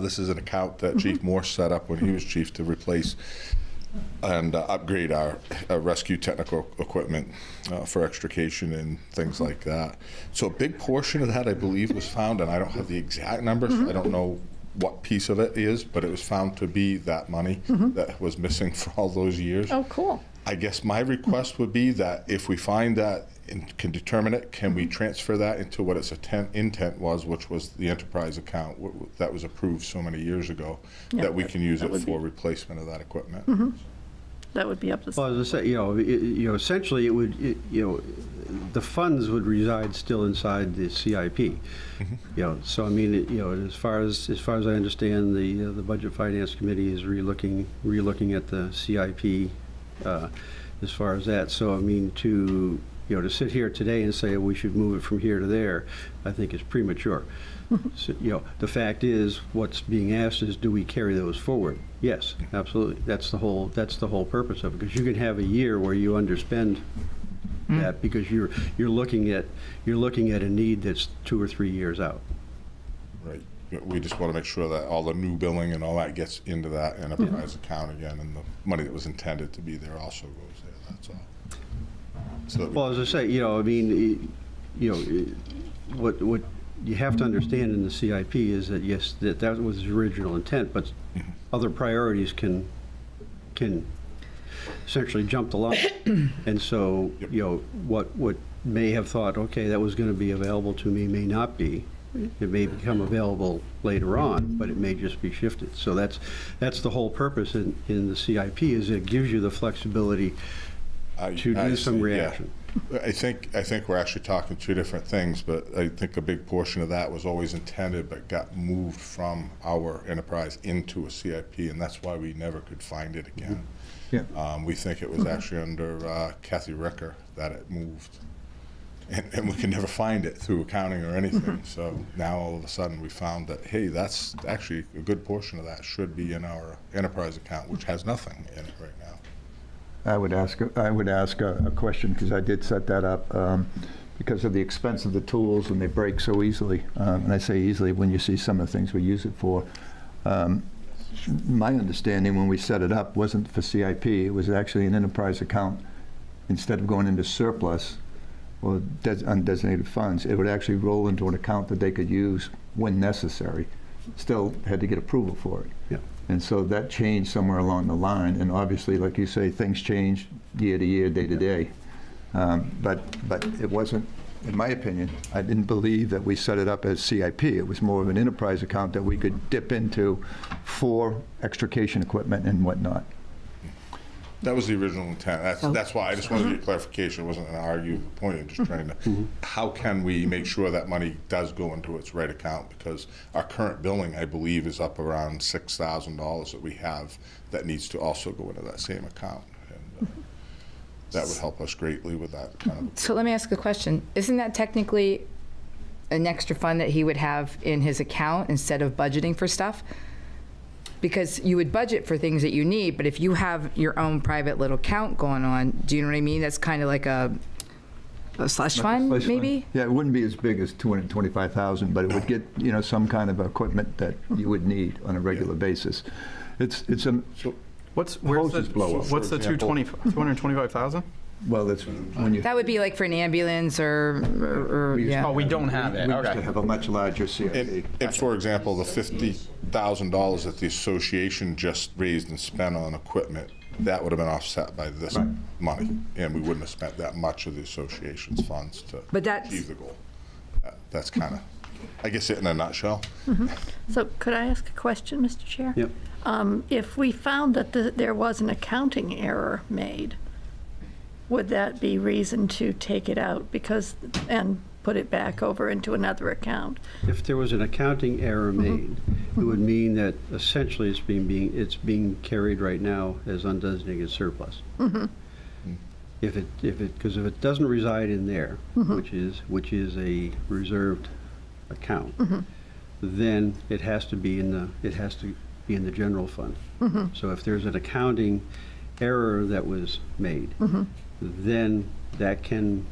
This is an account that Chief Morse set up when he was chief to replace and upgrade our rescue technical equipment for extrication and things like that. So a big portion of that, I believe, was found, and I don't have the exact numbers. I don't know what piece of it is, but it was found to be that money that was missing for all those years. Oh, cool. I guess my request would be that if we find that and can determine it, can we transfer that into what its intent was, which was the enterprise account that was approved so many years ago, that we can use it for replacement of that equipment. That would be up to. Well, as I say, essentially, it would, the funds would reside still inside the CIP. So I mean, as far as I understand, the Budget Finance Committee is relooking at the CIP as far as that. So I mean, to sit here today and say we should move it from here to there, I think is premature. So, the fact is, what's being asked is, do we carry those forward? Yes, absolutely. That's the whole purpose of it. Because you can have a year where you underspend that because you're looking at a need that's 2 or 3 years out. Right. We just want to make sure that all the new billing and all that gets into that enterprise account again, and the money that was intended to be there also goes there. That's all. So well, as I say, I mean, what you have to understand in the CIP is that yes, that was the original intent, but other priorities can essentially jump the line. And so, what may have thought, okay, that was going to be available to me, may not be. It may become available later on, but it may just be shifted. So that's the whole purpose in the CIP, is it gives you the flexibility to do some reaction. Yeah. I think we're actually talking two different things, but I think a big portion of that was always intended but got moved from our enterprise into a CIP, and that's why we never could find it again. We think it was actually under Kathy Ricker that it moved, and we can never find it through accounting or anything. So now all of a sudden we found that, hey, that's actually a good portion of that should be in our enterprise account, which has nothing in it right now. I would ask a question, because I did set that up because of the expense of the tools, and they break so easily. And I say easily when you see some of the things we use it for. My understanding when we set it up wasn't for CIP. It was actually an enterprise account. Instead of going into surplus or undesignated funds, it would actually roll into an account that they could use when necessary. Still had to get approval for it. Yeah. And so that changed somewhere along the line, and obviously, like you say, things change year to year, day to day. But it wasn't, in my opinion, I didn't believe that we set it up as CIP. It was more of an enterprise account that we could dip into for extrication equipment and whatnot. That was the original intent. That's why I just wanted to get clarification. It wasn't an argument point. I'm just trying to, how can we make sure that money does go into its right account? Because our current billing, I believe, is up around $6,000 that we have that needs to also go into that same account. And that would help us greatly with that kind of. So let me ask a question. Isn't that technically an extra fund that he would have in his account instead of budgeting for stuff? Because you would budget for things that you need, but if you have your own private little account going on, do you know what I mean? That's kind of like a slush fund, maybe? Yeah, it wouldn't be as big as $225,000, but it would get some kind of equipment that you would need on a regular basis. It's a what's the 225,000? Well, that's when you. That would be like for an ambulance or yeah. Oh, we don't have it. We used to have a much larger CIP. And for example, the $50,000 that the association just raised and spent on equipment, that would have been offset by this money, and we wouldn't have spent that much of the association's funds to achieve the goal. That's kind of, I guess, it in a nutshell. So could I ask a question, Mr. Chair? Yep. If we found that there was an accounting error made, would that be reason to take it out and put it back over into another account? If there was an accounting error made, it would mean that essentially it's being carried right now as undesignated surplus. Because if it doesn't reside in there, which is a reserved account, then it has to be in the general fund. So if there's an accounting error that was made, then that can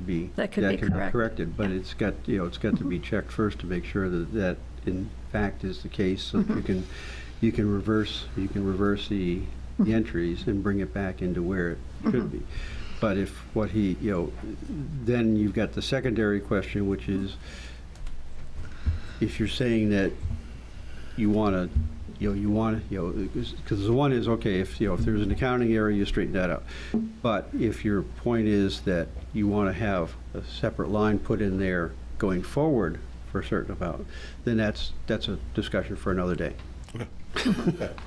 be corrected. But it's got to be checked first to make sure that in fact is the case, so that you can reverse the entries and bring it back into where it should be. But if what he, then you've got the secondary question, which is, if you're saying that you want to, because the one is, okay, if there's an accounting error, you straighten that out. But if your point is that you want to have a separate line put in there going forward for a certain amount, then that's a discussion for another day.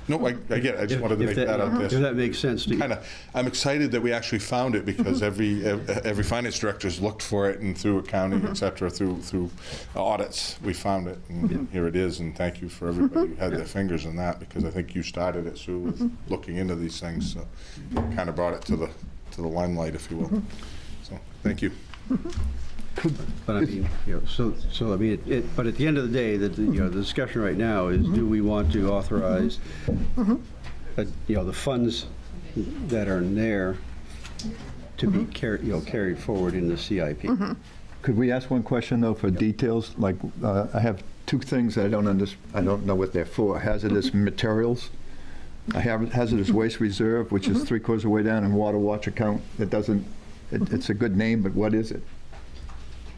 No, I get it. I just wanted to If make that out If there. that makes sense to you. I'm excited that we actually found it because every finance director's looked for it, and through accounting, et cetera, through audits, we found it, and here it is. And thank you for everybody who had their fingers in that, because I think you started it, Sue, with looking into these things. So kind of brought it to the limelight, if you will. So thank you. But I mean, so I mean, but at the end of the day, the discussion right now is, do we want to authorize, the funds that are in there to be carried forward in the CIP? Could we ask one question, though, for details? Like, I have two things I don't know what they're for. Hazardous materials. I have hazardous waste reserve, which is 3/4 of the way down, and water watch account that doesn't, it's a good name, but what is it?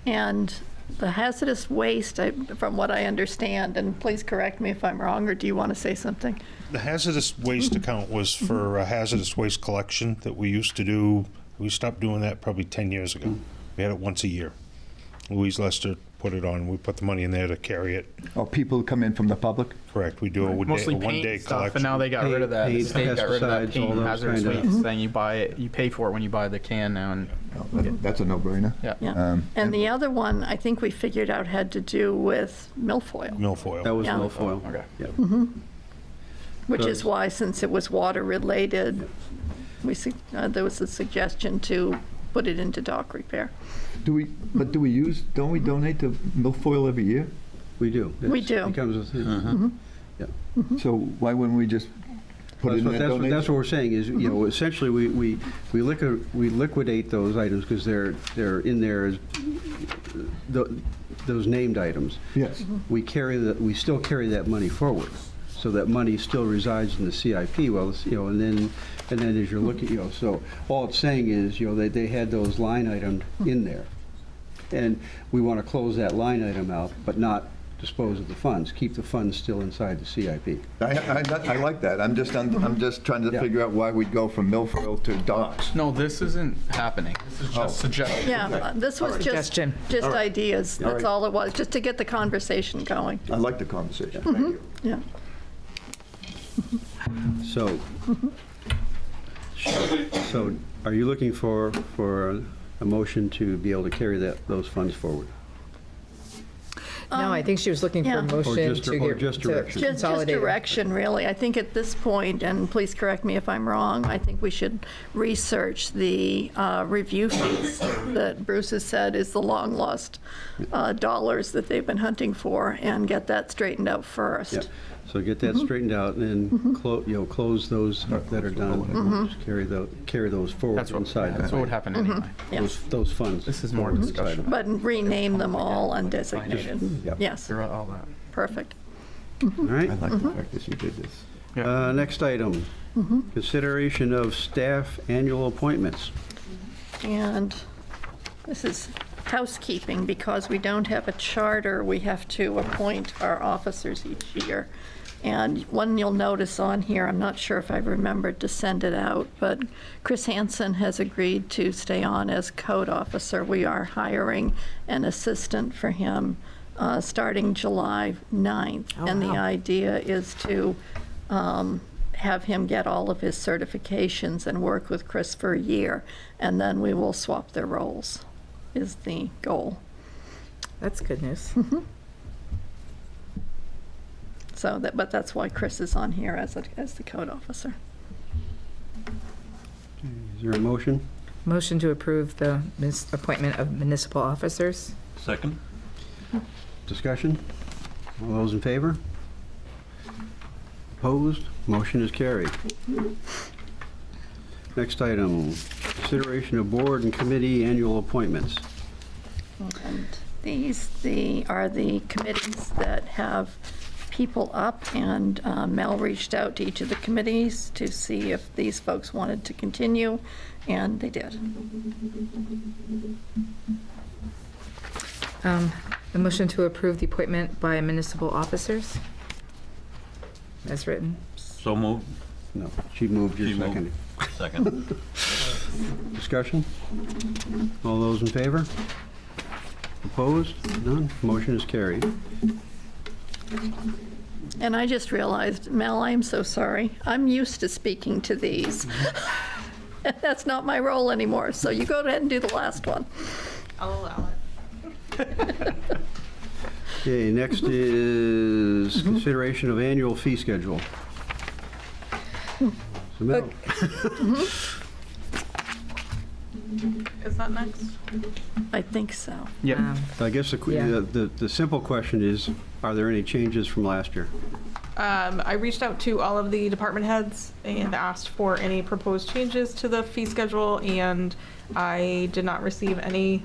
And the hazardous waste, from what I understand, and please correct me if I'm wrong, or do you want to say something? The hazardous waste account was for a hazardous waste collection that we used to do. We stopped doing that probably 10 years ago. We had it once a year. Louise Lester put it on. We put the money in there to carry it. Oh, people come in from the public? Correct. We do a Mostly one-day paint stuff, collection. and now they got rid of that. The Paint, state got rid of that pesticides, paint all those hazardous kind of- waste thing. You buy it, you pay for it when you buy the can now, and That's a no-brainer. yeah. Yeah. And the other one, I think we figured out had to do with milfoil, Milfoil. That was Yeah. milfoil. Okay. Yep. which is why, since it was water-related, there was a suggestion to put it into dock repair. Don't we donate to milfoil every year? We do. We It's- do. Becomes a, So why wouldn't we just put it in that That's what donation? we're saying is, essentially, we liquidate those items because they're in there as those named items. Yes. We still carry that money forward, so that money still resides in the CIP. Well, and then as you're looking, so all it's saying is, they had those line items in there, and we want to close that line item out, but not dispose of the funds, keep the funds still inside the CIP. I like that. I'm just trying to Yeah. figure out why we'd go from milfoil to docks. No, this isn't happening. This is just suggestion. Yeah, this was Suggestion. just ideas, that's all it was, just to get the conversation going. I like the conversation. Thank you. Yeah. So, are you looking for a motion to be able to carry those funds forward? No, I think she was looking for yeah. a motion Or just to direction. Just consolidate them. direction, really. I think at this point, and please correct me if I'm wrong, I think we should research the review fees that Bruce has said is the long-lost dollars that they've been hunting for, and get that straightened out first. Yeah, so get that straightened out and then close those that are done. Just carry those forward That's what inside. That's what would happen anyway. Yeah. Those funds. This is more forward discussion. inside. But rename them all undesignated. Yep. Yes, Through all that. perfect. All right. I like the fact that you did this. Next item, consideration of staff annual appointments. And this is housekeeping, because we don't have a charter, we have to appoint our officers each year. And one you'll notice on here, I'm not sure if I remembered to send it out, but Chris Hansen has agreed to stay on as code officer. We are hiring an assistant for him starting July 9th. And the idea is to have him get all of his certifications and work with Chris for a year, and then we will swap their roles, is the goal. That's good news. So but that's why Chris is on here as the code officer. Is there a motion? Motion to approve the appointment of municipal officers. Second? Discussion? All those in favor? Opposed? Motion is carried. Next item, consideration of board and committee annual appointments. And These are the committees that have people up, and Mel reached out to each of the committees to see if these folks wanted to continue, and they did. A motion to approve the appointment by municipal officers as written. So moved. No, she moved, She your moved. second. Second. Discussion? All those in favor? Opposed? None? Motion is carried. And I just realized, Mel, I'm so sorry. I'm used to speaking to these. That's not my role anymore, so you go ahead and do the last one. I'll allow it. Okay, next is consideration of annual fee schedule. So Mel, Is that next? I think so. Yeah. I guess Yeah. the simple question is, are there any changes from last year? I reached out to all of the department heads and asked for any proposed changes to the fee schedule, and I did not receive any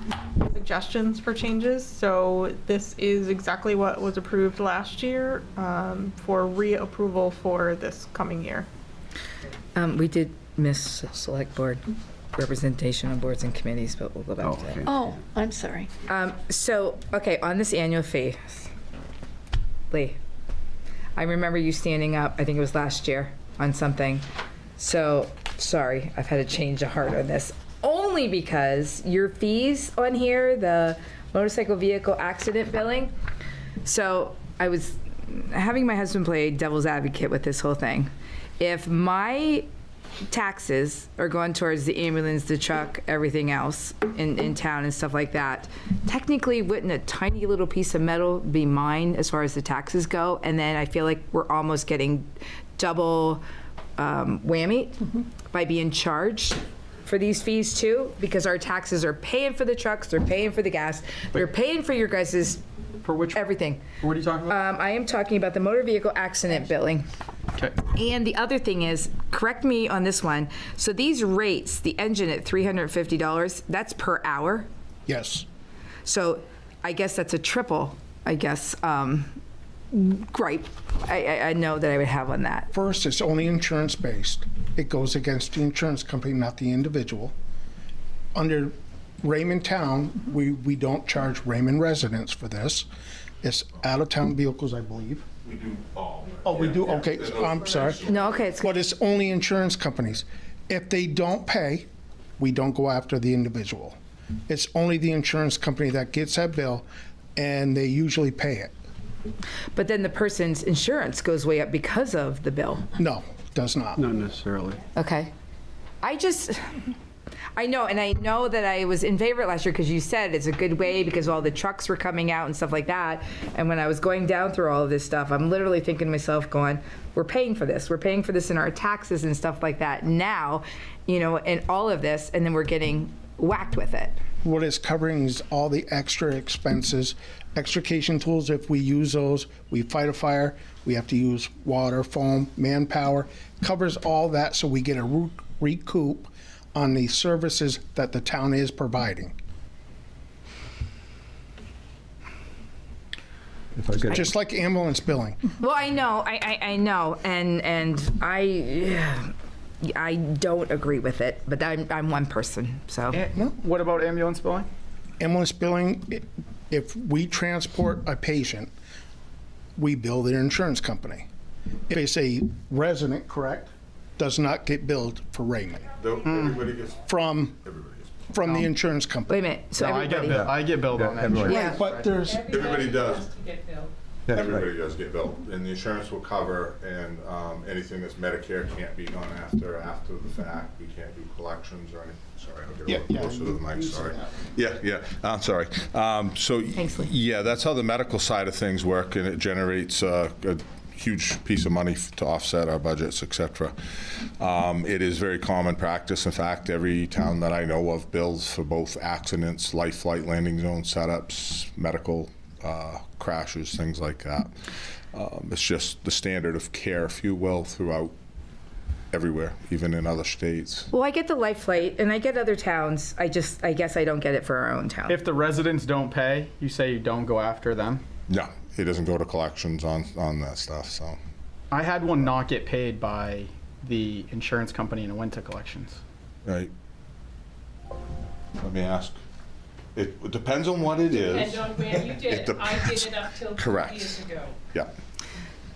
suggestions for changes. So this is exactly what was approved last year for reapproval for this coming year. We did miss select board representation on boards and committees, but we'll go back to that. okay. Oh, I'm sorry. So, okay, on this annual fee, Lee, I remember you standing up, I think it was last year, on something. So, sorry, I've had to change a heart on this. Only because your fees on here, the motorcycle vehicle accident billing. So, I was having my husband play devil's advocate with this whole thing. If my taxes are going towards the ambulance, the truck, everything else in town and stuff like that, technically wouldn't a tiny little piece of metal be mine as far as the taxes go? And then I feel like we're almost getting double whammy by being charged for these fees too, because our taxes are paying for the trucks, they're paying for the gas, they're paying for your guys' For which? everything. What are you talking about? I am talking about the motor vehicle accident billing. Okay. And the other thing is, correct me on this one, so these rates, the engine at $350, that's per hour? Yes. So I guess that's a triple, I guess, gripe I know that I would have on that. First, it's only insurance-based. It goes against the insurance company, not the individual. Under Raymond Town, we don't charge Raymond residents for this. It's out-of-town vehicles, I believe. We do all. Oh, we do? Okay, I'm sorry. No, okay, it's But it's only insurance companies. If they don't pay, we don't go after the individual. It's only the insurance company that gets that bill, and they usually pay it. But then the person's insurance goes way up because of the bill. No, does not. Not necessarily. Okay. I know, and I know that I was in favor last year because you said it's a good way because all the trucks were coming out and stuff like that. And when I was going down through all of this stuff, I'm literally thinking to myself going, we're paying for this. We're paying for this in our taxes and stuff like that now, and all of this, and then we're getting whacked with it. What it's covering is all the extra expenses, extrication tools. If we use those, we fight a fire, we have to use water, foam, manpower. Covers all that so we get a recoup on the services that the town is providing. If I could, Just like ambulance billing. Well, I know, I know, and I don't agree with it, but I'm one person, so. What about ambulance billing? Ambulance billing, if we transport a patient, we bill their insurance company. If it's a resident, correct, does not get billed for Raymond Everybody gets, from the insurance company. Wait a minute, so No, everybody. I get billed on that. everyone. Yeah. But there's, everybody does. That's Everybody right. does get billed, and the insurance will cover, and anything that's Medicare can't be done after the fact. We can't do collections or anything. Sorry, I'll get a little closer to the mic, sorry. Yeah, I'm sorry. So, Thanks, Lee. yeah, that's how the medical side of things work, and it generates a huge piece of money to offset our budgets, et cetera. It is very common practice. In fact, every town that I know of bills for both accidents, life flight landing zone setups, medical crashes, things like that. It's just the standard of care, if you will, throughout everywhere, even in other states. Well, I get the life flight, and I get other towns. I guess I don't get it for our own town. If the residents don't pay, you say you don't go after them? No, it doesn't go to collections on that stuff, so. I had one not get paid by the insurance company and it went to collections. Right. Let me ask. It depends on what it is. Depends on where you did it. I did it up till 2 Correct. years ago. Yeah.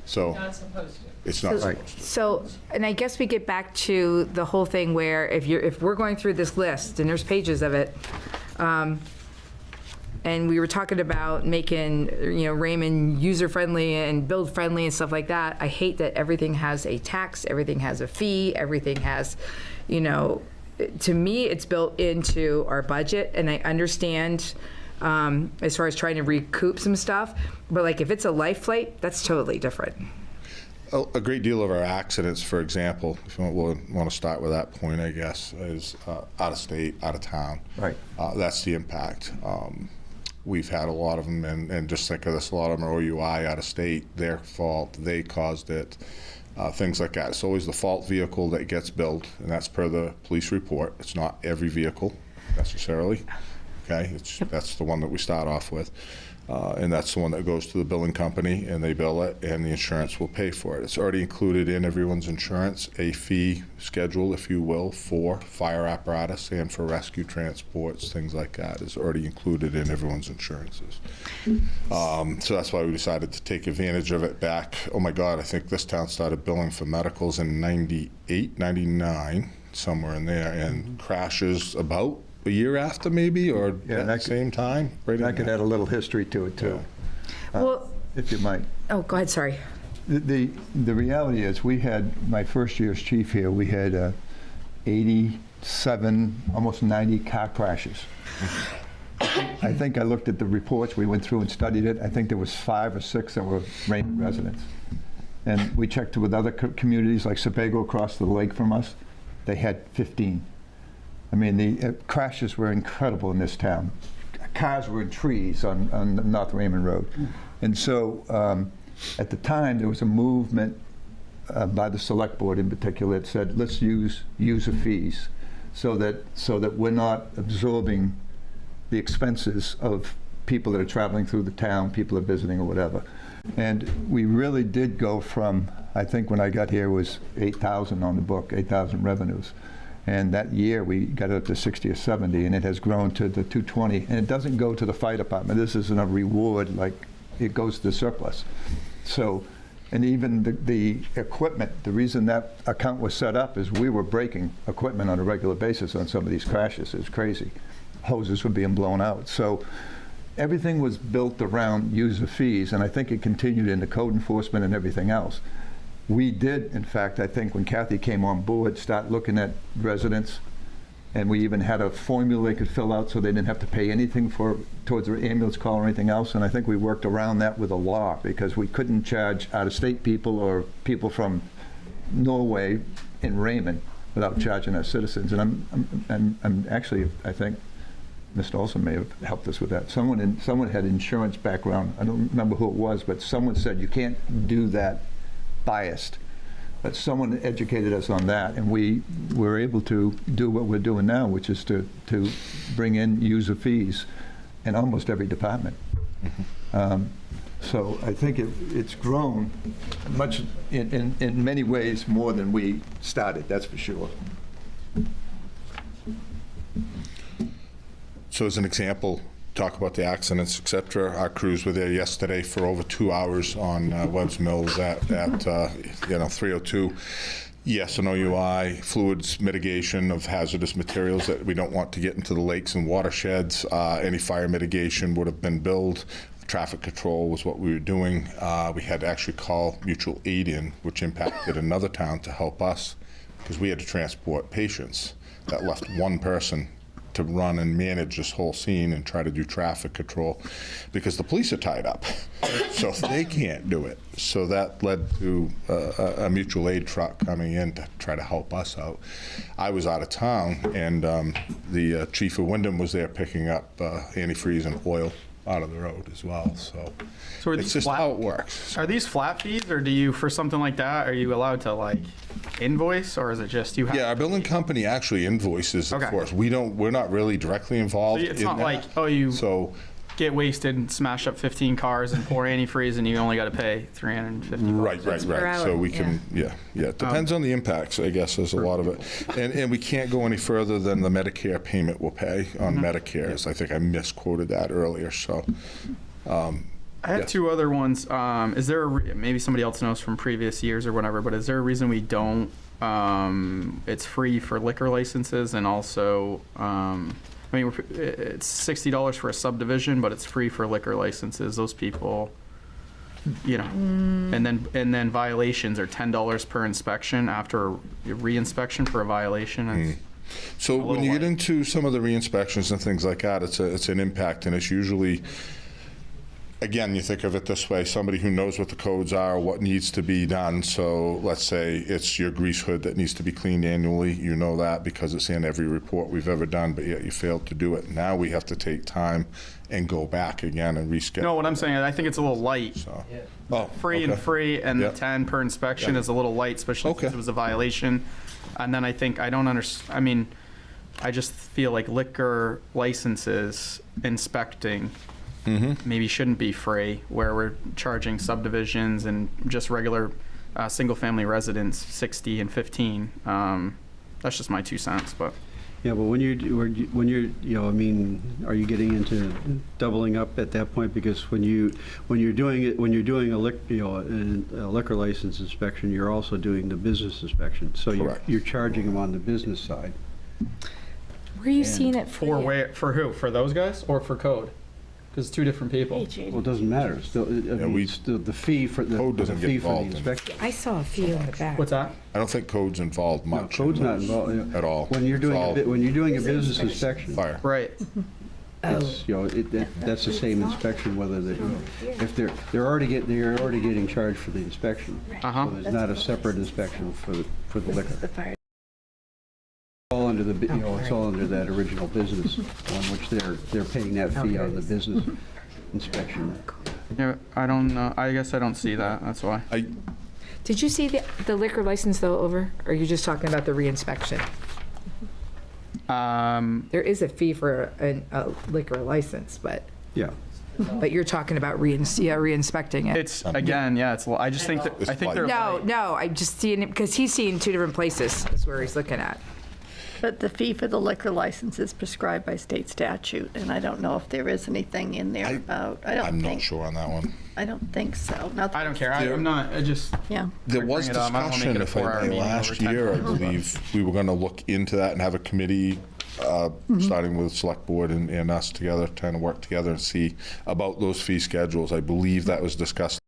So Not supposed to. it's not supposed to. So, and I guess we get back to the whole thing where if we're going through this list, and there's pages of it, and we were talking about making, Raymond user-friendly and build-friendly and stuff like that, I hate that everything has a tax, everything has a fee, everything has, to me, it's built into our budget, and I understand as far as trying to recoup some stuff, but like if it's a life flight, that's totally different. A great deal of our accidents, for example, if you want to start with that point, I guess, is out of state, out of town. Right. That's the impact. We've had a lot of them, and just think of this, a lot of them are OUI, out of state, their fault, they caused it, things like that. It's always the fault vehicle that gets billed, and that's per the police report. It's not every vehicle necessarily, okay? That's the one that we start off with. And that's the one that goes to the billing company, and they bill it, and the insurance will pay for it. It's already included in everyone's insurance, a fee schedule, if you will, for fire apparatus and for rescue transports, things like that is already included in everyone's insurances. So that's why we decided to take advantage of it back. Oh my God, I think this town started billing for medicals in 98, 99, somewhere in there, and crashes about a year after maybe, or Yeah, at the same time? Right I in could there. add a little history to it, too, Well, if you might. oh, go ahead, sorry. The reality is, we had, my first year as chief here, we had 87, almost 90 car crashes. I think I looked at the reports, we went through and studied it. I think there was 5 or 6 that were Raymond residents. And we checked with other communities like Sebago across the lake from us. They had 15. I mean, the crashes were incredible in this town. Cars were in trees on North Raymond Road. And so at the time, there was a movement by the select board in particular that said, let's use user fees so that we're not absorbing the expenses of people that are traveling through the town, people are visiting or whatever. And we really did go from, I think when I got here was 8,000 on the book, 8,000 revenues. And that year, we got it up to 60 or 70, and it has grown to the 220. And it doesn't go to the fire department. This isn't a reward, like it goes to the surplus. So, and even the equipment, the reason that account was set up is we were breaking equipment on a regular basis on some of these crashes. It was crazy. Hoses were being blown out. So everything was built around user fees, and I think it continued into code enforcement and everything else. We did, in fact, I think when Kathy came on board, start looking at residents, and we even had a formula they could fill out so they didn't have to pay anything towards their ambulance call or anything else, and I think we worked around that with a law because we couldn't charge out-of-state people or people from Norway in Raymond without charging our citizens. And I'm actually, I think Mr. Olson may have helped us with that. Someone had insurance background. I don't remember who it was, but someone said you can't do that biased. But someone educated us on that, and we were able to do what we're doing now, which is to bring in user fees in almost every department. So I think it's grown much in many ways more than we started, that's for sure. So as an example, talk about the accidents, et cetera. Our crews were there yesterday for over 2 hours on Webb's Mills at 302. Yes, an OUI, fluids mitigation of hazardous materials that we don't want to get into the lakes and watersheds. Any fire mitigation would have been billed. Traffic control was what we were doing. We had to actually call mutual aid in, which impacted another town to help us because we had to transport patients. That left one person to run and manage this whole scene and try to do traffic control because the police are tied up, so they can't do it. So that led to a mutual aid truck coming in to try to help us out. I was out of town, and the chief of Wyndham was there picking up antifreeze and oil out of the road as well, so. So are It's these just flat- how it works. Are these flat fees, or do you, for something like that, are you allowed to like invoice, or is it just you have? Yeah, our billing company actually invoices it Okay. for us. We're not really directly involved in It's not that. like, oh, you So, get wasted and smash up 15 cars and pour antifreeze and you only got to pay $350. right. So we can, yeah. It depends on the impacts, I guess, is a lot of it. And we can't go any further than the Medicare payment will pay on Medicare. I think I misquoted that earlier, so. I have Yes. two other ones. Is there maybe somebody else knows from previous years or whatever, but is there a reason we don't? It's free for liquor licenses and also, I mean, it's $60 for a subdivision, but it's free for liquor licenses. Those people, and then violations are $10 per inspection after a reinspection for a violation. It's So when little you get light. into some of the re-inspections and things like that, it's an impact, and it's usually, again, you think of it this way, somebody who knows what the codes are, what needs to be done. So let's say it's your grease hood that needs to be cleaned annually. You know that because it's in every report we've ever done, but yet you failed to do it. Now we have to take time and go back again and reschedule. No, what I'm saying, I think it's a little light. So, oh, Free and okay. free, and Yeah. the 10 per inspection is a little light, especially Okay. since it was a violation. And then I think, I don't understand, I mean, I just feel like liquor licenses inspecting maybe shouldn't be free, where we're charging subdivisions and just regular single-family residents 60 and 15. That's just my 2 cents, but. Yeah, but when you're, I mean, are you getting into doubling up at that point? Because when you're doing a liquor license inspection, you're also doing the business inspection. So Correct. you're charging them on the business side. Where are you seeing it For where, for who? For those guys or for code? Because 2 different people. Well, it doesn't matter. Still, I mean, still the fee for the Code doesn't get fee for the involved in it. inspection. I saw a fee on the back. What's that? I don't think code's involved No, much. code's not involved At all. When you're It's doing all when you're doing a business inspection, Fire. Right. it's, that's the same inspection whether they, if they're already getting charged for the inspection. Uh-huh. So there's not a separate inspection for the liquor. All under the it's all under that original business on which they're paying that fee on the business inspection. Yeah, I don't know. I guess I don't see that. That's why. Did you see the liquor license though over? Or are you just talking about the reinspection? There is a fee for a liquor license, but Yeah. you're talking about reinspecting it. It's again, yeah. It's. I just think that It's I think they're. No, I'm just seeing it because he's seeing 2 different places. Is where he's looking at. But the fee for the liquor license is prescribed by state statute, and I don't know if there is anything in there about, I'm not sure on that one. I don't think so. Not I don't care. I'm not. I just. Yeah. There Bring was it up. I don't wanna make discussion, it a if I 4-hour may, meeting last over 10 year, I minutes. believe, we were going to look into that and have a committee, starting with select board and us together, trying to work together and see about those fee schedules. I believe that was discussed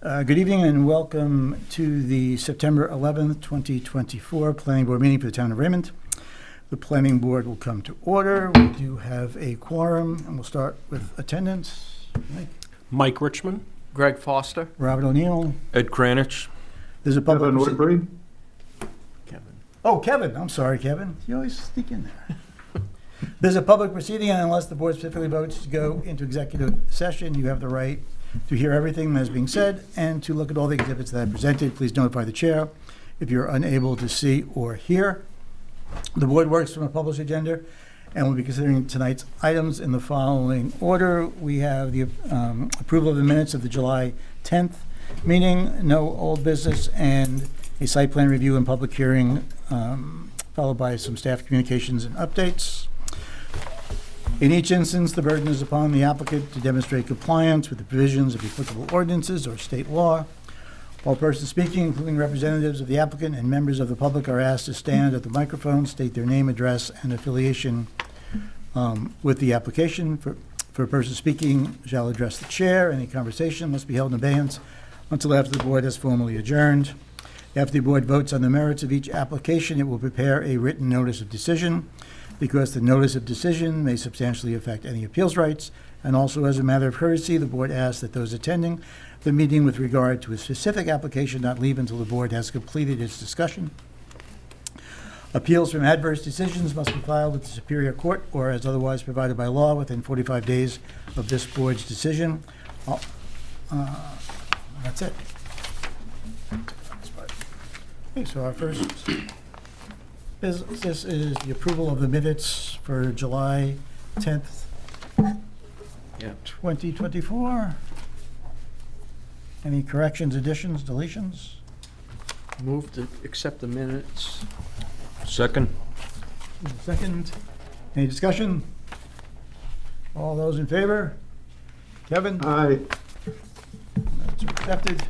Good evening and welcome to the September 11th, 2024 Planning Board meeting for the Town of Raymond. The Planning Board will come to order. We do have a quorum, and we'll start with attendance. Mike Richmond. Greg Foster. Robert O'Neill. Ed Kranich. There's a public... Kevin Woodbury? Kevin. Oh, Kevin. I'm sorry, Kevin. You always sneak in there. There's a public proceeding, and unless the board specifically votes to go into executive session, you have the right to hear everything that is being said and to look at all the exhibits that are presented. Please notify the chair if you're unable to see or hear. The board works from a published agenda and will be considering tonight's items in the following order. We have the approval of the minutes of the July 10th meeting, no old business, and a site plan review and public hearing, followed by some staff communications and updates. In each instance, the burden is upon the applicant to demonstrate compliance with the provisions of applicable ordinances or state law. All persons speaking, including representatives of the applicant and members of the public, are asked to stand at the microphone, state their name, address, and affiliation with the application. For a person speaking, shall address the chair. Any conversation must be held in abeyance until after the board has formally adjourned. After the board votes on the merits of each application, it will prepare a written notice of decision. Because the notice of decision may substantially affect any appeals rights, and also as a matter of courtesy, the board asks that those attending the meeting with regard to a specific application not leave until the board has completed its discussion. Appeals from adverse decisions must be filed with the Superior Court or as otherwise provided by law within 45 days of this board's decision. That's it. Okay, so our first this is the approval of the minutes for July 10th, 2024. Any corrections, additions, deletions? Move to accept the minutes. Second. Second. Any discussion? All those in favor? Kevin? Aye. That's accepted.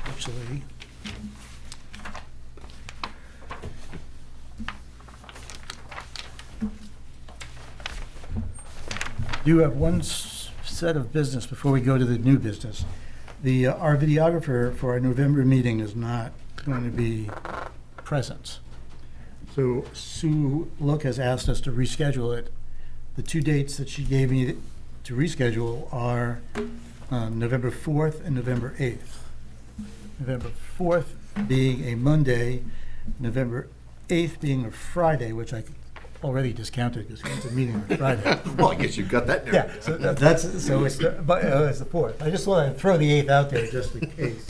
Actually, you have one set of business before we go to the new business. Our videographer for our November meeting is not going to be present. So Sue Look has asked us to reschedule it. The two dates that she gave me to reschedule are November 4th and November 8th. November 4th being a Monday, November 8th being a Friday, which I already discounted because it's a meeting on Friday. Well, I guess you've got that now. Yeah, so it's the 4th. I just thought I'd throw the 8th out there just in case.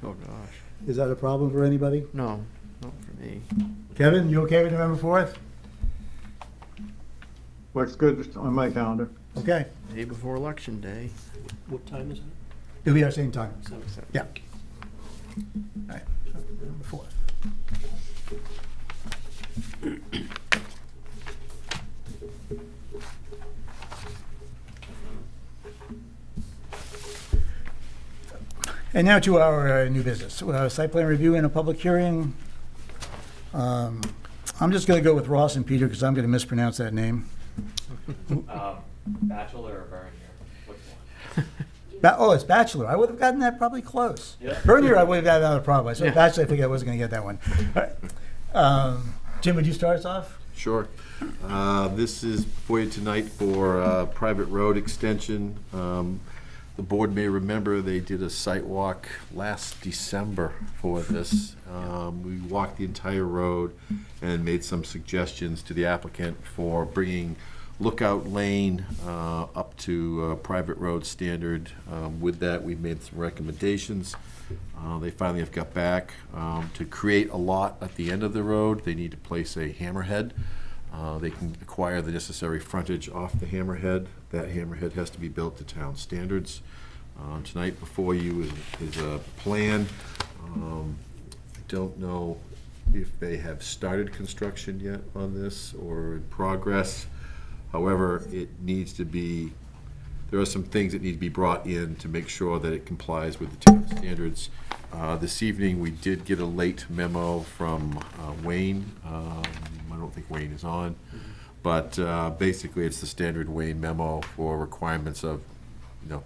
Oh, gosh. Is that a problem for anybody? No, not for me. Kevin, you okay with November 4th? Looks good on my calendar. Okay. Day before Election Day. What time is it? It'll be our same time. 7:00. Yeah. All right, so November 4th. And now to our new business. Site plan review and a public hearing. I'm just going to go with Ross and Peter because I'm going to mispronounce that name. Bachelor or Bernier? Which one? Oh, it's Bachelor. I would have gotten that probably close. Yeah. Bernier, I would have gotten that a problem. I said Yeah. Bachelor, I figured I wasn't going to get that one. All right. Jim, would you start us off? Sure. This is for you tonight for private road extension. The board may remember they did a site walk last December for this. We walked the entire road and made some suggestions to the applicant for bringing Lookout Lane up to private road standard. With that, we made some recommendations. They finally have got back. To create a lot at the end of the road, they need to place a hammerhead. They can acquire the necessary frontage off the hammerhead. That hammerhead has to be built to town standards. Tonight before you is a plan. I don't know if they have started construction yet on this or in progress. However, it needs to be, there are some things that need to be brought in to make sure that it complies with the town standards. This evening, we did get a late memo from Wayne. I don't think Wayne is on, but basically it's the standard Wayne memo for requirements of,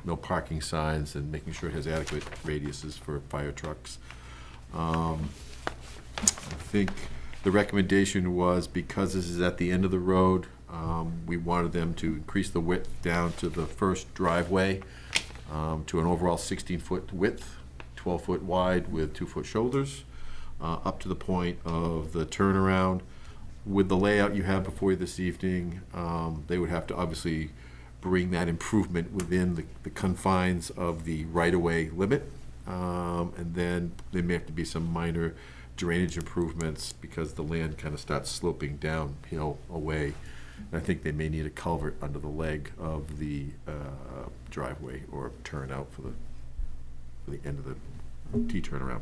no parking signs and making sure it has adequate radiuses for fire trucks. I think the recommendation was, because this is at the end of the road, we wanted them to increase the width down to the first driveway to an overall 16-foot width, 12-foot wide with 2-foot shoulders, up to the point of the turnaround. With the layout you have before you this evening, they would have to obviously bring that improvement within the confines of the right-of-way limit. And then there may have to be some minor drainage improvements because the land kind of starts sloping downhill away. And I think they may need a culvert under the leg of the driveway or turnout for the end of the T turnaround.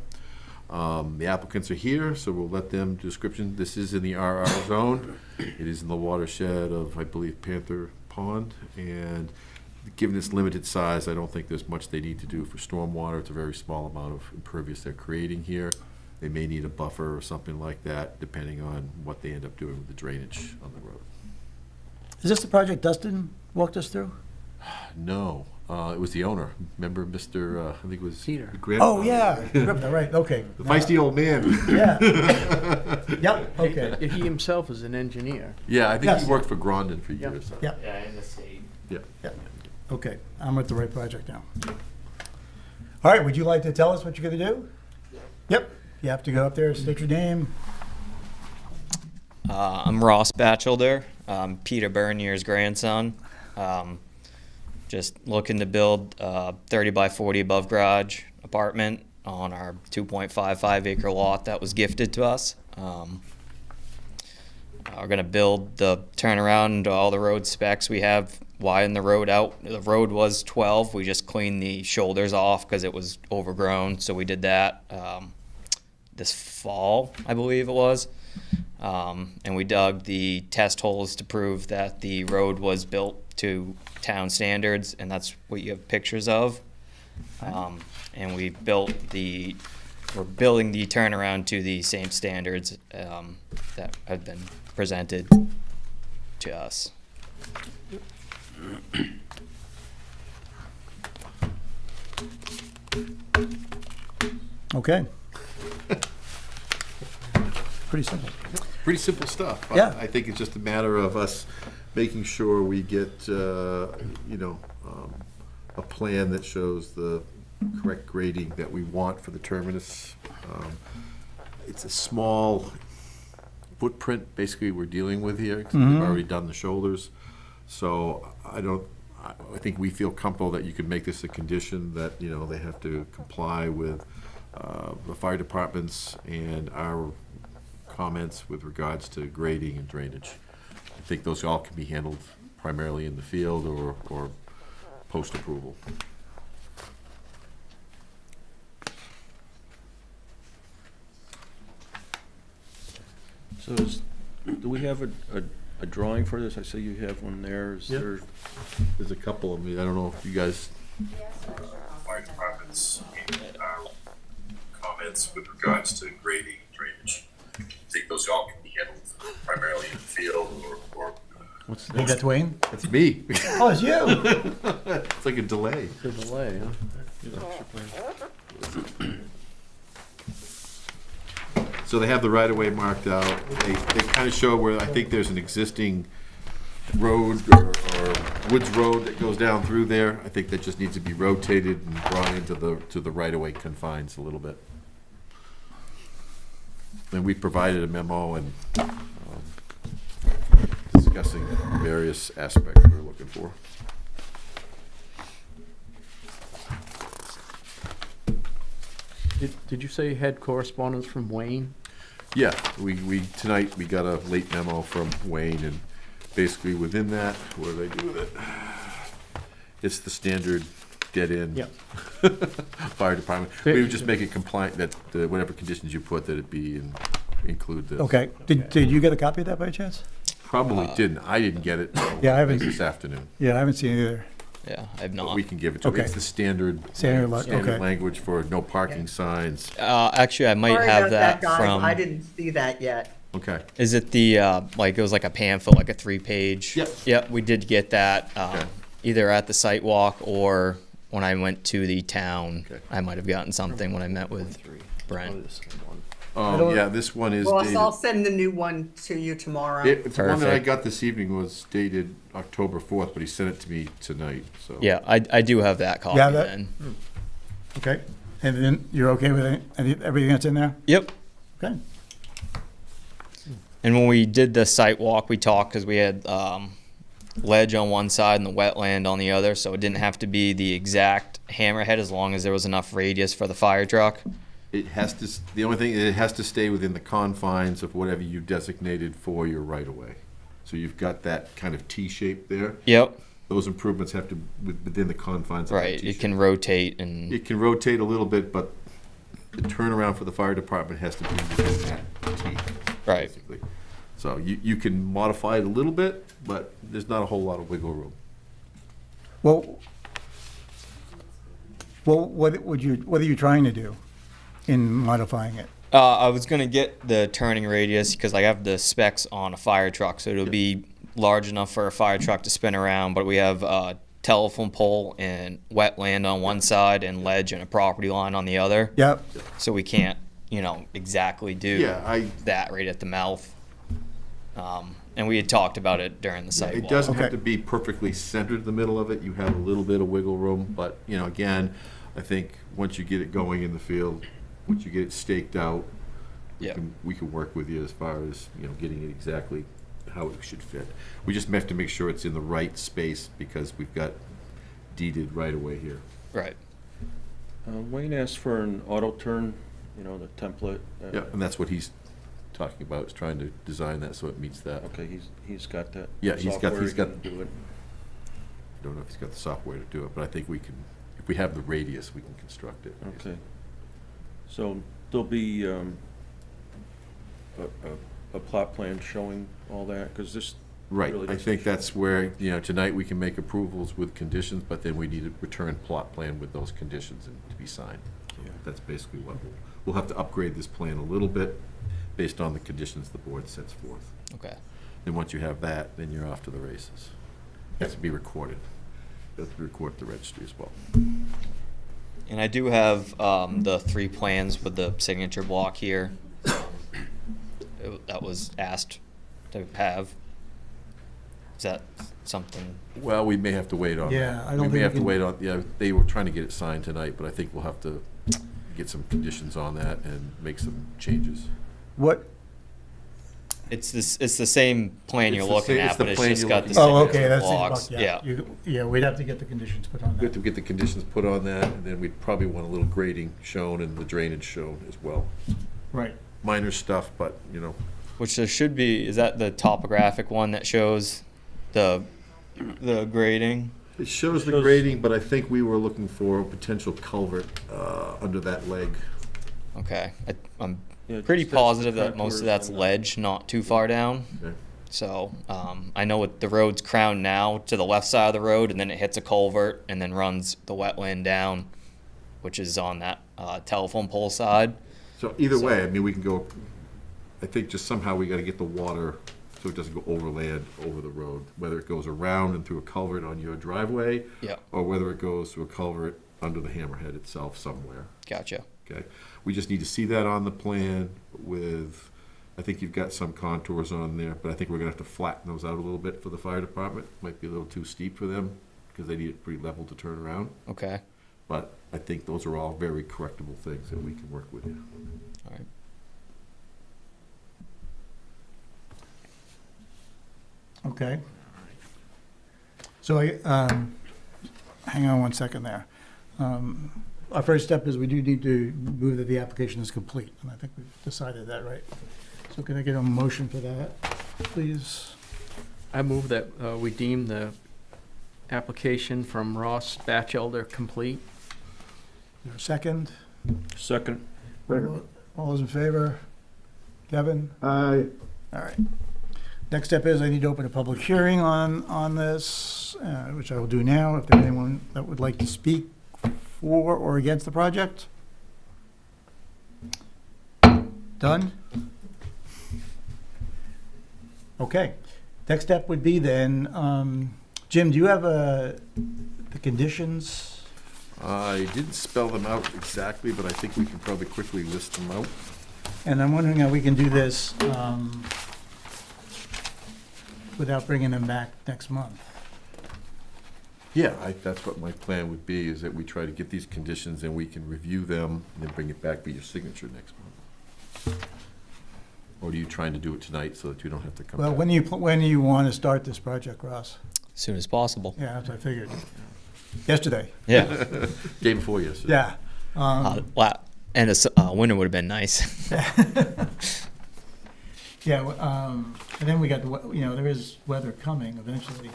The applicants are here, so we'll let them description. This is in the RR zone. It is in the watershed of, I believe, Panther Pond, and given its limited size, I don't think there's much they need to do for stormwater. It's a very small amount of impervious they're creating here. They may need a buffer or something like that, depending on what they end up doing with the drainage on the road. Is this the project Dustin walked us through? No, it was the owner. Remember Mr., I think it was Peter. Oh, yeah, right, okay. The feisty old man. Yeah. Yep, okay. He himself is an engineer. Yeah, I think Yes. he worked for Grondin for Yeah. years. So. Yeah. Yeah, in the state. Yeah. Yeah. Okay, I'm at the right project now. All right, would you like to tell us what you're gonna do? Yep, you have to go up there, state your name. I'm Ross Batchelder. I'm Peter Bernier's grandson. Just looking to build a 30 by 40 above garage apartment on our 2.55 acre lot that was gifted to us. We're gonna build the turnaround to all the road specs we have, widen the road out. The road was 12. We just cleaned the shoulders off because it was overgrown, so we did that this fall, I believe it was. And we dug the test holes to prove that the road was built to town standards, and that's what you have pictures of. And we're building the turnaround to the same standards that have been presented to us. Okay. Pretty simple. Pretty simple stuff. Yeah. I think it's just a matter of us making sure we get, a plan that shows the correct grading that we want for the terminus. It's a small footprint, basically, we're dealing with here, because we've already done the shoulders. So I think we feel comfortable that you could make this a condition that, they have to comply with the fire departments and our comments with regards to grading and drainage. I think those all can be handled primarily in the field or post-approval. So do we have a drawing for this? I see you have one there. Is there? There's a couple of them. I don't know if you guys. Fire departments and our comments with regards to grading and drainage. I think those all can be handled primarily in the field or What's I think that's Wayne. It's me. Oh, it's you. It's like a delay. the delay, huh? So they have the right-of-way marked out. They kind of show where I think there's an existing road or woods road that goes down through there. I think that just needs to be rotated and brought into the right-of-way confines a little bit. And we provided a memo and discussing various aspects we're looking for. Did you say you had correspondence from Wayne? Yeah, tonight we got a late memo from Wayne, and basically within that, what do they do with it? It's the standard dead end. Yep. Fire department. We would just make it compliant that whatever conditions you put, that it be and include this. Okay, did you get a copy of that by chance? Probably didn't. I didn't get it. Yeah, I haven't- This afternoon. Yeah, I haven't seen it either. Yeah, I have But not. we can give it to them. Okay. It's the standard Okay. language for no parking signs. Actually, I might Sorry have about that guys. from. I didn't see that yet. Okay. Is it the like it was like a pamphlet, like a 3-page? Yep. Yep, we did get that Okay. either at the site walk or when I went to the town. Okay. I might have gotten something when I met with Brent. Oh, yeah, this one is Ross, dated. I'll send the new one to you tomorrow. The one that I Perfect. got this evening was dated October 4th, but he sent it to me tonight, so. Yeah, I do have that copy Yeah, that- then. Okay, and then you're okay with everything that's in there? Yep. Okay. And when we did the site walk, we talked because we had ledge on one side and the wetland on the other, so it didn't have to be the exact hammerhead as long as there was enough radius for the fire truck. It has to, the only thing, it has to stay within the confines of whatever you designated for your right-of-way. So you've got that kind of T shape there. Yep. Those improvements have to, within the confines of that Right. T It shape. can rotate and It can rotate a little bit, but the turnaround for the fire department has to be within that T. right. Basically. So you can modify it a little bit, but there's not a whole lot of wiggle room. Well, what are you trying to do in modifying it? I was gonna get the turning radius because I have the specs on a fire truck, so it'll be large enough for a fire truck to spin around. But we have a telephone pole and wetland on one side and ledge and a property line on the other. Yep. So we can't, exactly do Yeah, that right at the mouth. And we had talked about it during the site It walk. doesn't have Okay. to be perfectly centered in the middle of it. You have a little bit of wiggle room, but, again, I think once you get it going in the field, once you get it staked out, Yeah. we can work with you as far as, getting it exactly how it should fit. We just have to make sure it's in the right space because we've got deeded right away here. Right. Wayne asked for an auto turn, the template. Yeah, and that's what he's talking about, is trying to design that so it meets that. Okay, he's got that. Yeah, he's got- software he's got- to do it. Don't know if he's got the software to do it, but I think we can, if we have the radius, we can construct it. Okay. So there'll be a plot plan showing all that, because this Right, really I doesn't think show- that's where, tonight we can make approvals with conditions, but then we need a return plot plan with those conditions and to be signed. So Yeah. that's basically what we'll have to upgrade this plan a little bit based on the conditions the board sets forth. Okay. And once you have that, then you're off to the races. It has to be recorded. It has to be recorded at the registry as well. And I do have the 3 plans with the signature block here. That was asked to have. Is that something? Well, we may have to wait on that. Yeah, I don't think We may we have to can- wait on, they were trying to get it signed tonight, but I think we'll have to get some conditions on that and make some changes. What? It's the same plan It's you're the looking same- at, it's the but it's plan just you're got the looking at. Oh, signature okay, that's blocks. the block, yeah. We'd have to get the conditions put on We have that. to get the conditions put on that, and then we'd probably want a little grading shown and the drainage shown as well. Right. Minor stuff, but, Which there should be. Is that the topographic one that shows the grading? it shows the grading, but I think we were looking for a potential culvert under that leg. Okay. I'm Yeah, pretty just that's the positive that most contours of that's on that. ledge, not too far down. Okay. So I know what the road's crowned now to the left side of the road, and then it hits a culvert and then runs the wetland down, which is on that telephone pole side. So either way, I mean, we can go, I think just somehow we gotta get the water so it doesn't go overland over the road, whether it goes around and through a culvert on your driveway, Yeah. or whether it goes through a culvert under the hammerhead itself somewhere, Gotcha. okay? We just need to see that on the plan with, I think you've got some contours on there, but I think we're gonna have to flatten those out a little bit for the fire department. Might be a little too steep for them, because they need it pretty level to turn around. Okay. But I think those are all very correctable things that we can work with you. All right. Okay. So hang on one second there. Our first step is we do need to move that the application is complete, and I think we've decided that, right? So can I get a motion for that, please? I move that we deem the application from Ross Batchelder complete. Is there a second? Second. All those in favor? Kevin? Aye. All right. Next step is I need to open a public hearing on this, which I will do now. If there's anyone that would like to speak for or against the project? Done? Okay. Next step would be then, Jim, do you have the conditions? I didn't spell them out exactly, but I think we can probably quickly list them out. And I'm wondering how we can do this without bringing them back next month. Yeah, that's what my plan would be, is that we try to get these conditions and we can review them and then bring it back for your signature next month. Or are you trying to do it tonight so that you don't have to come Well, back? when do you want to start this project, Ross? As soon as possible. Yeah, that's what I figured. Yesterday. Yeah. Day before yesterday. Yeah. Wow. And winter would have been nice. Yeah, and then we got, there is weather coming eventually.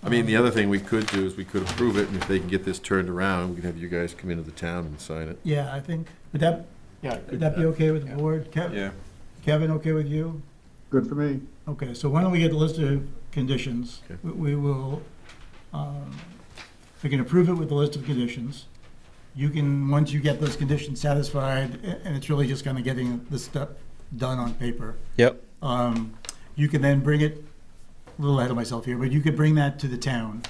I mean, the other thing we could do is we could approve it, and if they can get this turned around, we can have you guys come into the town and sign it. Yeah, I think, would that be okay with the board? Yeah. Kevin, okay with you? Good for me. Okay, so why don't we get the list of conditions? Okay. We will, we can approve it with the list of conditions. You can, once you get those conditions satisfied, and it's really just kind of getting this stuff done on paper, Yep. you can then bring it, a little ahead of myself here, but you could bring that to the town.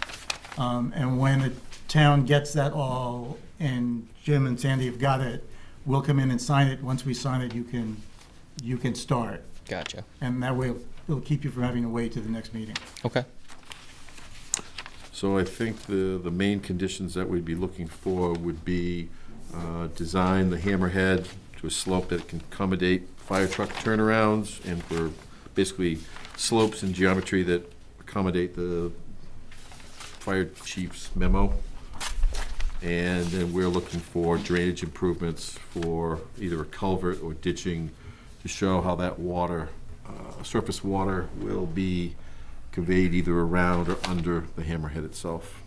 And when the town gets that all, and Jim and Sandy have got it, we'll come in and sign it. Once we sign it, you can start. Gotcha. And that way, it'll keep you from having to wait to the next meeting. Okay. So I think the main conditions that we'd be looking for would be design the hammerhead to a slope that can accommodate fire truck turnarounds, and for basically slopes and geometry that accommodate the fire chief's memo. And then we're looking for drainage improvements for either a culvert or ditching to show how that water, surface water, will be conveyed either around or under the hammerhead itself.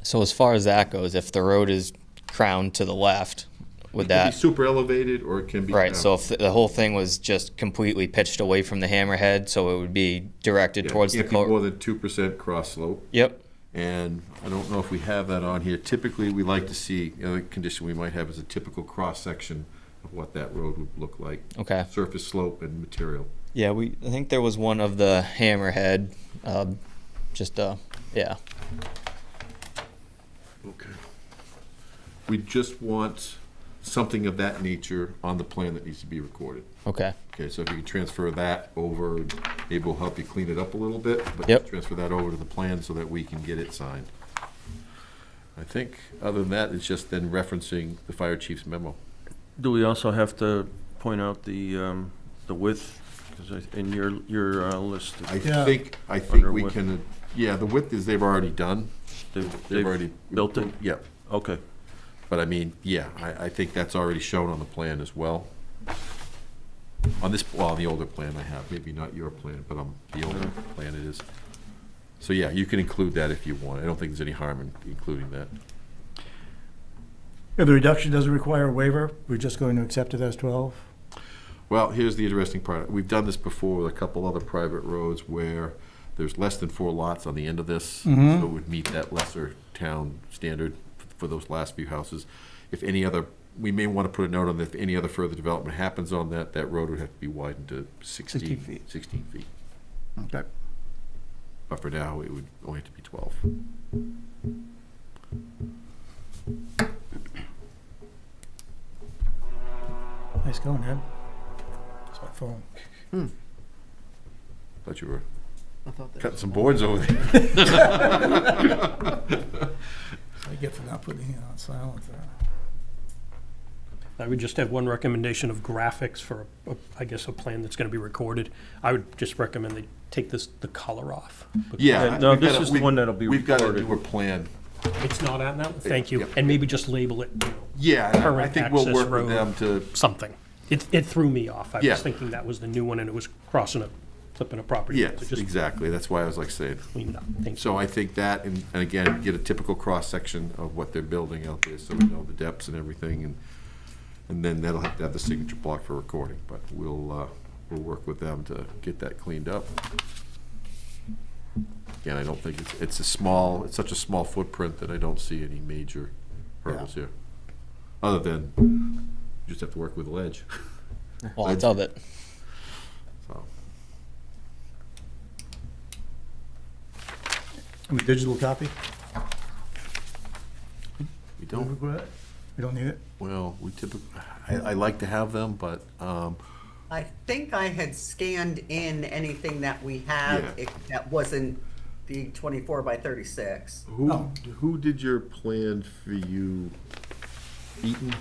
So as far as that goes, if the road is crowned to the left, would It can be that super elevated, or it can be right? down. So if the whole thing was just completely pitched away from the hammerhead, so it would be directed Yeah, towards the can't be more culvert. than 2% cross slope. Yep. And I don't know if we have that on here. Typically, we like to see, the other condition we might have is a typical cross-section of what that road would look like. Okay. Surface slope and material. Yeah, I think there was one of the hammerhead, yeah. Okay. We just want something of that nature on the plan that needs to be recorded. Okay. Okay, so if you can transfer that over, maybe we'll help you clean it up a little bit, but Yep. transfer that over to the plan so that we can get it signed. I think, other than that, it's just then referencing the fire chief's memo. Do we also have to point out the width? Because in your list. I Yeah. think Under we width. can, yeah, the width is, they've already done. They've already built it? Yeah, Okay. but I mean, yeah, I think that's already shown on the plan as well. On this, well, on the older plan I have, maybe not your plan, but on the older plan it is. So yeah, you can include that if you want. I don't think there's any harm in including that. If the reduction doesn't require a waiver, we're just going to accept it as 12? Well, here's the interesting part. We've done this before with a couple other private roads where there's less than 4 lots on the end of this, so it would meet that lesser town standard for those last few houses. If any other, we may want to put a note on that if any other further development happens on that, that road would have to be widened to 16 feet. 16 feet. Okay. But for now, it would only have to be 12. Nice going, Ed. That's my phone. Thought you were I thought that cutting was some small. boards over there. I get for not putting it on silent there. I would just have one recommendation of graphics for, I guess, a plan that's going to be recorded. I would just recommend they take the color off. Yeah. No, we've this got a- is the one that'll be We've got a recorded. newer plan. It's not on that? Thank you. Yep. And maybe just label it, Yeah, and I current think we'll access work with road, them to, something. It threw me off. I Yeah. was thinking that was the new one and it was flipping a property. yes, So just exactly. That's why I was like saying. clean it up. Thank you. So I think that, and again, get a typical cross-section of what they're building out there, so we know the depths and everything, and then that'll have to have the signature block for recording, but we'll we'll work with them to get that cleaned up. Again, I don't think it's such a small footprint that I don't see any major hurdles here. Other than, you just have to work with the ledge. Lots of it. So, A digital copy? we don't, We don't need it? well, we typically, I like to have them, but, I think I had scanned in anything that we have Yeah. that wasn't the 24 by 36. who did your plan for you? Eaton?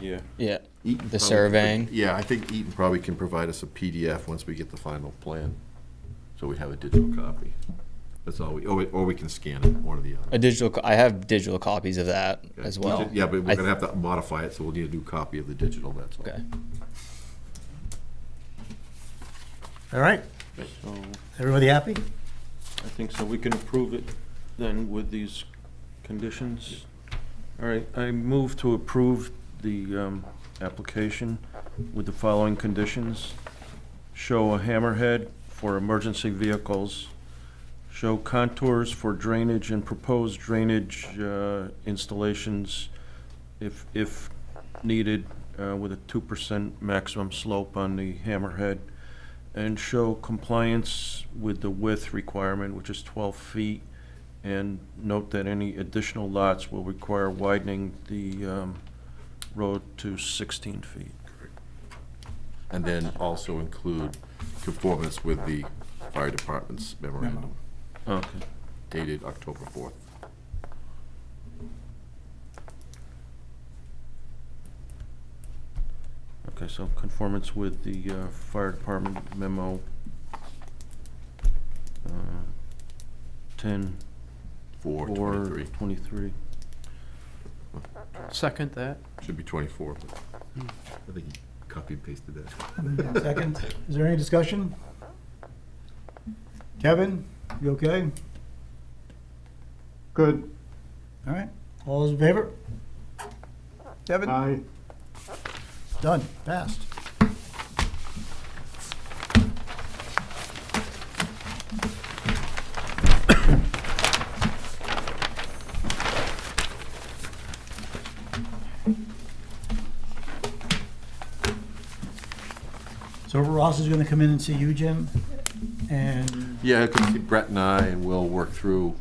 Yeah. Yeah. Eaton The probably surveying. could- Yeah, I think Eaton probably can provide us a PDF once we get the final plan, so we have a digital copy. That's all or we can scan it, one or the other. I have digital copies of that Okay. as well. Yeah, but we're I gonna have to modify it, so we'll need a new copy of the digital, that's all. Okay. All right. So Everybody happy? I think so. We can approve it then with these conditions. All right, I move to approve the application with the following conditions. Show a hammerhead for emergency vehicles. Show contours for drainage and proposed drainage installations if needed, with a 2% maximum slope on the hammerhead. And show compliance with the width requirement, which is 12 feet. And note that any additional lots will require widening the road to 16 feet. And then also include conformance with the fire department's memorandum, Okay. dated October 4th. Okay, so conformance with the fire department memo, 10/4/23. Second that. Should be 24, but I think he copy and pasted that. Second. Is there any discussion? Kevin, you okay? Good. All right. All those in favor? Kevin? Aye. Done. Passed. So Ross is going to come in and see you, Jim, and Yeah, I can see Brett and I, and we'll work through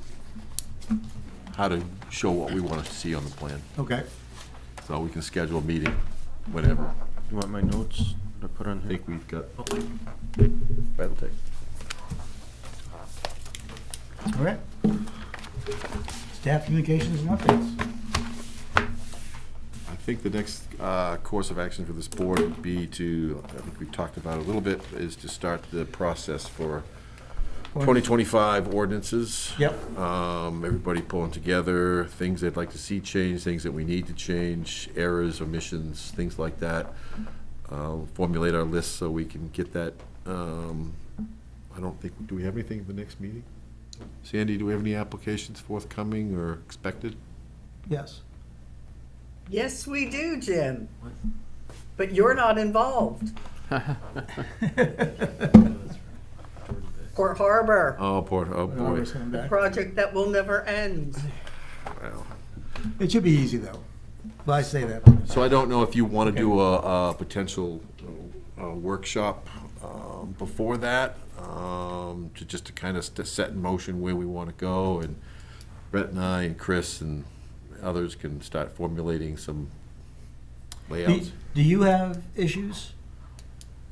how to show what we want to see on the plan. okay. So we can schedule a meeting whenever. You want my notes to put on I here? think we've got, Brett will take. All right. Staff communications and updates. I think the next course of action for this board would be to, I think we've talked about it a little bit, is to start the process for 2025 ordinances. Yep. Everybody pulling together, things they'd like to see change, things that we need to change, errors, omissions, things like that. Formulate our list so we can get that. I don't think, do we have anything at the next meeting? Sandy, do we have any applications forthcoming or expected? Yes. Yes, we do, Jim. But you're not involved. Port Harbor, Oh, oh boy. Always coming the back. project that will never end. Well, It should be easy, though. Well, I say that. so I don't know if you want to do a potential workshop before that, to just to kind of set in motion where we want to go, and Brett and I and Chris and others can start formulating some layouts. Do you have issues?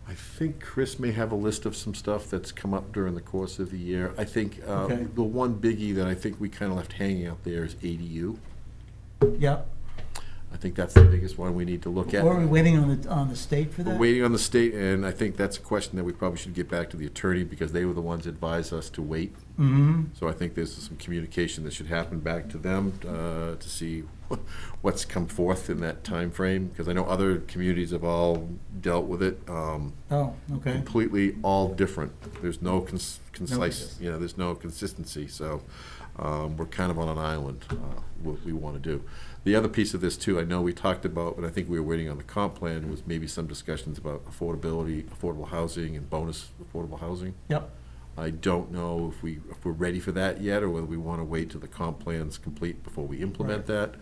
I think Chris may have a list of some stuff that's come up during the course of the year. I think Okay. the one biggie that I think we kind of left hanging out there is ADU. Yep. I think that's the biggest one we need to look at. Or are we waiting on the state for We're that? waiting on the state, and I think that's a question that we probably should get back to the attorney, because they were the ones that advised us to wait. Mm-hmm. So I think there's some communication that should happen back to them to see what's come forth in that time frame, because I know other communities have all dealt with it. Oh, okay. Completely all different. There's no concise, consistency. there's no consistency, so we're kind of on an island, what we want to do. The other piece of this too, I know we talked about, but I think we were waiting on the comp plan, was maybe some discussions about affordability, affordable housing and bonus affordable housing. Yep. I don't know if we're ready for that yet, or whether we want to wait till the comp plan's complete before we implement that.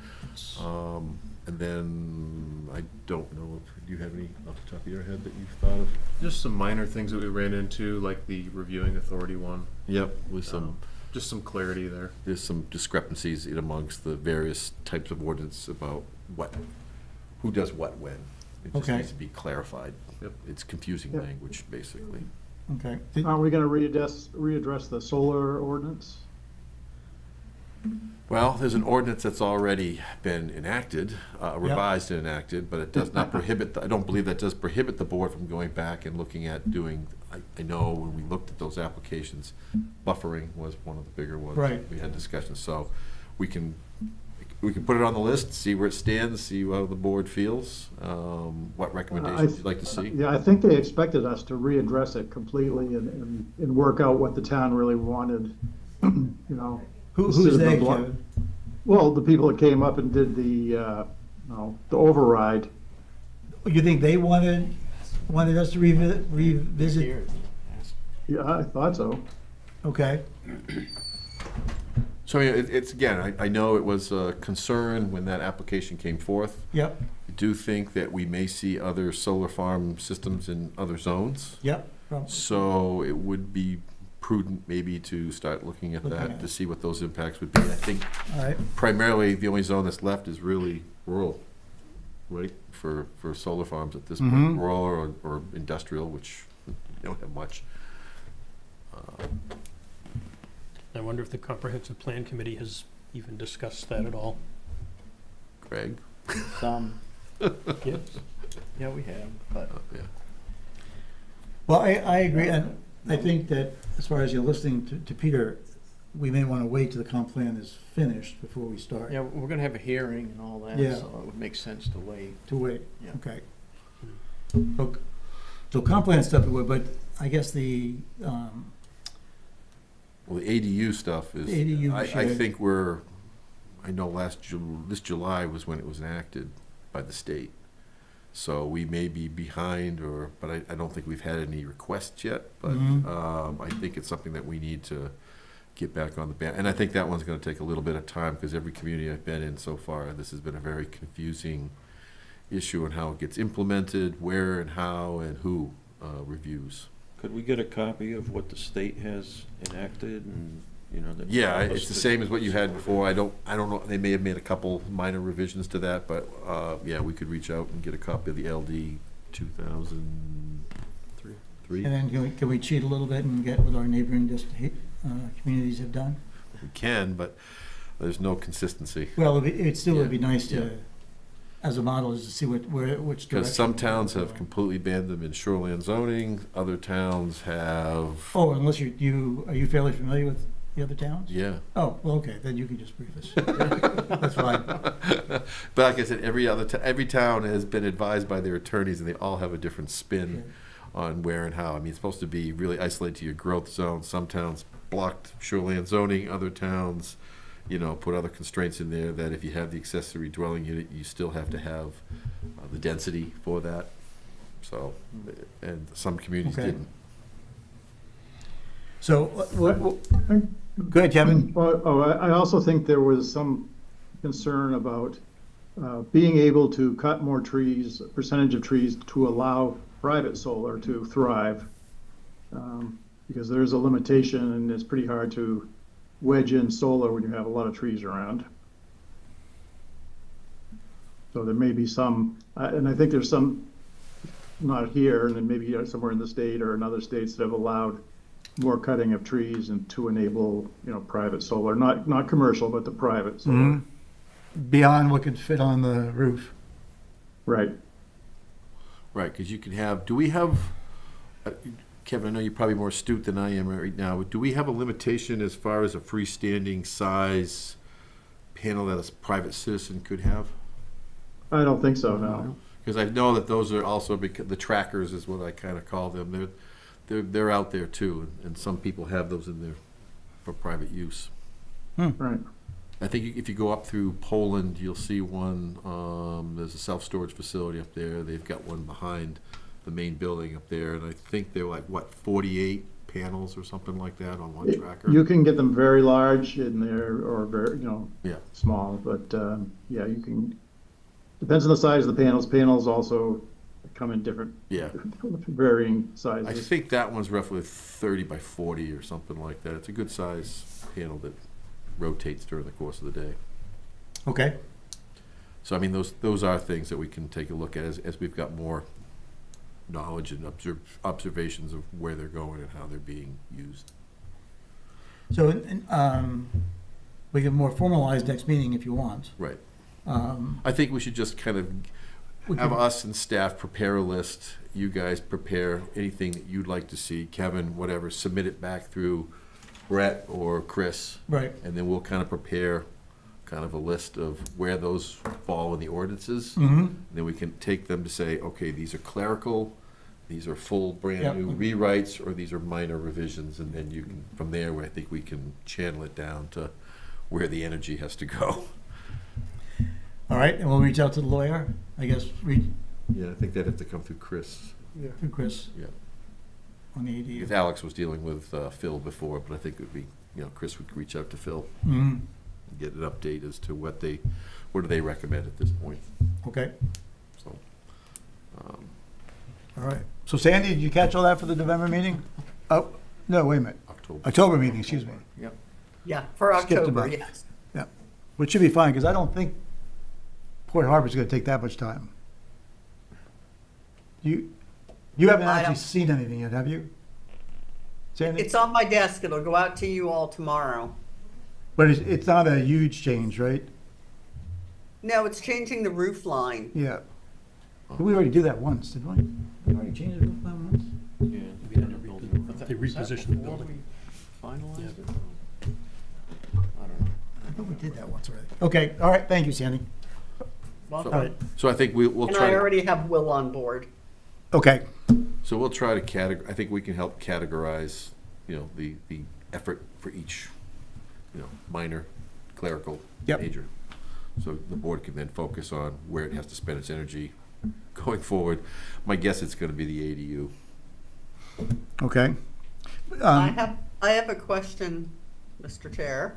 And then, I don't know, do you have any off the top of your head that you've thought of? Just some minor things that we ran into, like the reviewing authority one. Yep, with some, Just some clarity there. there's some discrepancies in amongst the various types of ordinance about who does what when. It just Okay. needs to be clarified. Yep. It's confusing Yep. language, basically. Okay. Aren't we gonna readdress the solar ordinance? Well, there's an ordinance that's already been enacted, revised and enacted, but it does not prohibit, I don't believe that does prohibit the board from going back and looking at doing, I know when we looked at those applications, buffering was one of the bigger ones. Right. We had discussions, so we can put it on the list, see where it stands, see how the board feels, what recommendations you'd like to see. Yeah, I think they expected us to readdress it completely and work out what the town really wanted, you know. Who's instead of they, the Kevin? Well, the people that came up and did the override. You think they wanted us to revisit? Yeah, I thought so. Okay. So it's, again, I know it was a concern when that application came forth. Yep. I do think that we may see other solar farm systems in other zones. Yep. So it would be prudent maybe to start looking at Looking that at to it. see what those impacts would be. I think All right. primarily the only zone that's left is really rural, right, for solar farms at this point, Mhm. rural or industrial, which we don't have much. I wonder if the comprehensive plan committee has even discussed that at all. Greg? Some. Yes. Yeah, we have, but. Yeah. Well, I agree, and I think that as far as you're listening to Peter, we may want to wait till the comp plan is finished before we start. Yeah, we're gonna have a hearing and all that, Yeah. so it would make sense to wait. To wait, Yeah. okay. So comp plan stuff, but I guess the, Well, the ADU stuff is, ADU I shared. think I know this July was when it was enacted by the state. So we may be behind, but I don't think we've had any requests yet. But Mhm. I think it's something that we need to get back on the band. And I think that one's going to take a little bit of time, because every community I've been in so far, this has been a very confusing issue on how it gets implemented, where and how and who reviews. Could we get a copy of what the state has enacted and, you know? that Yeah, help us it's the to- same as what you had before. I don't know, they may have made a couple minor revisions to that, but, yeah, we could reach out and get a copy of the LD 2003. and then can we cheat a little bit and get what our neighboring communities have done? We can, but there's no consistency. Well, it still would be Yeah, nice yeah. to, as a model, is to see which direction. Because some towns have completely banned them in shoreline zoning, other towns have, Oh, unless are you fairly familiar with the other towns? yeah. Oh, well, okay, then you can just brief us. That's fine. But like I said, every town has been advised by their attorneys, and they all have a different spin on where and how. I mean, it's supposed to be really isolated to your growth zone. Some towns blocked shoreline zoning, other towns, put other constraints in there that if you have the accessory dwelling unit, you still have to have the density for that. So, and some communities Okay. didn't. So, go ahead, Kevin. I also think there was some concern about being able to cut more trees, percentage of trees to allow private solar to thrive. Because there's a limitation, and it's pretty hard to wedge in solar when you have a lot of trees around. So there may be some, and I think there's some, not here, and then maybe somewhere in the state or in other states that have allowed more cutting of trees and to enable, private solar, not commercial, but the private solar. Mm-hmm. Beyond what could fit on the roof. Right. Right, because you can have, do we have, Kevin, I know you're probably more astute than I am right now, but do we have a limitation as far as a freestanding size panel that a private citizen could have? I don't think so, no. Because I know that those are also, the trackers is what I kind of call them. They're out there too, and some people have those in there for private use. Right. I think if you go up through Poland, you'll see one, there's a self-storage facility up there. They've got one behind the main building up there, and I think they're like, what, 48 panels or something like that on one tracker? You can get them very large in there or very, Yeah. small, but, yeah, you can, depends on the size of the panels. Panels also come in different, Yeah. varying sizes. I think that one's roughly 30 by 40 or something like that. It's a good size panel that rotates during the course of the day. Okay. So I mean, those are things that we can take a look at as we've got more knowledge and observations of where they're going and how they're being used. So, we can more formalize next meeting if you want. Right. Um, I think we should just kind of We have can- us and staff prepare a list. You guys prepare anything that you'd like to see, Kevin, whatever, submit it back through Brett or Chris. Right. And then we'll kind of prepare kind of a list of where those fall in the ordinances. Mhm. Then we can take them to say, okay, these are clerical, these are full Yep. brand new rewrites, or these are minor revisions, and then you can, from there, I think we can channel it down to where the energy has to go. All right, and we'll reach out to the lawyer, I guess, Yeah, I think that'd have to come through Chris. through Chris Yeah. on the ADU. If Alex was dealing with Phil before, but I think it would be, Chris would reach out to Phil. Mhm. And get an update as to what do they recommend at this point. Okay, So, all right. So Sandy, did you catch all that for the November meeting? Oh, no, wait a minute. October meeting, excuse me. Yep. Yeah, for Skipped a October, month. yes. Yeah, which should be fine, because I don't think Port Harbor's gonna take that much time. You haven't I actually don't- seen anything yet, have you? Sandy? It's on my desk. It'll go out to you all tomorrow. But it's not a huge change, right? No, it's changing the roof line. Yeah. We already did that once, didn't we? We already changed the roof line once? Yeah. we had to build it. But They was that repositioned the before building. we Finalized Yeah. it? I don't know. I thought we did that once already. Okay, all right, thank you, Sandy. Well, All right, So I think we'll and try I to, already have Will on board. okay, so we'll try to I think we can help categorize, the effort for each, minor, clerical, Yep. major. So the board can then focus on where it has to spend its energy going forward. My guess it's gonna be the ADU. okay. I have a question, Mr. Chair.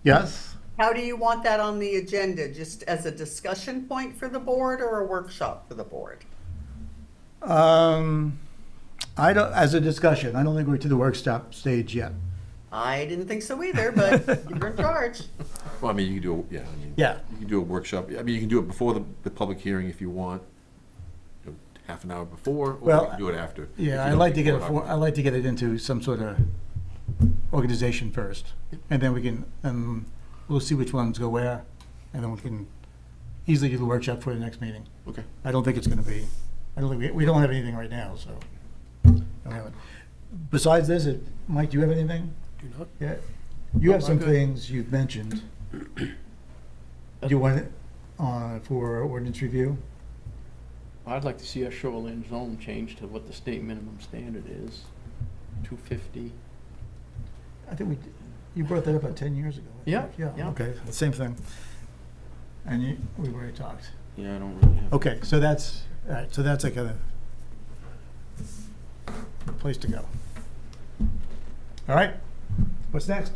Yes? How do you want that on the agenda? Just as a discussion point for the board or a workshop for the board? I don't, as a discussion, I don't think we're to the workshop stage yet. I didn't think so either, but you're in charge. Well, I mean, you can do, Yeah. you can do a workshop. I mean, you can do it before the public hearing if you want, half an hour before, or Well, you can do it after. If Yeah, you I'd don't like to think get it, we're not- I'd like to get it into some sort of organization first. And then we can, we'll see which ones go where, and then we can easily do the workshop for the next meeting. Okay. I don't think it's gonna be, I don't think, we don't have anything right now, so. Don't have it. Besides this, Mike, do you have anything? Do not. Yeah, you have No, some I'm good. things you've mentioned. Do you want it for ordinance review? I'd like to see our shoreline zone change to what the state minimum standard is, 250. I think you brought that up about 10 years ago. I Yeah, think. Yeah, yeah. okay, same thing. And we've already talked. Yeah, I don't really have. Okay, so that's, all right, so that's like a place to go. All right, what's next?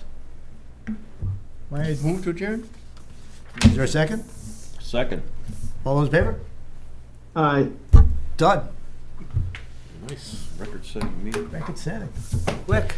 Move to adjourn? Is there a second? Second. All those in favor? Aye. Done. Nice record-setting meeting. Record setting. Quick.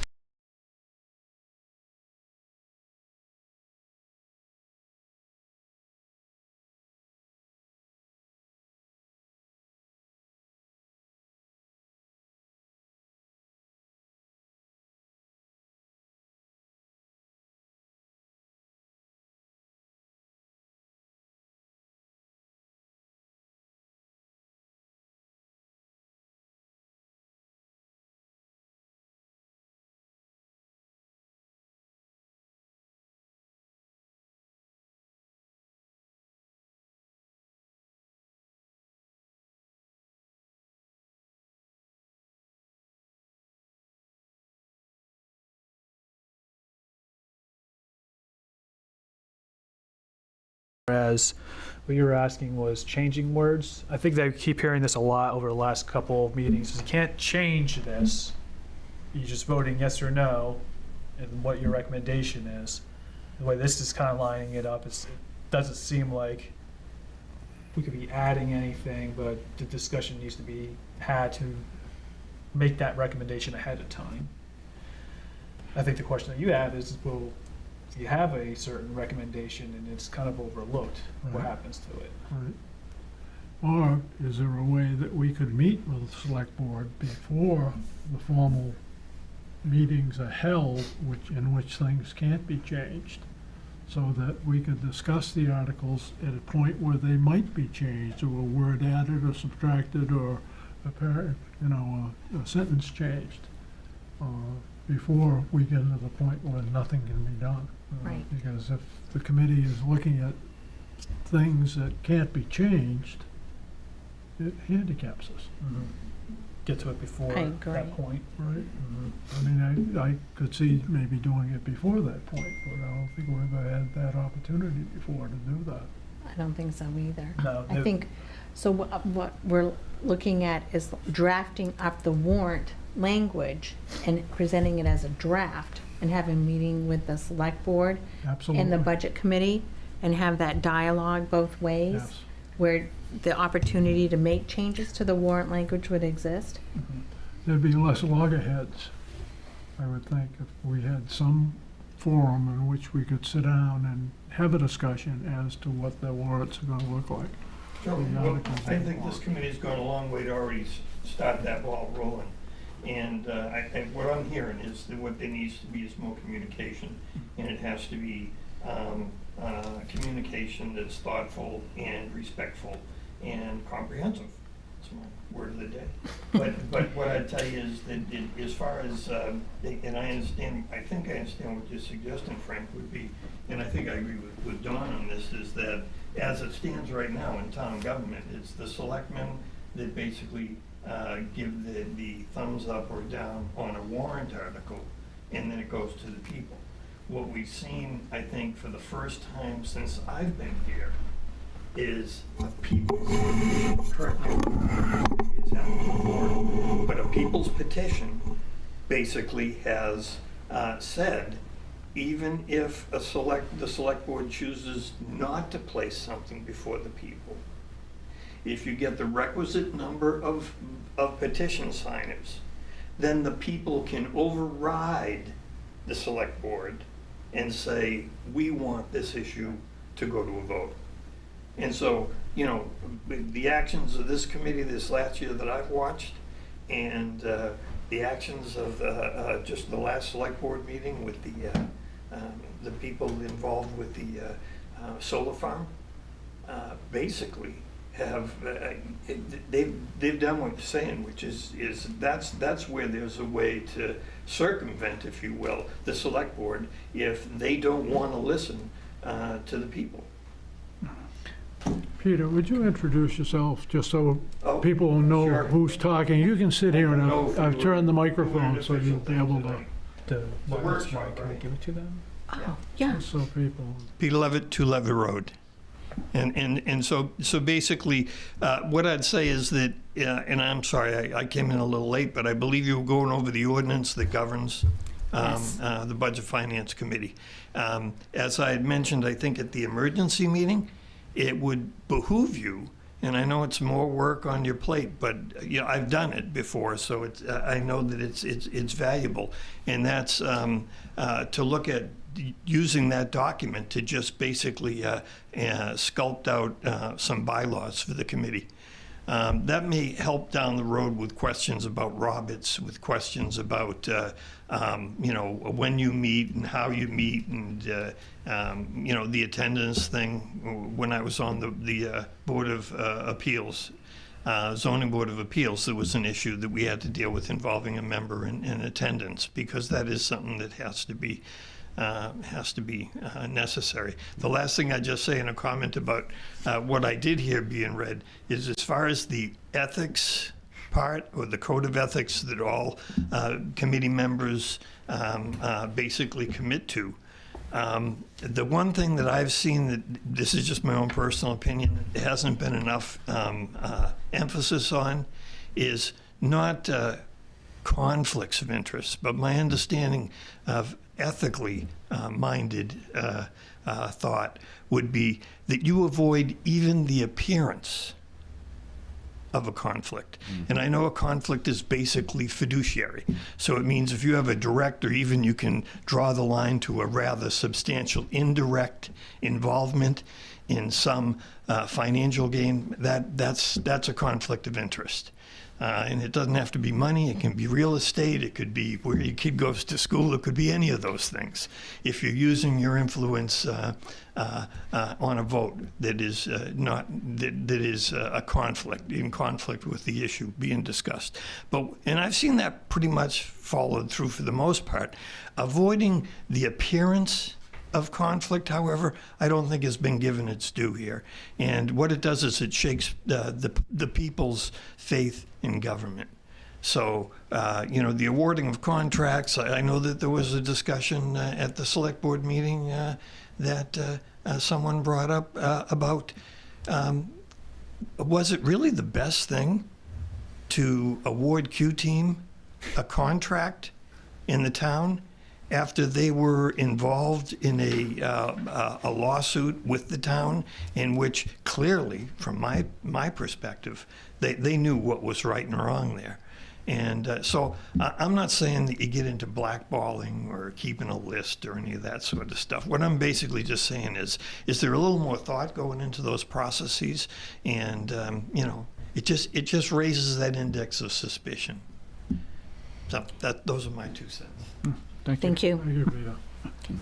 Whereas what you were asking was changing words. I think I keep hearing this a lot over the last couple of meetings. Is you can't change this. You're just voting yes or no, and what your recommendation is. The way this is kind of lining it up, it doesn't seem like we could be adding anything, but the discussion needs to be had to make that recommendation ahead of time. I think the question that you have is, well, if you have a certain recommendation and it's kind of overlooked, what happens to it? Or is there a way that we could meet with the select board before the formal meetings are held, in which things can't be changed, so that we could discuss the articles at a point where they might be changed, or a word added or subtracted, or a sentence changed, before we get to the point where nothing can be done. Right. Because if the committee is looking at things that can't be changed, it handicaps us. Get to it before I agree. that point. Right. I mean, I could see maybe doing it before that point, but I don't think we've ever had that opportunity before to do that. I don't think so either. No, I think, so what we're looking at is drafting up the warrant language and presenting it as a draft, and having a meeting with the select board and the budget committee, and have that dialogue both ways. Yes. Where the opportunity to make changes to the warrant language would exist. There'd be less loggerheads, I would think, if we had some forum in which we could sit down and have a discussion as to what the warrants are gonna look like. Well, I think this committee's gone a long way to already start that ball rolling. And what I'm hearing is that what there needs to be is more communication, and it has to be communication that's thoughtful and respectful and comprehensive. That's my word of the day. But what I'd tell you is that as far as, and I think I understand what you're suggesting, Frank, would be, and I think I agree with Don on this, is that as it stands right now in town government, it's the selectmen that basically give the thumbs up or down on a warrant article, and then it goes to the people. What we've seen, I think, for the first time since I've been here, is a people's, correct me if it's happened before, but a people's petition basically has said, even if the select board chooses not to place something before the people, if you get the requisite number of petition signers, then the people can override the select board and say, we want this issue to go to a vote. And so, you know, the actions of this committee this last year that I've watched, and the actions of just the last select board meeting with the people involved with the solar farm, basically have they've done what you're saying, which is that's where there's a way to circumvent, if you will, the select board if they don't want to listen to the people. Peter, would you introduce yourself, just so people will know who's talking? You can sit here, and I've turned the microphone so you'll be able to. Can we give it to them? Oh, yeah. So people. Peter Levitt, 2 Levitt Road. And so basically, what I'd say is that, and I'm sorry, I came in a little late, but I believe you were going over the ordinance that governs the Budget Finance Committee. As I had mentioned, I think at the emergency meeting, it would behoove you, and I know it's more work on your plate, but you know, I've done it before, so it's, I know that it's valuable, and that's to look at using that document to just basically sculpt out some bylaws for the committee. That may help down the road with questions about Roberts, with questions about you know, when you meet and how you meet, and you know, the attendance thing. When I was on the Board of Appeals, Zoning Board of Appeals, there was an issue that we had to deal with involving a member in attendance, because that is something that has to be necessary. The last thing I just say in a comment about what I did hear being read is, as far as the ethics part, or the code of ethics that all committee members basically commit to, The one thing that I've seen, that this is just my own personal opinion, there hasn't been enough emphasis on, is not conflicts of interest, but my understanding of ethically minded thought would be that you avoid even the appearance of a conflict. And I know a conflict is basically fiduciary. So it means if you have a direct, or even you can draw the line to a rather substantial indirect involvement in some financial gain, that's a conflict of interest. And it doesn't have to be money. It can be real estate. It could be where your kid goes to school. It could be any of those things. If you're using your influence on a vote that is that is a conflict, in conflict with the issue being discussed. And I've seen that pretty much followed through for the most part. Avoiding the appearance of conflict, however, I don't think has been given its due here. And what it does is it shakes the people's faith in government. So, the awarding of contracts, I know that there was a discussion at the select board meeting that someone brought up about, was it really the best thing to award Q-Team a contract in the town after they were involved in a lawsuit with the town, in which clearly, from my perspective, they knew what was right and wrong there. And so I'm not saying that you get into blackballing or keeping a list or any of that sort of stuff. What I'm basically just saying is there a little more thought going into those processes? And, it just raises that index of suspicion. So those are my 2 cents. Thank you. Thank you, Peter.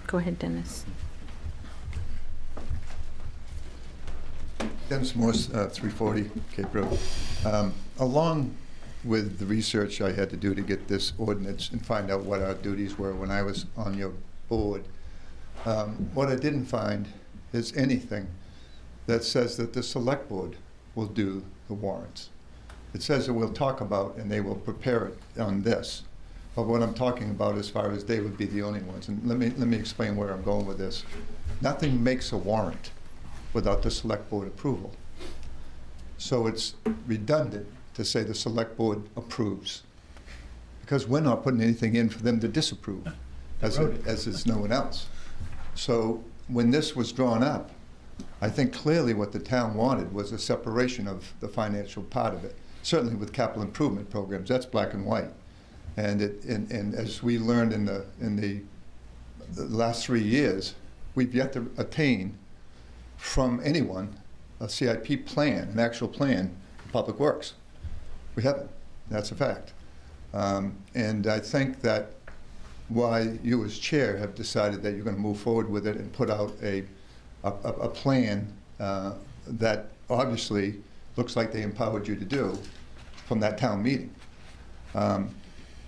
Go ahead, Dennis. Dennis Morse, 340 Cape Road. Along with the research I had to do to get this ordinance and find out what our duties were when I was on your board, what I didn't find is anything that says that the select board will do the warrants. It says that we'll talk about and they will prepare it on this. But what I'm talking about as far as they would be the only ones, and let me explain where I'm going with this. Nothing makes a warrant without the select board approval. So it's redundant to say the select board approves, because we're not putting anything in for them to disapprove, as is no one else. So when this was drawn up, I think clearly what the town wanted was a separation of the financial part of it. Certainly with capital improvement programs, that's black and white. And as we learned in the last 3 years, we've yet to attain from anyone a CIP plan, an actual plan for public works. We haven't. That's a fact. And I think that why you as chair have decided that you're going to move forward with it and put out a plan that obviously looks like they empowered you to do from that town meeting.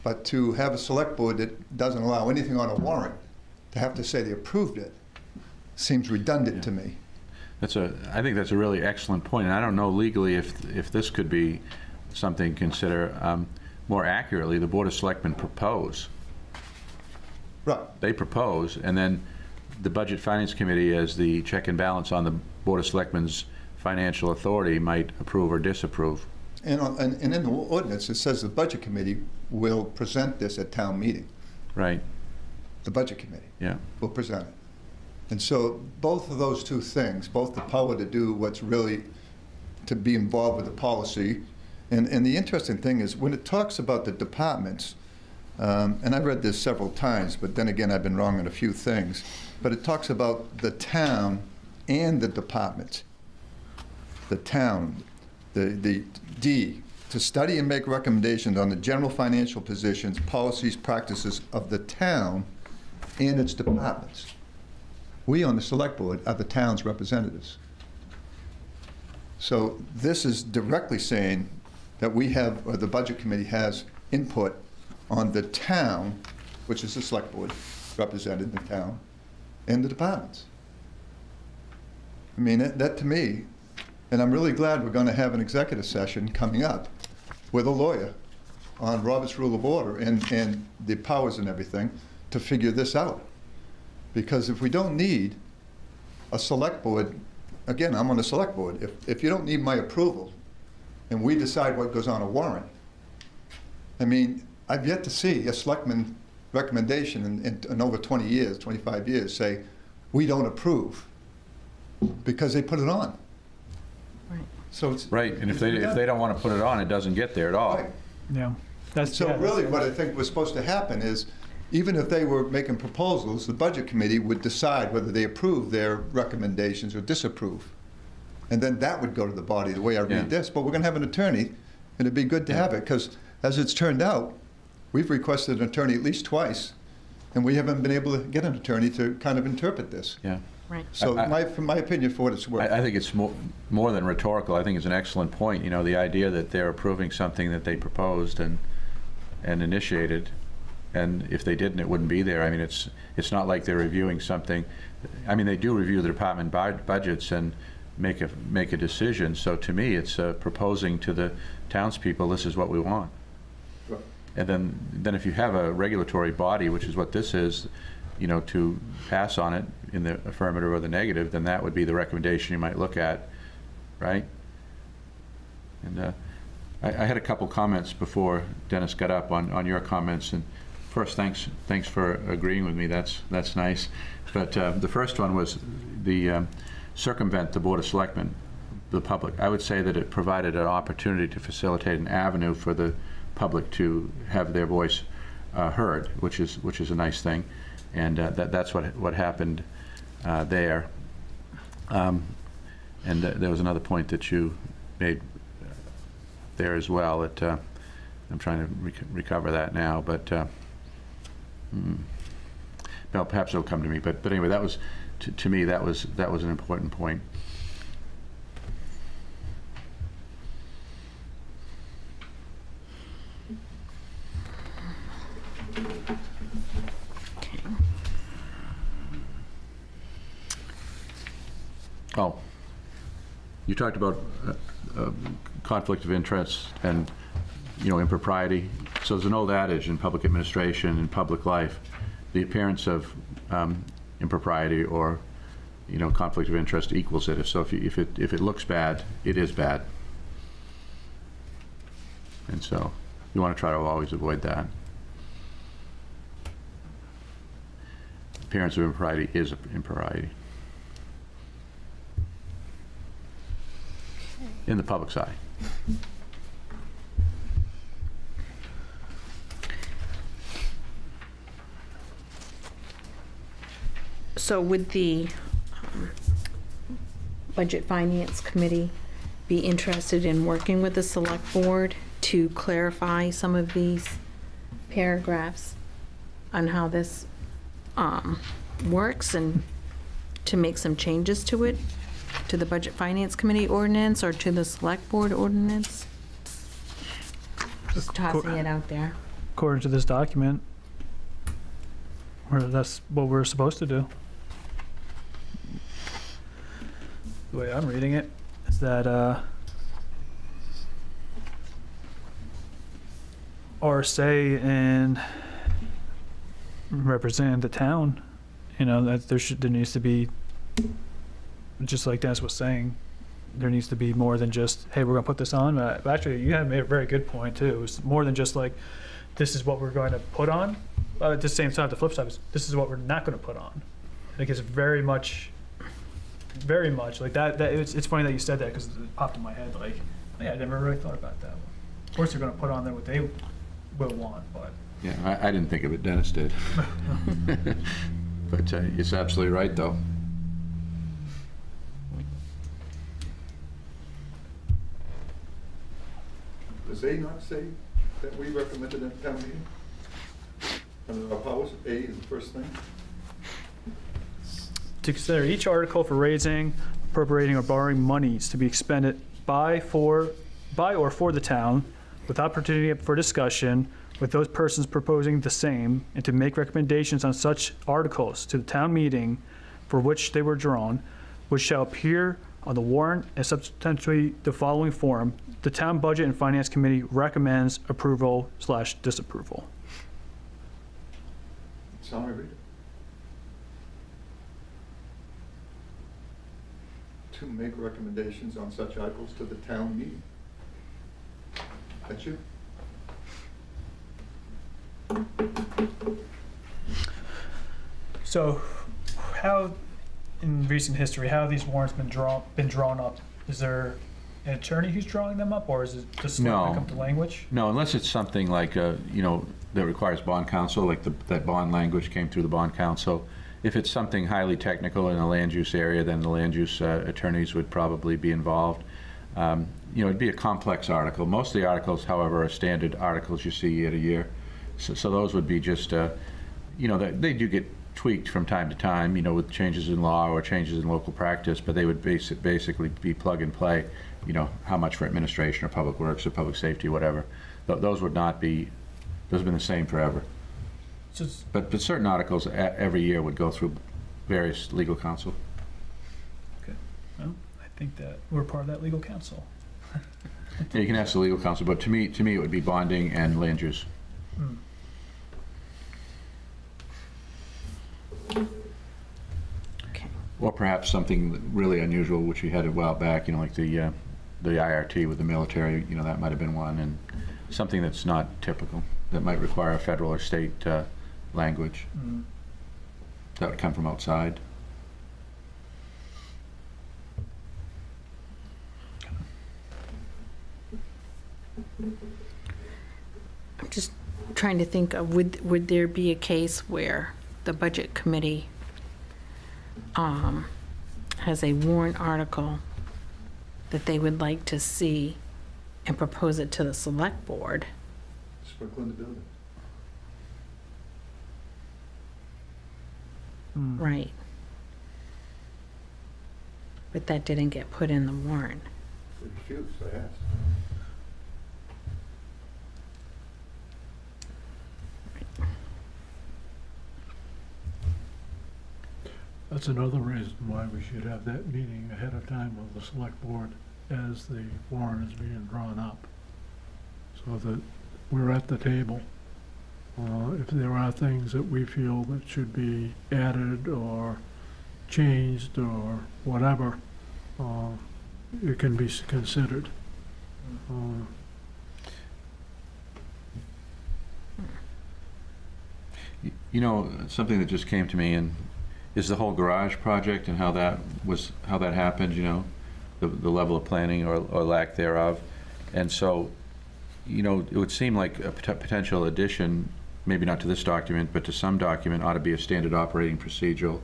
But to have a select board that doesn't allow anything on a warrant, to have to say they approved it, seems redundant to me. I think that's a really excellent point, and I don't know legally if this could be something to consider. More accurately, the Board of Selectmen propose. Right. They propose, and then the Budget Finance Committee, as the check and balance on the Board of Selectmen's financial authority, might approve or disapprove. And in the ordinance, it says the Budget Committee will present this at town meeting. Right. The Budget Committee. Yeah. Will present it. And so both of those two things, both the power to do what's really, to be involved with the policy, and the interesting thing is when it talks about the departments, and I've read this several times, but then again I've been wrong on a few things, but it talks about the town and the departments. The town, the D, to study and make recommendations on the general financial positions, policies, practices of the town and its departments. We on the select board are the town's representatives. So this is directly saying that we have, or the Budget Committee has input on the town, which is the select board represented in the town, and the departments. I mean, that to me, and I'm really glad we're going to have an executive session coming up with a lawyer on Robert's Rule of Order and the powers and everything to figure this out. Because if we don't need a select board, again, I'm on the select board, if you don't need my approval and we decide what goes on a warrant, I mean, I've yet to see a selectman recommendation in over 20 years, 25 years, say, we don't approve, because they put it on. Right. So it's. Right, and if they don't want to put it on, it doesn't get there at all. Right. Yeah. So really what I think was supposed to happen is, even if they were making proposals, the budget committee would decide whether they approve their recommendations or disapprove. And then that would go to the body, the way I read this. But we're going to have an attorney, and it'd be good to have it, because as it's turned out, we've requested an attorney at least twice, and we haven't been able to get an attorney to kind of interpret this. Yeah. Right. So from my opinion, for what it's worth. I think it's more than rhetorical. I think it's an excellent point. You know, the idea that they're approving something that they proposed and initiated, and if they didn't, it wouldn't be there. I mean, it's not like they're reviewing something. I mean, they do review the department budgets and make a decision. So to me, it's proposing to the townspeople, this is what we want. Right. And then if you have a regulatory body, which is what this is, you know, to pass on it in the affirmative or the negative, then that would be the recommendation you might look at, right? And I had a couple comments before Dennis got up on your comments. And first, thanks for agreeing with me. That's nice. But the first one was the circumvent the Board of Selectmen, the public. I would say that it provided an opportunity to facilitate an avenue for the public to have their voice heard, which is a nice thing. And that's what happened there. And there was another point that you made there as well. That I'm trying to recover that now, but well, perhaps it'll come to me. But anyway, that was to me that was an important point. Oh, you talked about conflict of interest and, you know, impropriety. So there's an old adage in public administration and public life, the appearance of impropriety or, you know, conflict of interest equals it. So if it looks bad, it is bad. And so you want to try to always avoid that. Appearance of impropriety is impropriety. In the public's eye. So would the Budget Finance Committee be interested in working with the Select Board to clarify some of these paragraphs on how this works and to make some changes to it? To the Budget Finance Committee ordinance or to the Select Board ordinance? Just tossing it out there. According to this document, that's what we're supposed to do. The way I'm reading it is that our say in representing the town, you know, that there needs to be, just like Dennis was saying, there needs to be more than just, hey, we're going to put this on. But actually, you have made a very good point, too. It's more than just like, this is what we're going to put on. But at the same time, the flip side is, this is what we're not going to put on. I think it's very much like that. It's funny that you said that because it popped in my head. Like, yeah, I never really thought about that one. Of course, they're going to put on there what they will want, but. Yeah, I didn't think of it. Dennis did. But it's absolutely right, though. Does A not say that we recommended at town meeting? Under our powers, A is the first thing? To consider each article for raising, appropriating, or borrowing monies to be expended by or for the town, with opportunity for discussion with those persons proposing the same, and to make recommendations on such articles to the town meeting for which they were drawn, which shall appear on the warrant and subsequently the following form. The Town Budget and Finance Committee recommends approval/disapproval. That's how I read it. to make recommendations on such articles to the town meeting. That's you. So, how, in recent history, how have these warrants been drawn up? Is there an attorney who's drawing them up, or is it just No. come to language? No, unless it's something like, you know, that requires bond counsel, like that bond language came through the bond counsel. If it's something highly technical in a land use area, then the land use attorneys would probably be involved. You know, it'd be a complex article. Most of the articles, however, are standard articles you see year to year. So those would be just, you know, they do get tweaked from time to time, you know, with changes in law or changes in local practice, but they would basically be plug and play, you know, how much for administration or public works or public safety, whatever. Those would not be, those have been the same forever. But certain articles every year would go through various legal counsel. Okay. Well, I think that we're part of that legal counsel. Yeah, you can ask the legal counsel, but to me it would be bonding and land use. Okay. Or perhaps something really unusual, which we had a while back, you know, like the IRT with the military, you know, that might have been one, and something that's not typical, that might require a federal or state language. That would come from outside. I'm just trying to think of, would there be a case where the budget committee has a warrant article that they would like to see and propose it to the select board? Sprinkling the building. Right. But that didn't get put in the warrant. They refused, I asked. That's another reason why we should have that meeting ahead of time with the select board as the warrant is being drawn up, so that we're at the table. If there are things that we feel that should be added or changed or whatever, it can be considered. You know, something that just came to me and is the whole garage project and how that happened, you know, the level of planning or lack thereof. And so, you know, it would seem like a potential addition, maybe not to this document, but to some document, ought to be a standard operating procedure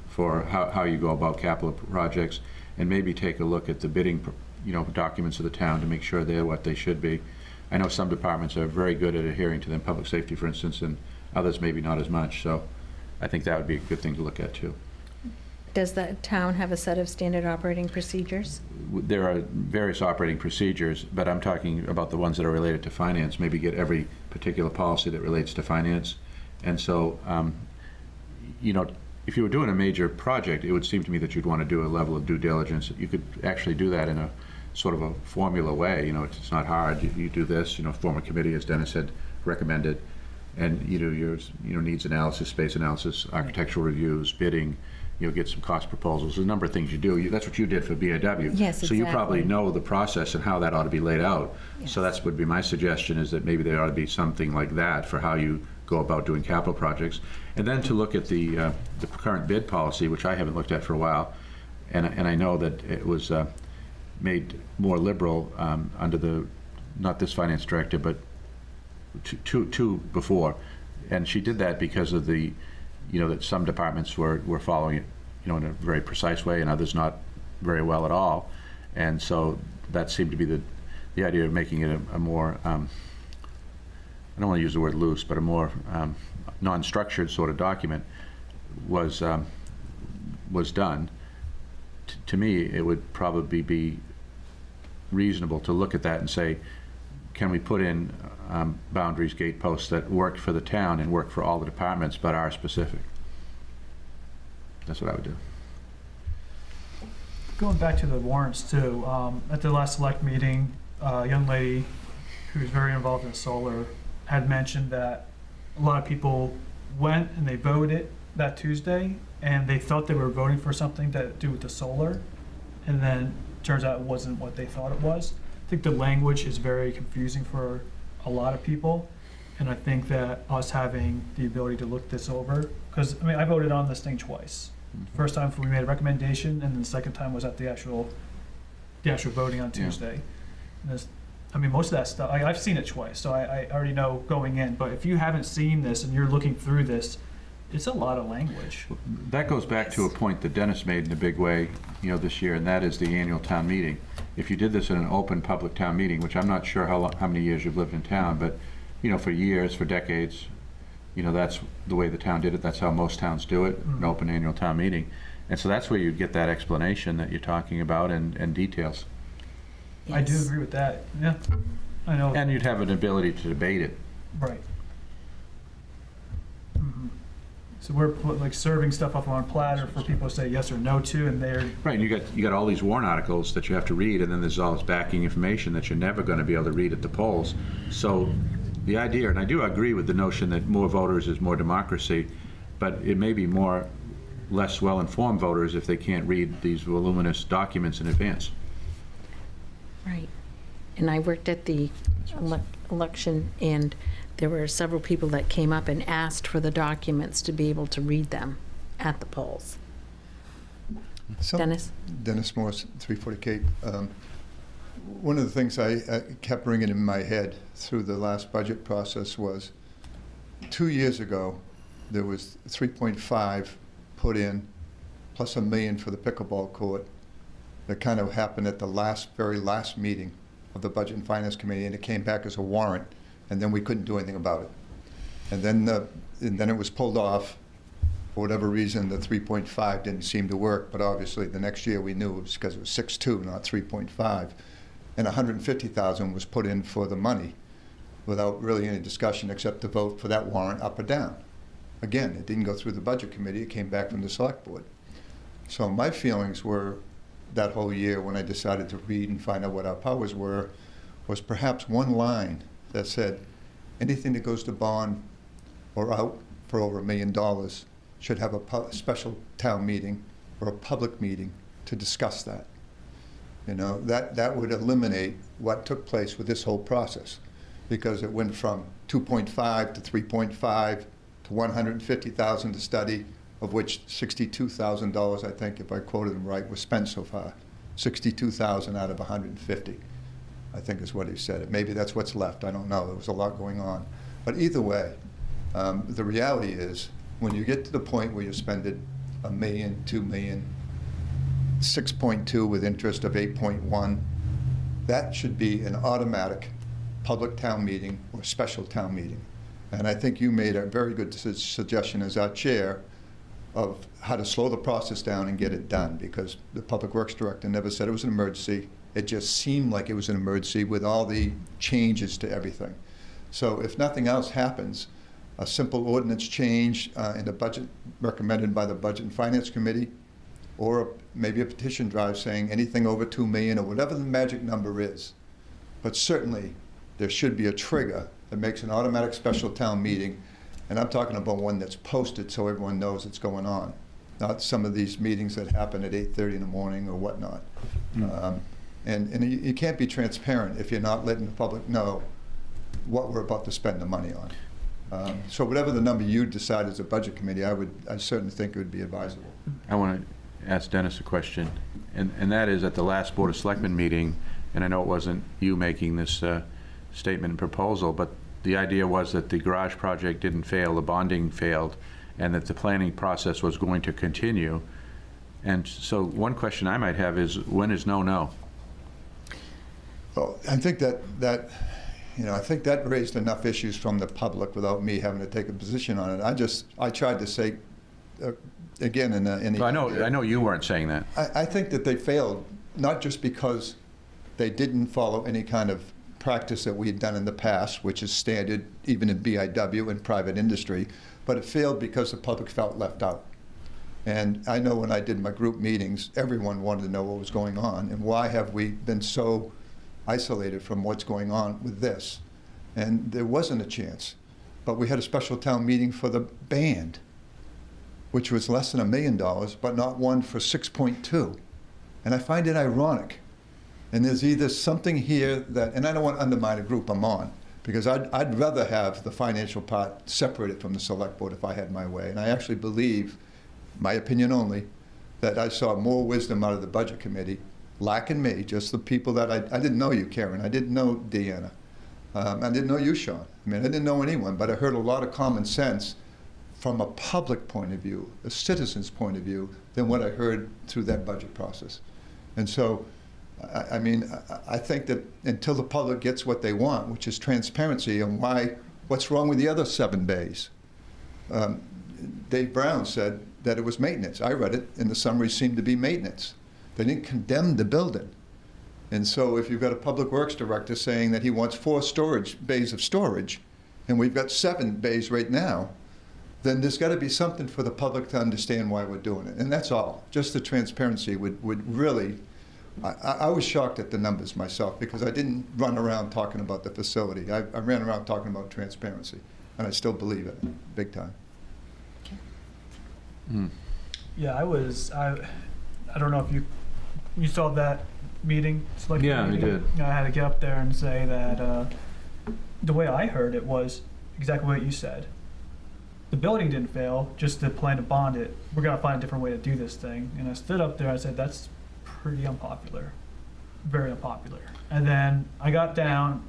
for how you go about capital projects, and maybe take a look at the bidding, you know, documents of the town to make sure they're what they should be. I know some departments are very good at adhering to them, public safety, for instance, and others maybe not as much. So I think that would be a good thing to look at too. Does the town have a set of standard operating procedures? There are various operating procedures, but I'm talking about the ones that are related to finance. Maybe get every particular policy that relates to finance. And so, you know, if you were doing a major project, it would seem to me that you'd want to do a level of due diligence. You could actually do that in a sort of a formula way. You know, it's not hard. You do this, you know, form a committee, as Dennis had recommended, and you do your, you know, needs analysis, space analysis, architectural reviews, bidding, you know, get some cost proposals. There's a number of things you do. That's what you did for BAW. Yes, So you probably exactly. know the process and how that ought to be laid out. Yes. So that's would be my suggestion, is that maybe there ought to be something like that for how you go about doing capital projects. And then to look at the current bid policy, which I haven't looked at for a while, and I know that it was made more liberal under the, not this finance director, but two before. And she did that because of the, you know, that some departments were following it, you know, in a very precise way, and others not very well at all. And so that seemed to be the idea of making it a more, I don't want to use the word loose, but a more non-structured sort of document was done. To me, it would probably be reasonable to look at that and say, can we put in boundaries, gate posts that work for the town and work for all the departments but are specific? That's what I would do. Going back to the warrants too, at the last select meeting, a young lady who's very involved in solar had mentioned that a lot of people went and they voted that Tuesday, and they thought they were voting for something to do with the solar, and then turns out it wasn't what they thought it was. I think the language is very confusing for a lot of people, and I think that us having the ability to look this over, because, I mean, I voted on this thing twice. First time we made a recommendation, and then the second time was at the actual voting on Tuesday. And this, I mean, most of that stuff, I've seen it twice, so I already know going in, but if you haven't seen this and you're looking through this, it's a lot of language. That goes back to a point that Dennis made in a big way, this year, and that is the annual town meeting. If you did this in an open public town meeting, which I'm not sure how many years you've lived in town, but, for years, for decades, that's the way the town did it. That's how most towns do it, an open annual town meeting. And so that's where you get that explanation that you're talking about and details. I do agree with that, yeah, I know. And you'd have an ability to debate it. Right. So we're like serving stuff up on a platter for people to say yes or no to, and they're... Right, and you got all these warrant articles that you have to read, and then there's all this backing information that you're never going to be able to read at the polls. So the idea, and I do agree with the notion that more voters is more democracy, but it may be less well-informed voters if they can't read these voluminous documents in advance. Right. And I worked at the election, and there were several people that came up and asked for the documents to be able to read them at the polls. Dennis? Dennis Morse, 340 Cape. One of the things I kept ringing in my head through the last budget process was 2 years ago, there was 3.5 put in, plus $1 million for the pickleball court. That kind of happened at the very last meeting of the Budget and Finance Committee, and it came back as a warrant, and then we couldn't do anything about it. And then it was pulled off. For whatever reason, the 3.5 didn't seem to work, but obviously the next year we knew it was because it was 6.2, not 3.5. And $150,000 was put in for the money without really any discussion except to vote for that warrant up or down. Again, it didn't go through the Budget Committee, it came back from the Select Board. So my feelings were that whole year when I decided to read and find out what our powers were, was perhaps one line that said, anything that goes to bond or out for over $1 million should have a special town meeting or a public meeting to discuss that. That would eliminate what took place with this whole process, because it went from 2.5 to 3.5 to 150,000 to study, of which $62,000, I think, if I quoted him right, was spent so far. 62,000 out of 150. I think is what he said. Maybe that's what's left. I don't know. There was a lot going on. But either way, the reality is when you get to the point where you spend it $1 million, $2 million, 6.2 with interest of 8.1, that should be an automatic public town meeting or special town meeting. And I think you made a very good suggestion as our chair of how to slow the process down and get it done, because the Public Works Director never said it was an emergency. It just seemed like it was an emergency with all the changes to everything. So if nothing else happens, a simple ordinance change in the budget recommended by the Budget and Finance Committee, or maybe a petition drive saying anything over 2 million or whatever the magic number is. But certainly there should be a trigger that makes an automatic special town meeting, and I'm talking about one that's posted so everyone knows it's going on, not some of these meetings that happen at 8:30 in the morning or whatnot. And you can't be transparent if you're not letting the public know what we're about to spend the money on. So whatever the number you decide as a budget committee, I certainly think it would be advisable. I want to ask Dennis a question, and that is at the last Board of Selectmen meeting, and I know it wasn't you making this statement and proposal, but the idea was that the garage project didn't fail, the bonding failed, and that the planning process was going to continue. And so one question I might have is, when is no? Well, I think I think that raised enough issues from the public without me having to take a position on it. I tried to say, again, in the... I know you weren't saying that. I think that they failed, not just because they didn't follow any kind of practice that we had done in the past, which is standard even in BIW and private industry, but it failed because the public felt left out. And I know when I did my group meetings, everyone wanted to know what was going on, and why have we been so isolated from what's going on with this. And there wasn't a chance. But we had a special town meeting for the band, which was less than $1 million, but not one for 6.2. And I find it ironic. And there's either something here that, and I don't want to undermine a group I'm on, because I'd rather have the financial part separated from the select board if I had my way. And I actually believe, my opinion only, that I saw more wisdom out of the budget committee, lacking me, just the people that I didn't know you, Karen. I didn't know Deanna. I didn't know you, Sean. I mean, I didn't know anyone, but I heard a lot of common sense from a public point of view, a citizen's point of view, than what I heard through that budget process. And so, I mean, I think that until the public gets what they want, which is transparency on what's wrong with the other 7 bays. Dave Brown said that it was maintenance. I read it, and the summary seemed to be maintenance. They didn't condemn the building. And so if you've got a public works director saying that he wants 4 bays of storage, and we've got 7 bays right now, then there's got to be something for the public to understand why we're doing it. And that's all. Just the transparency would really, I was shocked at the numbers myself, because I didn't run around talking about the facility. I ran around talking about transparency, and I still believe it, big time. Yeah, I don't know if you saw that meeting. Yeah, I did. I had to get up there and say that the way I heard it was exactly what you said. The building didn't fail, just the plan to bond it. We're gonna find a different way to do this thing. And I stood up there and I said, that's pretty unpopular, very unpopular. And then I got down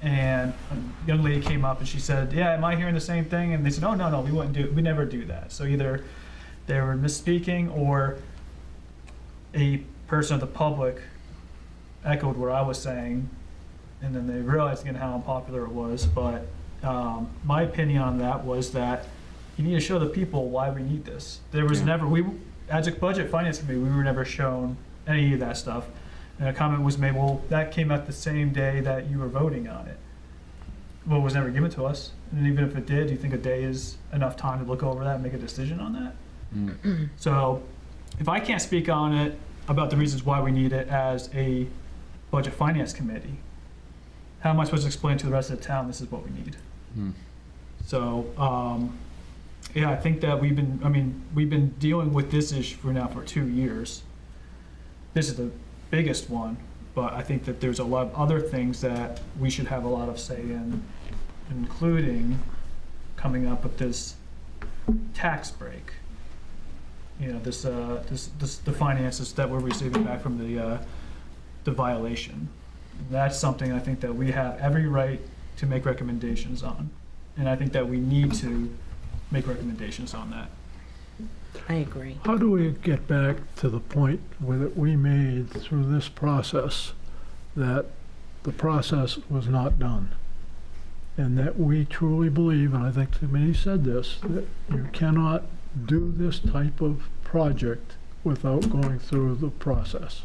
and a young lady came up and she said, yeah, am I hearing the same thing? And they said, oh, no, we never do that. So either they were misspeaking, or a person of the public echoed what I was saying, and then they realized again how unpopular it was. But my opinion on that was that you need to show the people why we need this. There was never, as a budget finance committee, we were never shown any of that stuff. And a comment was made, well, that came out the same day that you were voting on it. Well, it was never given to us. And even if it did, do you think a day is enough time to look over that and make a decision on that? So if I can't speak on it about the reasons why we need it as a budget finance committee, how am I supposed to explain to the rest of the town this is what we need? So, yeah, I think that we've been dealing with this issue for 2 years. This is the biggest one, but I think that there's a lot of other things that we should have a lot of say in, including coming up with this tax break. You know, the finances that we're receiving back from the violation. That's something I think that we have every right to make recommendations on, and I think that we need to make recommendations on that. I agree. How do we get back to the point where we made through this process that the process was not done? And that we truly believe, and I think the committee said this, that you cannot do this type of project without going through the process.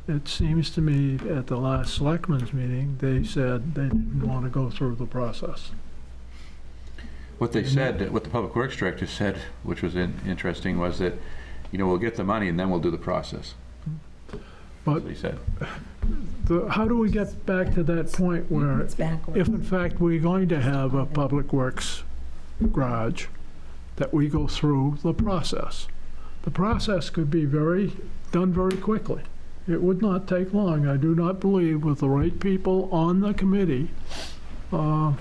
It seems to me at the last selectmen's meeting, they said they didn't want to go through the process. What they said, what the Public Works Director said, which was interesting, was that, you know, we'll get the money and then we'll do the process. But he said. How do we get back to that point where, if in fact we're going to have a Public Works garage, that we go through the process? The process could be done very quickly. It would not take long. I do not believe, with the right people on the committee, and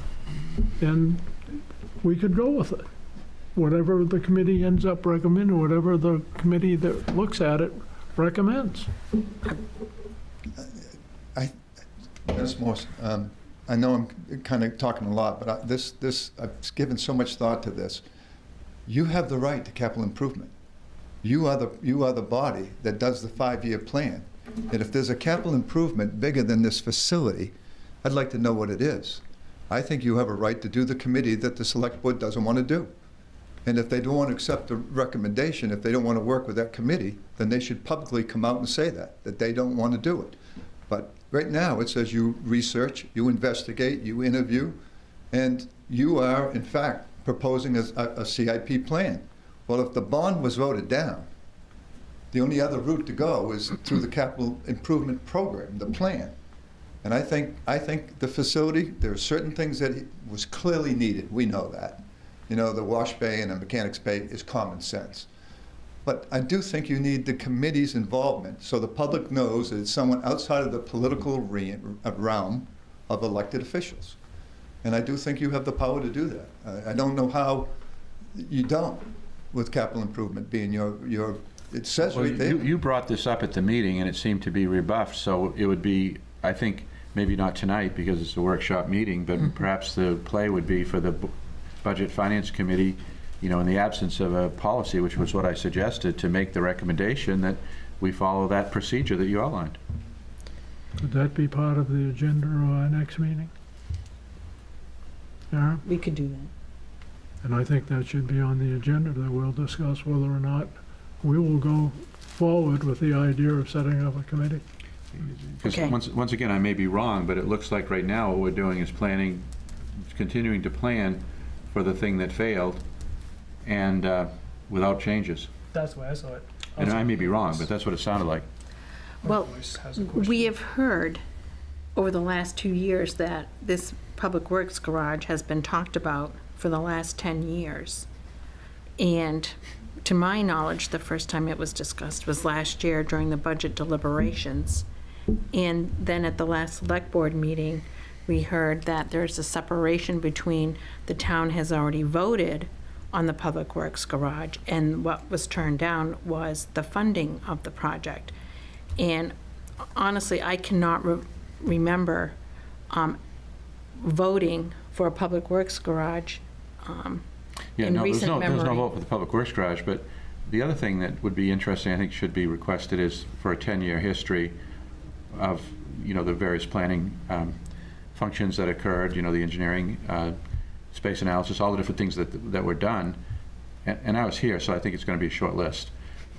we could go with it. Whatever the committee ends up recommending, whatever the committee that looks at it recommends. Ms. Morse, I know I'm kind of talking a lot, but I've given so much thought to this. You have the right to capital improvement. You are the body that does the 5-year plan. And if there's a capital improvement bigger than this facility, I'd like to know what it is. I think you have a right to do the committee that the select board doesn't want to do. And if they don't want to accept the recommendation, if they don't want to work with that committee, then they should publicly come out and say that they don't want to do it. But right now, it says you research, you investigate, you interview, and you are, in fact, proposing a CIP plan. Well, if the bond was voted down, the only other route to go is through the capital improvement program, the plan. And I think the facility, there are certain things that was clearly needed. We know that. You know, the wash bay and the mechanics bay is common sense. But I do think you need the committee's involvement, so the public knows that it's someone outside of the political realm of elected officials. And I do think you have the power to do that. I don't know how you don't, with capital improvement being your it says Well, right there. you brought this up at the meeting, and it seemed to be rebuffed, so it would be, I think, maybe not tonight because it's a workshop meeting, but perhaps the play would be for the Budget Finance Committee, you know, in the absence of a policy, which was what I suggested, to make the recommendation that we follow that procedure that you outlined. Could that be part of the agenda of our next meeting? Yeah, We could do that. and I think that should be on the agenda, that we'll discuss whether or not we will go forward with the idea of setting up a committee. Because Okay. once again, I may be wrong, but it looks like right now what we're doing is continuing to plan for the thing that failed, and without changes. That's the way I saw it. And I may be wrong, but that's what it sounded like. Well, Has a question. we have heard over the last 2 years that this Public Works garage has been talked about for the last 10 years. And to my knowledge, the first time it was discussed was last year during the budget deliberations. And then at the last select board meeting, we heard that there's a separation between the town has already voted on the Public Works garage, and what was turned down was the funding of the project. And honestly, I cannot remember voting for a Public Works garage Yeah, in no, recent there's no memory. vote for the Public Works garage, but the other thing that would be interesting, I think should be requested, is for a 10-year history of, you know, the various planning functions that occurred, you know, the engineering, space analysis, all the different things that were done. And I was here, so I think it's going to be a short list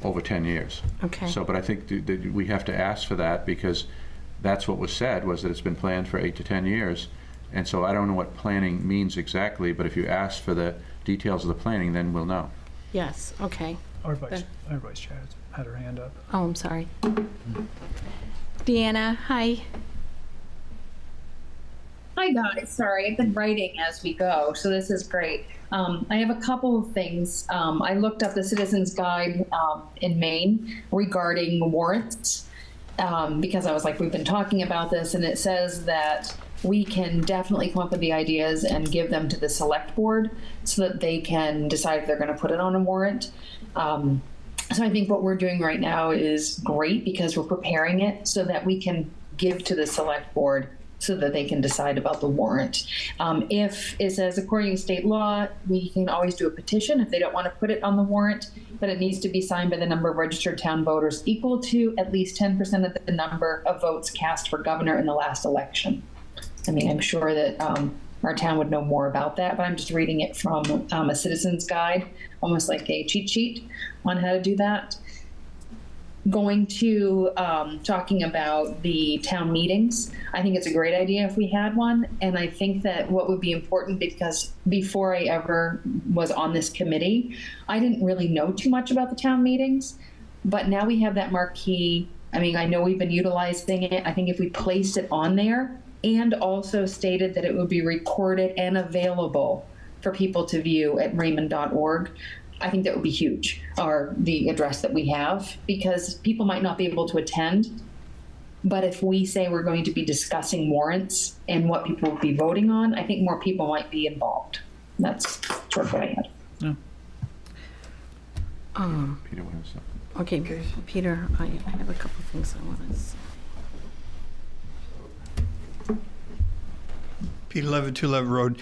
over 10 years. Okay. So, but I think that we have to ask for that, because that's what was said, was that it's been planned for 8 to 10 years. And so I don't know what planning means exactly, but if you ask for the details of the planning, then we'll know. Yes, okay. Our vice chair had her hand up. Oh, I'm sorry. Deanna, hi. Hi guys, sorry, I've been writing as we go, so this is great. I have a couple of things. I looked up the Citizens Guide in Maine regarding warrants, because I was like, we've been talking about this, and it says that we can definitely come up with the ideas and give them to the select board so that they can decide if they're going to put it on a warrant. So I think what we're doing right now is great, because we're preparing it so that we can give to the select board so that they can decide about the warrant. If it says, according to state law, we can always do a petition if they don't want to put it on the warrant, but it needs to be signed by the number of registered town voters equal to at least 10% of the number of votes cast for governor in the last election. I mean, I'm sure that our town would know more about that, but I'm just reading it from a citizen's guide, almost like a cheat sheet on how to do that. Going to talking about the town meetings, I think it's a great idea if we had one, and I think that what would be important, because before I ever was on this committee, I didn't really know too much about the town meetings, but now we have that marquee. I mean, I know we've been utilizing it. I think if we placed it on there and also stated that it would be recorded and available for people to view at raymond.org, I think that would be huge, or the address that we have, because people might not be able to attend. But if we say we're going to be discussing warrants and what people will be voting on, I think more people might be involved. That's sort of what I had. Peter wanted something. Okay, Peter, I have a couple of things I want to say. Peter Levitt, 2 Levitt Road.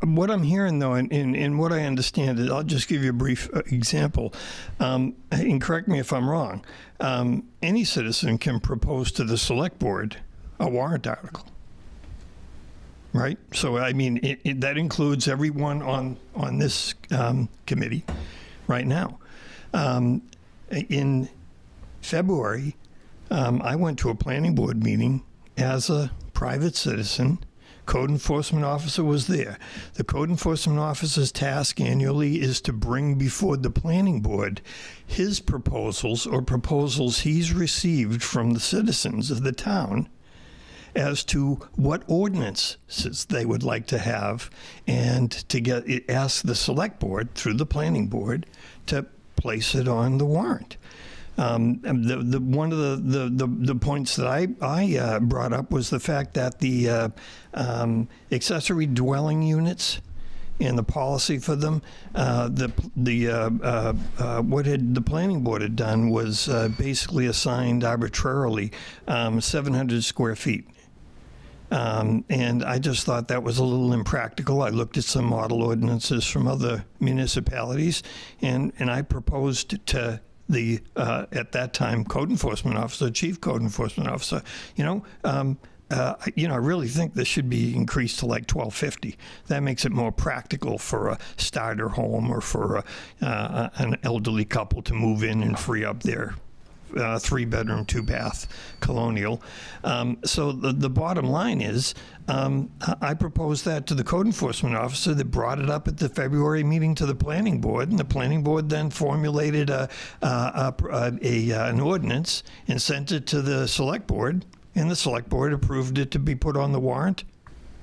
What I'm hearing, though, and what I understand is, I'll just give you a brief example, and correct me if I'm wrong. Any citizen can propose to the select board a warrant article, right? So, I mean, that includes everyone on this committee right now. In February, I went to a planning board meeting as a private citizen. Code enforcement officer was there. The code enforcement officer's task annually is to bring before the planning board his proposals, or proposals he's received from the citizens of the town, as to what ordinances they would like to have, and to ask the select board through the planning board to place it on the warrant. One of the points that I brought up was the fact that the accessory dwelling units and the policy for them, what the planning board had done was basically assigned arbitrarily 700 square feet. And I just thought that was a little impractical. I looked at some model ordinances from other municipalities, and I proposed to the, at that time, code enforcement officer, chief code enforcement officer, I really think this should be increased to like 1,250. That makes it more practical for a starter home or for an elderly couple to move in and free up their 3-bedroom, 2-bath colonial. So the bottom line is, I proposed that to the code enforcement officer that brought it up at the February meeting to the planning board, and the planning board then formulated an ordinance and sent it to the select board, and the select board approved it to be put on the warrant,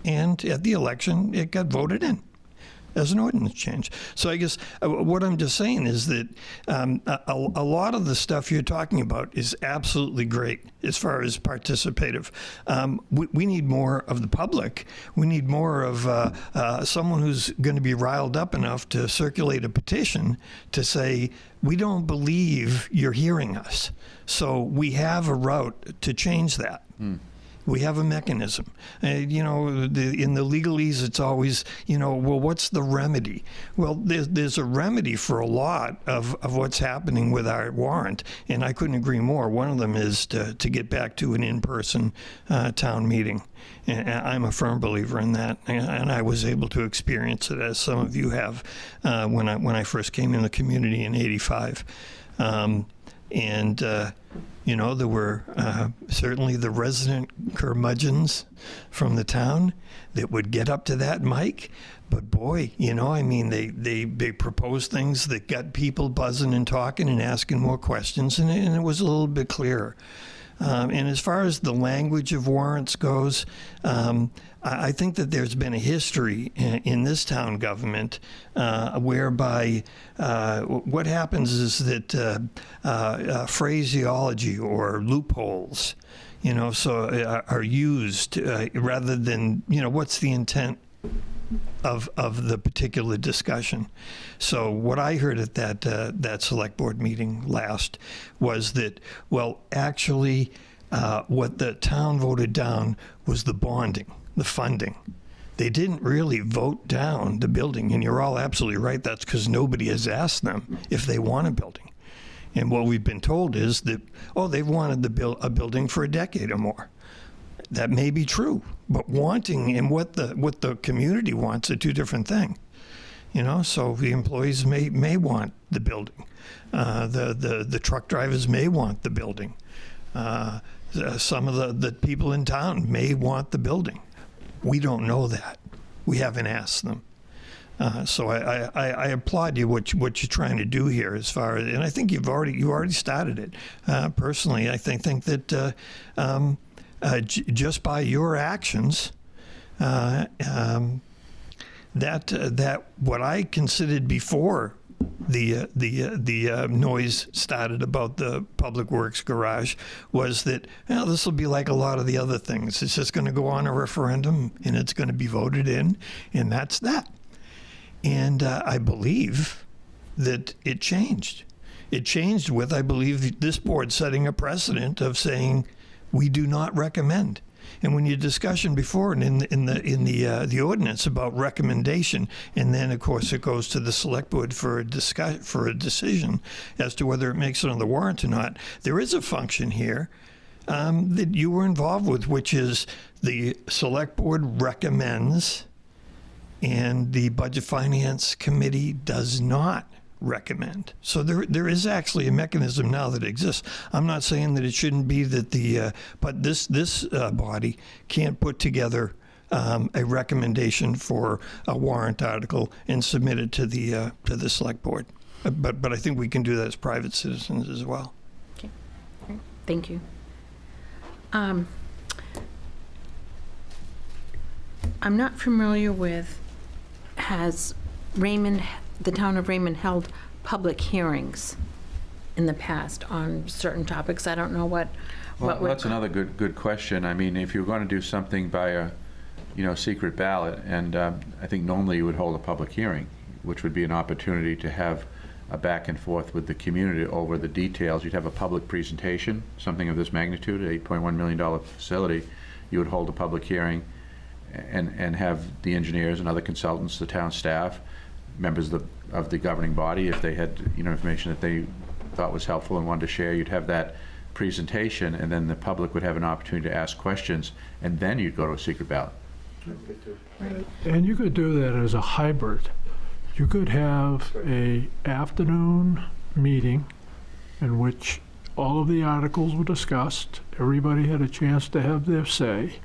and at the election, it got voted in as an ordinance change. So I guess what I'm just saying is that a lot of the stuff you're talking about is absolutely great as far as participative. We need more of the public. We need more of someone who's going to be riled up enough to circulate a petition to say, we don't believe you're hearing us. So we have a route to change that. We have a mechanism. In the legalese, it's always, well, what's the remedy? Well, there's a remedy for a lot of what's happening with our warrant, and I couldn't agree more. One of them is to get back to an in-person town meeting. And I'm a firm believer in that, and I was able to experience it, as some of you have, when I first came in the community in '85. There were certainly the resident curmudgeons from the town that would get up to that mic. But boy, they proposed things that got people buzzing and talking and asking more questions, and it was a little bit clearer. And as far as the language of warrants goes, I think that there's been a history in this town government whereby what happens is that phraseology or loopholes, are used rather than, what's the intent of the particular discussion. So what I heard at that select board meeting last was that, well, actually, what the town voted down was the bonding, the funding. They didn't really vote down the building, and you're all absolutely right. That's because nobody has asked them if they want a building. And what we've been told is that, they've wanted a building for a decade or more. That may be true, but wanting and what the community wants are two different things. So the employees may want the building. The truck drivers may want the building. Some of the people in town may want the building. We don't know that. We haven't asked them. So I applaud you what you're trying to do here, as far as, and I think you already started it. Personally, I think that just by your actions, that what I considered before the noise started about the Public Works garage was that, this will be like a lot of the other things. It's just going to go on a referendum and it's going to be voted in, and that's that. And I believe that it changed. It changed with, I believe, this board setting a precedent of saying, we do not recommend. And when your discussion before and in the ordinance about recommendation, and then of course it goes to the select board for a decision as to whether it makes it on the warrant or not, there is a function here that you were involved with, which is the select board recommends, and the Budget Finance Committee does not recommend. So there is actually a mechanism now that exists. I'm not saying that it shouldn't be that but this body can't put together a recommendation for a warrant article and submit it to the select board. But I think we can do that as private citizens as well. Okay, thank you. I'm not familiar with, has the town of Raymond held public hearings in the past on certain topics. I don't know what Well, would. that's another good question. I mean, if you're going to do something by a, secret ballot, and I think normally you would hold a public hearing, which would be an opportunity to have a back and forth with the community over the details. You'd have a public presentation, something of this magnitude, an $8.1 million facility. You would hold a public hearing and have the engineers and other consultants, the town staff, members of the governing body, if they had information that they thought was helpful and wanted to share. You'd have that presentation, and then the public would have an opportunity to ask questions, and then you'd go to a secret ballot. And you could do that as a hybrid. You could have a afternoon meeting in which all of the articles were discussed, everybody had a chance to have their say.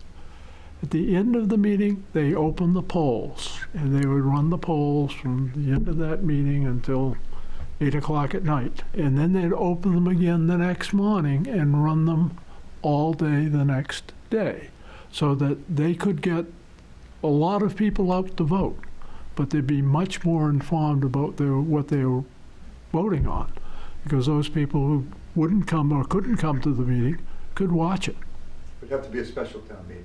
At the end of the meeting, they opened the polls, and they would run the polls from the end of that meeting until 8 o'clock at night. And then they'd open them again the next morning and run them all day the next day, so that they could get a lot of people out to vote, but they'd be much more informed about what they were voting on, because those people who wouldn't come or couldn't come to the meeting could watch it. It'd have to be a special town meeting,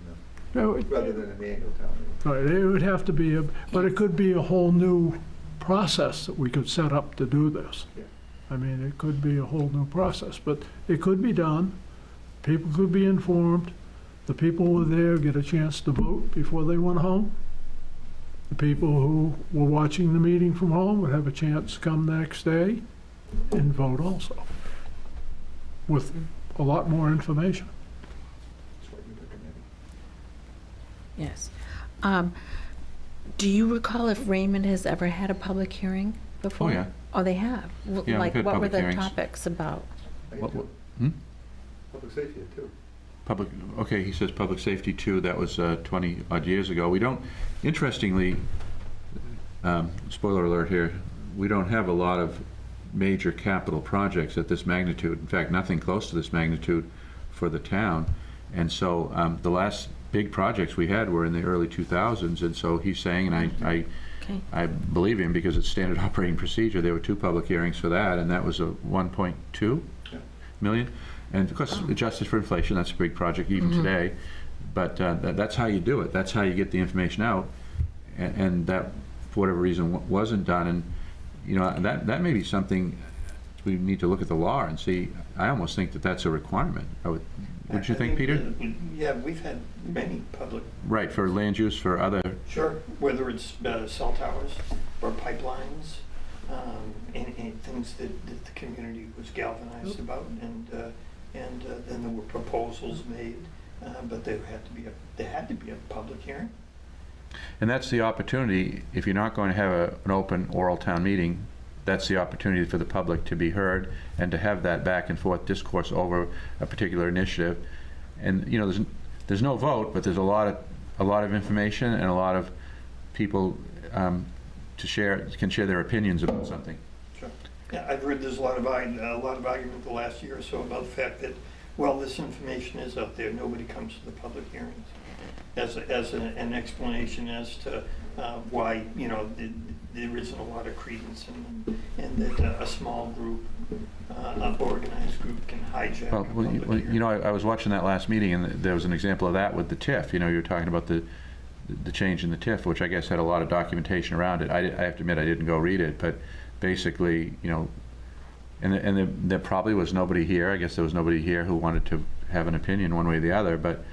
No, rather than an annual town meeting. Right, it would have to be, but it could be a whole new process that we could set up to do this. Yeah. I mean, it could be a whole new process, but it could be done. People could be informed. The people who were there get a chance to vote before they went home. The people who were watching the meeting from home would have a chance to come the next day and vote also, with a lot more information. Yes. Do you recall if Raymond has ever had a public hearing before? Oh, yeah. Oh, they have? Yeah, Like, we've had what were public the hearings. topics about? Public safety, too. Okay, he says public safety too. That was 20 odd years ago. We don't, interestingly, spoiler alert here, we don't have a lot of major capital projects at this magnitude. In fact, nothing close to this magnitude for the town. And so the last big projects we had were in the early 2000s. And so he's saying, and I believe him, because it's standard operating procedure, there were 2 public hearings for that, and that was a 1.2 million. And of course, adjusted for inflation, that's a big project even today. But that's how you do it. That's how you get the information out. And that, for whatever reason, wasn't done. And that may be something we need to look at the law and see. I almost think that that's a requirement. Would you think, Peter? Yeah, we've had many public. Right, for land use, for other. Sure, whether it's cell towers or pipelines, and things that the community was galvanized about, and then there were proposals made, but there had to be a public hearing. And that's the opportunity. If you're not going to have an open oral town meeting, that's the opportunity for the public to be heard and to have that back and forth discourse over a particular initiative. And there's no vote, but there's a lot of information, and a lot of people can share their opinions about something. Sure. Yeah, I've heard there's a lot of argument the last year or so about the fact that, well, this information is out there, nobody comes to the public hearings, as an explanation as to why there isn't a lot of credence, and that a small group, an organized group, can hijack. I was watching that last meeting, and there was an example of that with the TIF. You were talking about the change in the TIF, which I guess had a lot of documentation around it. I have to admit I didn't go read it, but basically, and there probably was nobody here. I guess there was nobody here who wanted to have an opinion one way or the other, but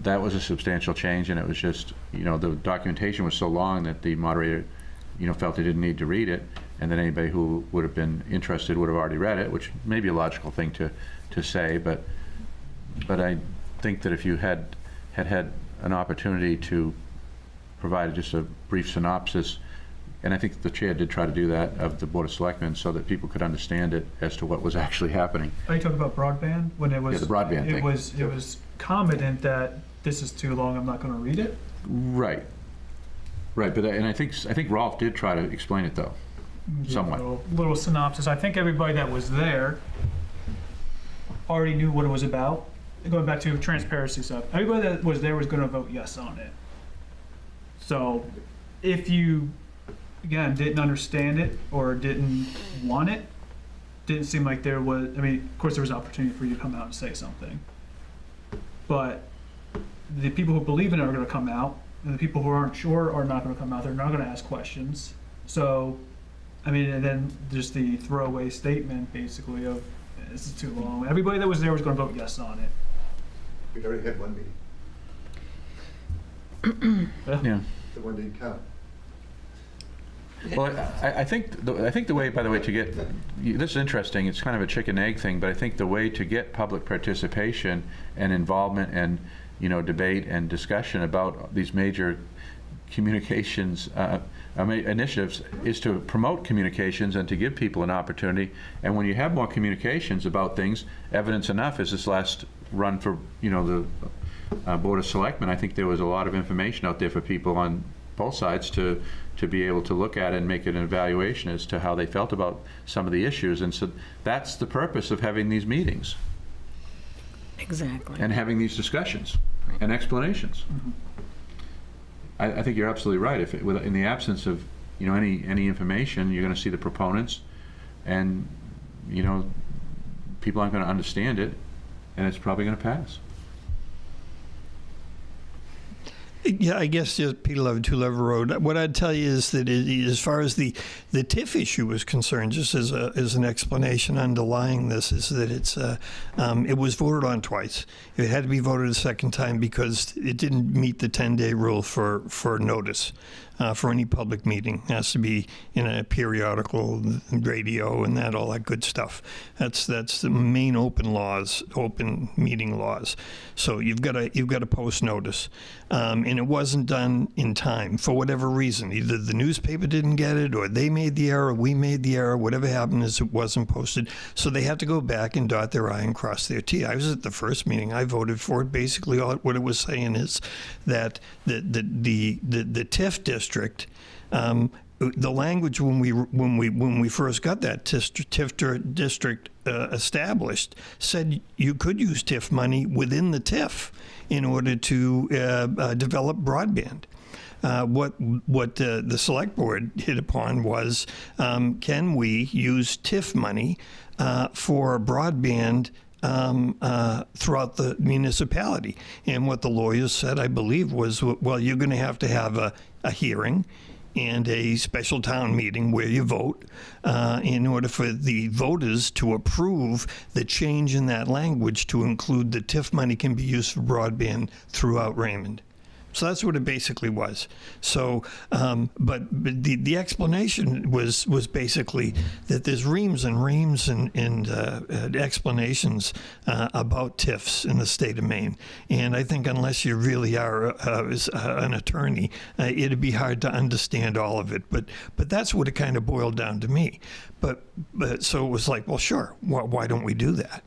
that was a substantial change, and it was just, the documentation was so long that the moderator, felt they didn't need to read it, and then anybody who would have been interested would have already read it, which may be a logical thing to say, but I think that if you had an opportunity to provide just a brief synopsis, and I think the chair did try to do that, of the Board of Selectmen, so that people could understand it as to what was actually happening. Are you talking about broadband? When it was, yeah, the broadband thing. It was commented that this is too long, I'm not going to read it? Right. Right, but I think Rolf did try to explain it, though, somewhat. Little synopsis. I think everybody that was there already knew what it was about. Going back to transparency stuff, everybody that was there was going to vote yes on it. So if you again, didn't understand it or didn't want it. Didn't seem like there was, I mean, of course there was an opportunity for you to come out and say something. But the people who believe in it are going to come out, and the people who aren't sure are not going to come out. They're not going to ask questions. So, I mean, and then just the throwaway statement, basically, of, this is too long. Everybody that was there was going to vote yes on it. We'd already had one meeting. Yeah. The one didn't count. Well, I think the way, by the way, to get, this is interesting, it's kind of a chicken egg thing, but I think the way to get public participation and involvement and, you know, debate and discussion about these major communications initiatives is to promote communications and to give people an opportunity. And when you have more communications about things, evidence enough is this last run for, you know, the Board of Selectmen. I think there was a lot of information out there for people on both sides to be able to look at and make an evaluation as to how they felt about some of the issues. And so that's the purpose of having these meetings. Exactly. And having these discussions and explanations. I think you're absolutely right. If in the absence of, you know, any information, you're going to see the proponents, and, you know, people aren't going to understand it, and it's probably going to pass. Yeah, I guess just Peter 11 Two Level Road. What I'd tell you is that as far as the TIF issue is concerned, just as an explanation underlying this, is that it was voted on twice. It had to be voted a second time because it didn't meet the 10-day rule for notice. For any public meeting. It has to be in a periodical, radio, and all that good stuff. That's the main open meeting laws. So you've got to post notice, and it wasn't done in time for whatever reason. Either the newspaper didn't get it, or they made the error, we made the error. Whatever happened is it wasn't posted. So they had to go back and dot their I and cross their T. I was at the first meeting. I voted for it. Basically, what it was saying is that the TIF district. The language when we first got that TIF district established said you could use TIF money within the TIF in order to develop broadband. What the select board hit upon was, can we use TIF money for broadband throughout the municipality? And what the lawyers said, I believe, was, well, you're going to have a hearing and a special town meeting where you vote in order for the voters to approve the change in that language to include the TIF money can be used for broadband throughout Raymond. So that's what it basically was. So, but the explanation was basically that there's reams and reams and explanations about TIFs in the state of Maine. And I think unless you really are an attorney, it'd be hard to understand all of it. But that's what it kind of boiled down to me. But so it was like, well, sure, why don't we do that?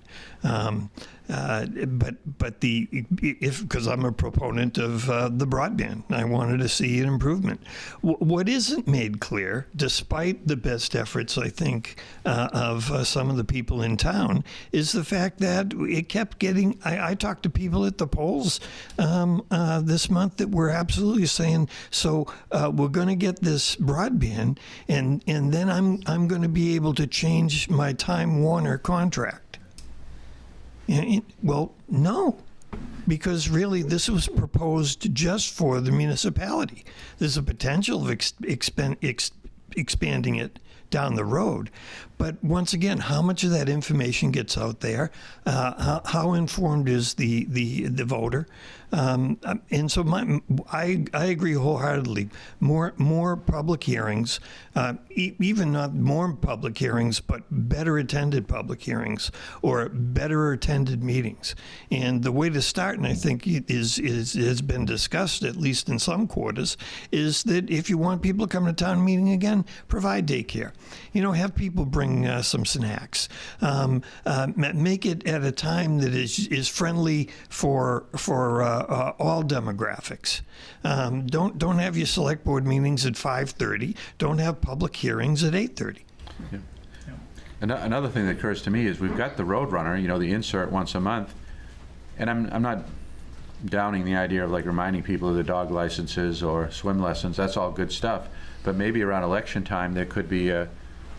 Because I'm a proponent of the broadband, I wanted to see an improvement. What isn't made clear, despite the best efforts, I think, of some of the people in town, is the fact that it kept getting. I talked to people at the polls this month that were absolutely saying, so we're going to get this broadband, and then I'm going to be able to change my Time Warner contract. Well, no, because really this was proposed just for the municipality. There's a potential of expanding it down the road. But once again, how much of that information gets out there? How informed is the voter? And so I agree wholeheartedly. More public hearings, even not more public hearings, but better attended public hearings or better attended meetings. And the way to start, and I think has been discussed at least in some quarters, is that if you want people to come to town meeting again, provide daycare. Have people bring some snacks. Make it at a time that is friendly for all demographics. Don't have your select board meetings at 5:30. Don't have public hearings at 8:30. Yeah. Another thing that occurs to me is we've got the Roadrunner, the insert once a month, and I'm not downing the idea of like reminding people of the dog licenses or swim lessons. That's all good stuff. But maybe around election time, there could be a,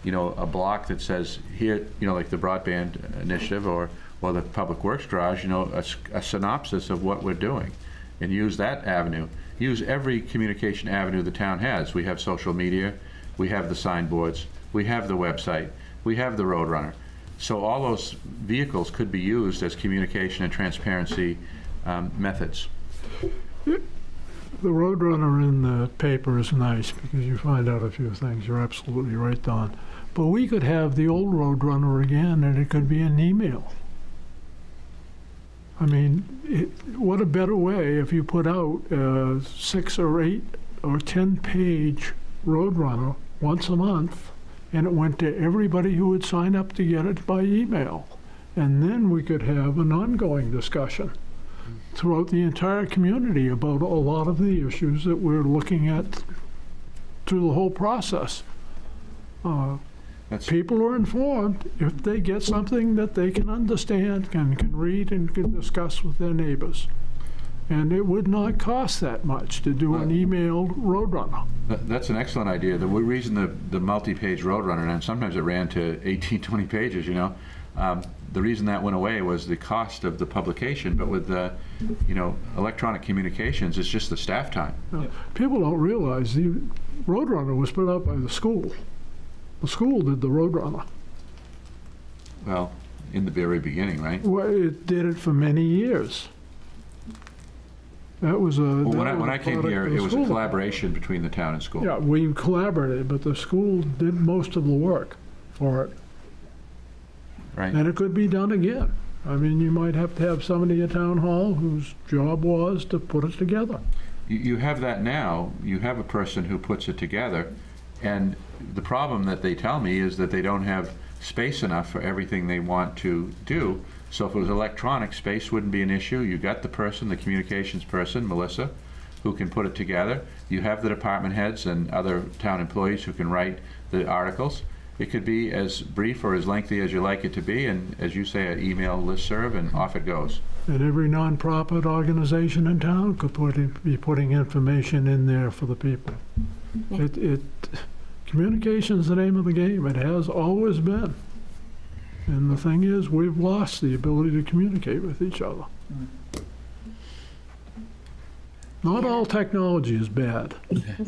you know, a block that says here, you know, like the broadband initiative or the Public Works Garage, you know, a synopsis of what we're doing, and use that avenue. Use every communication avenue the town has. We have social media, we have the signboards, we have the website, we have the Roadrunner. So all those vehicles could be used as communication and transparency methods. The Roadrunner in the paper is nice because you find out a few things. You're absolutely right, Don. But we could have the old Roadrunner again, and it could be an email. I mean, what a better way if you put out a 6 or 8 or 10-page Roadrunner once a month, and it went to everybody who would sign up to get it by email. And then we could have an ongoing discussion throughout the entire community about a lot of the issues that we're looking at through the whole process. People are informed if they get something that they can understand and can read and can discuss with their neighbors. And it would not cost that much to do an emailed Roadrunner. That's an excellent idea. The reason the multi-page Roadrunner, and sometimes it ran to 18, 20 pages, you know, the reason that went away was the cost of the publication. But with the, you know, electronic communications, it's just the staff time. People don't realize the Roadrunner was put out by the school. The school did the Roadrunner. Well, in the very beginning, right? Well, it did it for many years. That was a. Well, when I came here, it was a collaboration between the town and school. Yeah, we collaborated, but the school did most of the work for it. Right. And it could be done again. I mean, you might have to have somebody at town hall whose job was to put it together. You have that now. You have a person who puts it together, and the problem that they tell me is that they don't have space enough for everything they want to do. So if it was electronic, space wouldn't be an issue. You got the person, the communications person, Melissa, who can put it together. You have the department heads and other town employees who can write the articles. It could be as brief or as lengthy as you like it to be, and as you say, an email listserv, and off it goes. And every nonprofit organization in town could be putting information in there for the people. Yeah. Communication's the name of the game. It has always been. And the thing is, we've lost the ability to communicate with each other. Not all technology is bad.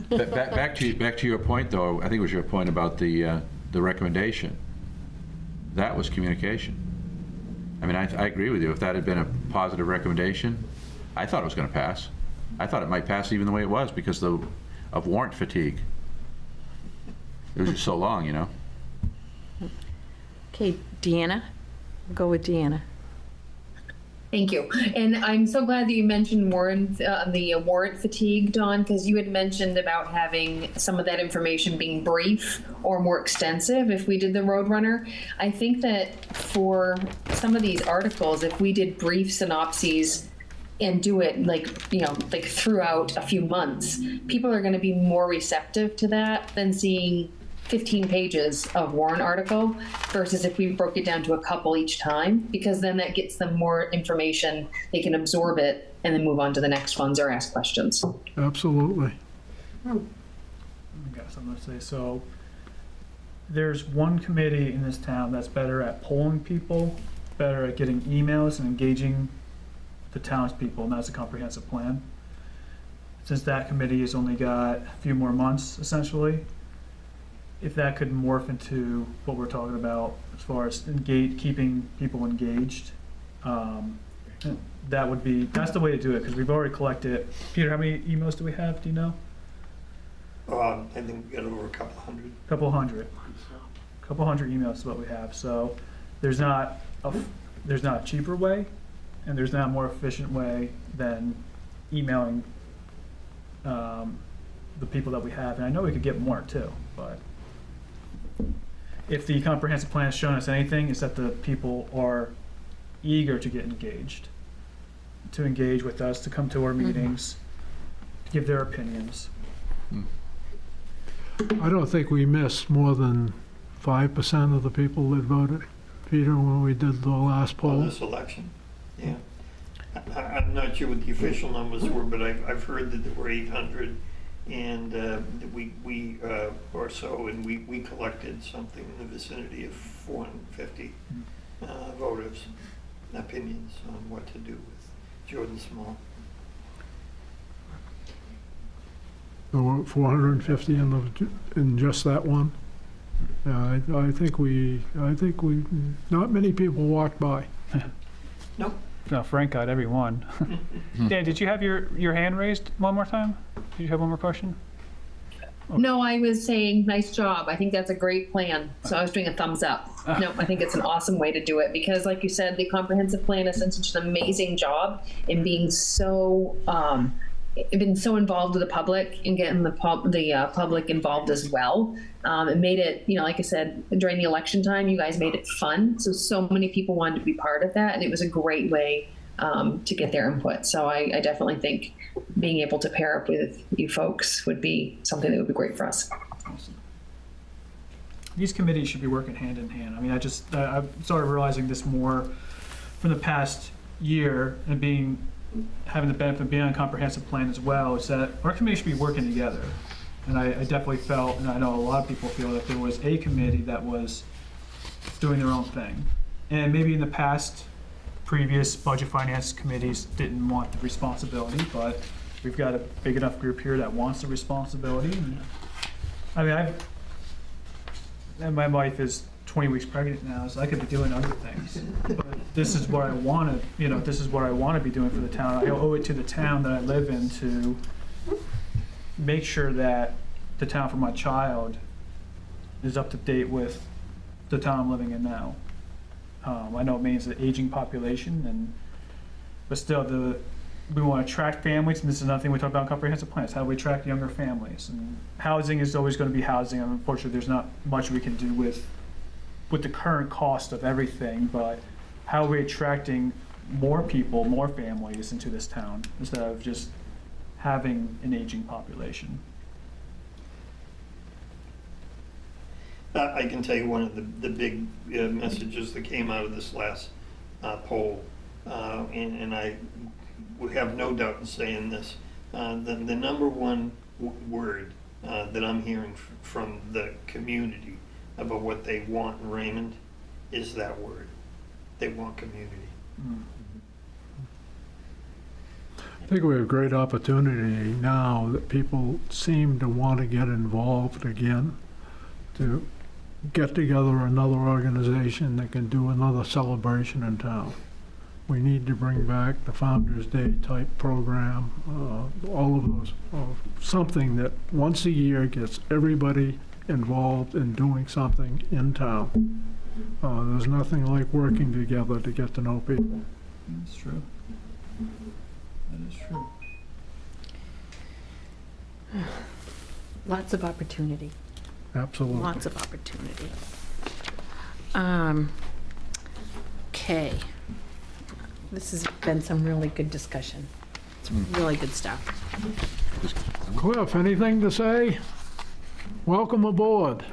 Back to your point, though. I think it was your point about the recommendation. That was communication. I mean, I agree with you. If that had been a positive recommendation, I thought it was going to pass. I thought it might pass even the way it was because of warrant fatigue. It was just so long, you know. Okay, Deanna. We'll go with Deanna. Thank you. And I'm so glad that you mentioned the warrant fatigue, Dawn, because you had mentioned about having some of that information being brief or more extensive if we did the Roadrunner. I think that for some of these articles, if we did brief synopses and do it like throughout a few months, people are going to be more receptive to that than seeing 15 pages of warrant article versus if we broke it down to a couple each time, because then that gets them more information, they can absorb it and then move on to the next ones or ask questions. Absolutely. I got something to say. So there's one committee in this town that's better at polling people, better at getting emails and engaging the townspeople, and that's a comprehensive plan. Since that committee has only got a few more months, essentially, if that could morph into what we're talking about as far as keeping people engaged, that's the way to do it, because we've already collected. Peter, how many emails do we have? Do you know? I think we got over a couple hundred. Couple hundred emails is what we have. So there's not a cheaper way, and there's not a more efficient way than emailing the people that we have. And I know we could get more too, but if the comprehensive plan has shown us anything, is that the people are eager to get engaged, to engage with us, to come to our meetings, to give their opinions. I don't think we missed more than 5% of the people that voted, Peter, when we did the last poll. This election, yeah. I'm not sure what the official numbers were, but I've heard that there were 800 and we or so, and we collected something in the vicinity of 450 voters' opinions on what to do with Jordan Small. There were 450 in just that one. Yeah, I think we, not many people walked by. Nope. No, Frank got every one. Dan, did you have your hand raised one more time? Did you have one more question? No, I was saying, nice job. I think that's a great plan. So I was doing a thumbs up. No, I think it's an awesome way to do it because, like you said, the comprehensive plan has done such an amazing job in being so been so involved with the public and getting the public involved as well. It made it, like I said, during the election time, you guys made it fun. So many people wanted to be part of that, and it was a great way to get their input. So I definitely think being able to pair up with you folks would be something that would be great for us. Awesome. These committees should be working hand in hand. I mean, I've started realizing this more from the past year and having the benefit of being on a comprehensive plan as well, is that our committee should be working together. And I definitely felt, and I know a lot of people feel, that there was a committee that was doing their own thing. And maybe in the past, previous budget finance committees didn't want the responsibility, but we've got a big enough group here that wants the responsibility. And, and my wife is 20 weeks pregnant now, so I could be doing other things. But this is what I want to, this is what I want to be doing for the town. I owe it to the town that I live in to make sure that the town for my child is up to date with the town I'm living in now. I know Maine's an aging population, but still, we want to attract families, and this is another thing we talk about in comprehensive plans. How do we attract younger families? And housing is always going to be housing. And unfortunately, there's not much we can do with the current cost of everything, but how are we attracting more people, more families into this town instead of just having an aging population? I can tell you one of the big messages that came out of this last poll, and I would have no doubt in saying this, the number one word that I'm hearing from the community about what they want in Raymond is that word. They want community. I think we have great opportunity now that people seem to want to get involved again, to get together another organization that can do another celebration in town. We need to bring back the Founders Day type program, all of those, something that once a year gets everybody involved in doing something in town. There's nothing like working together to get to know people. That's true. That is true. Lots of opportunity. Absolutely. Lots of opportunity. Okay. This has been some really good discussion. It's really good stuff. Cliff, anything to say? Welcome aboard.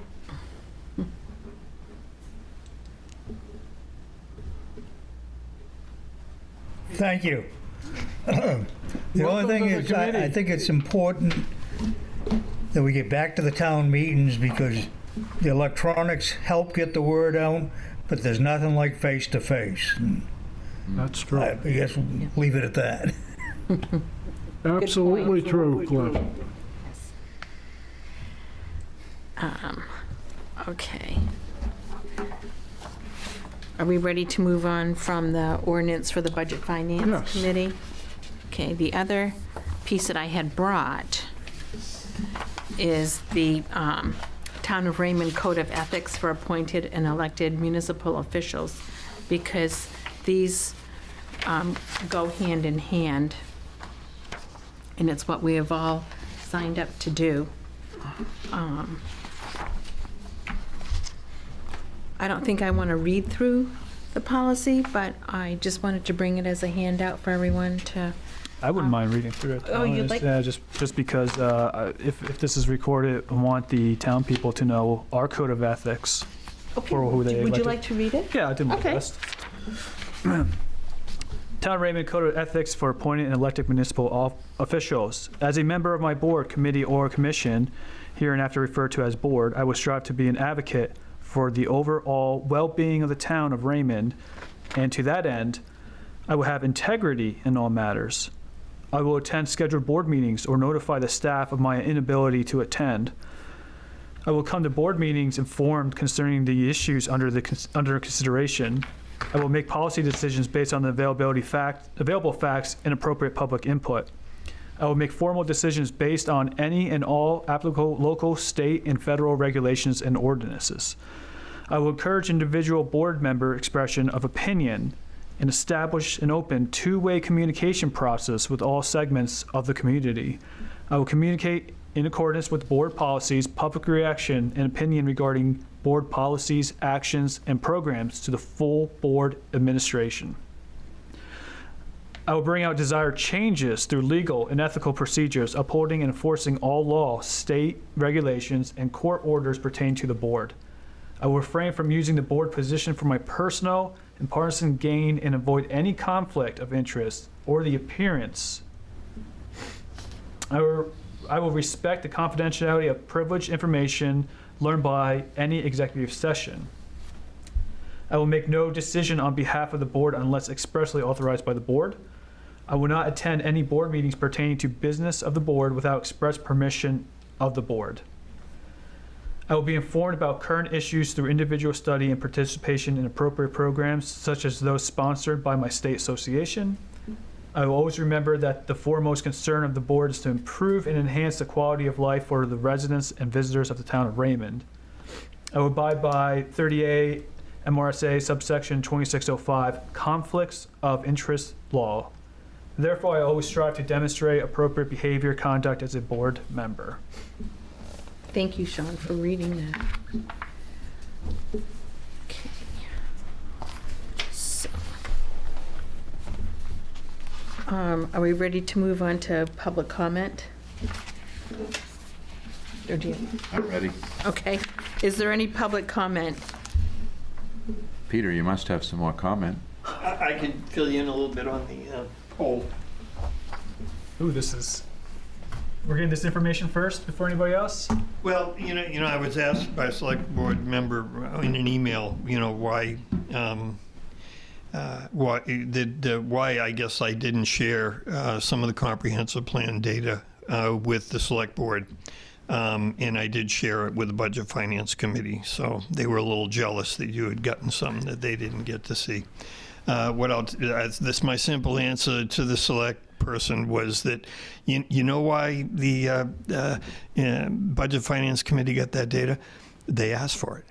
Thank you. The only thing is, I think it's important that we get back to the town meetings because the electronics help get the word out, but there's nothing like face-to-face. That's true. I guess we'll leave it at that. Absolutely true, Cliff. Okay. Are we ready to move on from the ordinance for the Budget Finance Committee? Okay, the other piece that I had brought is the Town of Raymond Code of Ethics for appointed and elected municipal officials, because these go hand in hand, and it's what we have all signed up to do. I don't think I want to read through the policy, but I just wanted to bring it as a handout for everyone to. I wouldn't mind reading through it. Oh, you'd like? Yeah, just because if this is recorded, I want the town people to know our code of ethics for who they Would you elected. like to read it? Yeah, I did my Okay. best. Town of Raymond Code of Ethics for appointed and elected municipal officials. As a member of my board, committee, or commission, hereinafter referred to as board, I will strive to be an advocate for the overall well-being of the town of Raymond, and to that end, I will have integrity in all matters. I will attend scheduled board meetings or notify the staff of my inability to attend. I will come to board meetings informed concerning the issues under consideration. I will make policy decisions based on the available facts and appropriate public input. I will make formal decisions based on any and all applicable local, state, and federal regulations and ordinances. I will encourage individual board member expression of opinion and establish an open two-way communication process with all segments of the community. I will communicate in accordance with board policies, public reaction, and opinion regarding board policies, actions, and programs to the full board administration. I will bring out desired changes through legal and ethical procedures, upholding and enforcing all law, state regulations, and court orders pertaining to the board. I will refrain from using the board position for my personal and partisan gain and avoid any conflict of interest or the appearance. I will respect the confidentiality of privileged information learned by any executive session. I will make no decision on behalf of the board unless expressly authorized by the board. I will not attend any board meetings pertaining to business of the board without express permission of the board. I will be informed about current issues through individual study and participation in appropriate programs, such as those sponsored by my state association. I will always remember that the foremost concern of the board is to improve and enhance the quality of life for the residents and visitors of the town of Raymond. I will abide by 30A MRSA subsection 2605, conflicts of interest law. Therefore, I always strive to demonstrate appropriate behavior, conduct as a board member. Thank you, Sean, for reading that. Okay. So, are we ready to move on to public comment? Or do you? I'm ready. Okay. Is there any public comment? Peter, you must have some more comment. I can fill you in a little bit on the poll. Ooh, we're getting this information first before anybody else? Well, I was asked by a select board member in an email, why I guess I didn't share some of the comprehensive plan data with the select board. And I did share it with the Budget Finance Committee, so they were a little jealous that you had gotten something that they didn't get to see. My simple answer to the select person was that you know why the Budget Finance Committee got that data? They asked for it.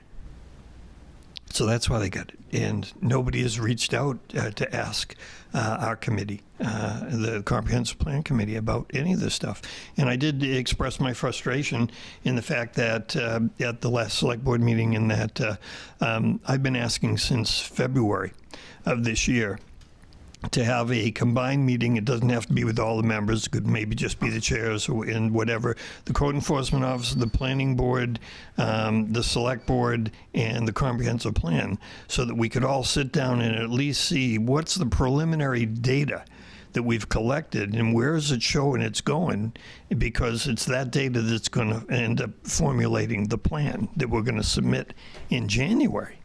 So that's why they got it. And nobody has reached out to ask our committee, the Comprehensive Plan Committee, about any of this stuff. And I did express my frustration in the fact that at the last select board meeting in that I've been asking since February of this year to have a combined meeting. It doesn't have to be with all the members. It could maybe just be the chairs and whatever. The Code Enforcement Office, the Planning Board, the Select Board, and the Comprehensive Plan, so that we could all sit down and at least see what's the preliminary data that we've collected and where is it showing it's going, because it's that data that's going to end up formulating the plan that we're going to submit in January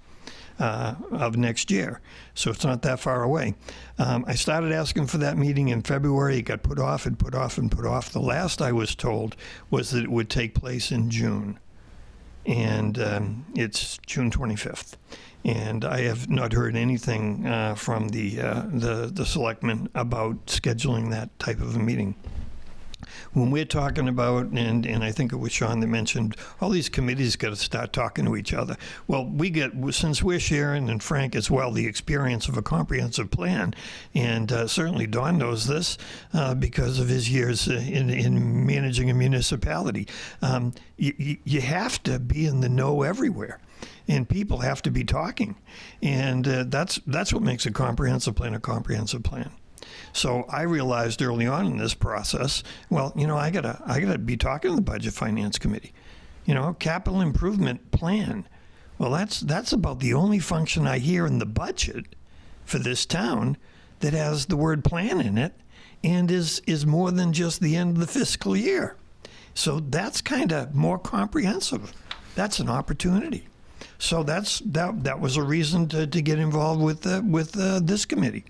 of next year. So it's not that far away. I started asking for that meeting in February. It got put off and put off and put off. The last I was told was that it would take place in June. And it's June 25th. And I have not heard anything from the selectmen about scheduling that type of a meeting. When we're talking about, and I think it was Sean that mentioned, all these committees got to start talking to each other. Well, since we're sharing, and Frank as well, the experience of a comprehensive plan, and certainly Don knows this because of his years in managing a municipality, you have to be in the know everywhere. And people have to be talking. And that's what makes a comprehensive plan a comprehensive plan. So I realized early on in this process, well, I gotta be talking to the Budget Finance Committee. Capital improvement plan. Well, that's about the only function I hear in the budget for this town that has the word plan in it and is more than just the end of the fiscal year. So that's kind of more comprehensive. That's an opportunity. So that was a reason to get involved with this committee.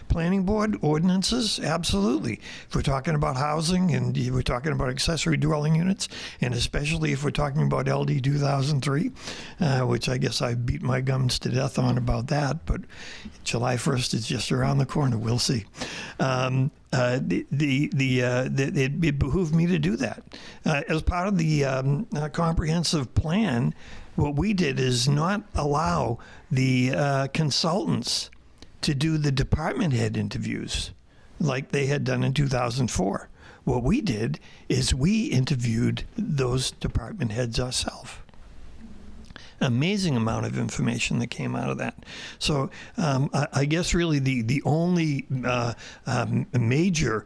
Planning board ordinances, absolutely. If we're talking about housing and we're talking about accessory dwelling units, and especially if we're talking about LD 2003, which I guess I beat my gums to death on about that, but July 1st is just around the corner. We'll see. It behooved me to do that. As part of the comprehensive plan, what we did is not allow the consultants to do the department head interviews like they had done in 2004. What we did is we interviewed those department heads ourselves. Amazing amount of information that came out of that. So I guess really the only major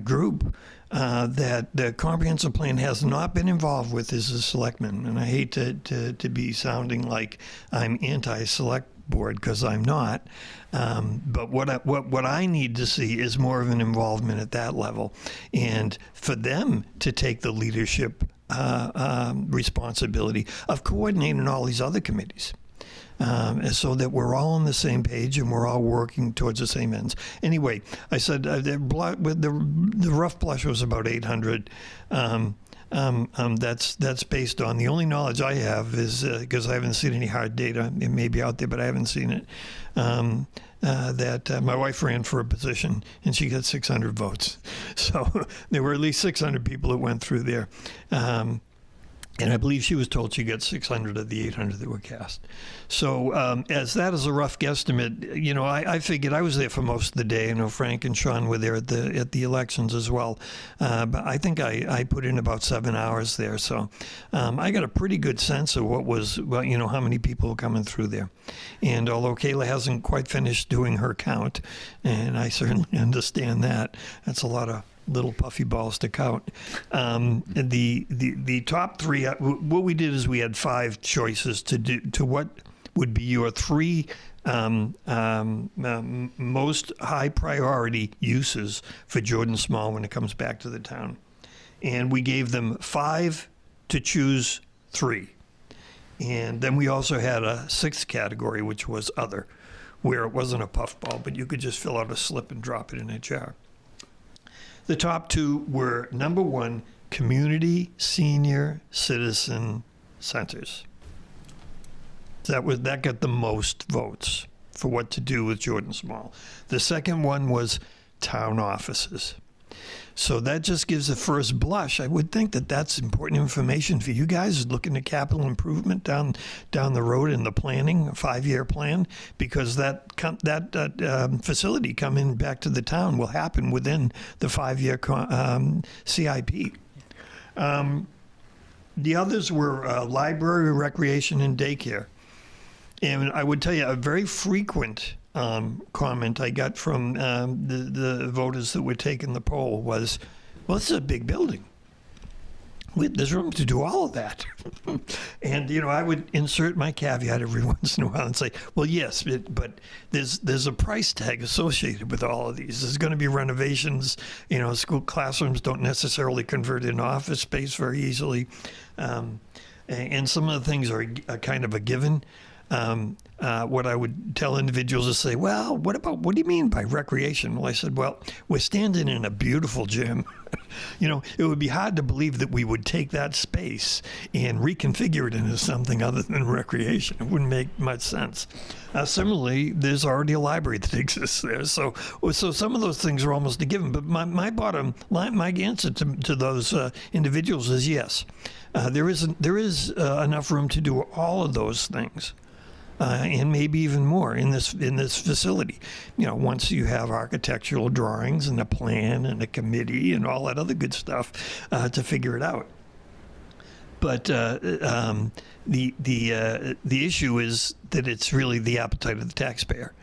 group that the comprehensive plan has not been involved with is the selectmen. And I hate to be sounding like I'm anti-select board, because I'm not. But what I need to see is more of an involvement at that level, and for them to take the leadership responsibility of coordinating all these other committees. So that we're all on the same page and we're all working towards the same ends. Anyway, I said the rough blush was about 800. That's based on the only knowledge I have is because I haven't seen any hard data. It may be out there, but I haven't seen it. That my wife ran for a position and she got 600 votes. So there were at least 600 people that went through there. And I believe she was told she got 600 of the 800 that were cast. So as that is a rough guesstimate, you know, I figured I was there for most of the day. I know Frank and Sean were there at the elections as well. But I think I put in about 7 hours there. So I got a pretty good sense of what was, well, you know, how many people were coming through there. And although Kayla hasn't quite finished doing her count, and I certainly understand that, that's a lot of little puffy balls to count. The top three, what we did is we had 5 choices to what would be your 3 most high priority uses for Jordan Small when it comes back to the town. And we gave them 5 to choose 3. And then we also had a 6th category, which was other, where it wasn't a puffball, but you could just fill out a slip and drop it in a jar. The top 2 were, number 1, community senior citizen centers. That got the most votes for what to do with Jordan Small. The second one was town offices. So that just gives a first blush. I would think that that's important information for you guys looking at capital improvement down the road in the planning, a 5-year plan, because that facility coming back to the town will happen within the 5-year CIP. The others were library, recreation, and daycare. And I would tell you a very frequent comment I got from the voters that were taking the poll was, well, this is a big building. There's room to do all of that. And, you know, I would insert my caveat every once in a while and say, well, yes, but there's a price tag associated with all of these. There's going to be renovations. You know, school classrooms don't necessarily convert into office space very easily. And some of the things are kind of a given. What I would tell individuals is say, well, what do you mean by recreation? Well, I said, well, we're standing in a beautiful gym. You know, it would be hard to believe that we would take that space and reconfigure it into something other than recreation. It wouldn't make much sense. Similarly, there's already a library that exists there. So some of those things are almost a given. But my answer to those individuals is yes. There is enough room to do all of those things. And maybe even more in this facility. You know, once you have architectural drawings and a plan and a committee and all that other good stuff to figure it out. But the issue is that it's really the appetite of the taxpayer.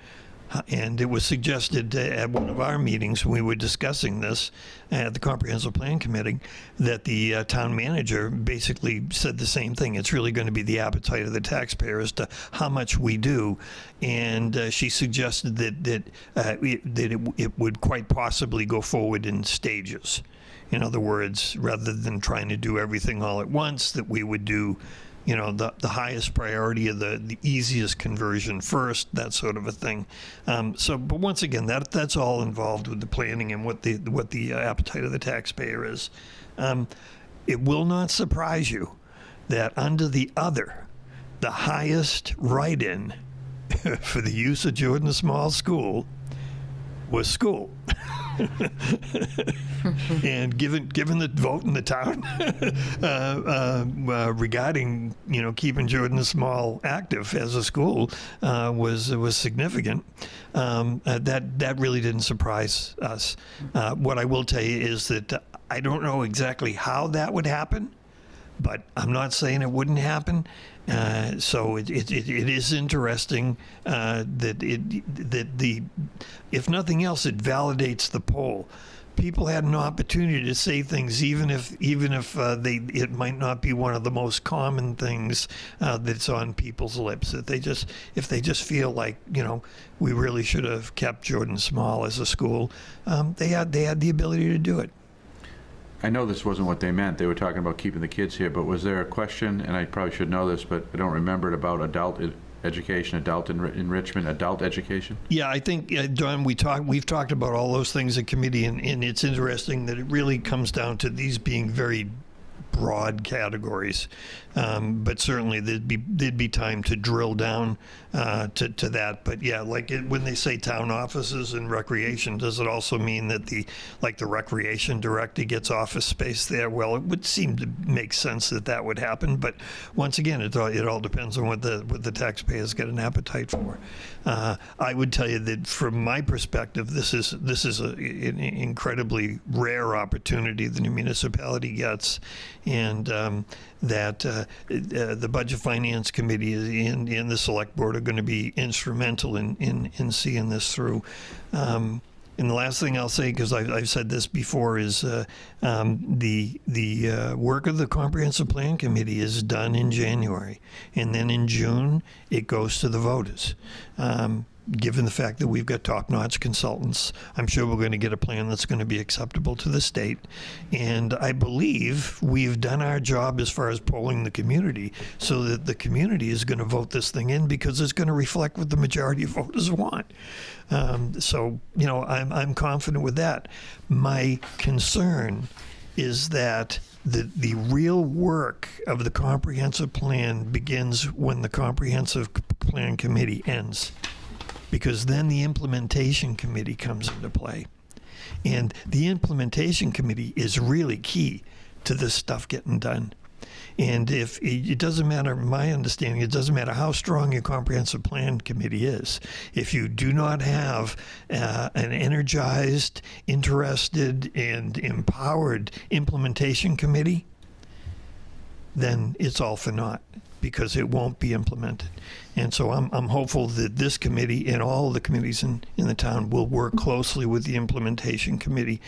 And it was suggested at one of our meetings when we were discussing this at the Comprehensive Plan Committee that the town manager basically said the same thing. It's really going to be the appetite of the taxpayer as to how much we do. And she suggested that it would quite possibly go forward in stages. In other words, rather than trying to do everything all at once, that we would do the highest priority of the easiest conversion first, that sort of a thing. But once again, that's all involved with the planning and what the appetite of the taxpayer is. It will not surprise you that under the highest write-in for the use of Jordan Small School was school. And given the vote in the town regarding keeping Jordan Small active as a school was significant, that really didn't surprise us. What I will tell you is that I don't know exactly how that would happen, but I'm not saying it wouldn't happen. So it is interesting that if nothing else, it validates the poll. People had an opportunity to say things, even if it might not be one of the most common things that's on people's lips. If they just feel like we really should have kept Jordan Small as a school, they had the ability to do it. I know this wasn't what they meant. They were talking about keeping the kids here, but was there a question, and I probably should know this, but I don't remember it, about adult education, adult enrichment, adult education? Yeah, I think, Don, we've talked about all those things in committee, and it's interesting that it really comes down to these being very broad categories, but certainly there'd be time to drill down to that. But yeah, when they say town offices and recreation, does it also mean that the recreation director gets office space there? Well, it would seem to make sense that would happen. But once again, it all depends on what the taxpayers get an appetite for. I would tell you that from my perspective, this is an incredibly rare opportunity the new municipality gets, and that the Budget Finance Committee and the Select Board are going to be instrumental in seeing this through. And the last thing I'll say, because I've said this before, is the work of the Comprehensive Plan Committee is done in January, and then in June it goes to the voters. Given the fact that we've got top-notch consultants, I'm sure we're going to get a plan that's going to be acceptable to the state. And I believe we've done our job as far as polling the community, so that the community is going to vote this thing in because it's going to reflect what the majority of voters want. So I'm confident with that. My concern is that the real work of the comprehensive plan begins when the Comprehensive Plan Committee ends, because then the implementation committee comes into play. And the implementation committee is really key to this stuff getting done. And if it doesn't matter, my understanding, it doesn't matter how strong your comprehensive plan committee is, if you do not have an energized, interested, and empowered implementation committee, then it's all for naught, because it won't be implemented. And so I'm hopeful that this committee and all of the committees in the town will work closely with the implementation committee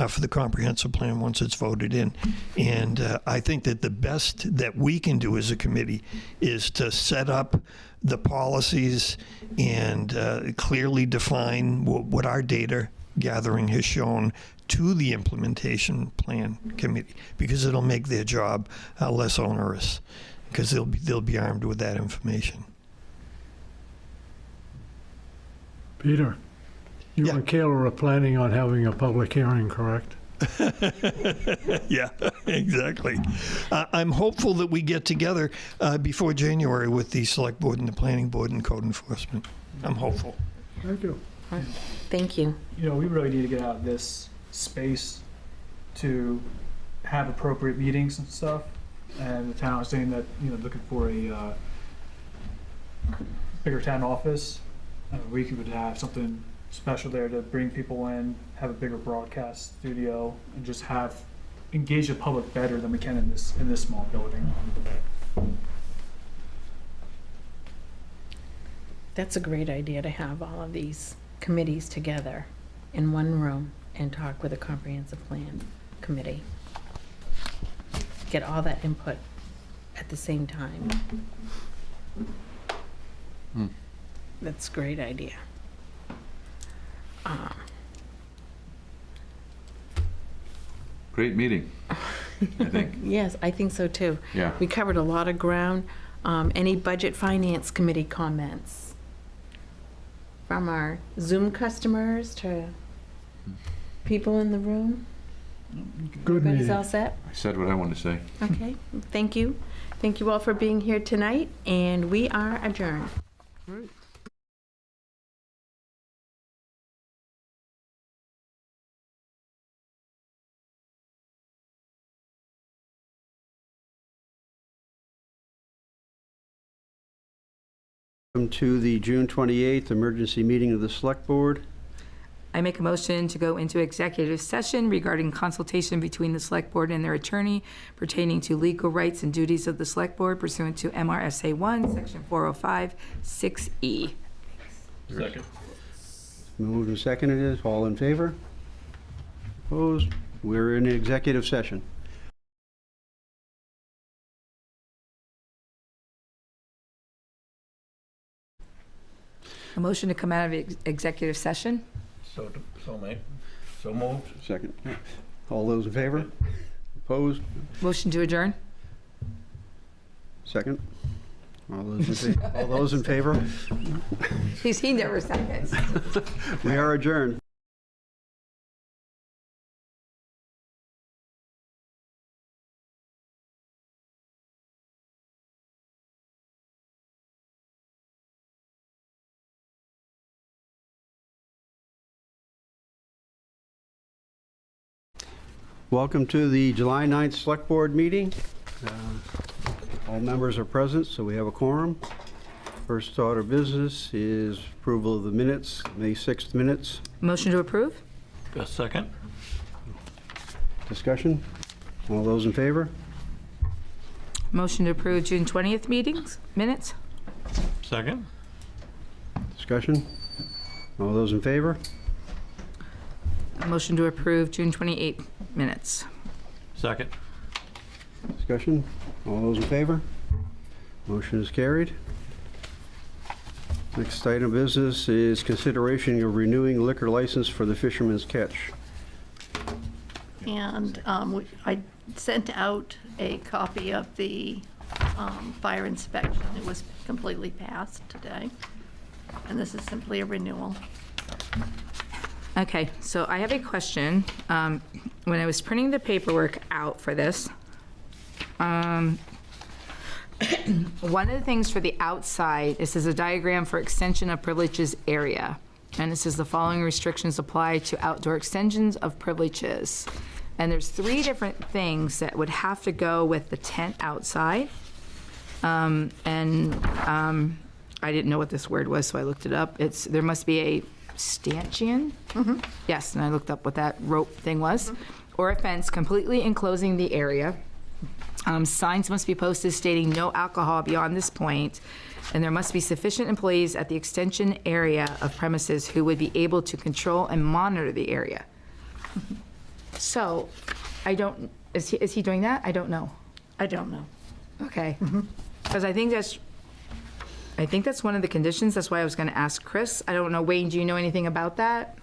for the comprehensive plan once it's voted in. And I think that the best that we can do as a committee is to set up the policies and clearly define what our data gathering has shown to the implementation plan committee, because it'll make their job less onerous, because they'll be armed with that information. Peter, you and Kayla are planning on having a public hearing, correct? Yeah, exactly. I'm hopeful that we get together before January with the Select Board and the Planning Board and Code Enforcement. I'm hopeful. Thank you. Thank you. We really need to get out of this space to have appropriate meetings and stuff. And the town is saying that, looking for a bigger town office. We could have something special there to bring people in, have a bigger broadcast studio, and just engage the public better than we can in this small building. That's a great idea to have all of these committees together in one room and talk with a comprehensive plan committee. Get all that input at the same time. That's a great idea. Great meeting, I think. Yes, I think so too. Yeah. We covered a lot of ground. Any budget finance committee comments? From our Zoom customers to people in the room? Good Everybody's meeting. all set? I said what I wanted to say. Okay, thank you. Thank you all for being here tonight, and we are adjourned. Welcome to the June 28th emergency meeting of the Select Board. I make a motion to go into executive session regarding consultation between the Select Board and their attorney pertaining to legal rights and duties of the Select Board pursuant to MRSA 1, Section 405, 6E. Second. Moved and seconded. All in favor? Opposed? We're in executive session. A motion to come out of executive session? So made. So moved. Second. All those in favor? Opposed? Motion to adjourn? Second. All those in favor? He never seconds. We are adjourned. Welcome to the July 9th Select Board meeting. All members are present, so we have a quorum. First order of business is approval of the minutes, May 6th minutes. Motion to approve? Second. Discussion? All those in favor? Motion to approve June 20th minutes? Second. Discussion? All those in favor? Motion to approve June 28th minutes. Second. Discussion? All those in favor? Motion is carried. Next item of business is consideration of renewing liquor license for the Fisherman's Catch. And I sent out a copy of the fire inspection. It was completely passed today. And this is simply a renewal. Okay, so I have a question. When I was printing the paperwork out for this, one of the things for the outside, this is a diagram for extension of privileges area. And it says the following restrictions apply to outdoor extensions of privileges. And there's 3 different things that would have to go with the tent outside. I didn't know what this word was, so I looked it up. There must be a stanchion? Yes, and I looked up what that rope thing was. Or a fence completely enclosing the area. Signs must be posted stating no alcohol beyond this point, and there must be sufficient employees at the extension area of premises who would be able to control and monitor the area. So, is he doing that? I don't know. I don't know. Okay. Because I think that's one of the conditions. That's why I was going to ask Chris. I don't know, Wayne, do you know anything about that?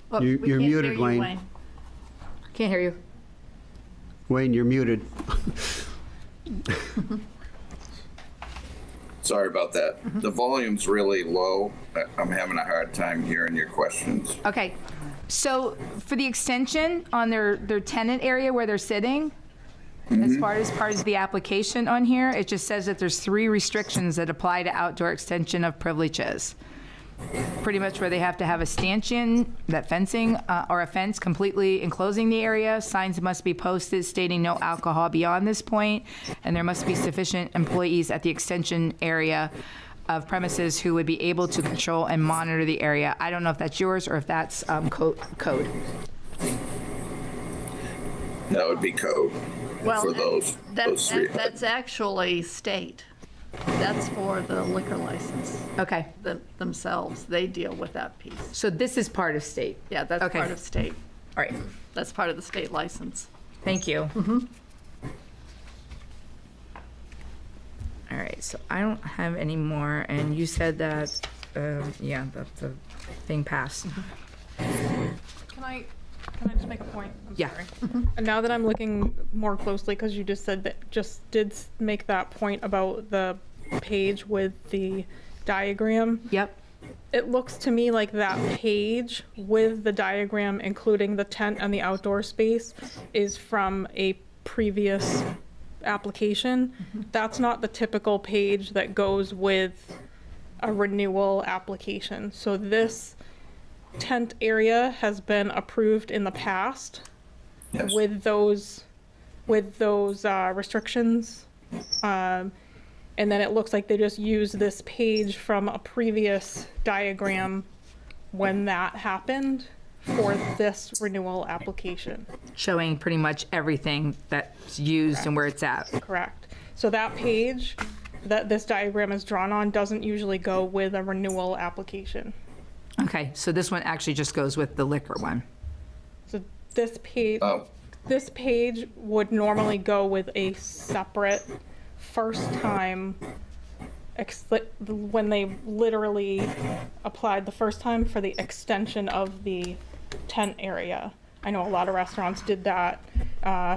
Well, You're we can't muted, hear you, Wayne. Can't hear you. Wayne, you're muted. Sorry about that. The volume's really low. I'm having a hard time hearing your questions. Okay. So for the extension on their tenant area where they're sitting, as far as part of the application on here, it just says that there's 3 restrictions that apply to outdoor extension of privileges. Pretty much where they have to have a stanchion, that fencing, or a fence completely enclosing the area. Signs must be posted stating no alcohol beyond this point, and there must be sufficient employees at the extension area of premises who would be able to control and monitor the area. I don't know if that's yours or if that's code. That would be code Well, for those 3. that's actually state. That's for the liquor license Okay, themselves. They deal with that piece. so this is part of state. Yeah, that's Okay. part of state. All right, That's part of the state license. thank you. All right, so I don't have any more, and you said that, yeah, the thing passed. Can I just make a point? I'm Yeah. sorry. And now that I'm looking more closely, because you just said that, just did make that point about the page with the diagram. Yep. It looks to me like that page with the diagram, including the tent and the outdoor space, is from a previous application. That's not the typical page that goes with a renewal application. So this tent area has been approved in the past with those restrictions. And then it looks like they just used this page from a previous diagram when that happened for this renewal application. Showing pretty much everything that's used and where it's at. Correct. So that page that this diagram is drawn on doesn't usually go with a renewal application. Okay, so this one actually just goes with the liquor one. So this page would normally go with a separate first time when they literally applied the first time for the extension of the tent area. I know a lot of restaurants did that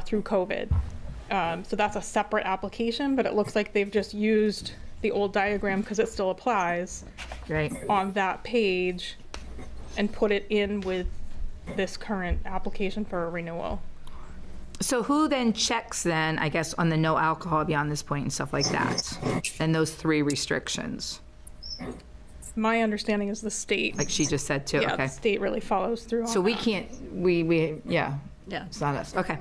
through COVID. So that's a separate application, but it looks like they've just used the old diagram because it still applies on that page and put it in with this current application for a renewal. So who then checks then, I guess, on the no alcohol beyond this point and stuff like that? And those 3 restrictions? My understanding is the state. Like she just said too, Yeah, okay. the state really follows through on So we that. can't, yeah. Yeah. It's not us, okay.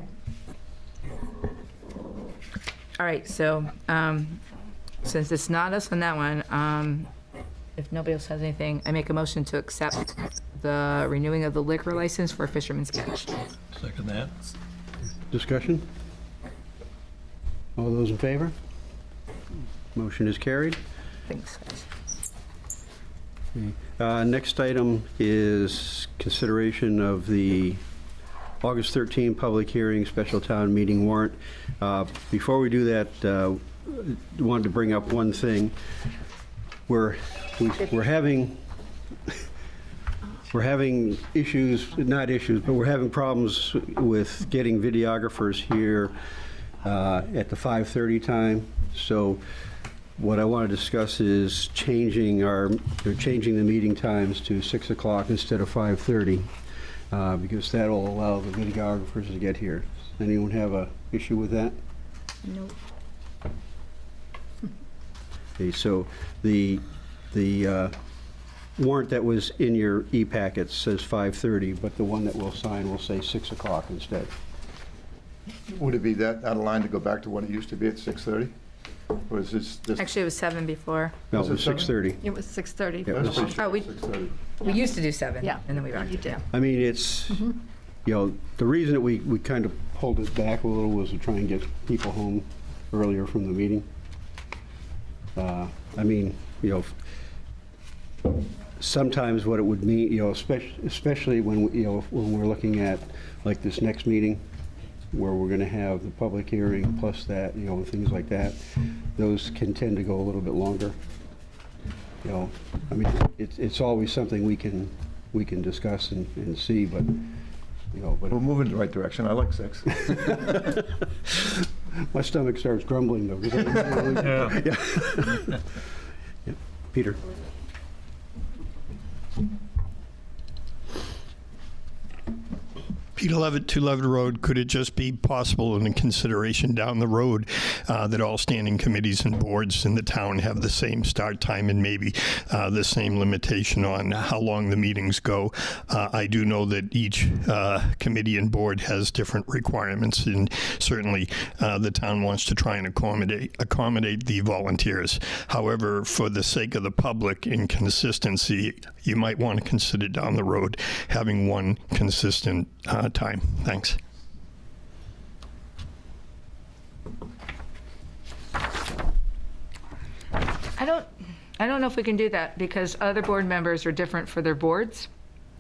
All right, so, since it's not us on that one, if nobody else has anything, I make a motion to accept the renewing of the liquor license for Fisherman's Catch. Second that. Discussion? All those in favor? Motion is carried. Thanks, Okay. Next item is consideration of the August 13 public hearing, special town meeting warrant. Before we do that, wanted to bring up one thing. We're having issues, not issues, but we're having problems with getting videographers here at the 5:30 time. So what I want to discuss is changing the meeting times to 6 o'clock instead of 5:30, because that'll allow the videographers to get here. Does anyone have a issue with that? Nope. Okay, so the warrant that was in your e-packet says 5:30, but the one that we'll sign will say 6 o'clock instead. Would it be that out of line to go back to what it used to be at 6:30? Or is this? Actually, it was 7 before. No, it was 6:30. It was 6:30. Yeah, it was 6:30. Oh, we used to do 7. Yeah. And then we backed You it did. down. I mean, it's, the reason that we kind of pulled it back a little was to try and get people home earlier from the meeting. I mean, sometimes what it would mean, especially when, when we're looking at like this next meeting, where we're going to have the public hearing plus that, and things like that, those can tend to go a little bit longer. I mean, it's always something we can discuss and see, but, but We'll move in the right direction. I like 6. my stomach starts grumbling though. Yeah. Yeah. Peter. Peter Levitt, 2 Levitt Road, could it just be possible in consideration down the road that all standing committees and boards in the town have the same start time and maybe the same limitation on how long the meetings go? I do know that each committee and board has different requirements, and certainly the town wants to try and accommodate the volunteers. However, for the sake of the public and consistency, you might want to consider down the road having one consistent time. Thanks. I don't know if we can do that because other board members are different for their boards.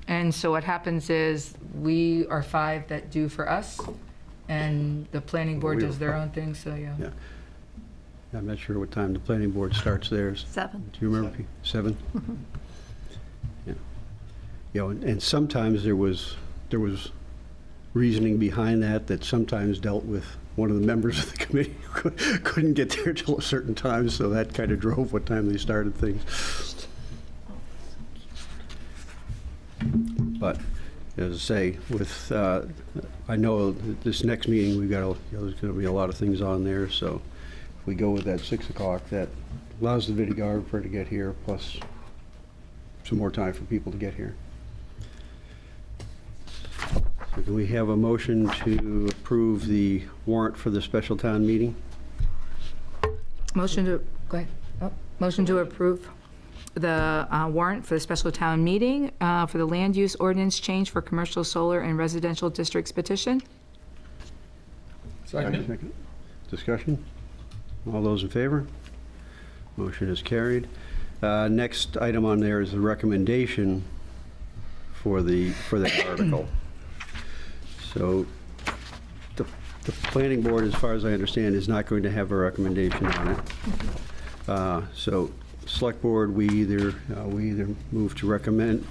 And so what happens is we are 5 that do for us and the planning board does their own thing, so yeah. Yeah. I'm not sure what time the planning board starts theirs. 7. Do you remember? 7? Yeah. You know, and sometimes there was reasoning behind that sometimes dealt with one of the members of the committee who couldn't get there till a certain time, so that kind of drove what time they started things. But as I say, with I know this next meeting we've got there's going to be a lot of things on there, so if we go with that 6 o'clock, that allows the videographer to get here, plus some more time for people to get here. So can we have a motion to approve the warrant for the special town meeting? Motion to, go ahead. Oh, motion to approve the warrant for the special town meeting for the land use ordinance change for commercial, solar, and residential districts petition. Second. Discussion? All those in favor? Motion is carried. Next item on there is the recommendation for the article. So the planning board, as far as I understand, is not going to have a recommendation on it. So select board, we either move to recommend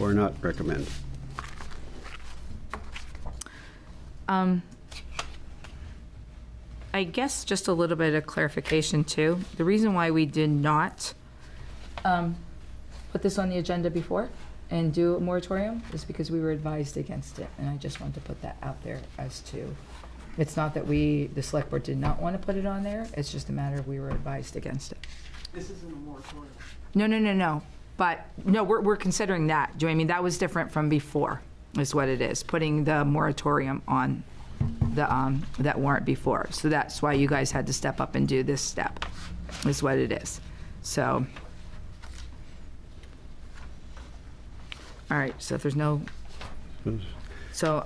or not recommend. I guess just a little bit of clarification too. The reason why we did not put this on the agenda before and do a moratorium is because we were advised against it. And I just wanted to put that out there as to, it's not that the select board did not want to put it on there. It's just a matter of we were advised against it. This isn't a moratorium. No. But no, we're considering that. Do you know what I mean? That was different from before, is what it is, putting the moratorium on the that warrant before. So that's why you guys had to step up and do this step, is what it is. So, all right, so if there's no, so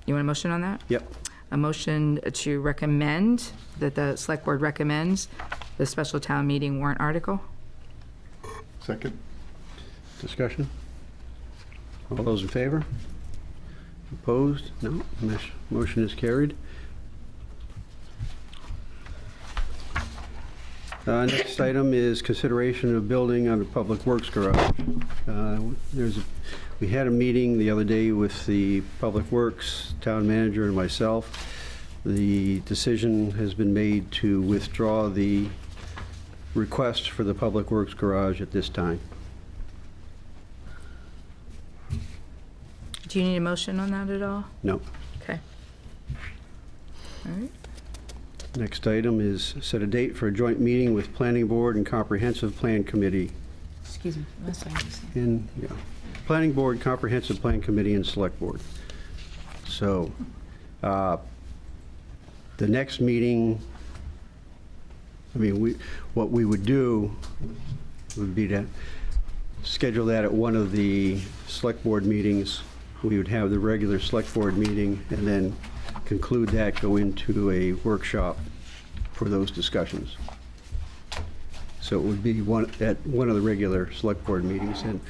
you want a motion on that? Yep. A motion to recommend, that the select board recommends the special town meeting warrant article. Second. Discussion? All those in favor? Opposed? No. Motion is carried. Next item is consideration of building on a public works garage. We had a meeting the other day with the public works town manager and myself. The decision has been made to withdraw the request for the public works garage at this time. Do you need a motion on that at all? No. Okay. All right. Next item is set a date for a joint meeting with Planning Board and Comprehensive Plan Committee. Excuse me. That's what I was saying. In, yeah. Planning Board, Comprehensive Plan Committee, and Select Board. So, the next meeting, I mean, what we would do would be to schedule that at one of the Select Board meetings. We would have the regular Select Board meeting and then conclude that, go into a workshop for those discussions. So it would be at one of the regular Select Board meetings. And,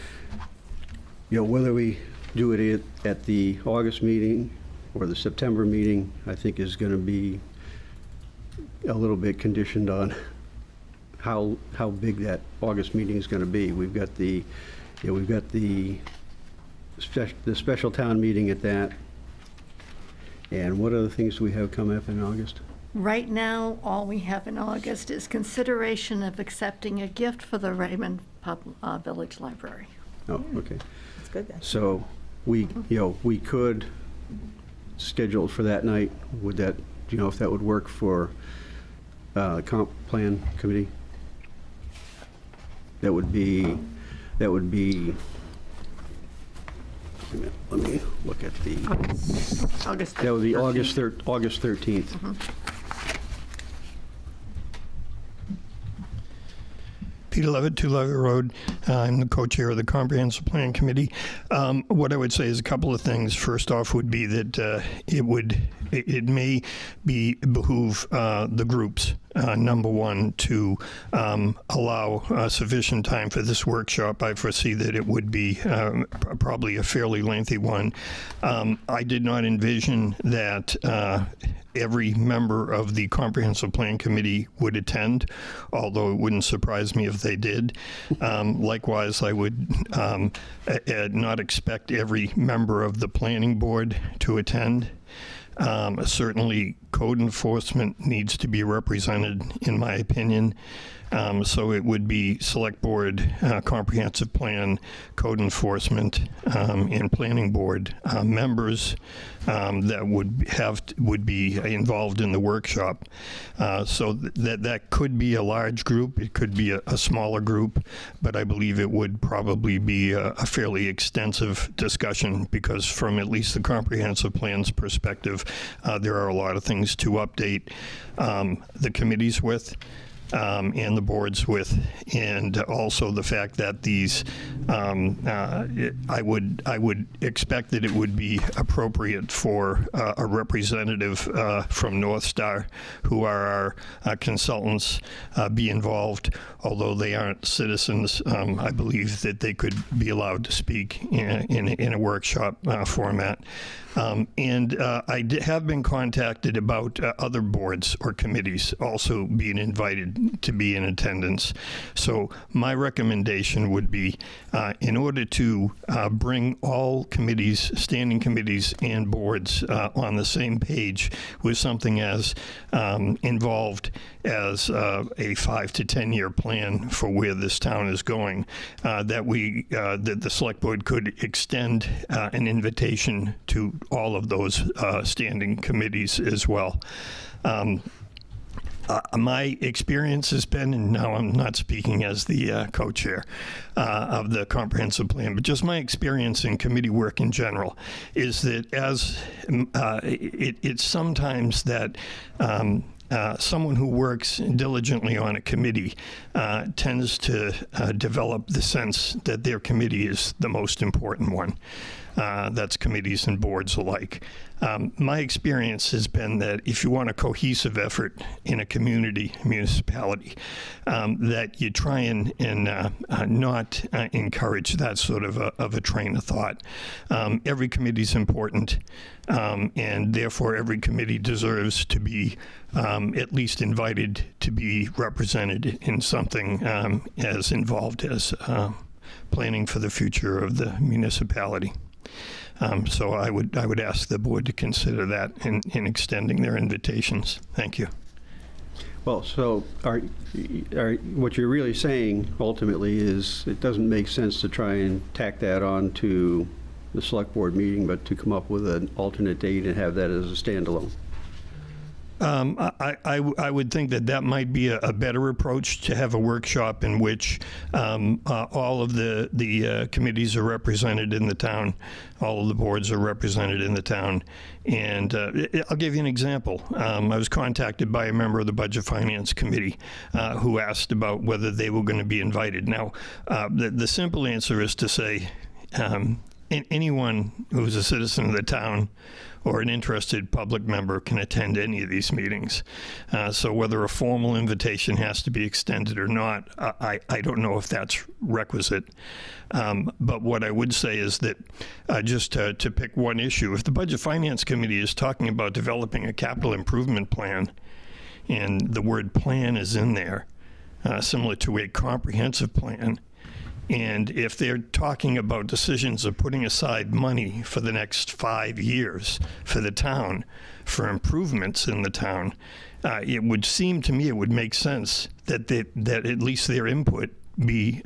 you know, whether we do it at the August meeting or the September meeting, I think is going to be a little bit conditioned on how big that August meeting is going to be. We've got the special town meeting at that. And what other things do we have coming up in August? Right now, all we have in August is consideration of accepting a gift for the Raymond Village Library. Oh, okay. That's good then. So we could schedule it for that night. Would that, do you know if that would work for comp plan committee? That would be, let me look at the, August 13th. that would be August 13th. Mhm. Peter Levitt, 2 Levitt Road. I'm the co-chair of the Comprehensive Plan Committee. What I would say is a couple of things. First off would be that it would it may behoove the groups, number one, to allow sufficient time for this workshop. I foresee that it would be probably a fairly lengthy one. I did not envision that every member of the Comprehensive Plan Committee would attend, although it wouldn't surprise me if they did. Likewise, I would not expect every member of the Planning Board to attend. Certainly, code enforcement needs to be represented, in my opinion. So it would be Select Board, Comprehensive Plan, Code Enforcement, and Planning Board members that would be involved in the workshop. So that could be a large group. It could be a smaller group, but I believe it would probably be a fairly extensive discussion, because from at least the Comprehensive Plan's perspective, there are a lot of things to update the committees with. And the boards with, and also the fact that these, I would expect that it would be appropriate for a representative from North Star, who are our consultants, be involved. Although they aren't citizens, I believe that they could be allowed to speak in a workshop format. And I have been contacted about other boards or committees also being invited to be in attendance. So my recommendation would be, in order to bring all committees, standing committees and boards on the same page with something as involved as a 5 to 10 year plan for where this town is going, that the Select Board could extend an invitation to all of those standing committees as well. My experience has been, and now I'm not speaking as the co-chair of the comprehensive plan, but just my experience in committee work in general, is that as it's sometimes that someone who works diligently on a committee tends to develop the sense that their committee is the most important one. That's committees and boards alike. My experience has been that if you want a cohesive effort in a municipality, that you try and not encourage that sort of a train of thought. Every committee is important, and therefore every committee deserves to be at least invited to be represented in something as involved as planning for the future of the municipality. So I would ask the board to consider that in extending their invitations. Thank you. Well, so what you're really saying ultimately is it doesn't make sense to try and tack that on to the Select Board meeting, but to come up with an alternate date and have that as a standalone. I would think that might be a better approach, to have a workshop in which all of the committees are represented in the town, all of the boards are represented in the town. And I'll give you an example. I was contacted by a member of the Budget Finance Committee who asked about whether they were going to be invited. Now, the simple answer is to say anyone who's a citizen of the town or an interested public member can attend any of these meetings. So whether a formal invitation has to be extended or not, I don't know if that's requisite. But what I would say is that, just to pick one issue, if the Budget Finance Committee is talking about developing a capital improvement plan, and the word plan is in there, similar to a comprehensive plan, and if they're talking about decisions of putting aside money for the next 5 years for the town, for improvements in the town, it would seem to me it would make sense that at least their input be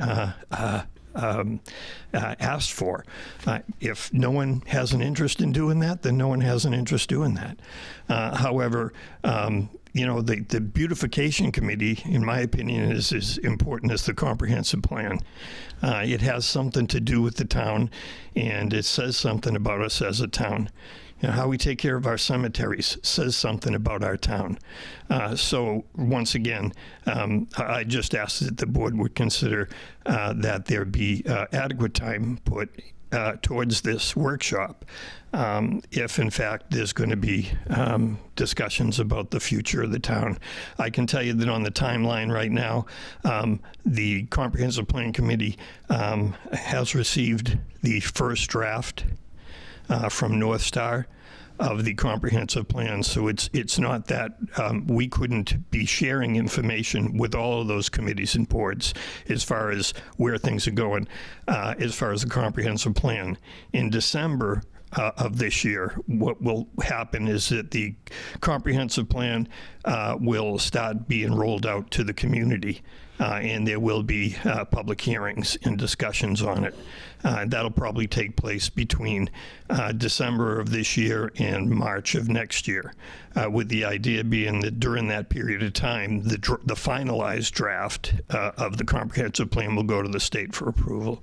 asked for. If no one has an interest in doing that, then no one has an interest doing that. However, the beautification committee, in my opinion, is as important as the comprehensive plan. It has something to do with the town, and it says something about us as a town. How we take care of our cemeteries says something about our town. So once again, I just ask that the board would consider that there be adequate time put towards this workshop, if in fact there's going to be discussions about the future of the town. I can tell you that on the timeline right now, the Comprehensive Plan Committee has received the first draft from North Star of the comprehensive plan. So it's not that we couldn't be sharing information with all of those committees and boards as far as where things are going, as far as the comprehensive plan. In December of this year, what will happen is that the comprehensive plan will start being rolled out to the community. And there will be public hearings and discussions on it. That'll probably take place between December of this year and March of next year, with the idea being that during that period of time, the finalized draft of the comprehensive plan will go to the state for approval.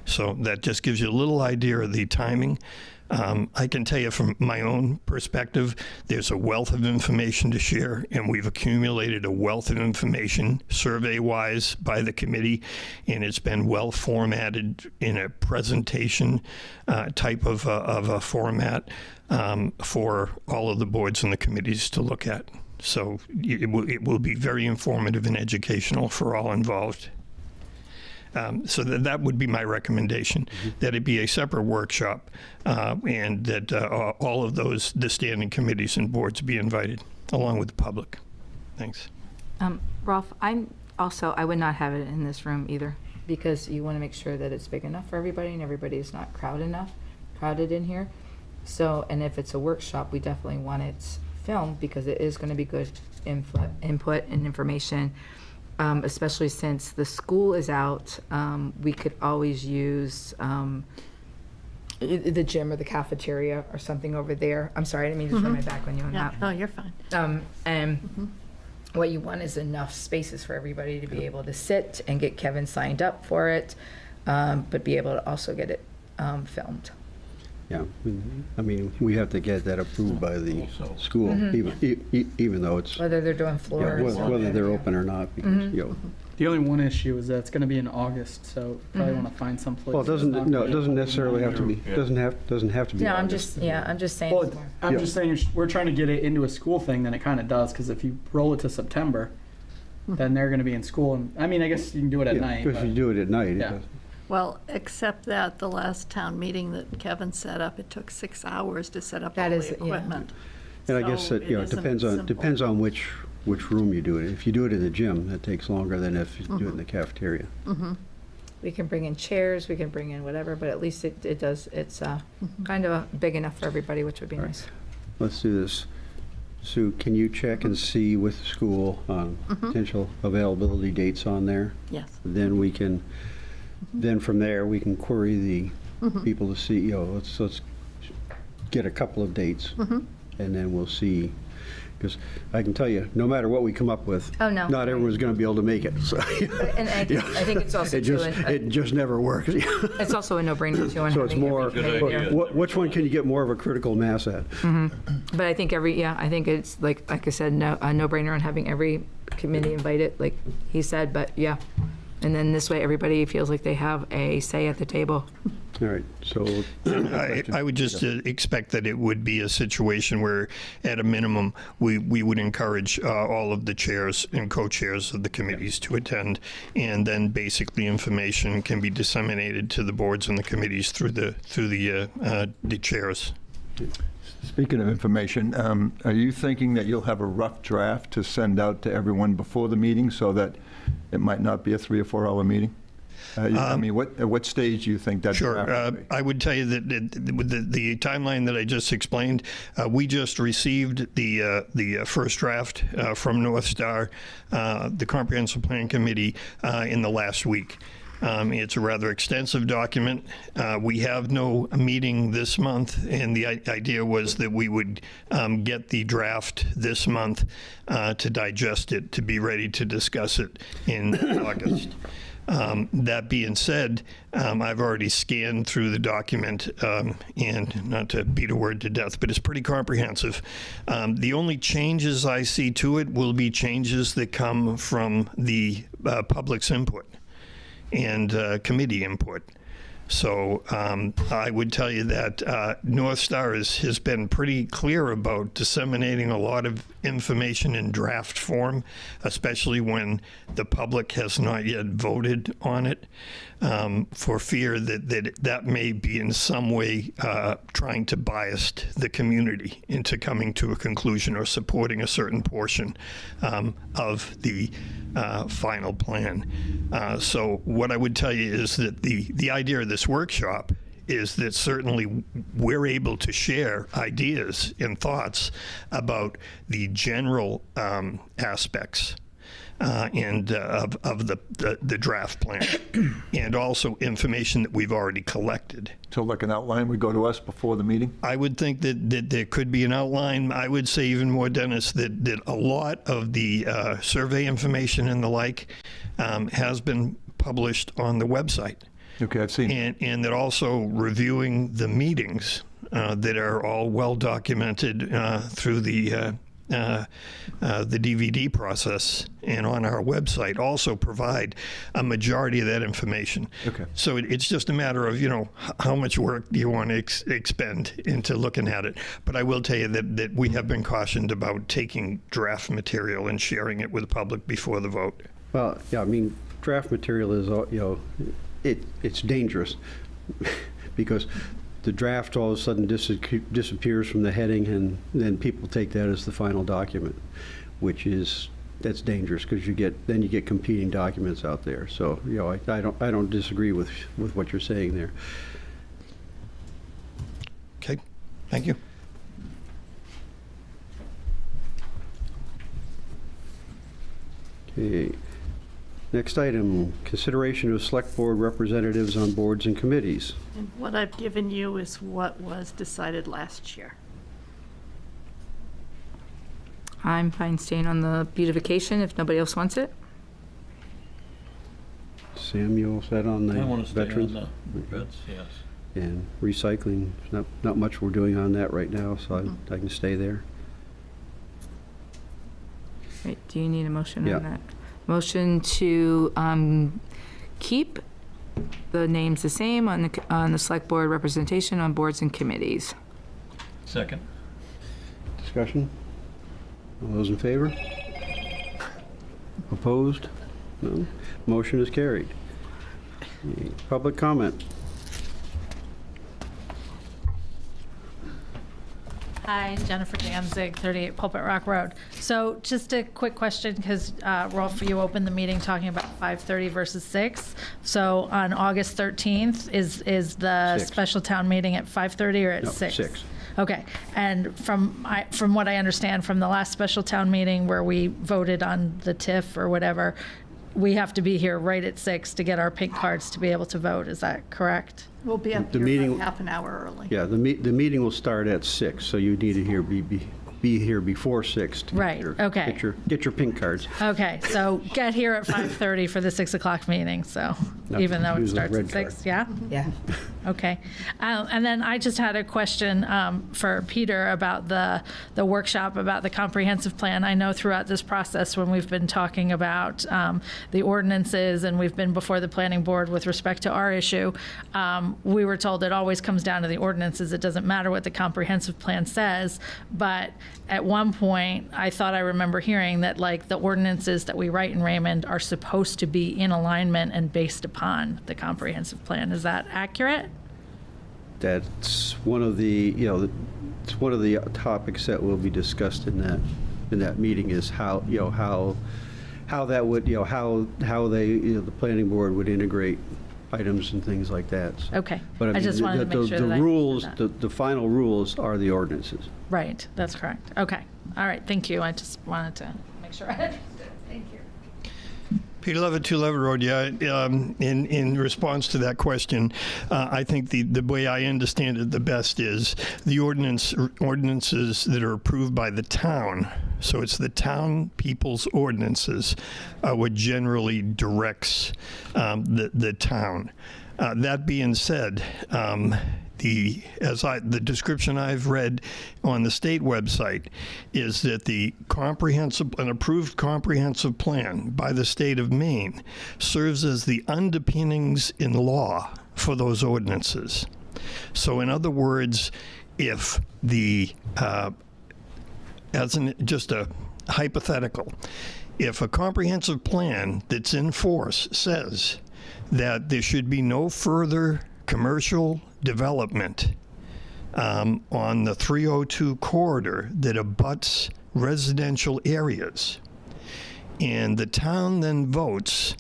So that just gives you a little idea of the timing. I can tell you from my own perspective, there's a wealth of information to share, and we've accumulated a wealth of information survey-wise by the committee, and it's been well formatted in a presentation type of a format for all of the boards and the committees to look at. So it will be very informative and educational for all involved. So that would be my recommendation, that it be a separate workshop and that all of the standing committees and boards be invited, along with the public. Thanks. Rolf, I would not have it in this room either, because you want to make sure that it's big enough for everybody and everybody is not crowded in here. So, and if it's a workshop, we definitely want it filmed because it is going to be good input and information. Especially since the school is out, we could always use the gym or the cafeteria or something over there. I'm sorry, I didn't mean to turn my back on you on that. No, you're fine. And what you want is enough spaces for everybody to be able to sit and get Kevin signed up for it, but be able to also get it filmed. Yeah, I mean, we have to get that approved by the school, even though it's, Whether they're doing floors. whether they're open or not, because, you know. The only one issue is that it's going to be in August, so probably want to find some place. Well, it doesn't necessarily have to be, doesn't have to be. No, I'm August. just saying. Well, I'm just saying, we're trying to get it into a school thing, then it kind of does, because if you roll it to September, then they're going to be in school. And I mean, I guess you can do it at night. Because you do it at night. Yeah. Well, except that the last town meeting that Kevin set up, it took 6 hours to set up all the equipment. And I guess that, it depends on which room you do it. If you do it in the gym, that takes longer than if you do it in the cafeteria. We can bring in chairs, we can bring in whatever, but at least it's kind of big enough for everybody, which would be nice. Let's do this. Sue, can you check and see with the school on potential availability dates on there? Yes. Then we can, then from there, we can query the people to see, let's get a couple of dates, and then we'll see. Because I can tell you, no matter what we come up with, not everyone's going to be able to make it. So, and I think it's also it just never works. It's also a no-brainer too. So it's more, which one can you get more of a critical mass at? But I think I think it's like I said, a no-brainer on having every committee invited, like he said. But yeah, and then this way everybody feels like they have a say at the table. All right, so I would just expect that it would be a situation where, at a minimum, we would encourage all of the chairs and co-chairs of the committees to attend, and then basically information can be disseminated to the boards and the committees through the chairs. Speaking of information, are you thinking that you'll have a rough draft to send out to everyone before the meeting so that it might not be a 3 or 4 hour meeting? I mean, at what stage do you think that Sure. draft will be? I would tell you that with the timeline that I just explained, we just received the first draft from North Star, the Comprehensive Plan Committee, in the last week. It's a rather extensive document. We have no meeting this month, and the idea was that we would get the draft this month to digest it, to be ready to discuss it in August. That being said, I've already scanned through the document, and not to beat a word to death, but it's pretty comprehensive. The only changes I see to it will be changes that come from the public's input and committee input. So I would tell you that North Star has been pretty clear about disseminating a lot of information in draft form, especially when the public has not yet voted on it, for fear that may be in some way trying to bias the community into coming to a conclusion or supporting a certain portion of the final plan. So what I would tell you is that the idea of this workshop is that certainly we're able to share ideas and thoughts about the general aspects and of the draft plan, and also information that we've already collected. So like an outline would go to us before the meeting? I would think that there could be an outline. I would say even more, Dennis, that a lot of the survey information and the like has been published on the website. Okay, I've seen. And that also reviewing the meetings that are all well documented through the DVD process and on our website also provide a majority of that information. Okay. So it's just a matter of, how much work do you want to expend into looking at it. But I will tell you that we have been cautioned about taking draft material and sharing it with the public before the vote. Well, yeah, I mean, draft material is, it's dangerous because the draft all of a sudden disappears from the heading, and then people take that as the final document, that's dangerous because you get competing documents out there. So I don't disagree with what you're saying there. Okay, thank you. Okay. Next item, consideration of select board representatives on boards and committees. And what I've given you is what was decided last year. I'm fine staying on the beautification if nobody else wants it. Samuel said on the I want to stay veterans. on the vets, yes. And recycling, not much we're doing on that right now, so I can stay there. Wait, do you need a motion Yeah. on that? Motion to keep the names the same on the select board representation on boards and committees. Second. Discussion? All those in favor? Opposed? No. Motion is carried. Okay, public comment. Hi, Jennifer Danzig, 38 Pulpit Rock Road. So just a quick question, because Rolf, you opened the meeting talking about 5:30 versus 6. So on August 13th, is the 6. special town meeting at 5:30 or at No, 6? 6. Okay, and from what I understand from the last special town meeting where we voted on the TIF or whatever, we have to be here right at 6 to get our pink cards to be able to vote. Is that correct? We'll be up The here meeting- about half an hour early. Yeah, the meeting will start at 6, so you need to be here before 6 to Right, okay. get your pink cards. Okay, so get here at 5:30 for the 6 o'clock meeting, so No, even though it use a starts at red card. 6, yeah? Yeah. Okay. And then I just had a question for Peter about the workshop about the comprehensive plan. I know throughout this process when we've been talking about the ordinances and we've been before the planning board with respect to our issue, we were told it always comes down to the ordinances. It doesn't matter what the comprehensive plan says. But at one point, I thought I remember hearing that like the ordinances that we write in Raymond are supposed to be in alignment and based upon the comprehensive plan. Is that accurate? That's one of the, it's one of the topics that will be discussed in that meeting is how that would, how they, the planning board would integrate items and things like that. So, Okay. But I just wanted to make sure the that I rules, understood the final rules are the ordinances. Right, that's correct. Okay, all right, thank you. I just wanted to make sure I understood. Thank you. Peter Levitt, 2 Levitt Road. Yeah, in response to that question, I think the way I understand it the best is the ordinances that are approved by the town. So it's the town people's ordinances what generally directs the town. That being said, the description I've read on the state website is that an approved comprehensive plan by the state of Maine serves as the underpinnings in law for those ordinances. So in other words, if the, just a hypothetical, if a comprehensive plan that's in force says that there should be no further commercial development on the 302 corridor that abuts residential areas, and the town then votes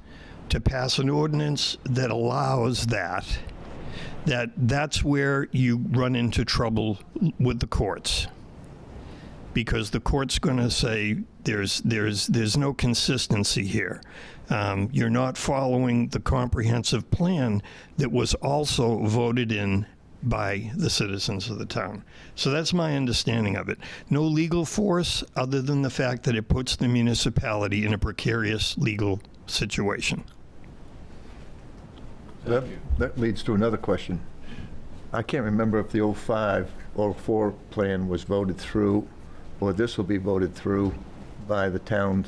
to pass an ordinance that allows that's where you run into trouble with the courts, because the court's going to say there's no consistency here. You're not following the comprehensive plan that was also voted in by the citizens of the town. So that's my understanding of it. No legal force other than the fact that it puts the municipality in a precarious legal situation. That leads to another question. I can't remember if the 05 or 04 plan was voted through, or this will be voted through by the town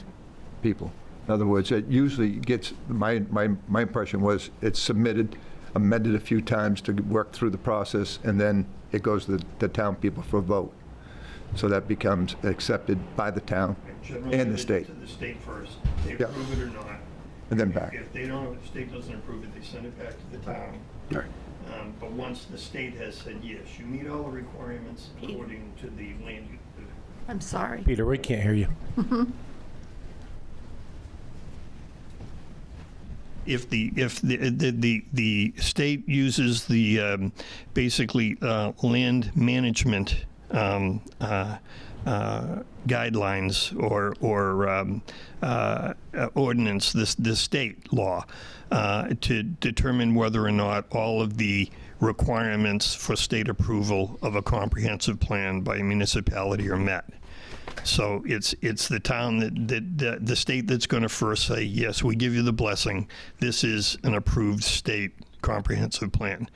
people. In other words, it usually gets, my impression was it's submitted, amended a few times to work through the process, and then it goes to the town people for a vote. So that becomes accepted by the town and the state. To the state first. They Yeah. approve it or not. And then back. If they don't, if the state doesn't approve it, they send it back to the town. Right. But once the state has said, yes, you meet all the requirements according to the land use. I'm sorry. Peter, we can't hear you. If the state uses the basically land management guidelines or ordinance, the state law, to determine whether or not all of the requirements for state approval of a comprehensive plan by a municipality are met. So it's the town that the state that's going to first say, yes, we give you the blessing. This is an approved state comprehensive plan.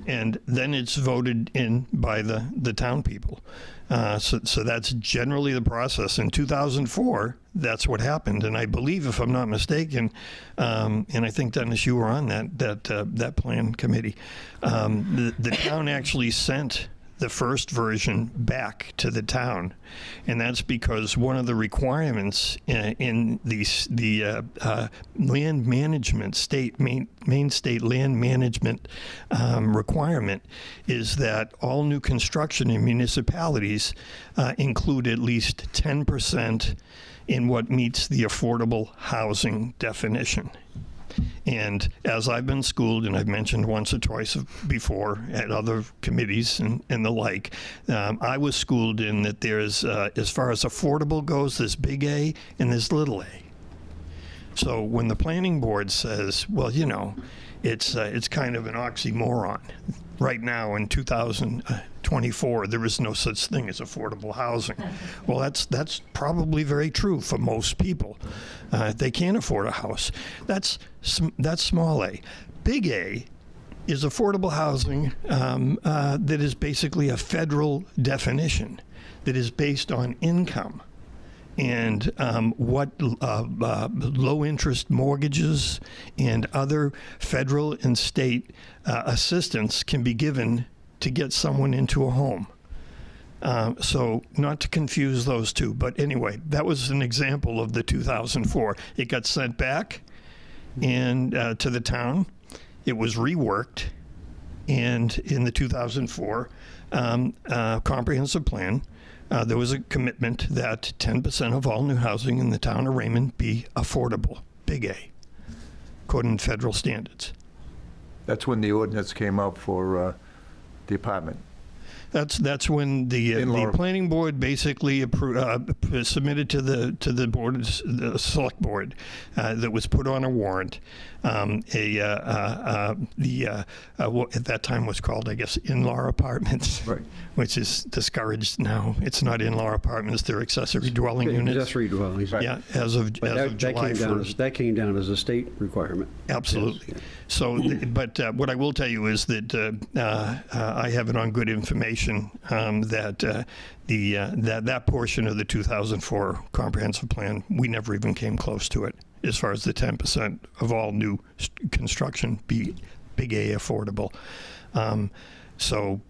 And then it's voted in by the town people. So that's generally the process. In 2004, that's what happened. And I believe, if I'm not mistaken, and I think, Dennis, you were on that plan committee, the town actually sent the first version back to the town, and that's because one of the requirements in the land management Maine state land management requirement is that all new construction in municipalities include at least 10% in what meets the affordable housing definition. And as I've been schooled, and I've mentioned once or twice before at other committees and the like, I was schooled in that there's, as far as affordable goes, there's big A and there's little a. So when the planning board says, well, you know, it's kind of an oxymoron. Right now in 2024, there is no such thing as affordable housing. Well, that's probably very true for most people. They can't afford a house. That's small a. Big A is affordable housing that is basically a federal definition that is based on income and what low-interest mortgages and other federal and state assistance can be given to get someone into a home. So not to confuse those two, but anyway, that was an example of the 2004. It got sent back and to the town. It was reworked, and in the 2004 comprehensive plan, there was a commitment that 10% of all new housing in the town of Raymond be affordable, big A, according to federal standards. That's when the ordinance came out for the apartment. That's when the planning board basically submitted to the board, the select board, that was put on a warrant. What at that time was called, I guess, in-law apartments, right, which is discouraged now. It's not in-law apartments; they're accessory dwelling units. Accessory dwellings, right. Yeah, as of July 1st. That came down as a state requirement. Absolutely. Yes. So, but what I will tell you is that I have it on good information that that portion of the 2004 comprehensive plan, we never even came close to it, as far as the 10% of all new construction be big A affordable. So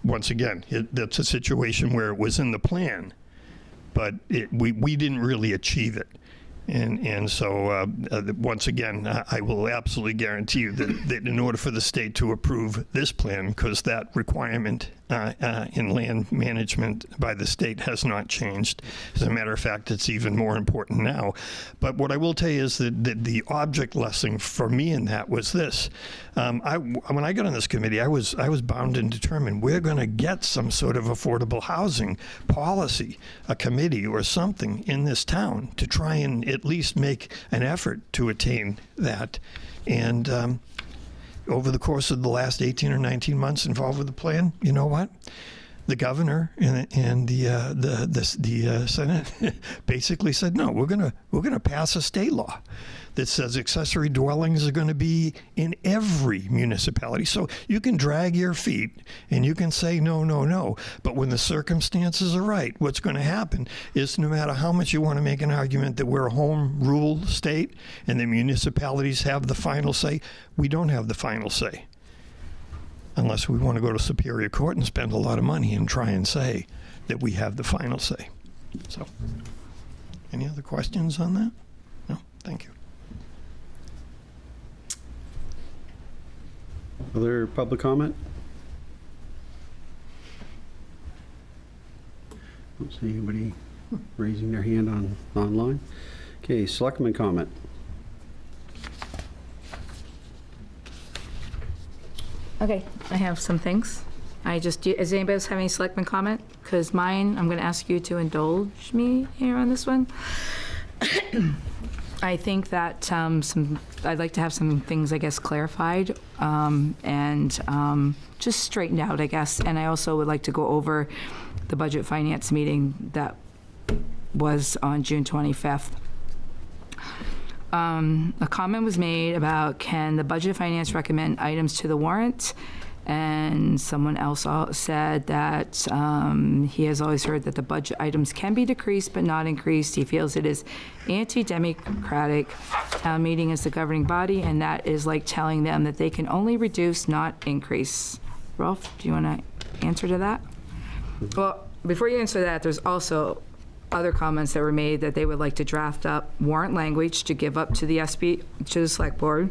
once again, that's a situation where it was in the plan, but we didn't really achieve it. And so, once again, I will absolutely guarantee you that in order for the state to approve this plan, because that requirement in land management by the state has not changed. As a matter of fact, it's even more important now. But what I will tell you is that the object lesson for me in that was this. When I got on this committee, I was bound and determined we're going to get some sort of affordable housing policy, a committee or something in this town to try and at least make an effort to attain that. And over the course of the last 18 or 19 months involved with the plan, you know what? The governor and the Senate basically said, no, we're gonna pass a state law that says accessory dwellings are going to be in every municipality. So you can drag your feet and you can say no, no, no. But when the circumstances are right, what's going to happen is no matter how much you want to make an argument that we're a home rule state and the municipalities have the final say, we don't have the final say. Unless we want to go to Superior Court and spend a lot of money and try and say that we have the final say. So, any other questions on that? No? Thank you. Other public comment? Don't see anybody raising their hand online. Okay, selectman comment. Okay, I have some things. Does anybody else have any selectman comment? Because mine, I'm going to ask you to indulge me here on this one. I think that I'd like to have some things, I guess, clarified and just straightened out, I guess. And I also would like to go over the budget finance meeting that was on June 25th. A comment was made about, can the budget finance recommend items to the warrant? And someone else said that he has always heard that the budget items can be decreased but not increased. He feels it is anti-democratic. Town meeting is the governing body, and that is like telling them that they can only reduce, not increase. Rolf, do you want to answer to that? Well, before you answer that, there's also other comments that were made that they would like to draft up warrant language to give up to the to the select board,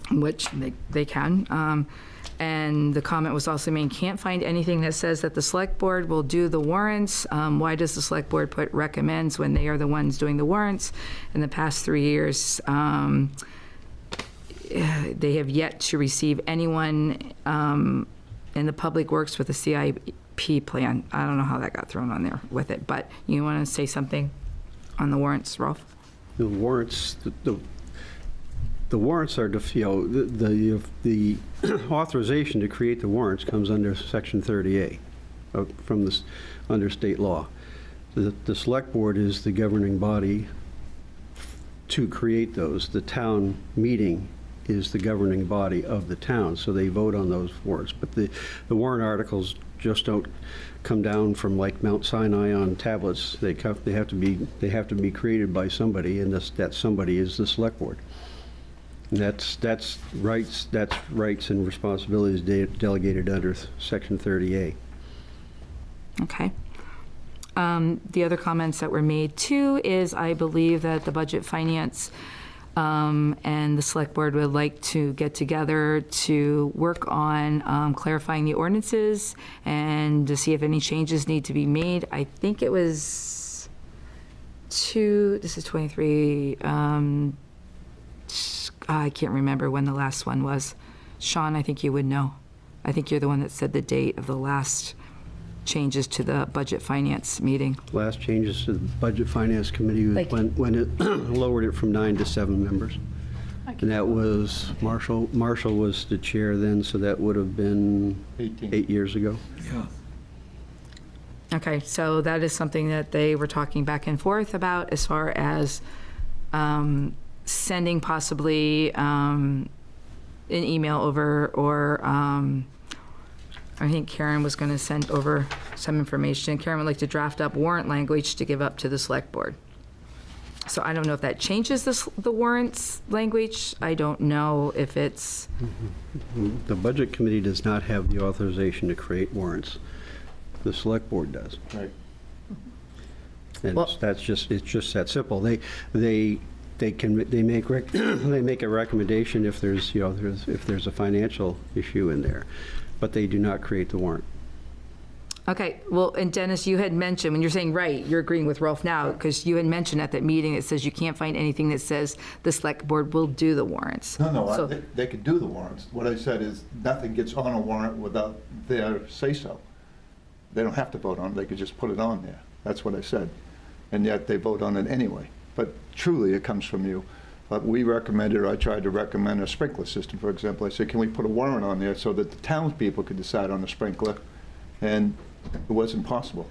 which they can. And the comment was also made, can't find anything that says that the select board will do the warrants. Why does the select board put recommends when they are the ones doing the warrants? In the past 3 years, they have yet to receive anyone in the public works with a CIP plan. I don't know how that got thrown on there with it, but you want to say something on the warrants, Rolf? The warrants, the warrants are, the authorization to create the warrants comes under Section 30A from this, under state law. The select board is the governing body to create those. The town meeting is the governing body of the town, so they vote on those warrants. But the warrant articles just don't come down from like Mount Sinai on tablets. They have to be created by somebody, and that somebody is the select board. And that's rights and responsibilities delegated under Section 30A. Okay. The other comments that were made too is I believe that the budget finance and the select board would like to get together to work on clarifying the ordinances and to see if any changes need to be made. I think it was this is 23, I can't remember when the last one was. Sean, I think you would know. I think you're the one that said the date of the last changes to the budget finance meeting. Last changes to the budget finance committee was when it lowered it from 9 to 7 members. And that was Marshall. Marshall was the chair then, so that would have been 8 years ago. Yeah. Okay, so that is something that they were talking back and forth about as far as sending possibly an email over, or I think Karen was going to send over some information. Karen would like to draft up warrant language to give up to the select board. So I don't know if that changes the warrants language. I don't know if it's, The Budget Committee does not have the authorization to create warrants. The Select Board does. Right. And it's just that simple. They make they make a recommendation if there's, if there's a financial issue in there, but they do not create the warrant. okay, well, and Dennis, you had mentioned, when you're saying right, you're agreeing with Rolf now, because you had mentioned at that meeting, it says you can't find anything that says the Select Board will do the warrants. No, So- they could do the warrants. What I said is, nothing gets on a warrant without their say-so. They don't have to vote on it, they could just put it on there. That's what I said. And yet they vote on it anyway. But truly, it comes from you. But we recommended, or I tried to recommend a sprinkler system, for example. I said, can we put a warrant on there so that the townspeople could decide on the sprinkler? And it wasn't possible.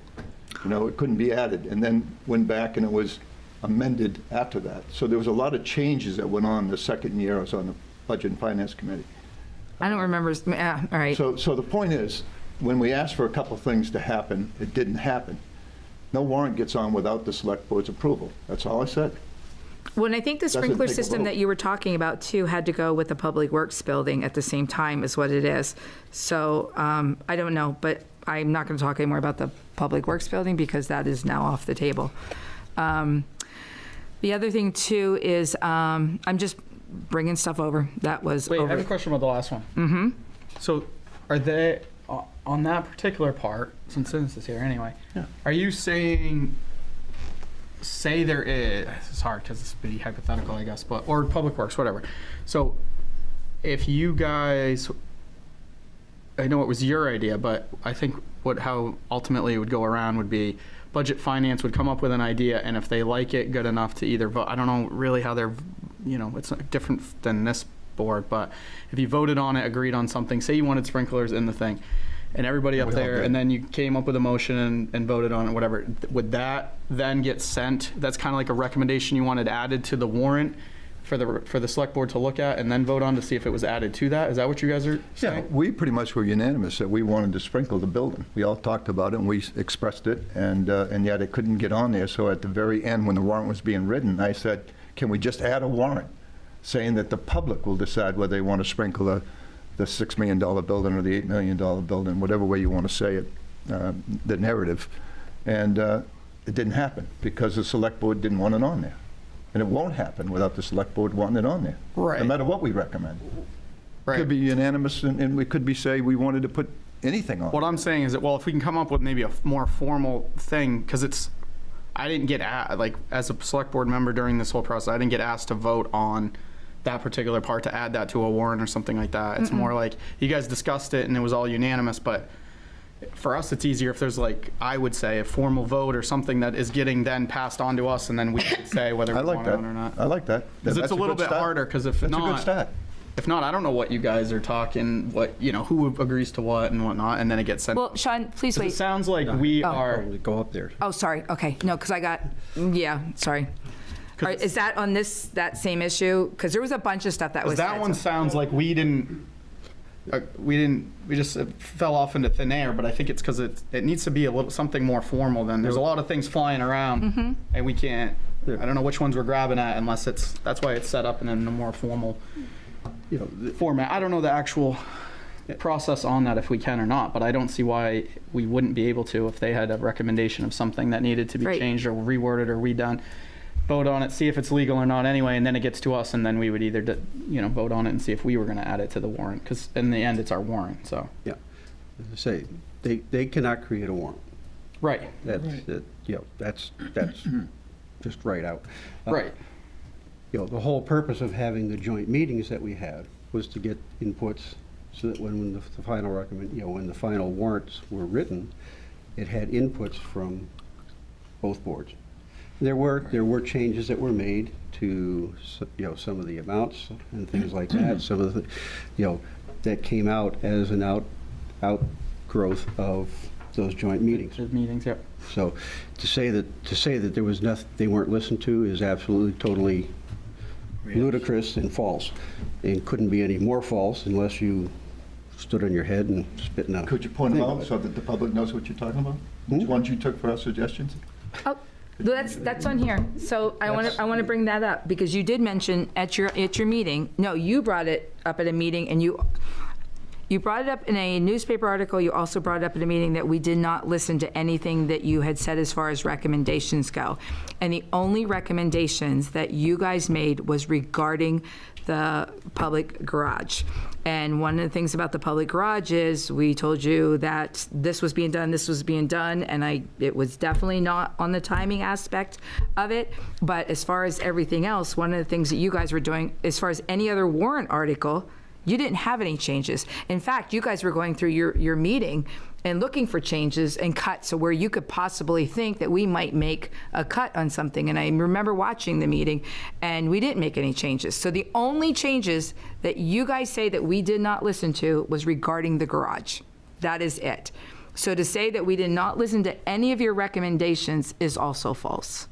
It couldn't be added. And then went back and it was amended after that. So there was a lot of changes that went on the second year I was on the Budget and Finance Committee. I don't remember, all right. So the point is, when we asked for a couple things to happen, it didn't happen. No warrant gets on without the Select Board's approval. That's all I said. Well, and I think the Doesn't sprinkler take a system vote. that you were talking about too had to go with the Public Works building at the same time is what it is. So I don't know, but I'm not going to talk anymore about the Public Works building because that is now off the table. The other thing too is I'm just bringing stuff over. That was Wait, I over. have a question about the last one. Mm-hmm. So are they, on that particular part, since this is here anyway, are you saying, say there is, it's hard because it's pretty hypothetical, I guess, but, or Public Works, whatever. So if you guys, I know it was your idea, but I think how ultimately it would go around would be Budget Finance would come up with an idea, and if they like it good enough to either vote, I don't know really how they're, it's different than this board, but if you voted on it, agreed on something, say you wanted sprinklers in the thing, and everybody up We all there, did. and then you came up with a motion and voted on it, whatever, would that then get sent? That's kind of like a recommendation you wanted added to the warrant for the Select Board to look at and then vote on to see if it was added to that? Is that what you guys are saying? Yeah, we pretty much were unanimous that we wanted to sprinkle the building. We all talked about it and we expressed it, and yet it couldn't get on there. So at the very end, when the warrant was being written, I said, can we just add a warrant saying that the public will decide whether they want to sprinkle the $6 million building or the $8 million building, whatever way you want to say it, the narrative. And it didn't happen because the Select Board didn't want it on there. And it won't happen without the Select Board wanting it on there. Right. No matter what we recommend. Right. Could be unanimous, and we could be say we wanted to put anything on. What I'm saying is that, well, if we can come up with maybe a more formal thing, because I didn't get as a Select Board member during this whole process, I didn't get asked to vote on that particular part to add that to a warrant or something like that. It's more like you guys discussed it and it was all unanimous, but for us, it's easier if there's I would say, a formal vote or something that is getting then passed on to us, and then we can say whether we want it on or not. I like that. Because it's a little bit harder, because if That's not, a good start. if not, I don't know what you guys are talking, who agrees to what and whatnot, and then it gets sent. Well, Sean, please 'Cause wait. It sounds like we are. Go up there. Oh, sorry. Okay. No, because I got, sorry. All right, is that on that same issue? Because there was a bunch of stuff that was That said, one so- sounds like we just fell off into thin air, but I think it's because it needs to be something more formal than, there's a lot of things flying around, and we can't, I don't know which ones we're grabbing at unless that's why it's set up in a more formal format. I don't know the actual process on that, if we can or not, but I don't see why we wouldn't be able to if they had a recommendation of something that needed to be Right. changed or reworded or redone. Vote on it, see if it's legal or not anyway, and then it gets to us, and then we would either, vote on it and see if we were going to add it to the warrant, because in the end, it's our warrant, so. Yeah. As I say, they cannot create a warrant. Right. That's just right out. Right. The whole purpose of having the joint meetings that we had was to get inputs so that when the final when the final warrants were written, it had inputs from both boards. There were changes that were made to some of the amounts and things like that. Some of the that came out as an outgrowth of those joint meetings. Meetings, yep. So to say that there was nothing, they weren't listened to, is absolutely totally ludicrous and false, and couldn't be any more false unless you stood on your head and spit out. Could you point them out so that the public knows what you're talking about? Which ones you took for our suggestions? Oh, That's on here. So I want to bring that up because you did mention at your meeting. No, you brought it up at a meeting, and you brought it up in a newspaper article. You also brought it up at a meeting that we did not listen to anything that you had said as far as recommendations go. And the only recommendations that you guys made was regarding the public garage. And one of the things about the public garage is we told you that this was being done, and it was definitely not on the timing aspect of it. But as far as everything else, one of the things that you guys were doing, as far as any other warrant article, you didn't have any changes. In fact, you guys were going through your meeting and looking for changes and cuts, so where you could possibly think that we might make a cut on something. And I remember watching the meeting, and we didn't make any changes. So the only changes that you guys say that we did not listen to was regarding the garage. That is it. So to say that we did not listen to any of your recommendations is also false.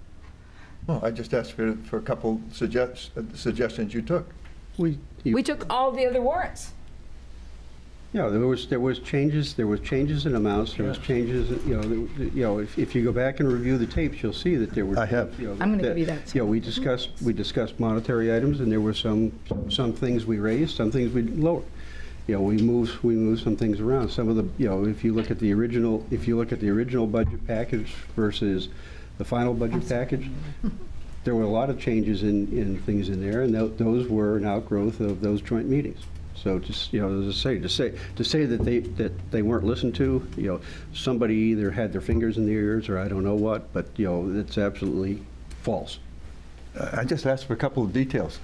Well, I just asked for a couple suggestions you took. We took all the other warrants. Yeah, there was changes in amounts, there was changes, if you go back and review the tapes, you'll see that there were. I have. I'm going to give you that. We discussed monetary items, and there were some things we raised, some things we lowered. We moved some things around. Some of the, if you look at the original budget package versus the final budget package, there were a lot of changes in things in there, and those were an outgrowth of those joint meetings. So just, to say that they weren't listened to, somebody either had their fingers in their ears or I don't know what, but, it's absolutely false. I just asked for a couple of details.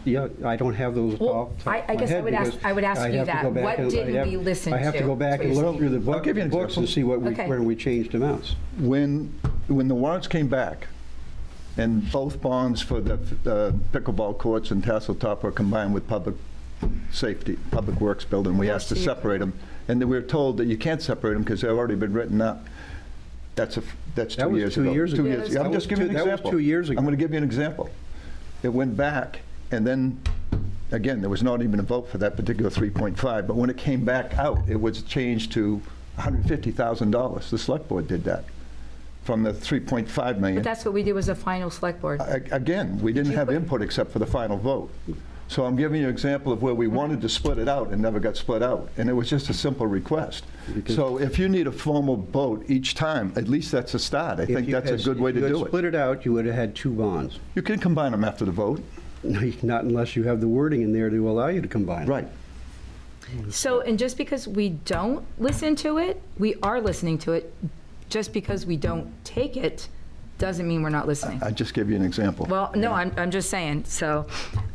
Yeah, I don't have those. Well, I guess I would ask you that. What didn't we listen to? I have to go back and look through the books and see Okay. where we changed amounts. When the warrants came back, and both bonds for the pickleball courts and Tasseltop were combined with public safety, public works building, we asked to separate them, and then we were told that you can't separate them because they've already been written up. That's 2 years ago. 2 years ago. I'm just giving you an example. That was 2 years ago. I'm going to give you an example. It went back, and then, again, there was not even a vote for that particular 3.5, but when it came back out, it was changed to $150,000. The select board did that, from the 3.5 million. But that's what we did was a final select board. Again, we didn't have input except for the final vote. So I'm giving you an example of where we wanted to split it out and never got split out, and it was just a simple request. So if you need a formal vote each time, at least that's a start. I think that's a good way to do it. If you had split it out, you would have had 2 bonds. You can combine them after the vote. No, not unless you have the wording in there to allow you to combine. Right. So, and just because we don't listen to it, we are listening to it. Just because we don't take it doesn't mean we're not listening. I just gave you an example. Well, no, I'm just saying. So,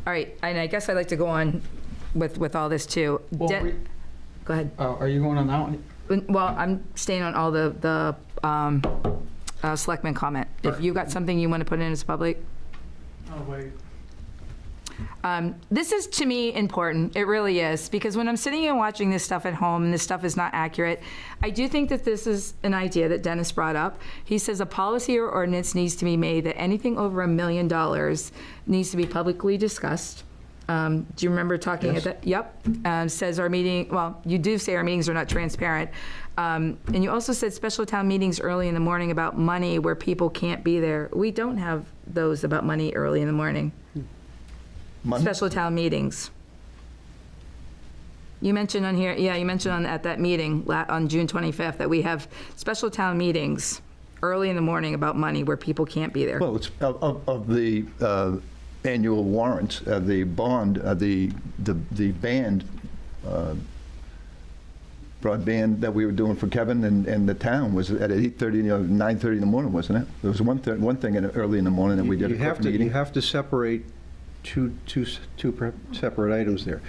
all right, and I guess I'd like to go on with all this too. Well, go ahead. Are you going on that one? Well, I'm staying on all the selectmen comment. If you got something you want to put in as public. Oh, wait. This is, to me, important. It really is, because when I'm sitting and watching this stuff at home and this stuff is not accurate, I do think that this is an idea that Dennis brought up. He says a policy or ordinance needs to be made that anything over $1 million needs to be publicly discussed. Do you remember talking at that? Yep. Says our meeting, well, you do say our meetings are not transparent. And you also said special town meetings early in the morning about money where people can't be there. We don't have those about money early in the morning. Money? Special town meetings. You mentioned on here, you mentioned at that meeting on June 25th that we have special town meetings early in the morning about money where people can't be there. Well, it's of the annual warrants, the bond, the band, broadband that we were doing for Kevin and the town was at 8:30, 9:30 in the morning, wasn't it? There was one thing early in the morning that we did a quick meeting. You have to separate two separate items there.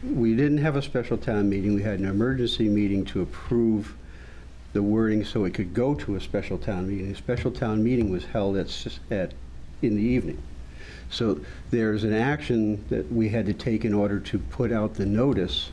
We didn't have a special town meeting. We had an emergency meeting to approve the wording so it could go to a special town meeting. A special town meeting was held in the evening. So there's an action that we had to take in order to put out the notice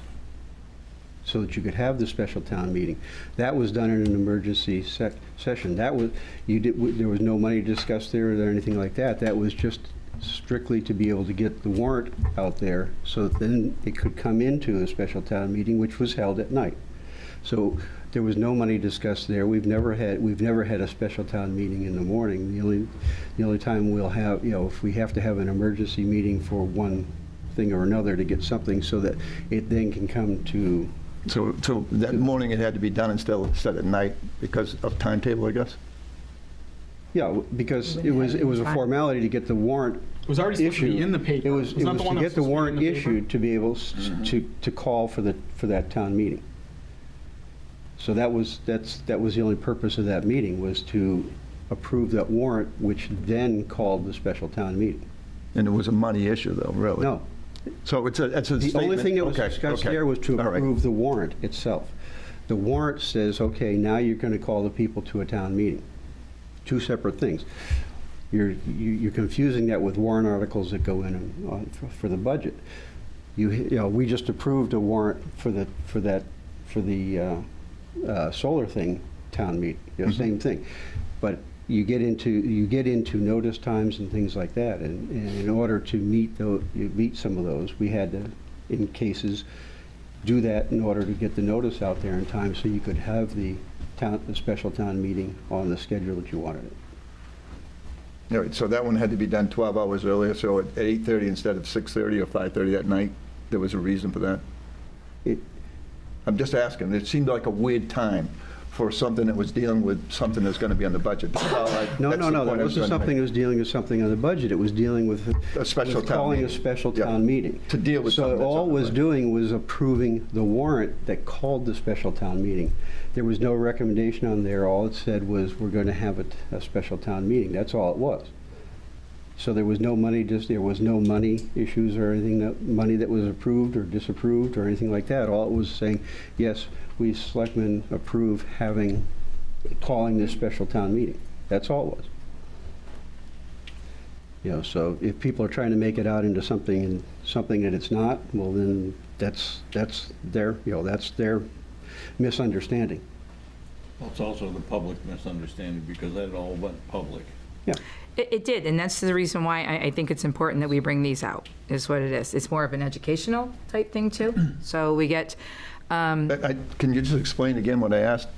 so that you could have the special town meeting. That was done in an emergency session. That was, there was no money discussed there or anything like that. That was just strictly to be able to get the warrant out there so that then it could come into a special town meeting, which was held at night. So There was no money discussed there. We've never had a special town meeting in the morning. The only time we'll have, if we have to have an emergency meeting for one thing or another to get something so that it then can come to. So that morning it had to be done instead at night because of timetable, I guess? Yeah, because it was a formality to get the warrant. It was already supposed to be in the paper. It was not the one to that get the was supposed to be in warrant the paper? issued to be able to call for that town meeting. So that was the only purpose of that meeting, was to approve that warrant, which then called the special town meeting. And it was a money issue, though, really? No. So it's a statement? The only thing that was discussed there was to All right. approve the warrant itself. The warrant says, okay, now you're going to call the people to a town meeting. Two separate things. You're confusing that with warrant articles that go in for the budget. We just approved a warrant for the solar thing town meeting. Same thing, but you get into notice times and things like that, and in order to meet some of those, we had to, in cases, do that in order to get the notice out there in time so you could have the special town meeting on the schedule that you wanted it. All right, so that one had to be done 12 hours earlier, so at 8:30 instead of 6:30 or 5:30 at night. There was a reason for that? I'm just asking. It seemed like a weird time for something that was dealing with something that's going to be on the budget. No, that wasn't something that was dealing with something on the budget. It was dealing with a special town calling meeting. a special town meeting. To deal with something So that's all on it the was budget. doing was approving the warrant that called the special town meeting. There was no recommendation on there. All it said was, we're going to have a special town meeting. That's all it was. So there was no money, there was no money issues or anything, money that was approved or disapproved or anything like that. All it was saying, yes, we selectmen approve calling this special town meeting. That's all it was. So if people are trying to make it out into something that it's not, well then that's their misunderstanding. Well, it's also the public misunderstanding because that all went public. Yeah. It did, and that's the reason why I think it's important that we bring these out, is what it is. It's more of an educational type thing, too. So we get... Can you just explain again what I asked?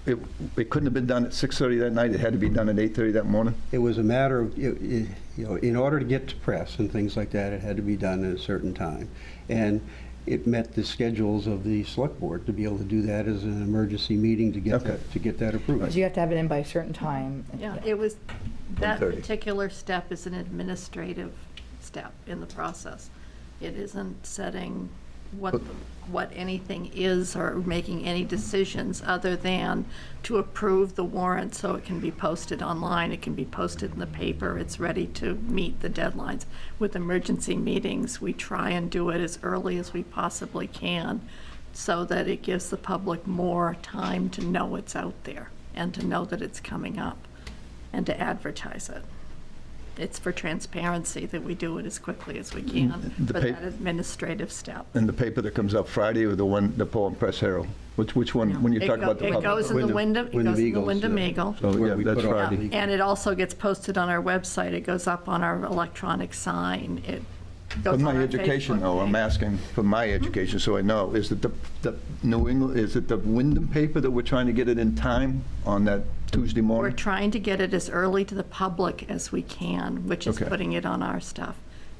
It couldn't have been done at 6:30 that night? It had to be done at 8:30 that morning? It was a matter of, in order to get to press and things like that, it had to be done at a certain time. And it met the schedules of the select board to be able to do that as an emergency meeting to get that approved. Because you have to have it in by a certain time. Yeah, it was, that 1:30. particular step is an administrative step in the process. It isn't setting what anything is or making any decisions other than to approve the warrant so it can be posted online, it can be posted in the paper, it's ready to meet the deadlines. With emergency meetings, we try and do it as early as we possibly can so that it gives the public more time to know it's out there and to know that it's coming up and to advertise it. It's for transparency that we do it as quickly as we can for that administrative step. And the paper that comes out Friday or the Portland Press Herald? Which one, when you talk about the public? It goes in the Wyndham Eagle. So, yeah, that's Friday. And it also gets posted on our website. It goes up on our electronic sign. It goes For on my our education, Facebook though, I'm page. asking for my education, so I know, is it the New England, is it the Wyndham paper that we're trying to get it in time on that Tuesday We're morning? trying to get it as early to the public as we can, which is Okay. putting it on our stuff,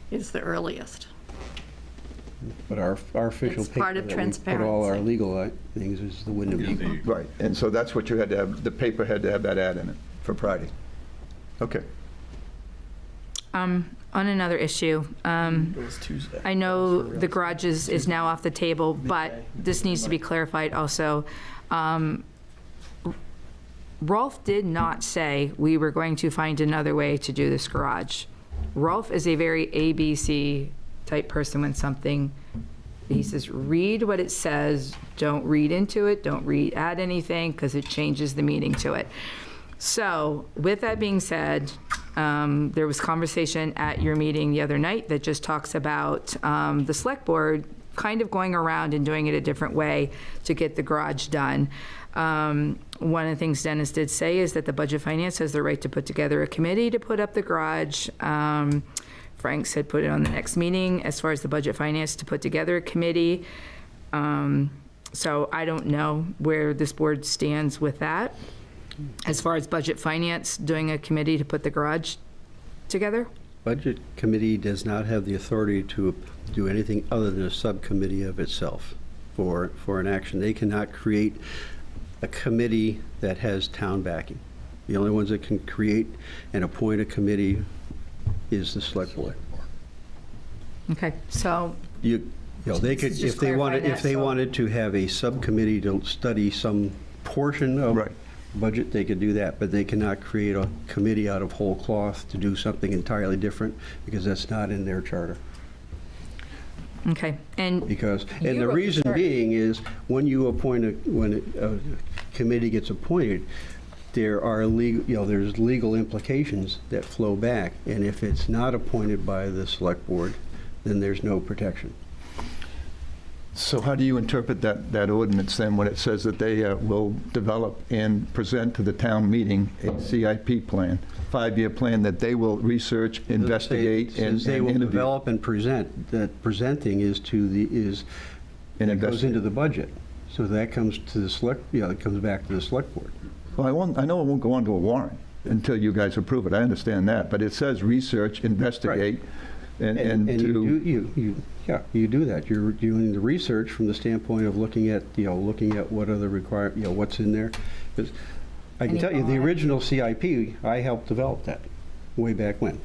is the earliest. But our official It's paper part of that we put all our transparency. legal things is the Wyndham Eagle. Right, and so that's what you had to have, the paper had to have that ad in it for Friday. Okay. On another issue, I know the garages is now off the table, but this needs to be clarified also. Rolf did not say we were going to find another way to do this garage. Rolf is a very ABC type person when something, he says, read what it says, don't read into it, don't add anything, because it changes the meaning to it. So with that being said, there was conversation at your meeting the other night that just talks about the select board kind of going around and doing it a different way to get the garage done. One of the things Dennis did say is that the Budget Finance has the right to put together a committee to put up the garage. Frank said put it on the next meeting as far as the Budget Finance to put together a committee. So I don't know where this board stands with that. As far as budget finance, doing a committee to put the garage together? Budget committee does not have the authority to do anything other than a subcommittee of itself for an action. They cannot create a committee that has town backing. The only ones that can create and appoint a committee is the select board. Okay, so You know, they could, Just if they wanted, clarify if they that, so- wanted to have a subcommittee to study some portion of budget, they could do that, but they cannot create a committee out of whole cloth to do something entirely different, because that's not in their charter. okay, and Because, You and the wrote the reason chart. being is, when you appoint when a committee gets appointed, there are legal, there's legal implications that flow back, and if it's not appointed by the select board, then there's no protection. So how do you interpret that ordinance then, when it says that they will develop and present to the town meeting a CIP plan, 5-year plan that they will research, investigate, and They will interview? develop and present. That presenting is to the, And that goes investigate. into the budget. So that comes to the select, it comes back to the select board. Well, I know it won't go on to a warrant until you guys approve it, I understand that, but it says research, investigate, and you do that. You're doing the research from the standpoint of looking at what are the what's in there. 'Cause I can Any tell you, the bond? original CIP, I helped develop that way back when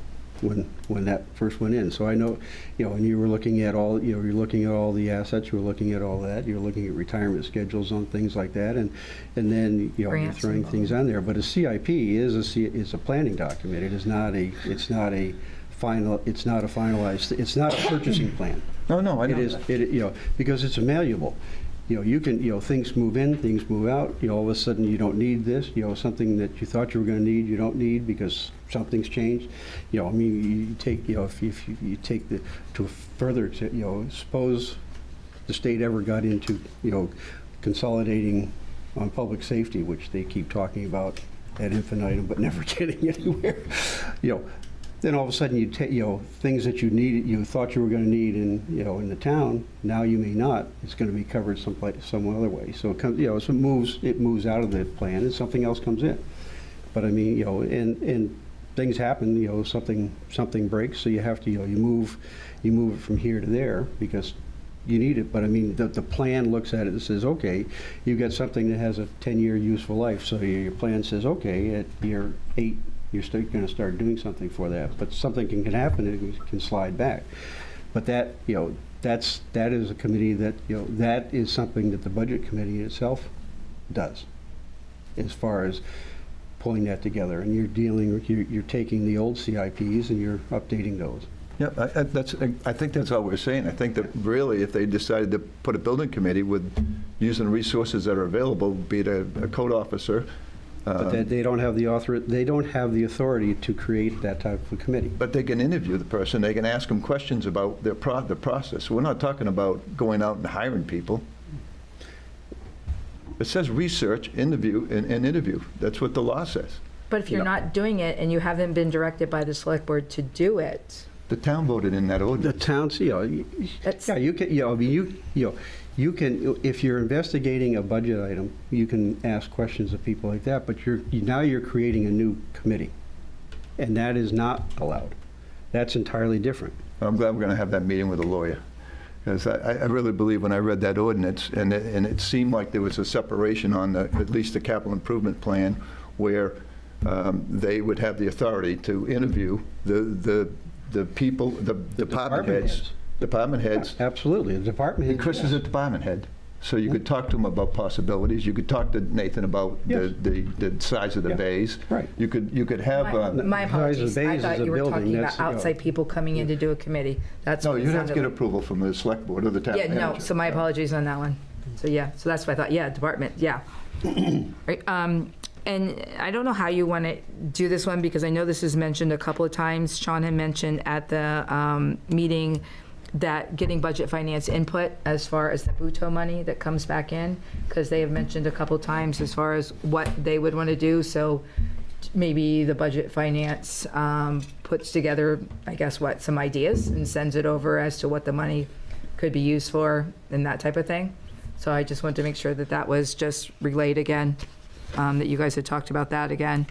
that first went in. So I know, and you were looking at all, you're looking at all the assets, you were looking at all that, you're looking at retirement schedules on things like that, and then, you're Grants throwing and things on there. But a CIP is a planning document. It is not a, it's not a finalized, it's not a purchasing plan. No, I know It is, because it's malleable. You can, things move in, things move out, all of a sudden you don't need this, something that you thought you were gonna need, you don't need because something's changed. I mean, you take, if you take to further, suppose the state ever got into, consolidating on public safety, which they keep talking about ad infinitum, but never getting anywhere. Then all of a sudden you take, things that you thought you were going to need in the town, now you may not. It's going to be covered some other way. So it comes, so it moves out of the plan and something else comes in. But I mean, and things happen. Something breaks, so you have to, you move it from here to there because you need it. But I mean, the plan looks at it and says, okay, you've got something that has a 10-year useful life. So your plan says, okay, at year 8. You're still going to start doing something for that, but something can happen, it can slide back. But that is a committee that, that is something that the budget committee itself does, as far as pulling that together. And you're taking the old CIPs and you're updating those. Yeah, I think that's all we're saying. I think that really, if they decided to put a building committee with using resources that are available, be it a code officer. But they don't have the authority to create that type of a committee. But they can interview the person, they can ask them questions about the process. We're not talking about going out and hiring people. It says research, interview, and interview. That's what the law says. But if you're not doing it and you haven't been directed by the select board to do it. The town voted in that ordinance. The town's, you can, you can, if you're investigating a budget item, you can ask questions of people like that, but now you're creating a new committee, and that is not allowed. That's entirely different. I'm glad we're going to have that meeting with a lawyer, because I really believe when I read that ordinance, and it seemed like there was a separation on at least the capital improvement plan, where they would have the authority to interview the people, the department heads. Department heads. Absolutely, the department head. Chris is a department head, so you could talk to him about possibilities. You could talk to Nathan about the size of the bays. Right. You could have. My apologies, I thought you were talking about that's, outside people coming in to do a committee. That's No, what it you'd have to sounded get like. approval from the select board or the town Yeah, manager. no, so my apologies on that one. So yeah, so that's what I thought, yeah, department, yeah. Right, and I don't know how you want to do this one, because I know this is mentioned a couple of times. Sean had mentioned at the meeting that getting budget finance input as far as the BUTO money that comes back in, because they have mentioned a couple of times as far as what they would want to do. So maybe the budget finance puts together, I guess, some ideas and sends it over as to what the money could be used for and that type of thing. So I just wanted to make sure that that was just relayed again, that you guys had talked about that again.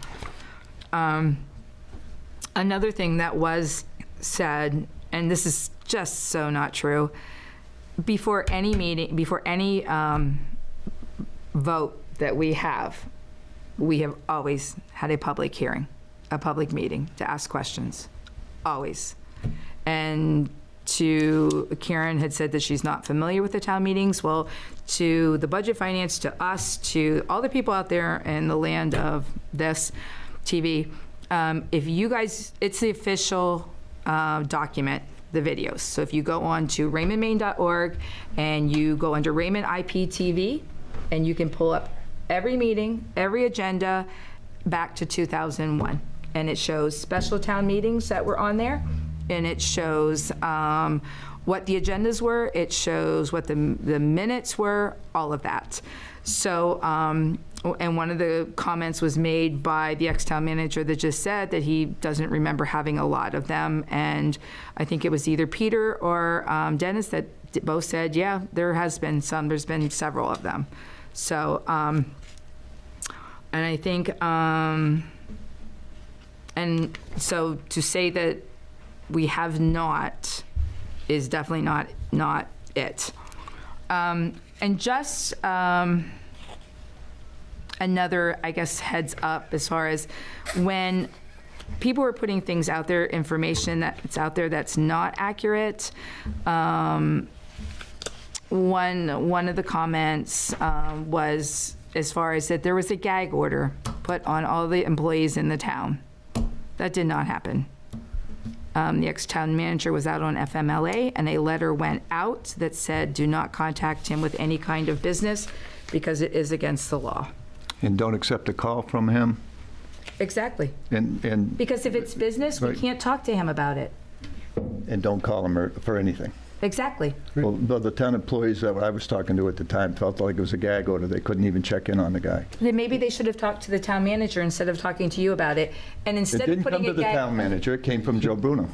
Another thing that was said, and this is just so not true, before any meeting, before any vote that we have always had a public hearing, a public meeting to ask questions, always. And Karen had said that she's not familiar with the town meetings. Well, to the budget finance, to us, to all the people out there in the land of this TV, if you guys, it's the official document, the videos. So if you go on to raymondmaine.org and you go under Raymond IPTV, and you can pull up every meeting, every agenda back to 2001. And it shows special town meetings that were on there, and it shows what the agendas were, it shows what the minutes were, all of that. So, and one of the comments was made by the ex-town manager that just said that he doesn't remember having a lot of them. And I think it was either Peter or Dennis that both said, yeah, there has been some, there's been several of them. So, and I think, and so to say that we have not is definitely not it. And just another, I guess, heads up as far as when people are putting things out there, information that's out there that's not accurate. One of the comments was as far as that there was a gag order put on all the employees in the town. That did not happen. The ex-town manager was out on FMLA, and a letter went out that said, do not contact him with any kind of business because it is against the law. And don't accept a call from him? Exactly. And because if it's business, we Right. can't talk to him about it. And don't call him for anything? Exactly. Well, the town employees that I was talking to at the time felt like it was a gag order. They couldn't even check in on the guy. Then maybe they should have talked to the town manager instead of talking to you about it. And It instead of didn't putting come to a the gag... town manager, it came from Joe Bruno.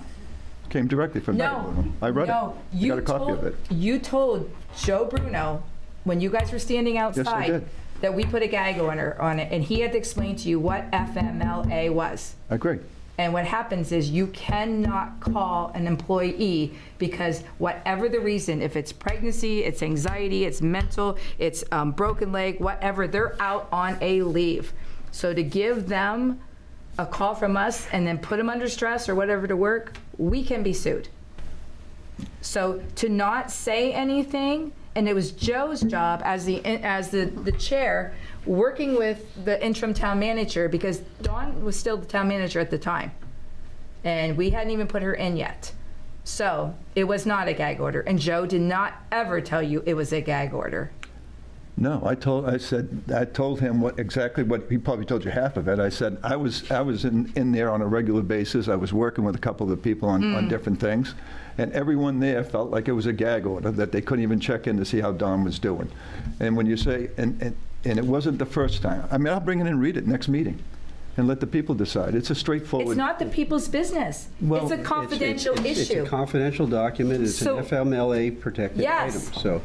Came directly from Joe Bruno. I read it. I got a copy of it. You told Joe Bruno, when you guys were standing outside, did. that we put a gag order on it, and he had to explain to you what FMLA was. I agree. And what happens is you cannot call an employee because whatever the reason, if it's pregnancy, it's anxiety, it's mental, it's broken leg, whatever, they're out on a leave. So to give them a call from us and then put them under stress or whatever to work, we can be sued. So to not say anything, and it was Joe's job as the chair, working with the interim town manager, because Dawn was still the town manager at the time, and we hadn't even put her in yet. So it was not a gag order, and Joe did not ever tell you it was a gag order. No, I told him exactly what he probably told you half of it. I said I was in there on a regular basis. I was working with a couple of the people on different things, and everyone there felt like it was a gag order, that they couldn't even check in to see how Don was doing. And when you say, and it wasn't the first time. I mean, I'll bring it in and read it next meeting and let the people decide. It's a straightforward. It's not the people's business. Well, it's a confidential It's issue. a confidential document. It's So- an FMLA protected Yes. item.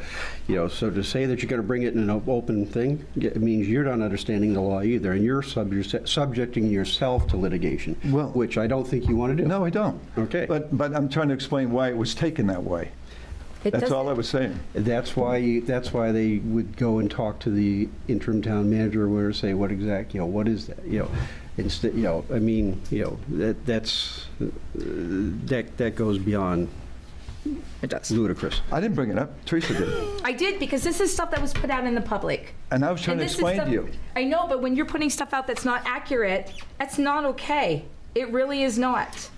So, so to say that you're going to bring it in an open thing, it means you're not understanding the law either, and you're subjecting yourself to litigation, which I don't think you want to do. No, I don't. Okay. But I'm trying to explain why it was taken that way. That's all I was saying. That's why they would go and talk to the interim town manager or say what what is that? Instead, I mean, that goes beyond. It does. Ludicrous. I didn't bring it up. Teresa did. I did, because this is stuff that was put out in the public. And I was trying to this is explain stuff- to you. I know, but when you're putting stuff out that's not accurate, that's not okay. It really is not.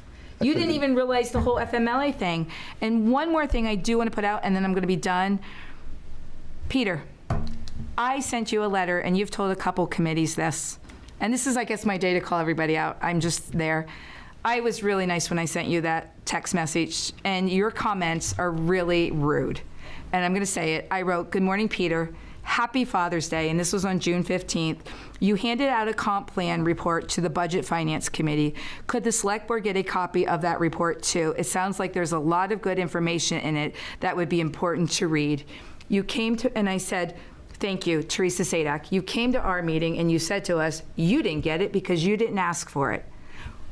You didn't even realize the whole FMLA thing. And one more thing I do want to put out, and then I'm going to be done. Peter, I sent you a letter, and you've told a couple committees this. And this is, I guess, my day to call everybody out. I'm just there. I was really nice when I sent you that text message, and your comments are really rude. And I'm going to say it. I wrote, "Good morning, Peter. Happy Father's Day," and this was on June 15th. "You handed out a comp plan report to the Budget Finance Committee. Could the Select Board get a copy of that report too? It sounds like there's a lot of good information in it that would be important to read. You came to, and I said, thank you, Teresa Sadak. You came to our meeting and you said to us, you didn't get it because you didn't ask for it.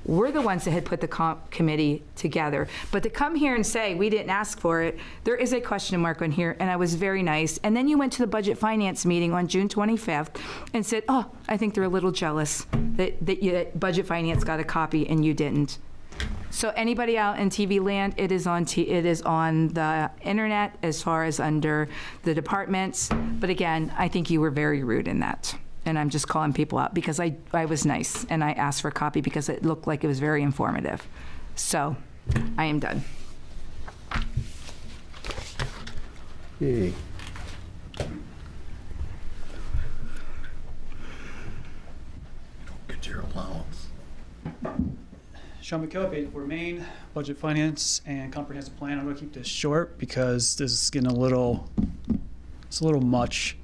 We're the ones that had put the committee together. But to come here and say we didn't ask for it, there is a question mark on here, and I was very nice. And then you went to the Budget Finance meeting on June 25th and said, oh, I think they're a little jealous that Budget Finance got a copy and you didn't. So anybody out in TV land, it is on the internet as far as under the departments. But again, I think you were very rude in that. And I'm just calling people out because I was nice and I asked for a copy because it looked like it was very informative. So I am done. Okay. Get your allowance. Sean McKelvey, we're Maine, Budget Finance and Comprehensive Plan. I'm going to keep this short because this is getting a little much.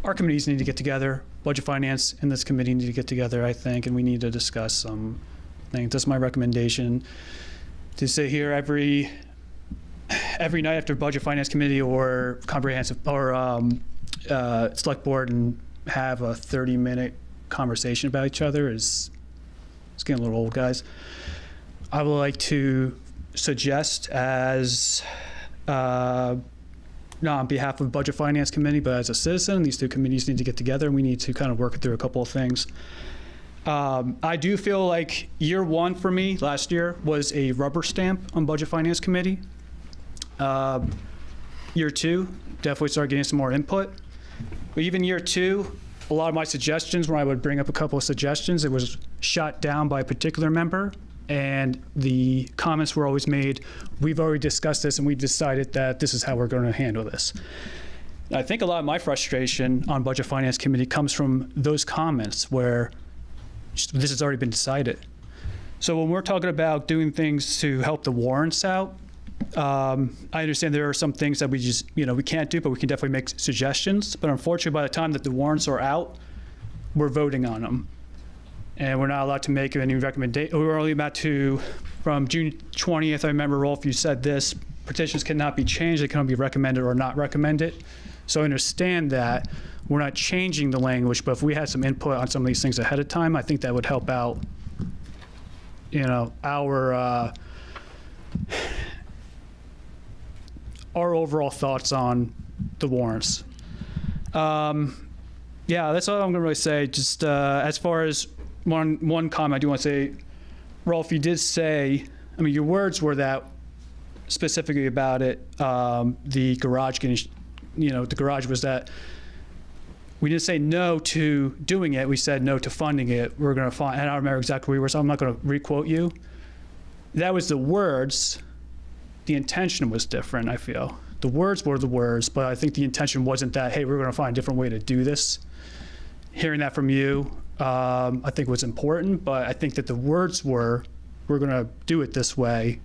Our committees need to get together. Budget Finance and this committee need to get together, I think, and we need to discuss some things. That's my recommendation. To sit here every night after Budget Finance Committee or Comprehensive or Select Board and have a 30-minute conversation about each other is it's getting a little old, guys. I would like to suggest as not on behalf of Budget Finance Committee, but as a citizen, these two committees need to get together and we need to kind of work through a couple of things. I do feel like year one for me last year was a rubber stamp on Budget Finance Committee. Year two, definitely started getting some more input. But even year two, a lot of my suggestions, when I would bring up a couple of suggestions, it was shot down by a particular member. And the comments were always made, we've already discussed this and we've decided that this is how we're going to handle this. I think a lot of my frustration on Budget Finance Committee comes from those comments where this has already been decided. So when we're talking about doing things to help the warrants out, I understand there are some things that we just, we can't do, but we can definitely make suggestions. But unfortunately, by the time that the warrants are out, we're voting on them. And we're not allowed to make any recommendation. We're only about to, from June 20th, I remember, Rolf, you said this, petitions cannot be changed. They cannot be recommended or not recommended. So I understand that we're not changing the language, but if we had some input on some of these things ahead of time, I think that would help out, our overall thoughts on the warrants. Yeah, that's all I'm gonna really say. Just as far as one comment I do want to say, Rolf, you did say, I mean, your words were that specifically about it, the garage getting, the garage was that we didn't say no to doing it. We said no to funding it. We're going to find, and I don't remember exactly where you were, so I'm not going to requote you. That was the words. The intention was different, I feel. The words were the words, but I think the intention wasn't that, hey, we're going to find a different way to do this. Hearing that from you, I think was important, but I think that the words were, we're going to do it this way.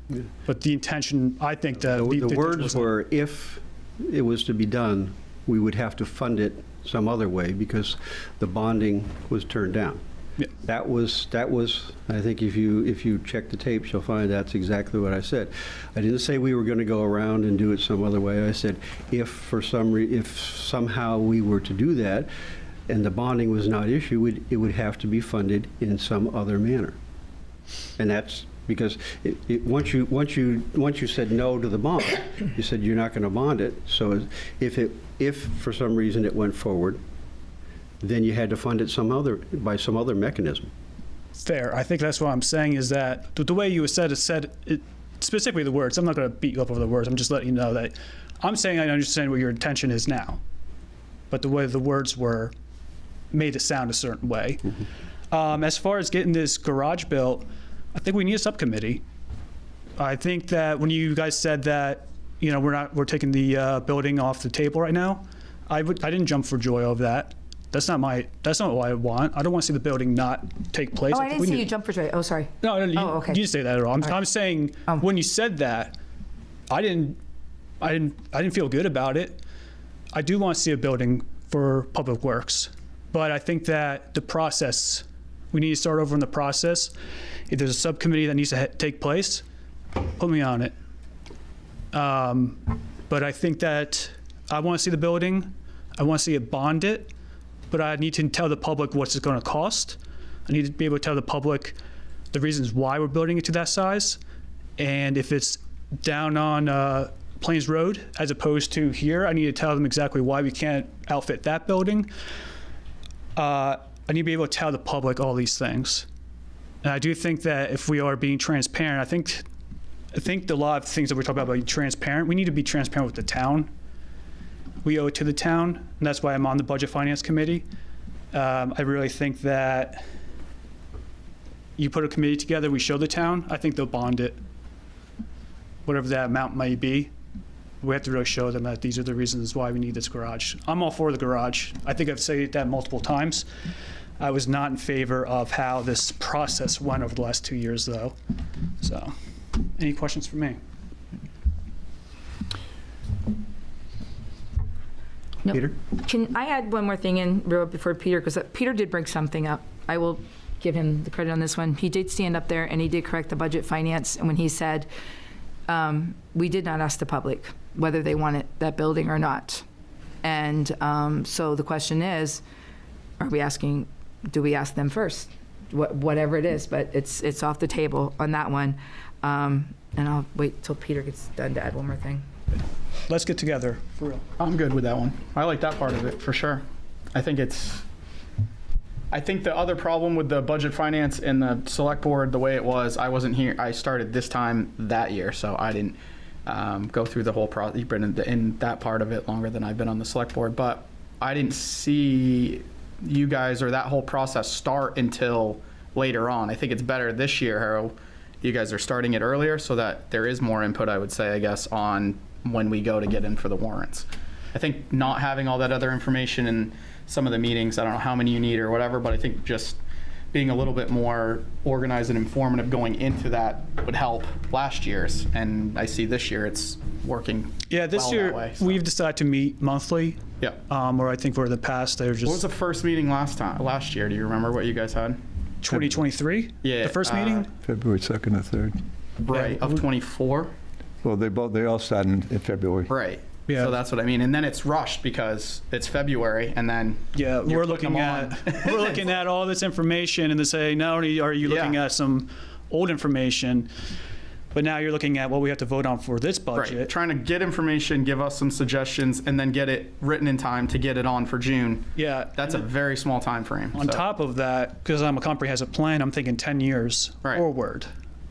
But the intention, I think that the words were, if it was to be done, we would have to fund it some other way because the bonding was turned down. Yeah. That was. I think if you check the tapes, you'll find that's exactly what I said. I didn't say we were going to go around and do it some other way. I said if somehow we were to do that, and the bonding was not issued, it would have to be funded in some other manner. And that's because once you said no to the bond, you said you're not going to bond it. So if for some reason it went forward, then you had to fund it by some other mechanism. Fair. I think that's what I'm saying is that the way you said it, specifically the words. I'm not going to beat you up over the words. I'm just letting you know that I'm saying I understand what your intention is now, but the way the words were made it sound a certain way. Mm-hmm. As far as getting this garage built, I think we need a subcommittee. I think that when you guys said that, we're taking the building off the table right now, I didn't jump for joy over that. That's not what I want. I don't want to see the building not take place. Oh, I didn't see you jump for joy. Oh, sorry. No, okay. You didn't say that at all. I'm saying when you said that, I didn't feel good about it. I do want to see a building for Public Works, but I think that the process, we need to start over in the process. If there's a subcommittee that needs to take place, put me on it. But I think that I want to see the building. I want to see it bonded, but I need to tell the public what's it going to cost. I need to be able to tell the public the reasons why we're building it to that size. And if it's down on Plains Road as opposed to here, I need to tell them exactly why we can't outfit that building. I need to be able to tell the public all these things. And I do think that if we are being transparent, I think a lot of things that we're talking about being transparent, we need to be transparent with the town. We owe it to the town, and that's why I'm on the Budget Finance Committee. I really think that you put a committee together, we show the town, I think they'll bond it. Whatever that amount may be, we have to really show them that these are the reasons why we need this garage. I'm all for the garage. I think I've said that multiple times. I was not in favor of how this process went over the last 2 years, though. So, any questions for me? No. Peter? Can I add one more thing in real before Peter, because Peter did bring something up. I will give him the credit on this one. He did stand up there and he did correct the budget finance, and when he said, we did not ask the public whether they wanted that building or not. And so the question is, do we ask them first? Whatever it is, but it's off the table on that one. And I'll wait till Peter gets done to add one more thing. Let's get together, for real. I'm good with that one. I like that part of it, for sure. I think the other problem with the budget finance and the select board, the way it was, I wasn't here. I started this time that year, so I didn't go through the whole process. You've been in that part of it longer than I've been on the select board, but I didn't see you guys or that whole process start until later on. I think it's better this year, Harold. You guys are starting it earlier so that there is more input, I would say, I guess, on when we go to get in for the warrants. I think not having all that other information in some of the meetings, I don't know how many you need or whatever, but I think just being a little bit more organized and informative going into that would help last year's. And I see this year it's working this well year that way, so. we've decided to meet monthly. Yeah. Or I think for the past, they're just. What was the first meeting last year? Do you remember what you guys had? 2023? Yeah. The first meeting? February 2nd or 3rd. Right, of 24? Well, they all started in February. Right. Yeah. So that's what I mean. And then it's rushed because it's February and then we're looking at all this information and to say, not only are you looking at some old information, but now you're looking at what we have to vote on for this budget. Right. Trying to get information, give us some suggestions, and then get it written in time to get it on for June. Yeah. That's a very small time frame. On top of that, because I'm a comprehensive plan, I'm thinking 10 years forward.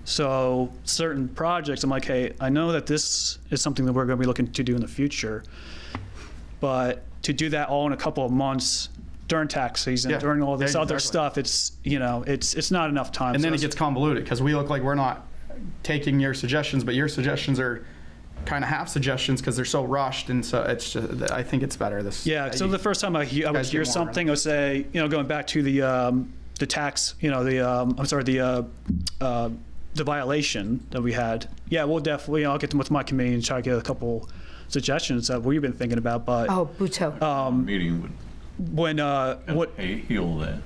So certain projects, I'm like, hey, I know that this is something that we're going to be looking to do in the future, but to do that all in a couple of months during tax season, during all this other stuff, it's not enough time. And then it gets convoluted because we look like we're not taking your suggestions, but your suggestions are kind of half suggestions because they're so rushed, and so it's just, I think it's better this. Yeah. So the first time I would hear something, I would say, going back to the tax, the violation that we had. Yeah, we'll definitely, I'll get them with my committee and try to get a couple suggestions that we've been thinking about. But Buteau. Meeting would heal that.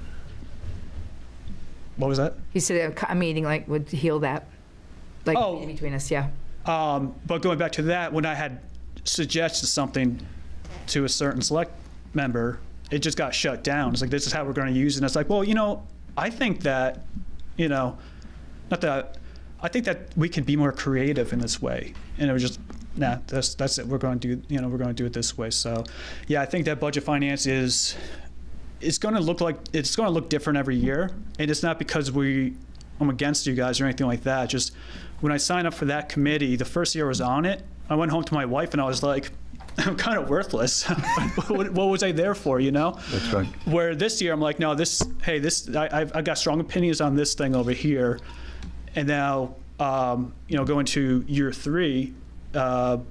What was that? He said a meeting would heal that, in between us. Yeah. But going back to that, when I had suggested something to a certain select member, it just got shut down. It's like, this is how we're going to use it. And it's like, well, I think that, I think that we can be more creative in this way. And it was just, nah, that's it. We're going to do it this way. So, yeah, I think that budget finance it's going to look different every year. And it's not because I'm against you guys or anything like that. Just when I signed up for that committee, the first year I was on it, I went home to my wife and I was like, I'm kind of worthless. What was I there for, That's right. Where this year I'm like, no, I've got strong opinions on this thing over here. And now, going to year 3, or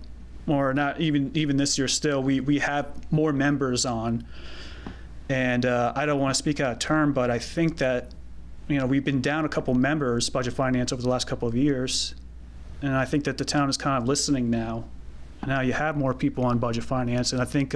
not even this year still, we have more members on. And I don't want to speak out of turn, but I think that, we've been down a couple members, budget finance, over the last couple of years. And I think that the town is kind of listening now. Now you have more people on budget finance, and I think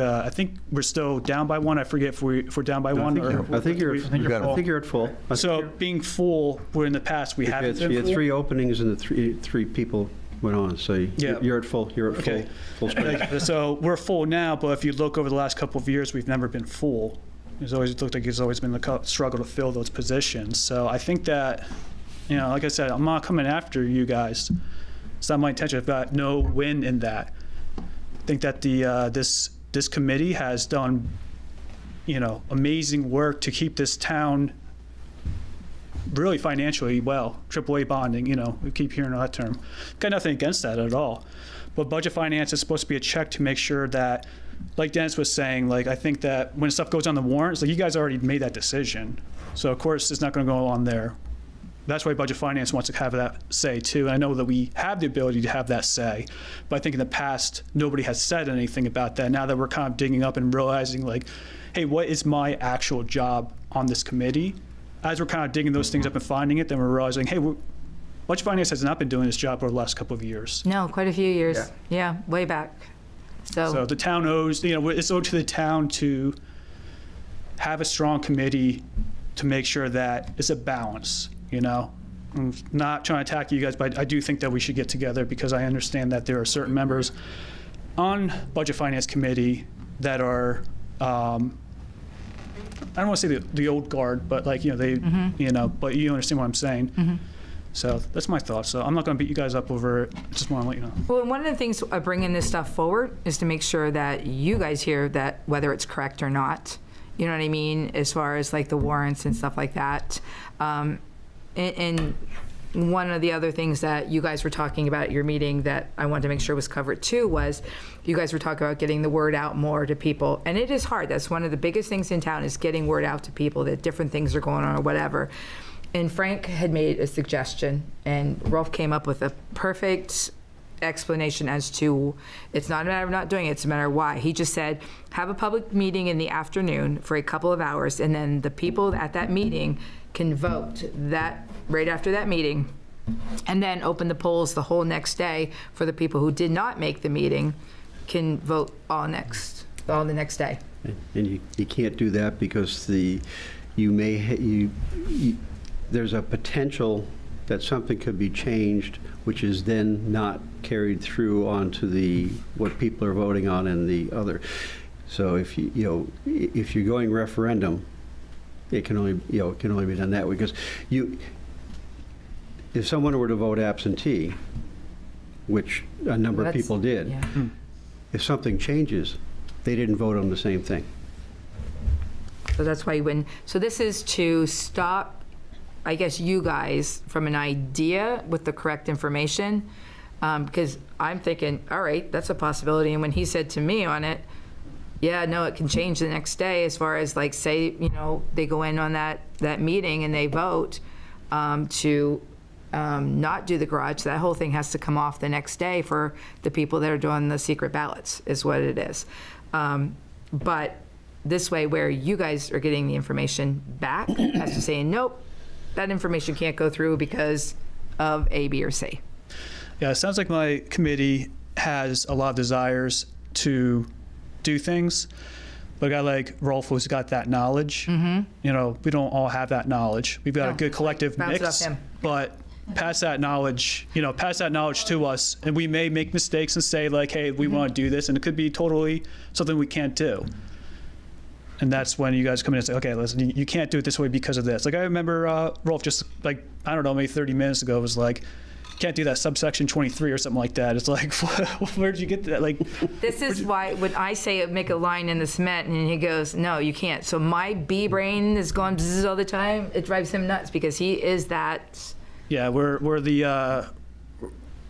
we're still down by one. I forget if we're down by one. I think you're at full. So being full, where in the past we haven't been You had full. 3 openings and the three people went on, so Yeah. you're at full Okay. full strength. So we're full now, but if you look over the last couple of years, we've never been full. It's always looked like there's always been a struggle to fill those positions. So I think that, like I said, I'm not coming after you guys. It's not my intention. I've got no win in that. I think that this committee has done, amazing work to keep this town really financially well. AAA bonding, we keep hearing that term. Got nothing against that at all. But budget finance is supposed to be a check to make sure that, like Dennis was saying, I think that when stuff goes on the warrants, you guys already made that decision. So of course it's not going to go on there. That's why budget finance wants to have that say too. And I know that we have the ability to have that say, but I think in the past, nobody has said anything about that. Now that we're kind of digging up and realizing hey, what is my actual job on this committee? As we're kind of digging those things up and finding it, then we're realizing, hey, budget finance has not been doing this job over the last couple of years. No, quite a few years. Yeah, way back. So the town owes, it's owed to the town to have a strong committee to make sure that it's a balance, I'm not trying to attack you guys, but I do think that we should get together because I understand that there are certain members on Budget Finance Committee that are, I don't want to say the old guard, but but you understand what I'm saying. So that's my thoughts. So I'm not going to beat you guys up over it. Just want to let you know. Well, one of the things of bringing this stuff forward is to make sure that you guys hear that whether it's correct or not. You know what I mean? As far as the warrants and stuff like that. And one of the other things that you guys were talking about at your meeting that I wanted to make sure was covered too was you guys were talking about getting the word out more to people. And it is hard. That's one of the biggest things in town is getting word out to people that different things are going on or whatever. And Frank had made a suggestion, and Rolf came up with a perfect explanation as to it's not a matter of not doing it, it's a matter of why. He just said, have a public meeting in the afternoon for a couple of hours, and then the people at that meeting can vote that right after that meeting, and then open the polls the whole next day for the people who did not make the meeting can vote all the next day. And you can't do that because there's a potential that something could be changed, which is then not carried through onto what people are voting on and the other. So if if you're going referendum, it can only be done that way because if someone were to vote absentee, which a number of people did, if something changes, they didn't vote on the same thing. So that's why you wouldn't. So this is to stop, I guess, you guys from an idea with the correct information, because I'm thinking, all right, that's a possibility. And when he said to me on it, yeah, no, it can change the next day as far as say, they go in on that meeting and they vote to not do the garage. That whole thing has to come off the next day for the people that are doing the secret ballots is what it is. But this way where you guys are getting the information back as to saying, nope, that information can't go through because of A, B, or C. Yeah, it sounds like my committee has a lot of desires to do things, but a guy like Rolf who's got that knowledge, we don't all have that knowledge. We've got a good collective mix, but pass that knowledge to us, and we may make mistakes and say hey, we want to do this, and it could be totally something we can't do. And that's when you guys come in and say, okay, listen, you can't do it this way because of this. I remember Rolf just I don't know, maybe 30 minutes ago was can't do that subsection 23 or something like that. It's where did you get that? This is why when I say make a line in the cement and he goes, no, you can't. So my B brain is going bzzz all the time. It drives him nuts because he is that. Yeah, we're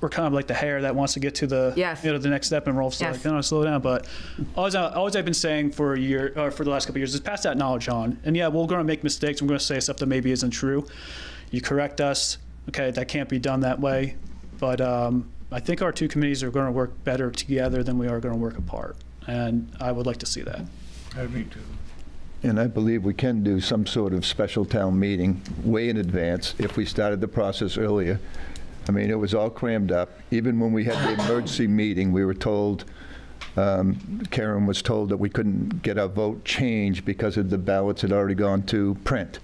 kind of like the hare that wants to get to the the next step, and Rolf's slow down. But always I've been saying for a year or for the last couple of years is pass that knowledge on. And we're going to make mistakes. We're going to say stuff that maybe isn't true. You correct us. Okay, that can't be done that way. But I think our two committees are going to work better together than we are going to work apart. And I would like to see that. Me too. And I believe we can do some sort of special town meeting way in advance if we started the process earlier. I mean, it was all crammed up. Even when we had the emergency meeting, we were told, Karen was told that we couldn't get our vote changed because of the ballots had already gone to print.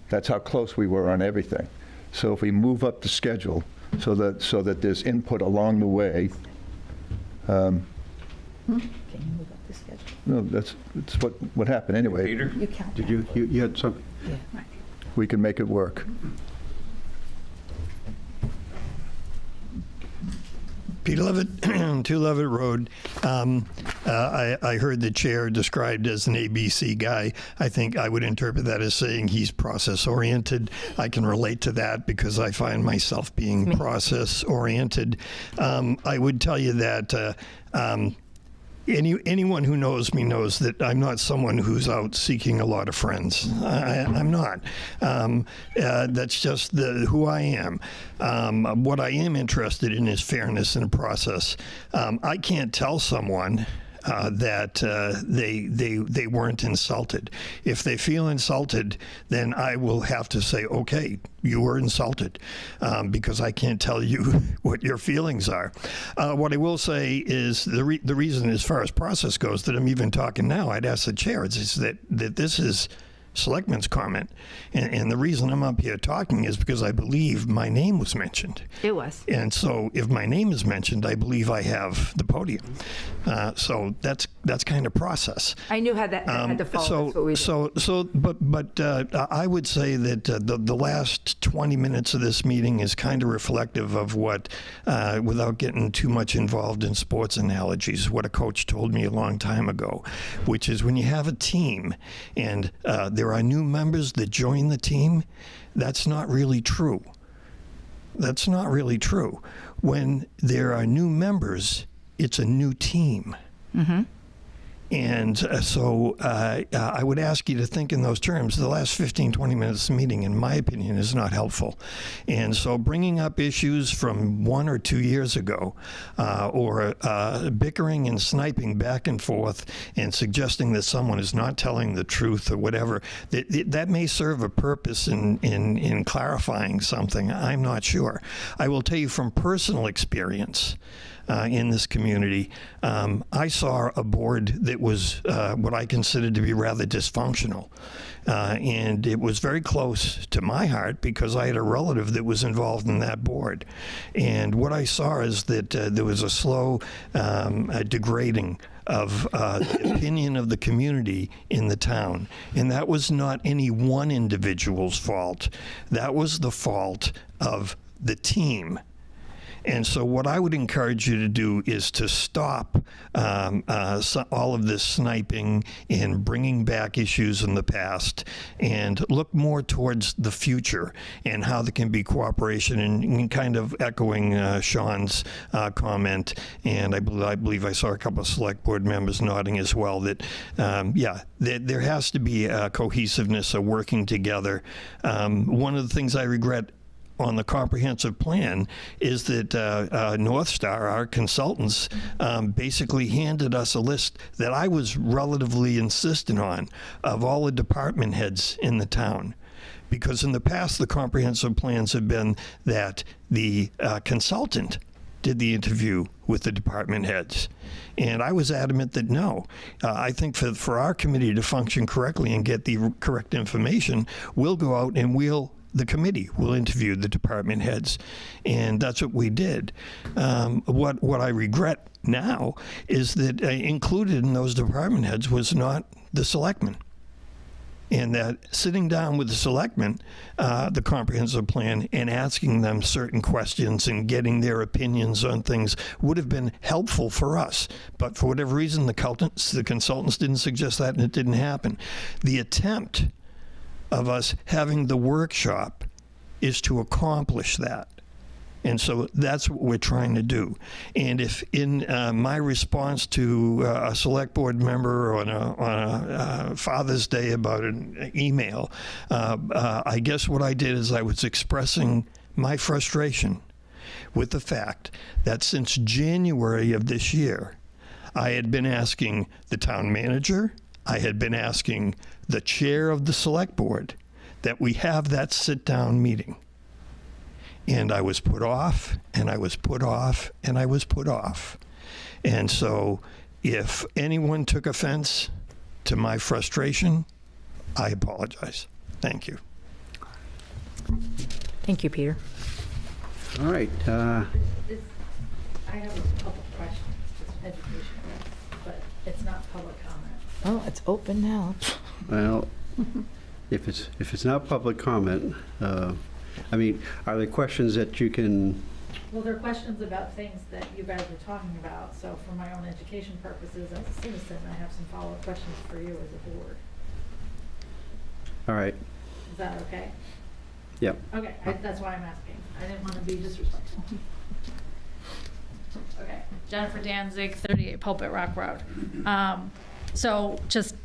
That's how close we were on everything. So if we move up the schedule, so that there's input along the way. Can you move up the schedule? No, that's what happened anyway. Peter? You count. Did you had something? Yeah, right. We can make it work. Peter Levitt, 2 Levitt Road. I heard the chair described as an ABC guy. I think I would interpret that as saying he's process-oriented. I can relate to that because I find myself being process-oriented. I would tell you that anyone who knows me knows that I'm not someone who's out seeking a lot of friends. I'm not. That's just who I am. What I am interested in is fairness in the process. I can't tell someone that they weren't insulted. If they feel insulted, then I will have to say, okay, you were insulted, because I can't tell you what your feelings are. What I will say is the reason, as far as process goes, that I'm even talking now, I'd ask the chair, is that this is Selectman's comment. And the reason I'm up here talking is because I believe my name was mentioned. It was. And so if my name is mentioned, I believe I have the podium. So that's kind of process. I knew how that had to follow. That's what we did. I would say that the last 20 minutes of this meeting is kind of reflective of what, without getting too much involved in sports analogies, what a coach told me a long time ago, which is when you have a team and there are new members that join the team, that's not really true. That's not really true. When there are new members, it's a new team. Mm-hmm. And so I would ask you to think in those terms. The last 15, 20 minutes of the meeting, in my opinion, is not helpful. And so bringing up issues from 1 or 2 years ago, or bickering and sniping back and forth and suggesting that someone is not telling the truth or whatever, that may serve a purpose in clarifying something. I'm not sure. I will tell you from personal experience, in this community, I saw a board that was what I considered to be rather dysfunctional. And it was very close to my heart because I had a relative that was involved in that board. And what I saw is that there was a slow degrading of the opinion of the community in the town. And that was not any one individual's fault. That was the fault of the team. And so what I would encourage you to do is to stop all of this sniping and bringing back issues in the past and look more towards the future and how there can be cooperation, and kind of echoing Sean's comment. And I believe I saw a couple of select board members nodding as well, that, there has to be a cohesiveness, a working together. One of the things I regret on the comprehensive plan is that North Star, our consultants, basically handed us a list that I was relatively insistent on of all the department heads in the town. Because in the past, the comprehensive plans have been that the consultant did the interview with the department heads. And I was adamant that no. I think for our committee to function correctly and get the correct information, we'll go out and the committee will interview the department heads, and that's what we did. What I regret now is that included in those department heads was not the selectmen, and that sitting down with the selectmen, the comprehensive plan, and asking them certain questions and getting their opinions on things would have been helpful for us. But for whatever reason, the consultants didn't suggest that, and it didn't happen. The attempt of us having the workshop is to accomplish that. And so that's what we're trying to do. And if in my response to a select board member on a Father's Day about an email, I guess what I did is I was expressing my frustration with the fact that since January of this year, I had been asking the town manager, I had been asking the chair of the select board that we have that sit-down meeting. And I was put off, and I was put off, and I was put off. And so if anyone took offense to my frustration, I apologize. Thank you. Thank you, Peter. All right. I have a couple questions, just education, but it's not public comment. Oh, it's open now. Well, if it's not public comment, I mean, are there questions that you can? Well, there are questions about things that you guys were talking about, so for my own education purposes as a citizen, I have some follow-up questions for you as a board. All right. Is that okay? Yep. Okay, that's why I'm asking. I didn't want to be disrespectful. Okay, Jennifer Danzig, 38 Pulpit Rock Road. So just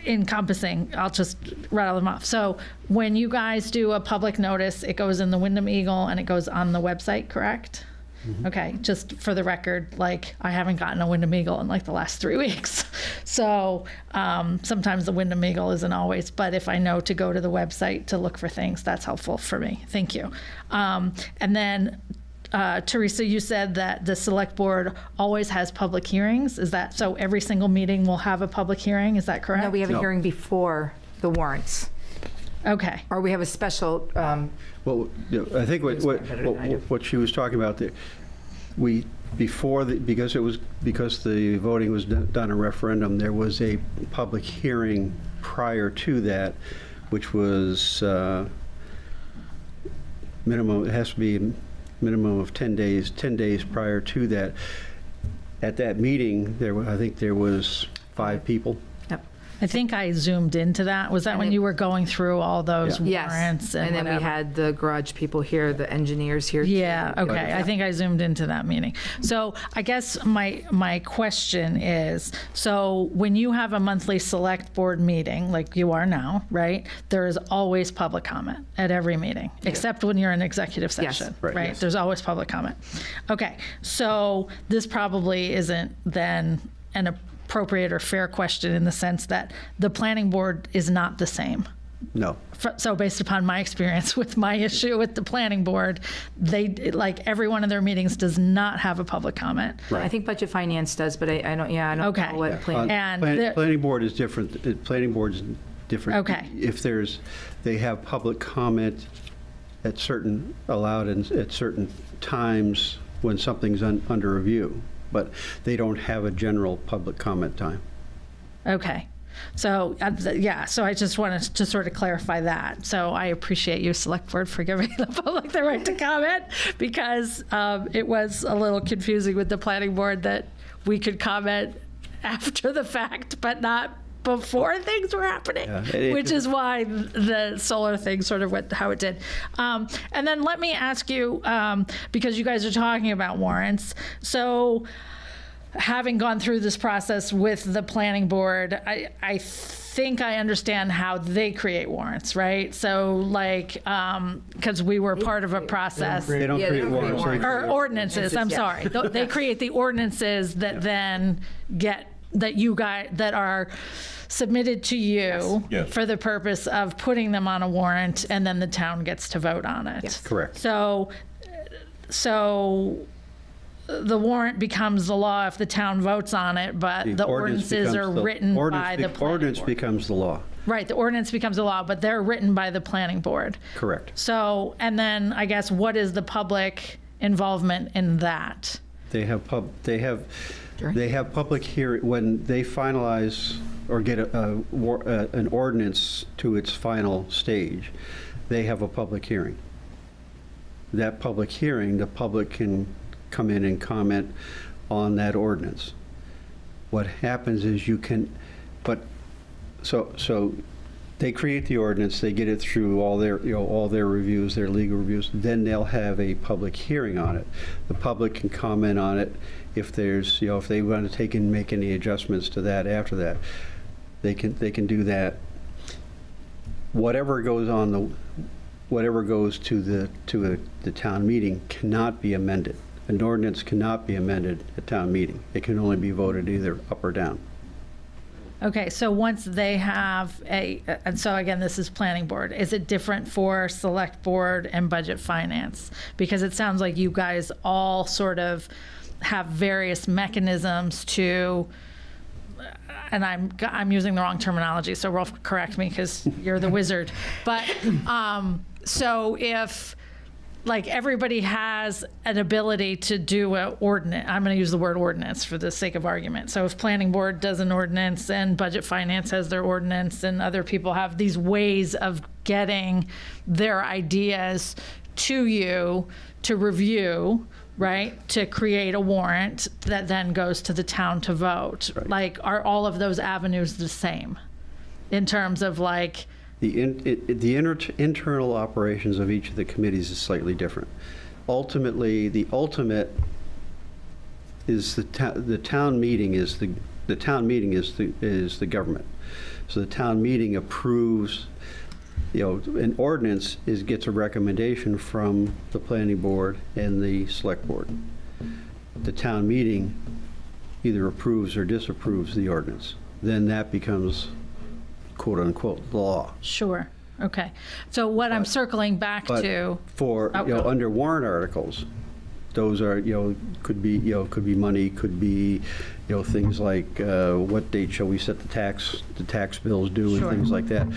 encompassing, I'll just rattle them off. So when you guys do a public notice, it goes in the Wyndham Eagle and it goes on the website, correct? Mm-hmm. Okay, just for the record, like I haven't gotten a Wyndham Eagle in like the last 3 weeks. So sometimes the Wyndham Eagle isn't always, but if I know to go to the website to look for things, that's helpful for me. Thank you. And then Teresa, you said that the select board always has public hearings. Is that, so every single meeting will have a public hearing? Is that correct? No, we have a hearing before the Okay. Or we have a special. Well, I think what she was talking about there, because the voting was done a referendum, there was a public hearing prior to that, which was minimum. It has to be minimum of 10 days. 10 days prior to that. At that meeting, I think there was 5 people. Yep. I think I zoomed into that. Was that when you were going through all those warrants? Yes, and then we had the garage people here, the engineers here. Yeah, okay. I think I zoomed into that meeting. So I guess my question is, so when you have a monthly select board meeting, like you are now, right, there is always public comment at every meeting, except when you're in executive session, right? Yes. There's always public comment. Okay, so this probably isn't then an appropriate or fair question in the sense that the planning board is not the same. No. So based upon my experience with my issue with the planning board, they, like every one of their meetings does not have a public comment. Right. I think budget finance does, but I don't know what planning board is different. Planning board is different. Okay. If they have public comment at certain times when something's under review, but they don't have a general public comment time. Okay. So, so I just wanted to sort of clarify that. So I appreciate you, Select Board, for giving the public the right to comment, because it was a little confusing with the Planning Board that we could comment after the fact, but not before things were happening, which is why the solar thing sort of went how it did. And then let me ask you, because you guys are talking about warrants, so having gone through this process with the planning board, I think I understand how they create warrants, right? So like, because we were part of a process. They don't create warrants. Or ordinances, I'm sorry. They create the ordinances that then that are submitted to you for the purpose of putting them on a warrant, and then the town gets to vote on it. Yes. Correct. So the warrant becomes the law if the town votes on it, but the ordinances are written by the planning board. Ordinance becomes the law. Right, the ordinance becomes the law, but they're written by the planning board. Correct. So, and then I guess what is the public involvement in that? They have public hearing when they finalize or get an ordinance to its final stage. They have a public hearing. That public hearing, the public can come in and comment on that ordinance. What happens is so they create the ordinance, they get it through all their reviews, their legal reviews, then they'll have a public hearing on it. The public can comment on it if there's, if they want to take and make any adjustments to that after that. They can do that. Whatever goes to the town meeting cannot be amended. An ordinance cannot be amended at town meeting. It can only be voted either up or down. Okay, so once they have and so again, this is planning board. Is it different for select board and budget finance? Because it sounds like you guys all sort of have various mechanisms to, and I'm using the wrong terminology, so Rolf, correct me because you're the wizard. But so if like everybody has an ability to do an ordinance. I'm going to use the word ordinance for the sake of argument. So if planning board does an ordinance and budget finance has their ordinance and other people have these ways of getting their ideas to you to review, right, to create a warrant that then goes to the town to vote. Right. Like, are all of those avenues the same in terms of like, the internal operations of each of the committees is slightly different. Ultimately, the ultimate is the town meeting is the town meeting is the government. So the town meeting approves, an ordinance gets a recommendation from the planning board and the select board. The town meeting either approves or disapproves the ordinance. Then that becomes quote unquote law. Sure. Okay. So what I'm circling back to for under warrant articles, those are could be money, could be things like what date shall we set the tax bills due, and things like that.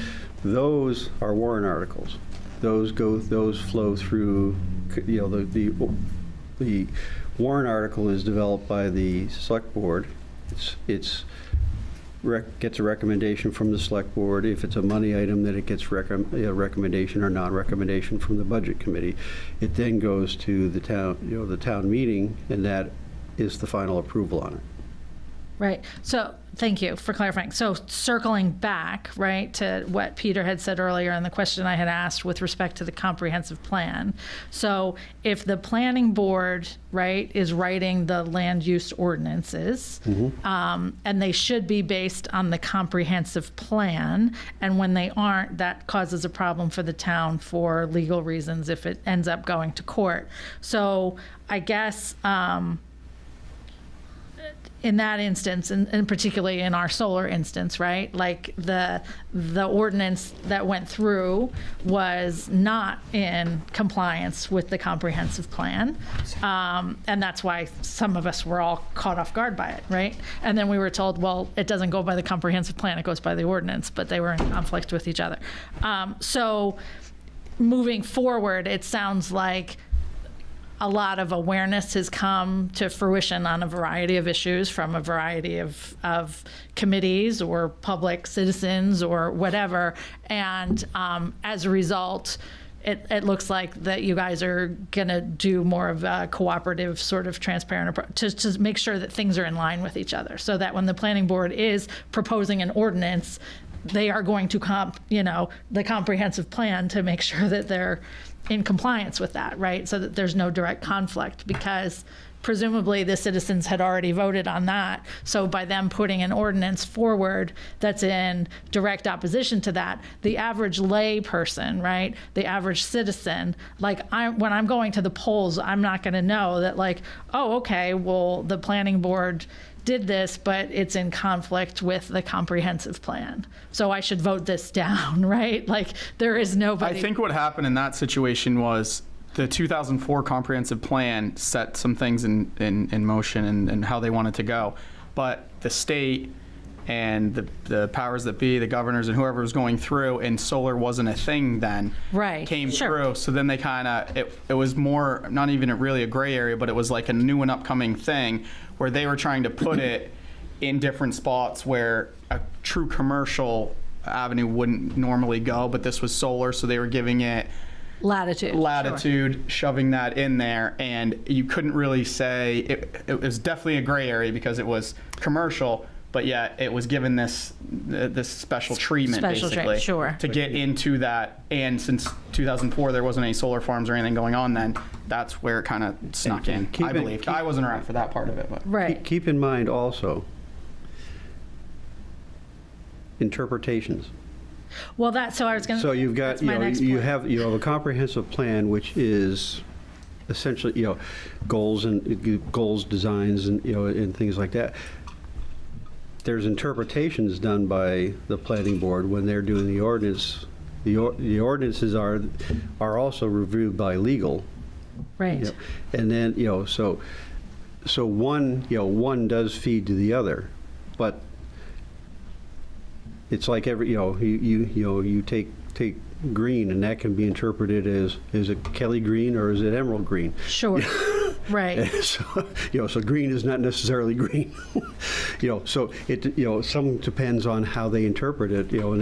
Those are warrant articles. Those flow through the warrant article is developed by the select board. Gets a recommendation from the select board. If it's a money item, then it gets a recommendation or non-recommendation from the budget committee. It then goes to the town meeting, and that is the final approval on it. Right. So thank you for clarifying. So circling back, right, to what Peter had said earlier and the question I had asked with respect to the comprehensive plan. So if the planning board, right, is writing the land use ordinances, and they should be based on the comprehensive plan, and when they aren't, that causes a problem for the town for legal reasons if it ends up going to court. So I guess in that instance, and particularly in our solar instance, right, like the ordinance that went through was not in compliance with the comprehensive plan, and that's why some of us were all caught off guard by it, right? And then we were told, well, it doesn't go by the comprehensive plan, it goes by the ordinance, but they were in conflict with each other. So moving forward, it sounds like a lot of awareness has come to fruition on a variety of issues from a variety of committees or public citizens or whatever. And as a result, it looks like that you guys are going to do more of a cooperative, sort of transparent approach to make sure that things are in line with each other, so that when the planning board is proposing an ordinance, they are going to the comprehensive plan to make sure that they're in compliance with that, right? So that there's no direct conflict, because presumably the citizens had already voted on that. So by them putting an ordinance forward that's in direct opposition to that, the average lay person, right, the average citizen, like when I'm going to the polls, I'm not going to know that, like, oh, okay, well, the planning board did this, but it's in conflict with the comprehensive plan, so I should vote this down, right? Like, there is nobody. I think what happened in that situation was the 2004 comprehensive plan set some things in motion and how they wanted to go, but the state and the powers that be, the governors and whoever was going through, and solar wasn't a thing then, right, came through. So then they kind of, it was more, not even really a gray area, but it was like a new and upcoming thing where they were trying to put it in different spots where a true commercial avenue wouldn't normally go, but this was solar, so they were giving it latitude, shoving that in there, and you couldn't really say, it was definitely a gray area because it was commercial, but yet it was given this special treatment, basically, to get into that. And since 2004, there wasn't any solar farms or anything going on then. That's where it kind of snuck in, I believe. I wasn't around for that part of it. But. Right. Keep in mind also, interpretations. Well, so I was going to. So you've got, you have a comprehensive plan, which is essentially, goals, designs, and things like that. There's interpretations done by the planning board when they're doing the ordinance. The ordinances are also reviewed by legal. Right. And then, so one does feed to the other, but it's like every, you take green, and that can be interpreted as, is it Kelly green or is it emerald green? Sure. Right. So green is not necessarily green. So it, some depends on how they interpret it, and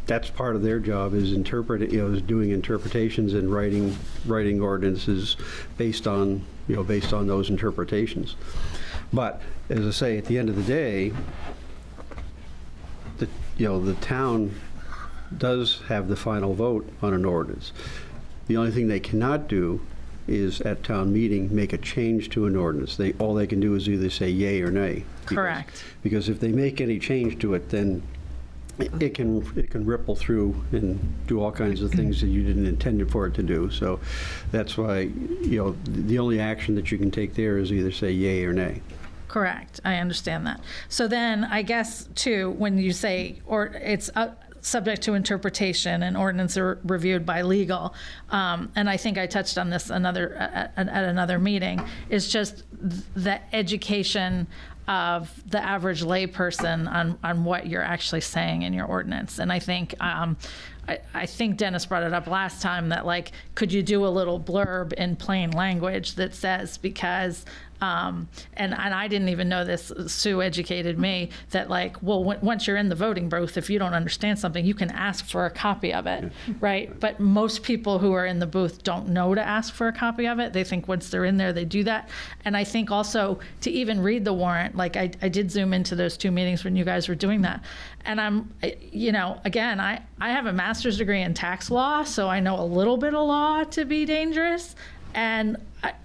that's part of their job, is is doing interpretations and writing ordinances based on those interpretations. But as I say, at the end of the day, the town does have the final vote on an ordinance. The only thing they cannot do is at town meeting make a change to an ordinance. All they can do is either say yay or nay. Correct. Because if they make any change to it, then it can ripple through and do all kinds of things that you didn't intend for it to do. So that's why the only action that you can take there is either say yay or nay. Correct. I understand that. So then I guess too, when you say it's subject to interpretation and ordinance are reviewed by legal, and I think I touched on this at another meeting, is just the education of the average layperson on what you're actually saying in your ordinance. And I think I think Dennis brought it up last time that, like, could you do a little blurb in plain language that says, because and I didn't even know this, Sue educated me, that, like, well, once you're in the voting booth, if you don't understand something, you can ask for a copy of it, right? But most people who are in the booth don't know to ask for a copy of it. They think once they're in there, they do that. And I think also to even read the warrant, like I did zoom into those 2 meetings when you guys were doing that. And I'm, again, I have a master's degree in tax law, so I know a little bit of law to be dangerous. And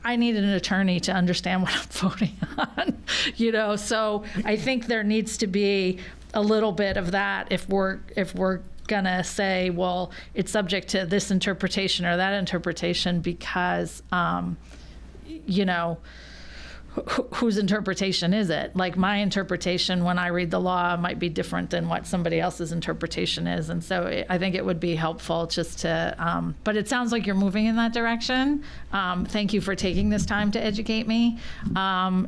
I need an attorney to understand what I'm voting on, So I think there needs to be a little bit of that if we're gonna say, well, it's subject to this interpretation or that interpretation, because whose interpretation is it? Like, my interpretation when I read the law might be different than what somebody else's interpretation is. And so I think it would be helpful just to, but it sounds like you're moving in that direction. Thank you for taking this time to educate me. I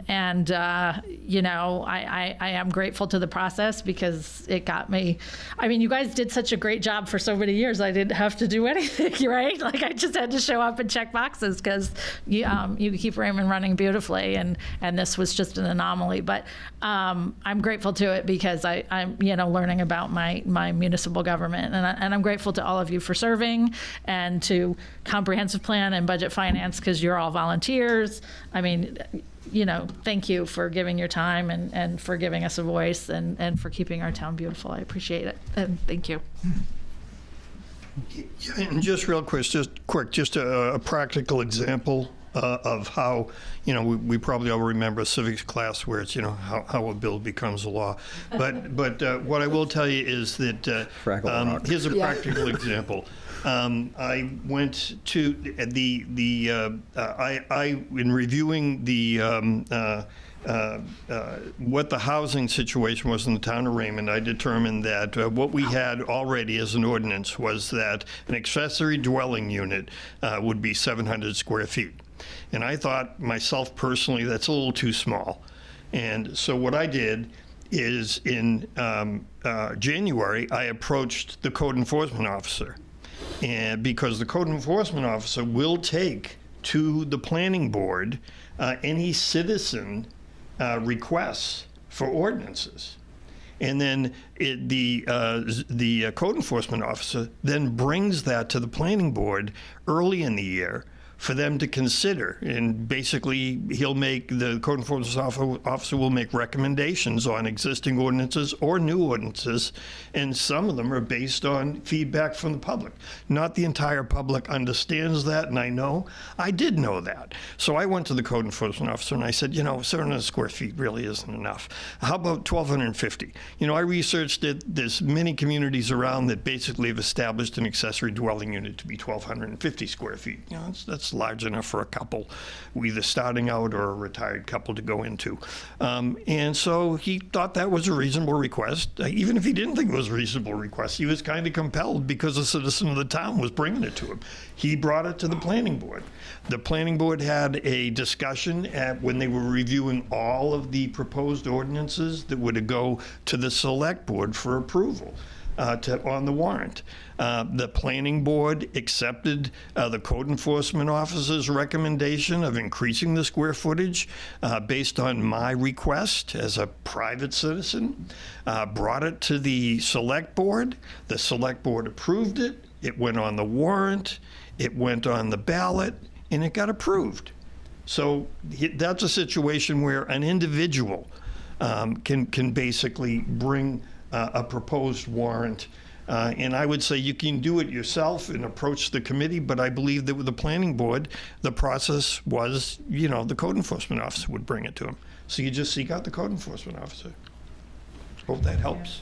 am grateful to the process, because it got me, you guys did such a great job for so many years. I didn't have to do anything, right? Like, I just had to show up and check boxes, because you keep Raymond running beautifully. And this was just an anomaly, but I'm grateful to it, because I'm learning about my municipal government, and I'm grateful to all of you for serving, and to Comprehensive Plan and Budget Finance, because you're all volunteers. Thank you for giving your time and for giving us a voice, and for keeping our town beautiful. I appreciate it, and thank you. And just real quick, just a practical example of how, we probably all remember a civics class where it's, how a bill becomes a law. But what I will tell you is that here's a practical example. I went to in reviewing what the housing situation was in the town of Raymond, I determined that what we had already as an ordinance was that an accessory dwelling unit would be 700 square feet. And I thought myself personally, that's a little too small. And so what I did is in January, I approached the code enforcement officer. And because the code enforcement officer will take to the planning board any citizen requests for ordinances. And then the code enforcement officer then brings that to the planning board early in the year for them to consider. And basically, the code enforcement officer will make recommendations on existing ordinances or new ordinances, and some of them are based on feedback from the public. Not the entire public understands that, and I did know that. So I went to the code enforcement officer and I said, 700 square feet really isn't enough. How about 1,250? I researched it. There's many communities around that basically have established an accessory dwelling unit to be 1,250 square feet. That's large enough for a couple, either starting out or a retired couple, to go into. And so he thought that was a reasonable request. Even if he didn't think it was a reasonable request, he was kind of compelled because a citizen of the town was bringing it to him. He brought it to the planning board. The planning board had a discussion when they were reviewing all of the proposed ordinances that would go to the select board for approval. on the warrant. The planning board accepted the code enforcement officer's recommendation of increasing the square footage based on my request as a private citizen, brought it to the select board. The select board approved it. It went on the warrant. It went on the ballot, and it got approved. So that's a situation where an individual can basically bring a proposed warrant. And I would say you can do it yourself and approach the committee, but I believe that with the planning board, the process was, the code enforcement officer would bring it to him. So you just seek out the code enforcement officer. Hope that helps.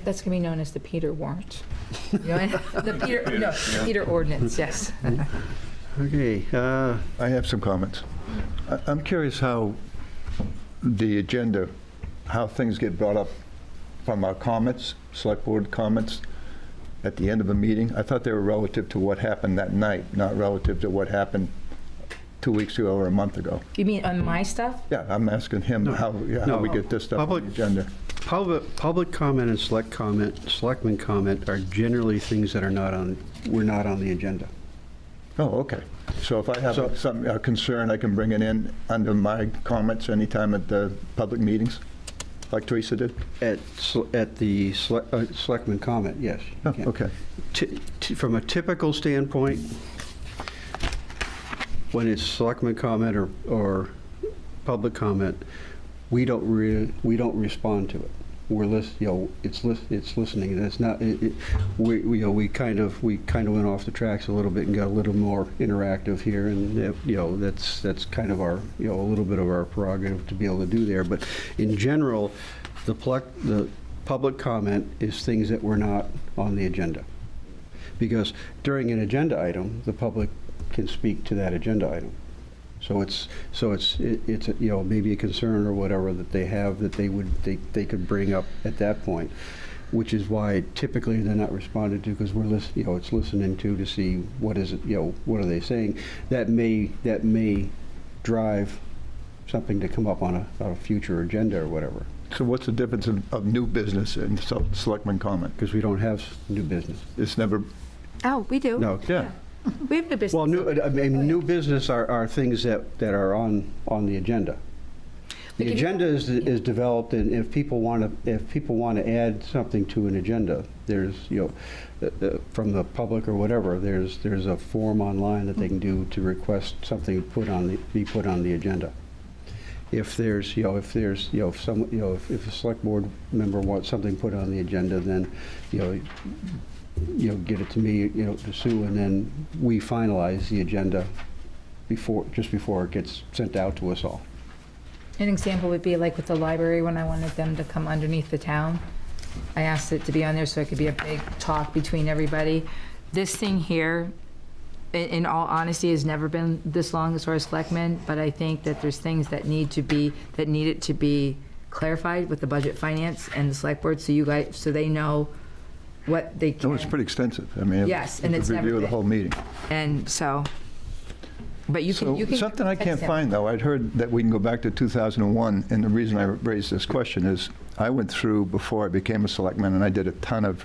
That's going to be known as the Peter warrant. The Peter ordinance, yes. Okay. I have some comments. I'm curious how the agenda, how things get brought up from our comments, select board comments, at the end of a meeting. I thought they were relative to what happened that night, not relative to what happened 2 weeks ago or a month ago. You mean on my stuff? Yeah, I'm asking him how we get this stuff on the agenda. Public comment and selectman comment are generally things that were not on the agenda. Oh, okay. So if I have a concern, I can bring it in under my comments anytime at the public meetings, like Teresa did? At the selectman comment, yes. Oh, okay. From a typical standpoint, when it's selectman comment or public comment, we don't respond to it. We're it's listening. And it's not. We kind of went off the tracks a little bit and got a little more interactive here, and that's kind of our a little bit of our prerogative to be able to do there. But in general, the public comment is things that were not on the agenda, because during an agenda item, the public can speak to that agenda item. So it's maybe a concern or whatever that they have that they could bring up at that point, which is why typically they're not responded to, because it's listening to see what is it, what are they saying. That may drive something to come up on a future agenda or whatever. So what's the difference of new business and selectman comment? Because we don't have new business. It's never. Oh, we do. No. Yeah. We have new business. Well, new business are things that are on the agenda. The agenda is developed, and if people want to add something to an agenda, there's from the public or whatever, there's a form online that they can do to request something be put on the agenda. If there's if a select board member wants something put on the agenda, then get it to me, to Sue, and then we finalize the agenda just before it gets sent out to us all. An example would be like with the library, when I wanted them to come underneath the town. I asked it to be on there so it could be a big talk between everybody. This thing here, in all honesty, has never been this long as far as selectmen, but I think that there's things that need it to be clarified with the budget finance and the select board, so they know what they can. No, it's pretty extensive. I mean, yes, and it's a review of the whole meeting. And so, but you can. Something I can't find, though, I'd heard that we can go back to 2001, and the reason I raised this question is I went through, before I became a selectman, and I did a ton of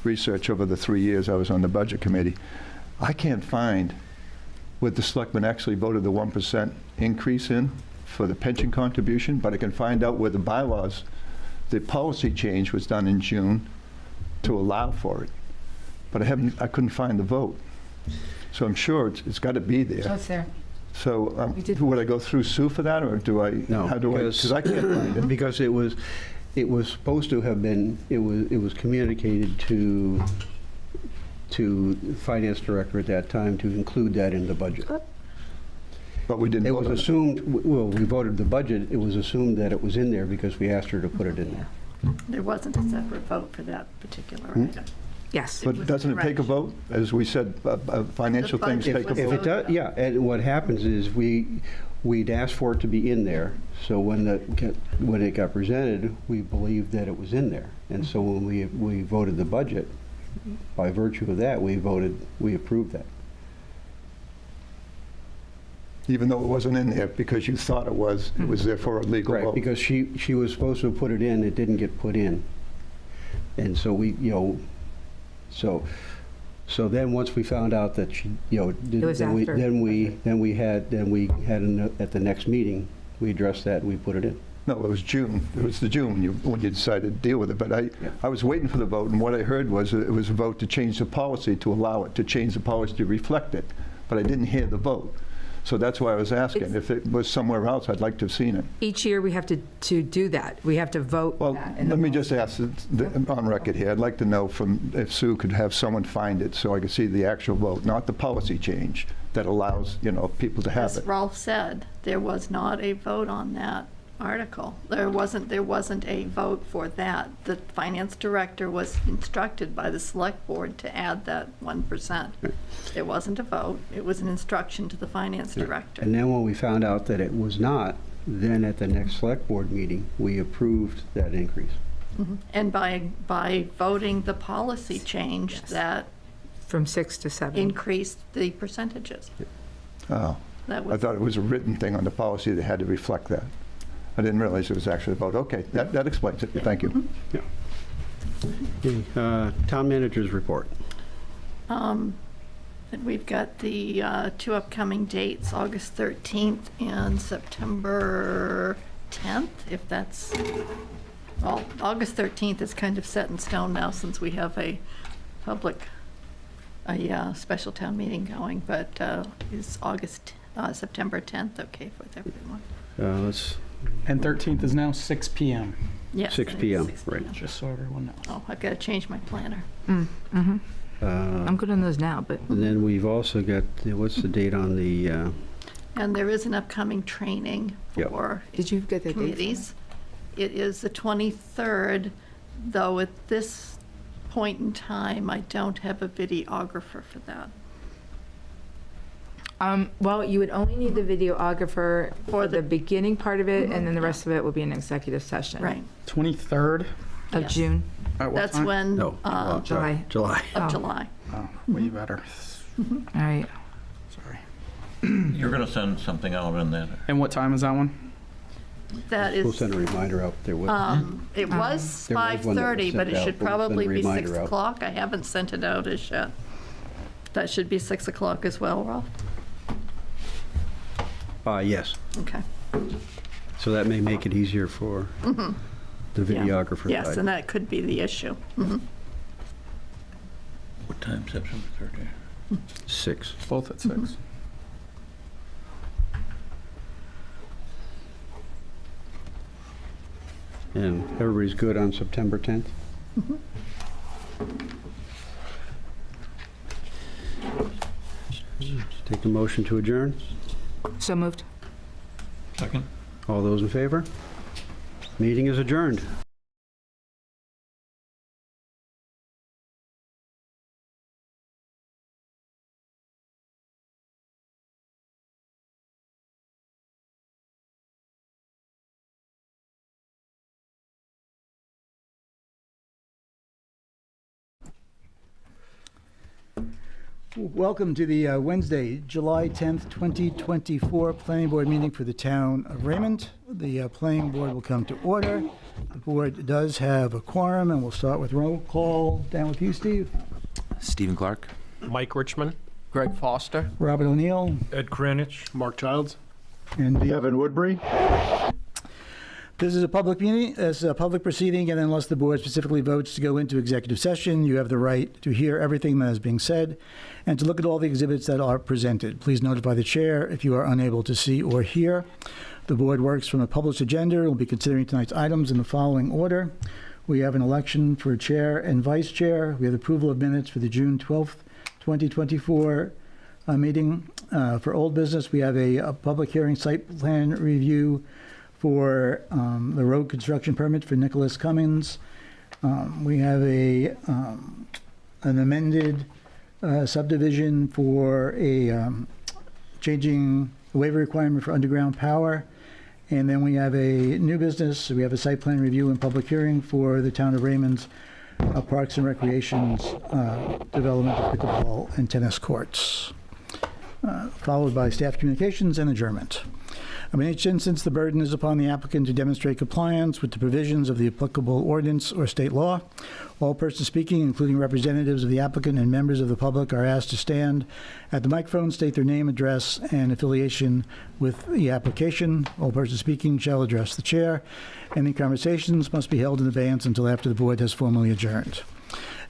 research over the 3 years I was on the budget committee. I can't find what the selectmen actually voted the 1% increase in for the pension contribution, but I can find out where the bylaws, the policy change was done in June to allow for it, but I couldn't find the vote. So I'm sure it's got to be there. Oh, it's there. So would I go through Sue for that, or do I? No, because I can't find it. Because it was supposed to have been. It was communicated to the finance director at that time to include that in the budget. But we didn't. It was assumed. Well, we voted the budget. It was assumed that it was in there because we asked her to put it in there. There wasn't a separate vote for that particular item. Yes. But doesn't it take a vote? As we said, financial things take a vote. If it does, yeah. And what happens is we'd asked for it to be in there. So when it got presented, we believed that it was in there. And so when we voted the budget, by virtue of that, we approved that. Even though it wasn't in there because you thought it was therefore a legal vote. Right, because she was supposed to put it in, it didn't get put in. And so we, so then once we found out that she, It was then we, after. then we had at the next meeting, we addressed that and we put it in. No, it was June. It was the June when you decided to deal with it. But I was waiting for the vote, and what I heard was it was a vote to change the policy, to allow it, to change the policy to reflect it. But I didn't hear the vote. So that's why I was asking. If it was somewhere else, I'd like to have seen it. Each year, we have to do that. We have to vote Well, that. in the let me just ask, on record here, I'd like to know if Sue could have someone find it so I could see the actual vote, not the policy change that allows, people to have As it. Rolf said, there was not a vote on that article. There wasn't a vote for that. The finance director was instructed by the select board to add that 1%. There wasn't a vote. It was an instruction to the finance director. And then when we found out that it was not, then at the next select board meeting, we approved that increase. And by voting the policy change, that From 6 to 7. increased the percentages. Oh, That I was, thought it was a written thing on the policy that had to reflect that. I didn't realize it was actually a vote. Okay, that explains it. Thank you. Okay, town manager's report. and we've got the 2 upcoming dates, August 13th and September 10th, if that's, well, August 13th is kind of set in stone now since we have a special town meeting going, but is September 10th okay with everyone? And 13th is now 6 p.m. Yes. 6 p.m., right. Just so everyone knows. Oh, I've got to change my planner. I'm good on those now, but And then we've also got, what's the date on the, And there is an upcoming training Yep. for did you get the dates? committees. It is the 23rd, though at this point in time, I don't have a videographer for that. Well, you would only need the videographer for the beginning part of it, and then the rest of it will be an executive session. Right. 23rd Of Yes. June. at what That's time? when, no, July. July. of July. Oh, way better. All right. Sorry. You're going to send something out on that. And what time is that one? That We'll is, send a reminder out there. it was There was one that was 5:30, but sent it out, should but we'll send a probably be 6 reminder out. o'clock. I haven't sent it out as yet. That should be 6 o'clock as well, Ralph? Yes. Okay. So that may make it easier for the videographer. Yes, side. and that could be the issue. What time, September 30th? 6. Both at 6. And everybody's good on September 10th? Take a motion to adjourn. So moved. Second. All those in favor? Meeting is adjourned. Welcome to the Wednesday, July 10th, 2024 Planning Board meeting for the town of Raymond. The Planning Board will come to order. The board does have a quorum, and we'll start with roll call. Down with you, Steve. Stephen Clark. Mike Richmond. Greg Foster. Robert O'Neill. Ed Kranich. Mark Childs. And Evan Woodbury? This is a public meeting, it's a public proceeding, and unless the board specifically votes to go into executive session, you have the right to hear everything that is being said and to look at all the exhibits that are presented. Please notify the chair if you are unable to see or hear. The board works from a published agenda. We'll be considering tonight's items in the following order. We have an election for chair and vice chair. We have approval of minutes for the June 12th, 2024 meeting. For old business, we have a public hearing site plan review for the road construction permit for Nicholas Cummings. We have an amended subdivision for changing the waiver requirement for underground power. And then we have a new business. We have a site plan review and public hearing for the town of Raymond's Parks and Recreation's development of pickleball and tennis courts, followed by staff communications and adjournment. In each instance, the burden is upon the applicant to demonstrate compliance with the provisions of the applicable ordinance or state law. All persons speaking, including representatives of the applicant and members of the public, are asked to stand at the microphone, state their name, address, and affiliation with the application. All persons speaking shall address the chair. Any conversations must be held in abeyance until after the board has formally adjourned.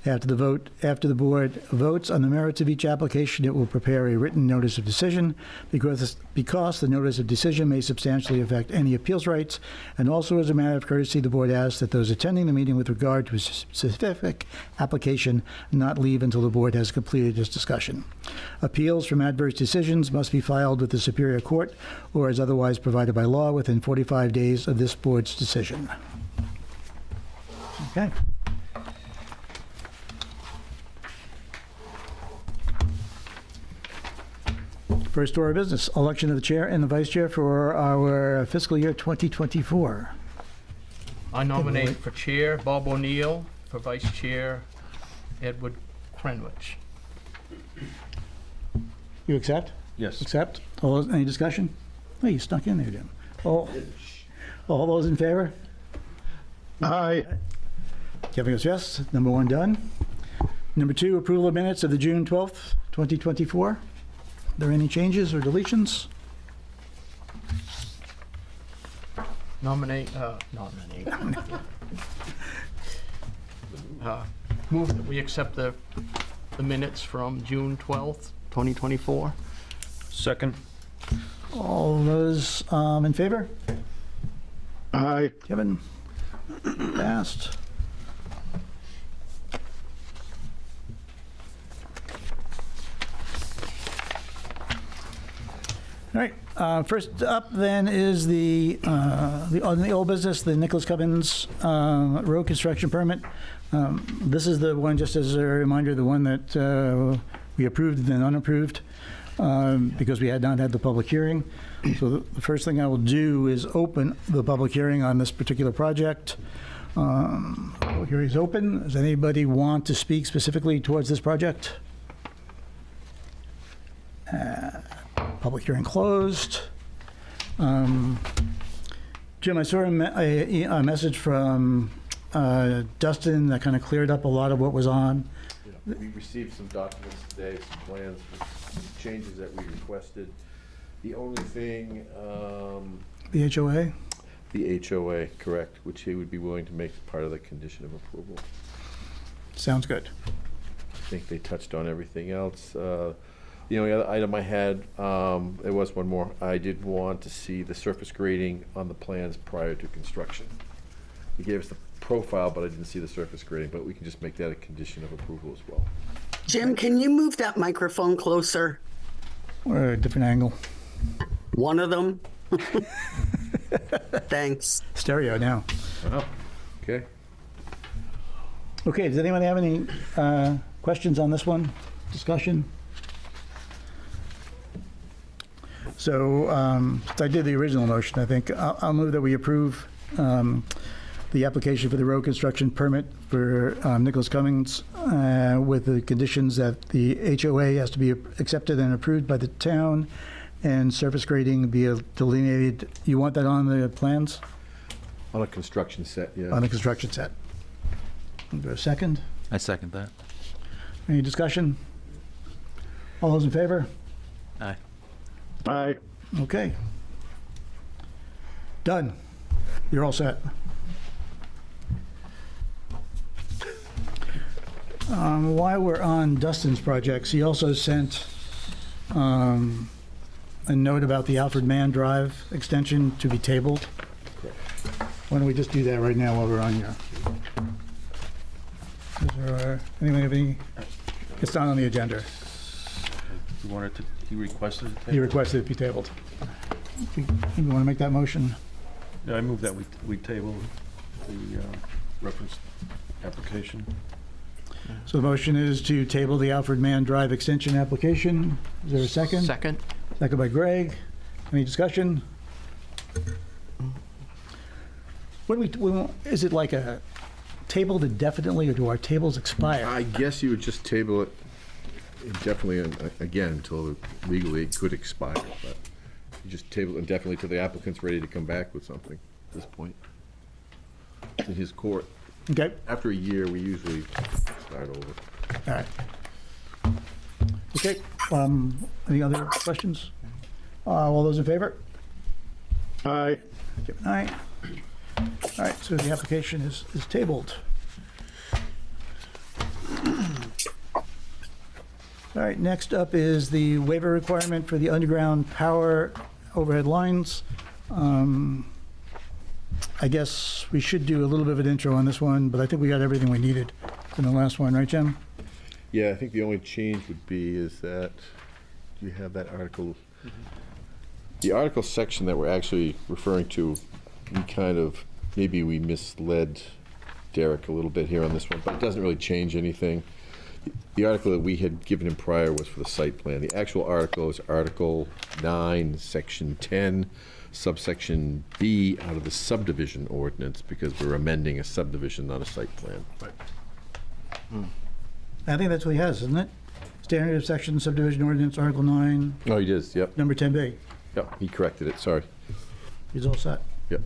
After the board votes on the merits of each application, it will prepare a written notice of decision because the notice of decision may substantially affect any appeals rights. And also, as a matter of courtesy, the board asks that those attending the meeting with regard to a specific application not leave until the board has completed its discussion. Appeals from adverse decisions must be filed with the Superior Court or as otherwise provided by law within 45 days of this board's decision. Okay. First order of business, election of the chair and the vice chair for our fiscal year 2024. I nominate for chair Bob O'Neill, for vice chair Edward Crenwich. You accept? Yes. Accept? Any discussion? Oh, you snuck in there, Jim. All those in favor? Aye. Kevin goes yes. Number one done. Number two, approval of minutes of the June 12th, 2024. Are there any changes or deletions? Move that we accept the minutes from June 12th, 2024. Second. All those in favor? Aye. Kevin? Passed. All right, first up then is on the old business, the Nicholas Cummins road construction permit. This is the one, just as a reminder, the one that we approved and then unapproved because we had not had the public hearing. So the first thing I will do is open the public hearing on this particular project. Public hearing is open. Does anybody want to speak specifically towards this project? Public hearing closed. Jim, I saw a message from Dustin that kind of cleared up a lot of what was on. Yeah, we received some documents today, some plans with changes that we requested. The only thing... the HOA? The HOA, correct, which he would be willing to make part of the condition of approval. Sounds good. I think they touched on everything else. The only other item I had, there was one more. I did want to see the surface grading on the plans prior to construction. He gave us the profile, but I didn't see the surface grading, but we can just make that a condition of approval as well. Jim, can you move that microphone closer? Or a different angle. One of them? Thanks. Stereo now. Oh, okay. Okay, does anyone have any questions on this one? Discussion? So I did the original motion, I think. I'll move that we approve the application for the road construction permit for Nicholas Cummins with the conditions that the HOA has to be accepted and approved by the town and surface grading be delineated. You want that on the plans? On a construction set, yeah. On the construction set. Is there a second? I second that. Any discussion? All those in favor? Aye. Aye. Okay. Done. You're all set. While we're on Dustin's projects, he also sent a note about the Alfred Mann Drive extension to be tabled. Why don't we just do that right now while we're on here? Is there, anyone have any? It's not on the agenda. He requested it tabled? He requested it be tabled. You want to make that motion? Yeah, I move that we table the reference application. So the motion is to table the Alfred Mann Drive extension application. Is there a second? Second. Second by Greg. Any discussion? What do we is it like a tabled indefinitely, or do our tables expire? I guess you would just table it indefinitely, again, until legally it could expire. But You just table it indefinitely till the applicant's ready to come back with something at this point. It's in his court. Okay. After a year, we usually start over. All right. Okay, any other questions? All those in favor? Aye. Aye. All right, so the application is tabled. All right, next up is the waiver requirement for the underground power overhead lines. I guess we should do a little bit of an intro on this one, but I think we got everything we needed in the last one, right, Jim? Yeah, I think the only change would be is that, do you have that article? The article section that we're actually referring to, we kind of, maybe we misled Derek a little bit here on this one, but it doesn't really change anything. The article that we had given him prior was for the site plan. The actual article is Article 9, Section 10, subsection B out of the subdivision ordinance, because we're amending a subdivision, not a site plan. I think that's what he has, isn't it? Standard of section subdivision ordinance, Article 9, Oh, he does, yep. number 10B. Yep, he corrected it, sorry. He's all set. Yep.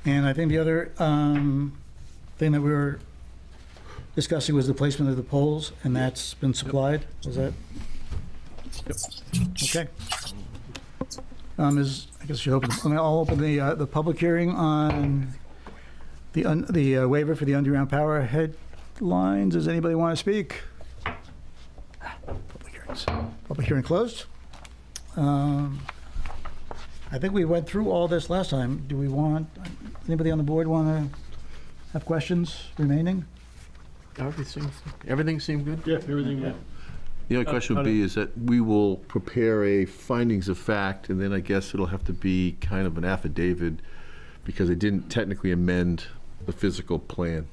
And I think the other thing that we were discussing was the placement of the poles, and that's been supplied, is that? Okay. I guess I should open, I'll open the public hearing on the waiver for the underground power headlines. Does anybody want to speak? Public hearing closed. I think we went through all this last time. Do we want, anybody on the board want to have questions remaining? Everything seemed good? Yeah, everything, yeah. The only question would be is that we will prepare a findings of fact, and then I guess it'll have to be kind of an affidavit, because they didn't technically amend the physical plan.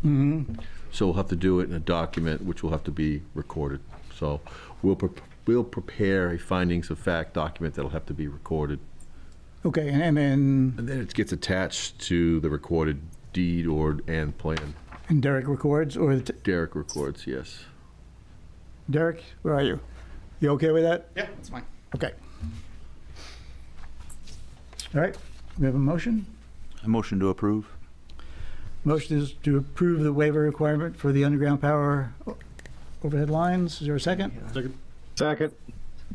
Mm-hmm. So we'll have to do it in a document, which will have to be recorded. So we'll prepare a findings of fact document that'll have to be recorded. Okay, and then... And then it gets attached to the recorded deed and plan. And Derek records, or... Derek records, yes. Derek, where are you? You okay with that? Yeah, that's fine. Okay. All right, we have a motion. A motion to approve. Motion is to approve the waiver requirement for the underground power overhead lines. Is there a second? Second. Second.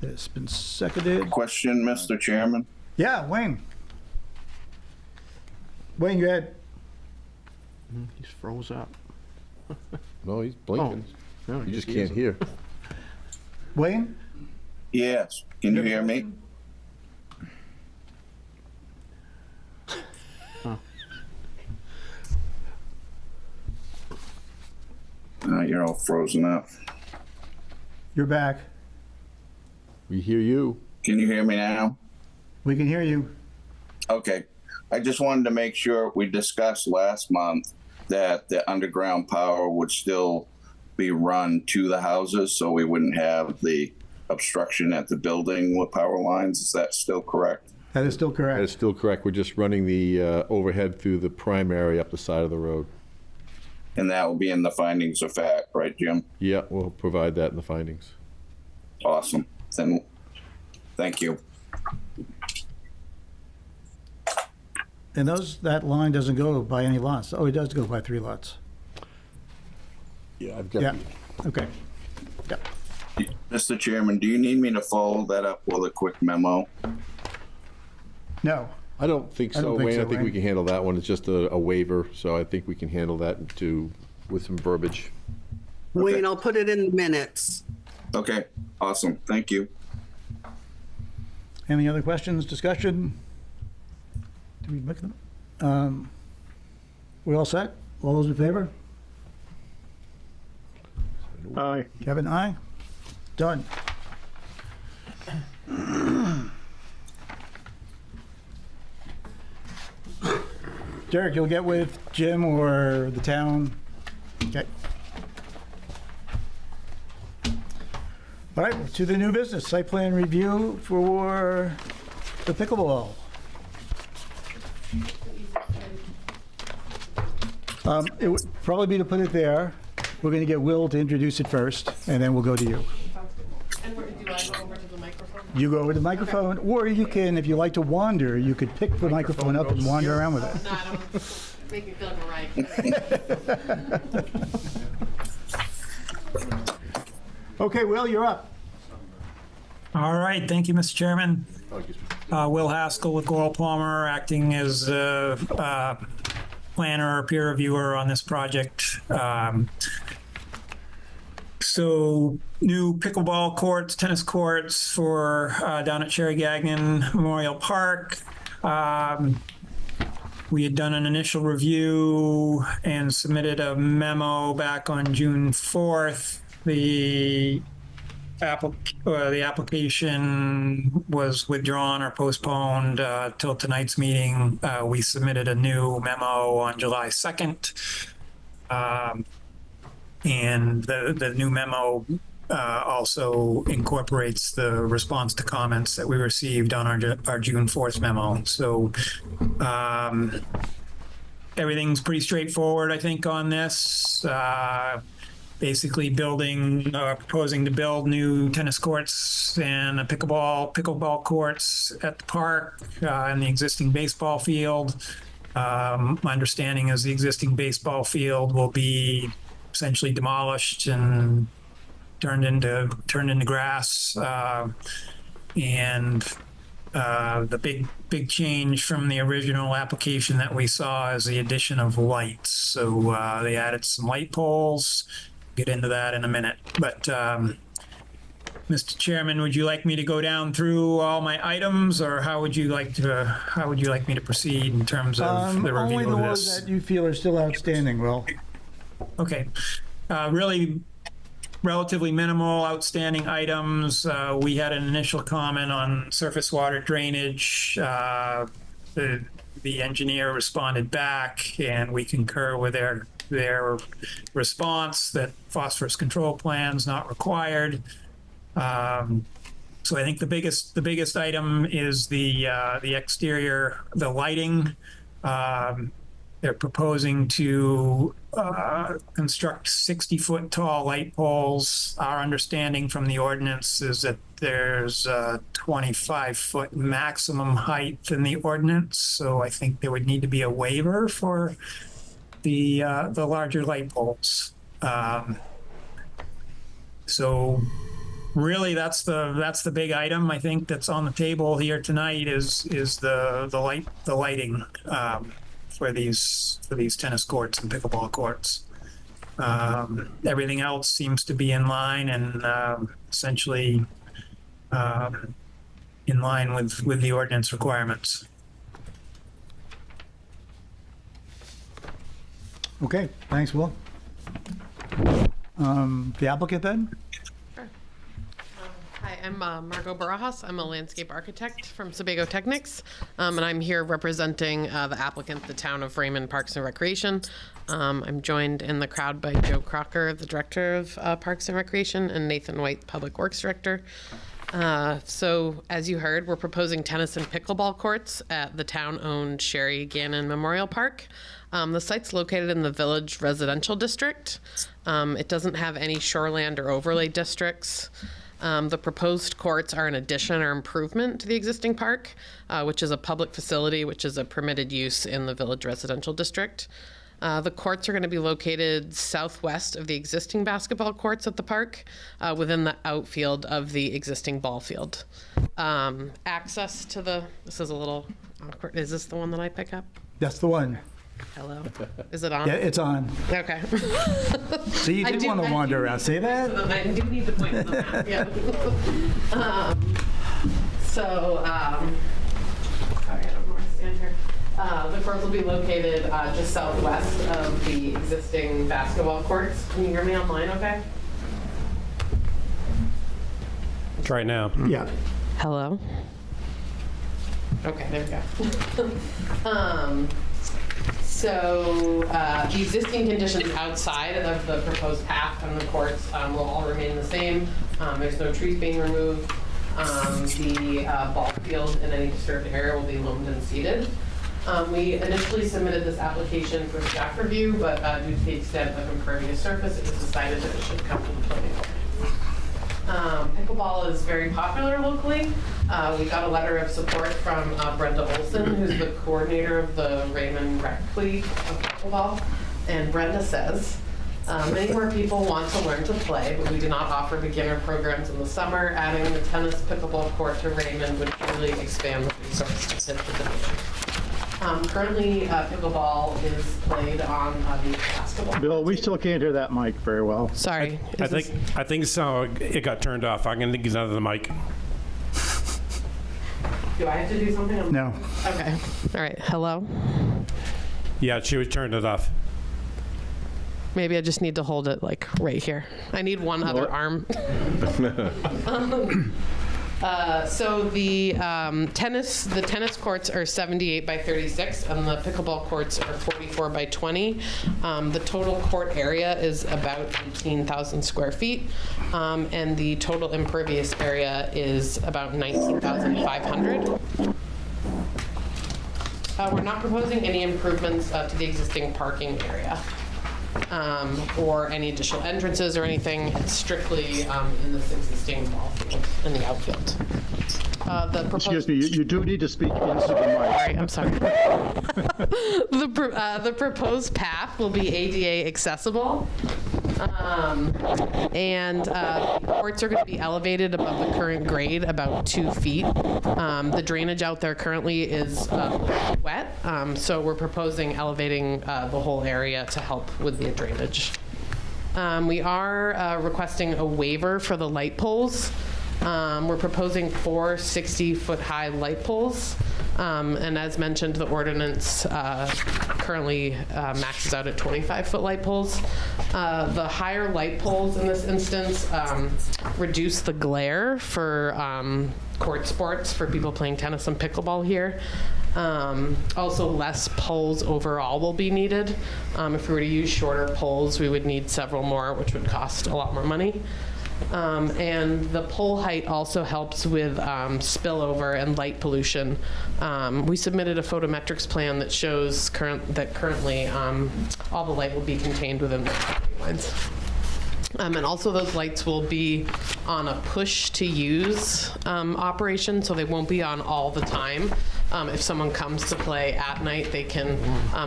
It's been seconded. Question, Mr. Chairman? Yeah, Wayne. Wayne, go ahead. He's froze up. No, he's blinking. No, You just can't hear. Wayne? Yes. Can you hear me? You're all frozen up. You're back. We hear you. Can you hear me now? We can hear you. Okay. I just wanted to make sure, we discussed last month that the underground power would still be run to the houses, so we wouldn't have the obstruction at the building with power lines. Is that still correct? That is still correct. That is still correct. We're just running the overhead through the primary up the side of the road. And that will be in the findings of fact, right, Jim? Yeah, we'll provide that in the findings. Awesome. Then, thank you. And that line doesn't go by any lots. Oh, it does go by 3 lots. Yeah, I've got. Yeah, okay. Yeah. Mr. Chairman, do you need me to follow that up with a quick memo? No. I don't think so, Wayne. I think we can handle that one. It's just a waiver, so I think we can handle that with some verbiage. Wayne, I'll put it in the minutes. Okay, awesome. Thank you. Any other questions, discussion? Do we make them? We all set? All those in favor? Aye. Kevin, aye? Done. Derek, you'll get with Jim or the town? Okay. All right, to the new business, site plan review for the pickleball. It would probably be to put it there. We're going to get Will to introduce it first, and then we'll go to you. And do I need you go over to the microphone, or you can, if you like to wander, you could pick the microphone up and wander around with it. No, I don't make me feel like a riot. Okay, Will, you're up. All right, thank you, Mr. Chairman. Will Haskell with Goral Palmer, acting as planner or peer reviewer on this project. So new pickleball courts, tennis courts for down at Sherry Gagnon Memorial Park. We had done an initial review and submitted a memo back on June 4th. The application was withdrawn or postponed till tonight's meeting. We submitted a new memo on July 2nd. And the new memo also incorporates the response to comments that we received on our June 4th memo. So everything's pretty straightforward, I think, on this. Basically proposing to build new tennis courts and a pickleball courts at the park and the existing baseball field. My understanding is the existing baseball field will be essentially demolished and turned into grass. And the big change from the original application that we saw is the addition of lights. So they added some light poles. Get into that in a minute, but Mr. Chairman, would you like me to go down through all my items, or how would you like me to proceed in terms of the review Only the of ones this? that you feel are still outstanding, Will. Okay, really relatively minimal outstanding items. We had an initial comment on surface water drainage. The engineer responded back, and we concur with their response that phosphorus control plan's not required. So I think the biggest item is the exterior, the lighting. They're proposing to construct 60-foot tall light poles. Our understanding from the ordinance is that there's a 25-foot maximum height in the ordinance. So I think there would need to be a waiver for the larger light poles. So really that's the big item I think that's on the table here tonight is the lighting for these tennis courts and pickleball courts. Everything else seems to be in line and essentially in line with the ordinance requirements. Okay, thanks, Will. The applicant then? Sure. Hi, I'm Margot Barajas. I'm a landscape architect from Sebago Technics, and I'm here representing the applicant, the town of Raymond Parks and Recreation. I'm joined in the crowd by Joe Crocker, the director of Parks and Recreation, and Nathan White, Public Works Director. So as you heard, we're proposing tennis and pickleball courts at the town-owned Sherry Gannon Memorial Park. The site's located in the Village Residential District. It doesn't have any shoreland or overlay districts. The proposed courts are an addition or improvement to the existing park, which is a public facility, which is a permitted use in the Village Residential District. The courts are going to be located southwest of the existing basketball courts at the park, within the outfield of the existing ball field. Access to this is a little awkward. Is this the one that I pick up? That's the one. Hello? Is it on? Yeah, it's on. Okay. So you did want to wander around. Say that? I do need to point to the map, yeah. Sorry, I don't know where to stand here. The courts will be located just southwest of the existing basketball courts. Can you hear me online okay? Try it now. Yeah. Hello? Okay, there we go. So the existing conditions outside of the proposed path and the courts will all remain the same. There's no trees being removed. The ball field in any disturbed area will be loamed and seeded. We initially submitted this application for staff review, but due to the extent of impervious surface, it was decided that it should come to the planning board. Pickleball is very popular locally. We got a letter of support from Brenda Olson, who's the coordinator of the Raymond Rec League of Pickleball. And Brenda says, many more people want to learn to play, but we do not offer beginner programs in the summer. Adding the tennis pickleball court to Raymond would really expand the resource to fit the division. Currently, pickleball is played on the basketball. Bill, we still can't hear that mic very well. Sorry. I think so. It got turned off. I'm going to get out of the mic. Do I have to do something? No. Okay. All right. Hello? Yeah, she was turned it off. Maybe I just need to hold it like right here. I need one other arm. So the tennis courts are 78 by 36, and the pickleball courts are 44 by 20. The total court area is about 18,000 square feet, and the total impervious area is about 19,500. We're not proposing any improvements to the existing parking area. Or any additional entrances or anything. It's strictly in this existing ball field in the outfield. Excuse me, you do need to speak into the mic. Sorry, I'm sorry. The proposed path will be ADA accessible. And the courts are going to be elevated above the current grade about 2 feet. The drainage out there currently is wet, so we're proposing elevating the whole area to help with the drainage. We are requesting a waiver for the light poles. We're proposing 4 60-foot-high light poles. And as mentioned, the ordinance currently maxes out at 25-foot light poles. The higher light poles in this instance reduce the glare for court sports for people playing tennis and pickleball here. Also, less poles overall will be needed. If we were to use shorter poles, we would need several more, which would cost a lot more money. And the pole height also helps with spillover and light pollution. We submitted a photometrics plan that shows currently all the light will be contained within the property lines. And also those lights will be on a push-to-use operation, so they won't be on all the time. If someone comes to play at night, they can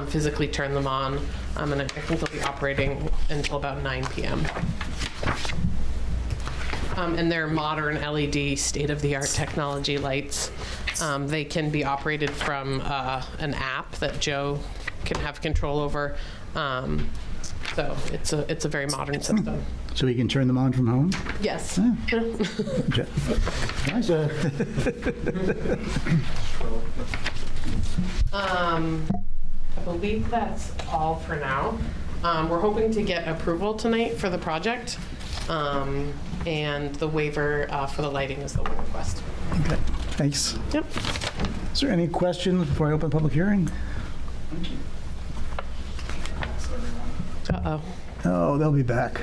physically turn them on, and I think they'll be operating until about 9 p.m. And they're modern LED state-of-the-art technology lights. They can be operated from an app that Joe can have control over. So it's a very modern system. So we can turn them on from home? Yes. Nice. I believe that's all for now. We're hoping to get approval tonight for the project. And the waiver for the lighting is the one request. Okay, thanks. Yep. Is there any questions before I open the public hearing? Uh-oh. Oh, they'll be back.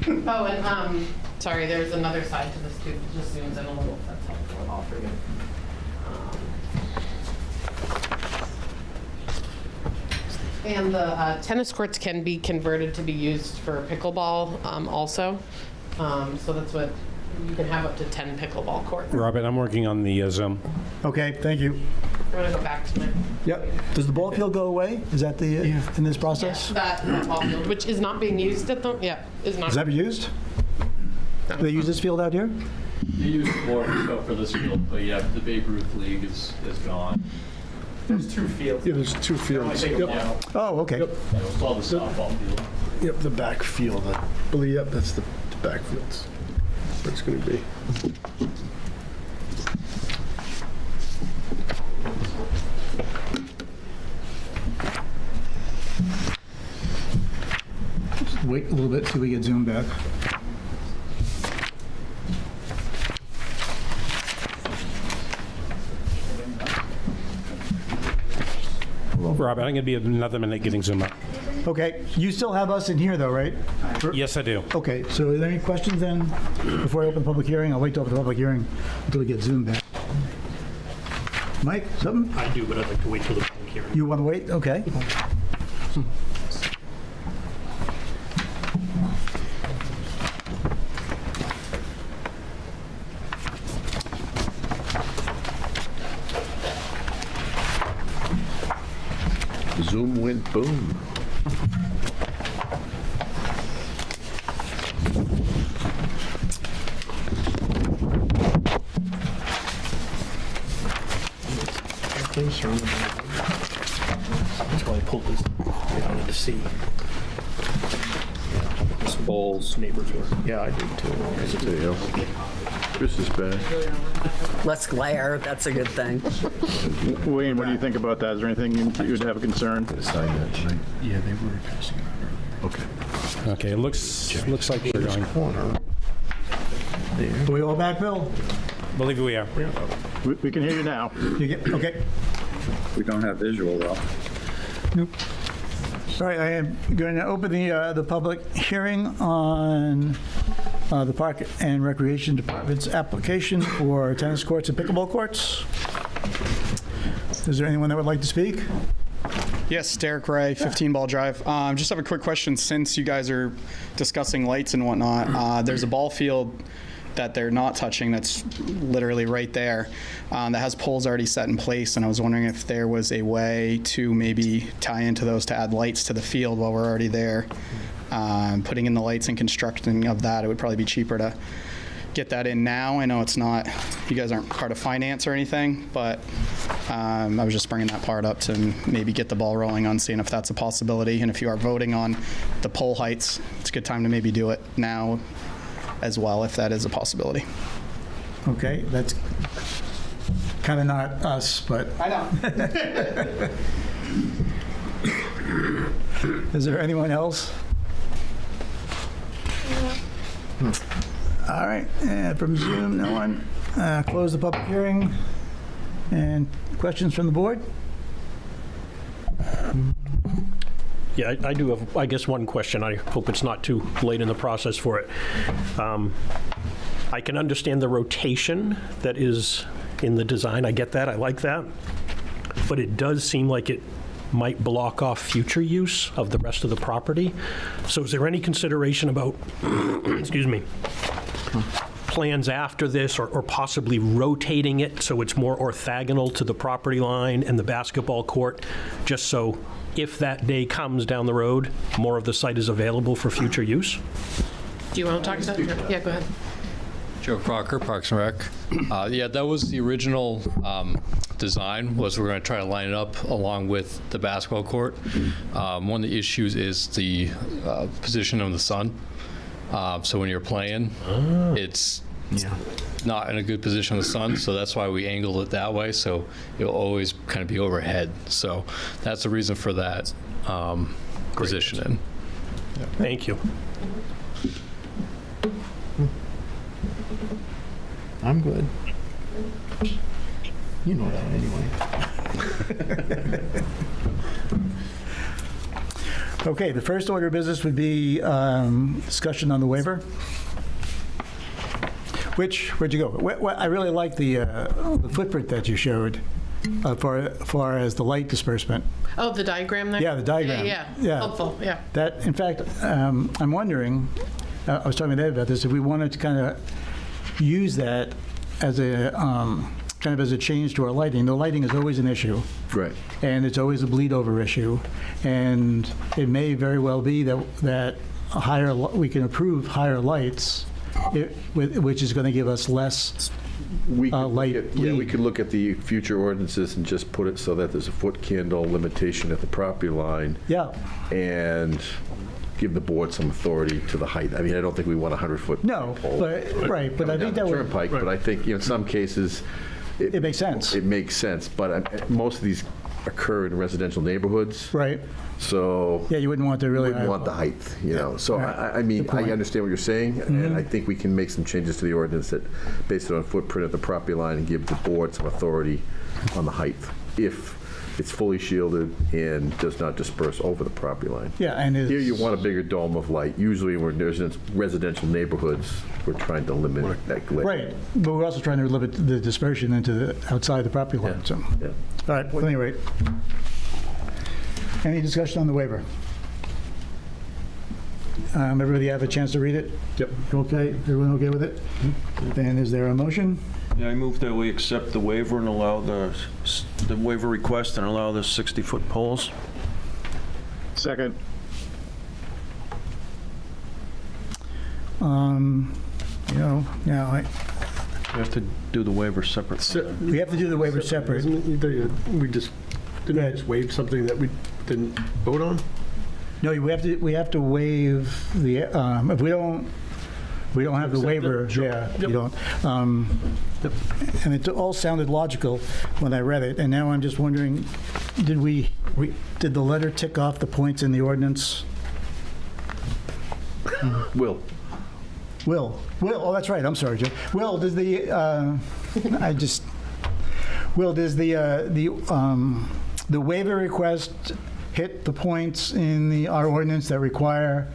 Oh, and sorry, there's another side to this too. It just zooms in a little. That's helpful at all for you. And the tennis courts can be converted to be used for pickleball also. So that's what, you can have up to 10 pickleball courts. Robert, I'm working on the Zoom. Okay, thank you. I'm going to go back to my... Yep. Does the ball field go away? Is that the in this process? That ball field, which is not being used at the... Yeah, is not... Is that used? No. Do they use this field out here? They use more for this field, but yeah, the Babe Ruth League is gone. There's 2 fields. Yeah, there's 2 fields. Yep. Oh, okay. Yep. It's all the softball field. Yep, the back field. I believe, yep, that's the back fields. Where it's going to be. Just wait a little bit till we get zoomed back. Robert, I'm going to be another minute getting Zoom up. Okay, you still have us in here though, right? Yes, I do. Okay, so are there any questions then before I open the public hearing? I'll wait to open the public hearing until we get zoomed back. Mike, something? I do, but I'd like to wait till the public hearing. You want to wait? Okay. Zoom went boom. That's why I pulled this. I wanted to see. This Bowles neighbors were. Yeah, I did too. Chris is back. Less glare, that's a good thing. Wayne, what do you think about that? Is there anything you'd have a concern? Yeah, they were passing it around. Okay. Okay, it looks like we're going. Corner. Are we all back, Bill? Believe we are. We can hear you now. Okay. We don't have visual, though. Nope. All right, I am going to open the public hearing on the Park and Recreation Department's application for tennis courts and pickleball courts. Is there anyone that would like to speak? Yes, Derek Ray, 15 Ball Drive. Just have a quick question. Since you guys are discussing lights and whatnot, there's a ball field that they're not touching that's literally right there that has poles already set in place, and I was wondering if there was a way to maybe tie into those to add lights to the field while we're already there. Putting in the lights and constructing of that, it would probably be cheaper to get that in now. I know it's not, you guys aren't part of finance or anything, but I was just bringing that part up to maybe get the ball rolling on seeing if that's a possibility. And if you are voting on the pole heights, it's a good time to maybe do it now as well, if that is a possibility. Okay, that's kind of not us, but. I know. Is there anyone else? All right, and from Zoom, no one. Close the public hearing. And questions from the board? Yeah, I do have, I guess, one question. I hope it's not too late in the process for it. I can understand the rotation that is in the design. I get that. I like that. But it does seem like it might block off future use of the rest of the property. So is there any consideration about, excuse me, plans after this or possibly rotating it so it's more orthogonal to the property line and the basketball court, just so if that day comes down the road, more of the site is available for future use? Do you want to talk to that? Yeah, go ahead. Joe Crocker, Parks and Rec. Yeah, that was the original design, was we're going to try to line it up along with the basketball court. One of the issues is the position of the sun. So when you're playing, it's not in a good position of the sun, so that's why we angled it that way, so it'll always kind of be overhead. So that's the reason for that positioning. Yeah. Thank you. I'm good. You know that anyway. Okay, the first order of business would be discussion on the waiver. Where'd you go? I really like the footprint that you showed far as the light disbursement. Oh, the diagram there? Yeah, the diagram. Yeah. Helpful, yeah. That, in fact, I'm wondering, I was talking to Dave about this, if we wanted to kind of use that as a kind of as a change to our lighting. The lighting is always an issue. Right. And it's always a bleed over issue. And it may very well be that we can approve higher lights, which is going to give us less light bleed. Yeah, we could look at the future ordinances and just put it so that there's a foot candle limitation at the property line. Yeah. And give the board some authority to the height. I mean, I don't think we want a 100-foot no, pole. But I think that would... Turnpike, but I think, in some cases... It makes sense. It makes sense, but most of these occur in residential neighborhoods. Right. So... Yeah, you wouldn't want to really... You wouldn't want the height, you know. So, right. I mean, I understand what you're saying, and I think we can make some changes to the ordinance that, based on footprint of the property line, and give the board some authority on the height, if it's fully shielded and does not disperse over the property line. Yeah, and here you want a bigger dome of light. Usually, when there's residential neighborhoods, we're trying to limit that glare. Right, but we're also trying to limit the dispersion into the outside the property line. Yeah. So, yeah. All right. Well, anyway, any discussion on the waiver? Everybody have a chance to read it? Yep. Okay. Everyone okay with it? Then is there a motion? Yeah, I move that we accept the waiver and allow the the waiver request and allow the 60-foot poles. Second. Now, You have to do the waiver separately. we have to do the waiver separate. We just, didn't we just waive something that we didn't vote on? No, we have to waive the, if we don't have the waiver, yeah, you don't. And it all sounded logical when I read it, and now I'm just wondering, did the letter tick off the points in the ordinance? Will. Oh, that's right, I'm sorry, Joe. Will, does the, the waiver request hit the points in our ordinance that require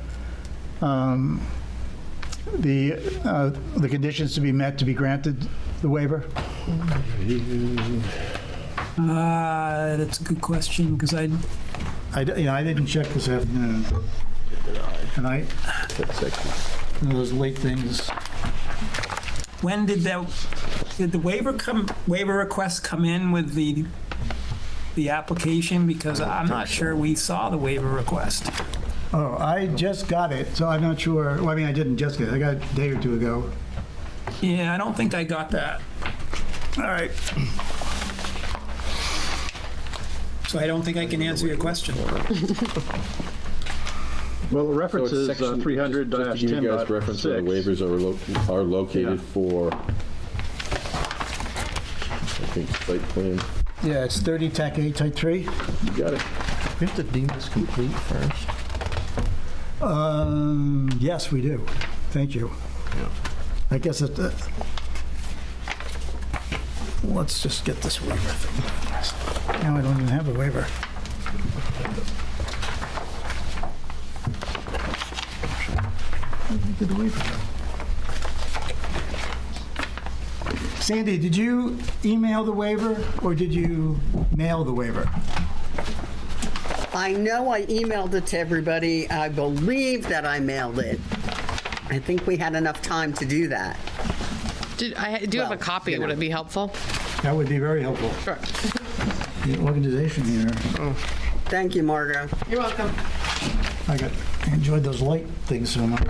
the conditions to be met to be granted the waiver? That's a good question, because I didn't check this afternoon. And those late things. When did the waiver request come in with the application? Because I'm not sure we saw the waiver request. Oh, I just got it, so I'm not sure. Well, I mean, I didn't just get it. I got it a day or two ago. Yeah, I don't think I got that. All right. So I don't think I can answer your question. Well, the reference is Just to give you guys reference where the 300-10.6. waivers are located for, I think, site plan. Yeah, it's 30 TAC 8 Type 3. You got it. We have to deem this complete first. Yes, we do. Thank you. I guess it. Let's just get this waiver thing. Now I don't even have a waiver. Where did we get the waiver from? Sandy, did you email the waiver or did you mail the waiver? I know I emailed it to everybody. I believe that I mailed it. I think we had enough time to do that. I do have a copy. Would it be helpful? That would be very helpful. Sure. The organization here. Thank you, Margot. You're welcome. I enjoyed those light things so much.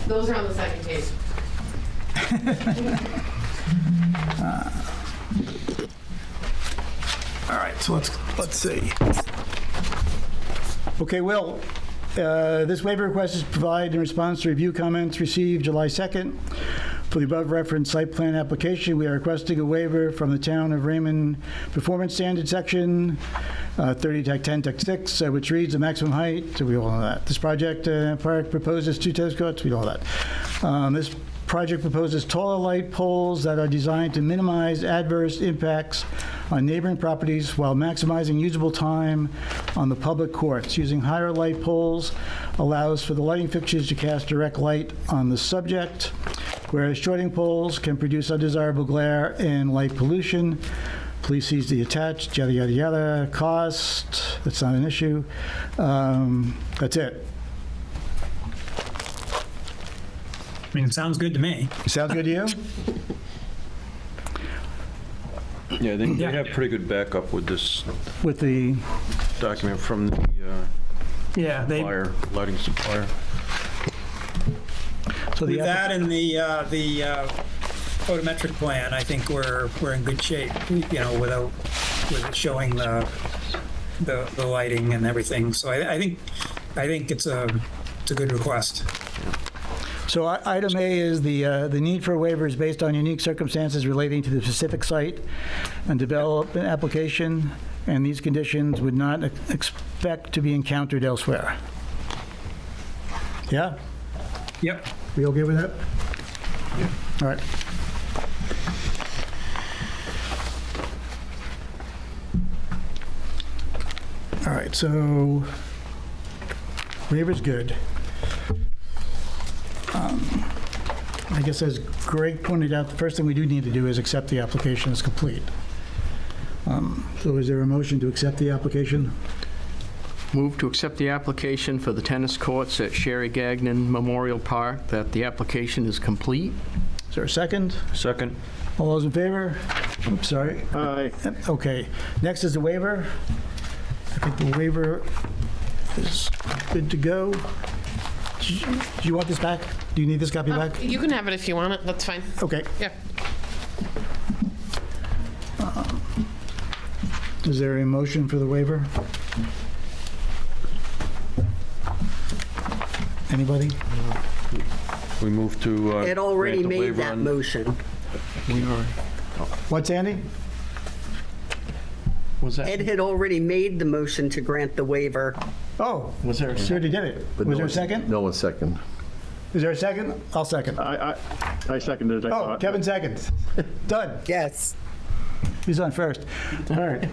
Those are on the second page. All right, so let's see. Okay, Will, this waiver request is provided in response to review comments received July 2nd. For the above referenced site plan application, we are requesting a waiver from the Town of Raymond Performance Standard Section 30 TAC 10 TAC 6, which reads the maximum height. So we all know that. This project park proposes 2 tennis courts. We know that. This project proposes taller light poles that are designed to minimize adverse impacts on neighboring properties while maximizing usable time on the public courts. Using higher light poles allows for the lighting fixtures to cast direct light on the subject, whereas shorting poles can produce undesirable glare and light pollution. Please see the attached, yada, yada, yada. Cost, that's not an issue. That's it. I mean, it sounds good to me. Sounds good to you? Yeah, they have pretty good backup with this With the document from the supplier, lighting supplier. So With that and the photometric plan, I think we're in good shape, with it showing the lighting and everything. So I think it's a good request. So item A is the need for a waiver is based on unique circumstances relating to the specific site and development application, and these conditions would not expect to be encountered elsewhere. Yeah? Yep. We okay with that? Yeah. All right. All right, so waiver's good. I guess as Greg pointed out, the first thing we do need to do is accept the application as complete. So is there a motion to accept the application? Move to accept the application for the tennis courts at Sherry Gagnon Memorial Park, that the application is complete. Is there a second? Second. All those in favor? Oops, sorry. Aye. Okay, next is the waiver. I think the waiver is good to go. Do you want this back? Do you need this copy back? You can have it if you want it. That's fine. Okay. Yeah. Is there a motion for the waiver? Anybody? We move to. It already grant the made waiver that on- motion. What's Andy? Was that? Ed had already made the motion to grant the waiver. Oh, Was there a she already did it. But Was no there a one- second? No one second. Is there a second? I'll second. I seconded it, I Oh, thought. Kevin seconds. Done. Yes. He's on first. All right.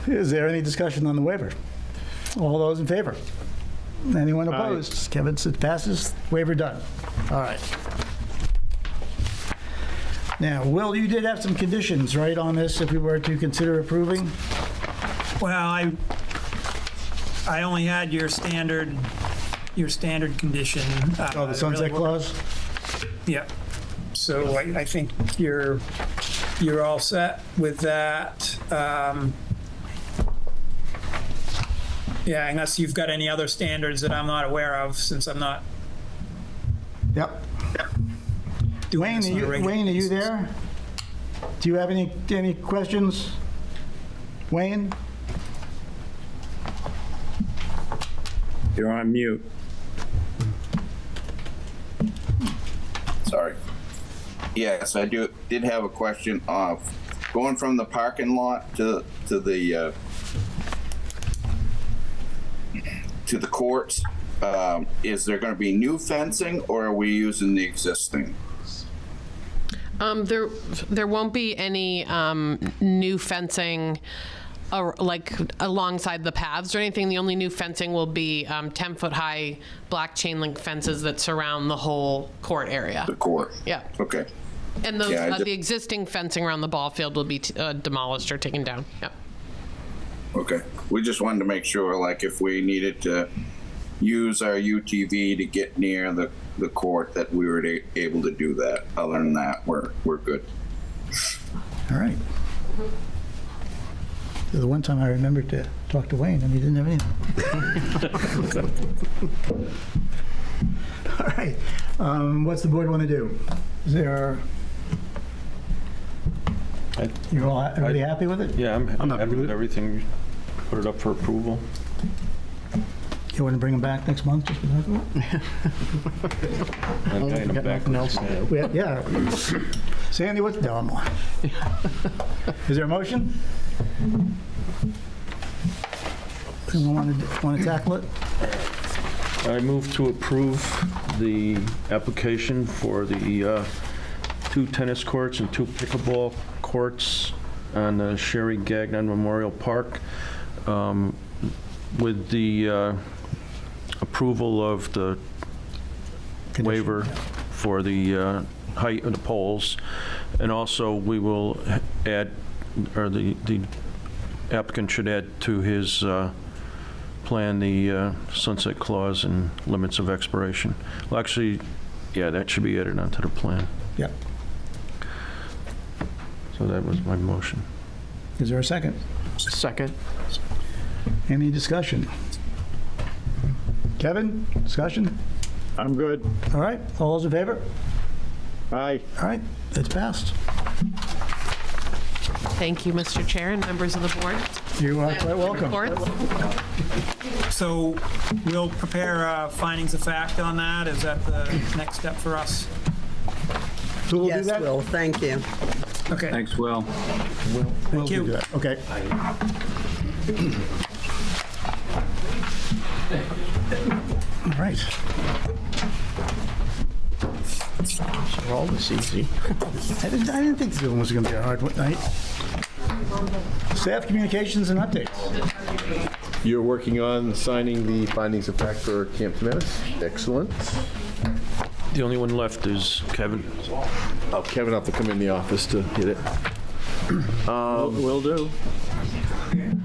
Is there any discussion on the waiver? All those in favor? Anyone opposed? Kevin says passes. Waiver done. All right. Now, Will, you did have some conditions, right, on this if we were to consider approving? Well, I only had your standard condition. Oh, the sunset clause? Yeah. So I think you're all set with that. Yeah, unless you've got any other standards that I'm not aware of, since I'm not. Yep. doing this on a regular Wayne, are you basis. there? Do you have any questions? Wayne? You're on mute. Sorry. Yes, I did have a question of going from the parking lot to the courts. Is there going to be new fencing, or are we using the existing? There won't be any new fencing like alongside the paths or anything. The only new fencing will be 10-foot high black chain link fences that surround the whole court area. The court. Yeah. Okay. And those, Yeah, the existing fencing around the ball field will be demolished or taken down. Yeah. Okay. We just wanted to make sure, like, if we needed to use our UTV to get near the court, that we were able to do that. Other than that, we're good. All right. The one time I remembered to talk to Wayne, and he didn't have anything. All right. What's the board want to do? Is there... You all, everybody happy with it? Yeah, I'm happy with everything. Put it up for approval. You want to bring them back next month just for that? I'm paying them back. Yeah. Sandy, what's... No, I'm on. Is there a motion? Anyone want to tackle it? I move to approve the application for the 2 tennis courts and 2 pickleball courts on Sherry Gagnon Memorial Park, with the approval of the waiver for the height of the poles. And also, we will add, or the applicant should add to his plan the sunset clause and limits of expiration. Well, actually, yeah, that should be added onto the plan. Yep. So that was my motion. Is there a second? Second. Any discussion? Kevin, discussion? I'm good. All right, all those in favor? Aye. All right, it's passed. Thank you, Mr. Chair and members of the board. You are quite welcome. So we'll prepare findings of fact on that. Is that the next step for us? Who will do Yes, that? Will, thank you. Okay. Thanks, Will. Thank you. Do that. Okay. All right. So all this easy. I didn't think this one was going to be a hard night. Staff communications and updates. You're working on signing the findings of fact for Camp Timanis. Excellent. The only one left is Kevin. Oh, Kevin will have to come in the office to hit it. Will do.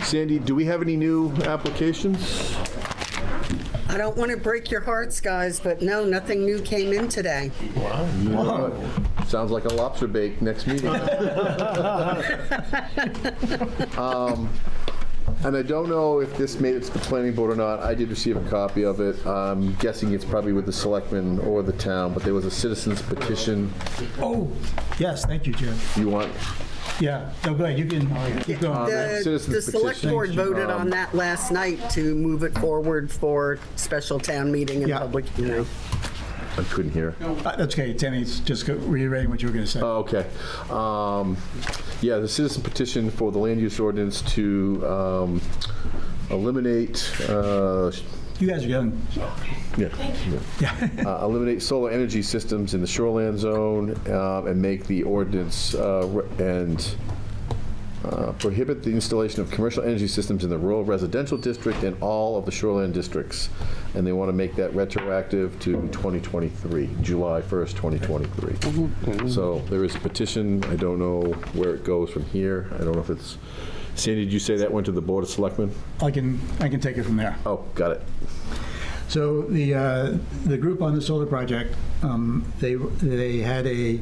Sandy, do we have any new applications? I don't want to break your hearts, guys, but no, nothing new came in today. Wow. Sounds like a lobster bake next meeting. And I don't know if this made it to the planning board or not. I did receive a copy of it. I'm guessing it's probably with the selectmen or the town, but there was a citizen's petition. Oh, yes, thank you, Jim. You want? Yeah, no, go ahead, you can keep going. The select board voted on that last night to move it forward for special town meeting and public hearing. I couldn't hear. That's okay, Tenny's just reiterating what you were going to say. Oh, okay. Yeah, the citizen petition for the land use ordinance to eliminate. You guys are young. Yeah. Eliminate solar energy systems in the shoreland zone and make the ordinance and prohibit the installation of commercial energy systems in the rural residential district and all of the shoreland districts. And they want to make that retroactive to 2023, July 1st, 2023. So there is a petition. I don't know where it goes from here. I don't know if it's... Sandy, did you say that went to the Board of Selectmen? I can take it from there. Oh, got it. So the group on the solar project, they had a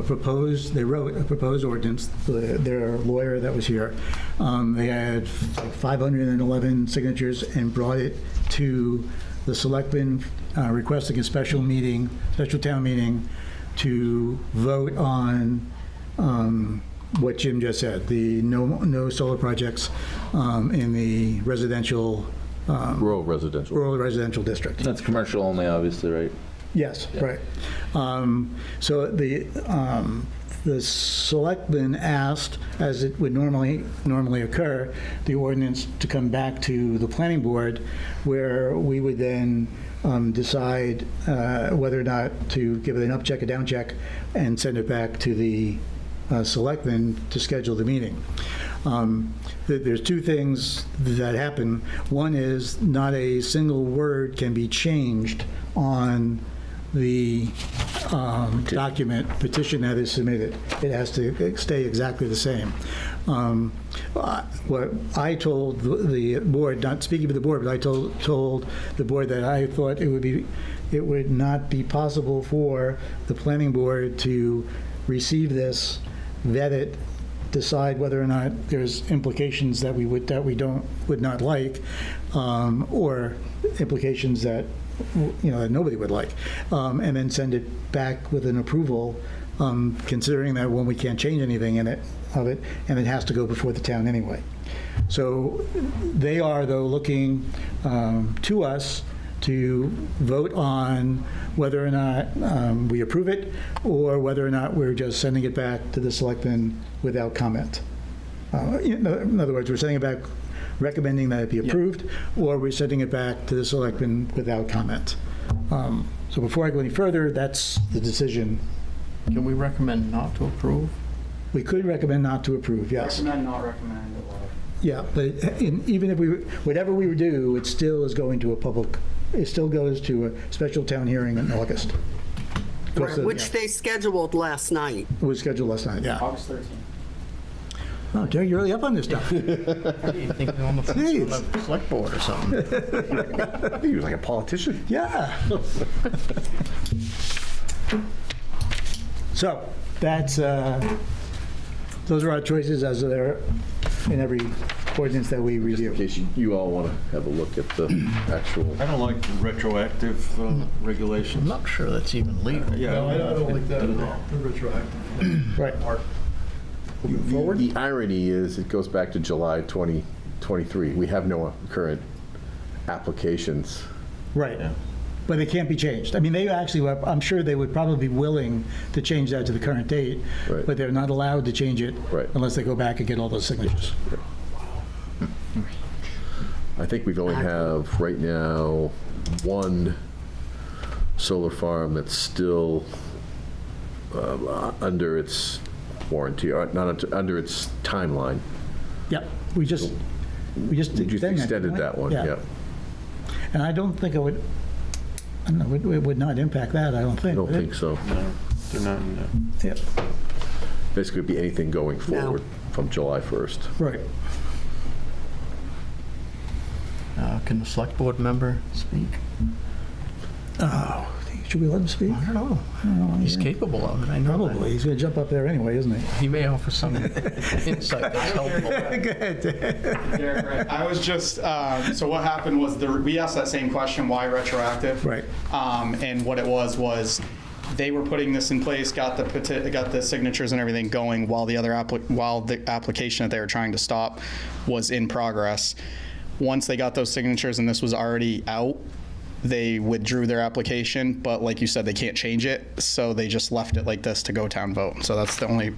proposed, they wrote a proposed ordinance. Their lawyer that was here, they had 511 signatures and brought it to the selectmen, requesting a special town meeting to vote on what Jim just said, the no solar projects in the residential rural residential district. That's commercial only, obviously, right? Yes, right. So the selectmen asked, as it would normally occur, the ordinance to come back to the planning board, where we would then decide whether or not to give it an up check, a down check, and send it back to the selectmen to schedule the meeting. There's two things that happen. One is not a single word can be changed on the document, petition that is submitted. It has to stay exactly the same. What I told the board, not speaking for the board, but I told the board that I thought it would not be possible for the planning board to receive this, vet it, decide whether or not there's implications that we would not like, or implications that that nobody would like, and then send it back with an approval, considering that when we can't change anything of it, and it has to go before the town anyway. So they are, though, looking to us to vote on whether or not we approve it, or whether or not we're just sending it back to the selectmen without comment. In other words, we're sending it back recommending that it be approved, or we're sending it back to the selectmen without comment. So before I go any further, that's the decision. Can we recommend not to approve? We could recommend not to approve, yes. Recommend, not recommend, or... Yeah, but even if whatever we do, it still is going to it still goes to a special town hearing in August. Which they scheduled last night. It was scheduled last night, yeah. August 13th. Oh, Jerry, you're really up on this stuff. I didn't think we were on the select board or something. I think he was like a politician. Yeah. So that's those are our choices as they're in every ordinance that we review. In case you all want to have a look at the actual. I don't like the retroactive regulations. I'm not sure that's even legal. Yeah, No, I don't like that at all. The retroactive. Right. The irony is it goes back to July 2023. We have no current applications. Right. Yeah. But they can't be changed. I mean, they actually, I'm sure they would probably be willing to change that to the current date, right, but they're not allowed to change it unless they go back and get all those signatures. Right. I think we've only have right now one solar farm that's still under its warranty, or not under its timeline. Yep. We just extended that one. Yeah. Yep. And I don't think it would. I don't know, it would not impact that, I don't think. I don't think so. No, they're not in that. Yep. Basically, it'd be anything going forward from July 1st. Right. Can the select board member speak? Oh, Should we let him speak? I don't know. He's capable of it, I know that. Probably. He's going to jump up there anyway, isn't he? He may offer some insight that's helpful. Go ahead. I was just, so what happened was, we asked that same question, why retroactive? Right. And what it was they were putting this in place, got the signatures and everything going while the application that they were trying to stop was in progress. Once they got those signatures and this was already out, they withdrew their application, but like you said, they can't change it, so they just left it like this to go town vote. So that's the only,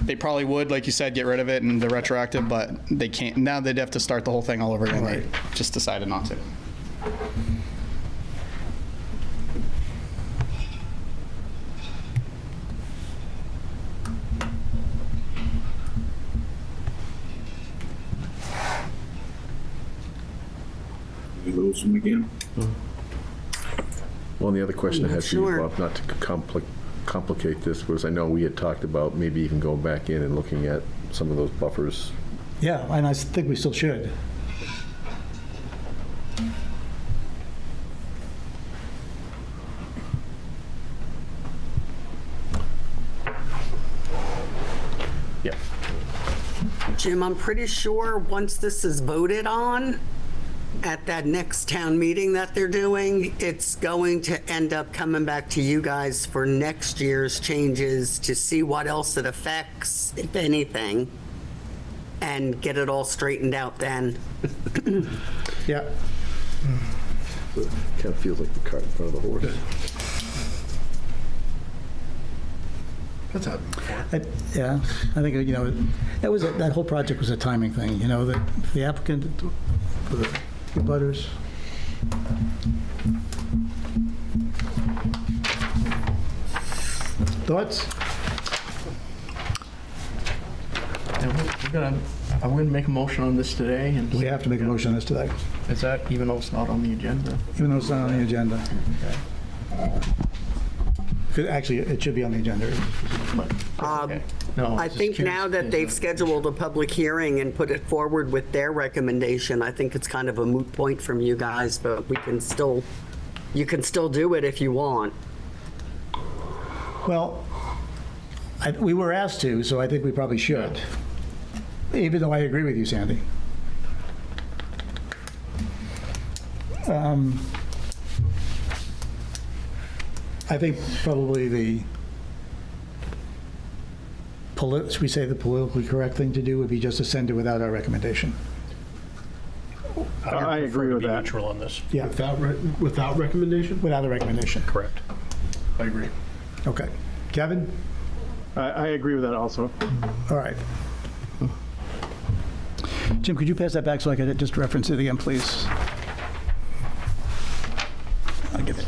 they probably would, like you said, get rid of it and the retroactive, but they can't. Now they'd have to start the whole thing all over again. Right. They just decided not to. We lose them again. Well, the other question I had for you, Sure. Bob, not to complicate this, was I know we had talked about maybe even going back in and looking at some of those buffers. Yeah, and I think we still should. Yeah. Jim, I'm pretty sure once this is voted on, at that next town meeting that they're doing, it's going to end up coming back to you guys for next year's changes to see what else it affects, if anything, and get it all straightened out then. Yeah. Kind of feels like the cart in front of the horse. That's happened before. Yeah, I think, that whole project was a timing thing, the applicant, for the butters. Thoughts? Are we gonna make a motion on this today? And We have to make a motion on this today, is that even though it's not on the agenda? even though it's not on the agenda. Actually, it should be on the agenda. No, I think now that they've scheduled a public hearing and put it forward with their recommendation, I think it's kind of a moot point from you guys, but you can still do it if you want. Well, we were asked to, so I think we probably should, even though I agree with you, Sandy. I think probably should we say the politically correct thing to do would be just to send it without our recommendation. I agree with that. Neutral on this. Yeah. Without recommendation? Without a recommendation. Correct. I agree. Okay. Kevin? I agree with that also. All right. Jim, could you pass that back so I could just reference it again, please? I'll give it.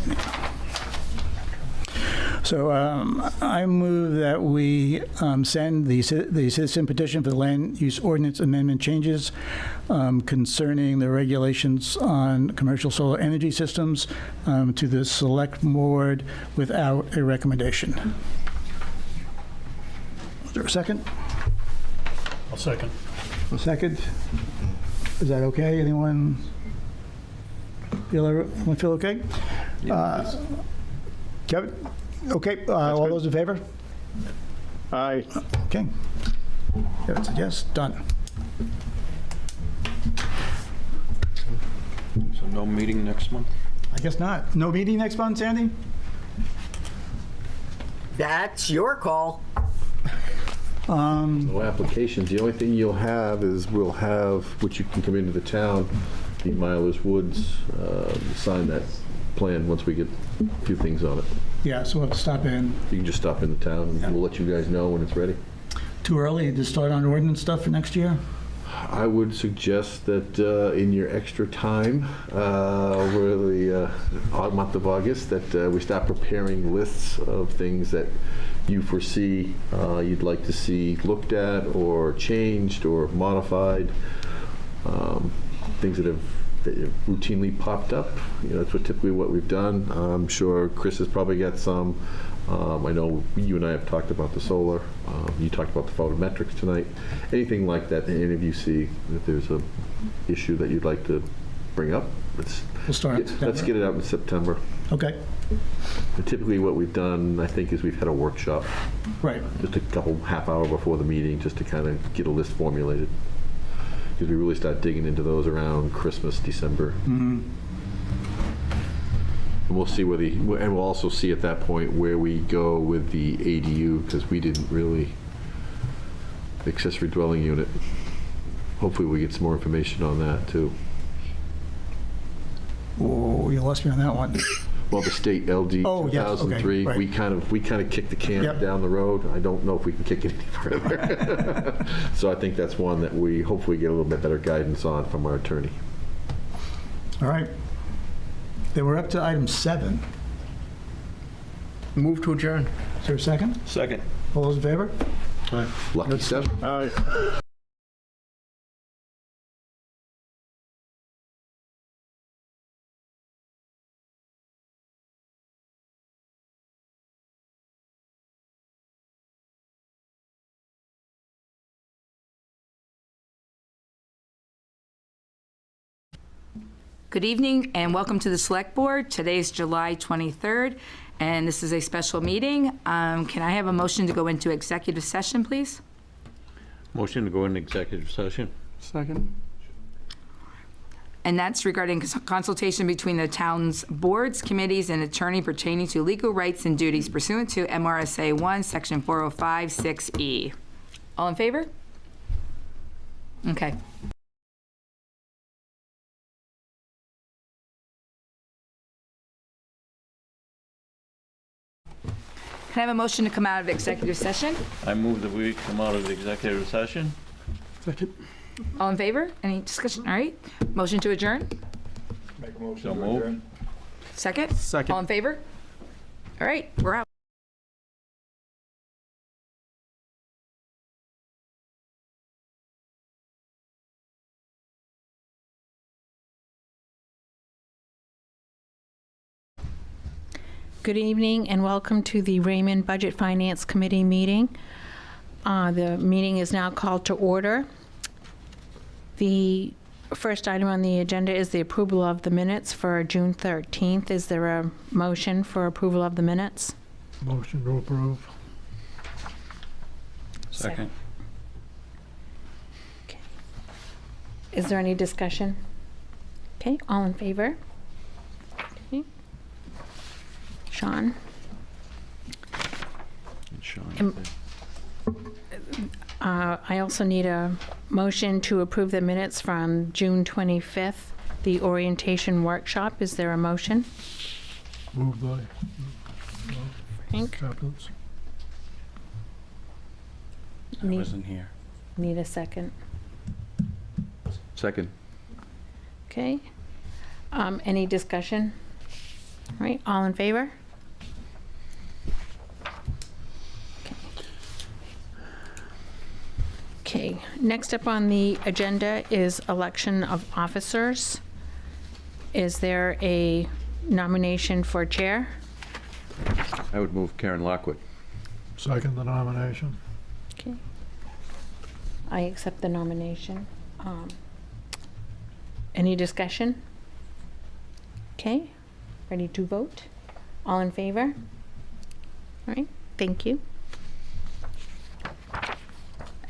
So I move that we send the citizen petition for the land use ordinance amendment changes concerning the regulations on commercial solar energy systems to the select board without a recommendation. Is there a second? I'll second. A second? Is that okay? Anyone feel okay? Kevin? Okay, all those in favor? Aye. Okay. That's a yes, done. So no meeting next month? I guess not. No meeting next month, Sandy? That's your call. No applications. The only thing you'll have is we'll have, which you can come into the town, the Milers Woods, sign that plan once we get a few things on it. Yeah, so we'll have to stop in. You can just stop in the town and we'll let you guys know when it's ready. Too early to start on ordinance stuff for next year? I would suggest that in your extra time over the month of August that we start preparing lists of things that you foresee you'd like to see looked at or changed or modified, things that have routinely popped up. That's typically what we've done. I'm sure Chris has probably got some. I know you and I have talked about the solar. You talked about the photometrics tonight. Anything like that any of you see that there's a issue that you'd like to bring up, let's get it out in September. Okay. And typically what we've done, I think, is we've had a workshop. Right. Just a couple, half hour before the meeting, just to kind of get a list formulated. Because we really start digging into those around Christmas, December. Mm-hmm. And we'll see and we'll also see at that point where we go with the ADU, because we didn't really, accessory dwelling unit. Hopefully we get some more information on that too. Oh, you lost me on that one. Well, the state LD 2003, right. we kind of kicked the can down the road. I don't know if we can kick it any further. So I think that's one that we hopefully get a little bit better guidance on from our attorney. All right. Then we're up to item 7. Move to adjourn. Is there a second? Second. All those in favor? Lucky 7. Aye. Good evening and welcome to the Select Board. Today is July 23rd and this is a special meeting. Can I have a motion to go into executive session, please? Motion to go into executive session. Second. And that's regarding consultation between the town's boards, committees, and attorney pertaining to legal rights and duties pursuant to MRSA 1, Section 405, 6E. All in favor? Okay. Can I have a motion to come out of executive session? I move that we come out of the executive session. Second. All in favor? Any discussion? All right. Motion to adjourn? Make a motion So to moved. adjourn. Second? Second. All in favor? All right, we're out. Good evening and welcome to the Raymond Budget Finance Committee meeting. The meeting is now called to order. The first item on the agenda is the approval of the minutes for June 13th. Is there a motion for approval of the minutes? Motion to approve. Second. Okay. Is there any discussion? Okay, all in favor? Okay. Sean? I also need a motion to approve the minutes from June 25th, the orientation workshop. Is there a motion? Moved by Frank? acceptance. I wasn't here. Need a second. Second. Okay. Any discussion? All right, all in favor? Okay, next up on the agenda is election of officers. Is there a nomination for chair? I would move Karen Lockwood. Second the nomination. Okay. I accept the nomination. Any discussion? Okay, ready to vote? All in favor? All right, thank you.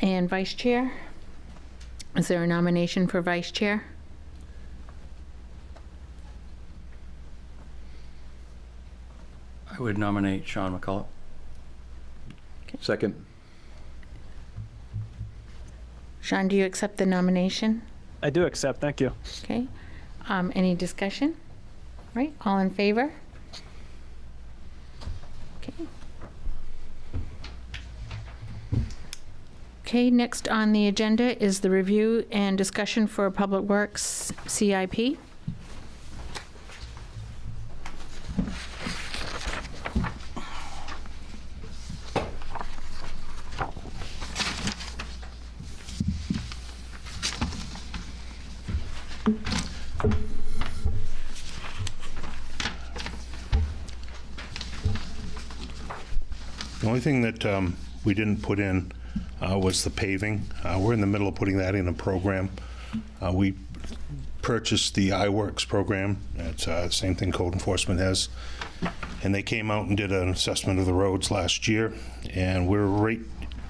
And vice chair? Is there a nomination for vice chair? I would nominate Sean McCullough. Second. Sean, do you accept the nomination? I do accept, thank you. Okay. Any discussion? Right, all in favor? Okay. Okay, next on the agenda is the review and discussion for Public Works CIP. The only thing that we didn't put in was the paving. We're in the middle of putting that in a program. We purchased the iWorks program. It's the same thing code enforcement has. And they came out and did an assessment of the roads last year, and we're right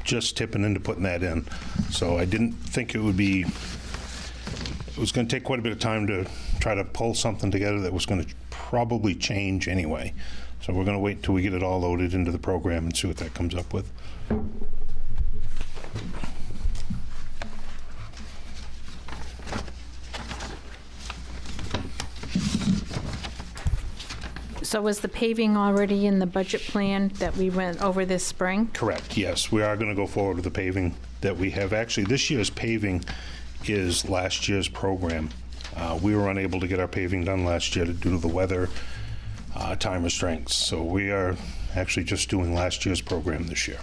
just tipping into putting that in. So I didn't think it would be, it was going to take quite a bit of time to try to pull something together that was going to probably change anyway. So we're going to wait till we get it all loaded into the program and see what that comes up with. So was the paving already in the budget plan that we went over this spring? Correct, yes. We are going to go forward with the paving that we have. Actually, this year's paving is last year's program. We were unable to get our paving done last year due to the weather, time restraints. So we are actually just doing last year's program this year.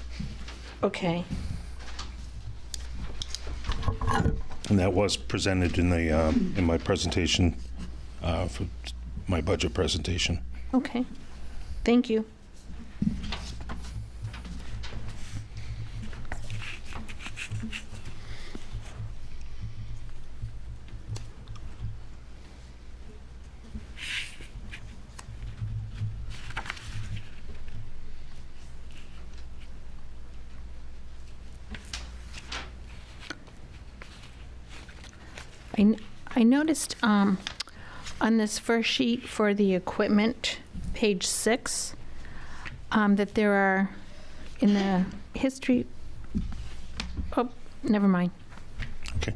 Okay. And that was presented in the in my presentation, for my budget presentation. Okay. Thank you. I noticed on this first sheet for the equipment, page 6, that there are, in the history, oh, never mind. Okay.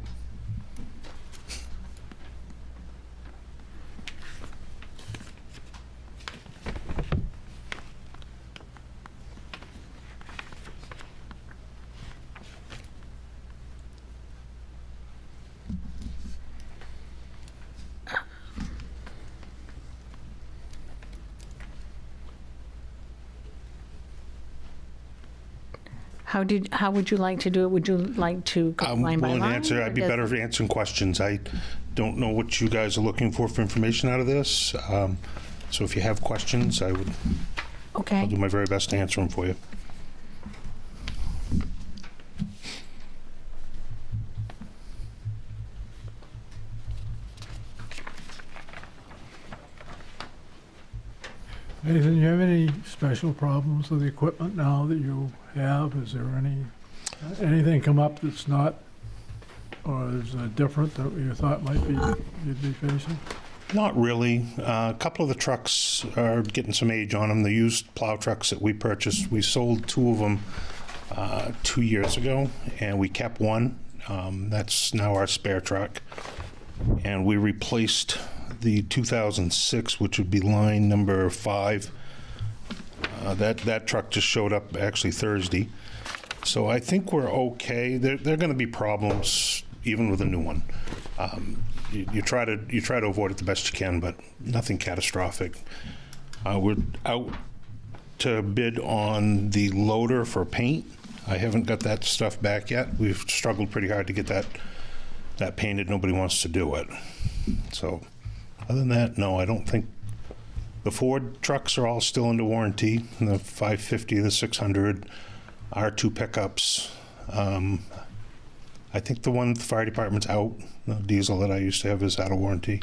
How would you like to do it? Would you like to go I'm line by willing to line? answer. or I'd be does- better at answering questions. I don't know what you guys are looking for information out of this. So if you have questions, I'll Okay. do my very best to answer them for you. Nathan, you have any special problems with the equipment now that you have? Is there anything come up that's not, or is different that you thought might be, you'd be facing? Not really. A couple of the trucks are getting some age on them. The used plow trucks that we purchased, we sold 2 of them 2 years ago, and we kept one. That's now our spare truck. And we replaced the 2006, which would be line number 5. That truck just showed up actually Thursday. So I think we're okay. There are going to be problems even with a new one. You try to avoid it the best you can, but nothing catastrophic. We're out to bid on the loader for paint. I haven't got that stuff back yet. We've struggled pretty hard to get that painted. Nobody wants to do it. So other than that, no, I don't think. The Ford trucks are all still under warranty. The 550, the 600, our 2 pickups. I think the one at the fire department's out. The diesel that I used to have is out of warranty.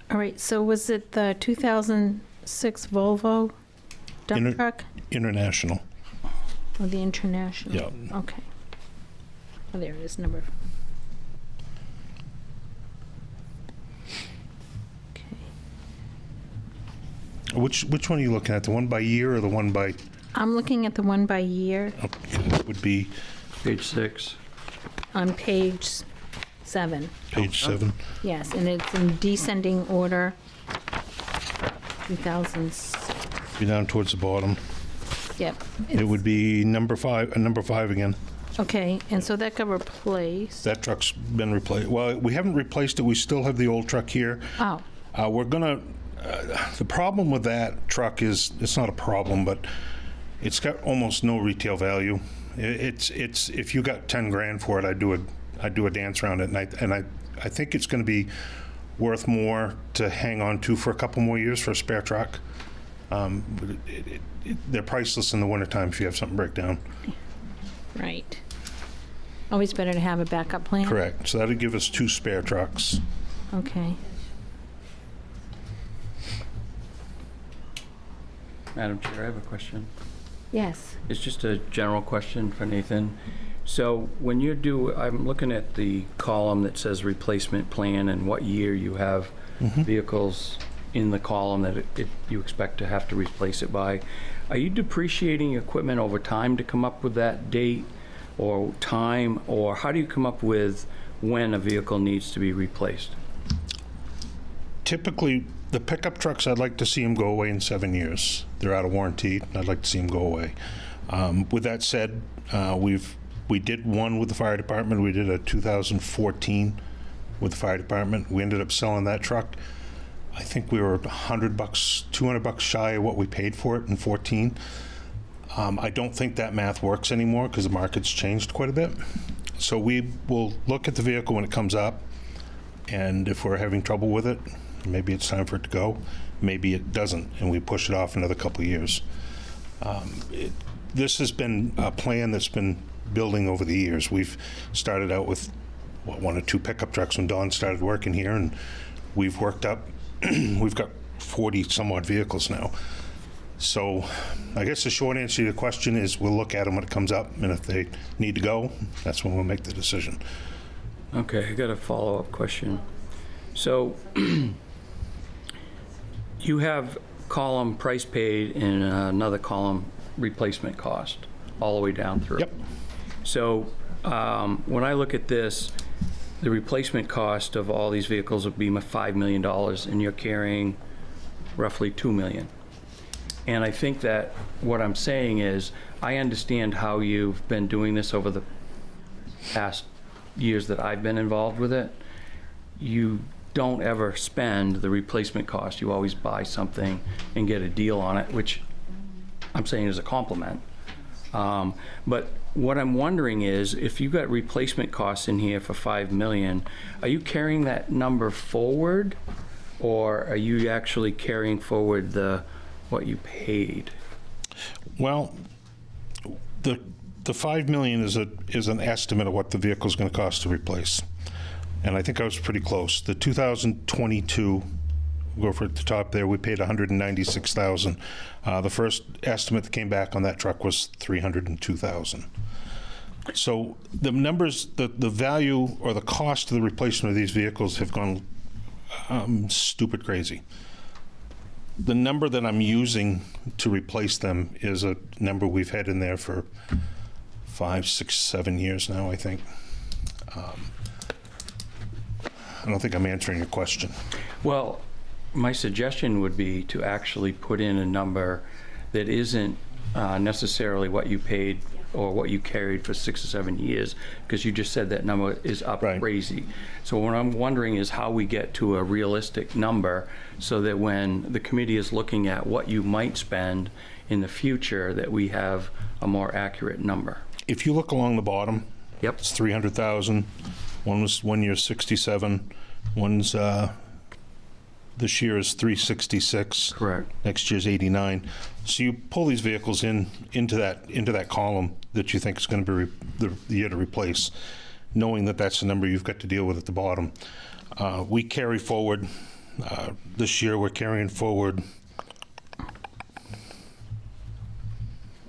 All right, so was it the 2006 Volvo dump truck? International. Or the International? Yeah. Okay. Oh, there it is, number. Which one are you looking at? The one by year or the one by? I'm looking at the one by year Okay, would be Page 6. on page 7. page 7. Yes, and it's in descending order. 2006. Be down towards the bottom. Yep. It would be number 5 again. Okay, and so that got replaced. That truck's been replaced. Well, we haven't replaced it. We still have the old truck here. Oh, We're gonna. The problem with that truck is it's not a problem, but it's got almost no retail value. It's if you got 10 grand for it, I'd do a dance around it, and I think it's going to be worth more to hang on to for a couple more years for a spare truck. They're priceless in the wintertime if you have something break down. Right. Always better to have a backup plan. Correct. So that'd give us 2 spare trucks. Okay. Madam Chair, I have a question. Yes. It's just a general question for Nathan. So when I'm looking at the column that says replacement plan and what year you have vehicles in the column that you expect to have to replace it by. Are you depreciating equipment over time to come up with that date or time, or how do you come up with when a vehicle needs to be replaced? Typically, the pickup trucks, I'd like to see them go away in 7 years. They're out of warranty. I'd like to see them go away. With that said, we did one with the fire department. We did a 2014 with the fire department. We ended up selling that truck. I think we were $100, $200 shy of what we paid for it in 14. I don't think that math works anymore because the market's changed quite a bit. So we will look at the vehicle when it comes up, and if we're having trouble with it, maybe it's time for it to go. Maybe it doesn't, and we push it off another couple of years. This has been a plan that's been building over the years. We've started out with 1 or 2 pickup trucks when Don started working here, and we've worked up. We've got 40 some odd vehicles now. So I guess the short answer to your question is we'll look at them when it comes up, and if they need to go, that's when we'll make the decision. Okay, I got a follow-up question. So you have column price paid and another column replacement cost all the way down through. Yep. So when I look at this, the replacement cost of all these vehicles would be $5 million, and you're carrying roughly $2 million. And I think that what I'm saying is, I understand how you've been doing this over the past years that I've been involved with it. You don't ever spend the replacement cost. You always buy something and get a deal on it, which I'm saying is a compliment. But what I'm wondering is, if you got replacement costs in here for $5 million, are you carrying that number forward, or are you actually carrying forward what you paid? Well, the $5 million is an estimate of what the vehicle is going to cost to replace, and I think I was pretty close. The 2022, we'll go for the top there, we paid $196,000. The first estimate that came back on that truck was $302,000. So the numbers, the value or the cost of the replacement of these vehicles have gone stupid crazy. The number that I'm using to replace them is a number we've had in there for 5, 6, 7 years now, I think. I don't think I'm answering your question. Well, my suggestion would be to actually put in a number that isn't necessarily what you paid or what you carried for 6 or 7 years, because you just said that number is up crazy. So what I'm wondering is how we get to a realistic number so that when the committee is looking at what you might spend in the future, that we have a more accurate number. If you look along the bottom, yep, it's 300,000. One year 67. One's this year is 366. Correct. Next year's 89. So you pull these vehicles into that column that you think is going to be the year to replace, knowing that that's the number you've got to deal with at the bottom. We carry forward this year. We're carrying forward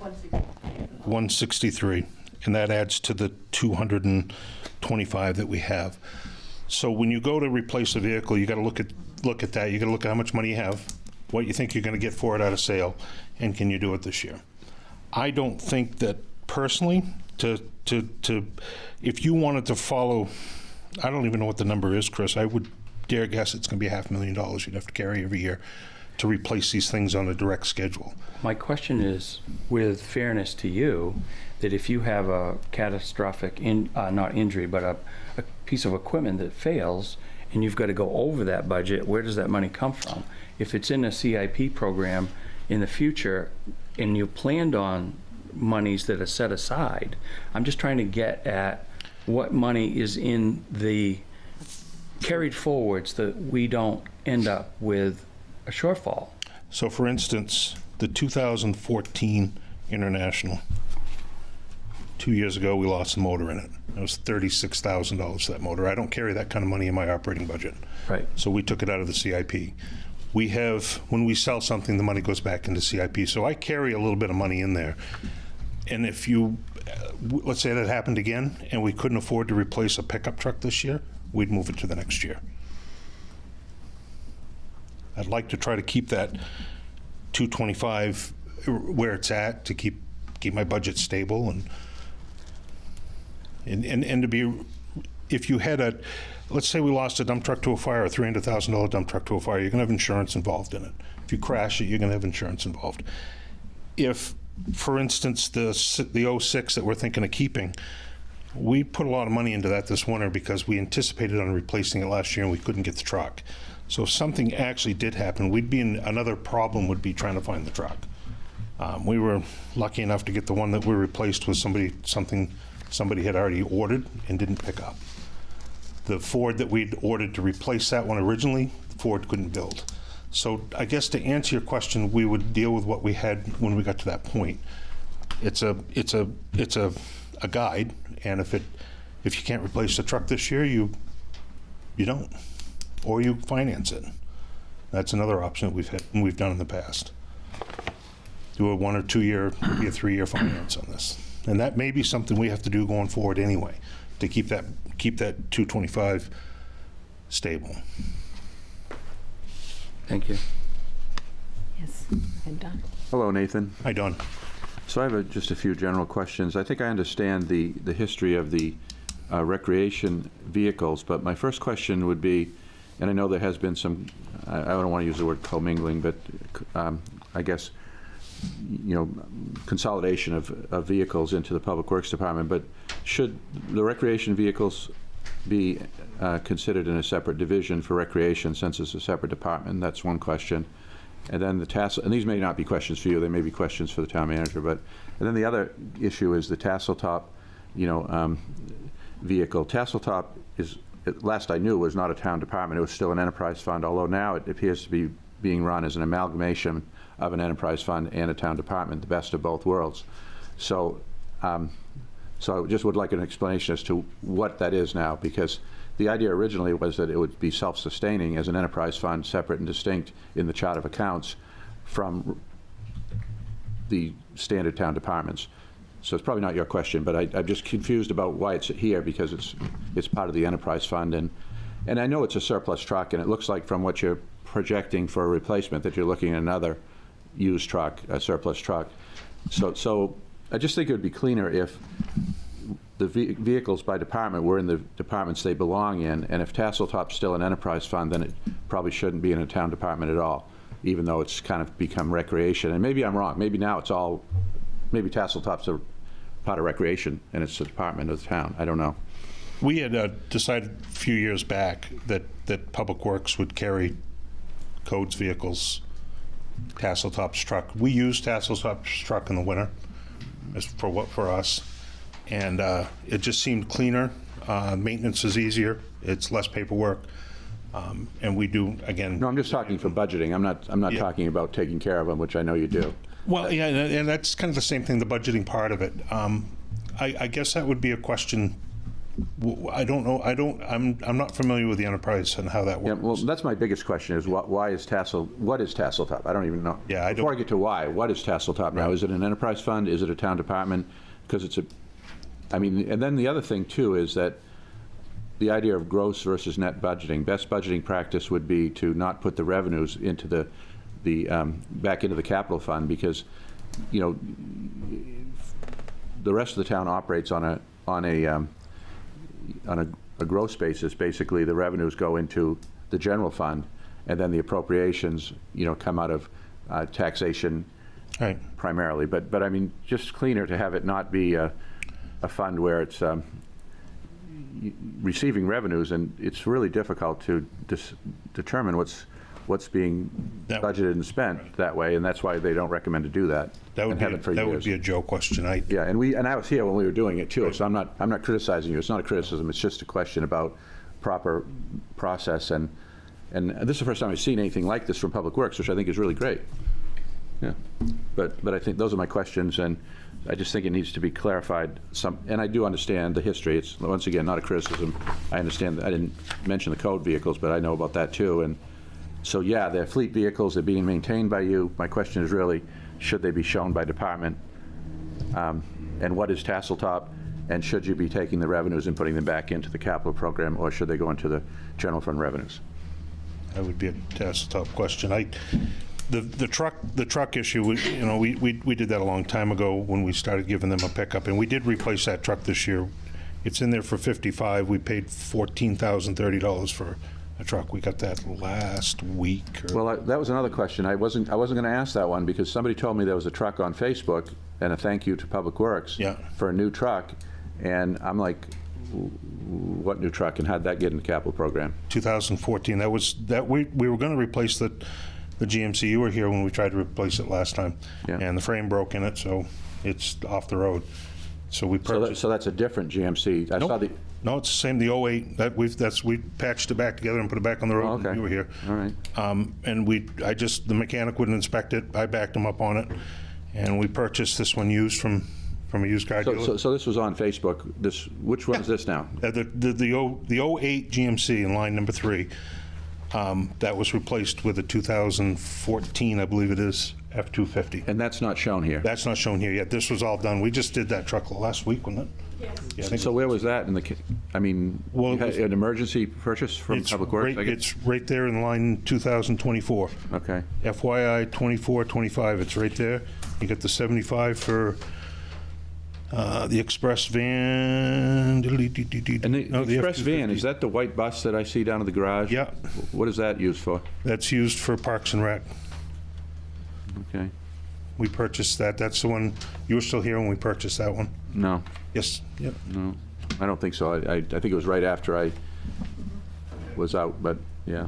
163, and that adds to the 225 that we have. So when you go to replace a vehicle, you got to look at that. You got to look at how much money you have, what you think you're going to get for it at a sale, and can you do it this year? I don't think that personally, if you wanted to follow, I don't even know what the number is, Chris. I would dare guess it's going to be $500,000 you'd have to carry every year to replace these things on a direct schedule. My question is, with fairness to you, that if you have a catastrophic, not injury, but a piece of equipment that fails, and you've got to go over that budget, where does that money come from? If it's in a CIP program in the future, and you planned on monies that are set aside, I'm just trying to get at what money is in the carried forwards that we don't end up with a shortfall. So for instance, the 2014 International, 2 years ago, we lost a motor in it. It was $36,000 for that motor. I don't carry that kind of money in my operating budget. Right. So we took it out of the CIP. We have, when we sell something, the money goes back into CIP. So I carry a little bit of money in there. And if you, let's say that happened again, and we couldn't afford to replace a pickup truck this year, we'd move it to the next year. I'd like to try to keep that 225 where it's at, to keep my budget stable, and to be, if you had a, let's say we lost a dump truck to a fire, a $300,000 dump truck to a fire, you're gonna have insurance involved in it. If you crash it, you're gonna have insurance involved. If, for instance, the 06 that we're thinking of keeping, we put a lot of money into that this winter because we anticipated on replacing it last year and we couldn't get the truck. So if something actually did happen, we'd be in, another problem would be trying to find the truck. We were lucky enough to get the one that we replaced with somebody had already ordered and didn't pick up. The Ford that we'd ordered to replace that one originally, Ford couldn't build. So I guess to answer your question, we would deal with what we had when we got to that point. It's a guide, and if you can't replace the truck this year, you don't, or you finance it. That's another option that we've done in the past. Do a 1 or 2 year, maybe a 3-year finance on this, and that may be something we have to do going forward anyway, to keep that 225 stable. Thank you. Yes, and Don. Hello, Nathan. Hi, Don. So I have just a few general questions. I think I understand the history of the recreation vehicles, but my first question would be, and I know there has been some, I don't want to use the word commingling, but I guess, consolidation of vehicles into the Public Works Department, but should the recreation vehicles be considered in a separate division for recreation since it's a separate department? That's one question. And then the tassel, and these may not be questions for you, they may be questions for the town manager, and then the other issue is the tassel top, vehicle. Tassel top is, last I knew, was not a town department. It was still an enterprise fund, although now it appears to be being run as an amalgamation of an enterprise fund and a town department, the best of both worlds. So, so I just would like an explanation as to what that is now, because the idea originally was that it would be self-sustaining as an enterprise fund, separate and distinct in the chart of accounts from the standard town departments. So it's probably not your question, but I'm just confused about why it's here, because it's part of the enterprise fund, and I know it's a surplus truck, and it looks like from what you're projecting for a replacement that you're looking at another used truck, a surplus truck. So I just think it would be cleaner if the vehicles by department were in the departments they belong in, and if Tasseltop's still an enterprise fund, then it probably shouldn't be in a town department at all, even though it's kind of become recreation. And maybe I'm wrong. Maybe now it's all, maybe Tasseltop's a part of recreation and it's a department of the town. I don't know. We had decided a few years back that Public Works would carry codes vehicles, Tasseltop's truck. We use Tasseltop's truck in the winter as for us, and it just seemed cleaner. Maintenance is easier. It's less paperwork, and we do, again. No, I'm just talking for budgeting. I'm not talking about taking care of them, which I know you do. Well, yeah, and that's kind of the same thing, the budgeting part of it. I guess that would be a question. I don't know. I'm not familiar with the enterprise and how that works. Yeah, well, that's my biggest question: is what is Tasseltop? I don't even know. Yeah, I don't. Before I get to why, what is Tasseltop now? Is it an enterprise fund? Is it a town department? Because it's a, I mean, and then the other thing too is that the idea of gross versus net budgeting. Best budgeting practice would be to not put the revenues into the back into the capital fund, because the rest of the town operates on a gross basis. Basically, the revenues go into the general fund, and then the appropriations, come out of taxation, right, primarily. But I mean, just cleaner to have it not be a fund where it's receiving revenues, and it's really difficult to determine what's being budgeted and spent that way, and that's why they don't recommend to do that. That would be a Joe question. Yeah, and I was here when we were doing it too, right. So I'm not criticizing you. It's not a criticism. It's just a question about proper process, and this is the first time I've seen anything like this from Public Works, which I think is really great. Yeah, but I think those are my questions, and I just think it needs to be clarified some, and I do understand the history. It's, once again, not a criticism. I understand that I didn't mention the code vehicles, but I know about that too. And so, yeah, they're fleet vehicles, they're being maintained by you. My question is really, should they be shown by department? And what is Tasseltop? And should you be taking the revenues and putting them back into the capital program, or should they go into the general fund revenues? That would be a Tasseltop question. The truck issue, we did that a long time ago when we started giving them a pickup, and we did replace that truck this year. It's in there for 55. We paid $14,030 for a truck. We got that last week. Well, that was another question. I wasn't going to ask that one because somebody told me there was a truck on Facebook, and a thank you to Public Works for a new truck, and I'm like, what new truck, and how'd that get in the capital program? 2014. We were going to replace the GMC. You were here when we tried to replace it last time, and the frame broke in it, so it's off the road. So we purchased. So that's a different GMC. I saw the. No, it's the same. The 08. We patched it back together and put it back on the road. Oh, okay. When you were here. All right. And the mechanic wouldn't inspect it. I backed him up on it, and we purchased this one used from a used car dealer. So this was on Facebook. Which one is this now? The 08 GMC in line number 3. That was replaced with a 2014, I believe it is, F-250. And that's not shown here? That's not shown here yet. This was all done. We just did that truck last week, wasn't it? Yes. Yeah, so where was that? You had an emergency purchase from Public Works? It's right there in line 2024. Okay. FYI 24-25, it's right there. You get the 75 for the express van. And the express van, is that the white bus that I see down at the garage? Yeah. What is that used for? That's used for Parks and Rec. Okay. We purchased that. That's the one, you were still here when we purchased that one? No. Yes. Yep. No, I don't think so. I think it was right after I was out, but yeah.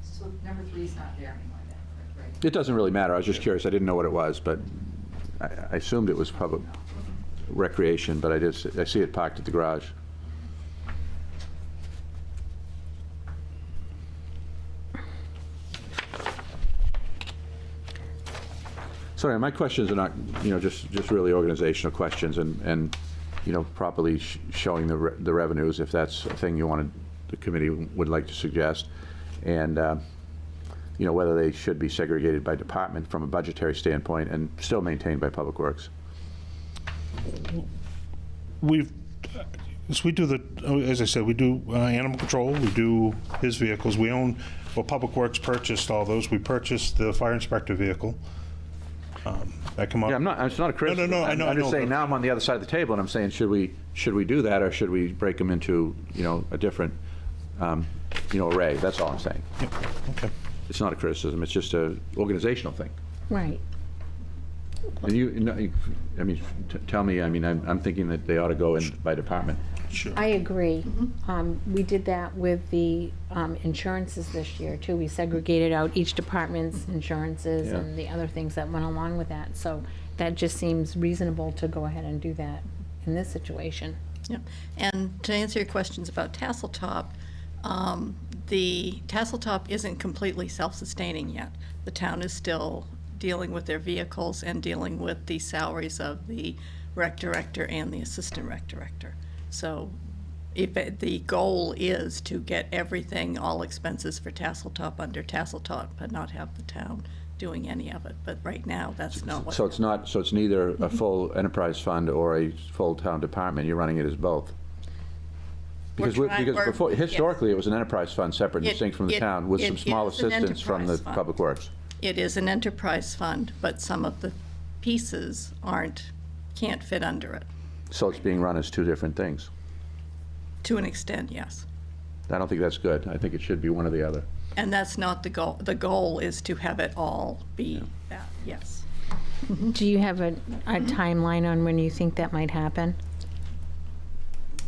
So number 3 is not there anymore then, right? It doesn't really matter. I was just curious. I didn't know what it was, but I assumed it was public recreation, but I see it parked at the garage. Sorry, my questions are not, just really organizational questions and properly showing the revenues, if that's a thing the committee would like to suggest, and whether they should be segregated by department from a budgetary standpoint and still maintained by Public Works. We do as I said, we do animal control, we do his vehicles. Public Works purchased all those. We purchased the fire inspector vehicle. That come up. Yeah, it's not a criticism. No, I know. I'm just saying now I'm on the other side of the table and I'm saying, should we do that, or should we break them into, a different, array? That's all I'm saying. Yep. Okay. It's not a criticism. It's just a organizational thing. Right. And tell me. I'm thinking that they ought to go in by department. Sure. I agree. We did that with the insurances this year too. We segregated out each department's insurances and the other things that went along with that. So that just seems reasonable to go ahead and do that in this situation. Yep. And to answer your questions about Tasseltop, the Tasseltop isn't completely self-sustaining yet. The town is still dealing with their vehicles and dealing with the salaries of the rec director and the assistant rec director. So the goal is to get everything, all expenses for Tasseltop under Tasseltop, but not have the town doing any of it. But right now, that's not what. So it's neither a full enterprise fund or a full town department. You're running it as both. Because before, historically, it was an enterprise fund separate and distinct from the town with some small assistance from the Public Works. It is an enterprise fund, but some of the pieces can't fit under it. So it's being run as two different things? To an extent, yes. I don't think that's good. I think it should be one or the other. And that's not the goal. The goal is to have it all be that, yes. Do you have a timeline on when you think that might happen?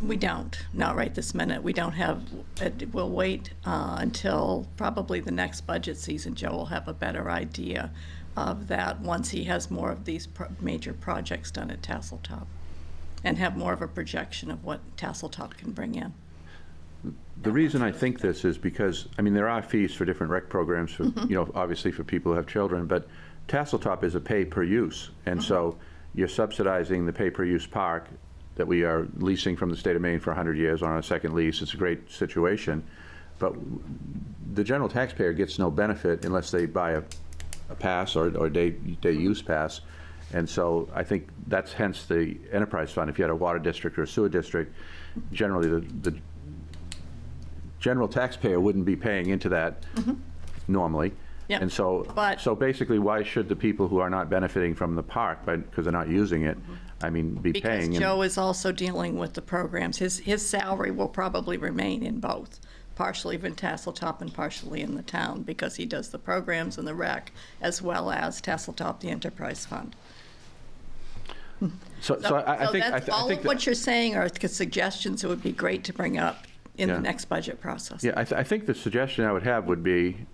We don't, not right this minute. We don't have, we'll wait until probably the next budget season. Joe will have a better idea of that once he has more of these major projects done at Tasseltop and have more of a projection of what Tasseltop can bring in. The reason I think this is because, I mean, there are fees for different rec programs, for, you know, obviously for people who have children, but Tasseltop is a pay-per-use. And so you're subsidizing the pay-per-use park that we are leasing from the state of Maine for 100 years on a second lease. It's a great situation. But the general taxpayer gets no benefit unless they buy a pass or day use pass. And so I think that's hence the enterprise fund. If you had a water district or a sewer district, generally the general taxpayer wouldn't be paying into that normally. Yep. And so, so basically, why should the people who are not benefiting from the park, because they're not using it, I mean, be paying? Because Joe is also dealing with the programs. His salary will probably remain in both, partially in Tasseltop and partially in the town, because he does the programs and the rec, as well as Tasseltop, the enterprise fund. So I think all of what you're saying are suggestions that would be great to bring up in the next budget process. Yeah, I think the suggestion I would have would be,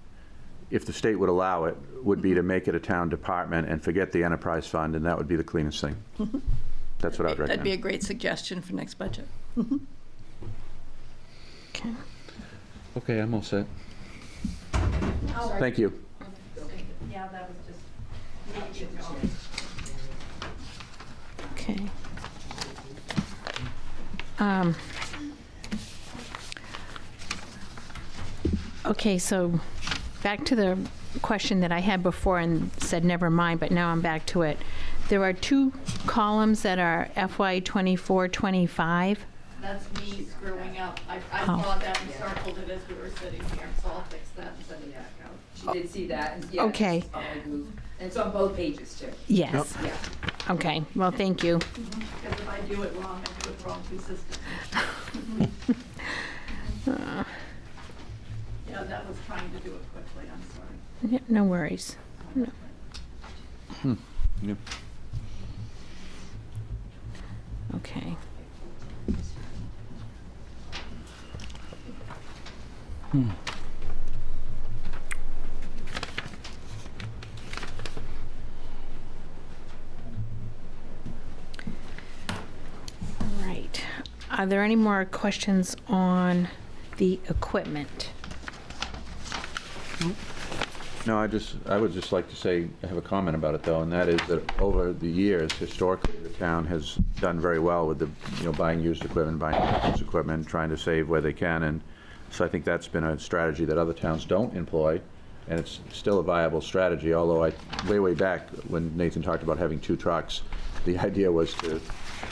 if the state would allow it, would be to make it a town department and forget the enterprise fund, and that would be the cleanest thing. That's what I would recommend. That'd be a great suggestion for next budget. Okay. Okay, I'm all set. Thank you. Yeah, that was just. Okay. Okay, so back to the question that I had before and said never mind, but now I'm back to it. There are two columns that are FY '24-25. That's me screwing up. I saw that and circled it as we were sitting here, so I'll fix that and send it back out. She did see that. And yeah, Okay. And it's on both pages, too. Yes. Yeah. Okay, well, thank you. Because if I do it wrong, I do it wrong consistently. Yeah, that was trying to do it quickly, I'm sorry. Yeah, no worries. No. Yep. Okay. All right. Are there any more questions on the equipment? No, I would just like to say, I have a comment about it though, and that is that over the years, historically, the town has done very well with the, buying used equipment, buying used equipment, trying to save where they can, and so I think that's been a strategy that other towns don't employ, and it's still a viable strategy, although way back, when Nathan talked about having 2 trucks, the idea was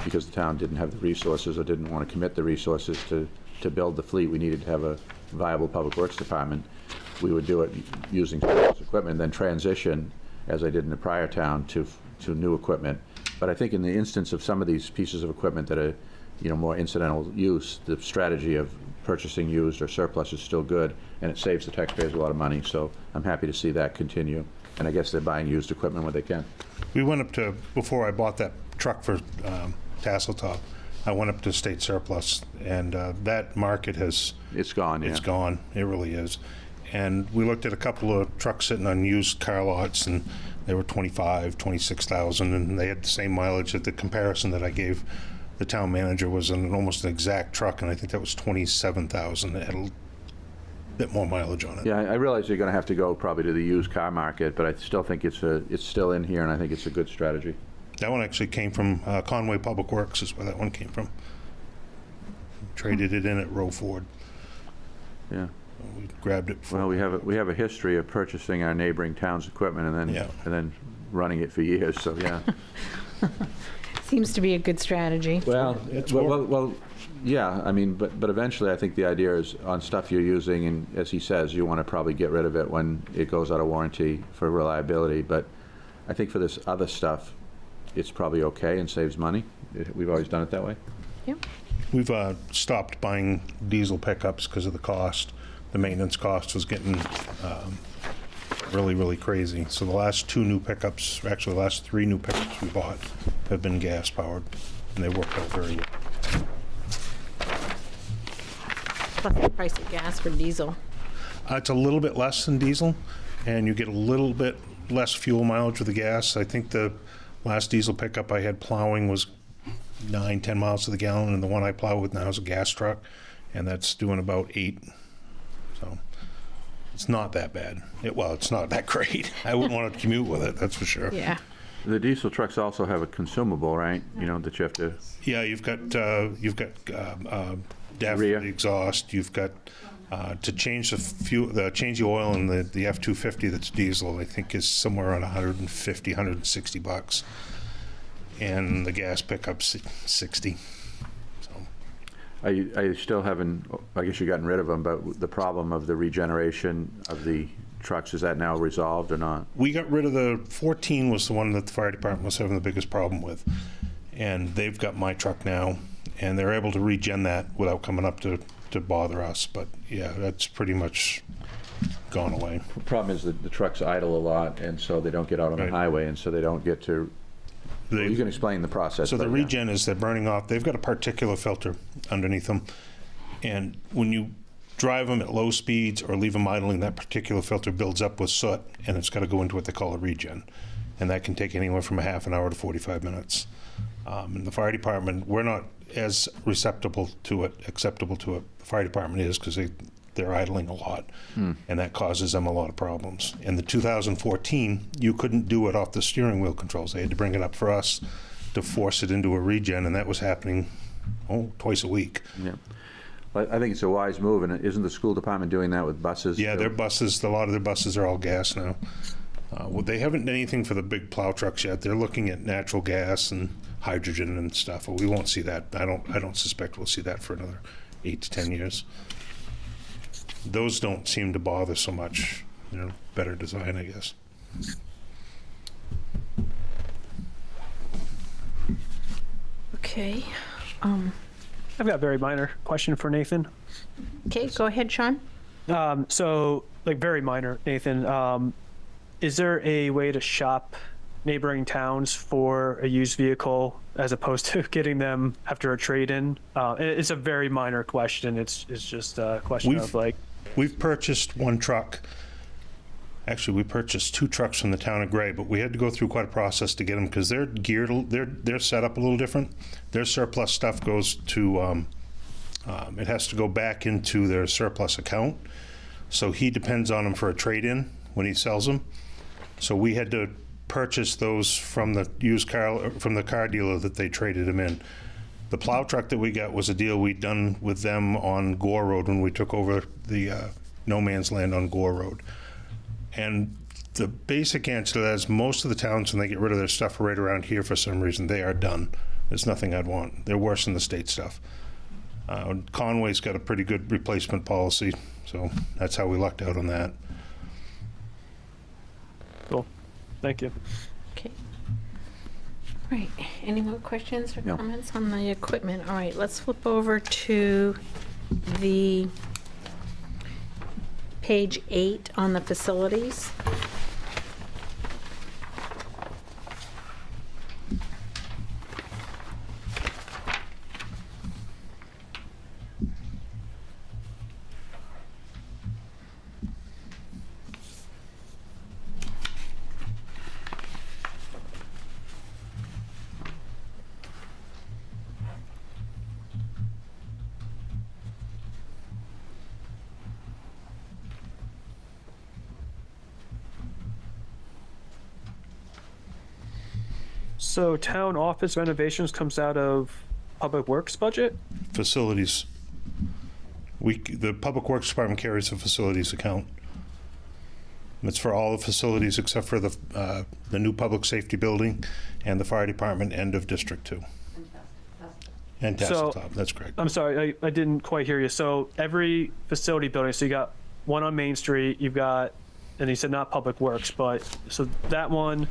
because the town didn't have the resources or didn't want to commit the resources to build the fleet, we needed to have a viable public works department. We would do it using equipment and then transition, as I did in the prior town, to new equipment. But I think in the instance of some of these pieces of equipment that are, more incidental use, the strategy of purchasing used or surplus is still good, and it saves the taxpayers a lot of money. So I'm happy to see that continue. And I guess they're buying used equipment when they can. We went up to, before I bought that truck for Tasseltop, I went up to state surplus, and that market has... It's gone, yeah. It's gone. It really is. And we looked at a couple of trucks sitting on used car lots, and they were 25, 26,000, and they had the same mileage. That the comparison that I gave the town manager was almost an exact truck, and I think that was 27,000. It had a bit more mileage on it. Yeah, I realize you're going to have to go probably to the used car market, but I still think it's still in here, and I think it's a good strategy. That one actually came from Conway Public Works, is where that one came from. Traded it in at Row Ford. Yeah. We grabbed it. Well, we have a history of purchasing our neighboring towns' equipment and then running it for years. So yeah. Seems to be a good strategy. Well, yeah. I mean, but eventually, I think the idea is on stuff you're using, and as he says, you want to probably get rid of it when it goes out of warranty for reliability. But I think for this other stuff, it's probably okay and saves money. We've always done it that way. Yep. We've stopped buying diesel pickups because of the cost. The maintenance cost was getting really, really crazy. So the last 2 new pickups, actually the last 3 new pickups we bought have been gas powered, and they work out very well. What's the price of gas for diesel? It's a little bit less than diesel, and you get a little bit less fuel mileage with the gas. I think the last diesel pickup I had plowing was 9-10 miles to the gallon, and the one I plow with now is a gas truck. and that's doing about 8. So it's not that bad. Well, it's not that great. I wouldn't want to commute with it, that's for sure. Yeah. The diesel trucks also have a consumable, right? You know, that you have to... Yeah, you've got DEF, the exhaust. You've got to change the fuel, change the oil in the F-250 that's diesel. I think is somewhere around $150, $160, and the gas pickup's 60. So, are you still having? I guess you've gotten rid of them, but the problem of the regeneration of the trucks, is that now resolved or not? We got rid of the 14 was the one that the fire department was having the biggest problem with, and they've got my truck now, and they're able to regen that without coming up to bother us. But yeah, that's pretty much gone away. The problem is that the trucks idle a lot, and so they don't get out on the highway, and so they don't get to... Well, you can explain the process. So the regen is they're burning off. They've got a particulate filter underneath them, and when you drive them at low speeds or leave them idling, that particulate filter builds up with soot, and it's got to go into what they call a regen, and that can take anywhere from a half an hour to 45 minutes. In the fire department, we're not as acceptable to it. The fire department is, because they're idling a lot, and that causes them a lot of problems. In the 2014, you couldn't do it off the steering wheel controls. They had to bring it up for us to force it into a regen, and that was happening twice a week. Yeah. I think it's a wise move, and isn't the school department doing that with buses? Yeah, their buses, a lot of their buses are all gas now. Well, they haven't done anything for the big plow trucks yet. They're looking at natural gas and hydrogen and stuff, but we won't see that. I don't suspect we'll see that for another 8 to 10 years. Those don't seem to bother so much. Better design, I guess. Okay. I've got a very minor question for Nathan. Okay, go ahead, Sean. Very minor, Nathan. Is there a way to shop neighboring towns for a used vehicle as opposed to getting them after a trade-in? It's a very minor question. It's just a question of like... We've purchased one truck. Actually, we purchased 2 trucks from the town of Gray, but we had to go through quite a process to get them because they're geared, they're set up a little different. Their surplus stuff goes to, it has to go back into their surplus account. So he depends on them for a trade-in when he sells them. So we had to purchase those from the used car, from the car dealer that they traded them in. The plow truck that we got was a deal we'd done with them on Gore Road when we took over the no man's land on Gore Road. And the basic answer to that is most of the towns, when they get rid of their stuff right around here for some reason, they are done. There's nothing I'd want. They're worse than the state stuff. Conway's got a pretty good replacement policy, so that's how we lucked out on that. Cool. Thank you. Okay. All right. Any more questions or comments on the equipment? All right. Let's flip over to the page 8 on the facilities. So town office renovations comes out of Public Works budget? Facilities. The Public Works Department carries a facilities account. It's for all the facilities except for the new public safety building and the fire department end of District 2. And Tasseltop, that's correct. I'm sorry, I didn't quite hear you. So every facility building, so you got one on Main Street, you've got, and you said not Public Works, but, so that one,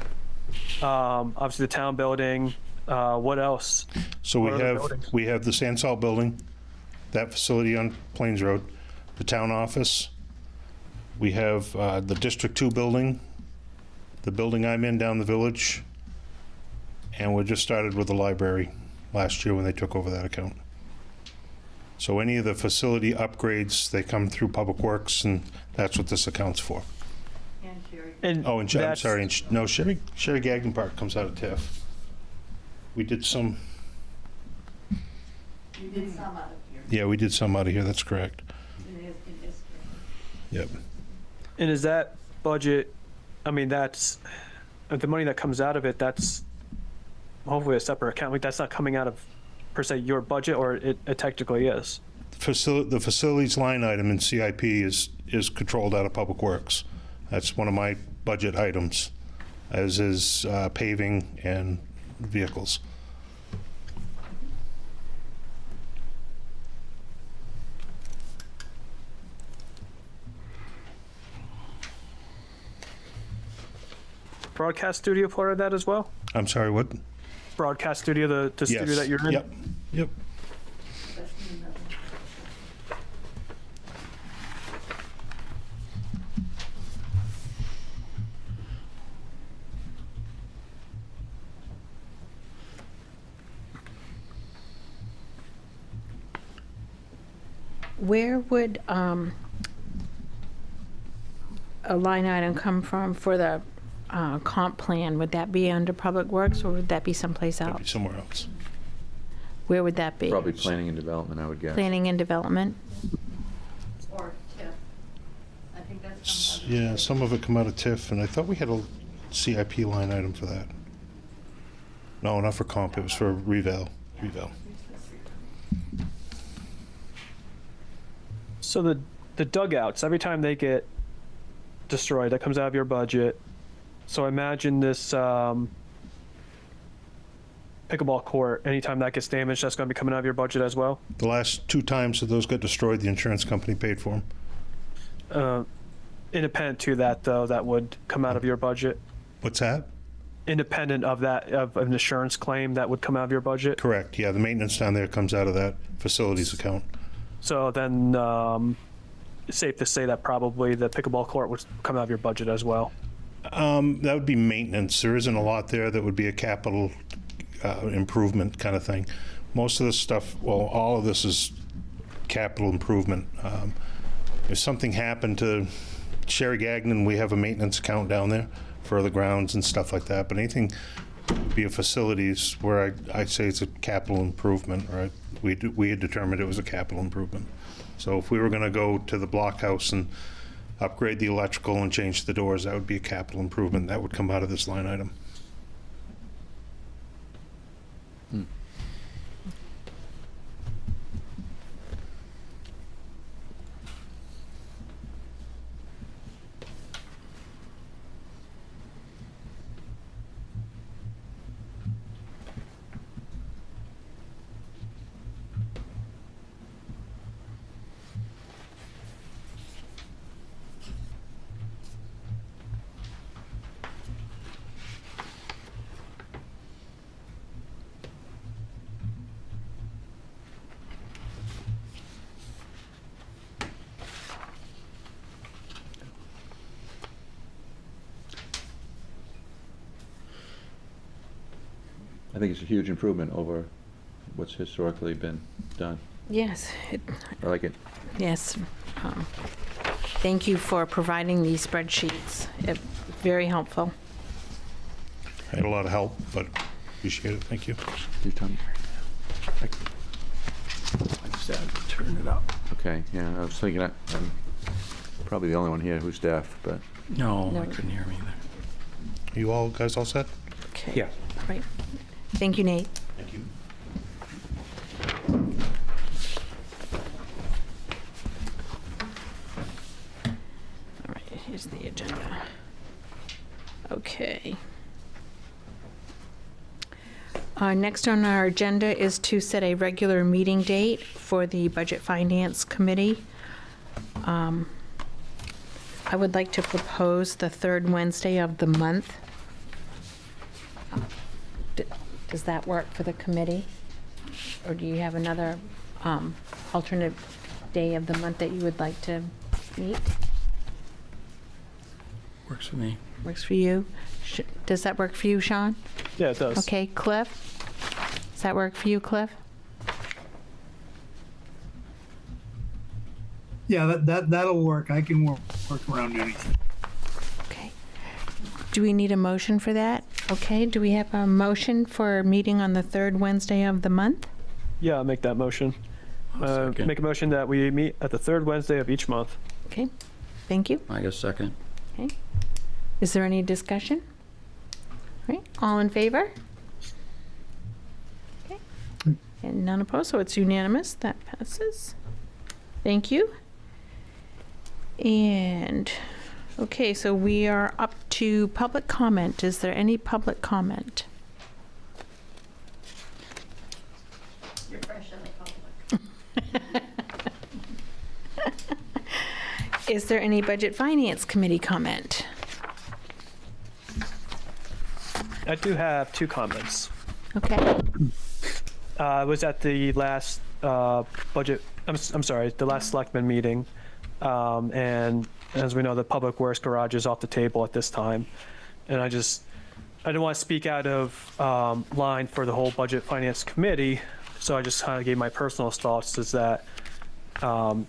obviously the town building, what else? So we have the sand salt building, that facility on Plains Road, the town office. We have the District 2 building, the building I'm in down the village, and we just started with the library last year when they took over that account. So any of the facility upgrades, they come through Public Works, and that's what this account's for. And I'm sorry, no, Sherry Gagnon Park comes out of TIF. We did some. You did some out of your Yeah, we did some out of here, that's correct. Yep. And is that budget, I mean, that's, the money that comes out of it, that's hopefully a separate account. Like, that's not coming out of, per se, your budget, or it technically is? The facilities line item in CIP is controlled out of Public Works. That's one of my budget items, as is paving and vehicles. Broadcast studio part of that as well? I'm sorry, what? Broadcast studio, the studio Yes. that you're in? Yep, yep. Where would a line item come from for the comp plan? Would that be under Public Works, or would that be someplace else? That'd be somewhere else. Where would that be? Probably planning and development, I would guess. Planning and development? Or TIF. I think that's Yeah, some of it come out of TIF, and I thought we had a CIP line item for that. No, not for comp, it was for reval. So the dugouts, every time they get destroyed, that comes out of your budget. So I imagine this pickleball court, anytime that gets damaged, that's going to be coming out of your budget as well? The last 2 times that those got destroyed, the insurance company paid for them. Independent to that, though, that would come out of your budget? What's that? Independent of that, of an insurance claim, that would come out of your budget? Correct, yeah, the maintenance down there comes out of that facilities account. So then it's safe to say that probably the pickleball court would come out of your budget as well? That would be maintenance. There isn't a lot there that would be a capital improvement kind of thing. Most of this stuff, well, all of this is capital improvement. If something happened to Sherry Gagnon, we have a maintenance account down there for the grounds and stuff like that, but anything via facilities where I'd say it's a capital improvement, right? We had determined it was a capital improvement. So if we were going to go to the blockhouse and upgrade the electrical and change the doors, that would be a capital improvement. That would come out of this line item. I think it's a huge improvement over what's historically been done. Yes. I like it. Yes. Thank you for providing these spreadsheets. Very helpful. I had a lot of help, but appreciate it. Thank you. Your tongue. I just had to turn it up. Okay, yeah, I was thinking I'm probably the only one here who's deaf, but. No, No. I couldn't hear him either. You all guys all set? Okay. Yeah. Right. Thank you, Nate. Thank you. All right, here's the agenda. Okay. Next on our agenda is to set a regular meeting date for the Budget Finance Committee. I would like to propose the third Wednesday of the month. Does that work for the committee? Or do you have another alternate day of the month that you would like to meet? Works for me. Works for you? Does that work for you, Sean? Yeah, it does. Okay, Cliff? Does that work for you, Cliff? Yeah, that'll work. I can work around anything. Okay. Do we need a motion for that? Okay, do we have a motion for a meeting on the third Wednesday of the month? Yeah, I'll make that motion. Second. Make a motion that we meet at the third Wednesday of each month. Okay, thank you. I guess second. Okay. Is there any discussion? All right, all in favor? Okay. And none opposed, so it's unanimous. That passes. Thank you. And, okay, so we are up to public comment. Is there any public comment? You're fresh in the public. Is there any Budget Finance Committee comment? I do have 2 comments. Okay. I was at the last budget, I'm sorry, the last selectman meeting. And as we know, the public works garage is off the table at this time. And I didn't want to speak out of line for the whole Budget Finance Committee. So I just kind of gave my personal thoughts is that I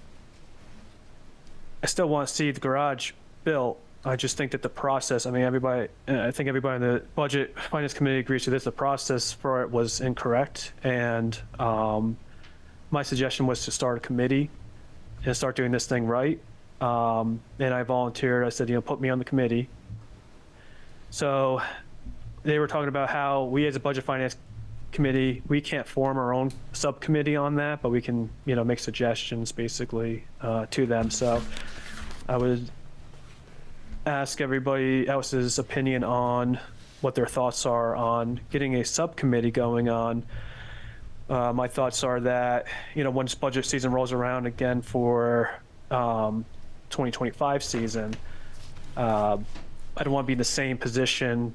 still want to see the garage built. I just think that the process, I think everybody in the Budget Finance Committee agrees to this, the process for it was incorrect. And my suggestion was to start a committee and start doing this thing right. And I volunteered, I said, put me on the committee. So they were talking about how we as a Budget Finance Committee, we can't form our own subcommittee on that, but we can, make suggestions basically to them. So I would ask everybody else's opinion on what their thoughts are on getting a subcommittee going on. My thoughts are that, once budget season rolls around again for 2025 season, I don't want to be in the same position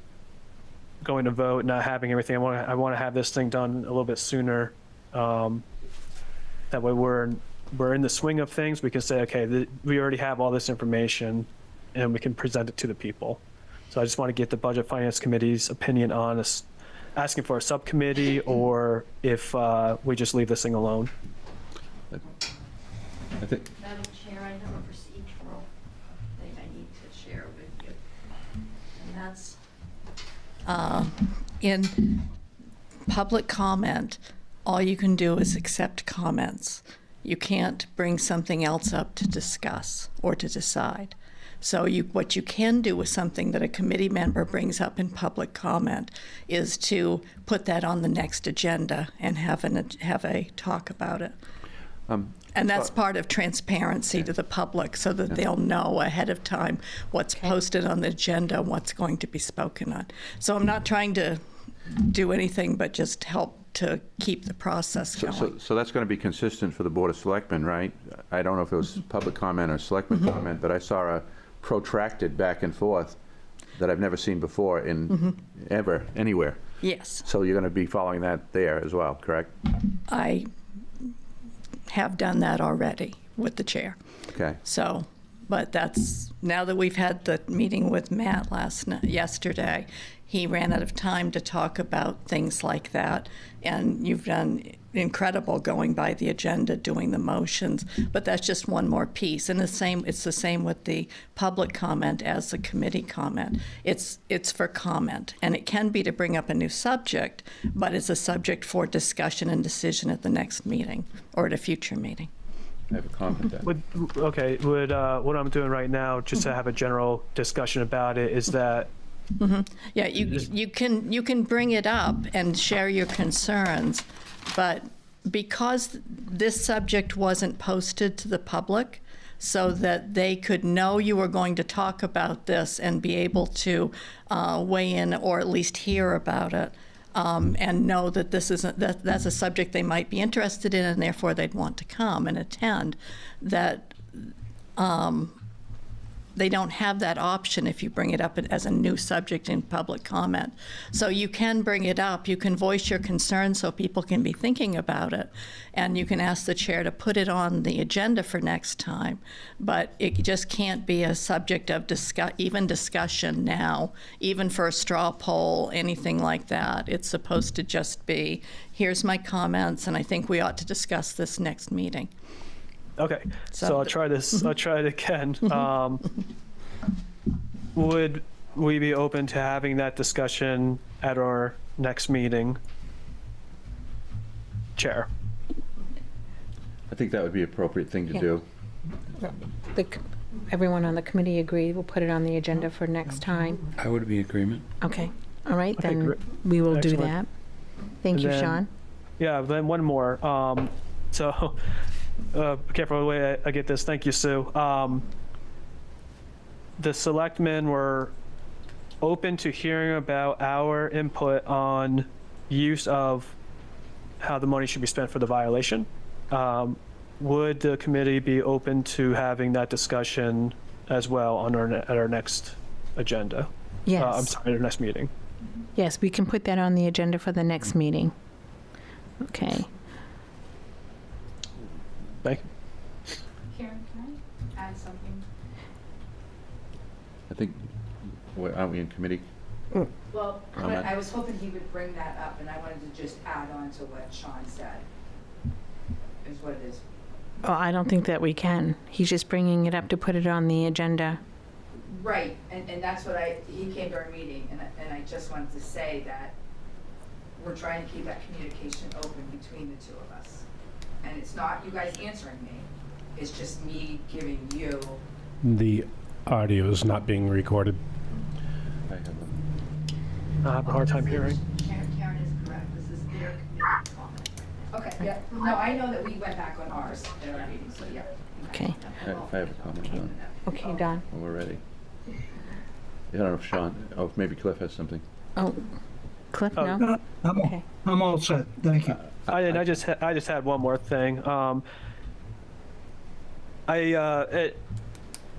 going to vote, not having everything. I want to have this thing done a little bit sooner. That way we're in the swing of things. We can say, okay, we already have all this information and we can present it to the people. So I just want to get the Budget Finance Committee's opinion on us asking for a subcommittee or if we just leave this thing alone. I think. Madam Chair, I have a procedural thing I need to share with you. And that's in public comment, all you can do is accept comments. You can't bring something else up to discuss or to decide. So what you can do with something that a committee member brings up in public comment is to put that on the next agenda and have a talk about it. And that's part of transparency to the public so that they'll know ahead of time what's posted on the agenda, what's going to be spoken on. So I'm not trying to do anything but just help to keep the process going. So that's going to be consistent for the Board of Selectmen, right? I don't know if it was public comment or selectmen comment, but I saw a protracted back and forth that I've never seen before in ever, anywhere. Yes. So you're going to be following that there as well, correct? I have done that already with the chair. Okay. So, but that's, now that we've had the meeting with Matt yesterday, he ran out of time to talk about things like that. And you've done incredible going by the agenda, doing the motions, but that's just one more piece. And it's the same with the public comment as the committee comment. It's for comment, and it can be to bring up a new subject, but it's a subject for discussion and decision at the next meeting or at a future meeting. I have a comment there. What I'm doing right now, just to have a general discussion about it, is that yeah, you can bring it up and share your concerns, but because this subject wasn't posted to the public so that they could know you were going to talk about this and be able to weigh in or at least hear about it, and know that that's a subject they might be interested in and therefore they'd want to come and attend, that they don't have that option if you bring it up as a new subject in public comment. So you can bring it up, you can voice your concerns so people can be thinking about it, and you can ask the chair to put it on the agenda for next time. But it just can't be a subject of discussion now, even for a straw poll, anything like that. It's supposed to just be, here's my comments, and I think we ought to discuss this next meeting. Okay, so I'll try this. I'll try it again. Would we be open to having that discussion at our next meeting, Chair? I think that would be an appropriate thing to Yeah. do. Everyone on the committee agreed, we'll put it on the agenda for next time. I would be in agreement. Okay, all right, Okay, then great. we will do Excellent. that. Thank And you, then- Sean. Yeah, then one more. So, careful the way I get this. Thank you, Sue. The selectmen were open to hearing about our input on use of how the money should be spent for the violation. Would the committee be open to having that discussion as well on at our next agenda? Yes. I'm sorry, our next meeting. Yes, we can put that on the agenda for the next meeting. Okay. Thank you. Karen, can I add something? I think, aren't we in committee? Well, Comment. I was hoping he would bring that up, and I wanted to just add on to what Sean said, is what it is. Oh, I don't think that we can. He's just bringing it up to put it on the agenda. Right, and that's what he came to our meeting, and I just wanted to say that we're trying to keep that communication open between the two of us. And it's not you guys answering me, it's just me giving you. The audio is not being recorded. I have a hard time hearing. Karen is correct, this is their committee comment. Okay, yeah, no, I know that we went back on ours at our meeting, so yeah. Okay. If I have a comment, Don, Okay, Don. when we're ready. I don't know if Sean, if maybe Cliff has something. Oh, Cliff, no? Okay. I'm all set. Thank you. I just had one more thing.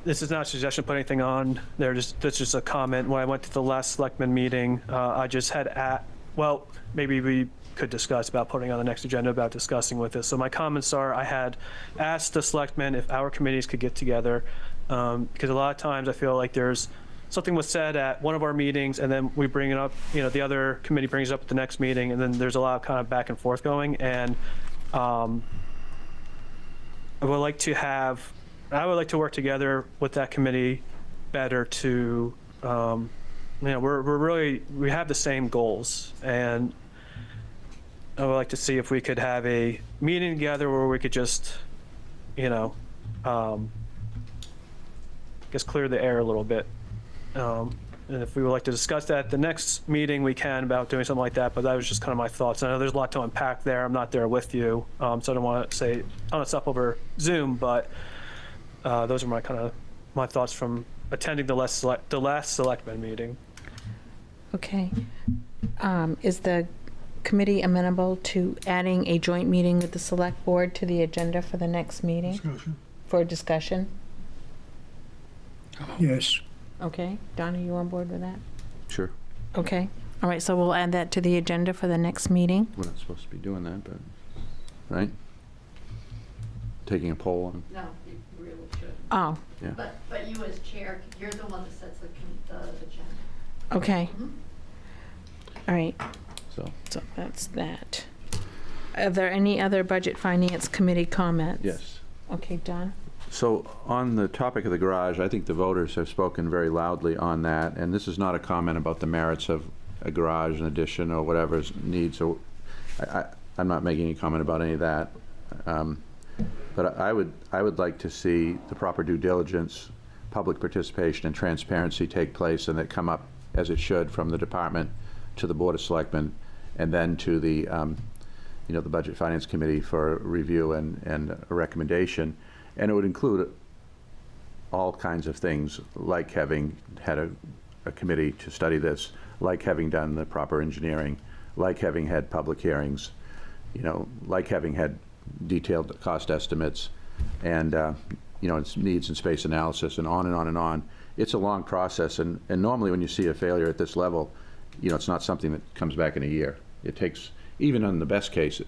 This is not a suggestion to put anything on there. That's just a comment. When I went to the last selectman meeting, I just had well, maybe we could discuss about putting on the next agenda about discussing with this. So my comments are: I had asked the selectmen if our committees could get together, because a lot of times I feel like there's something was said at one of our meetings, and then we bring it up, the other committee brings it up at the next meeting, and then there's a lot of kind of back and forth going. And I would like to work together with that committee better to, we have the same goals, and I would like to see if we could have a meeting together where we could just, guess clear the air a little bit. And if we would like to discuss that at the next meeting, we can, about doing something like that. But that was just kind of my thoughts. I know there's a lot to unpack there. I'm not there with you, so I don't want to say a ton of stuff over Zoom. But those are my thoughts from attending the last selectman meeting. Okay. Is the committee amenable to adding a joint meeting with the select board to the agenda for the next meeting? Discussion. For discussion? Yes. Okay. Don, are you on board with that? Sure. Okay. All right, so we'll add that to the agenda for the next meeting. We're not supposed to be doing that, but, right? Taking a poll on, No, you really should. Oh, yeah. But you as chair, you're the one that sets the agenda. okay. All right, So, so that's that. Are there any other Budget Finance Committee comments? yes. Okay, Don? So on the topic of the garage, I think the voters have spoken very loudly on that, and this is not a comment about the merits of a garage, an addition, or whatever needs. So I'm not making any comment about any of that. But I would like to see the proper due diligence, public participation, and transparency take place, and that come up as it should from the department to the Board of Selectmen, and then to the the Budget Finance Committee for review and a recommendation. And it would include all kinds of things, like having had a committee to study this, like having done the proper engineering, like having had public hearings, like having had detailed cost estimates, and its needs and space analysis, and on and on and on. It's a long process, and normally when you see a failure at this level, it's not something that comes back in a year. It takes, even in the best case,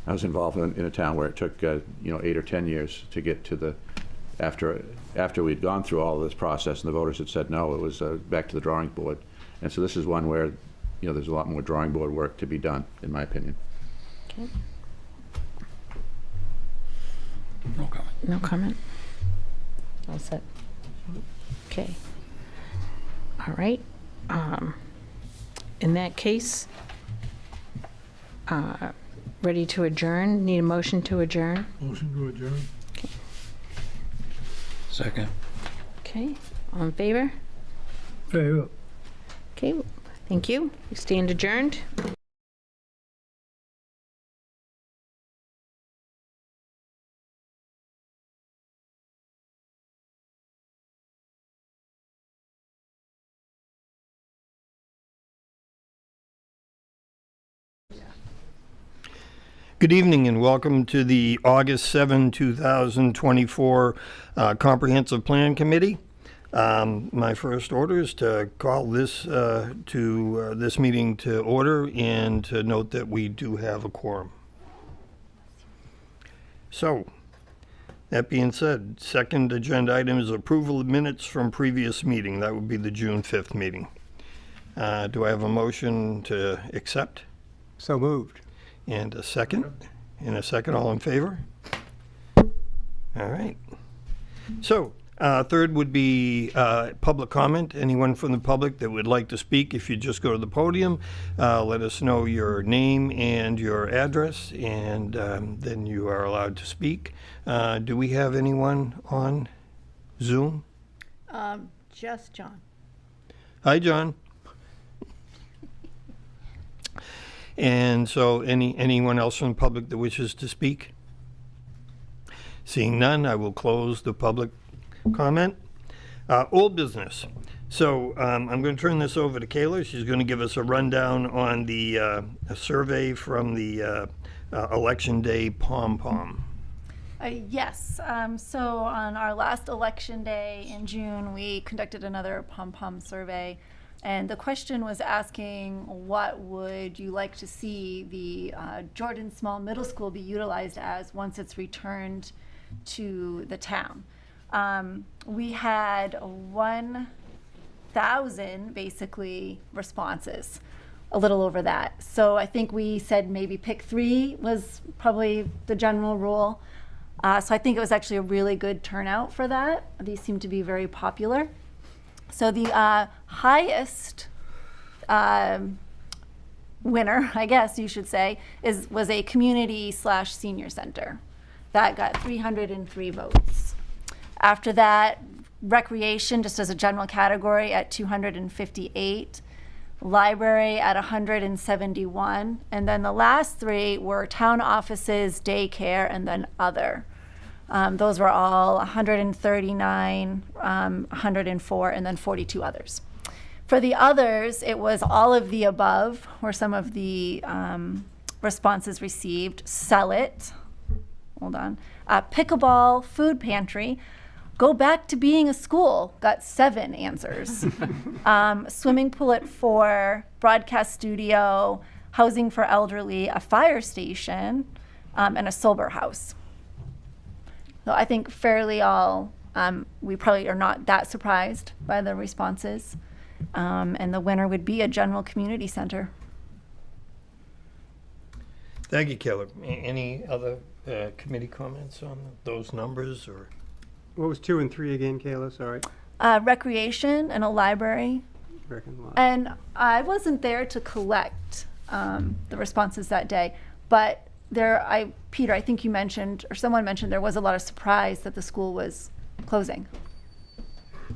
I was involved in a town where it took 8 or 10 years to get to the, after we'd gone through all of this process and the voters had said no, it was back to the drawing board. And so this is one where there's a lot more drawing board work to be done, in my opinion. Okay. No comment. No comment? All set. Okay. All right. In that case, ready to adjourn. Need a motion to adjourn. Motion to adjourn. Second. Okay, all in favor? Favor. Okay, thank you. We stand adjourned. Good evening and welcome to the August 7, 2024 Comprehensive Plan Committee. My first order is to call this this meeting to order and to note that we do have a quorum. So, that being said, second agenda item is approval of minutes from previous meeting. That would be the June 5th meeting. Do I have a motion to accept? So moved. And a second? In a second, all in favor? All right. So, third would be public comment. Anyone from the public that would like to speak, if you just go to the podium, let us know your name and your address, and then you are allowed to speak. Do we have anyone on Zoom? Just John. Hi, John. And so anyone else from the public that wishes to speak? Seeing none, I will close the public comment. Old business. So I'm going to turn this over to Kayla. She's going to give us a rundown on the a survey from the Election Day pom-pom. Yes. So on our last election day in June, we conducted another pom-pom survey. And the question was asking, what would you like to see the Jordan Small Middle School be utilized as once it's returned to the town? We had 1,000 basically responses, a little over that. So I think we said maybe pick 3 was probably the general rule. So I think it was actually a really good turnout for that. These seem to be very popular. So the highest winner, I guess you should say, was a community/senior center. That got 303 votes. After that, recreation, just as a general category, at 258. Library at 171. And then the last 3 were town offices, daycare, and then other. Those were all 139, 104, and then 42 others. For the others, it was all of the above, were some of the responses received. Sell it. Hold on. Pickleball, food pantry. Go back to being a school. Got 7 answers. Swimming pool at 4. Broadcast studio. Housing for elderly. A fire station. And a sober house. So I think fairly all, we probably are not that surprised by the responses. And the winner would be a general community center. Thank you, Kayla. Any other committee comments on those numbers? Or What was 2 and 3 again, Kayla? Sorry. Recreation and a library. And I wasn't there to collect the responses that day, but Peter, I think you mentioned, or someone mentioned, there was a lot of surprise that the school was closing.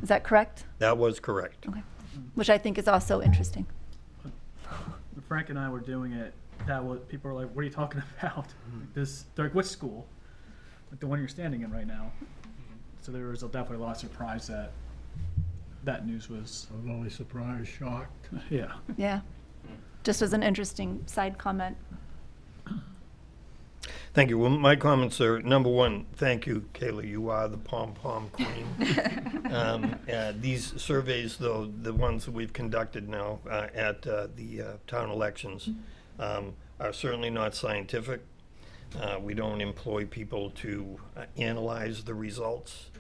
Is that correct? That was correct. Okay. Which I think is also interesting. When Frank and I were doing it, people were like, what are you talking about? They're like, which school? Like the one you're standing in right now. So there was definitely a lot of surprise that news was. I was only surprised, shocked. Yeah. Yeah. Just as an interesting side comment. Thank you. Well, my comments are, number one, thank you, Kayla. You are the pom-pom queen. These surveys, though, the ones that we've conducted now at the town elections, are certainly not scientific. We don't employ people to analyze the results.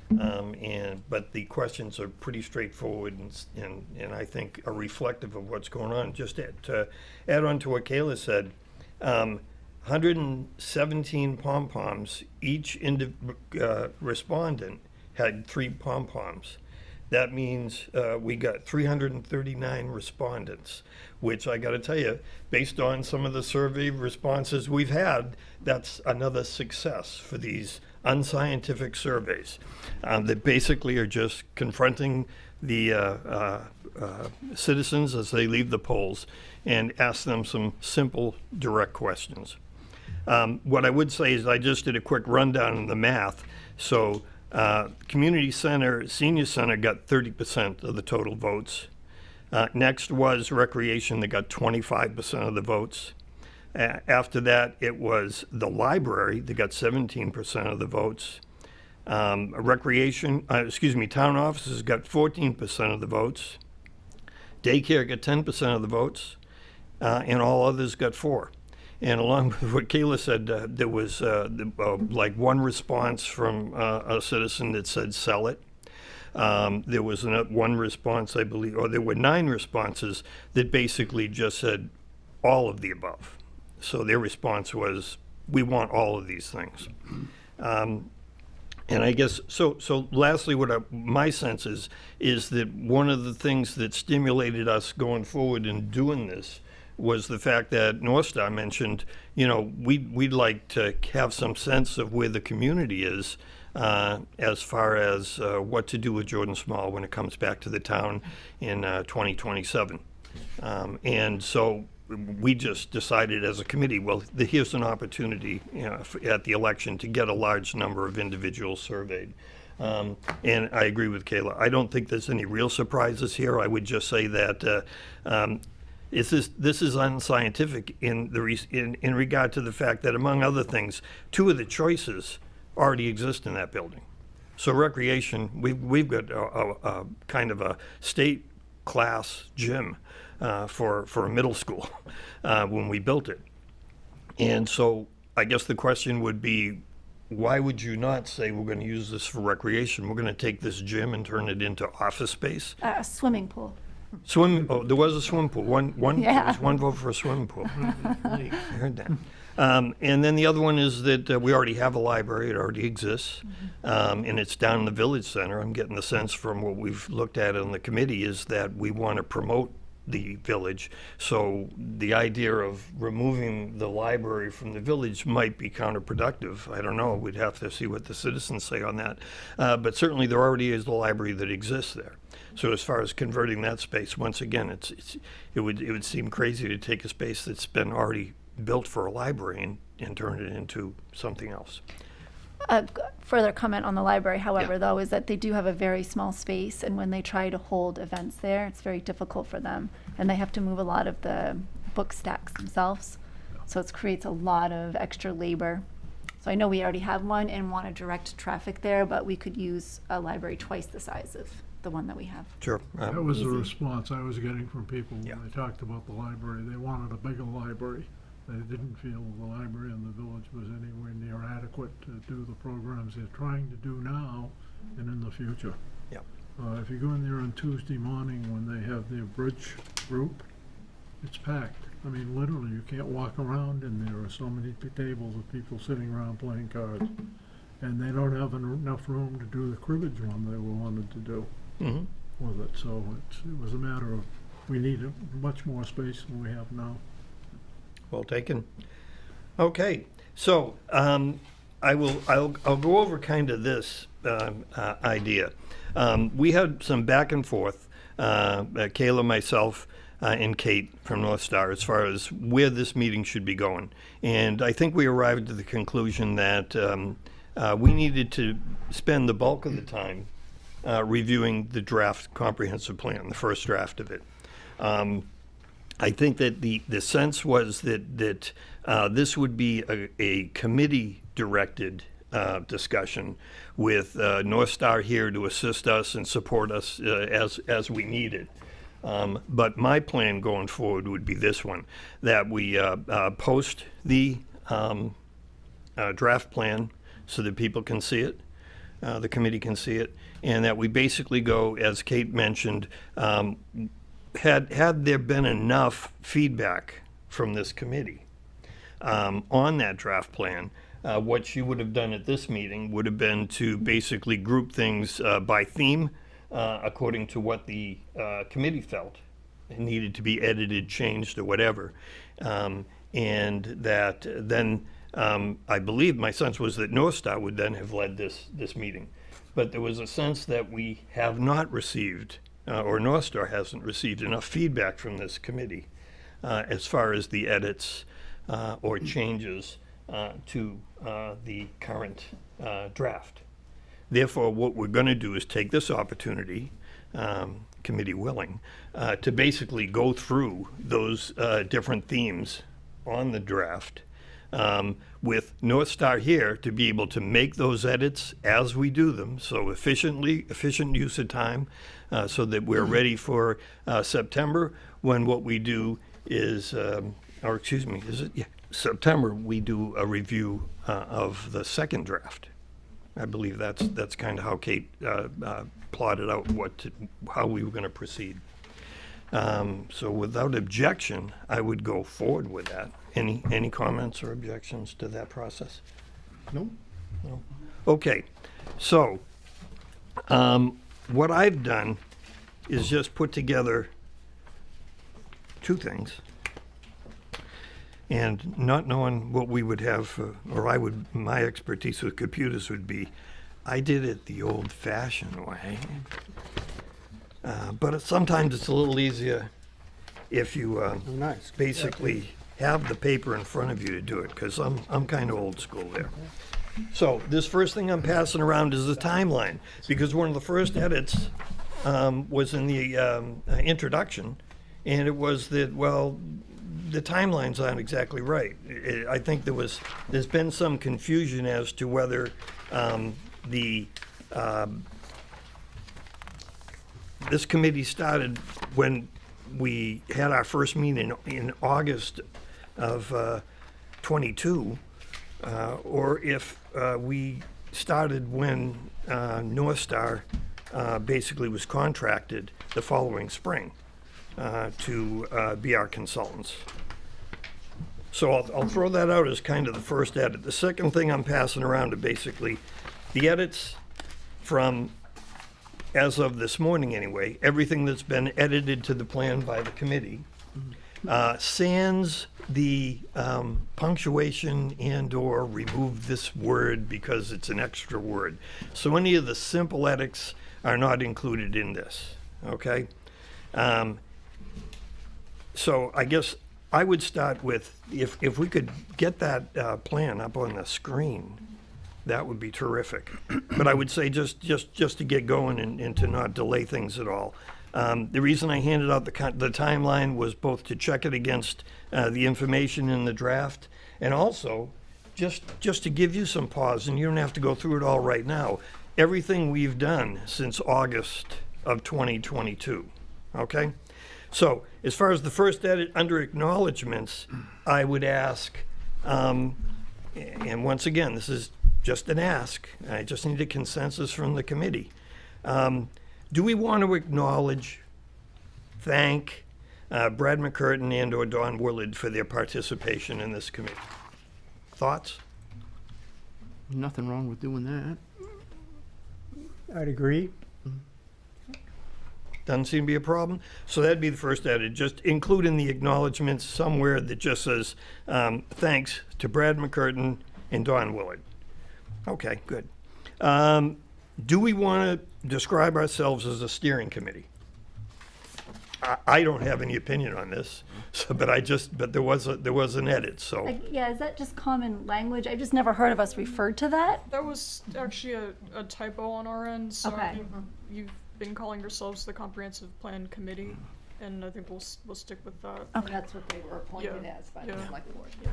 But the questions are pretty straightforward and I think are reflective of what's going on. Just to add on to what Kayla said, 117 pom-poms. Each respondent had 3 pom-poms. That means we got 339 respondents, which I got to tell you, based on some of the survey responses we've had, that's another success for these unscientific surveys that basically are just confronting the citizens as they leave the polls and ask them some simple, direct questions. What I would say is I just did a quick rundown of the math. So community center, senior center got 30% of the total votes. Next was recreation that got 25% of the votes. After that, it was the library that got 17% of the votes. Town offices got 14% of the votes. Daycare got 10% of the votes, and all others got 4%. And along with what Kayla said, there was like one response from a citizen that said, sell it. There was one response, I believe, or there were 9 responses that basically just said all of the above. So their response was, we want all of these things. And I guess, so lastly, my sense is that one of the things that stimulated us going forward in doing this was the fact that North Star mentioned, we'd like to have some sense of where the community is as far as what to do with Jordan Small when it comes back to the town in 2027. And so we just decided as a committee, well, here's an opportunity at the election to get a large number of individuals surveyed. And I agree with Kayla. I don't think there's any real surprises here. I would just say that this is unscientific in regard to the fact that, among other things, 2 of the choices already exist in that building. So recreation, we've got a kind of a state class gym for a middle school when we built it. And so I guess the question would be, why would you not say we're going to use this for recreation? We're going to take this gym and turn it into office space? A swimming pool. There was a swimming pool. Yeah. There was one vote for a swimming pool. I heard that. And then the other one is that we already have a library. It already exists. And it's down in the village center. I'm getting the sense from what we've looked at on the committee is that we want to promote the village. So the idea of removing the library from the village might be counterproductive. I don't know. We'd have to see what the citizens say on that. But certainly there already is the library that exists there. So as far as converting that space, once again, it would seem crazy to take a space that's been already built for a library and turn it into something else. Further comment on the library, however, though, is that they do have a very small space, and when they try to hold events there, it's very difficult for them, and they have to move a lot of the book stacks themselves. So it creates a lot of extra labor. So I know we already have one and want to direct traffic there, but we could use a library twice the size of the one that we have. Sure. That was the response I was getting from people when they talked about the library. They wanted a bigger library. They didn't feel the library in the village was anywhere near adequate to do the programs they're trying to do now and in the future. Yeah. If you go in there on Tuesday morning when they have their bridge group, it's packed. I mean, literally, you can't walk around, and there are so many tables of people sitting around playing cards. And they don't have enough room to do the cribbage one they wanted to do with it. So it was a matter of we need much more space than we have now. Well taken. Okay, so I'll go over kind of this idea. We had some back and forth, Kayla, myself, and Kate from North Star, as far as where this meeting should be going. And I think we arrived at the conclusion that we needed to spend the bulk of the time reviewing the draft comprehensive plan, the first draft of it. I think that the sense was that this would be a committee-directed discussion with North Star here to assist us and support us as we need it. But my plan going forward would be this one, that we post the draft plan so that people can see it, the committee can see it, and that we basically go, as Kate mentioned, had there been enough feedback from this committee on that draft plan, what she would have done at this meeting would have been to basically group things by theme according to what the committee felt it needed to be edited, changed, or whatever. And that then, I believe, my sense was that North Star would then have led this meeting. But there was a sense that we have not received, or North Star hasn't received enough feedback from this committee as far as the edits or changes to the current draft. Therefore, what we're going to do is take this opportunity, committee willing, to basically go through those different themes on the draft with North Star here to be able to make those edits as we do them, so efficient use of time, so that we're ready for September, when what we do is, or excuse me, is it? Yeah, September, we do a review of the second draft. I believe that's kind of how Kate plotted out how we were going to proceed. So without objection, I would go forward with that. Any comments or objections to that process? No. No. Okay. So what I've done is just put together two things. And not knowing what we would have, my expertise with computers would be, I did it the old-fashioned way. But sometimes it's a little easier if you basically have the paper in front of you to do it, because I'm kind of old school there. So this first thing I'm passing around is the timeline, because one of the first edits was in the introduction, and it was that, well, the timelines aren't exactly right. I think there's been some confusion as to whether this committee started when we had our first meeting in August of 22, or if we started when North Star basically was contracted the following spring to be our consultants. So I'll throw that out as kind of the first edit. The second thing I'm passing around are basically the edits from, as of this morning anyway, everything that's been edited to the plan by the committee, sans the punctuation and/or remove this word because it's an extra word. So any of the simple edits are not included in this, okay? So I guess I would start with, if we could get that plan up on the screen, that would be terrific. But I would say just to get going and to not delay things at all. The reason I handed out the timeline was both to check it against the information in the draft, and also just to give you some pause, and you don't have to go through it all right now. Everything we've done since August of 2022, okay? So as far as the first edit under acknowledgements, I would ask, and once again, this is just an ask, I just need a consensus from the committee. Do we want to acknowledge, thank Brad McCurtain and/or Don Willard for their participation in this committee? Thoughts? Nothing wrong with doing that. I'd agree. Doesn't seem to be a problem. So that'd be the first edit. Just include in the acknowledgements somewhere that just says, thanks to Brad McCurtain and Don Willard. Okay, good. Do we want to describe ourselves as a steering committee? I don't have any opinion on this, so, but there was an edit, so. Yeah, is that just common language? I've just never heard of us referred to that. That was actually a typo on our end, so Okay. You've been calling yourselves the Comprehensive Plan Committee, and I think we'll stick with that. Okay. That's what they were appointed as by the select board, yes.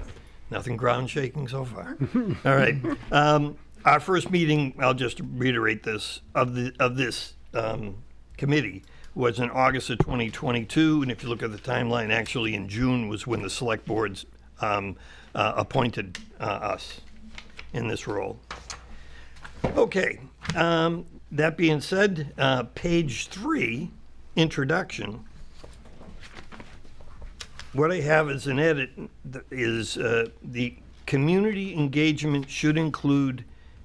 Nothing ground shaking so far. All right. Our first meeting, I'll just reiterate this, of this committee was in August of 2022, and if you look at the timeline, actually in June was when the select boards appointed us in this role. Okay. That being said, page 3, introduction. What I have as an edit is the community engagement should include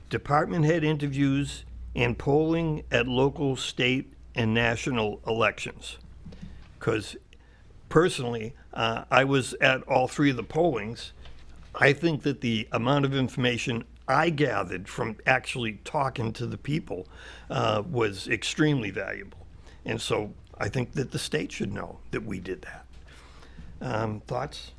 department head interviews and polling at local, state, and national elections. Because personally, I was at all three of the pollings. I think that the amount of information I gathered from actually talking to the people was extremely valuable. And so I think that the state should know that we did that. Thoughts?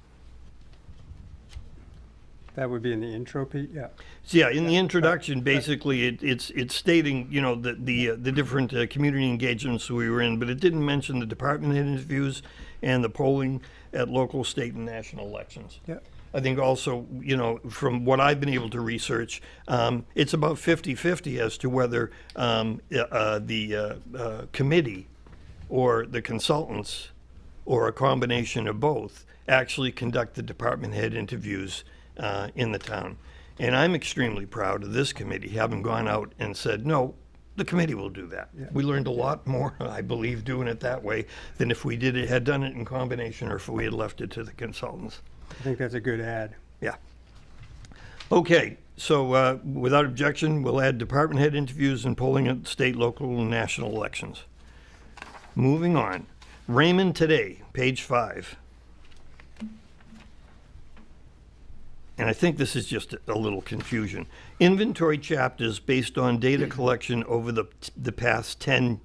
That would be in the intro, Pete? Yeah. So yeah, in the introduction, basically, it's stating, you know, the different community engagements we were in, but it didn't mention the department head interviews and the polling at local, state, and national elections. Yeah. I think also, you know, from what I've been able to research, it's about 50-50 as to whether the committee or the consultants or a combination of both actually conduct the department head interviews in the town. And I'm extremely proud of this committee having gone out and said, no, the committee will do that. Yeah. We learned a lot more, I believe, doing it that way than if we had done it in combination or if we had left it to the consultants. I think that's a good add. Yeah. Okay, so without objection, we'll add department head interviews and polling at state, local, and national elections. Moving on. Raymond Today, page 5. And I think this is just a little confusion. Inventory chapters based on data collection over the past 10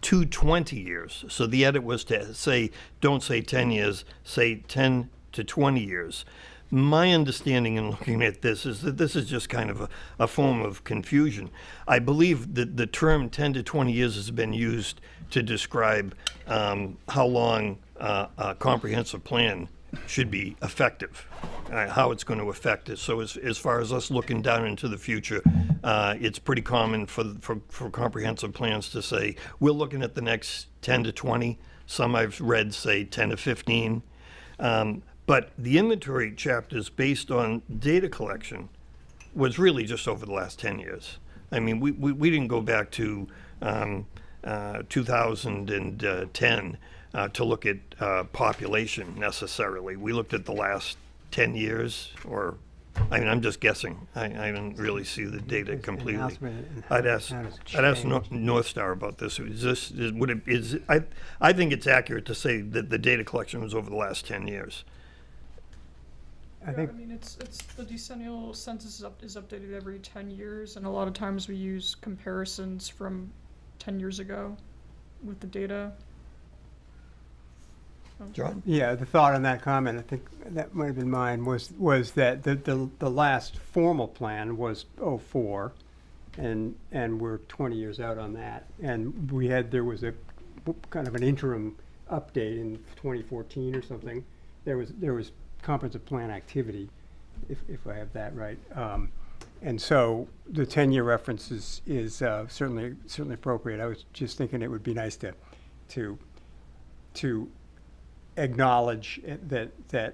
to 20 years. So the edit was to say, don't say 10 years, say 10 to 20 years. My understanding in looking at this is that this is just kind of a form of confusion. I believe that the term 10 to 20 years has been used to describe how long a comprehensive plan should be effective, how it's going to affect it. So as far as us looking down into the future, it's pretty common for comprehensive plans to say, we're looking at the next 10 to 20. Some I've read say 10 to 15. But the inventory chapters based on data collection was really just over the last 10 years. I mean, we didn't go back to 2010 to look at population necessarily. We looked at the last 10 years, or, I mean, I'm just guessing. I didn't really see the data completely. I'd ask North Star about this. I think it's accurate to say that the data collection was over the last 10 years. I mean, it's the decennial census is updated every 10 years, and a lot of times we use comparisons from 10 years ago with the data. John? Yeah, the thought on that comment, I think that might have been mine, was that the last formal plan was 04, and we're 20 years out on that. And there was a kind of an interim update in 2014 or something. There was comprehensive plan activity, if I have that right. And so the 10-year reference is certainly appropriate. I was just thinking it would be nice to acknowledge that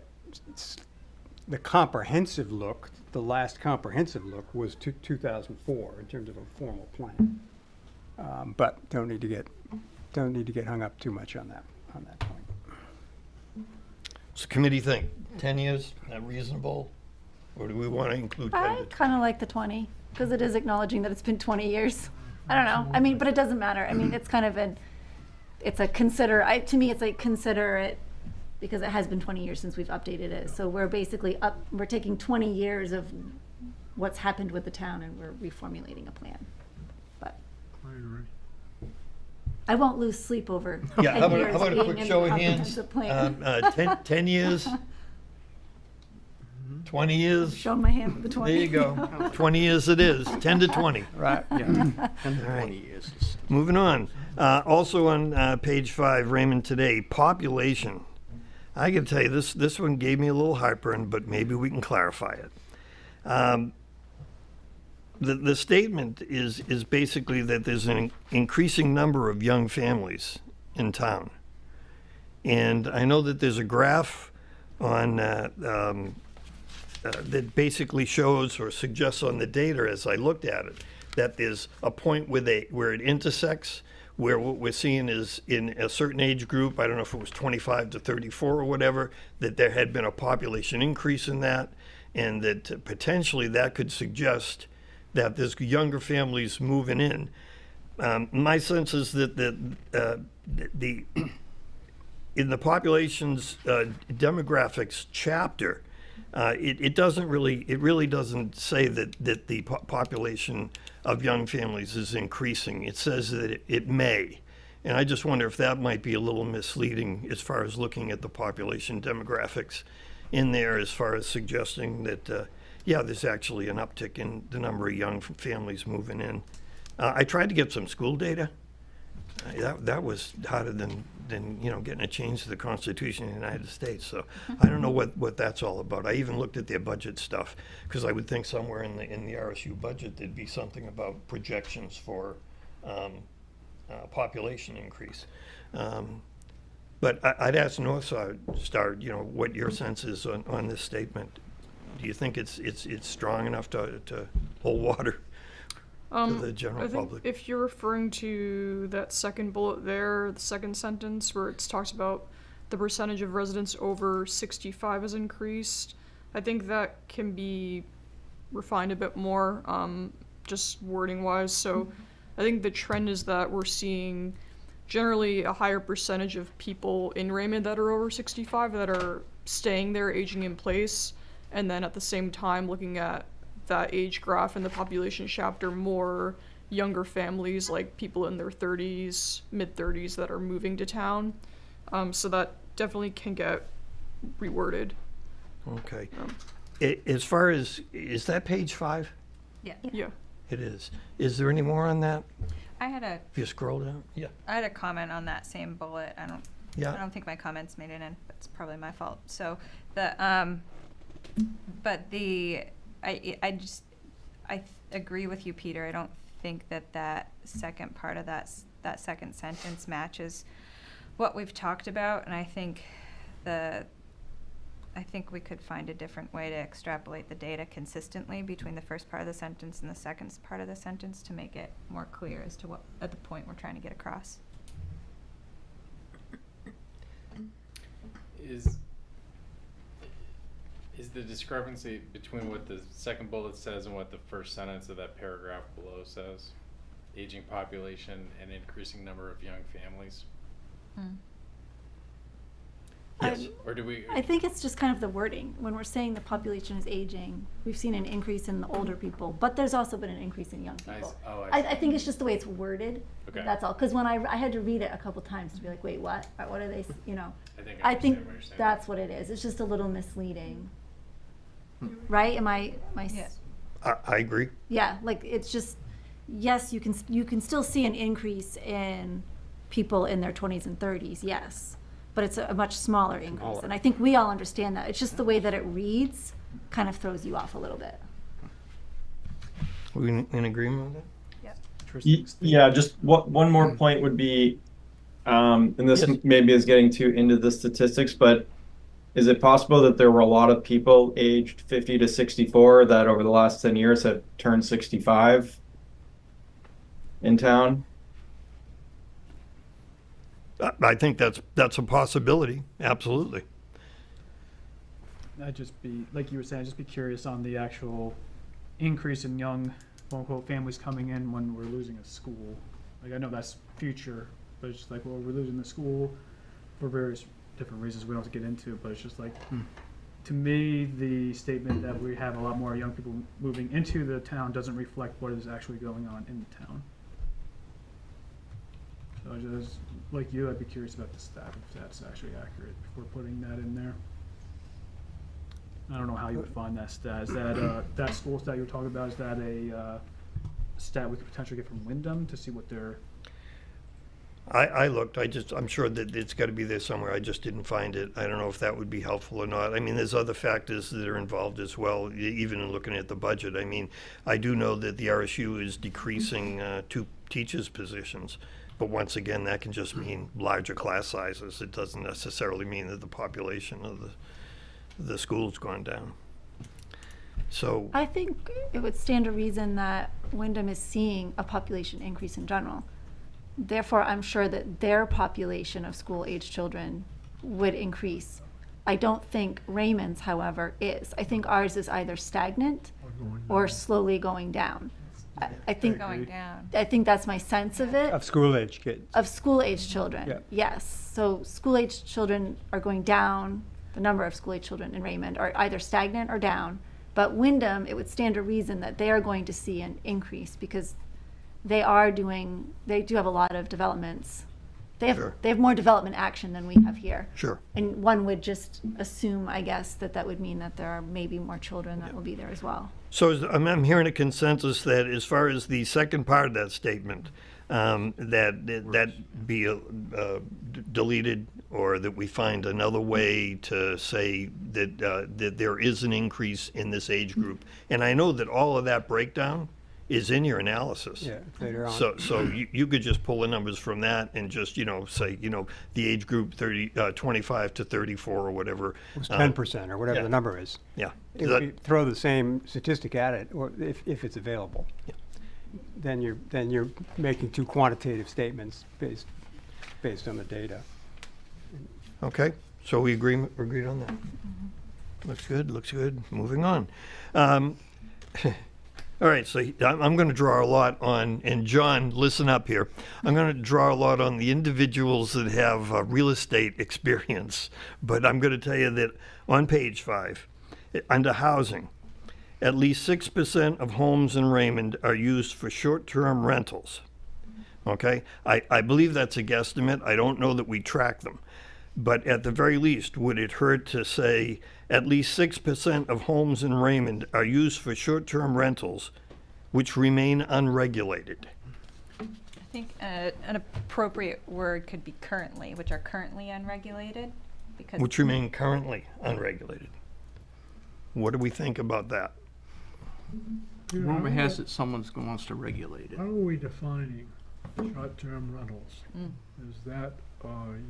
the comprehensive look, the last comprehensive look was 2004 in terms of a formal plan. But don't need to get hung up too much on that point. So committee think 10 years, that reasonable? Or do we want to include 10 I to kind of like the 20 because it is acknowledging that it's been 20 years. I don't know. I mean, but it doesn't matter. I mean, it's kind of to me, it's like consider it because it has been 20 years since we've updated it. So we're basically we're taking 20 years of what's happened with the town and we're reformulating a plan. But I won't lose sleep over 10 Yeah, how years about a being quick in show the of hands? comprehensive plan. 10 years? 20 years? Showing my hand with the 20. There you go. 20 years it is, 10 to 20. Right, yeah. 10 to 20 years. Moving on. Also on page 5, Raymond Today, population. I got to tell you, this one gave me a little heartburn, but maybe we can clarify it. The statement is basically that there's an increasing number of young families in town. And I know that there's a graph on that basically shows or suggests on the data as I looked at it that there's a point where it intersects, where what we're seeing is in a certain age group, I don't know if it was 25 to 34 or whatever, that there had been a population increase in that, and that potentially that could suggest that there's younger families moving in. My sense is that in the population's demographics chapter, it really doesn't say that the population of young families is increasing. It says that it may. And I just wonder if that might be a little misleading as far as looking at the population demographics in there, as far as suggesting that, yeah, there's actually an uptick in the number of young families moving in. I tried to get some school data. That was harder than getting a change to the Constitution of the United States. So I don't know what that's all about. I even looked at their budget stuff, because I would think somewhere in the RSU budget there'd be something about projections for population increase. But I'd ask North Star, what your sense is on this statement. Do you think it's strong enough to hold water to the general public? If you're referring to that second bullet there, the second sentence where it talks about the percentage of residents over 65 has increased, I think that can be refined a bit more, just wording wise. So I think the trend is that we're seeing generally a higher percentage of people in Raymond that are over 65 that are staying there, aging in place, and then at the same time looking at that age graph in the population chapter, more younger families, like people in their 30s, mid-30s that are moving to town. So that definitely can get reworded. Okay. As far as, is that page 5? Yeah. It is. Is there any more on that? I had a. If you scroll down, yeah. I had a comment on that same bullet. I don't think my comments made it in. It's probably my fault. So I agree with you, Peter. I don't think that second part of that second sentence matches what we've talked about, and I think we could find a different way to extrapolate the data consistently between the first part of the sentence and the second part of the sentence to make it more clear as to what at the point we're trying to get across. Is the discrepancy between what the second bullet says and what the first sentence of that paragraph below says? Aging population and increasing number of young families? Yes. Or do we? I think it's just kind of the wording. When we're saying the population is aging, we've seen an increase in the older people, but there's also been an increase in young people. I think it's just the way it's worded. Okay. That's all. Because when I had to read it a couple times to be like, wait, what? What are they? I think what you're saying. that's what it is. It's just a little misleading, right? Am I? Yes. I agree. Yeah, like it's just, yes, you can still see an increase in people in their 20s and 30s, yes, but it's a much smaller increase. And I think we all understand that. It's just the way that it reads kind of throws you off a little bit. Are we in agreement with that? Yeah, just one more point would be, and this maybe is getting too into the statistics, but is it possible that there were a lot of people aged 50 to 64 that over the last 10 years have turned 65 in town? I think that's a possibility, absolutely. I'd just be, like you were saying, I'd just be curious on the actual increase in young, quote-unquote, families coming in when we're losing a school. Like, I know that's future, but it's just like, well, we're losing the school for various different reasons we don't have to get into, but it's just like, to me, the statement that we have a lot more young people moving into the town doesn't reflect what is actually going on in the town. So just like you, I'd be curious about the stat, if that's actually accurate before putting that in there. I don't know how you would find that stat. Is that that school stat you were talking about? Is that a stat we could potentially get from Wyndham to see what they're? I looked. I'm sure that it's got to be there somewhere. I just didn't find it. I don't know if that would be helpful or not. I mean, there's other factors that are involved as well, even in looking at the budget. I mean, I do know that the RSU is decreasing 2 teachers' positions. But once again, that can just mean larger class sizes. It doesn't necessarily mean that the population of the school's gone down. So I think it would stand to reason that Wyndham is seeing a population increase in general. Therefore, I'm sure that their population of school-age children would increase. I don't think Raymond's, however, is. I think ours is either stagnant or slowly going down. I think Going down. I think that's my sense of it. Of school-age kids. Of school-age children, Yeah. yes. So school-age children are going down. The number of school-age children in Raymond are either stagnant or down. But Wyndham, it would stand to reason that they are going to see an increase because they do have a lot of developments. They have more development action than we have here. Sure. And one would just assume, I guess, that would mean that there are maybe more children that will be there as well. So I'm hearing a consensus that as far as the second part of that statement, that be deleted, or that we find another way to say that there is an increase in this age group. And I know that all of that breakdown is in your analysis. Yeah, later on. So you could just pull the numbers from that and just, say, the age group 25 to 34 or whatever. It was 10% or whatever the number is. Yeah. If you throw the same statistic at it, or if it's available, then you're making two quantitative statements based on the data. Okay, so we agreed on that. Looks good. Moving on. All right, so I'm going to draw a lot on, and John, listen up here. I'm going to draw a lot on the individuals that have real estate experience, but I'm going to tell you that on page 5, under housing, at least 6% of homes in Raymond are used for short-term rentals. Okay, I believe that's a guesstimate. I don't know that we track them. But at the very least, would it hurt to say at least 6% of homes in Raymond are used for short-term rentals, which remain unregulated? I think an appropriate word could be currently, which are currently unregulated. Which remain currently unregulated. What do we think about that? Rumor has it someone wants to regulate it. How are we defining short-term rentals? Is that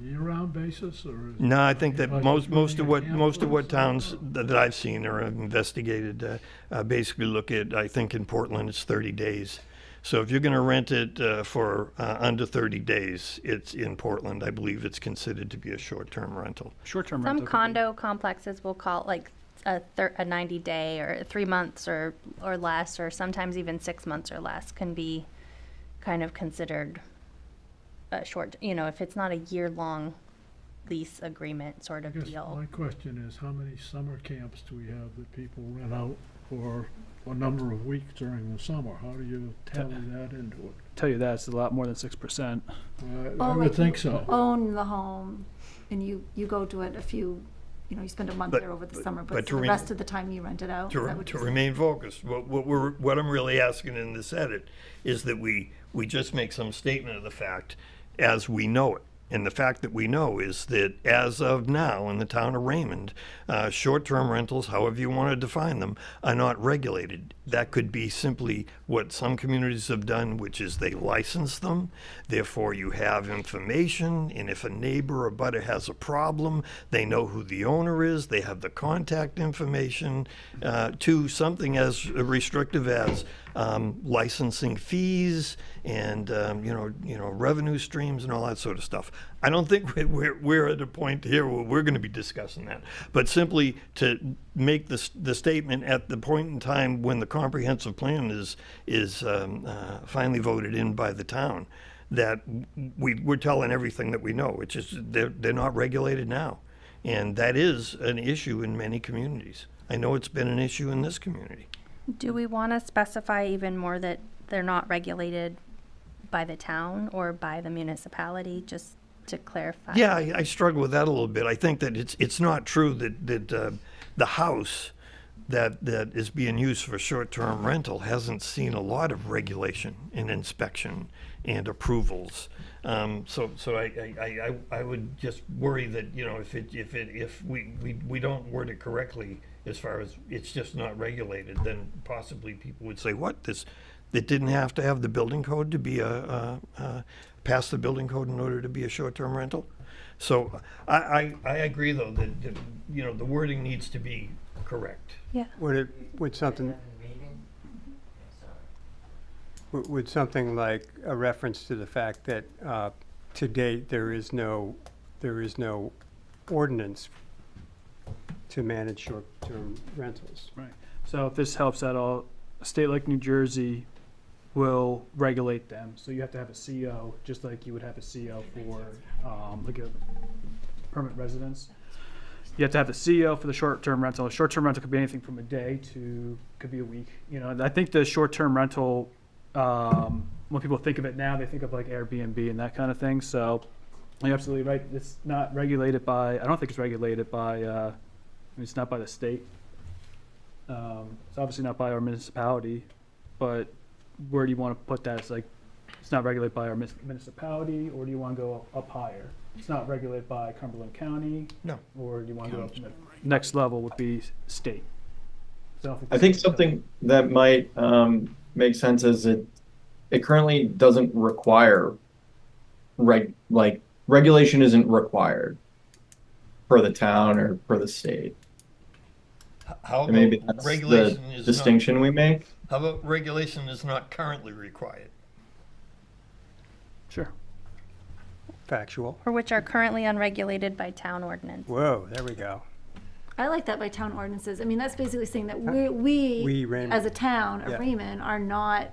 year-round basis, or is No, I think that like most of what or towns that I've seen or have investigated basically look at, I think in Portland it's 30 days. So if you're going to rent it for under 30 days, it's in Portland. I believe it's considered to be a short-term rental. Short-term rental. Some condo complexes will call it like a 90-day or 3 months or less, or sometimes even 6 months or less can be kind of considered a short, if it's not a year-long lease agreement sort of deal. My question is, how many summer camps do we have that people rent out for a number of weeks during the summer? How do you tally that into it? Tell you that it's a lot more than 6%. I would think so. You own the home and you go to it you spend a month there over the summer, but the rest of the time you rent it out. To remain focused, what I'm really asking in this edit is that we just make some statement of the fact as we know it. And the fact that we know is that as of now in the town of Raymond, short-term rentals, however you want to define them, are not regulated. That could be simply what some communities have done, which is they license them. Therefore, you have information, and if a neighbor or butter has a problem, they know who the owner is. They have the contact information, to something as restrictive as licensing fees and revenue streams and all that sort of stuff. I don't think we're at a point here where we're going to be discussing that, but simply to make the statement at the point in time when the comprehensive plan is finally voted in by the town, that we're telling everything that we know, which is they're not regulated now, and that is an issue in many communities. I know it's been an issue in this community. Do we want to specify even more that they're not regulated by the town or by the municipality, just to clarify? Yeah, I struggle with that a little bit. I think that it's not true that the house that is being used for short-term rental hasn't seen a lot of regulation and inspection and approvals. So I would just worry that if we don't word it correctly as far as it's just not regulated, then possibly people would say, it didn't have to have the building code to be pass the building code in order to be a short-term rental. So I agree though that the wording needs to be correct. Yeah. Would something like a reference to the fact that to date there is no ordinance to manage short-term rentals? Right. So if this helps at all, a state like New Jersey will regulate them. So you have to have a CO, just like you would have a CO for like a permanent residence. You have to have the CO for the short-term rental. Short-term rental could be anything from a day to could be a week. You know, I think the short-term rental, when people think of it now, they think of like Airbnb and that kind of thing. So you're absolutely right. It's not regulated by. I don't think it's regulated by. I mean, it's not by the state. It's obviously not by our municipality, but where do you want to put that? It's like it's not regulated by our municipality, or do you want to go up higher? It's not regulated by Cumberland County. No. Or do you want to go up? The next level would be state. So I think something that might make sense is it currently doesn't require regulation isn't required for the town or for the state. How And maybe about that's regulation the is distinction we make. How about regulation is not currently required? Sure. Factual. Or which are currently unregulated by town ordinance. Whoa, there we go. I like that by town ordinances. I mean, that's basically saying that we Raymond. as a town of Yeah. Raymond, are not,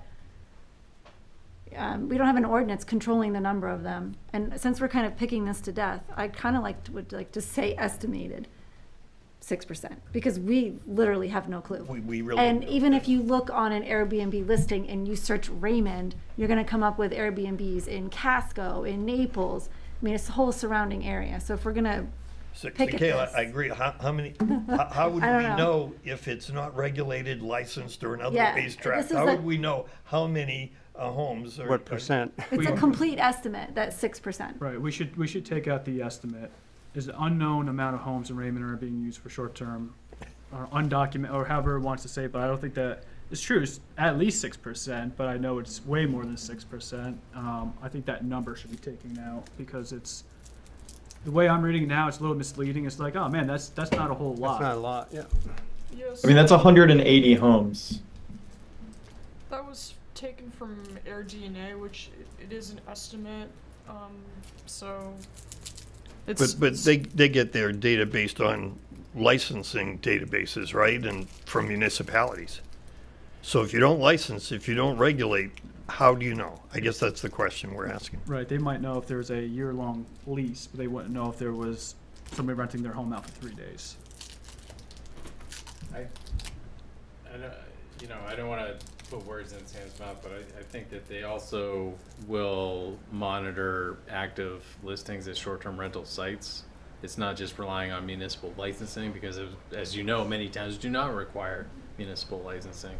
we don't have an ordinance controlling the number of them. And since we're kind of picking this to death, I kind of would like to say estimated 6%, because we literally have no clue. We really And don't. even if you look on an Airbnb listing and you search Raymond, you're going to come up with Airbnbs in Casco, in Naples. I mean, it's the whole surrounding area. So if we're going to pick at Kayla, this. I agree. How many? How would we I don't know if it's not regulated, licensed, or another Yeah, racetrack? this is How a- would we know how many homes are? What percent? It's a complete estimate, that 6%. Right. We should take out the estimate. Is the unknown amount of homes in Raymond are being used for short-term, or undocumented, or however it wants to say. But I don't think that it's true. It's at least 6%, but I know it's way more than 6%. I think that number should be taken out because it's the way I'm reading it now. It's a little misleading. It's like, oh man, that's not a whole lot. That's not a lot. Yeah. Yes. I mean, that's 180 homes. That was taken from AirDNA, which it is an estimate. So it's But they get their data based on licensing databases, right? And from municipalities. So if you don't license, if you don't regulate, how do you know? I guess that's the question we're asking. Right. They might know if there's a year-long lease, but they wouldn't know if there was somebody renting their home out for 3 days. I don't want to put words in Sam's mouth, but I think that they also will monitor active listings at short-term rental sites. It's not just relying on municipal licensing because, as you know, many towns do not require municipal licensing.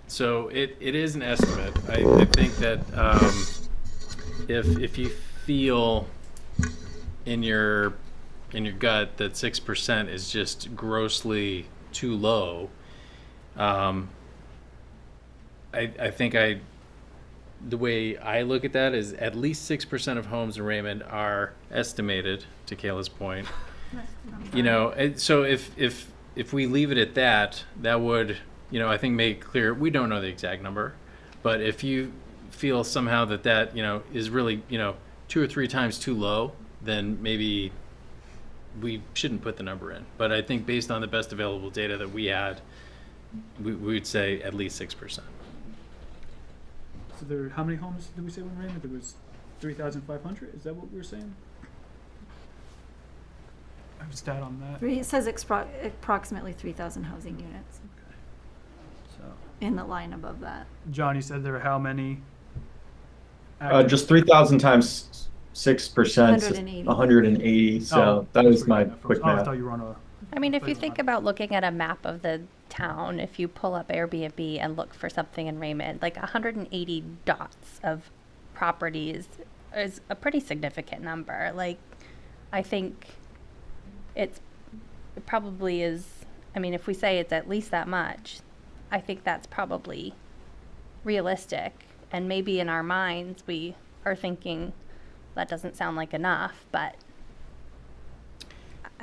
So it is an estimate. I think that if you feel in your gut that 6% is just grossly too low, I think the way I look at that is at least 6% of homes in Raymond are estimated, to Kayla's point. So if we leave it at that, that would, I think make clear, we don't know the exact number, but if you feel somehow that is really, 2 or 3 times too low, then maybe we shouldn't put the number in. But I think based on the best available data that we had, we would say at least 6%. So how many homes did we say in Raymond? There was 3,500. Is that what we were saying? I have a stat on that. It says approximately 3,000 housing units So, in the line above that. John, you said there were how many? Just 3,000 times 6%, 180. 180. So Oh, that was my I quick I math. thought you were on a. I mean, if you think about looking at a map of the town, if you pull up Airbnb and look for something in Raymond, like 180 dots of properties is a pretty significant number. Like, I think it probably is, I mean, if we say it's at least that much, I think that's probably realistic. And maybe in our minds, we are thinking that doesn't sound like enough, but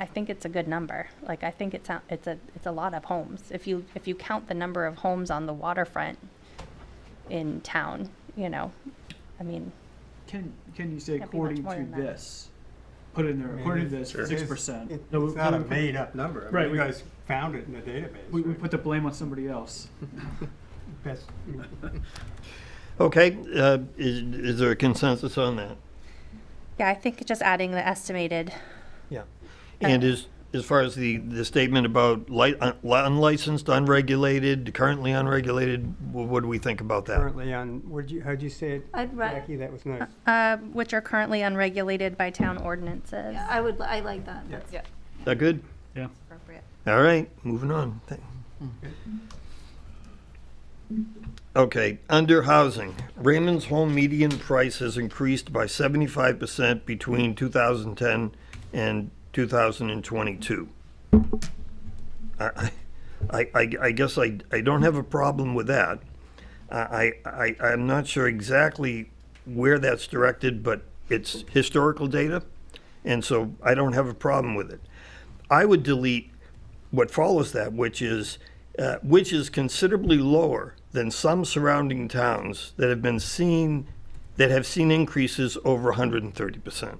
I think it's a good number. Like, I think it's a lot of homes. If you count the number of homes on the waterfront in town, I mean. Can you say Can't be much according more to than that. this? Put in there, according to this, Sure. 6%. It's No, not a we put- made-up number. I mean, Right, you we- guys found it in the database. We put the blame on somebody else. Best. Okay, is there a consensus on that? Yeah, I think just adding the estimated. Yeah. And as far as the statement about unlicensed, unregulated, currently unregulated, what do we think about that? Currently how'd you say it, I'd Jackie? That was nice. Which are currently unregulated by town ordinances. Yeah, I like that. That's, Yeah. Is that good? Yeah. Appropriate. All right, moving on. Okay, under housing, Raymond's home median price has increased by 75% between 2010 and 2022. I guess I don't have a problem with that. I'm not sure exactly where that's directed, but it's historical data, and so I don't have a problem with it. I would delete what follows that, which is considerably lower than some surrounding towns that have seen increases over 130%.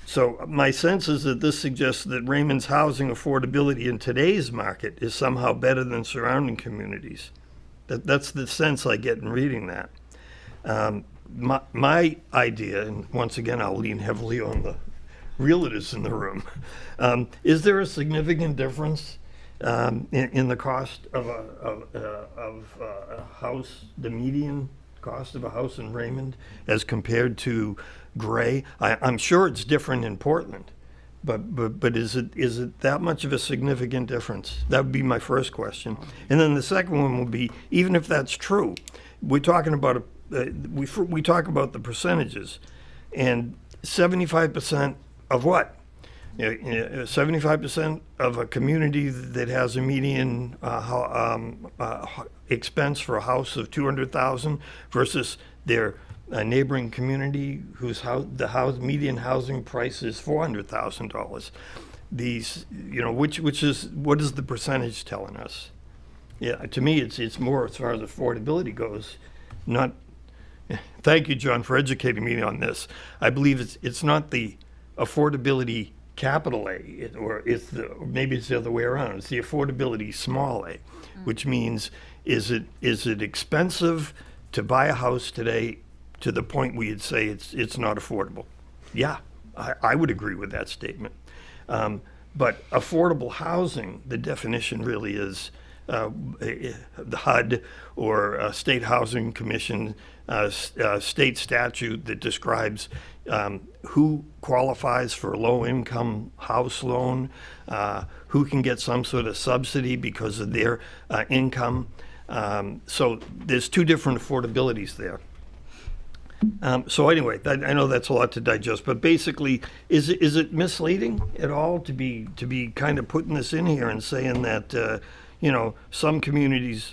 So my sense is that this suggests that Raymond's housing affordability in today's market is somehow better than surrounding communities. That's the sense I get in reading that. My idea, and once again I'll lean heavily on the realtors in the room, is there a significant difference in the cost of a house, the median cost of a house in Raymond as compared to Gray? I'm sure it's different in Portland, but is it that much of a significant difference? That would be my first question. And then the second one would be, even if that's true, we're talking about we talk about the percentages, and 75% of what? 75% of a community that has a median expense for a house of $200,000 versus their neighboring community whose median housing price is $400,000. These, what is the percentage telling us? Yeah, to me, it's more as far as affordability goes. Not. Thank you, John, for educating me on this. I believe it's not the affordability capital A, maybe it's the other way around. It's the affordability small a, which means is it expensive to buy a house today to the point where you'd say it's not affordable? Yeah, I would agree with that statement. But affordable housing, the definition really is the HUD or State Housing Commission state statute that describes who qualifies for a low-income house loan, who can get some sort of subsidy because of their income. So there's two different affordabilities there. So anyway, I know that's a lot to digest, but basically, is it misleading at all to be kind of putting this in here and saying that some communities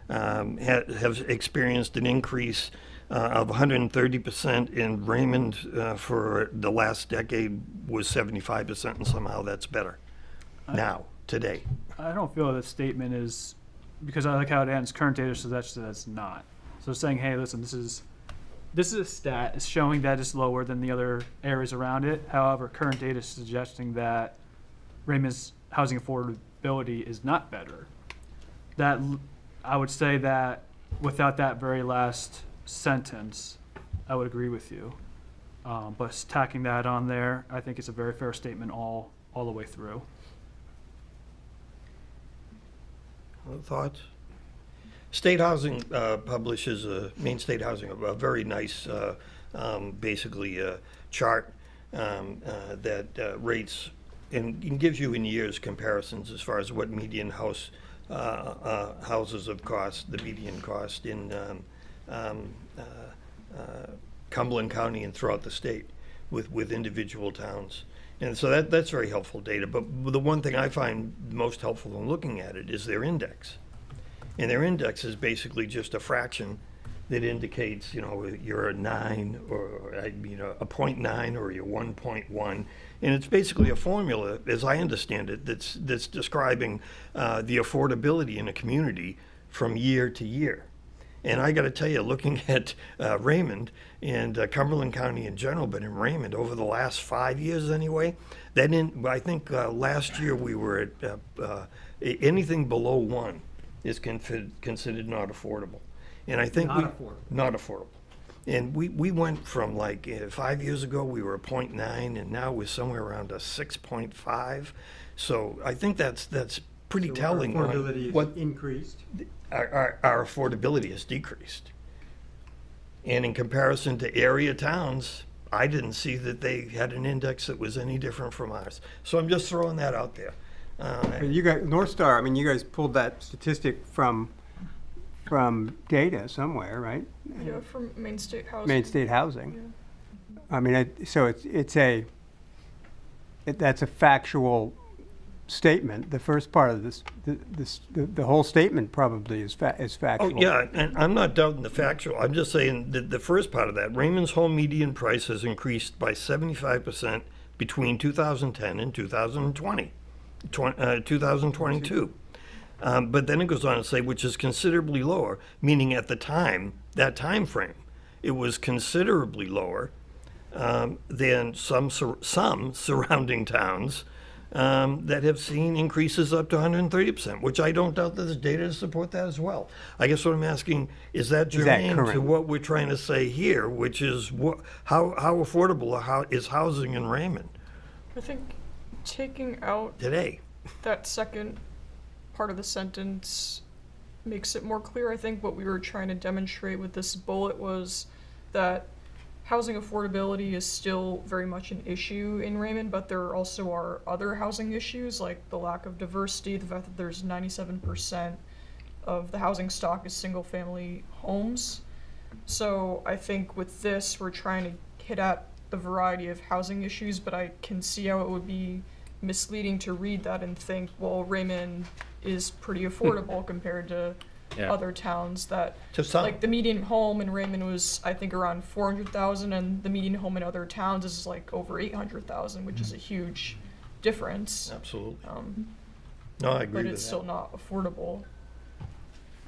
have experienced an increase of 130% in Raymond for the last decade was 75%, and somehow that's better now, today. I don't feel that statement is, because I like how it ends, current data suggests that it's not. So saying, hey, listen, this is a stat, it's showing that it's lower than the other areas around it. However, current data is suggesting that Raymond's housing affordability is not better. That, I would say that without that very last sentence, I would agree with you. But tacking that on there, I think it's a very fair statement all the way through. Other thoughts? State Housing publishes, Maine State Housing, a very nice, basically, chart that rates and gives you in years comparisons as far as what median houses have cost, the median cost in Cumberland County and throughout the state with individual towns. And so that's very helpful data. But the one thing I find most helpful in looking at it is their index. And their index is basically just a fraction that indicates, you're a 9 or a 0.9 or you're 1.1. And it's basically a formula, as I understand it, that's describing the affordability in a community from year to year. And I got to tell you, looking at Raymond and Cumberland County in general, but in Raymond over the last 5 years anyway, I think last year we were at anything below 1 is considered not affordable. And I think Not affordable. Not affordable. And we went from like 5 years ago, we were a 0.9, and now we're somewhere around a 6.5. So I think that's pretty telling. Our on affordability what is increased. our affordability has decreased. And in comparison to area towns, I didn't see that they had an index that was any different from ours. So I'm just throwing that out there. But you guys, North Star, I mean, you guys pulled that statistic from data somewhere, right? Yeah, from Maine State Housing. Maine State Housing. I mean, so that's a factual statement. The first part of the whole statement probably is factual. Oh, yeah, and I'm not doubting the factual. I'm just saying that the first part of that, Raymond's home median price has increased by 75% between 2010 and 2022. But then it goes on to say, which is considerably lower, meaning at the time, that time frame, it was considerably lower than some surrounding towns that have seen increases up to 130%, which I don't doubt that there's data to support that as well. I guess what I'm asking, is that germane to what we're trying to say here, which is how affordable is housing in Raymond? I think taking out today that second part of the sentence makes it more clear. I think what we were trying to demonstrate with this bullet was that housing affordability is still very much an issue in Raymond, but there also are other housing issues like the lack of diversity, the fact that there's 97% of the housing stock is single-family homes. So I think with this, we're trying to hit at the variety of housing issues, but I can see how it would be misleading to read that and think, well, Raymond is pretty affordable compared to other towns that, like the median home in Raymond was, I think, around 400,000, and the median home in other towns is like over 800,000, which is a huge difference. Absolutely. No, I agree but with it's that. still not affordable.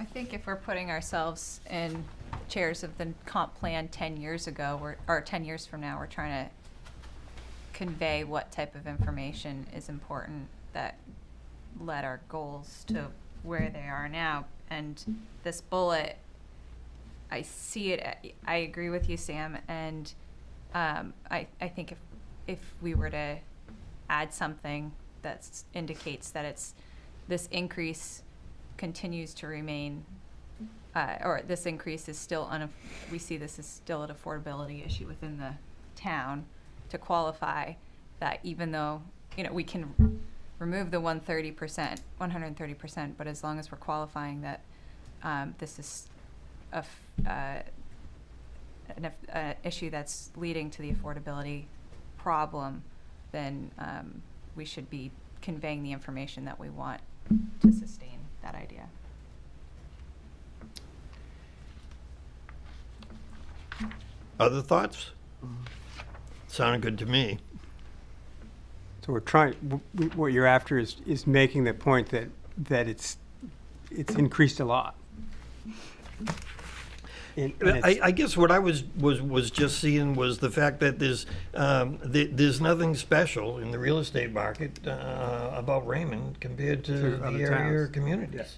I think if we're putting ourselves in chairs of the comp plan 10 years ago, or 10 years from now, we're trying to convey what type of information is important that led our goals to where they are now. And this bullet, I see it, I agree with you, Sam, and I think if we were to add something that indicates that this increase continues to remain, or this increase is still, we see this as still an affordability issue within the town, to qualify that even though, we can remove the 130%, but as long as we're qualifying that this is an issue that's leading to the affordability problem, then we should be conveying the information that we want to sustain that idea. Other thoughts? Sounded good to me. So we're trying, what you're after is making the point that it's increased a lot. I guess what I was just seeing was the fact that there's nothing special in the real estate market about Raymond compared to the area or communities.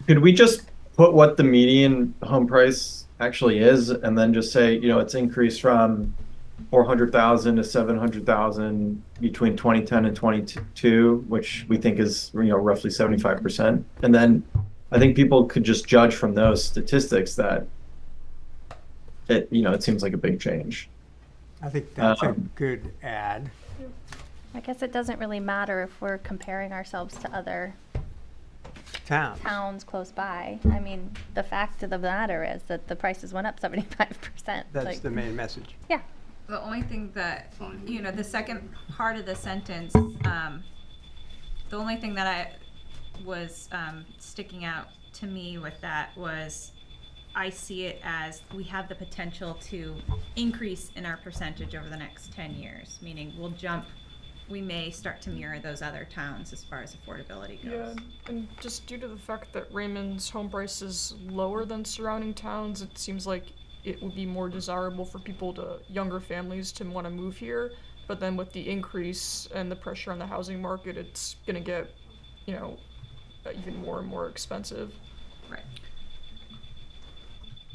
Could we just put what the median home price actually is, and then just say, it's increased from 400,000 to 700,000 between 2010 and 2022, which we think is roughly 75%, and then I think people could just judge from those statistics that it seems like a big change. I think that's a good add. I guess it doesn't really matter if we're comparing ourselves to other towns close by. I mean, the fact of the matter is that the prices went up 75%. That's the main message. Yeah. The only thing that, the second part of the sentence, the only thing that I was sticking out to me with that was, I see it as we have the potential to increase in our percentage over the next 10 years, meaning we may start to mirror those other towns as far as affordability goes. Yeah, and just due to the fact that Raymond's home price is lower than surrounding towns, it seems like it would be more desirable for younger families to want to move here. But then with the increase and the pressure on the housing market, it's going to get, even more and more expensive. Right.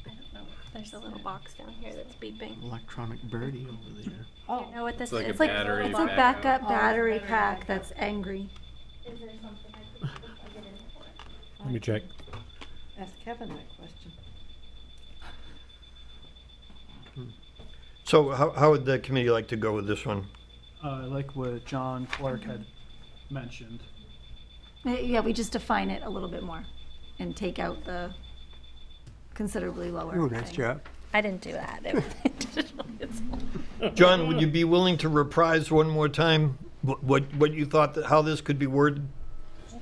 I don't know. There's a little box down here that's beeping. Electronic birdie over there. Oh. You know what this It's like is? a battery It's a backup. backup battery pack that's angry. Is there something I could plug it in for? Let me check. Ask Kevin that question. So how would the committee like to go with this one? Like what John Clark had mentioned. Yeah, we just define it a little bit more and take out the considerably lower. Ooh, nice thing. job. I didn't do that. John, would you be willing to reprise one more time what you thought, that how this could be worded?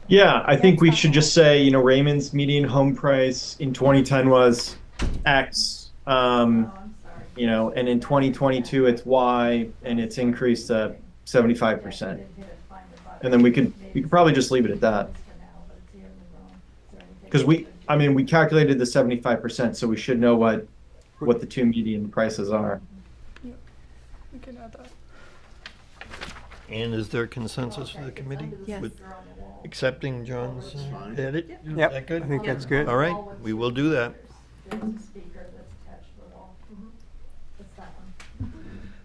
Yeah, I think we should just say, you know, Raymond's median home price in 2010 was X, you know, and in 2022 it's Y, and it's increased to 75%. And then we could probably just leave it at that. Because we calculated the 75%, so we should know what the two median prices are. We can add that. And is there consensus for the committee? Yes. With accepting John's edit? Yep, That good? I think that's good. All right, we will do that.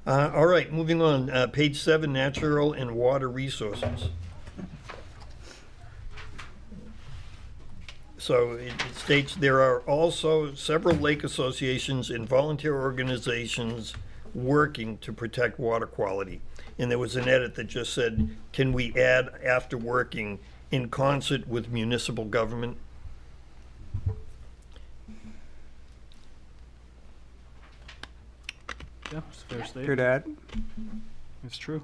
All right, moving on, page 7, natural and water resources. So it states there are also several lake associations and volunteer organizations working to protect water quality. And there was an edit that just said, can we add after working in concert with municipal government? Yeah, it's a fair statement. Good add. It's true.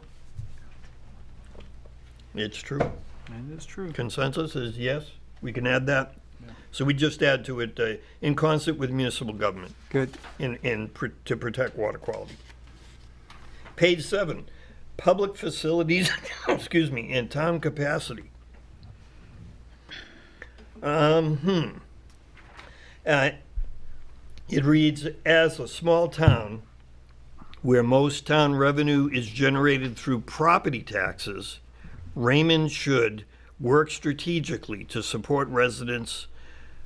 It's true. And it's true. Consensus is yes, we can add that. So we just add to it, in concert with municipal government. Good. To protect water quality. Page 7, public facilities, excuse me, and town capacity. It reads, as a small town where most town revenue is generated through property taxes, Raymond should work strategically to support residents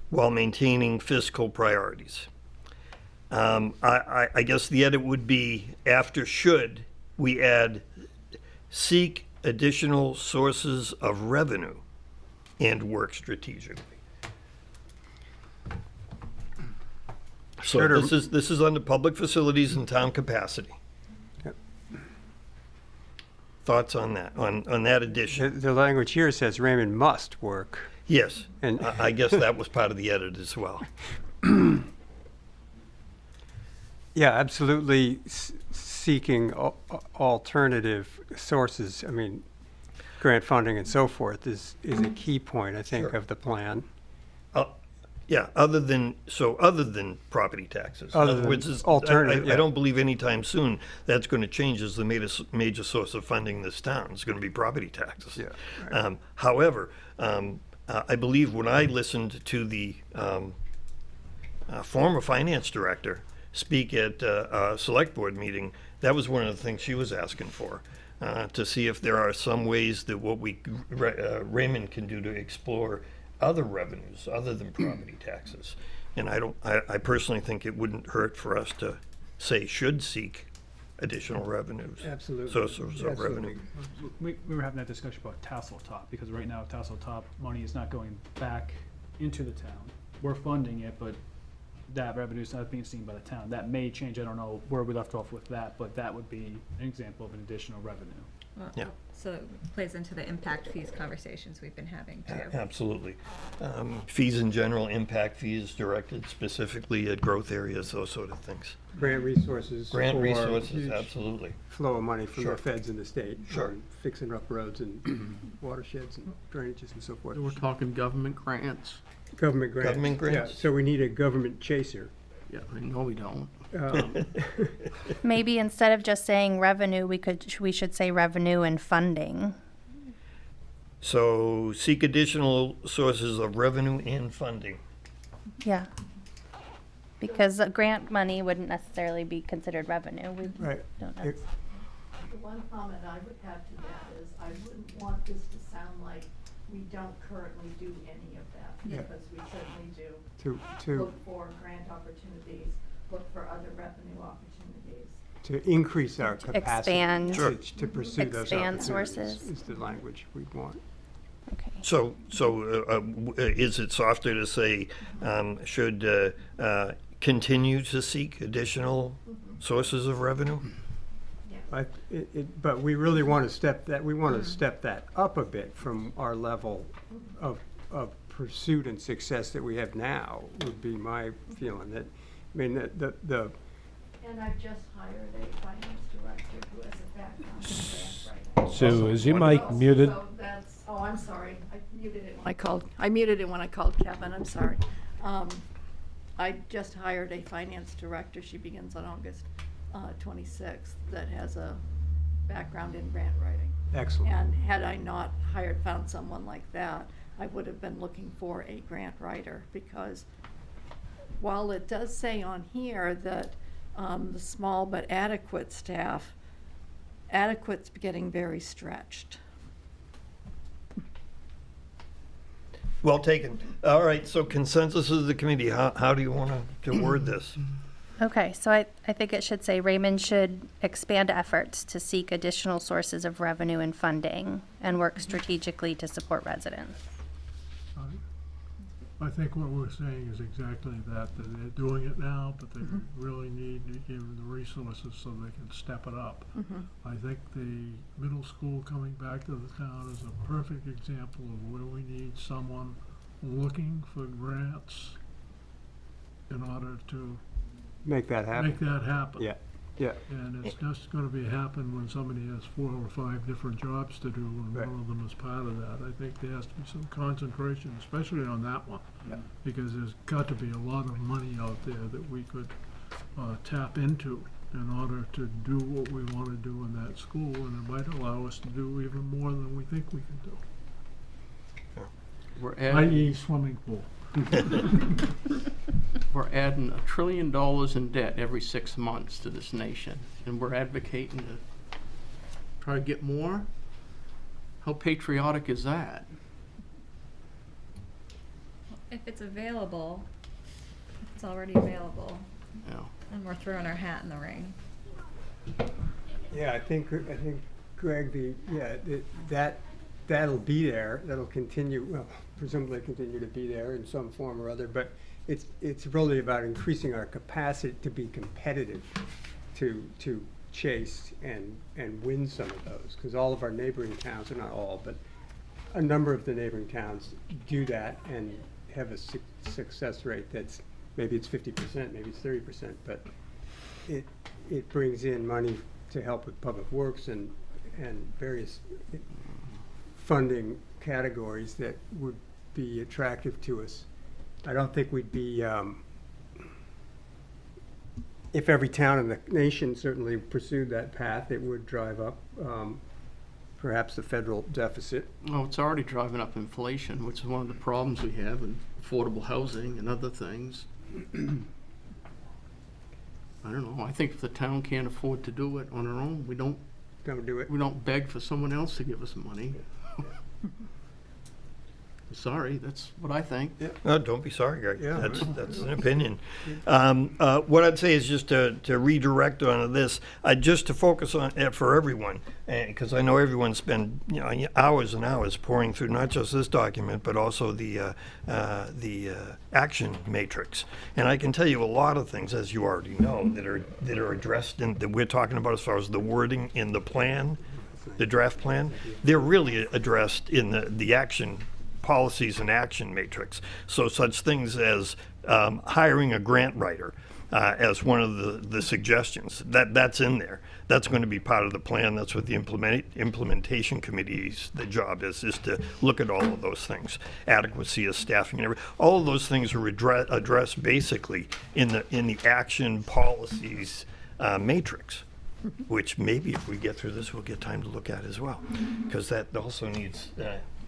while maintaining fiscal priorities. I guess the edit would be, after should, we add seek additional sources of revenue and work strategically. So Sure. this is under public facilities and town capacity. Yep. Thoughts on that, on that addition? The language here says Raymond must work. Yes, And I guess that was part of the edit as well. yeah, absolutely seeking alternative sources. I mean, grant funding and so forth is a key point, I think, Sure. of the plan. Yeah, other than property taxes. Other In other than words, alternative, I yeah. don't believe anytime soon that's going to change as the major source of funding this town. It's going to be property taxes. Yeah, right. However, I believe when I listened to the former finance director speak at a select board meeting, that was one of the things she was asking for, to see if there are some ways that Raymond can do to explore other revenues other than property taxes. And I personally think it wouldn't hurt for us to say should seek additional revenues. Absolutely. Sources of revenue. We were having that discussion about Tassel Top, because right now Tassel Top money is not going back into the town. We're funding it, but that revenue is not being seen by the town. That may change. I don't know where we left off with that, but that would be an example of an additional revenue. Well, Yeah. So it plays into the impact fees conversations we've been having too. Absolutely. Fees in general, impact fees directed specifically at growth areas, those sort of things. Grant resources. Grant for resources, huge absolutely. Flow of money from Sure. the feds in the state. Sure. on fixing up roads and watersheds and drainages and so forth. We're talking government grants. Government grants. Government grants. Yeah, so we need a government chaser. Yeah, I know we don't. Maybe instead of just saying revenue, we should say revenue and funding. So seek additional sources of revenue and funding. Yeah. Because grant money wouldn't necessarily be considered revenue. We Right. don't know. The one comment I would add to that is I wouldn't want this to sound like we don't currently do any of that, Yeah. because we certainly do to look for grant opportunities, look for other revenue opportunities. to increase our capacity. expand- to- To pursue those expand opportunities sources. is the language we want. So, is it softer to say, should continue to seek additional sources of revenue? But we really want to step that up a bit from our level of pursuit and success that we have now, would be my feeling. That, I mean, the And I've just hired a finance director who has a background in grant writing. Sue, is your mic muted? So that's, oh, I'm sorry, I muted it when I called Kevin, I'm sorry. I just hired a finance director, she begins on August 26th, that has a background in grant writing. Excellent. And had I not found someone like that, I would have been looking for a grant writer, because while it does say on here that the small but adequate staff, adequate's getting very stretched. Well taken. All right, so consensus of the committee, how do you want to word this? Okay, so I think it should say Raymond should expand efforts to seek additional sources of revenue and funding and work strategically to support residents. I think what we're saying is exactly that they're doing it now, but they really need to give them the resources so they can step it up. I think the middle school coming back to the town is a perfect example of where we need someone looking for grants in order to make that happen. Yeah, yeah. And it's just gonna happen when somebody has 4 or 5 different jobs to do, and one of them is part of that. I think there has to be some concentration, especially on that one. Yeah. Because there's got to be a lot of money out there that we could tap into in order to do what we wanna do in that school, and it might allow us to do even more than we think we can We're do. adding, I.e. swimming pool. we're adding $1 trillion in debt every 6 months to this nation, and we're advocating to try to get more? How patriotic is that? If it's available, it's already available. Yeah. And we're throwing our hat in the ring. Yeah, I think Greg, that'll be there, that'll continue, well, presumably continue to be there in some form or other, but it's really about increasing our capacity to be competitive, to chase and win some of those, because all of our neighboring towns, or not all, but a number of the neighboring towns do that and have a success rate that's, maybe it's 50%, maybe it's 30%, but it brings in money to help with public works and various funding categories that would be attractive to us. I don't think we'd be, if every town in the nation certainly pursued that path, it would drive up perhaps the federal deficit. Oh, it's already driving up inflation, which is one of the problems we have in affordable housing and other things. I don't know. I think if the town can't afford to do it on our own, we don't do it. We don't beg for someone else to give us money. Sorry, that's what I think. No, don't be sorry, Greg. Yeah. That's an opinion. What I'd say is just to redirect on this, just to focus on it for everyone, because I know everyone spent hours and hours pouring through not just this document, but also the action matrix. And I can tell you a lot of things, as you already know, that are addressed in that we're talking about as far as the wording in the plan, the draft plan. They're really addressed in the action policies and action matrix. So such things as hiring a grant writer as one of the suggestions, that's in there. That's going to be part of the plan. That's what the implementation committee's the job is to look at all of those things. Adequacy of staffing and everything. All of those things are addressed basically in the action policies matrix, which maybe if we get through this, we'll get time to look at as well, because that also needs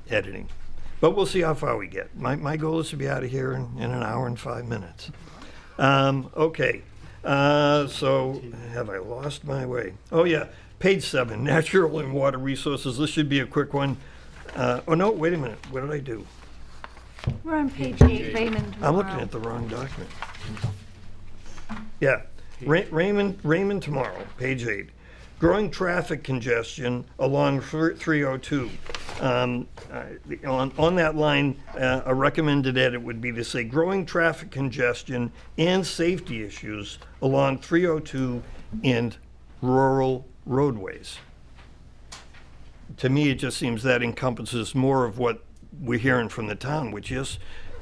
editing. But we'll see how far we get. My goal is to be out of here in an hour and 5 minutes. Okay. So have I lost my way? Oh, yeah. Page 7, natural and water resources. This should be a quick one. Oh, no, wait a minute. What did I do? We're on page 8, Raymond. I'm looking tomorrow. at the wrong document. Yeah, Raymond tomorrow, page 8. Growing traffic congestion along 302. On that line, a recommended edit would be to say, growing traffic congestion and safety issues along 302 and rural roadways. To me, it just seems that encompasses more of what we're hearing from the town, which is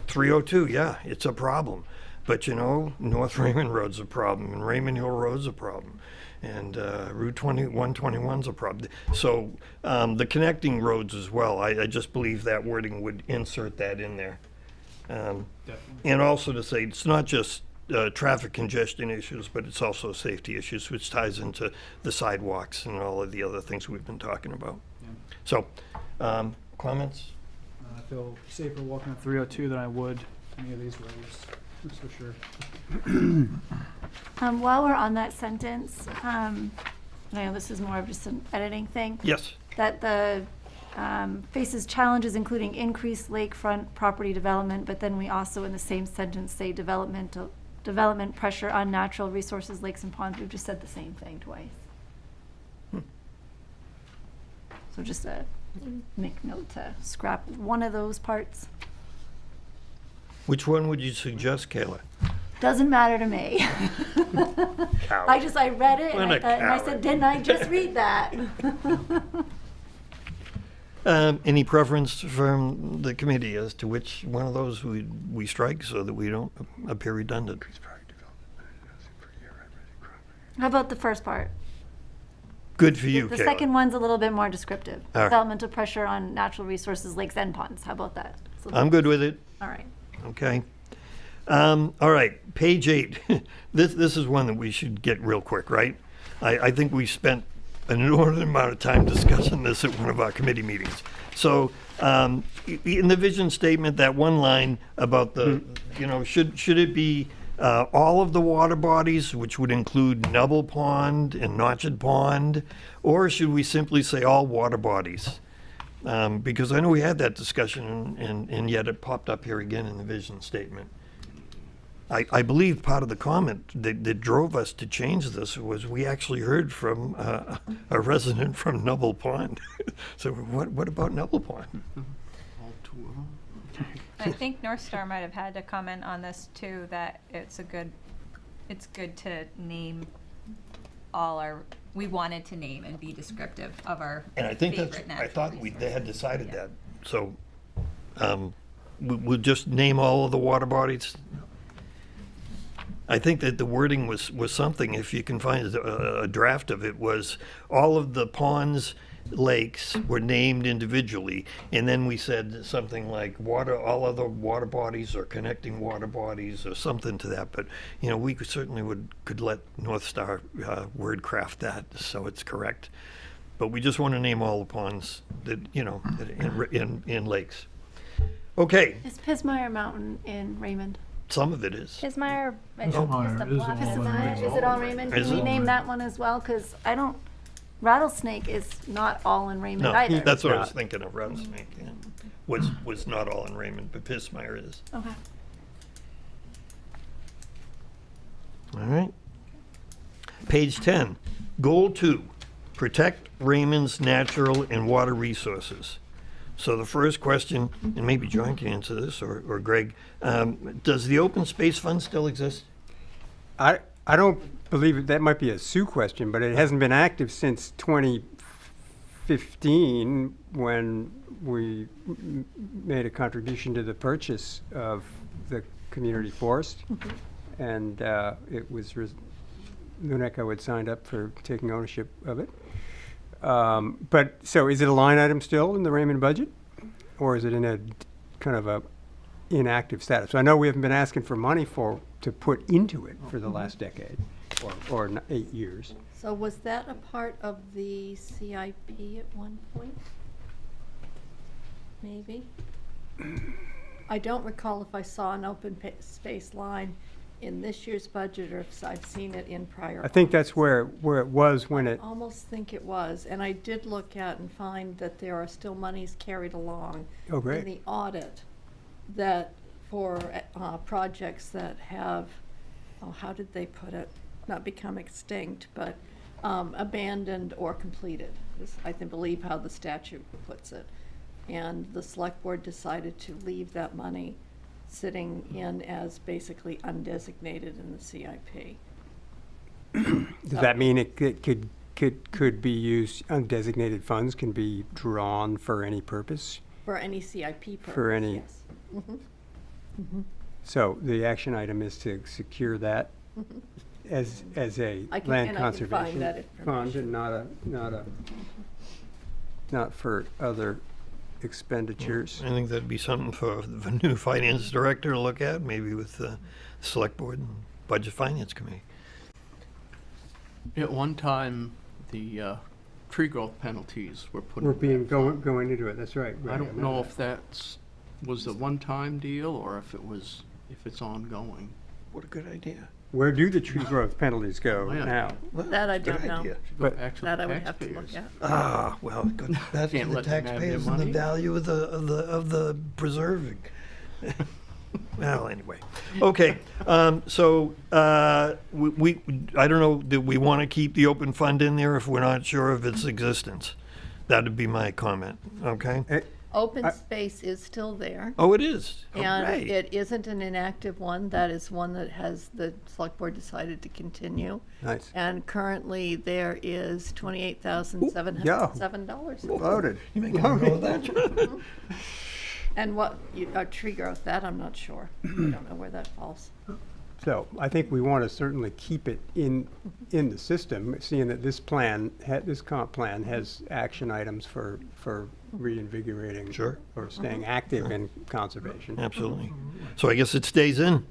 302, yeah, it's a problem. But you know, North Raymond Road's a problem, and Raymond Hill Road's a problem, and Route 121's a problem. So the connecting roads as well, I just believe that wording would insert that in there. And also to say, it's not just traffic congestion issues, but it's also safety issues, which ties into the sidewalks and all of the other things we've been talking about. So, comments? I feel safer walking up 302 than I would any of these roads, that's for sure. While we're on that sentence, I know this is more of just an editing thing. Yes. That the faces challenges including increased lakefront property development, but then we also in the same sentence say development pressure on natural resources, lakes and ponds. We've just said the same thing twice. So just make note to scrap one of those parts. Which one would you suggest, Kayla? Doesn't matter to me. I read it and I said, didn't I just read that? Any preference from the committee as to which one of those we strike so that we don't appear redundant? How about the first part? Good for you, The Kayla. second one's a little bit more descriptive. All right. Developmental pressure on natural resources, lakes and ponds. How about that? So I'm good with it. All right. Okay. All right, page 8. This is one that we should get real quick, right? I think we spent an inordinate amount of time discussing this at one of our committee meetings. So in the vision statement, that one line about the, should it be all of the water bodies, which would include Nubble Pond and Notched Pond, or should we simply say all water bodies? Because I know we had that discussion, and yet it popped up here again in the vision statement. I believe part of the comment that drove us to change this was we actually heard from a resident from Nubble Pond. So what about Nubble Pond? All two of them. I think North Star might have had to comment on this too, that it's good to name we wanted to name and be descriptive of our And I think favorite I natural thought resources. they had decided that. So we'll just name all of the water bodies. I think that the wording was something, if you can find a draft of it, was all of the ponds, lakes were named individually, and then we said something like all other water bodies or connecting water bodies or something to that. But we could let North Star word craft that so it's correct. But we just want to name all the ponds that in lakes. Okay. Is Pismire Mountain in Raymond? Some of it is. Pismire is Pismire just a is bluff. all in Pismire, Raymond. is it all Raymond? Is Can we it? name that one as well? Because Rattlesnake is not all in Raymond either. That's what I was thinking of. Rattlesnake was not all in Raymond, but Pismire is. Okay. All right. Page 10, Goal 2, protect Raymond's natural and water resources. So the first question, and maybe John can answer this, or Greg, does the open space fund still exist? I don't believe that might be a Sue question, but it hasn't been active since 2015 when we made a contribution to the purchase of the community forest. And it was Luneco had signed up for taking ownership of it. But so is it a line item still in the Raymond budget, or is it in a kind of a inactive status? So I know we haven't been asking for money to put into it for the last decade or 8 years. So was that a part of the CIP at one point? Maybe. I don't recall if I saw an open space line in this year's budget, or if I've seen it in prior. I think that's where it was when it, I almost think it was, and I did look at and find that there are still monies carried along Oh, great. in the audit that for projects that have, oh, how did they put it? Not become extinct, but abandoned or completed, is I believe how the statute puts it. And the select board decided to leave that money sitting in as basically undesignated in the CIP. does that mean it could be used, undesignated funds can be drawn for any purpose? For any CIP purpose, For any- yes. Mhm. Mhm. So the action item is to secure that Mhm. as a I can- land and I can find conservation that fund and not for other expenditures. I think that'd be something for the new finance director to look at, maybe with the select board and budget finance committee. At one time, the tree growth penalties were put We're in being, that. going into it, that's right. I don't know if that's, was a one-time deal or if it's ongoing. What a good idea. Where do the tree growth penalties go Oh, yeah. now? That I Good don't know. idea. Should go But- back to the That I would have to look taxpayers. at. Ah, well, good. That's Can't the let them have their taxpayers and the money. value of the preserving. Well, anyway, okay. So we I don't know. Do we want to keep the open fund in there if we're not sure of its existence? That'd be my comment. Okay. Open space is still there. Oh, it is. And Hooray. it isn't an inactive one. That is one that has the select board decided to continue. Nice. And currently there is $28,707. Loaded. You make a note of that. And what, tree growth, that I'm not sure. I don't know where that falls. So I think we want to certainly keep it in the system, seeing that this plan, this comp plan has action items for reinvigorating. Sure. Or staying active in conservation. Absolutely. So I guess it stays in.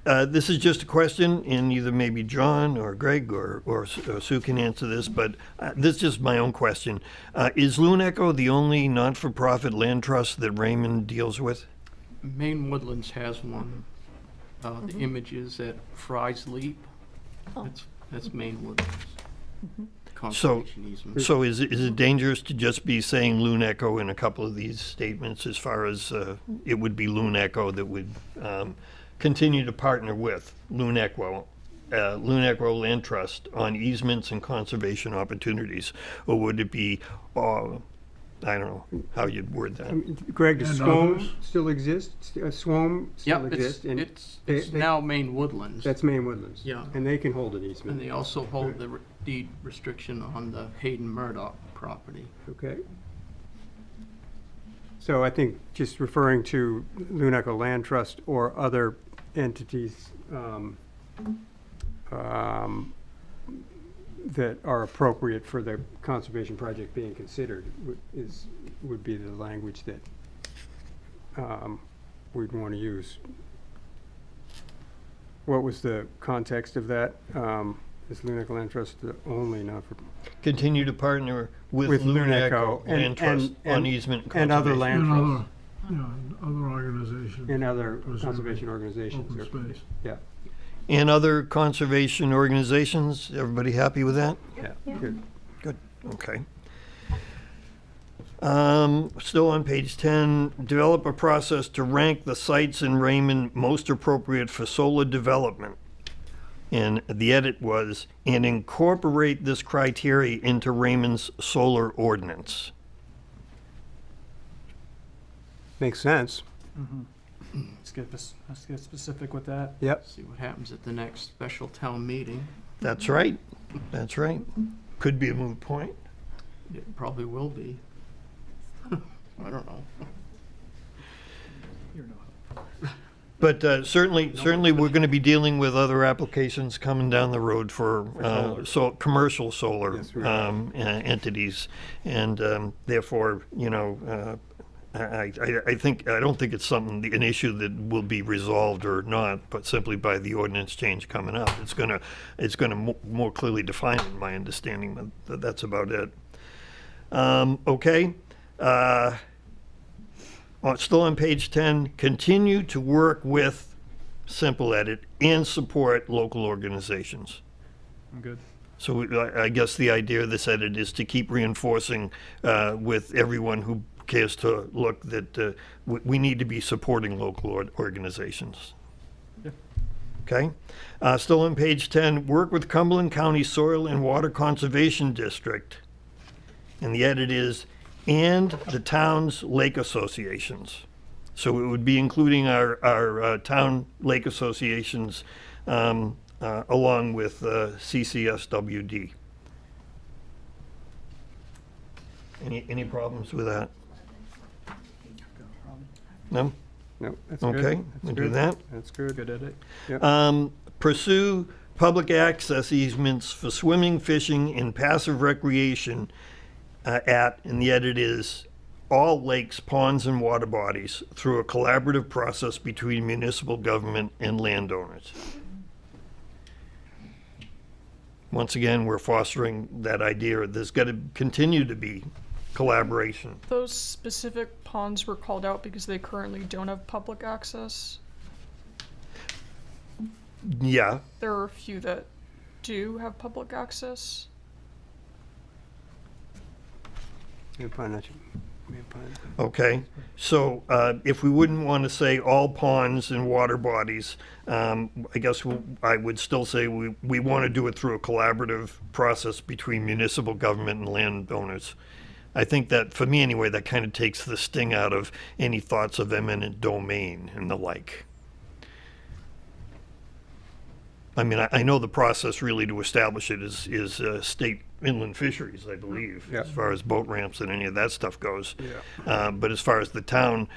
This is just a question, and either maybe John or Greg or Sue can answer this, but this is just my own question. Is Loon Echo the only not-for-profit land trust that Raymond deals with? Maine Woodlands has one. The images at Fry's Leap, that's Maine Woodlands. So, Conservation easement. so is it dangerous to just be saying Loon Echo in a couple of these statements, as far as it would be Loon Echo that would continue to partner with Loon Echo Land Trust on easements and conservation opportunities? Or would it be, I don't know how you'd word that. Greg, does And SWOM others? still exist? SWOM still Yep, exists? and it's they- now Maine Woodlands. That's Maine Woodlands? Yeah. And they can hold an easement? And they also hold the deed restriction on the Hayden Murdoch property. Okay. So I think just referring to Loon Echo Land Trust or other entities that are appropriate for the conservation project being considered would be the language that we'd want to use. What was the context of that? Is Loon Echo Land Trust the only not-for? Continue to partner with Loon Echo Land Trust on easement and and other conservation. land And trusts. other organizations. And other Preserving conservation organizations. open space. Yeah, And other conservation organizations, everybody happy with that? yeah, good. Good, okay. Still on page 10, develop a process to rank the sites in Raymond most appropriate for solar development. And the edit was, and incorporate this criteria into Raymond's solar ordinance. Makes sense. Let's get specific with that. Yep. See what happens at the next special town meeting. That's right, that's right. Could be a moot point. It probably will be. I don't know. But certainly, we're going to be dealing with other applications coming down the road for commercial solar Yes, we are. entities, and therefore, I don't think it's an issue that will be resolved or not, but simply by the ordinance change coming up. It's gonna more clearly define, in my understanding, but that's about it. Okay. Still on page 10, continue to work with simple edit, and support local organizations. I'm good. So I guess the idea of this edit is to keep reinforcing with everyone who cares to look that we need to be supporting local organizations. Yeah. Okay? Still on page 10, work with Cumberland County Soil and Water Conservation District. And the edit is, and the town's lake associations. So it would be including our town lake associations along with CCSWD. Any problems with that? No? No, that's good. Okay, That's we'll do good. that. That's good. Good edit. Yep. Pursue public access easements for swimming, fishing, and passive recreation and the edit is, all lakes, ponds, and water bodies through a collaborative process between municipal government and landowners. Once again, we're fostering that idea. There's got to continue to be collaboration. Those specific ponds were called out because they currently don't have public access. Yeah. There are a few that do have public access. Okay, so if we wouldn't want to say all ponds and water bodies, I guess I would still say we want to do it through a collaborative process between municipal government and landowners. I think that, for me anyway, that kind of takes the sting out of any thoughts of eminent domain and the like. I mean, I know the process really to establish it is state inland fisheries, I believe, as far as boat ramps and any of that stuff goes. Yeah. But as far as the town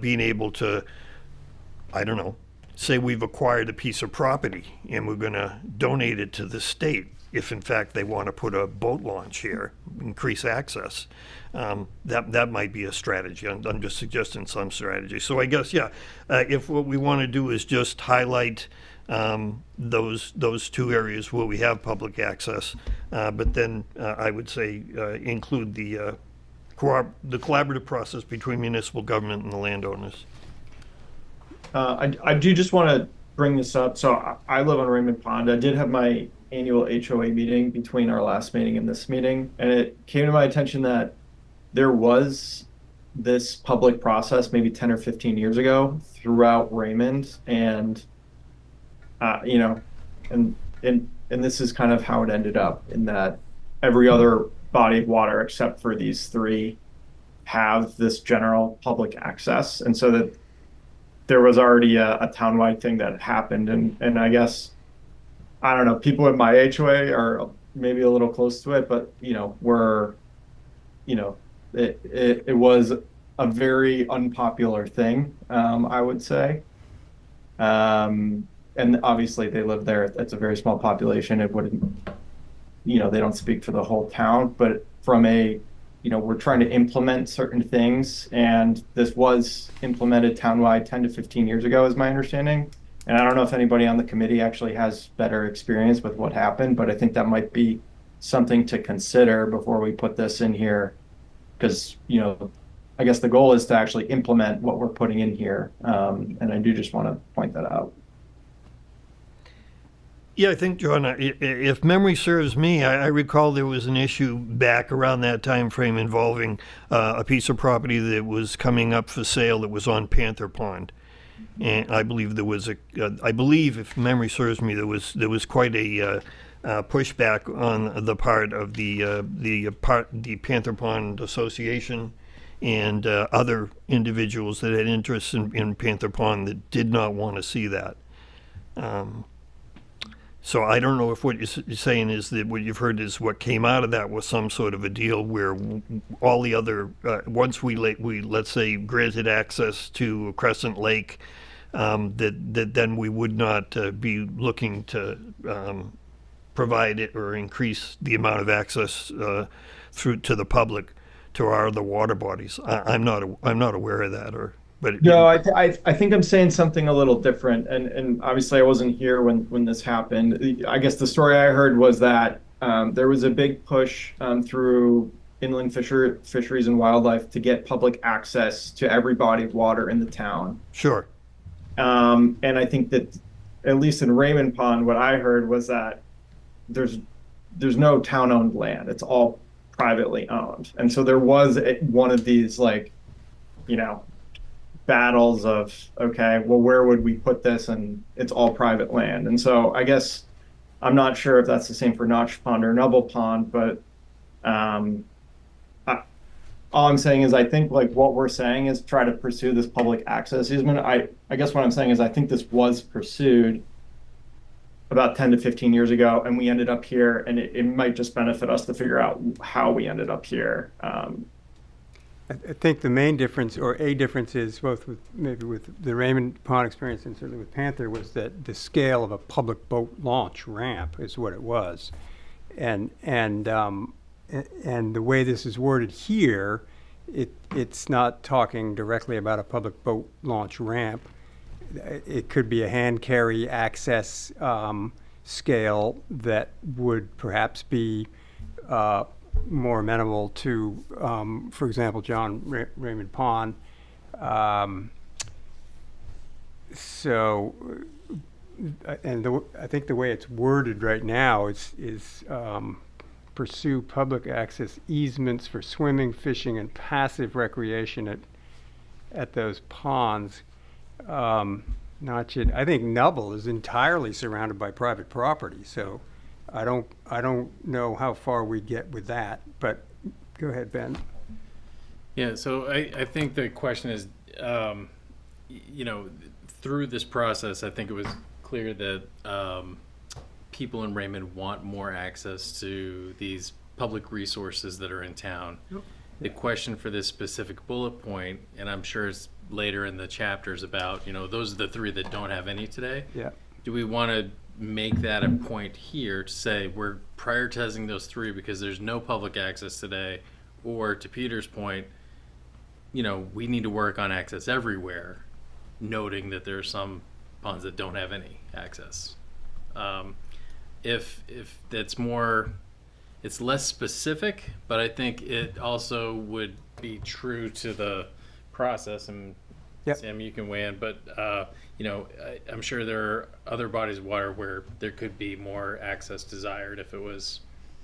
being able to, I don't know, say we've acquired a piece of property and we're going to donate it to the state, if in fact they want to put a boat launch here, increase access, that might be a strategy. I'm just suggesting some strategy. So I guess, yeah, if what we want to do is just highlight those two areas where we have public access, but then I would say include the collaborative process between municipal government and the landowners. I do just want to bring this up. So I live on Raymond Pond. I did have my annual HOA meeting between our last meeting and this meeting, and it came to my attention that there was this public process maybe 10 or 15 years ago throughout Raymond, and you know, and this is kind of how it ended up, in that every other body of water except for these three have this general public access, and so that there was already a townwide thing that happened, and I guess, I don't know, people in my HOA are maybe a little close to it, but you know, it was a very unpopular thing, I would say. And obviously they live there. It's a very small population. It wouldn't, you know, they don't speak for the whole town, but from a, you know, we're trying to implement certain things, and this was implemented townwide 10 to 15 years ago, is my understanding. And I don't know if anybody on the committee actually has better experience with what happened, but I think that might be something to consider before we put this in here, because, you know, I guess the goal is to actually implement what we're putting in here. And I do just want to point that out. Yeah, I think, John, if memory serves me, I recall there was an issue back around that time frame involving a piece of property that was coming up for sale that was on Panther Pond. And I believe there was I believe, if memory serves me, there was quite a pushback on the part of the Panther Pond Association and other individuals that had interests in Panther Pond that did not want to see that. So I don't know if what you're saying is that what you've heard is what came out of that was some sort of a deal where all the other, once we let's say granted access to Crescent Lake, that then we would not be looking to provide it or increase the amount of access through to the public to our other water bodies. I'm not aware of that, but no, I think I'm saying something a little different, and obviously I wasn't here when this happened. I guess the story I heard was that there was a big push through inland fisheries and wildlife to get public access to every body of water in the town. Sure. And I think that, at least in Raymond Pond, what I heard was that there's no town-owned land. It's all privately owned. And so there was one of these, like, you know, battles of, okay, well, where would we put this? And it's all private land. And so I guess I'm not sure if that's the same for Notch Pond or Nubble Pond, but all I'm saying is I think like what we're saying is try to pursue this public access easement. I guess what I'm saying is I think this was pursued about 10 to 15 years ago, and we ended up here, and it might just benefit us to figure out how we ended up here. I think the main difference, or a difference, is both with maybe with the Raymond Pond experience and certainly with Panther, was that the scale of a public boat launch ramp is what it was, and the way this is worded here, it's not talking directly about a public boat launch ramp. It could be a hand carry access scale that would perhaps be more amenable to, for example, Raymond Pond. I think the way it's worded right now is pursue public access easements for swimming, fishing, and passive recreation at those ponds. I think Nubble is entirely surrounded by private property, so I don't know how far we get with that, but go ahead, Ben. Yeah, so I think the question is, you know, through this process, I think it was clear that people in Raymond want more access to these public resources that are in town. Yep. The question for this specific bullet point, and I'm sure it's later in the chapters about, you know, those are the three that don't have any today. Yeah. Do we want to make that a point here to say we're prioritizing those three because there's no public access today, or to Peter's point, you know, we need to work on access everywhere, noting that there are some ponds that don't have any access. If that's more, it's less specific, but I think it also would be true to the process. And yep. Sam, you can weigh in, but you know, I'm sure there are other bodies of water where there could be more access desired if it was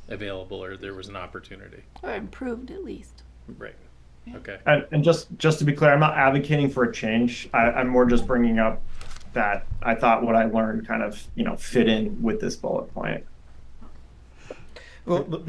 available or there was an opportunity. Or improved, at least. Right. Okay. And just to be clear, I'm not advocating for a change. I'm more just bringing up that I thought what I learned kind of, you know, fit in with this bullet point. Well,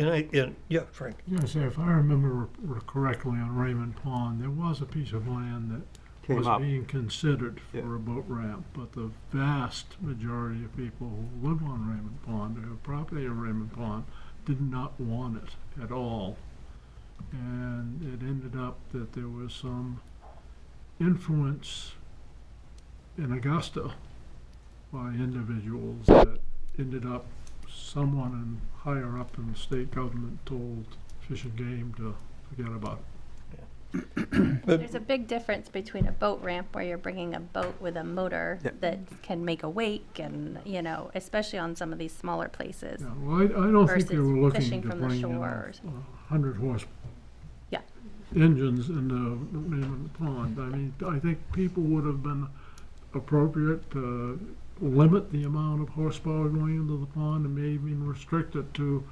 yeah, Frank. Yes, if I remember correctly on Raymond Pond, there was a piece of land that was being considered for a boat ramp, but the vast majority of people who live on Raymond Pond, who have property on Raymond Pond, did not want it at all. And it ended up that there was some influence in Augusta by individuals that ended up someone higher up in the state government told Fish and Game to forget about it. There's a big difference between a boat ramp where you're bringing a boat with a motor that can make a wake, and, you know, especially on some of these smaller places. Yeah, well, I don't think they were looking fishing to from the bring shore. 100 horse engines into Raymond Pond. I mean, I think people would have been appropriate to limit the amount of horsepower going into the pond and maybe even restrict it to,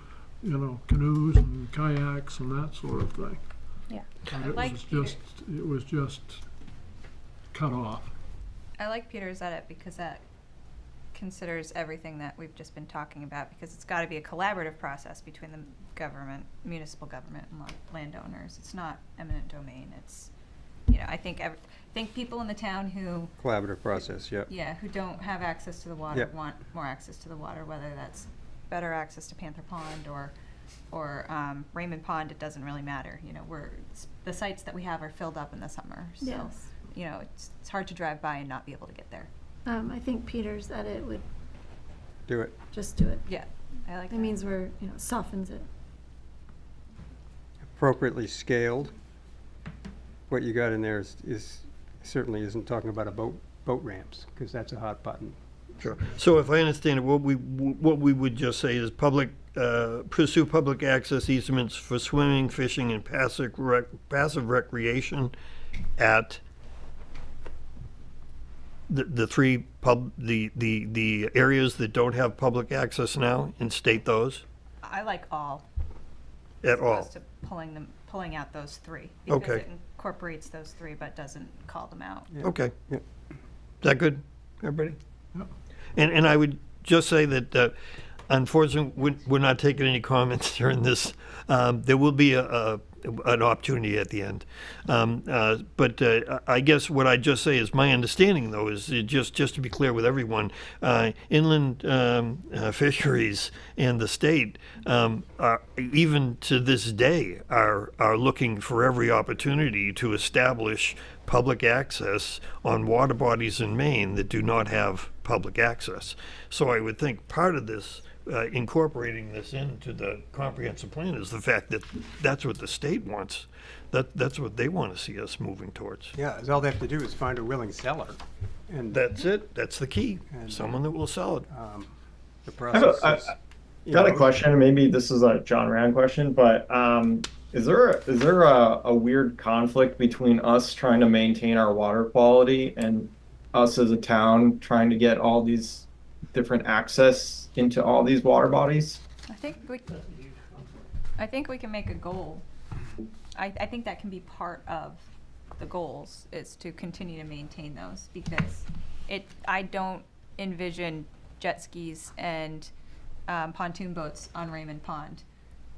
you know, canoes and kayaks and that sort of thing. Yeah. It was just cut off. I like Peter's edit because that considers everything that we've just been talking about, because it's got to be a collaborative process between the government, municipal government, and landowners. It's not eminent domain. It's, you know, I think people in the town who Collaborative process, yep. Yeah, who don't have access to the water want more access to the water, whether that's better access to Panther Pond or Raymond Pond. It doesn't really matter. You know, the sites that we have are filled up in the summer, so Yes. you know, it's hard to drive by and not be able to get there. I think Peter's edit would Do it. just do it. Yeah, I like that. It means softens it. Appropriately scaled. What you got in there is certainly isn't talking about a boat ramps, because that's a hot button. Sure. So if I understand it, what we would just say is pursue public access easements for swimming, fishing, and passive recreation at the three the areas that don't have public access now and state those I like all. at As all? opposed to pulling out those three. Because Okay. it incorporates those three but doesn't call them out. Okay. Is that good, everybody? And I would just say that, unfortunately, we're not taking any comments during this. There will be an opportunity at the end. But I guess what I just say is my understanding, though, is just to be clear with everyone, inland fisheries and the state, even to this day, are looking for every opportunity to establish public access on water bodies in Maine that do not have public access. So I would think part of this, incorporating this into the comprehensive plan, is the fact that that's what the state wants. That's what they want to see us moving towards. Yeah, 'cause all they have to do is find a willing seller. And That's it. That's the key. Someone that will sell it. the process is, you Got a know, question. Maybe this is a John Rand question, but is there a weird conflict between us trying to maintain our water quality and us as a town trying to get all these different access into all these water bodies? I think we can make a goal. I think that can be part of the goals, is to continue to maintain those, because I don't envision jet skis and pontoon boats on Raymond Pond,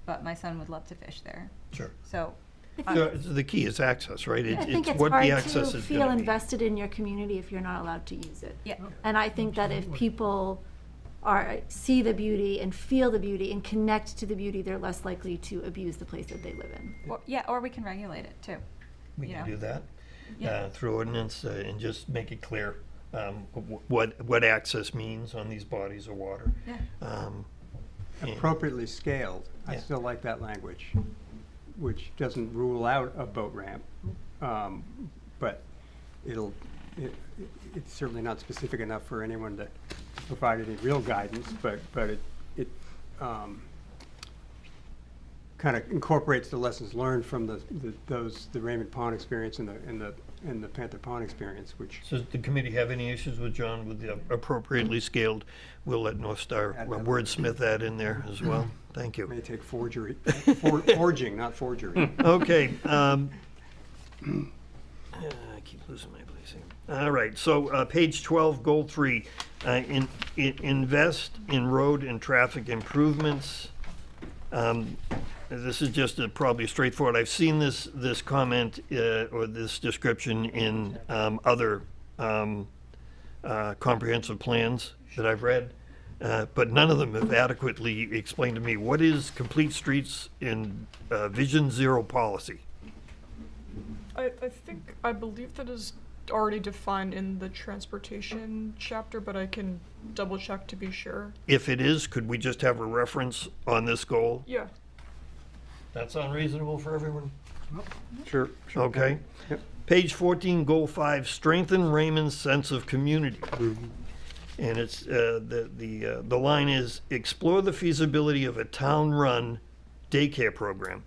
but my son would love to fish there. Sure. So. So the key is access, right? I think it's what hard the access to is feel gonna be. invested in your community if you're not allowed to use it. Yeah. And I think that if people see the beauty and feel the beauty and connect to the beauty, they're less likely to abuse the place that they live in. Or we can regulate it too. We can do that Yeah. through ordinance and just make it clear what access means on these bodies of water. Yeah. appropriately scaled. I Yeah. still like that language, which doesn't rule out a boat ramp, but it's certainly not specific enough for anyone to provide any real guidance, but it kind of incorporates the lessons learned from the Raymond Pond experience and the Panther Pond experience, which. So does the committee have any issues with John with the appropriately scaled? We'll let North Star wordsmith that in there as well. Thank you. May take forgery, forging, not forgery. Okay. I keep losing my place here. All right, so page 12, goal 3, invest in road and traffic improvements. This is just probably straightforward. I've seen this comment or this description in other comprehensive plans that I've read, but none of them have adequately explained to me what is complete streets in Vision Zero policy. I believe that is already defined in the transportation chapter, but I can double check to be sure. If it is, could we just have a reference on this goal? Yeah. That's unreasonable for everyone? Sure. Okay. Yep. Page 14, goal 5, strengthen Raymond's sense of community. And it's, the line is, explore the feasibility of a town-run daycare program.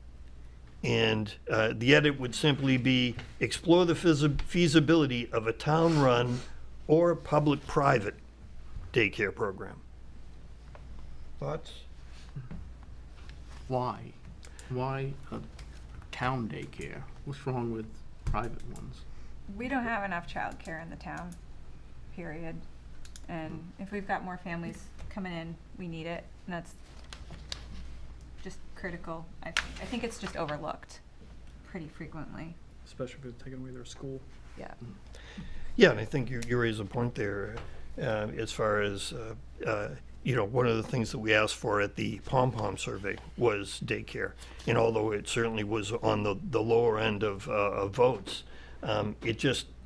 And the edit would simply be, explore the feasibility of a town-run or public-private daycare program. Thoughts? Why? Why a town daycare? What's wrong with private ones? We don't have enough childcare in the town, period. And if we've got more families coming in, we need it, and that's just critical. I think it's just overlooked pretty frequently. Especially if it's taking away their school. Yeah. Yeah, and I think you raise a point there as far as, one of the things that we asked for at the Pom-Pom survey was daycare. And although it certainly was on the lower end of votes,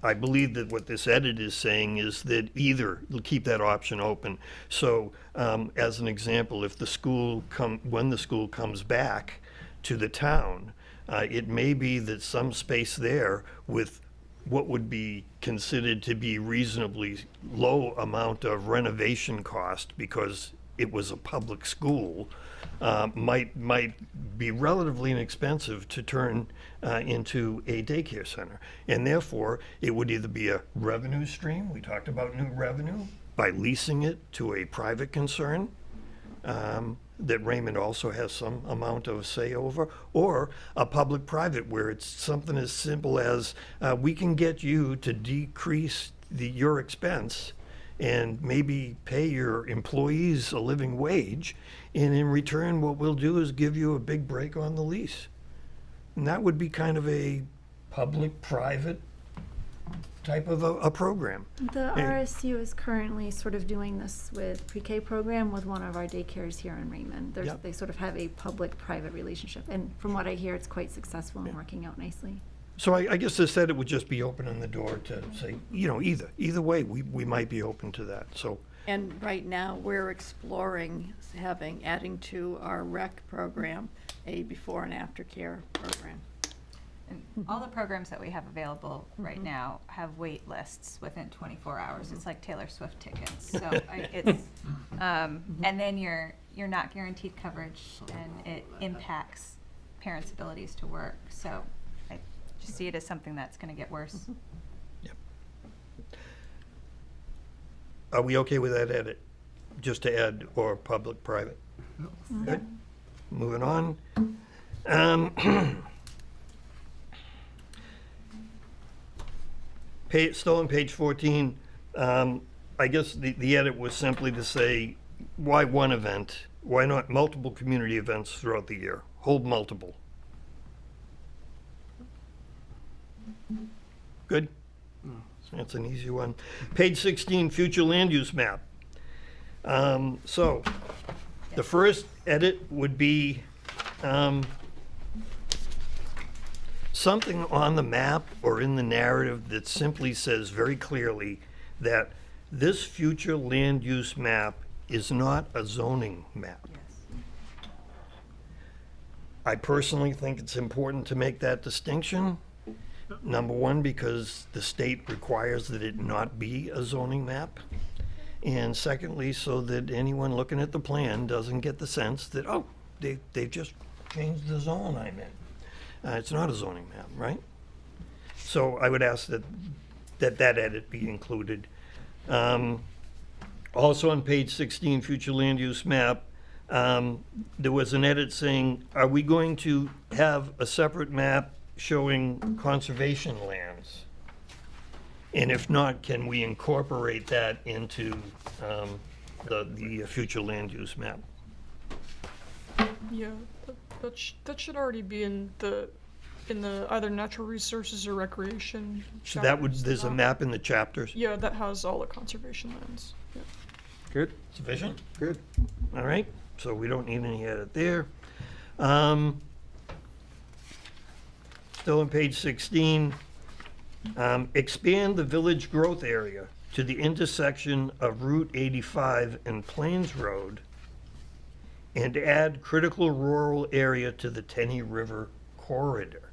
I believe that what this edit is saying is that either keep that option open. So as an example, if when the school comes back to the town, it may be that some space there with what would be considered to be reasonably low amount of renovation cost, because it was a public school, might be relatively inexpensive to turn into a daycare center. And therefore, it would either be a revenue stream, we talked about new revenue, by leasing it to a private concern, that Raymond also has some amount of say over, or a public-private where it's something as simple as we can get you to decrease your expense and maybe pay your employees a living wage, and in return what we'll do is give you a big break on the lease. And that would be kind of a public-private type of a program. The RSU is currently sort of doing this with pre-K program with one of our daycares here in Raymond. Yep. They sort of have a public-private relationship, and from what I hear, it's quite successful and working out nicely. So I guess instead it would just be opening the door to say, you know, either way, we might be open to that, so. And right now, we're exploring adding to our rec program a before and after care program. And all the programs that we have available right now have wait lists within 24 hours. It's like Taylor Swift tickets. So it's, and then you're not guaranteed coverage, and it impacts parents' abilities to work. So I just see it as something that's going to get worse. Yep. Are we okay with that edit? Just to add or public-private? Good. Moving on. Still on page 14, I guess the edit was simply to say, why one event? Why not multiple community events throughout the year? Hold multiple. Good? That's an easy one. Page 16, future land use map. So, the first edit would be something on the map or in the narrative that simply says very clearly that this future land use map is not a zoning map. I personally think it's important to make that distinction. Number one, because the state requires that it not be a zoning map. And secondly, so that anyone looking at the plan doesn't get the sense that, oh, they've just changed the zone I'm in. It's not a zoning map, right? So I would ask that edit be included. Also on page 16, future land use map, there was an edit saying, are we going to have a separate map showing conservation lands? And if not, can we incorporate that into the future land use map? Yeah, that should already be in the either natural resources or recreation. So that would, chapters. there's a map in the chapters? Yeah, that has all the conservation lands. Yeah. Good. Sufficient? Good. All right, so we don't need any edit there. Still on page 16, expand the village growth area to the intersection of Route 85 and Plains Road and add critical rural area to the Tenny River corridor.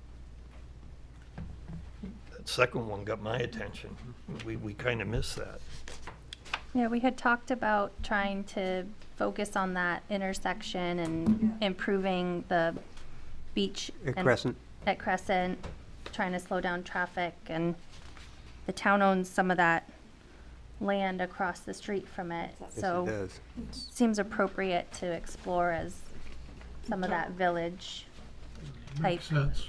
That second one got my attention. We kind of missed that. Yeah, we had talked about trying to focus on that intersection and improving the beach. At Crescent. At Crescent, trying to slow down traffic, and the town owns some of that land across the street from it. Yes, it So does. seems appropriate to explore as some of that village type. Makes sense.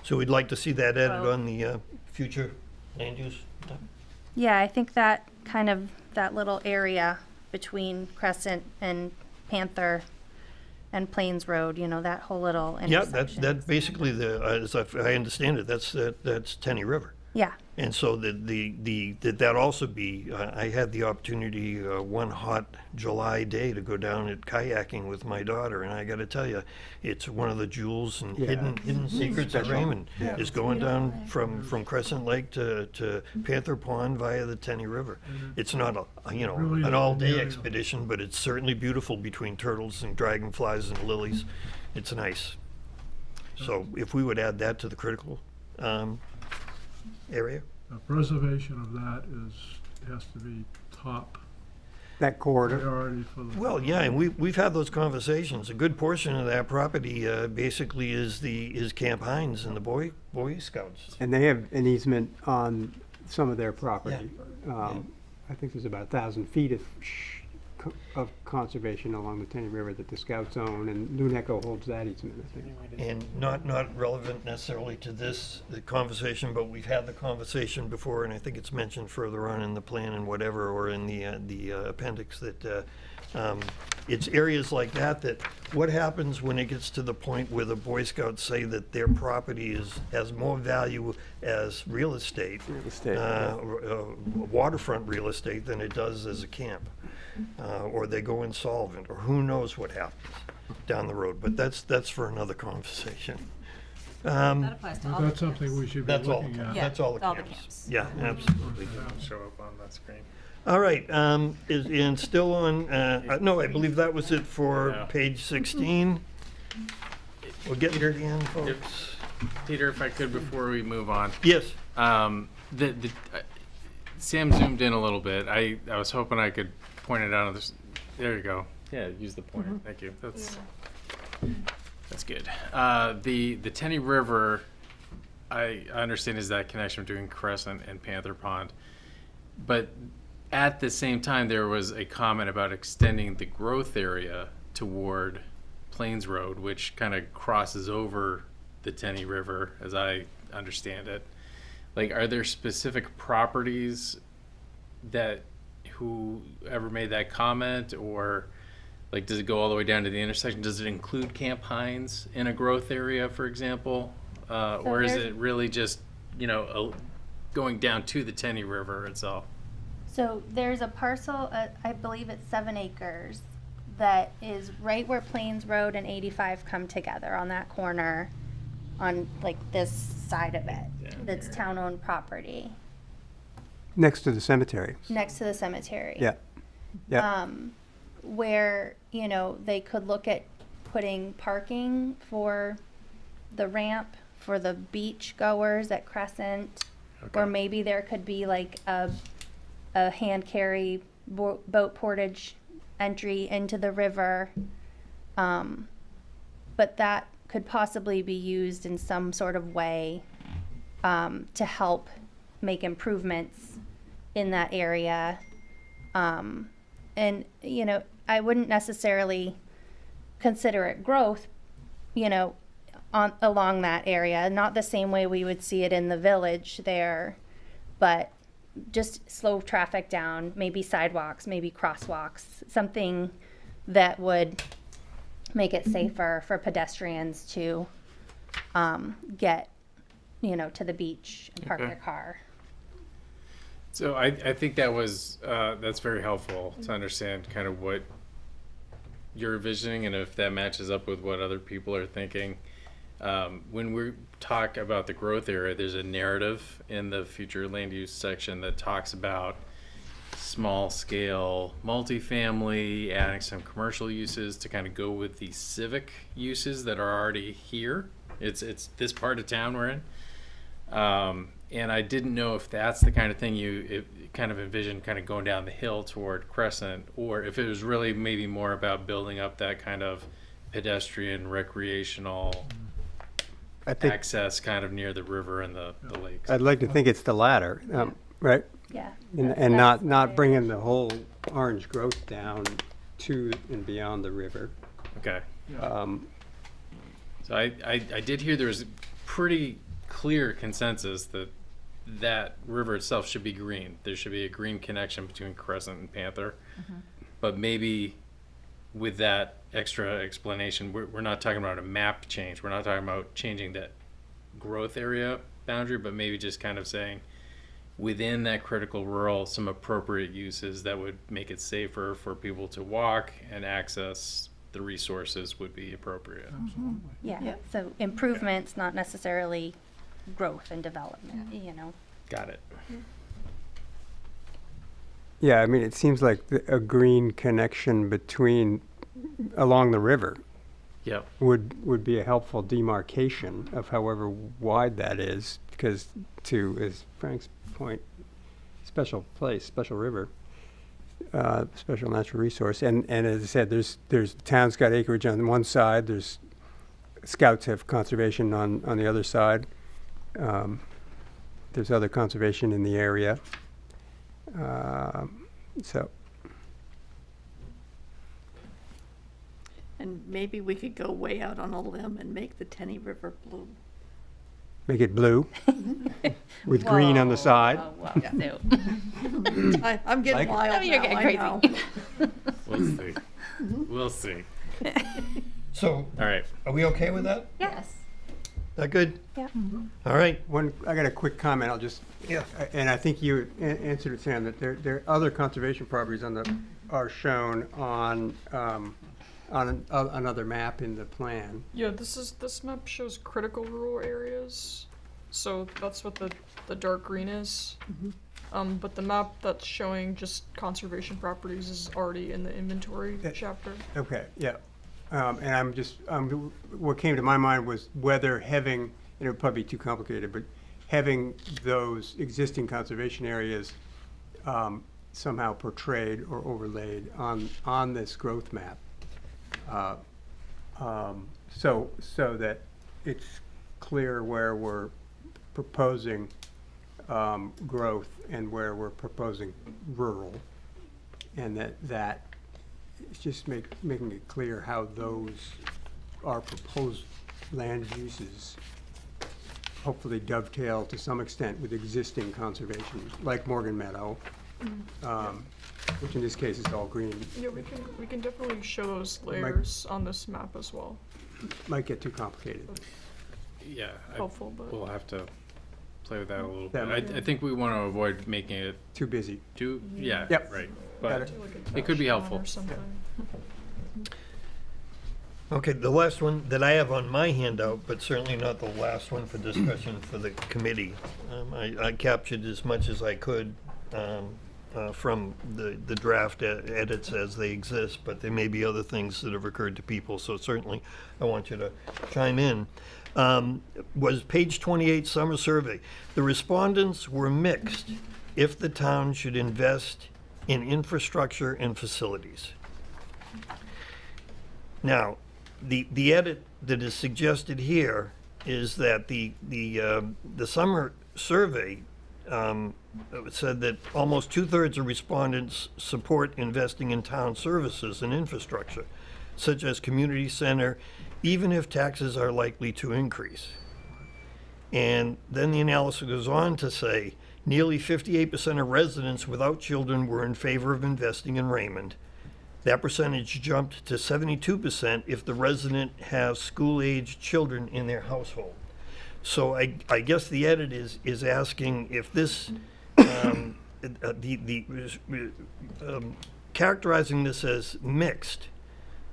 So we'd like to see that added Well- on the future land use. Yeah, I think that kind of, that little area between Crescent and Panther and Plains Road, you know, that whole little Yeah, intersection. that's basically as I understand it, that's Tenny River. Yeah. And so that also be, I had the opportunity one hot July day to go down at kayaking with my daughter, and I got to tell you, it's one of the jewels and Yeah. hidden secrets of Special. Raymond Yeah. is going down from Crescent Lake to Panther Pond via the Tenny River. It's not Really an all-day area. expedition, but it's certainly beautiful between turtles and dragonflies and lilies. It's nice. So if we would add that to the critical area. The preservation of that has to be top that corridor. priority for the. Well, yeah, and we've had those conversations. A good portion of that property basically is Camp Hines and the Boy Scouts. And they have an easement on some of their property. I think there's about 1,000 feet of conservation along the Tenny River that the Scouts own, and Luneco holds that easement, I think. And not relevant necessarily to this conversation, but we've had the conversation before, and I think it's mentioned further on in the plan and whatever, or in the appendix, that it's areas like that what happens when it gets to the point where the Boy Scouts say that their property has more value as real estate, waterfront real estate, than it does as a camp, or they go insolvent, or who knows what happens down the road. But that's for another conversation. That applies to all the That's something we should be That's all. looking at. Yeah, That's all the all the camps. camps. Yeah, absolutely. Show up on that screen. All right, and still on, no, I believe that was it for Yeah. page 16. We're getting near the end, folks. Peter, if I could, before we move on. Yes. Sam zoomed in a little bit. I was hoping I could point it out on this. There you go. Yeah, use the pointer. Thank you. That's good. The Tenny River, I understand, is that connection between Crescent and Panther Pond. But at the same time, there was a comment about extending the growth area toward Plains Road, which kind of crosses over the Tenny River, as I understand it. Like, are there specific properties that whoever made that comment, or like, does it go all the way down to the intersection? Does it include Camp Hines in a growth area, for example? Or is it really just, going down to the Tenny River itself? So there's a parcel, I believe it's 7 acres, that is right where Plains Road and 85 come together on that corner, on like this side of it. That's town-owned property. Next to the cemetery. Next to the cemetery. Yeah. Yeah. Where, they could look at putting parking for the ramp for the beach goers at Crescent. Okay. Or maybe there could be like a hand carry boat portage entry into the river. But that could possibly be used in some sort of way to help make improvements in that area. And, I wouldn't necessarily consider it growth, along that area, not the same way we would see it in the village there, but just slow traffic down, maybe sidewalks, maybe crosswalks, something that would make it safer for pedestrians to get, to the beach and park their car. So I think that's very helpful to understand kind of what you're envisioning, and if that matches up with what other people are thinking. When we talk about the growth area, there's a narrative in the future land use section that talks about small scale multifamily, adding some commercial uses to kind of go with the civic uses that are already here. It's this part of town we're in. And I didn't know if that's the kind of thing you kind of envisioned kind of going down the hill toward Crescent, or if it was really maybe more about building up that kind of pedestrian, recreational access kind of near the river and the lakes. I'd like to think it's the latter, right? Yeah. And not bringing the whole orange growth down to and beyond the river. Okay. So I did hear there was pretty clear consensus that river itself should be green. There should be a green connection between Crescent and Panther. Mm-hmm. But maybe with that extra explanation, we're not talking about a map change. We're not talking about changing that growth area boundary, but maybe just kind of saying within that critical rural, some appropriate uses that would make it safer for people to walk and access the resources would be appropriate. Absolutely. Yeah. So improvements, not necessarily growth and development, Got it. Yeah, I mean, it seems like a green connection along the river. Yep. Would be a helpful demarcation of however wide that is, because as Frank's point, special place, special river, special natural resource. And as I said, there's the town's got acreage on one side, there's scouts have conservation on the other side. There's other conservation in the area. So. And maybe we could go way out on a limb and make the Tenny River blue. Make it blue with green on the side. No. I'm getting Like- wild Oh, you're now, getting I crazy. know. We'll see. We'll see. So, All right. are we okay with that? Yes. That good? Yeah. All right. I got a quick comment. I'll just, and I think you answered it, Sam, that there are other conservation properties are shown on another map in the plan. Yeah, this map shows critical rural areas, so that's what the dark green is. But the map that's showing just conservation properties is already in the inventory chapter. Okay, yeah. And what came to my mind was whether having, and it would probably be too complicated, but having those existing conservation areas somehow portrayed or overlaid on this growth map. So that it's clear where we're proposing growth and where we're proposing rural, and that it's just making it clear how those are proposed land uses hopefully dovetail to some extent with existing conservation, like Morgan Meadow, which in this case is all green. Yeah, we can definitely show those layers on this map as well. Might get too complicated. Yeah. Helpful, but we'll have to play with that a little That bit. might- I think we want to avoid making it Too busy. yeah, Yep. right. Got But it. it could be helpful. Or something. Okay, the last one that I have on my handout, but certainly not the last one for discussion for the committee. I captured as much as I could from the draft edits as they exist, but there may be other things that have occurred to people, so certainly I want you to chime in. Was page 28 summer survey. The respondents were mixed if the town should invest in infrastructure and facilities. Now, the edit that is suggested here is that the summer survey said that almost 2/3 of respondents support investing in town services and infrastructure, such as community center, even if taxes are likely to increase. And then the analysis goes on to say, nearly 58% of residents without children were in favor of investing in Raymond. That percentage jumped to 72% if the resident has school-aged children in their household. So I guess the edit is asking if this, characterizing this as mixed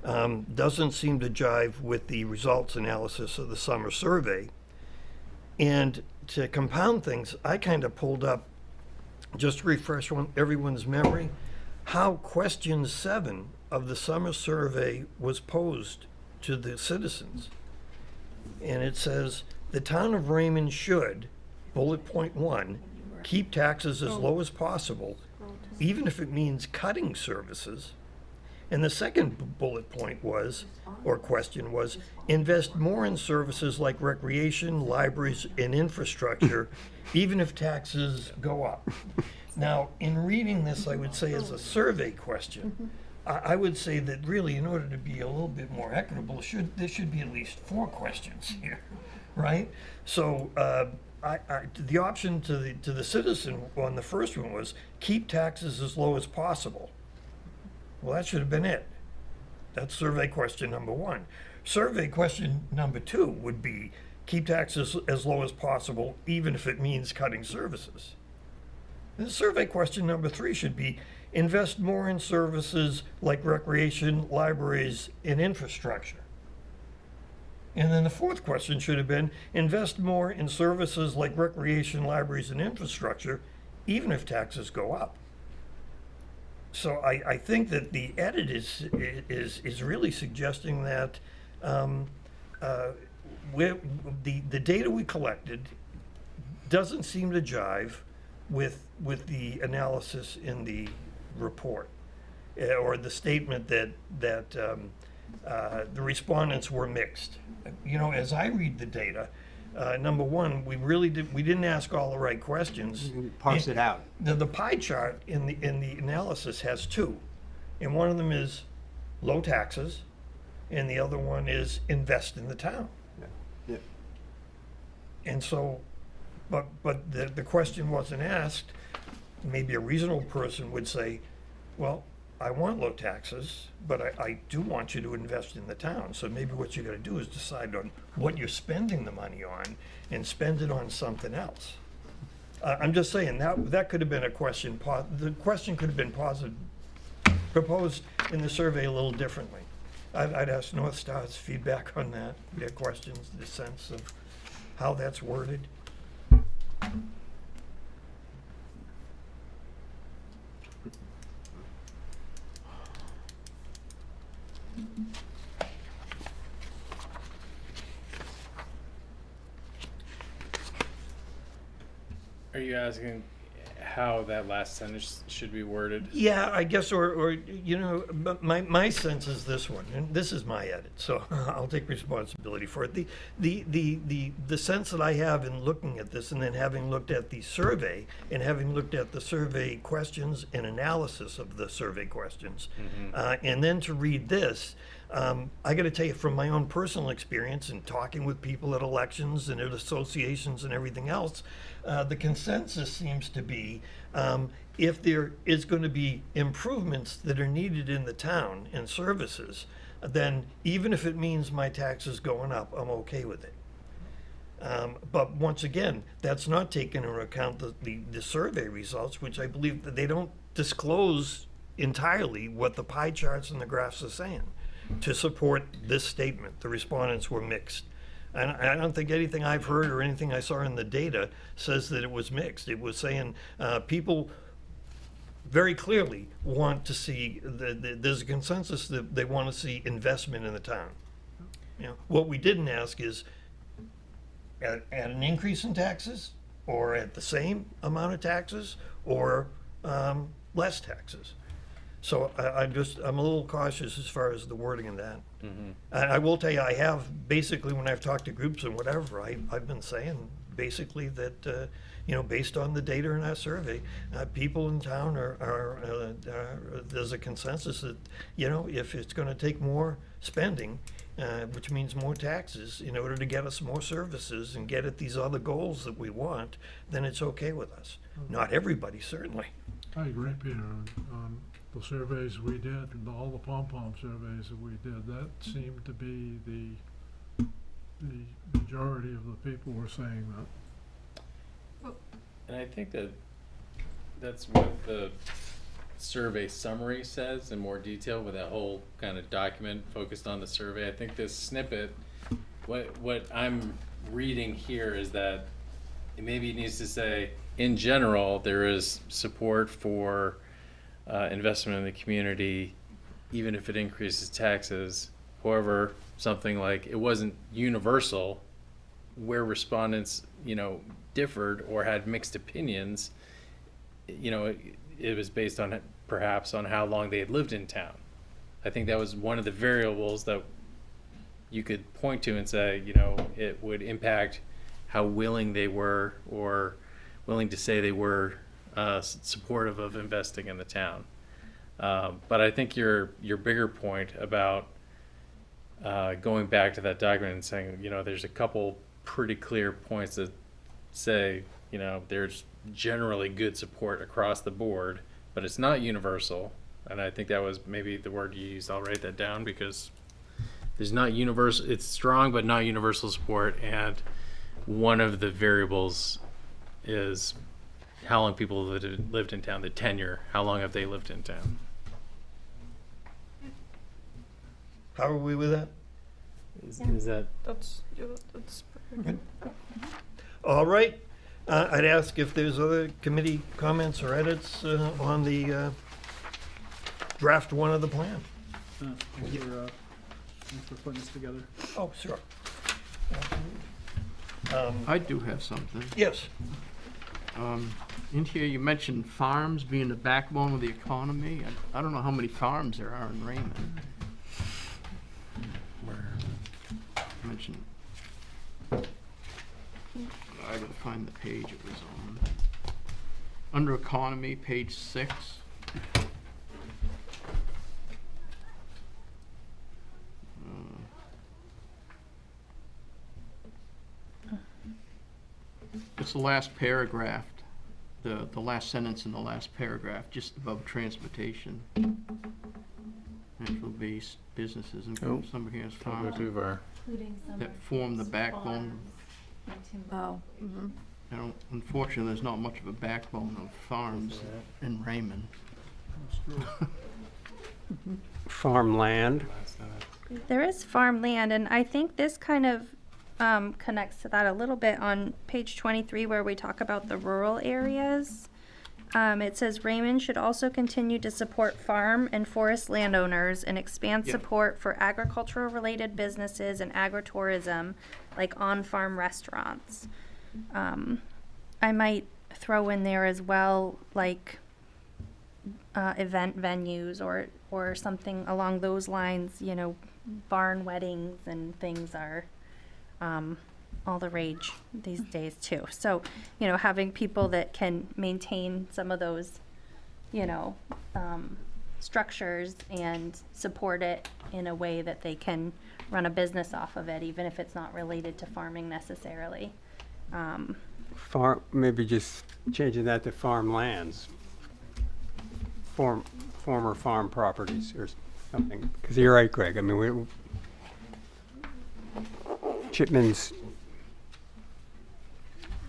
doesn't seem to jive with the results analysis of the summer survey. And to compound things, I kind of pulled up, just to refresh everyone's memory, how question 7 of the summer survey was posed to the citizens. And it says, the town of Raymond should, bullet point 1, keep taxes as low as possible, even if it means cutting services. And the second bullet point was, or question was, invest more in services like recreation, libraries, and infrastructure, even if taxes go up. Now, in reading this, I would say as a survey question, I would say that really, in order to be a little bit more equitable, there should be at least 4 questions here, right? So the option to the citizen on the first one was keep taxes as low as possible. Well, that should have been it. That's survey question number 1. Survey question number 2 would be keep taxes as low as possible, even if it means cutting services. And survey question number 3 should be invest more in services like recreation, libraries, and infrastructure. And then the 4th question should have been invest more in services like recreation, libraries, and infrastructure, even if taxes go up. So I think that the edit is really suggesting that the data we collected doesn't seem to jive with the analysis in the report. or the statement that the respondents were mixed. You know, as I read the data, number one, we didn't ask all the right questions. Parse it out. The pie chart in the analysis has two, and one of them is low taxes, and the other one is invest in the town. Yeah. And so, but the question wasn't asked. Maybe a reasonable person would say, well, I want low taxes, but I do want you to invest in the town. So maybe what you got to do is decide on what you're spending the money on and spend it on something else. I'm just saying that could have been a question. The question could have been proposed in the survey a little differently. I'd ask North Star's feedback on that, their questions, the sense of how that's worded. Are you asking how that last sentence should be worded? Yeah, I guess, or you know, but my sense is this one, and this is my edit, so I'll take responsibility for it. The sense that I have in looking at this, and then having looked at the survey, and having looked at the survey questions and analysis of the survey questions, and then to read this, I got to tell you, from my own personal experience and talking with people at elections and at associations and everything else, the consensus seems to be if there is going to be improvements that are needed in the town and services, then even if it means my taxes going up, I'm okay with it. But once again, that's not taking into account the survey results, which I believe that they don't disclose entirely what the pie charts and the graphs are saying to support this statement. The respondents were mixed. And I don't think anything I've heard or anything I saw in the data says that it was mixed. It was saying people very clearly want to see, there's a consensus that they want to see investment in the town. You know, what we didn't ask is at an increase in taxes, or at the same amount of taxes, or less taxes. So I'm a little cautious as far as the wording in that. I will tell you, I have basically, when I've talked to groups and whatever, I've been saying basically that, you know, based on the data in our survey, people in town there's a consensus that, you know, if it's going to take more spending, which means more taxes, in order to get us more services and get at these other goals that we want, then it's okay with us. Not everybody, certainly. I agree, Peter. The surveys we did, and all the pom-pom surveys that we did, that seemed to be the majority of the people were saying that. And I think that's what the survey summary says in more detail, with that whole kind of document focused on the survey. I think this snippet, what I'm reading here is that maybe it needs to say, in general, there is support for investment in the community, even if it increases taxes. However, something like it wasn't universal, where respondents, you know, differed or had mixed opinions. You know, it was based on perhaps on how long they had lived in town. I think that was one of the variables that you could point to and say, you know, it would impact how willing they were, or willing to say they were supportive of investing in the town. But I think your bigger point about going back to that document and saying, you know, there's a couple pretty clear points that say, you know, there's generally good support across the board, but it's not universal. And I think that was maybe the word you used. I'll write that down, because there's not universal, it's strong but not universal support, and one of the variables is how long people lived in town, the tenure, how long have they lived in town. How are we with that? Is that? That's Okay. All right. I'd ask if there's other committee comments or edits on the draft one of the plan. Thanks for putting this together. Oh, sure. I do have something. Yes. In here, you mentioned farms being the backbone of the economy. I don't know how many farms there are in Raymond. Mentioned. I gotta find the page it was on. Under economy, page 6. It's the last paragraph, the last sentence in the last paragraph, just above transportation. Natural-based businesses include some of his farms that form the backbone. Oh. Unfortunately, there's not much of a backbone of farms in Raymond. Farmland. There is farmland, and I think this kind of connects to that a little bit on page 23 where we talk about the rural areas. It says Raymond should also continue to support farm and forest landowners and expand support for agricultural related businesses and agritourism like on-farm restaurants. I might throw in there as well like event venues or something along those lines. You know, barn weddings and things are all the rage these days too. So, you know, having people that can maintain some of those, you know, structures and support it in a way that they can run a business off of it, even if it's not related to farming necessarily. Maybe just changing that to farmlands, former farm properties or something. Because you're right, Greg. I mean, Chipman's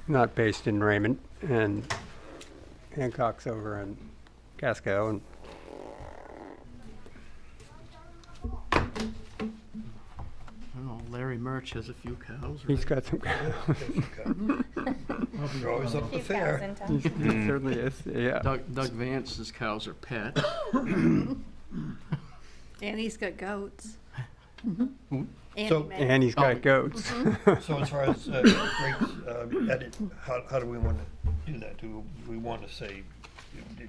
not based in Raymond, and Hancock's over in Casco, and I don't know, Larry Murch has a few cows. he's got some. You're always up the fair. He certainly is. Yeah. Doug Vance's cows are pet. And he's got goats. And he's got goats. So as far as Greg's edit, how do we want to do that? Do we want to say,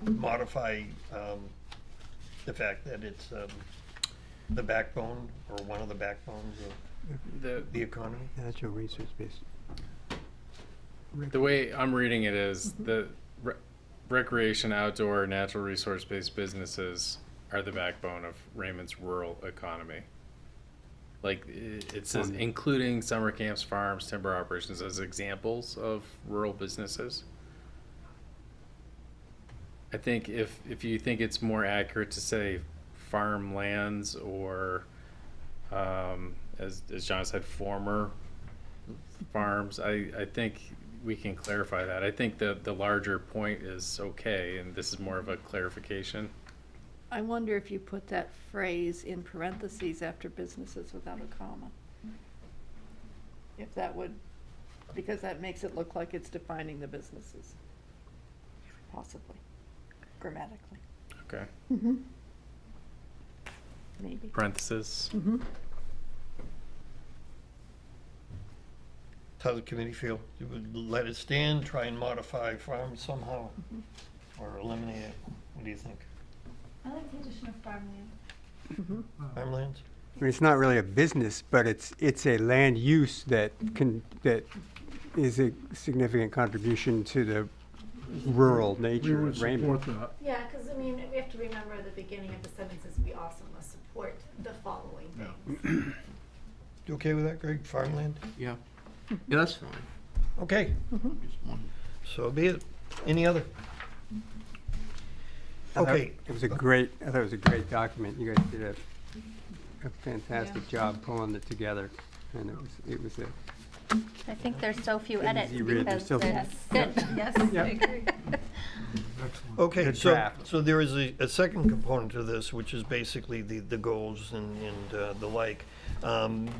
modify the fact that it's the backbone or one of the backbones of the economy? Natural resource based. The way I'm reading it is the recreation, outdoor, natural resource based businesses are the backbone of Raymond's rural economy. Like it says, including summer camps, farms, timber operations as examples of rural businesses. I think if you think it's more accurate to say farmlands or, as John said, former farms, I think we can clarify that. I think the larger point is okay, and this is more of a clarification. I wonder if you put that phrase in parentheses after businesses without a comma. If that would, because that makes it look like it's defining the businesses. Possibly, grammatically. Okay. Maybe. Parentheses. How does the committee feel? You would let it stand, try and modify farms somehow, or eliminate it? What do you think? I like the addition of farmland. Farmlands? I mean, it's not really a business, but it's a land use that is a significant contribution to the rural nature of Raymond. Yeah, because I mean, we have to remember at the beginning of the sentences, we also must support the following things. You okay with that, Greg? Farmland? Yeah. Yeah, that's fine. Okay. Just one. So be it. Any other? Okay. I thought it was a great document. You guys did a fantastic job pulling it together, and it was a. I think there's so few edits Easy read. because There's so it's few. good. Yes, I agree. Okay, Good so draft. there is a second component to this, which is basically the goals and the like.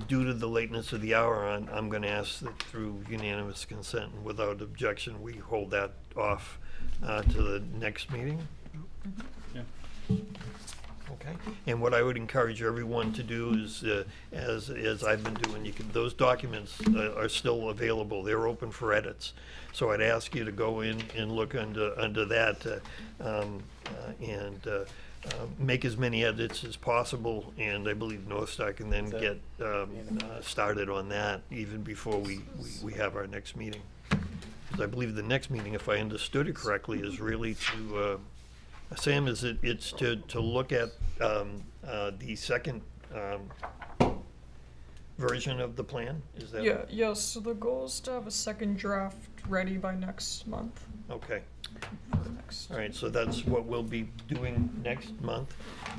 Due to the lateness of the hour, I'm going to ask that through unanimous consent and without objection, we hold that off to the next meeting. Okay, and what I would encourage everyone to do is, as I've been doing, those documents are still available. They're open for edits. So I'd ask you to go in and look under that and make as many edits as possible. And I believe North Star can then get started on that even before we have our next meeting. Because I believe the next meeting, if I understood it correctly, is really to Sam, it's to look at the second version of the plan? Is that? Yeah, yes, so the goal is to have a second draft ready by next month. Okay. All right, so that's what we'll be doing next month.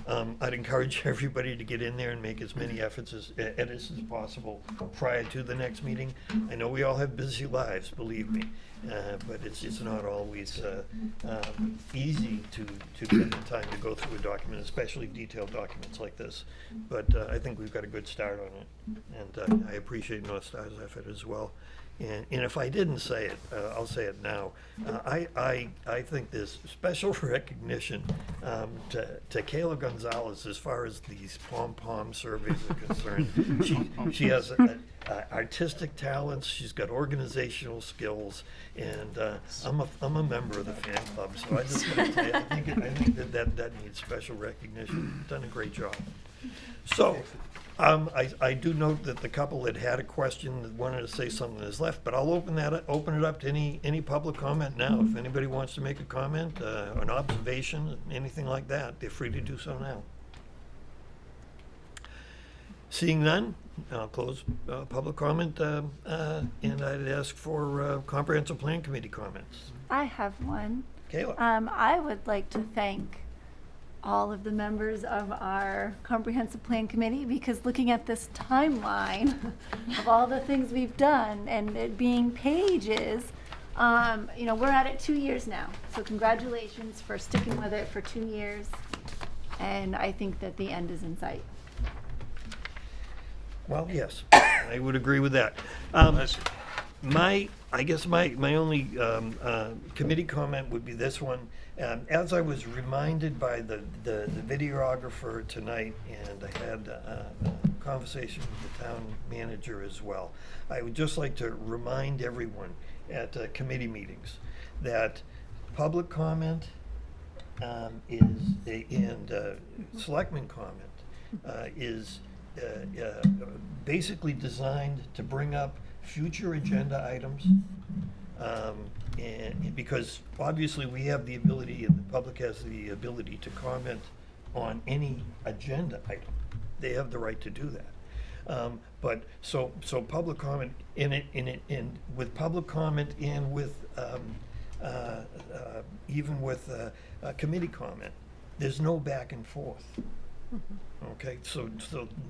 I'd encourage everybody to get in there and make as many edits as possible prior to the next meeting. I know we all have busy lives, believe me, but it's not always easy to get the time to go through a document, especially detailed documents like this. But I think we've got a good start on it, and I appreciate North Star's effort as well. And if I didn't say it, I'll say it now. I think there's special recognition to Kayla Gonzalez as far as these pom-pom surveys are concerned. She has artistic talents. She's got organizational skills, and I'm a member of the fan club. So I just want to say, I think that needs special recognition. You've done a great job. So. I do note that the couple that had a question that wanted to say something is left, but I'll open it up to any public comment now. If anybody wants to make a comment, an observation, anything like that, they're free to do so now. Seeing none, I'll close public comment, and I'd ask for Comprehensive Plan Committee comments. I have one. Kayla. I would like to thank all of the members of our Comprehensive Plan Committee, because looking at this timeline of all the things we've done and it being pages, you know, we're at it 2 years now. So congratulations for sticking with it for 2 years. And I think that the end is in sight. Well, yes, I would agree with that. I guess my only committee comment would be this one. As I was reminded by the videographer tonight, and I had a conversation with the town manager as well, I would just like to remind everyone at committee meetings that public comment and selectman comment is basically designed to bring up future agenda items, and because obviously we have the ability, and the public has the ability to comment on any agenda item. They have the right to do that. But so public comment in with public comment and with even with committee comment, there's no back and forth. Okay, so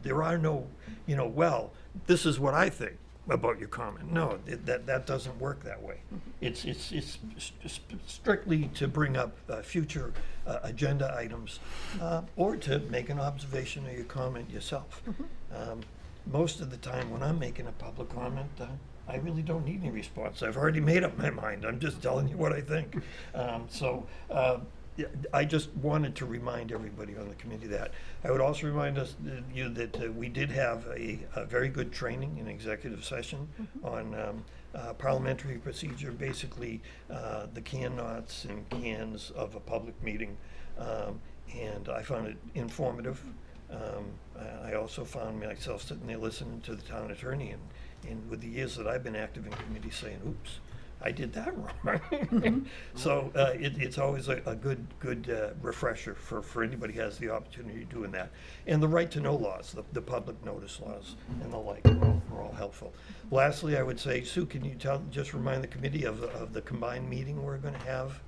there are no, well, this is what I think about your comment. No, that doesn't work that way. It's strictly to bring up future agenda items, or to make an observation or your comment yourself. Most of the time when I'm making a public comment, I really don't need any response. I've already made up my mind. I'm just telling you what I think. I just wanted to remind everybody on the committee that. I would also remind you that we did have a very good training in executive session on parliamentary procedure, basically the can-nots and cans of a public meeting, and I found it informative. I also found myself sitting there listening to the town attorney, and with the years that I've been active in committee, saying, oops, I did that wrong. So it's always a good refresher for anybody who has the opportunity of doing that. And the right to know laws, the public notice laws and the like are all helpful. Lastly, I would say, Sue, can you just remind the committee of the combined meeting we're going to have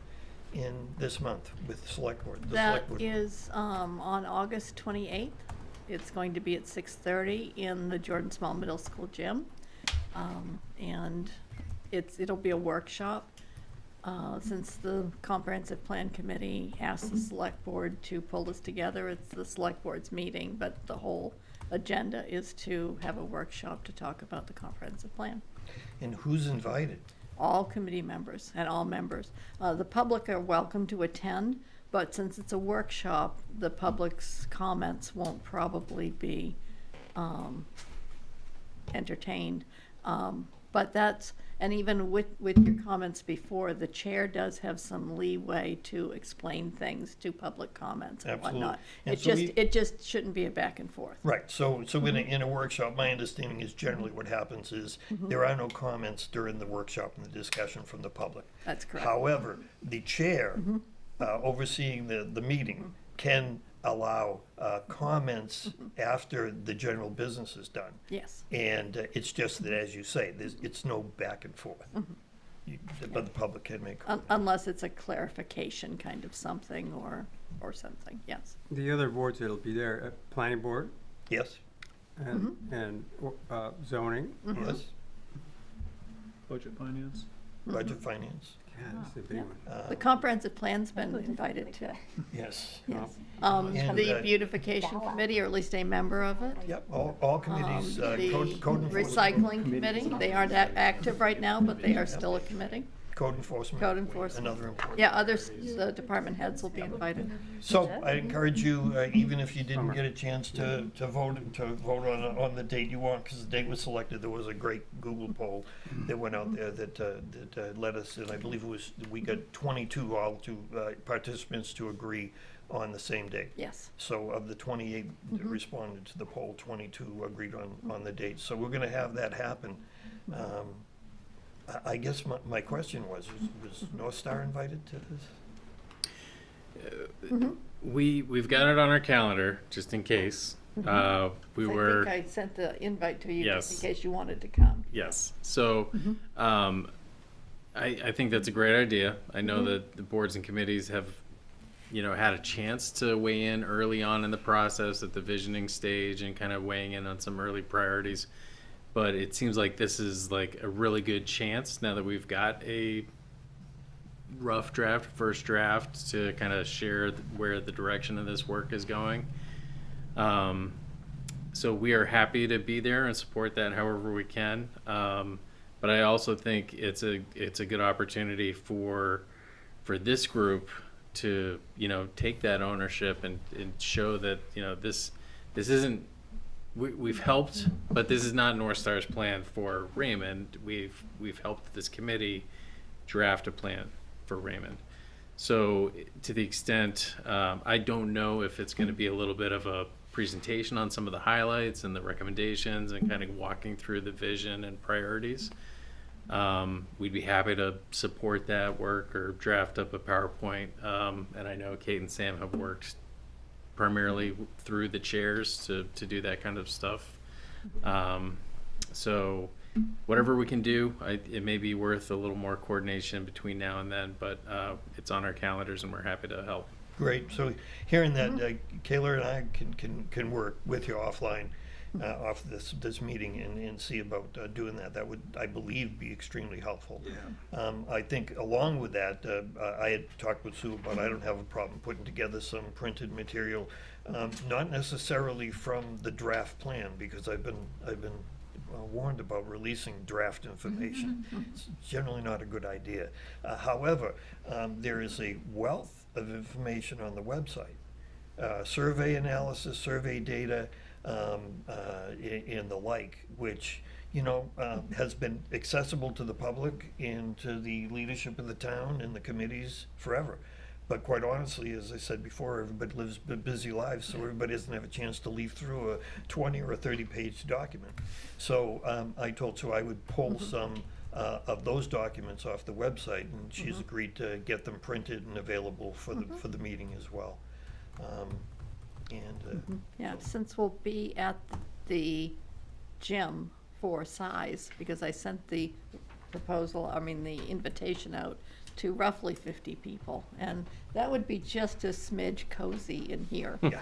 in this month with the select board? That is on August 28th. It's going to be at 6:30 in the Jordan Small Middle School gym. And it'll be a workshop. Since the Comprehensive Plan Committee asked the Select Board to pull this together, it's the Select Board's meeting, but the whole agenda is to have a workshop to talk about the Comprehensive Plan. And who's invited? All committee members and all members. The public are welcome to attend, But since it's a workshop, the public's comments won't probably be entertained. But that's, and even with your comments before, the chair does have some leeway to explain things to public comments and Absolutely. whatnot. And so It just shouldn't be a back and forth. Right, so in a workshop, my understanding is generally what happens is there are no comments during the workshop and the discussion from the public. That's correct. However, the chair overseeing the meeting can allow comments after the general business is done. Yes. And it's just that, as you say, it's no back and forth. But the public can make comments. Unless it's a clarification kind of something or something, yes. The other boards that'll be there, planning board Yes, and zoning. yes, Budget finance. budget finance, Yeah, that's a big one. The comprehensive plan's been invited to. yes. Yes. And, The beautification committee, or at least a member of it. Yep, all committees, The code enforcement. recycling committee, they aren't that active right now, but they are still a committee. Code enforcement. Code enforcement. Another important. Yeah, others, the department heads will be invited. So I encourage you, even if you didn't get a chance to vote on the date you want, because the date was selected, there was a great Google poll that went out there that led us, and I believe we got 22 participants to agree on the same date. Yes. So of the 28 that responded to the poll, 22 agreed on the date. So we're gonna have that happen. I guess my question was North Star invited to this? We've got it on our calendar, just in case. We I were. think I sent the invite to you just Yes. in case you wanted to come. Yes. So, I think that's a great idea. I know that the boards and committees have, had a chance to weigh in early on in the process at the visioning stage and kind of weighing in on some early priorities. But it seems like this is like a really good chance now that we've got a rough draft, first draft, to kind of share where the direction of this work is going. So we are happy to be there and support that however we can. But I also think it's a good opportunity for this group to take that ownership and show that this isn't. We've helped, but this is not North Star's plan for Raymond. We've helped this committee draft a plan for Raymond. So to the extent, I don't know if it's going to be a little bit of a presentation on some of the highlights and the recommendations and kind of walking through the vision and priorities. We'd be happy to support that work or draft up a PowerPoint. And I know Kate and Sam have worked primarily through the chairs to do that kind of stuff. So whatever we can do, it may be worth a little more coordination between now and then, but it's on our calendars and we're happy to help. Great. So hearing that, Kayla and I can work with you offline off this meeting and see about doing that. That would, I believe, be extremely helpful. Yeah. I think along with that, I had talked with Sue about I don't have a problem putting together some printed material, not necessarily from the draft plan, because I've been warned about releasing draft information. It's generally not a good idea. However, there is a wealth of information on the website. Survey analysis, survey data, and the like, which has been accessible to the public and to the leadership of the town and the committees forever. But quite honestly, as I said before, everybody lives busy lives, so everybody doesn't have a chance to leaf through a 20 or a 30-page document. So I told Sue I would pull some of those documents off the website, and she's agreed to get them printed and available for the meeting as well. Yeah, since we'll be at the gym for size, because I sent the the invitation out to roughly 50 people, and that would be just a smidge cozy in here. Yeah,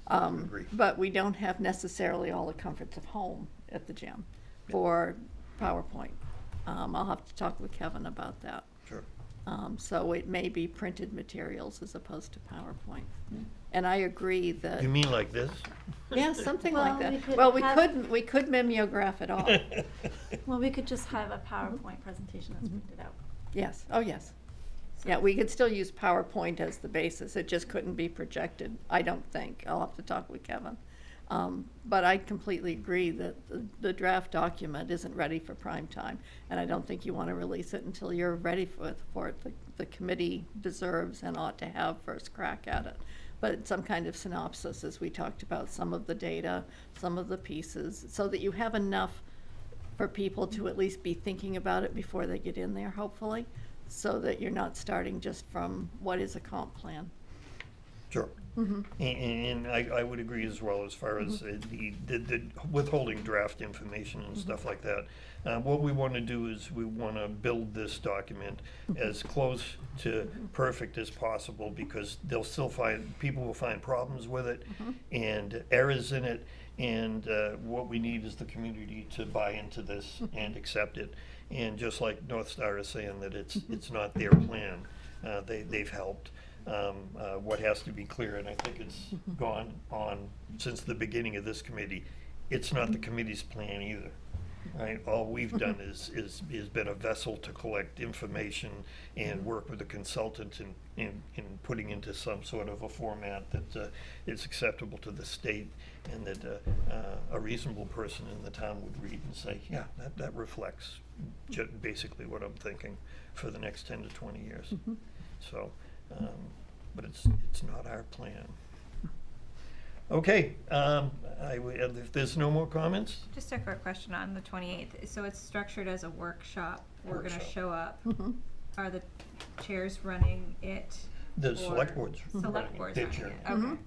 agree. But we don't have necessarily all the comforts of home at the gym for PowerPoint. I'll have to talk with Kevin about that. Sure. So it may be printed materials as opposed to PowerPoint. And I agree that. You mean like this? Yeah, something like Well, that. We could mimeograph it all. Well, we could just have a PowerPoint presentation that's printed out. Yes, oh, yes. Yeah, we could still use PowerPoint as the basis. It just couldn't be projected, I don't think. I'll have to talk with Kevin. But I completely agree that the draft document isn't ready for prime time, and I don't think you want to release it until you're ready for it. The committee deserves and ought to have first crack at it. But some kind of synopsis, as we talked about, some of the data, some of the pieces, so that you have enough for people to at least be thinking about it before they get in there, hopefully, so that you're not starting just from what is a comp plan. Sure. And I would agree as well as far as the withholding draft information and stuff like that. What we want to do is we want to build this document as close to perfect as possible, because they'll still people will find problems with it and errors in it, and what we need is the community to buy into this and accept it. And just like North Star is saying that it's not their plan, they've helped. What has to be clear, and I think it's gone on since the beginning of this committee, it's not the committee's plan either, right? All we've done is been a vessel to collect information and work with a consultant in putting into some sort of a format that is acceptable to the state, and that a reasonable person in the town would read and say, yeah, that reflects basically what I'm thinking for the next 10 to 20 years. So. But it's not our plan. Okay, if there's no more comments? Just a quick question on the 28th. So it's structured as a workshop. We're going to show up. Are the chairs running it? The select board's select board's running it. Okay.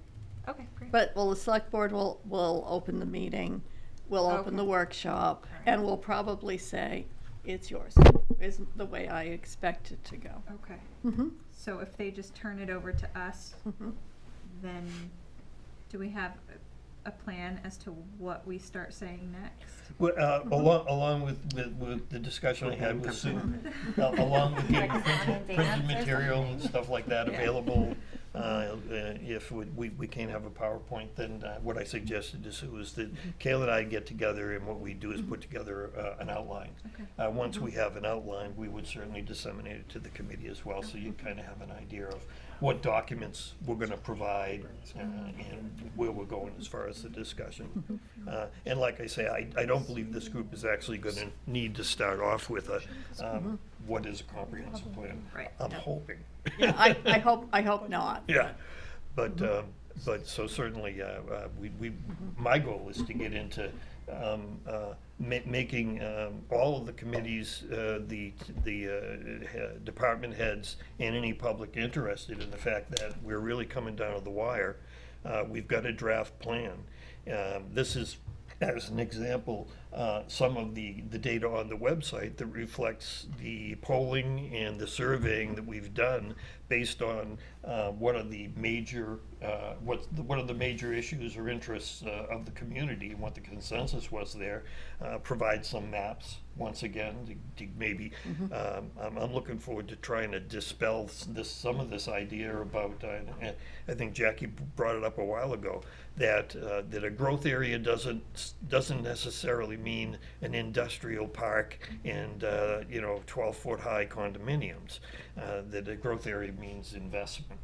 Okay, great. But, well, the select board will open the meeting, we'll open the workshop, and we'll probably say, it's yours, is the way I expect it to go. Okay. So if they just turn it over to us, then do we have a plan as to what we start saying next? Well, along with the discussion I had with Sue, along with getting printed material and stuff like that available, if we can't have a PowerPoint, then what I suggested to Sue is that Kayla and I get together, and what we do is put together an outline. Once we have an outline, we would certainly disseminate it to the committee as well, so you kind of have an idea of what documents we're going to provide and where we're going as far as the discussion. And like I say, I don't believe this group is actually going to need to start off with a what is a comprehensive plan. I'm hoping. Yeah, I hope not. Yeah, but so certainly my goal is to get into making all of the committees, the department heads, and any public interested in the fact that we're really coming down to the wire. We've got a draft plan. This is, as an example, some of the data on the website that reflects the polling and the surveying that we've done based on what are the major issues or interests of the community, and what the consensus was there. Provide some maps once again to maybe. I'm looking forward to trying to dispel some of this idea about. I think Jackie brought it up a while ago that a growth area doesn't necessarily mean an industrial park and 12-foot high condominiums. That a growth area means investment,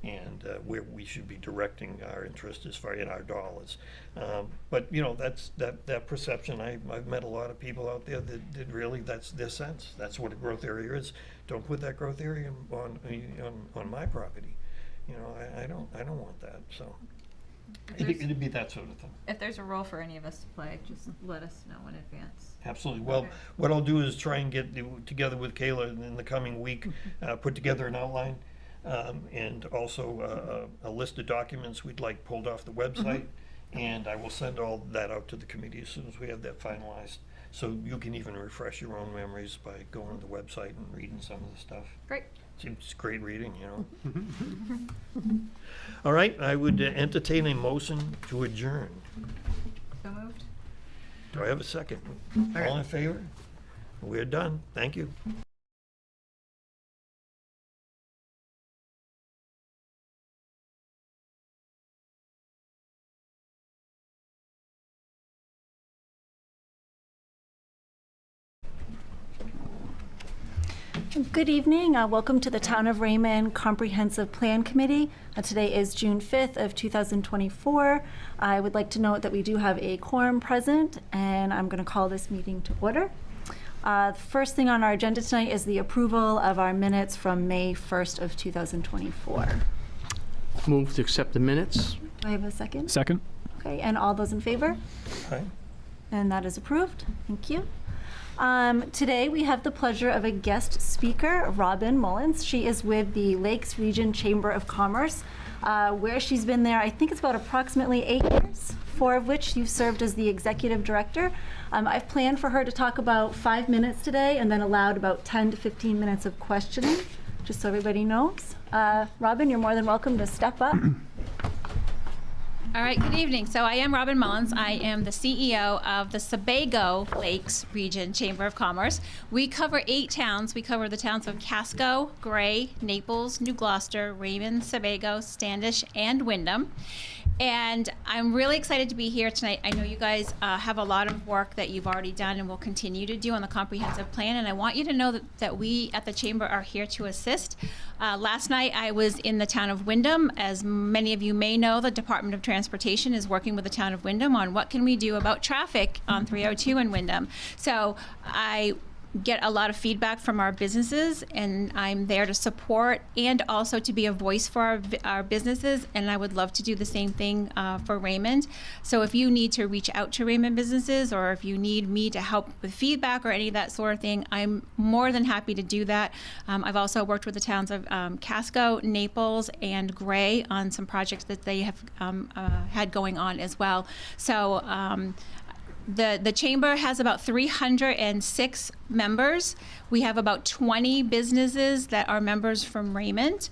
and where we should be directing our interest as far in our dollars. But that's that perception. I've met a lot of people out there that really that's their sense. That's what a growth area is. Don't put that growth area on my property. I don't want that. So it'd be that sort of thing. If there's a role for any of us to play, just let us know in advance. Absolutely. Well, what I'll do is try and get together with Kayla in the coming week, put together an outline, and also a list of documents we'd like pulled off the website, and I will send all that out to the committee as soon as we have that finalized. So you can even refresh your own memories by going to the website and reading some of the stuff. Great. It's great reading, All right, I would entertain a motion to adjourn. So moved. Do I have a second? All in favor? We're done. Thank you. Good evening. Welcome to the Town of Raymond Comprehensive Plan Committee. Today is June 5th of 2024. I would like to note that we do have a quorum present, and I'm going to call this meeting to order. The first thing on our agenda tonight is the approval of our minutes from May 1st of 2024. Move to accept the minutes. Do I have a second? Second. Okay, and all those in favor? Aye. And that is approved. Thank you. Today we have the pleasure of a guest speaker, Robin Mullins. She is with the Lakes Region Chamber of Commerce, where she's been there, I think it's about approximately 8 years, 4 of which you've served as the executive director. I've planned for her to talk about 5 minutes today and then allowed about 10 to 15 minutes of questioning, just so everybody knows. Robin, you're more than welcome to step up. All right, good evening. So I am Robin Mullins. I am the CEO of the Sebago Lakes Region Chamber of Commerce. We cover 8 towns. We cover the towns of Casco, Gray, Naples, New Gloucester, Raymond, Sebago, Standish, and Windham. And I'm really excited to be here tonight. I know you guys have a lot of work that you've already done and will continue to do on the comprehensive plan, and I want you to know that we at the Chamber are here to assist. Last night I was in the town of Windham. As many of you may know, the Department of Transportation is working with the town of Windham on what can we do about traffic on 302 in Windham. So I get a lot of feedback from our businesses, and I'm there to support and also to be a voice for our businesses, and I would love to do the same thing for Raymond. So if you need to reach out to Raymond businesses, or if you need me to help with feedback or any of that sort of thing, I'm more than happy to do that. I've also worked with the towns of Casco, Naples, and Gray on some projects that they have had going on as well. So the chamber has about 306 members. We have about 20 businesses that are members from Raymond.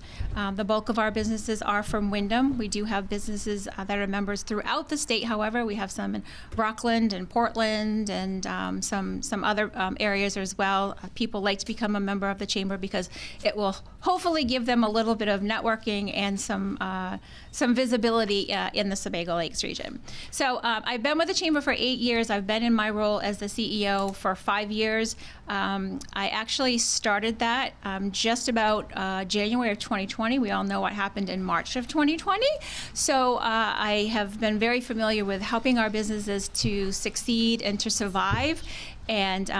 The bulk of our businesses are from Windham. We do have businesses that are members throughout the state. However, we have some in Rockland and Portland and some other areas as well. People like to become a member of the chamber because it will hopefully give them a little bit of networking and some visibility in the Sebago Lakes region. So I've been with the chamber for 8 years. I've been in my role as the CEO for 5 years. I actually started that just about January of 2020. We all know what happened in March of 2020. So I have been very familiar with helping our businesses to succeed and to survive, and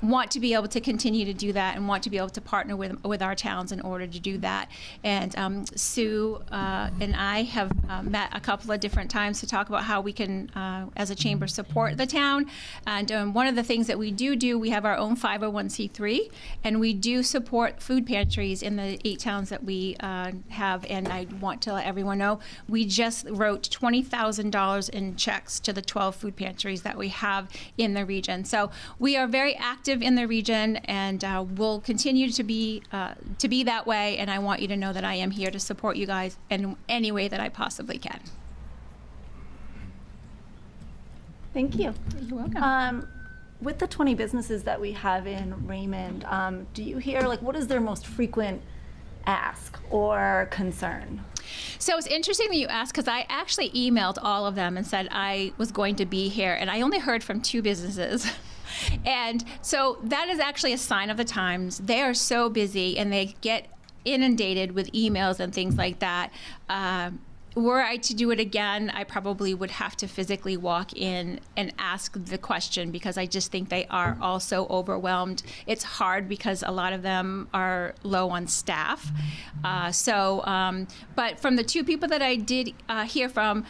want to be able to continue to do that and want to be able to partner with our towns in order to do that. And Sue and I have met a couple of different times to talk about how we can, as a chamber, support the town. And one of the things that we do, we have our own 501c3, and we do support food pantries in the 8 towns that we have. And I want to let everyone know, we just wrote $20,000 in checks to the 12 food pantries that we have in the region. So we are very active in the region, and will continue to be that way. And I want you to know that I am here to support you guys in any way that I possibly can. Thank you. You're welcome. With the 20 businesses that we have in Raymond, do you hear, like, what is their most frequent ask or concern? So it's interesting that you asked, because I actually emailed all of them and said I was going to be here, and I only heard from 2 businesses. And so that is actually a sign of the times. They are so busy and they get inundated with emails and things like that. Were I to do it again, I probably would have to physically walk in and ask the question, because I just think they are all so overwhelmed. It's hard because a lot of them are low on staff. But from the 2 people that I did hear from,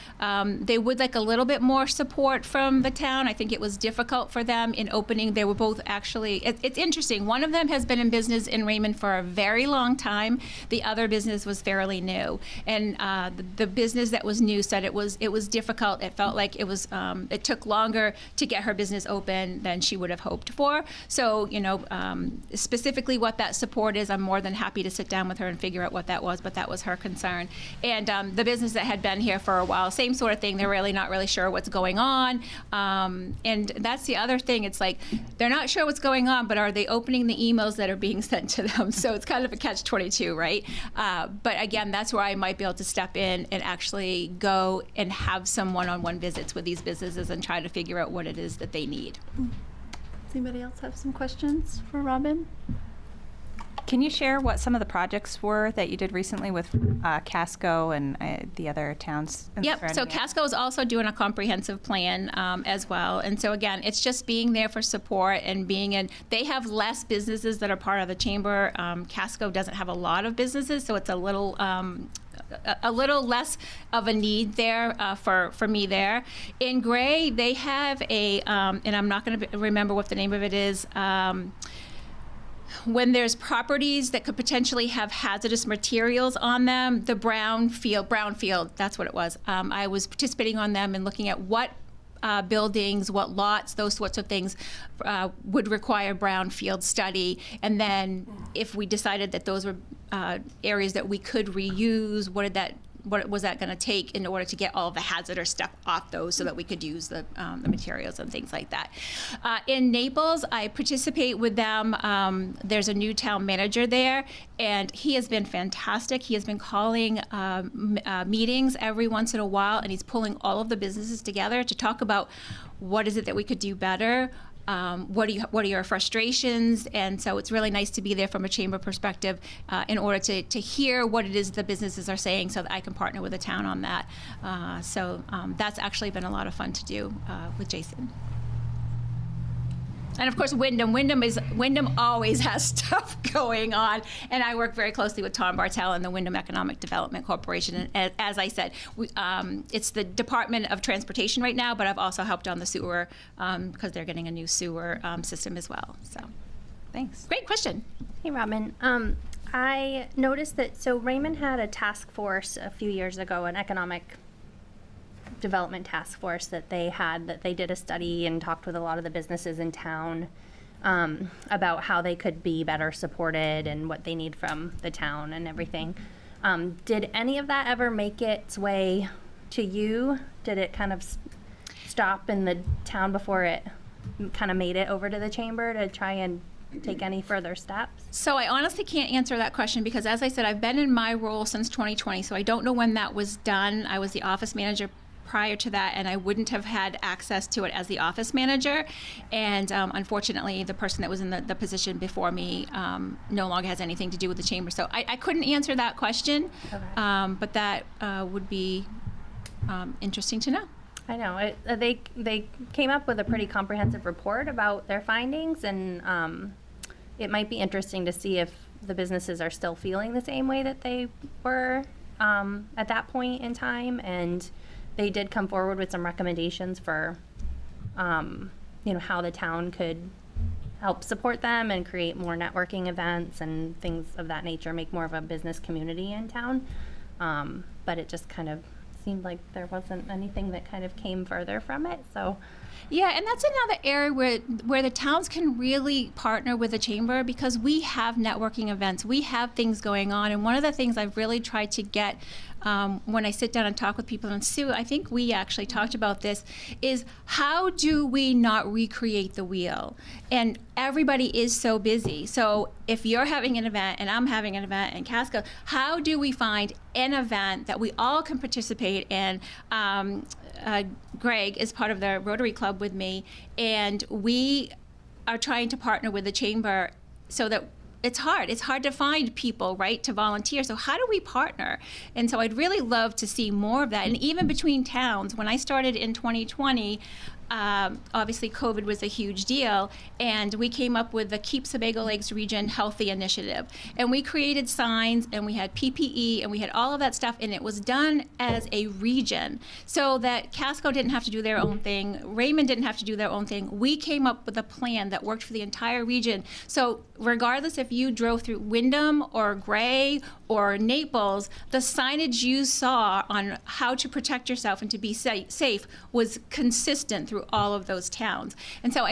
they would like a little bit more support from the town. I think it was difficult for them in opening. They were both actually, it's interesting. One of them has been in business in Raymond for a very long time. The other business was fairly new. And the business that was new said it was difficult. It felt like it took longer to get her business open than she would have hoped for. So, specifically what that support is, I'm more than happy to sit down with her and figure out what that was, but that was her concern. And the business that had been here for a while, same sort of thing. They're really not really sure what's going on. And that's the other thing. It's like, they're not sure what's going on, but are they opening the emails that are being sent to them? So it's kind of a catch-22, right? But again, that's where I might be able to step in and actually go and have some one-on-one visits with these businesses and try to figure out what it is that they need. Does anybody else have some questions for Robin? Can you share what some of the projects were that you did recently with Casco and the other towns? In the Yep, so surrounding area? Casco is also doing a comprehensive plan as well. And so again, it's just being there for support and being in, they have less businesses that are part of the chamber. Casco doesn't have a lot of businesses, so it's a little less of a need there for me there. In Gray, they have a, and I'm not going to remember what the name of it is, when there's properties that could potentially have hazardous materials on them, the brownfield, that's what it was. I was participating on them and looking at what buildings, what lots, those sorts of things would require brownfield study. And then if we decided that those were areas that we could reuse, what was that going to take in order to get all of the hazardous stuff off those so that we could use the materials and things like that. In Naples, I participate with them. There's a new town manager there, and he has been fantastic. He has been calling meetings every once in a while, and he's pulling all of the businesses together to talk about what is it that we could do better. What are your frustrations? And so it's really nice to be there from a chamber perspective in order to hear what it is the businesses are saying so that I can partner with the town on that. So that's actually been a lot of fun to do with Jason. And of course, Wyndham always has stuff going on, and I work very closely with Tom Bartel and the Wyndham Economic Development Corporation. And as I said, it's the Department of Transportation right now, but I've also helped on the sewer because they're getting a new sewer system as well. So, thanks. Great question. Hey, Robin. I noticed that, so Raymond had a task force a few years ago, an economic development task force that they did a study and talked with a lot of the businesses in town about how they could be better supported and what they need from the town and everything. Did any of that ever make its way to you? Did it kind of stop in the town before it kind of made it over to the chamber to try and take any further steps? So I honestly can't answer that question because, as I said, I've been in my role since 2020, so I don't know when that was done. I was the office manager prior to that, and I wouldn't have had access to it as the office manager. And unfortunately, the person that was in the position before me no longer has anything to do with the chamber. So I couldn't answer that question, okay. But that would be interesting to know. I know. They came up with a pretty comprehensive report about their findings, and it might be interesting to see if the businesses are still feeling the same way that they were at that point in time. And they did come forward with some recommendations for, how the town could help support them and create more networking events and things of that nature, make more of a business community in town. But it just kind of seemed like there wasn't anything that kind of came further from it. So, yeah, and that's another area where the towns can really partner with the chamber because we have networking events, we have things going on, and one of the things I've really tried to get when I sit down and talk with people, and Sue, I think we actually talked about this, is how do we not recreate the wheel? And everybody is so busy. So if you're having an event and I'm having an event in Casco, how do we find an event that we all can participate in? Greg is part of the Rotary Club with me, and we are trying to partner with the chamber so that it's hard to find people, right, to volunteer. So how do we partner? And so I'd really love to see more of that. And even between towns, when I started in 2020, obviously COVID was a huge deal, and we came up with the Keep Sebago Lakes Region Healthy Initiative. And we created signs, and we had PPE, and we had all of that stuff, and it was done as a region so that Casco didn't have to do their own thing, Raymond didn't have to do their own thing. We came up with a plan that worked for the entire region. So regardless if you drove through Wyndham or Gray or Naples, the signage you saw on how to protect yourself and to be safe was consistent through all of those towns. And so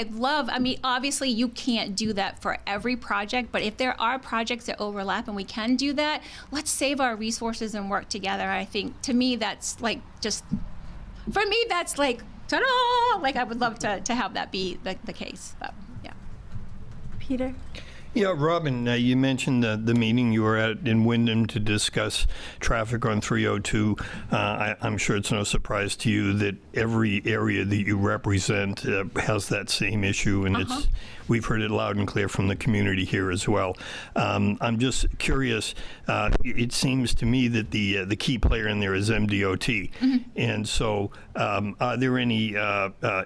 obviously you can't do that for every project, but if there are projects that overlap and we can do that, let's save our resources and work together. I think, to me, that's like for me, that's like, ta-da! Like, I would love to have that be the case, but yeah. Peter? Yeah, Robin, you mentioned the meeting you were at in Wyndham to discuss traffic on 302. I'm sure it's no surprise to you that every area that you represent has that same issue, and we've heard it loud and clear from the community here as well. I'm just curious. It seems to me that the key player in there is MDOT, and so are there any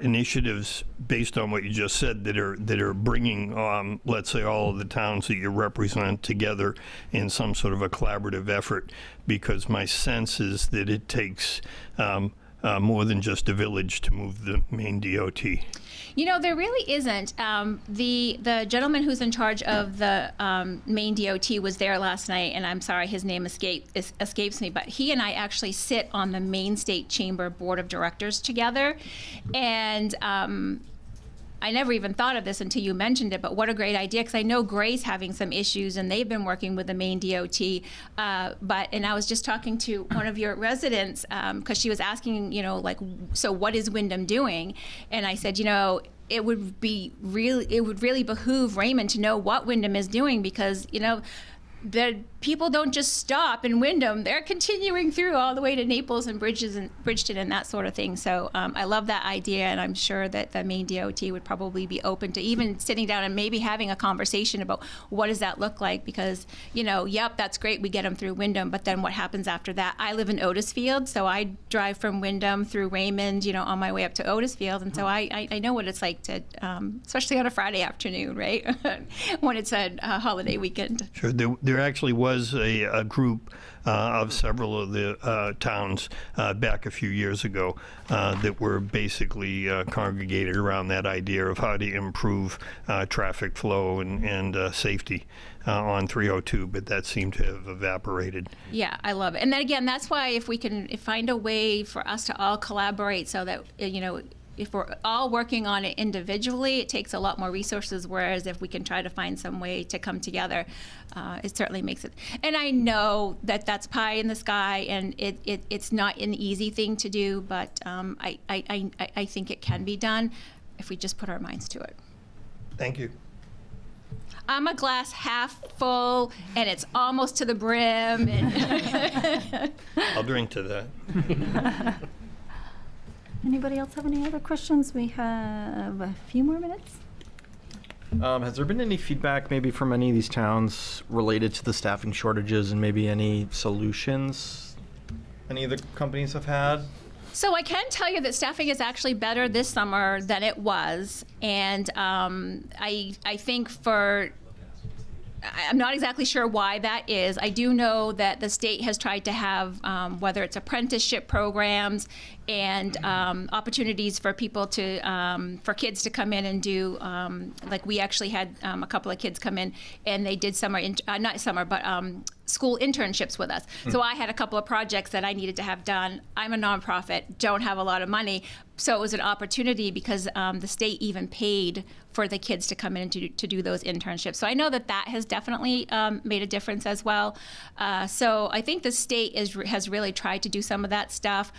initiatives based on what you just said that are bringing, let's say, all of the towns that you represent together in some sort of a collaborative effort? Because my sense is that it takes more than just a village to move the Maine DOT. You know, there really isn't. The gentleman who's in charge of the Maine DOT was there last night, and I'm sorry his name escapes me, but he and I actually sit on the Maine State Chamber Board of Directors together, and I never even thought of this until you mentioned it, but what a great idea, because I know Gray's having some issues, and they've been working with the Maine DOT, and I was just talking to one of your residents, because she was asking, you know, like, so what is Wyndham doing? And I said, you know, it would really behoove Raymond to know what Wyndham is doing, because, you know, the people don't just stop in Wyndham. They're continuing through all the way to Naples and Bridgeton and that sort of thing. So I love that idea, and I'm sure that the Maine DOT would probably be open to even sitting down and maybe having a conversation about what does that look like, because, you know, yep, that's great, we get them through Wyndham, but then what happens after that? I live in Otisfield, so I drive from Wyndham through Raymond, you know, on my way up to Otisfield, and so I know what it's like to, especially on a Friday afternoon, right, when it's a holiday weekend. Sure. There actually was a group of several of the towns back a few years ago that were basically congregated around that idea of how to improve traffic flow and safety on 302, but that seemed to have evaporated. Yeah, I love it. And then again, that's why if we can find a way for us to all collaborate so that, you know, if we're all working on it individually, it takes a lot more resources, whereas if we can try to find some way to come together, it certainly makes it. And I know that that's pie in the sky, and it's not an easy thing to do, but I think it can be done if we just put our minds to it. Thank you. I'm a glass half full, and it's almost to the brim. And I'll drink to that. Anybody else have any other questions? We have a few more minutes. Has there been any feedback maybe from any of these towns related to the staffing shortages and maybe any solutions any of the companies have had? So I can tell you that staffing is actually better this summer than it was, and I think I'm not exactly sure why that is. I do know that the state has tried to have, whether it's apprenticeship programs and opportunities for people to, for kids to come in and do, like we actually had a couple of kids come in and they did school internships with us. So I had a couple of projects that I needed to have done. I'm a nonprofit, don't have a lot of money, so it was an opportunity because the state even paid for the kids to come in and to do those internships. So I know that has definitely made a difference as well. So I think the state has really tried to do some of that stuff.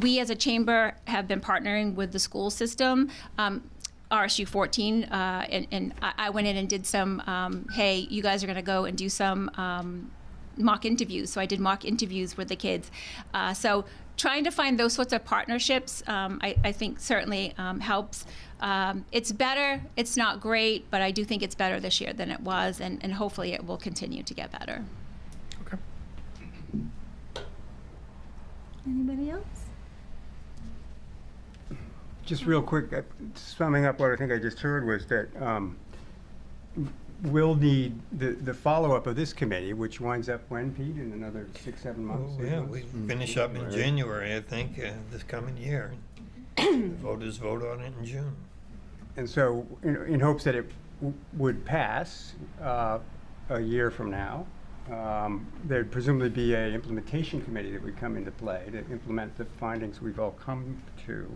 We as a chamber have been partnering with the school system. RSU 14, and I went in and did some, hey, you guys are going to go and do some mock interviews. So I did mock interviews with the kids. So trying to find those sorts of partnerships, I think certainly helps. It's better. It's not great, but I do think it's better this year than it was, and hopefully it will continue to get better. Okay. Anybody else? Just real quick, summing up what I think I just heard was that we'll need the follow-up of this committee, which winds up when, Pete, in another 6-7 months? Oh, yeah, we finish up in January, I think, this coming year. The voters vote on it in June. And so, in hopes that it would pass a year from now, there'd presumably be an implementation committee that would come into play to implement the findings we've all come to.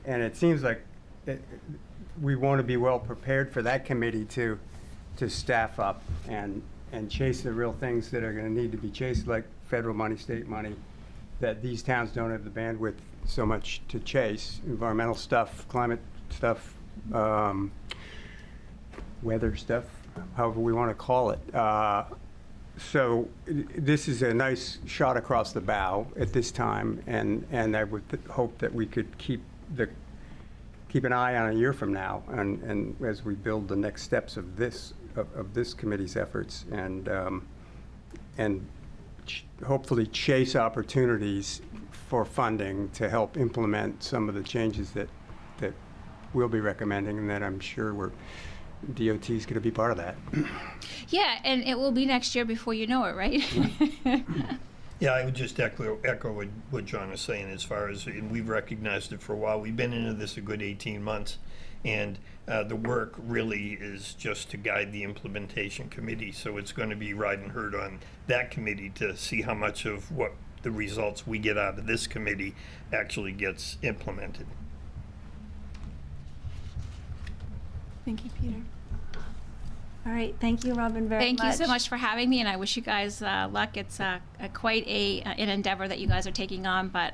And it seems like we want to be well prepared for that committee to staff up and chase the real things that are going to need to be chased, like federal money, state money, that these towns don't have the bandwidth so much to chase. Environmental stuff, climate stuff, weather stuff, however we want to call it. So this is a nice shot across the bow at this time, and I would hope that we could keep an eye on a year from now, and as we build the next steps of this committee's efforts, and hopefully chase opportunities for funding to help implement some of the changes that we'll be recommending, and that I'm sure DOT is going to be part of that. Yeah, and it will be next year before you know it, right? Yeah, I would just echo what John is saying as far as, and we've recognized it for a while. We've been into this a good 18 months, and the work really is just to guide the implementation committee. So it's going to be riding herd on that committee to see how much of what the results we get out of this committee actually gets implemented. Thank you, Peter. All right, thank you, Robin, very much. Thank you so much for having me, and I wish you guys luck. It's quite an endeavor that you guys are taking on, but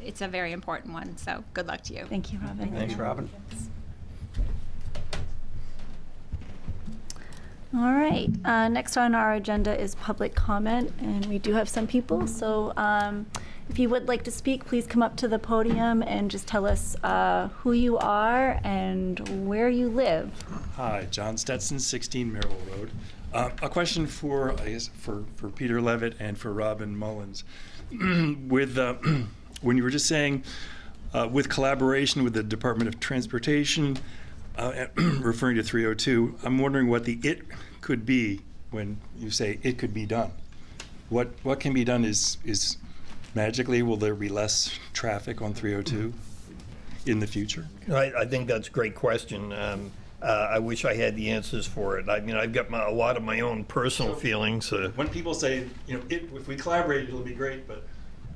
it's a very important one, so good luck to you. Thank you, Robin. Thanks, Robin. All right, next on our agenda is public comment, and we do have some people, so if you would like to speak, please come up to the podium and just tell us who you are and where you live. Hi, John Stetson, 16 Merrill Road. A question for Peter Levitt and for Robin Mullins. With when you were just saying with collaboration with the Department of Transportation, referring to 302, I'm wondering what the it could be when you say it could be done. What can be done is magically, will there be less traffic on 302 in the future? I think that's a great question. I wish I had the answers for it. I mean, I've got a lot of my own personal feelings. When people say, if we collaborate, it'll be great, but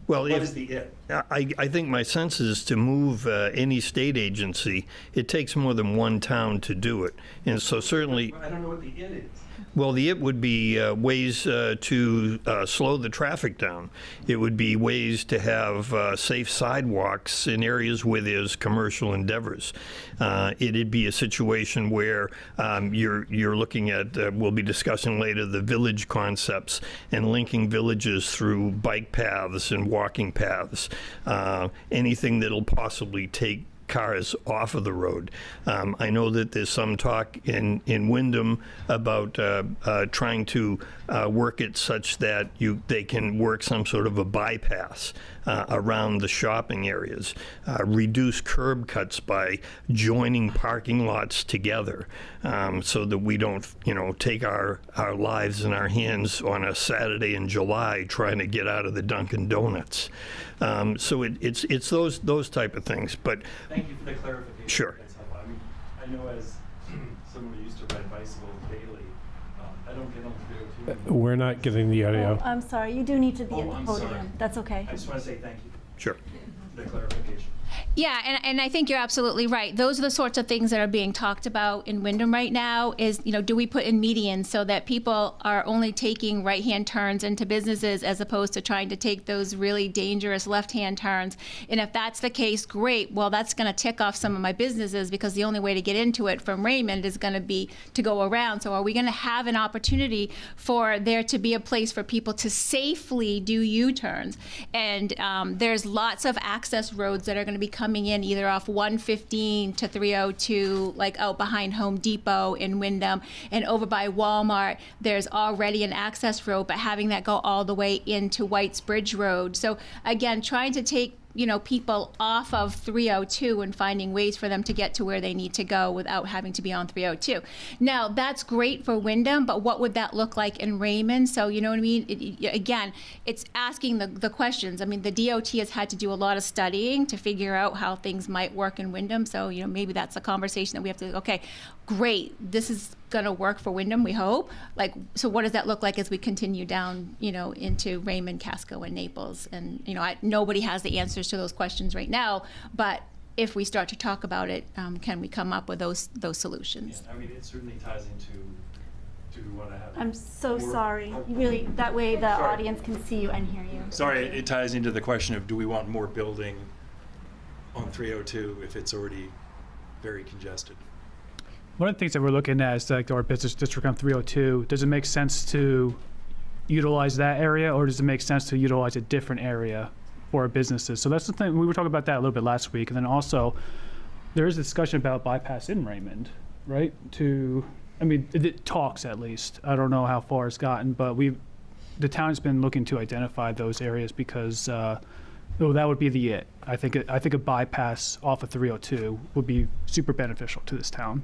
well, what is the it? I think my sense is to move any state agency, it takes more than one town to do it. And so certainly... I don't know what the it is. Well, the it would be ways to slow the traffic down. It would be ways to have safe sidewalks in areas where there's commercial endeavors. It'd be a situation where you're looking at, we'll be discussing later, the village concepts and linking villages through bike paths and walking paths. Anything that'll possibly take cars off of the road. I know that there's some talk in Wyndham about trying to work it such that they can work some sort of a bypass around the shopping areas, reduce curb cuts by joining parking lots together, so that we don't, take our lives in our hands on a Saturday in July trying to get out of the Dunkin' Donuts. So it's those type of things. But thank you for the clarification. Sure. That's helpful. I mean, I know as someone who used to ride bicycles daily, I don't get on 302. We're not getting the audio. I'm sorry, you do need to be at the I'm podium. sorry. That's okay. I just want to say thank you Sure. for the clarification. Yeah, and I think you're absolutely right. Those are the sorts of things that are being talked about in Wyndham right now is, do we put in medians so that people are only taking right-hand turns into businesses as opposed to trying to take those really dangerous left-hand turns? And if that's the case, great. Well, that's going to tick off some of my businesses because the only way to get into it from Raymond is going to be to go around. So are we going to have an opportunity for there to be a place for people to safely do U-turns? And there's lots of access roads that are going to be coming in either off 115 to 302, like out behind Home Depot in Wyndham, and over by Walmart, there's already an access road, but having that go all the way into White's Bridge Road. So again, trying to take people off of 302 and finding ways for them to get to where they need to go without having to be on 302. Now, that's great for Wyndham, but what would that look like in Raymond? So, you know what I mean? Again, it's asking the questions. I mean, the DOT has had to do a lot of studying to figure out how things might work in Wyndham. So, maybe that's a conversation that we have to, okay, great, this is going to work for Wyndham, we hope. So what does that look like as we continue down, into Raymond, Casco, and Naples? And, nobody has the answers to those questions right now, but if we start to talk about it, can we come up with those solutions? Yeah, I mean, it certainly ties into do we want to have... I'm so sorry. Really, that way the audience can see you and hear you. Sorry, it ties into the question of do we want more building on 302 if it's already very congested? One of the things that we're looking at is like our business district on 302. Does it make sense to utilize that area, or does it make sense to utilize a different area for our businesses? So that's the thing. We were talking about that a little bit last week, and then also there is a discussion about bypass in Raymond, right? It talks at least. I don't know how far it's gotten, but the town's been looking to identify those areas because that would be it. I think a bypass off of 302 would be super beneficial to this town.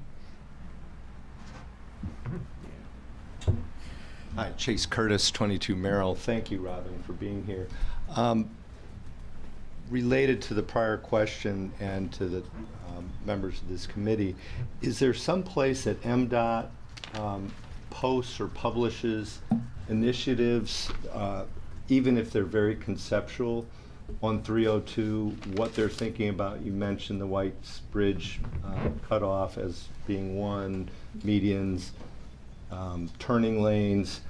Hi, Chase Curtis, 22 Merrill. Thank you, Robin, for being here. Related to the prior question and to the members of this committee, is there some place that MDOT posts or publishes initiatives, even if they're very conceptual, on 302, what they're thinking about? You mentioned the White's Bridge cutoff as being one, medians, turning lanes.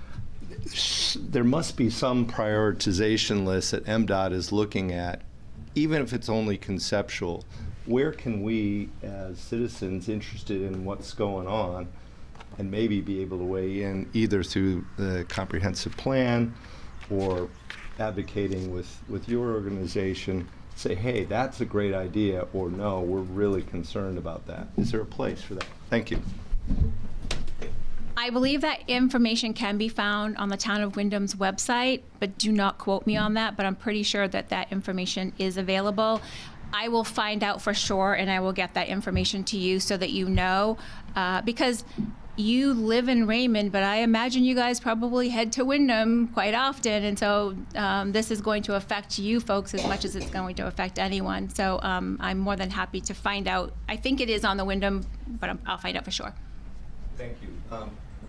There must be some prioritization list that MDOT is looking at, even if it's only conceptual. Where can we, as citizens interested in what's going on, and maybe be able to weigh in either through the comprehensive plan or advocating with your organization, say, hey, that's a great idea, or no, we're really concerned about that? Is there a place for that? Thank you. I believe that information can be found on the Town of Wyndham's website, but do not quote me on that, but I'm pretty sure that information is available. I will find out for sure, and I will get that information to you so that you know, because you live in Raymond, but I imagine you guys probably head to Wyndham quite often, and so this is going to affect you folks as much as it's going to affect anyone. So I'm more than happy to find out. I think it is on the Wyndham, but I'll find out for sure. Thank you.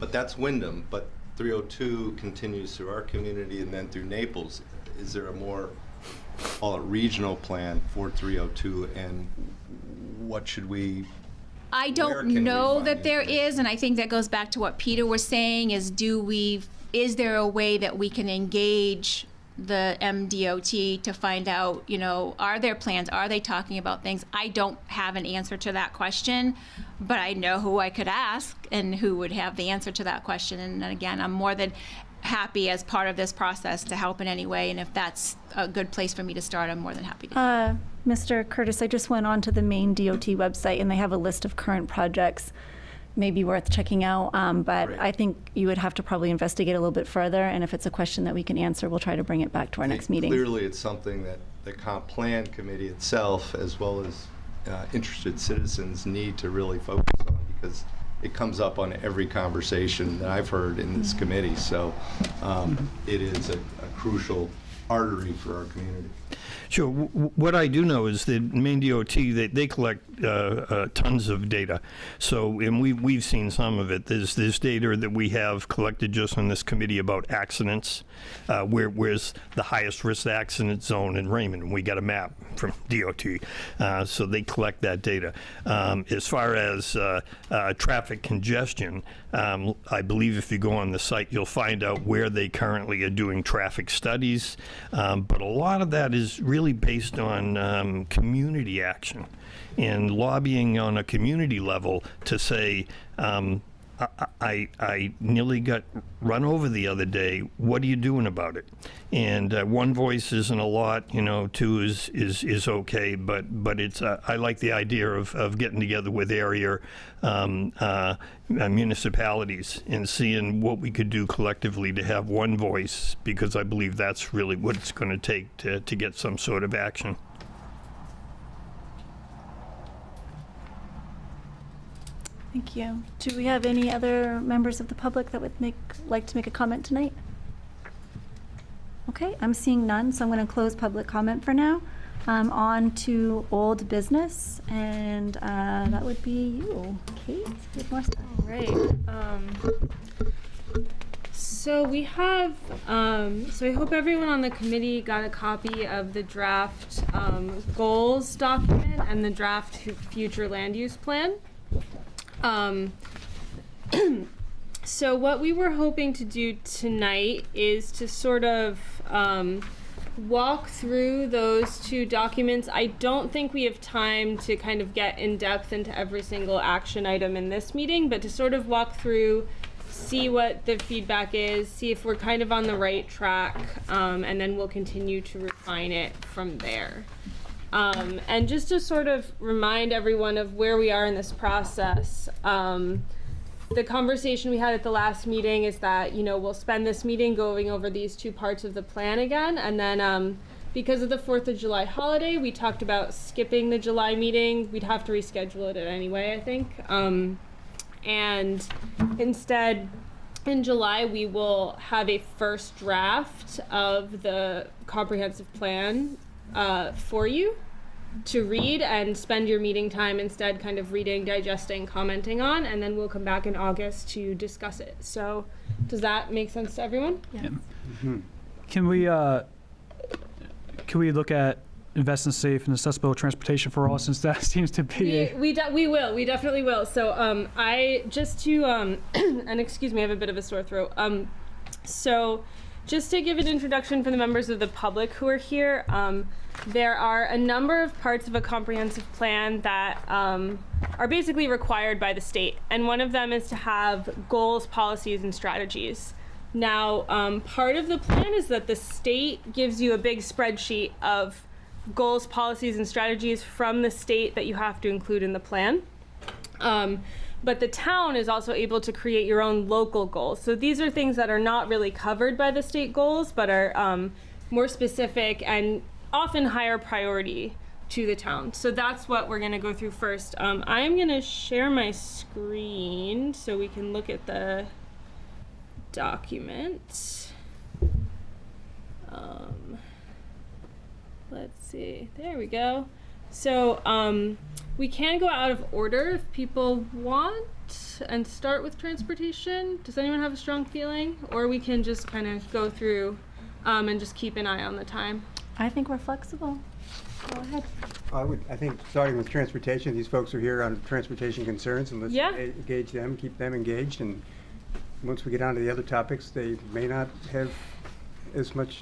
But that's Wyndham, but 302 continues through our community and then through Naples. Is there a more, call it, regional plan for 302, and what should we? I don't know that there is, and I think that goes back to what Peter was saying, is is there a way that we can engage the MDOT to find out, are there plans? Are they talking about things? I don't have an answer to that question, but I know who I could ask and who would have the answer to that question. And again, I'm more than happy as part of this process to help in any way. And if that's a good place for me to start, I'm more than happy to. Mr. Curtis, I just went onto the Maine DOT website, and they have a list of current projects. Maybe worth checking out, but Great. I think you would have to probably investigate a little bit further, and if it's a question that we can answer, we'll try to bring it back to our next meeting. Clearly, it's something that the comp plan committee itself, as well as interested citizens, need to really focus on, because it comes up on every conversation that I've heard in this committee. So it is a crucial artery for our community. Sure. What I do know is that Maine DOT, they collect tons of data. So, and we've seen some of it. There's data that we have collected just on this committee about accidents, where's the highest risk accident zone in Raymond. We got a map from DOT, so they collect that data. As far as traffic congestion, I believe if you go on the site, you'll find out where they currently are doing traffic studies, but a lot of that is really based on community action and lobbying on a community level to say, I nearly got run over the other day. What are you doing about it? And one voice isn't a lot, two is okay, but it's I like the idea of getting together with area municipalities and seeing what we could do collectively to have one voice, because I believe that's really what it's going to take to get some sort of action. Thank you. Do we have any other members of the public that would like to make a comment tonight? Okay, I'm seeing none, so I'm going to close public comment for now. On to old business, and that would be you, Kate, with more stuff. Right. So we have, so I hope everyone on the committee got a copy of the draft goals document and the draft future land use plan. So what we were hoping to do tonight is to sort of walk through those two documents. I don't think we have time to kind of get in depth into every single action item in this meeting, but to sort of walk through, see what the feedback is, see if we're kind of on the right track, and then we'll continue to refine it from there. And just to sort of remind everyone of where we are in this process, the conversation we had at the last meeting is that, you know, we'll spend this meeting going over these two parts of the plan again, and then because of the 4th of July holiday, we talked about skipping the July meeting. We'd have to reschedule it anyway, I think. And instead, in July, we will have a first draft of the comprehensive plan for you to read and spend your meeting time instead kind of reading, digesting, commenting on, and then we'll come back in August to discuss it. So does that make sense to everyone? Yeah. Can we look at invest in safe and accessible transportation for all, since that seems to be we definitely will. So I just to and excuse me, I have a bit of a sore throat. So just to give an introduction for the members of the public who are here, there are a number of parts of a comprehensive plan that are basically required by the state, and one of them is to have goals, policies, and strategies. Now, part of the plan is that the state gives you a big spreadsheet of goals, policies, and strategies from the state that you have to include in the plan. But the town is also able to create your own local goals. So these are things that are not really covered by the state goals, but are more specific and often higher priority to the town. So that's what we're gonna go through first. I am gonna share my screen so we can look at the document. Let's see, there we go. So we can go out of order if people want and start with transportation. Does anyone have a strong feeling? Or we can just kind of go through and just keep an eye on the time. I think we're flexible. Go ahead. I think starting with transportation, these folks are here on transportation concerns, and let's engage them, keep them engaged, and once we get on to the other topics, they may not have as much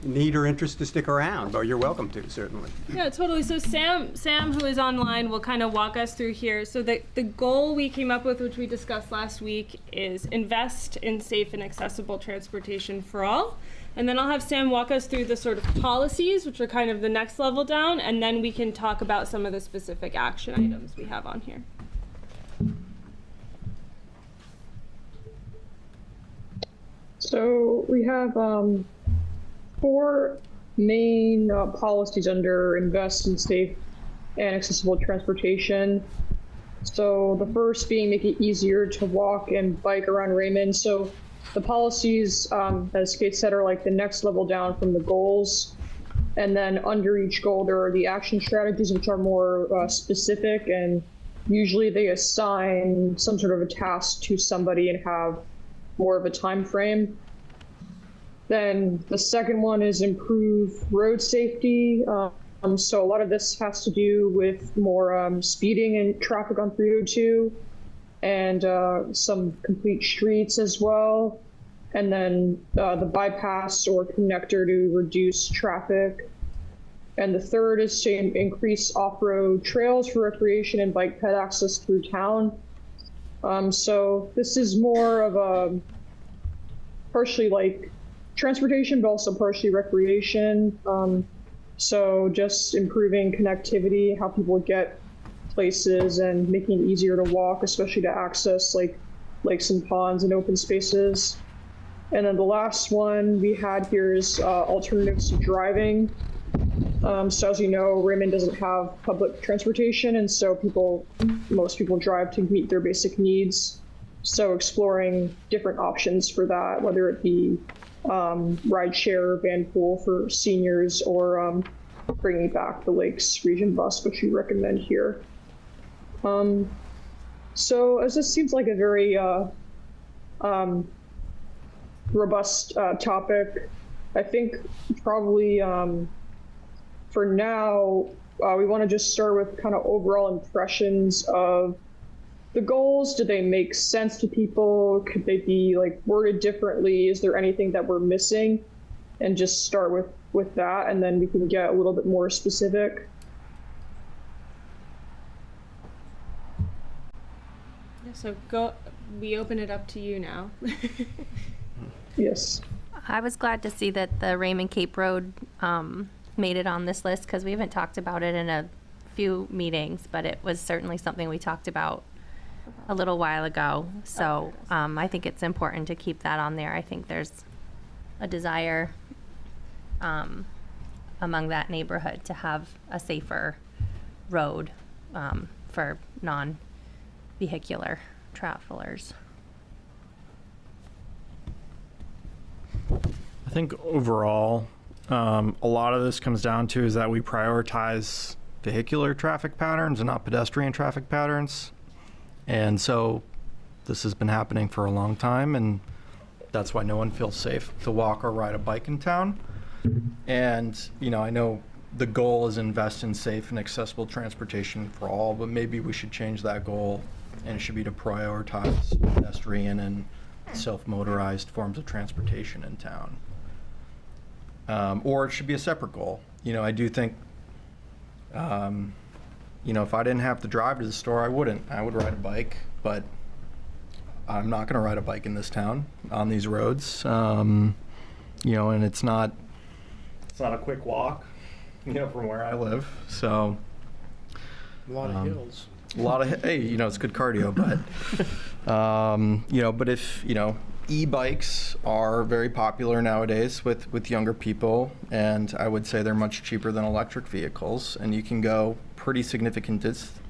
need or interest to stick around, but you're welcome to, certainly. Yeah, totally. So Sam, who is online, will kind of walk us through here. So the goal we came up with, which we discussed last week, is invest in safe and accessible transportation for all. And then I'll have Sam walk us through the sort of policies, which are kind of the next level down, and then we can talk about some of the specific action items we have on here. So we have 4 main policies under invest in safe and accessible transportation. So the first being make it easier to walk and bike around Raymond. So the policies, as Kate said, are like the next level down from the goals. And then under each goal, there are the action strategies, which are more specific, and usually they assign some sort of a task to somebody and have more of a time frame. Then the second one is improve road safety. So a lot of this has to do with more speeding and traffic on 302, and some complete streets as well. And then the bypass or connector to reduce traffic. And the third is to increase off-road trails for recreation and bike ped access through town. So this is more of a partially like transportation, but also partially recreation. So just improving connectivity, how people get places, and making it easier to walk, especially to access like lakes and ponds and open spaces. And then the last one we had here is alternatives to driving. So as you know, Raymond doesn't have public transportation, and so most people drive to meet their basic needs. So exploring different options for that, whether it be rideshare, van pool for seniors, or bringing back the Lakes Region bus, which we recommend here. So as this seems like a very robust topic, I think probably for now, we want to just start with kind of overall impressions of the goals. Do they make sense to people? Could they be like worded differently? Is there anything that we're missing? and just start with that, and then we can get a little bit more specific. Yeah, so we open it up to you now. Yes. I was glad to see that the Raymond Cape Road made it on this list, because we haven't talked about it in a few meetings, but it was certainly something we talked about a little while ago. So I think it's important to keep that on there. I think there's a desire among that neighborhood to have a safer road for non-vehicular travelers. I think overall, a lot of this comes down to is that we prioritize vehicular traffic patterns and not pedestrian traffic patterns. And so this has been happening for a long time, and that's why no one feels safe to walk or ride a bike in town. And, you know, I know the goal is invest in safe and accessible transportation for all, but maybe we should change that goal, and it should be to prioritize pedestrian and self-motorized forms of transportation in town. Or it should be a separate goal. You know, I do think, you know, if I didn't have to drive to the store, I wouldn't. I would ride a bike, but I'm not going to ride a bike in this town on these roads. You know, and it's not a quick walk, you know, from where I live. So A lot of hills. a lot of, hey, you know, it's good cardio, but, you know, but if, you know, e-bikes are very popular nowadays with younger people, and I would say they're much cheaper than electric vehicles, and you can go pretty significant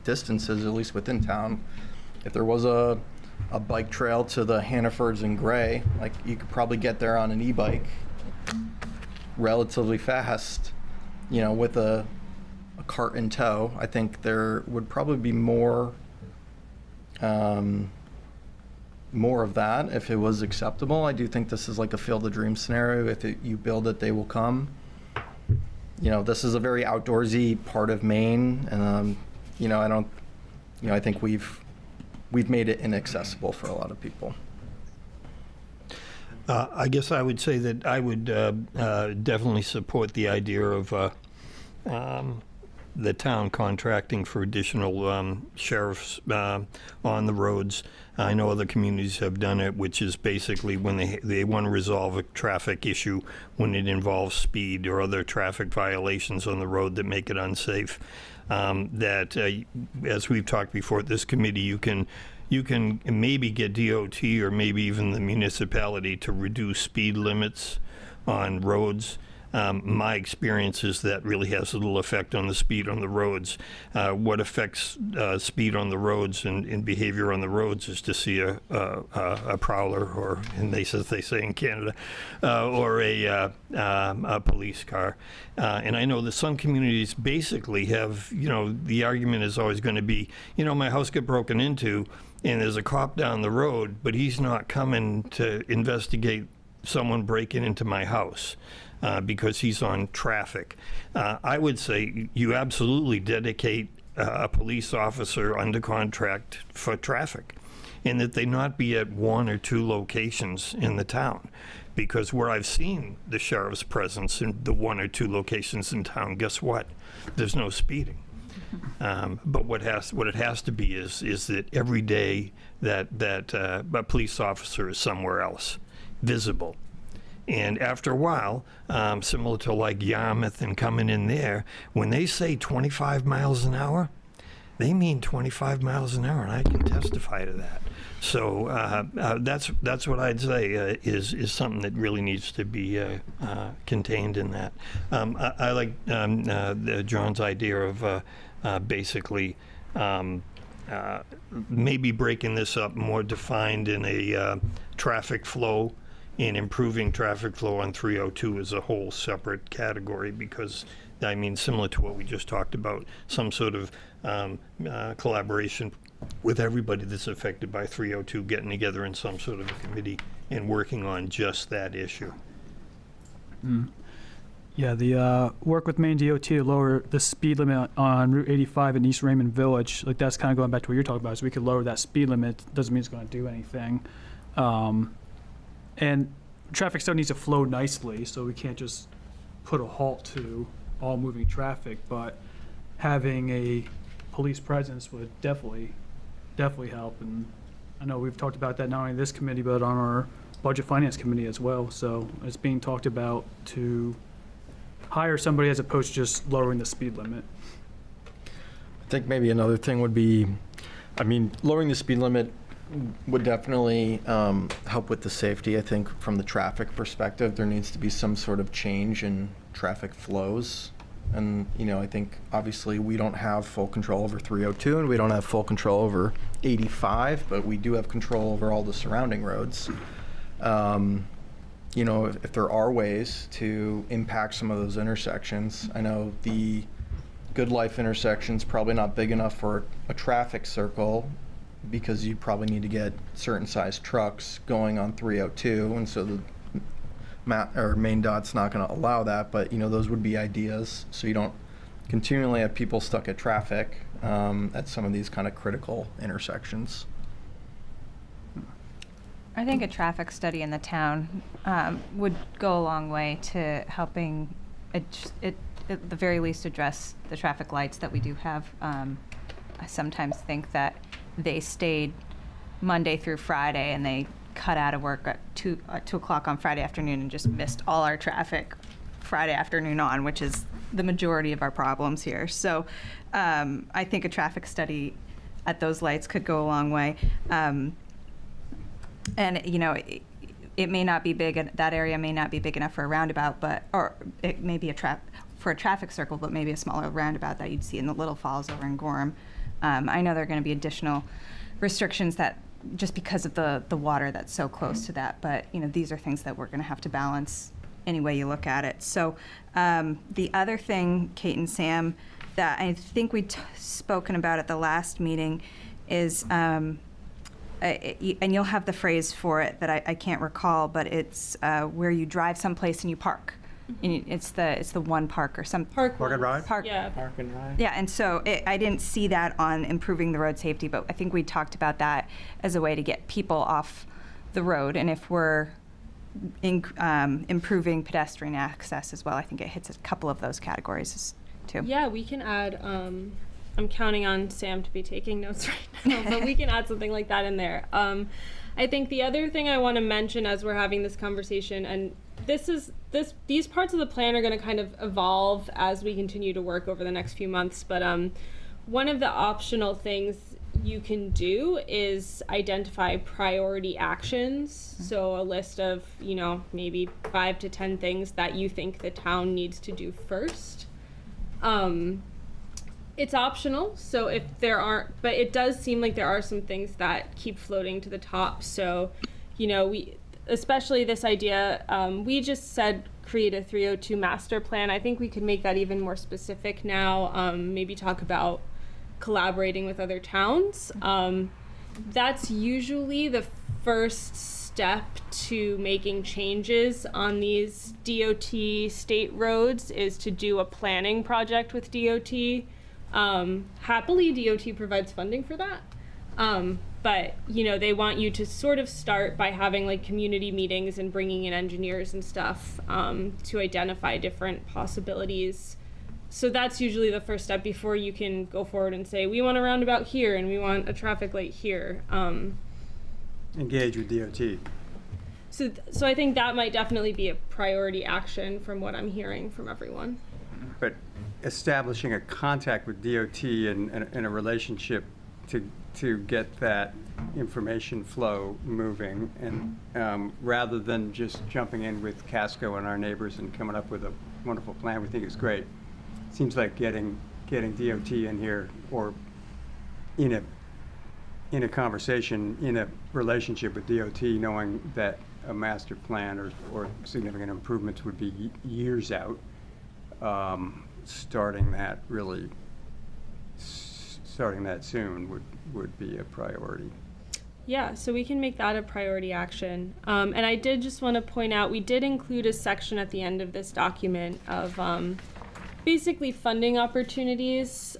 distances, at least within town. If there was a bike trail to the Hannafords and Gray, like, you could probably get there on an e-bike relatively fast, you know, with a cart in tow. I think there would probably be more of that if it was acceptable. I do think this is like a Field of Dreams scenario. If you build it, they will come. You know, this is a very outdoorsy part of Maine, and you know, I think we've made it inaccessible for a lot of people. I guess I would say that I would definitely support the idea of the town contracting for additional sheriffs on the roads. I know other communities have done it, which is basically when they want to resolve a traffic issue when it involves speed or other traffic violations on the road that make it unsafe. That, as we've talked before at this committee, you can maybe get DOT or maybe even the municipality to reduce speed limits on roads. My experience is that really has little effect on the speed on the roads. What affects speed on the roads and behavior on the roads is to see a prowler, or, as they say in Canada, or a police car. And I know that some communities basically have, you know, the argument is always going to be, you know, my house got broken into and there's a cop down the road, but he's not coming to investigate someone breaking into my house. Because he's on traffic. I would say you absolutely dedicate a police officer under contract for traffic, and that they not be at one or two locations in the town. Because where I've seen the sheriff's presence in the one or two locations in town, guess what? There's no speeding. But what it has to be is that every day that a police officer is somewhere else, visible. And after a while, similar to like Yarmouth and coming in there, when they say 25 miles an hour, they mean 25 miles an hour, and I can testify to that. So that's what I'd say is something that really needs to be contained in that. I like John's idea of basically maybe breaking this up more defined in a traffic flow, and improving traffic flow on 302 is a whole separate category, because, I mean, similar to what we just talked about, some sort of collaboration with everybody that's affected by 302, getting together in some sort of a committee and working on just that issue. Yeah, the work with Maine DOT to lower the speed limit on Route 85 in East Raymond Village, like, that's kind of going back to what you're talking about, is we could lower that speed limit. Doesn't mean it's going to do anything. And traffic still needs to flow nicely, so we can't just put a halt to all moving traffic, but having a police presence would definitely help. And I know we've talked about that not only in this committee, but on our Budget Finance Committee as well. So it's being talked about to hire somebody as opposed to just lowering the speed limit. I think maybe another thing would be, I mean, lowering the speed limit would definitely help with the safety. I think from the traffic perspective, there needs to be some sort of change in traffic flows. And, you know, I think obviously we don't have full control over 302 and we don't have full control over 85, but we do have control over all the surrounding roads. You know, if there are ways to impact some of those intersections, I know the Good Life intersection's probably not big enough for a traffic circle because you probably need to get certain size trucks going on 302, and so the Maine Dot's not going to allow that, but you know, those would be ideas so you don't continually have people stuck at traffic at some of these kind of critical intersections. I think a traffic study in the town would go a long way to helping at the very least address the traffic lights that we do have. I sometimes think that they stayed Monday through Friday and they cut out of work at 2 o'clock on Friday afternoon and just missed all our traffic Friday afternoon on, which is the majority of our problems here. So I think a traffic study at those lights could go a long way. And, you know, it may not be big, that area may not be big enough for a roundabout, or it may be for a traffic circle, but maybe a smaller roundabout that you'd see in the Little Falls over in Gorham. I know there are going to be additional restrictions that just because of the water that's so close to that, but, you know, these are things that we're going to have to balance any way you look at it. So the other thing, Kate and Sam, that I think we'd spoken about at the last meeting is, and you'll have the phrase for it that I can't recall, but it's where you drive someplace and you park. And it's the one park or some Park and ride. Yeah. Park and ride. Yeah, and so I didn't see that on improving the road safety, but I think we talked about that as a way to get people off the road. And if we're improving pedestrian access as well, I think it hits a couple of those categories too. Yeah, we can add. I'm counting on Sam to be taking notes right now, but we can add something like that in there. I think the other thing I want to mention as we're having this conversation, and these parts of the plan are going to kind of evolve as we continue to work over the next few months, but one of the optional things you can do is identify priority actions. So a list of, you know, maybe 5 to 10 things that you think the town needs to do first. It's optional, so if there aren't, but it does seem like there are some things that keep floating to the top. So, you know, especially this idea, we just said create a 302 master plan. I think we could make that even more specific now, maybe talk about collaborating with other towns. That's usually the first step to making changes on these DOT state roads, is to do a planning project with DOT. Happily, DOT provides funding for that. But, you know, they want you to sort of start by having like community meetings and bringing in engineers and stuff to identify different possibilities. So that's usually the first step before you can go forward and say, we want a roundabout here and we want a traffic light here. Engage with DOT. So I think that might definitely be a priority action from what I'm hearing from everyone. But establishing a contact with DOT and a relationship to get that information flow moving, and rather than just jumping in with Casco and our neighbors and coming up with a wonderful plan we think is great. Seems like getting DOT in here, or in a conversation, in a relationship with DOT, knowing that a master plan or significant improvements would be years out. Starting that soon would be a priority. Yeah, so we can make that a priority action. And I did just want to point out, we did include a section at the end of this document of basically funding opportunities.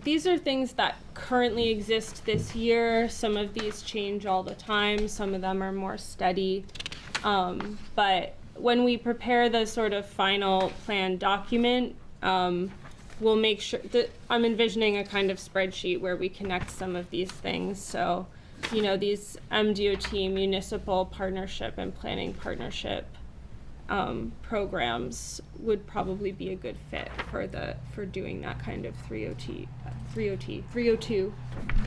These are things that currently exist this year. Some of these change all the time. Some of them are more steady. But when we prepare the sort of final plan document, we'll make sure that I'm envisioning a kind of spreadsheet where we connect some of these things. So, you know, these MDOT municipal partnership and planning partnership programs would probably be a good fit for doing that kind of 302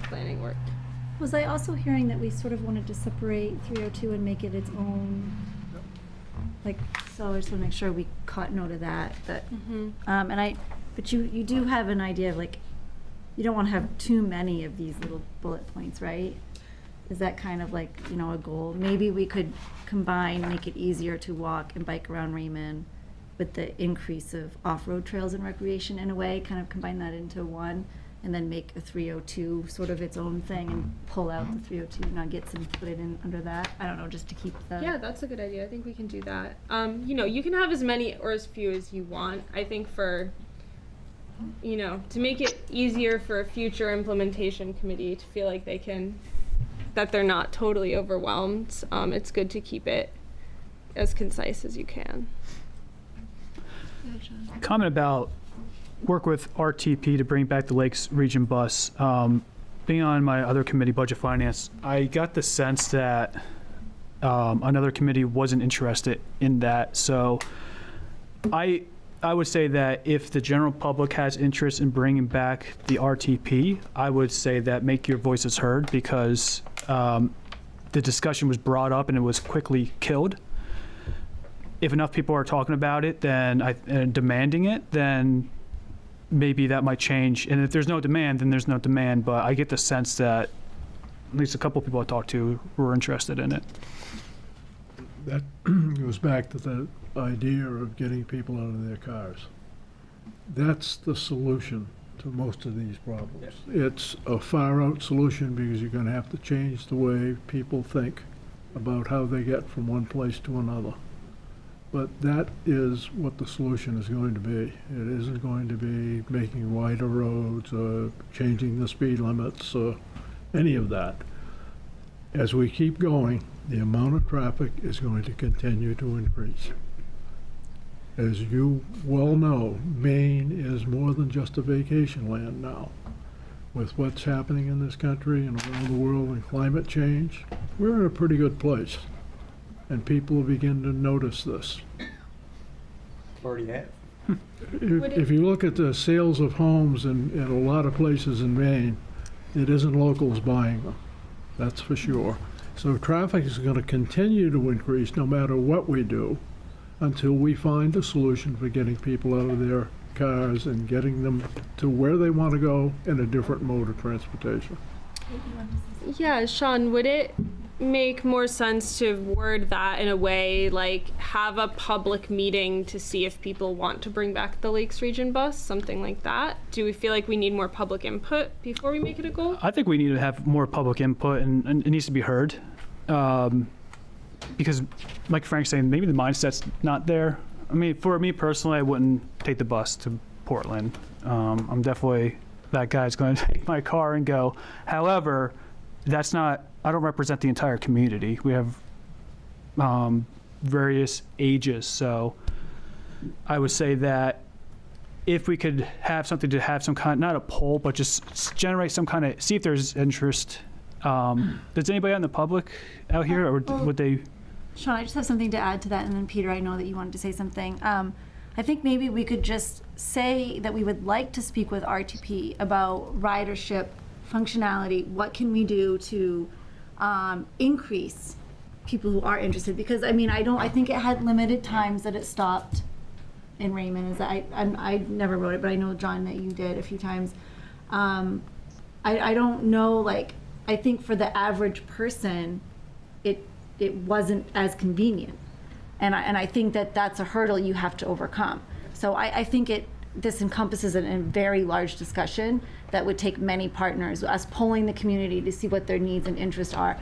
planning work. Was I also hearing that we sort of wanted to separate 302 and make it its own? Like, so I just want to make sure we caught note of that. But you do have an idea of, like, you don't want to have too many of these little bullet points, right? Is that kind of like, you know, a goal? Maybe we could combine, make it easier to walk and bike around Raymond with the increase of off-road trails and recreation in a way, kind of combine that into one, and then make a 302 sort of its own thing and pull out the 302 nuggets and put it in under that. I don't know, just to keep the... Yeah, that's a good idea. I think we can do that. You know, you can have as many or as few as you want. I think for, you know, to make it easier for a future implementation committee to feel like they can, that they're not totally overwhelmed, it's good to keep it as concise as you can. Comment about work with RTP to bring back the Lakes Region bus. Being on my other committee, Budget Finance, I got the sense that another committee wasn't interested in that. So I would say that if the general public has interest in bringing back the RTP, I would say that make your voices heard, because the discussion was brought up and it was quickly killed. If enough people are talking about it, then and demanding it, then maybe that might change. And if there's no demand, then there's no demand. But I get the sense that at least a couple of people I talked to were interested in it. That goes back to the idea of getting people out of their cars. That's the solution to most of these problems. It's a far-out solution because you're going to have to change the way people think about how they get from one place to another. But that is what the solution is going to be. It isn't going to be making wider roads or changing the speed limits or any of that. As we keep going, the amount of traffic is going to continue to increase. As you well know, Maine is more than just a vacation land now. With what's happening in this country and around the world and climate change, we're in a pretty good place. And people will begin to notice this. Already have. If you look at the sales of homes in a lot of places in Maine, it isn't locals buying them. That's for sure. So traffic is going to continue to increase no matter what we do until we find a solution for getting people out of their cars and getting them to where they want to go in a different mode of transportation. Yeah, Sean, would it make more sense to word that in a way like have a public meeting to see if people want to bring back the Lakes Region bus, something like that? Do we feel like we need more public input before we make it a goal? I think we need to have more public input, and it needs to be heard. Because like Frank's saying, maybe the mindset's not there. I mean, for me personally, I wouldn't take the bus to Portland. I'm definitely that guy's going to take my car and go. However, that's not, I don't represent the entire community. We have various ages, so I would say that if we could have something to have some kind, not a poll, but just generate some kind of, see if there's interest. Does anybody on the public out here, or would they? Sean, I just have something to add to that, and then Peter, I know that you wanted to say something. I think maybe we could just say that we would like to speak with RTP about ridership functionality. What can we do to increase people who are interested? Because I mean, I think it had limited times that it stopped in Raymond. I never wrote it, but I know, John, that you did a few times. I don't know, like, I think for the average person, it wasn't as convenient. And I think that that's a hurdle you have to overcome. So I think this encompasses a very large discussion that would take many partners, us polling the community to see what their needs and interests are.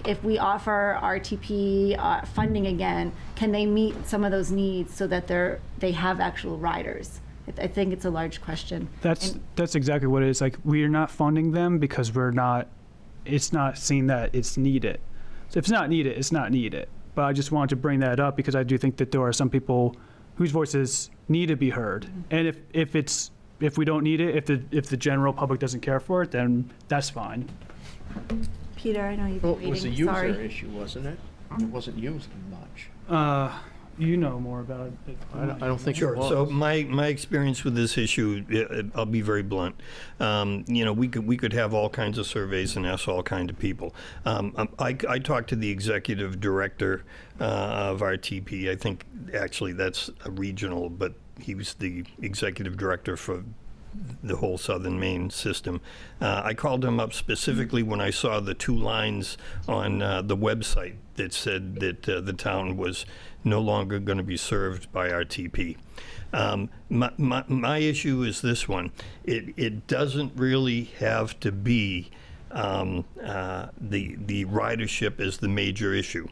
If we offer RTP funding again, can they meet some of those needs so that they have actual riders? I think it's a large question. That's exactly what it is. Like, we are not funding them because it's not seen that it's needed. So if it's not needed, it's not needed. but I just wanted to bring that up because I do think that there are some people whose voices need to be heard. And if we don't need it, if the general public doesn't care for it, then that's fine. Peter, I know you've been Well, it was a reading, user sorry. issue, wasn't it? It wasn't used much. You know more about it. I don't think Sure. it was. So my experience with this issue, I'll be very blunt. We could have all kinds of surveys and ask all kinds of people. I talked to the executive director of RTP. I think actually that's a regional, but he was the executive director for the whole southern Maine system. I called him up specifically when I saw the 2 lines on the website that said that the town was no longer going to be served by RTP. My issue is this one. It doesn't really have to be the ridership is the major issue.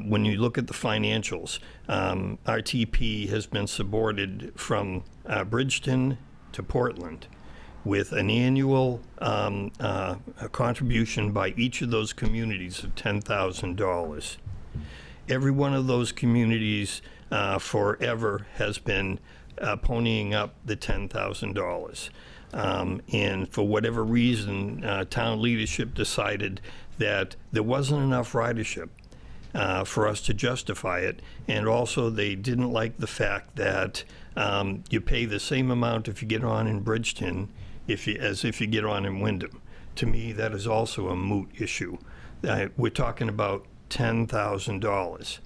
When you look at the financials, RTP has been subordinated from Bridgeton to Portland with an annual contribution by each of those communities of $10,000. Every one of those communities forever has been ponying up the $10,000. And for whatever reason, town leadership decided that there wasn't enough ridership for us to justify it. And also they didn't like the fact that you pay the same amount if you get on in Bridgeton as if you get on in Wyndham. To me, that is also a moot issue. We're talking about $10,000.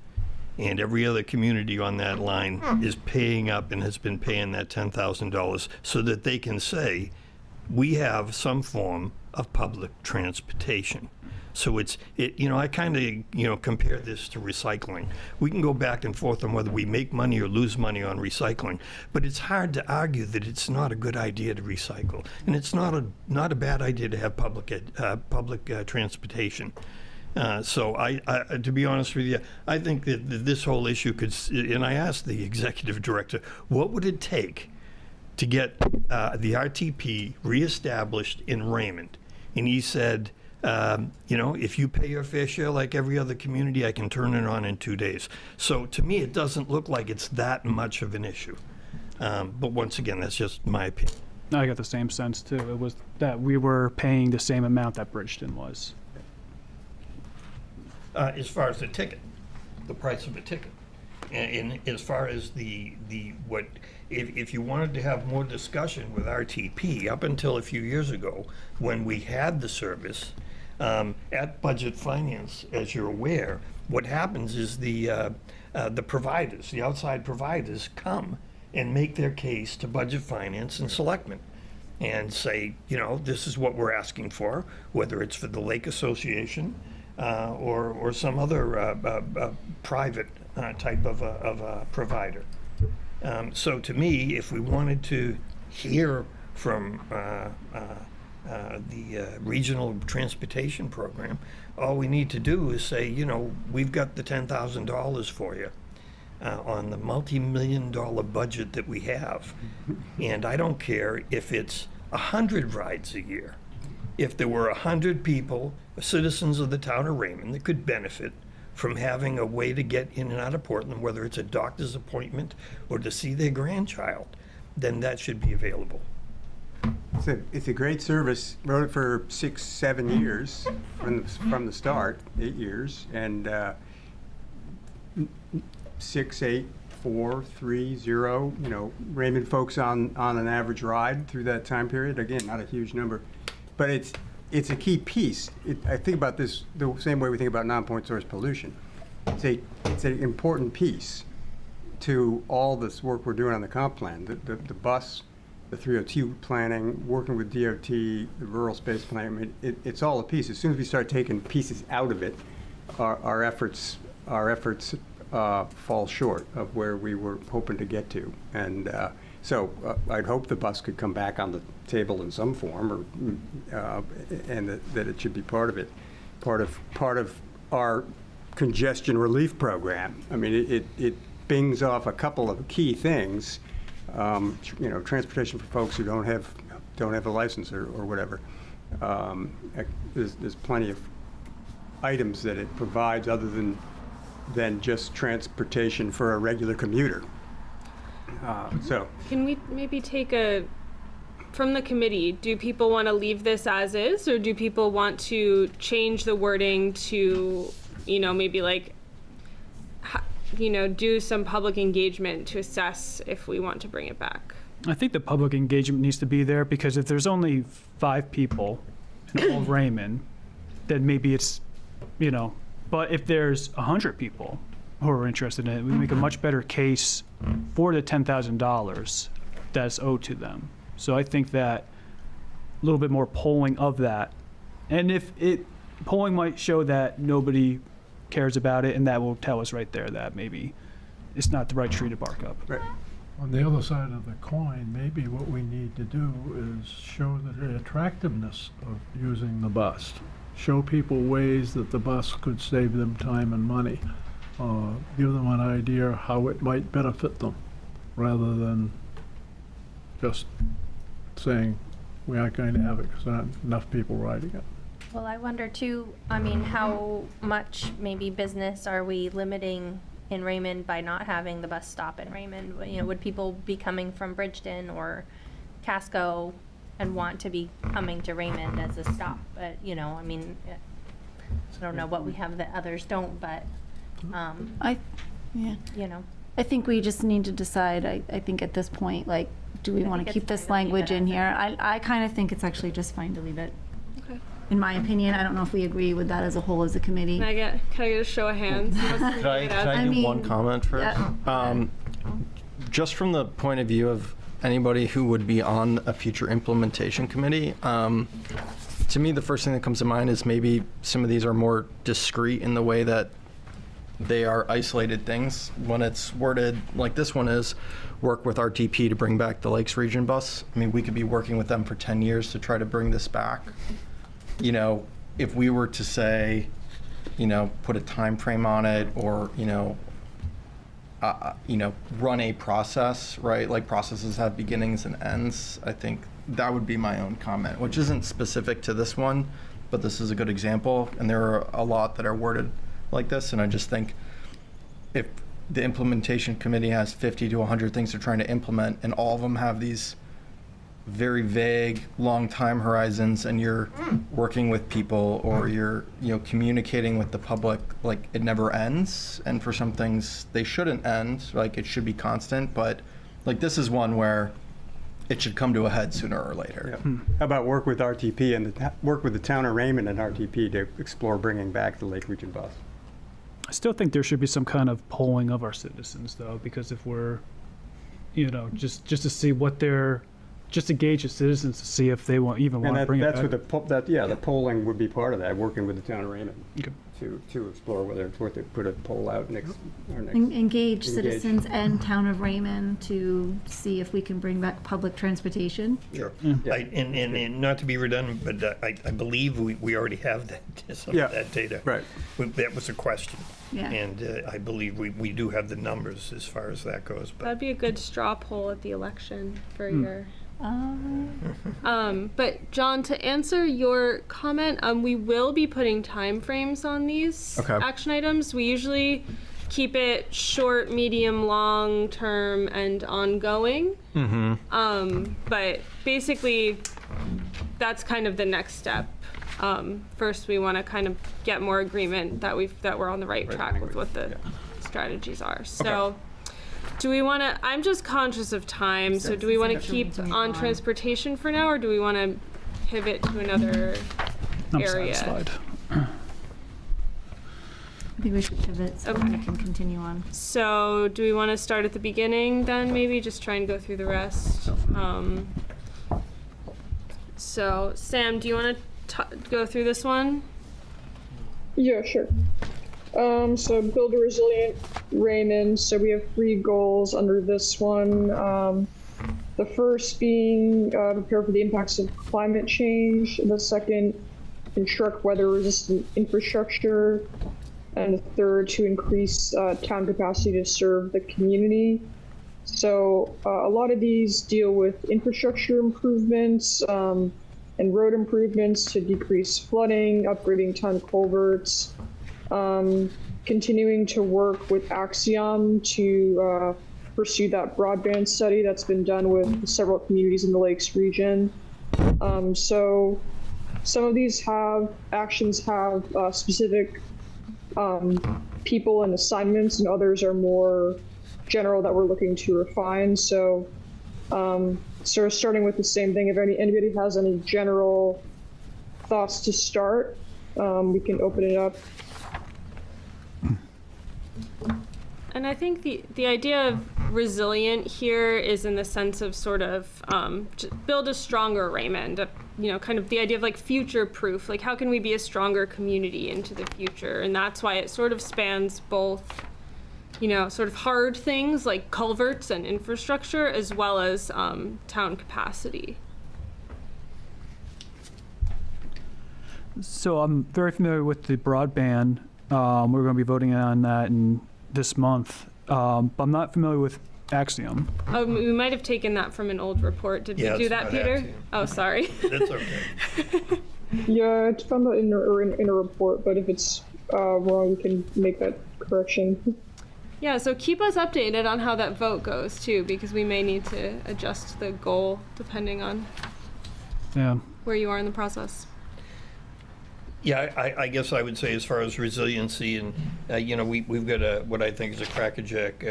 And every other community on that line is paying up and has been paying that $10,000 so that they can say, we have some form of public transportation. So I kind of, compare this to recycling. We can go back and forth on whether we make money or lose money on recycling, but it's hard to argue that it's not a good idea to recycle. And it's not a bad idea to have public transportation. So to be honest with you, I think that this whole issue could, and I asked the executive director, what would it take to get the RTP reestablished in Raymond? And he said, if you pay your fair share like every other community, I can turn it on in 2 days. So to me, it doesn't look like it's that much of an issue. But once again, that's just my opinion. I got the same sense too. It was that we were paying the same amount that Bridgeton was. As far as the ticket, the price of a ticket. And as far as if you wanted to have more discussion with RTP, up until a few years ago, when we had the service, at Budget Finance, as you're aware, what happens is the providers, the outside providers, come and make their case to Budget Finance and Selectmen and say, this is what we're asking for, whether it's for the Lake Association, or some other private type of a provider. So to me, if we wanted to hear from the regional transportation program, all we need to do is say, we've got the $10,000 for you on the multi-million-dollar budget that we have. And I don't care if it's 100 rides a year. If there were 100 people, citizens of the town of Raymond, that could benefit from having a way to get in and out of Portland, whether it's a doctor's appointment or to see their grandchild, then that should be available. It's a great service. Wrote it for 6-7 years from the start, 8 years, and 6, 8, 4, 3, 0. Raymond folks on an average ride through that time period. Again, not a huge number. But it's a key piece. I think about this the same way we think about non-point source pollution. It's an important piece to all this work we're doing on the comp plan. The bus, the 302 planning, working with DOT, the rural space plan. I mean, it's all a piece. As soon as we start taking pieces out of it, our efforts fall short of where we were hoping to get to. And so I'd hope the bus could come back on the table in some form, and that it should be part of it, part of our congestion relief program. I mean, it bings off a couple of key things. Transportation for folks who don't have a license or whatever. There's plenty of items that it provides other than than just transportation for a regular commuter. So, Can we maybe take from the committee, do people want to leave this as is, or do people want to change the wording to, maybe like, do some public engagement to assess if we want to bring it back? I think the public engagement needs to be there, because if there's only 5 people in all Raymond, then maybe it's, but if there's 100 people who are interested in it, we make a much better case for the $10,000 that's owed to them. So I think that a little bit more polling of that, and polling might show that nobody cares about it, and that will tell us right there that maybe it's not the right tree to bark up. right. On the other side of the coin, maybe what we need to do is show the attractiveness of using the bus. Show people ways that the bus could save them time and money. Give them an idea how it might benefit them, rather than just saying we aren't going to have it because there aren't enough people riding it. Well, I wonder too, how much maybe business are we limiting in Raymond by not having the bus stop in Raymond? Would people be coming from Bridgeton or Casco and want to be coming to Raymond as a stop? But, I don't know what we have that others don't, but, I think we just need to decide, I think at this point, like, do we want to keep this language in here? I kind of think it's actually just fine to leave it. Okay. In my opinion, I don't know if we agree with that as a whole as a committee. Can I get a show of hands? Could I do one comment first? Yeah. Just from the point of view of anybody who would be on a future implementation committee, to me, the first thing that comes to mind is maybe some of these are more discrete in the way that they are isolated things. When it's worded like this one is, work with RTP to bring back the Lakes Region bus. We could be working with them for 10 years to try to bring this back. If we were to say, put a time frame on it, or, run a process, right? Like processes have beginnings and ends. I think that would be my own comment, which isn't specific to this one, but this is a good example. And there are a lot that are worded like this. And I just think if the implementation committee has 50 to 100 things they're trying to implement, and all of them have these very vague, long time horizons, and you're working with people, or you're, communicating with the public, like it never ends. And for some things, they shouldn't end, like it should be constant. But like this is one where it should come to a head sooner or later. Yeah. How about work with RTP and work with the town of Raymond and RTP to explore bringing back the Lake Region bus? I still think there should be some kind of polling of our citizens, though, because if we're, just to see what they're, just to gauge the citizens to see if they want to bring it back. That's what the polling would be part of that, working with the town of Raymond to explore whether it's worth it, put a poll out next. Engage citizens and town of Raymond to see if we can bring back public transportation. Sure. And not to be redundant, but I believe we already have that data. Right. That was a question. Yeah. And I believe we do have the numbers as far as that goes. But That'd be a good straw poll at the election for your. But John, to answer your comment, we will be putting time frames on these action items. We usually keep it short, medium, long term, and ongoing. But basically, that's kind of the next step. First, we want to kind of get more agreement that we're on the right track with what the strategies are. So. Do we want to, I'm just conscious of time, so do we want to keep on transportation for now, or do we want to pivot to another area? Satisfied. I think we should pivot so we can continue on. So do we want to start at the beginning then, maybe just try and go through the rest? So Sam, do you want to go through this one? Yeah, sure. So build a resilient Raymond. So we have 3 goals under this one. The first being prepare for the impacts of climate change. The second, construct weather-resistant infrastructure. And the third, to increase town capacity to serve the community. So a lot of these deal with infrastructure improvements and road improvements to decrease flooding, upgrading town culverts. continuing to work with Axiom to pursue that broadband study that's been done with several communities in the Lakes region. So some of these actions have specific people and assignments, and others are more general that we're looking to refine. So sort of starting with the same thing, if anybody has any general thoughts to start, we can open it up. And I think the idea of resilient here is in the sense of sort of build a stronger Raymond, kind of the idea of like future proof, like how can we be a stronger community into the future? And that's why it sort of spans both, sort of hard things like culverts and infrastructure, as well as town capacity. So I'm very familiar with the broadband. We're going to be voting on that this month. But I'm not familiar with Axiom. We might have taken that from an old report. Did we do that, Peter? Axiom. Oh, sorry. That's okay. Yeah, it's found that in a report, but if it's wrong, we can make that correction. Yeah, so keep us updated on how that vote goes too, because we may need to adjust the goal depending on where you are in the process. Yeah, I guess I would say as far as resiliency, and we've got what I think is a crackerjack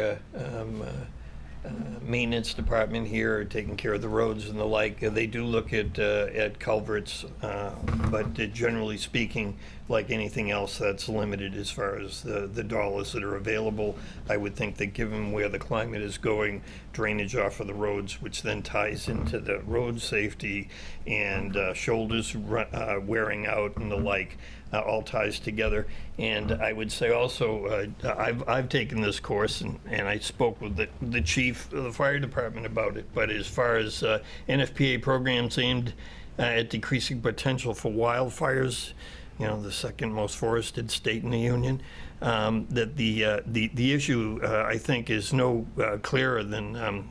maintenance department here taking care of the roads and the like. They do look at culverts, but generally speaking, like anything else, that's limited as far as the dollars that are available. I would think that given where the climate is going, drainage off of the roads, which then ties into the road safety and shoulders wearing out and the like, all ties together. And I would say also, I've taken this course and I spoke with the chief of the fire department about it, but as far as NFPA programs aimed at decreasing potential for wildfires, the second most forested state in the union, that the issue, I think, is no clearer than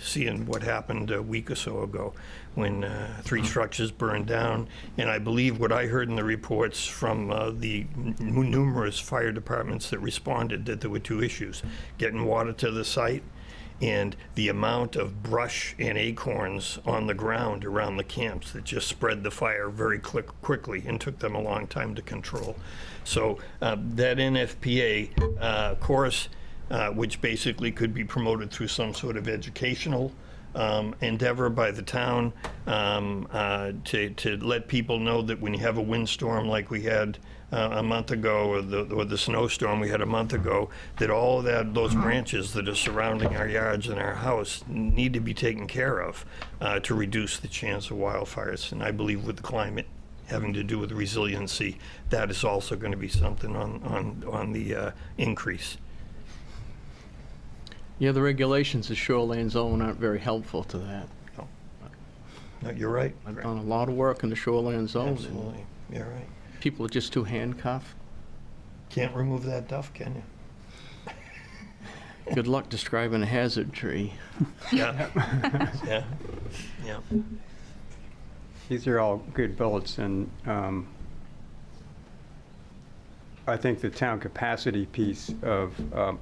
seeing what happened a week or so ago when 3 structures burned down. And I believe what I heard in the reports from the numerous fire departments that responded, that there were 2 issues: getting water to the site and the amount of brush and acorns on the ground around the camps that just spread the fire very quickly and took them a long time to control. So that NFPA course, which basically could be promoted through some sort of educational endeavor by the town, to let people know that when you have a windstorm like we had a month ago, or the snowstorm we had a month ago, that all of those branches that are surrounding our yards and our house need to be taken care of to reduce the chance of wildfires. And I believe with the climate having to do with resiliency, that is also going to be something on the increase. Yeah, the regulations of shoreline zone aren't very helpful to that. No, you're right. I've done a lot of work in the shoreline zone. Absolutely, you're right. People are just too handcuffed. Can't remove that duff, can you? Good luck describing a hazard tree. Yeah. Yeah. These are all good bullets, and I think the town capacity piece of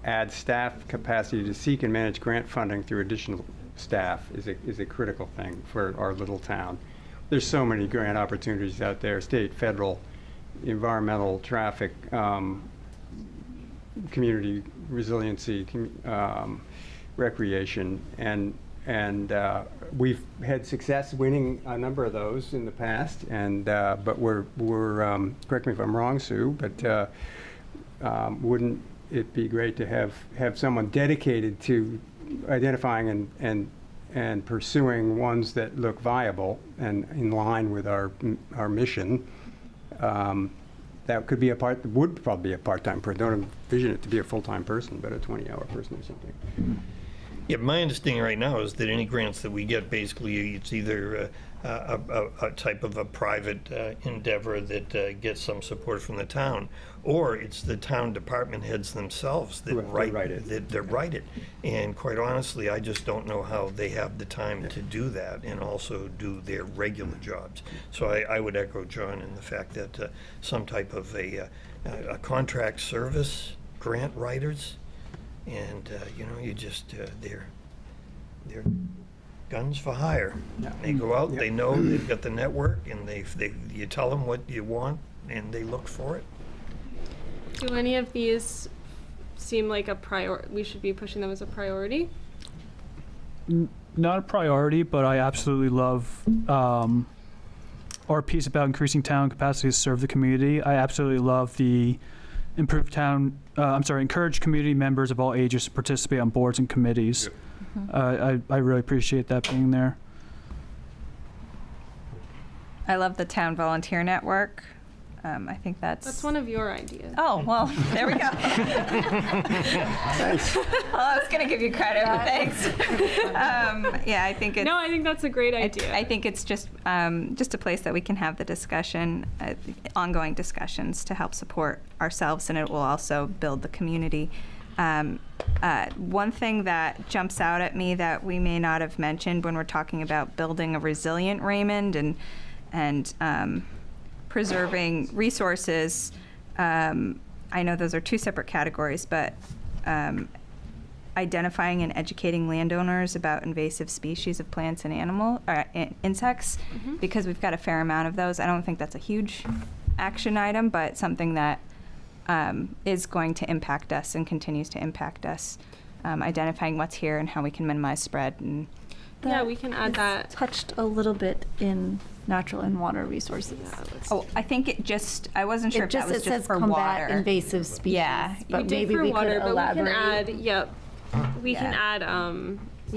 add staff capacity to seek and manage grant funding through additional staff is a critical thing for our little town. There's so many grant opportunities out there, state, federal, environmental, traffic, community resiliency, recreation, and we've had success winning a number of those in the past, and but we're correct me if I'm wrong, Sue, but wouldn't it be great to have someone dedicated to identifying and pursuing ones that look viable and in line with our mission? That could be would probably be a part-time person. Don't envision it to be a full-time person, but a 20-hour person or something. Yeah, my understanding right now is that any grants that we get, basically, it's either a type of a private endeavor that gets some support from the town, or it's the town department heads themselves that write it. And quite honestly, I just don't know how they have the time to do that and also do their regular jobs. So I would echo John in the fact that some type of a contract service, grant writers, and you just they're guns for hire. They go out, they know they've got the network, and you tell them what you want, and they look for it. Do any of these seem like we should be pushing them as a priority? Not a priority, but I absolutely love our piece about increasing town capacity to serve the community. I absolutely love the encourage community members of all ages to participate on boards and committees. I really appreciate that being there. I love the town volunteer network. I think that's one of your ideas. Oh, well, there we go. Thanks. Well, I was going to give you credit, but thanks. Yeah, I think it's... No, I think that's a great idea. I think it's just a place that we can have the discussion, ongoing discussions to help support ourselves, and it will also build the community. One thing that jumps out at me that we may not have mentioned when we're talking about building a resilient Raymond and preserving resources, I know those are two separate categories, but identifying and educating landowners about invasive species of plants and insects, because we've got a fair amount of those. I don't think that's a huge action item, but something that is going to impact us and continues to impact us. Identifying what's here and how we can minimize spread. And yeah, we can add that. Touched a little bit in natural and water resources. Oh, I think I wasn't sure if that was just for combat water. Invasive species. Yeah, but maybe we could elaborate. We can add,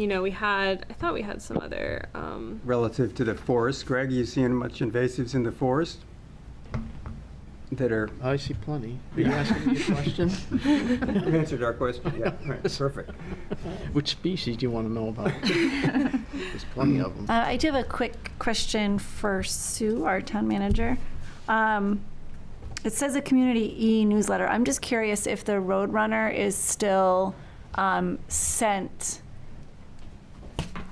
we can add, I thought we had some other. Relative to the forest, Greg, you seeing much invasives in the forest? That are... I see plenty. Are you asking me a question? You answered our question, yeah, right, perfect. Which species do you want to know about? There's plenty of them. I do have a quick question for Sue, our town manager. It says a community e-newsletter. I'm just curious if the Roadrunner is still sent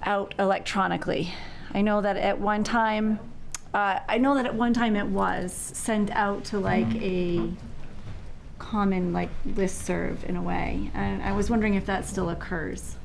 out electronically. I know that at one time it was sent out to like a common listserv in a way, and I was wondering if that still occurs.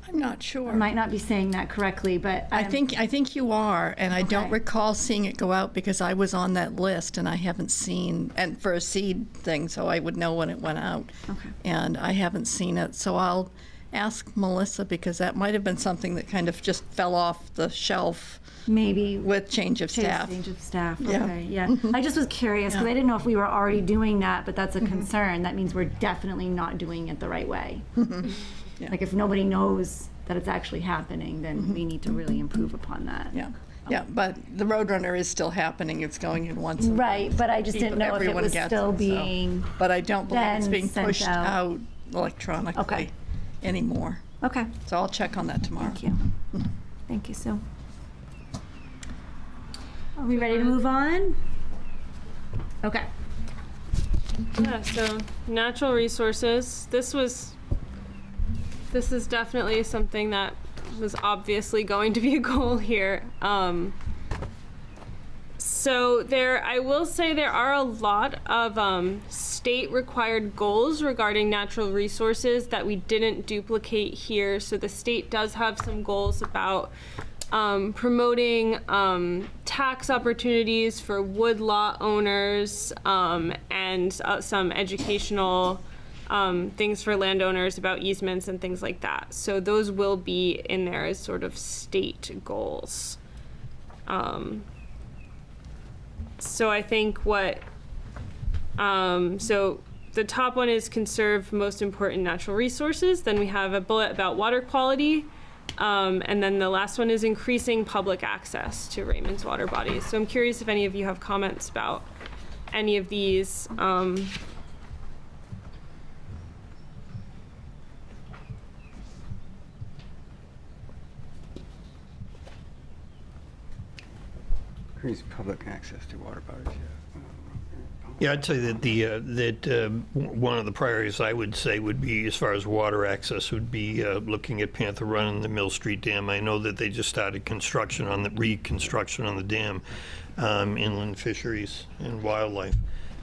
I'm not sure. I might not be saying that correctly, but I think you are, and I don't recall seeing it go out because I was on that list and I haven't seen, and for a seed thing, so I would know when it went out. Okay. And I haven't seen it, so I'll ask Melissa, because that might have been something that kind of just fell off the shelf. Maybe with change of staff. Change of staff. Yeah. Okay. Yeah. I just was curious because I didn't know if we were already doing that, but that's a concern. That means we're definitely not doing it the right way. Yeah. Like if nobody knows that it's actually happening, then we need to really improve upon that. Yeah. Yeah, but the Roadrunner is still happening. It's going in once a Right, but I just didn't know if it was still being. But I don't believe it's being sent pushed out. out electronically anymore. Okay. So I'll check on that tomorrow. Thank you. Thank you, Sue. Are we ready to move on? Okay. Yeah, so natural resources. This is definitely something that was obviously going to be a goal here. So I will say there are a lot of state required goals regarding natural resources that we didn't duplicate here. So the state does have some goals about promoting tax opportunities for woodlot owners and some educational things for landowners about easements and things like that. So those will be in there as sort of state goals. So I think so the top one is conserve most important natural resources. Then we have a bullet about water quality. And then the last one is increasing public access to Raymond's water bodies. So I'm curious if any of you have comments about any of these. Increase public access to water bodies, yeah. Yeah, I'd say that one of the priorities I would say would be, as far as water access, would be looking at Panther Run and the Mill Street Dam. I know that they just started reconstruction on the dam, inland fisheries and wildlife.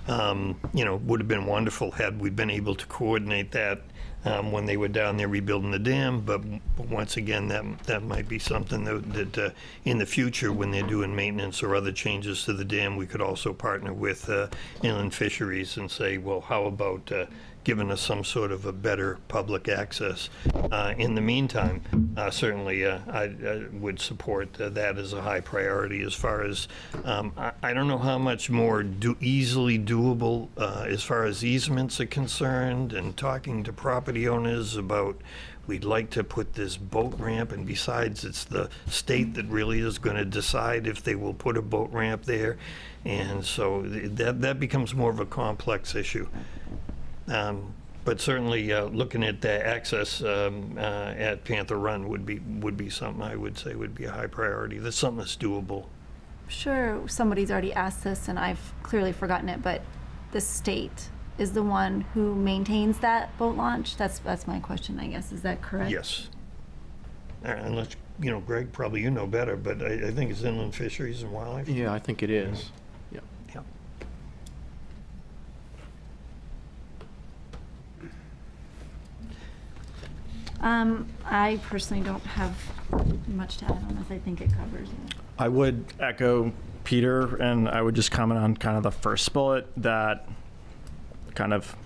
Would have been wonderful had we been able to coordinate that when they were down there rebuilding the dam, but once again, that might be something that in the future, when they're doing maintenance or other changes to the dam, we could also partner with inland fisheries and say, well, how about giving us some sort of a better public access? In the meantime, certainly I would support that as a high priority. As far as, I don't know how much more easily doable as far as easements are concerned, and talking to property owners about, we'd like to put this boat ramp, and besides, it's the state that really is going to decide if they will put a boat ramp there, and so that becomes more of a complex issue. But certainly, looking at the access at Panther Run would be something I would say would be a high priority. That's something that's doable. Sure, somebody's already asked this and I've clearly forgotten it, but the state is the one who maintains that boat launch? That's my question, I guess. Is that correct? Yes. Unless, Greg, probably you know better, but I think it's Inland Fisheries and Wildlife. Yeah, I think it is. Yeah. Yeah. I personally don't have much to add on this. I think it covers it. I would echo Peter, and I would just comment on kind of the first bullet, that kind of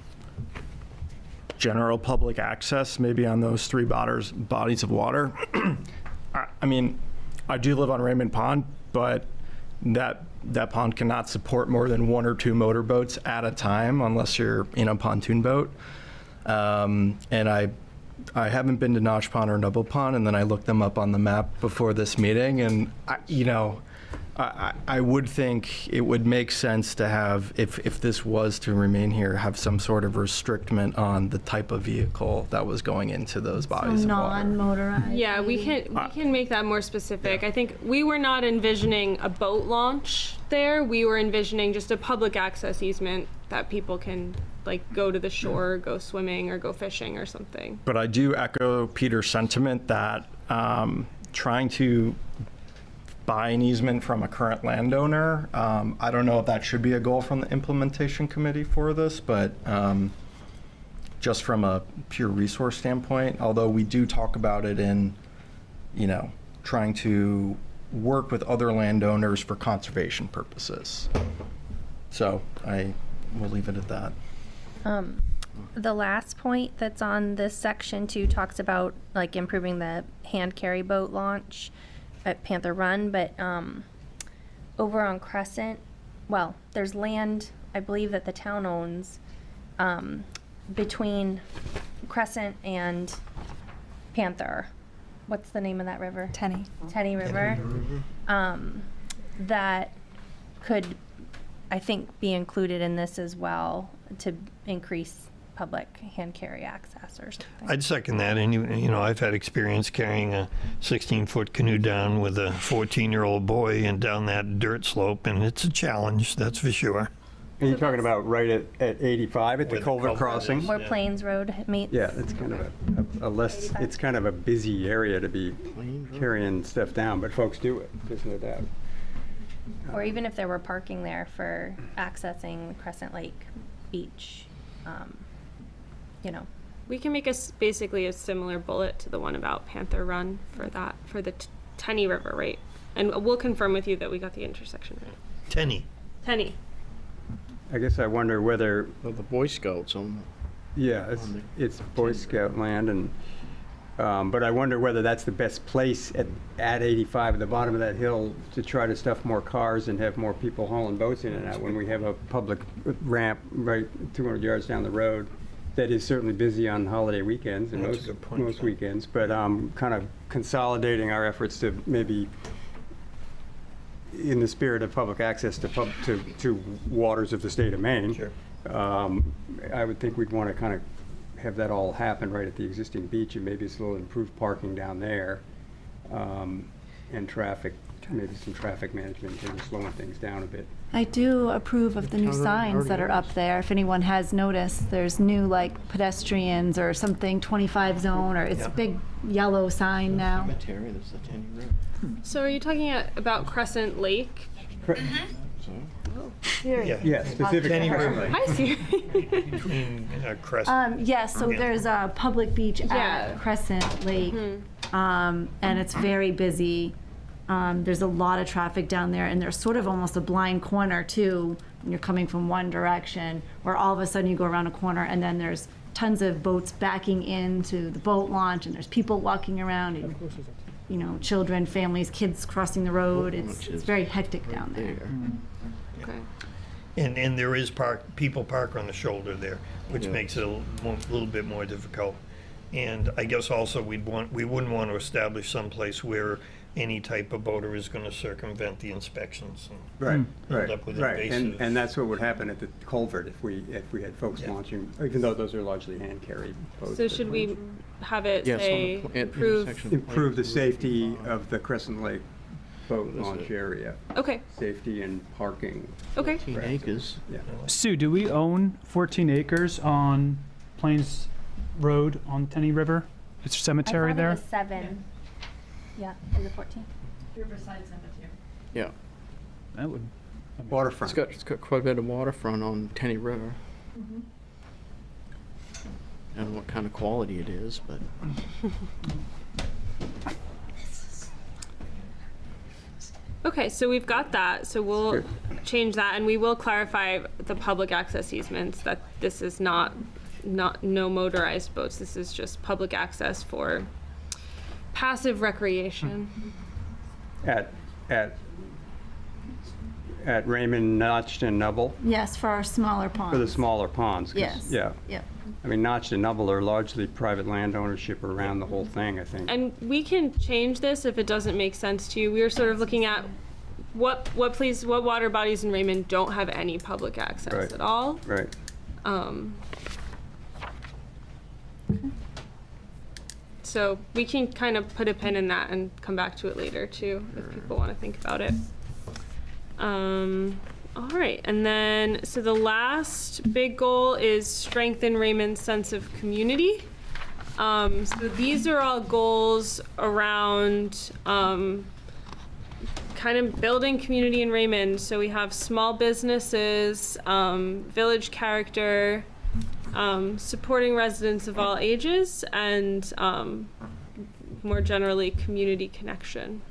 general public access, maybe on those three bodies of water. I mean, I do live on Raymond Pond, but that pond cannot support more than 1 or 2 motorboats at a time unless you're in a pontoon boat. And I haven't been to Notch Pond or Double Pond, and then I looked them up on the map before this meeting, and I would think it would make sense to have, if this was to remain here, have some sort of restriction on the type of vehicle that was going into those bodies of water. Non-motorized. Yeah, we can make that more specific. I think we were not envisioning a boat launch there. We were envisioning just a public access easement that people can go to the shore, go swimming, or go fishing or something. But I do echo Peter's sentiment that trying to buy an easement from a current landowner, I don't know if that should be a goal from the implementation committee for this, but just from a pure resource standpoint, although we do talk about it in, trying to work with other landowners for conservation purposes. So I will leave it at that. The last point that's on this section too talks about improving the hand carry boat launch at Panther Run, but over on Crescent, well, there's land I believe that the town owns between Crescent and Panther. What's the name of that river? Tenny. Tenny River. That could, I think, be included in this as well to increase public hand carry access or something. I'd second that. And I've had experience carrying a 16-foot canoe down with a 14-year-old boy and down that dirt slope, and it's a challenge, that's for sure. And you're talking about right at 85 at the culvert crossing? Where Plains Road meets. Yeah, it's kind of a less, it's kind of a busy area to be carrying stuff down, but folks do it, there's no doubt. Or even if there were parking there for accessing Crescent Lake Beach, We can make basically a similar bullet to the one about Panther Run for the Tenny River, right? And we'll confirm with you that we got the intersection right. Tenny. I guess I wonder whether... Well, the Boy Scouts on Yeah, it's Boy Scout land, and but I wonder whether that's the best place at 85 at the bottom of that hill to try to stuff more cars and have more people hauling boats in and out when we have a public ramp right 200 yards down the road that is certainly busy on holiday weekends and most weekends, but kind of consolidating our efforts to maybe, in the spirit of public access to waters of the state of Maine. Sure. I would think we'd want to kind of have that all happen right at the existing beach, and maybe it's a little improved parking down there. and traffic, maybe some traffic management, maybe slowing things down a bit. I do approve of the new signs that are up there. If anyone has noticed, there's new like pedestrians or something 25 zone, or it's a big yellow sign now. Cemetery, there's the Tenny River. So are you talking about Crescent Lake? Yeah, specifically. I see. Between Crescent. Yes, so there's a public beach at Crescent Lake, and it's very busy. There's a lot of traffic down there, and there's sort of almost a blind corner too when you're coming from one direction, where all of a sudden you go around a corner and then there's tons of boats backing into the boat launch, and there's people walking around, and, you know, children, families, kids crossing the road. It's very hectic down there. Okay. And there is people park on the shoulder there, which makes it a little bit more difficult. And I guess also we wouldn't want to establish someplace where any type of boater is going to circumvent the inspections and end up with invasive. And that's what would happen at the culvert if we had folks launching, even though those are largely hand carried boats. So should we have it say improve the safety of the Crescent Lake boat launch area? Okay. Safety and parking. Okay. 14 acres. Yeah. Sue, do we own 14 acres on Plains Road on Tenny River? It's a cemetery there? It was 7. Yeah, is it 14? Riverside Cemetery. Yeah. That would. Waterfront. It's got quite a bit of waterfront on Tenny River. I don't know what kind of quality it is, but. Okay, so we've got that. So we'll change that, and we will clarify the public access easements that this is not no motorized boats. This is just public access for passive recreation. At Raymond, Notched, and Nubble? Yes, for our smaller ponds. For the smaller ponds? 'Cause, Yes. Yeah. Yep. I mean, Notched and Nubble are largely private land ownership around the whole thing, I think. And we can change this if it doesn't make sense to you. We are sort of looking at what water bodies in Raymond don't have any public access at all. Right. So we can kind of put a pin in that and come back to it later too, if people want to think about it. All right, and then, so the last big goal is strengthen Raymond's sense of community. So these are all goals around kind of building community in Raymond. So we have small businesses, village character, supporting residents of all ages, and more generally, community connection.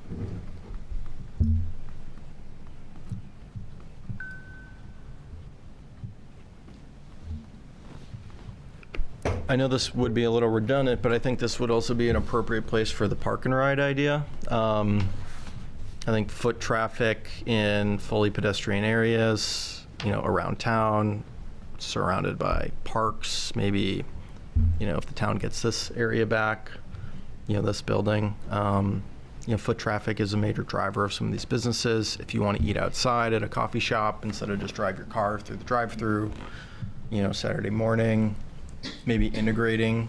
I know this would be a little redundant, but I think this would also be an appropriate place for the park and ride idea. I think foot traffic in fully pedestrian areas, you know, around town, surrounded by parks, maybe, you know, if the town gets this area back, you know, this building, you know, foot traffic is a major driver of some of these businesses. If you want to eat outside at a coffee shop instead of just drive your car through the drive-through, you know, Saturday morning, maybe integrating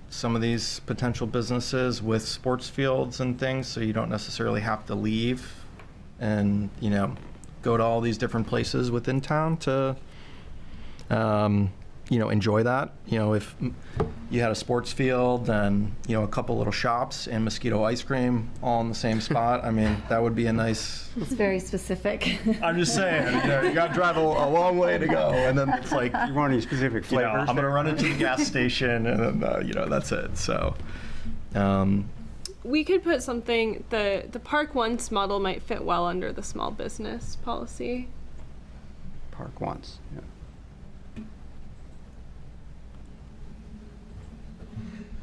some of these potential businesses with sports fields and things, so you don't necessarily have to leave and, you know, go to all these different places within town to, you know, enjoy that. You know, if you had a sports field and, you know, a couple little shops and Mosquito ice cream all in the same spot, I mean, that would be a nice... It's very specific. I'm just saying, you know, you got to drive a long way to go, and then it's like... You want any specific flavors? You know, I'm going to run into the gas station, and then, you know, that's it. So... we could put something, the Park Once model might fit well under the small business policy. Park Once, yeah.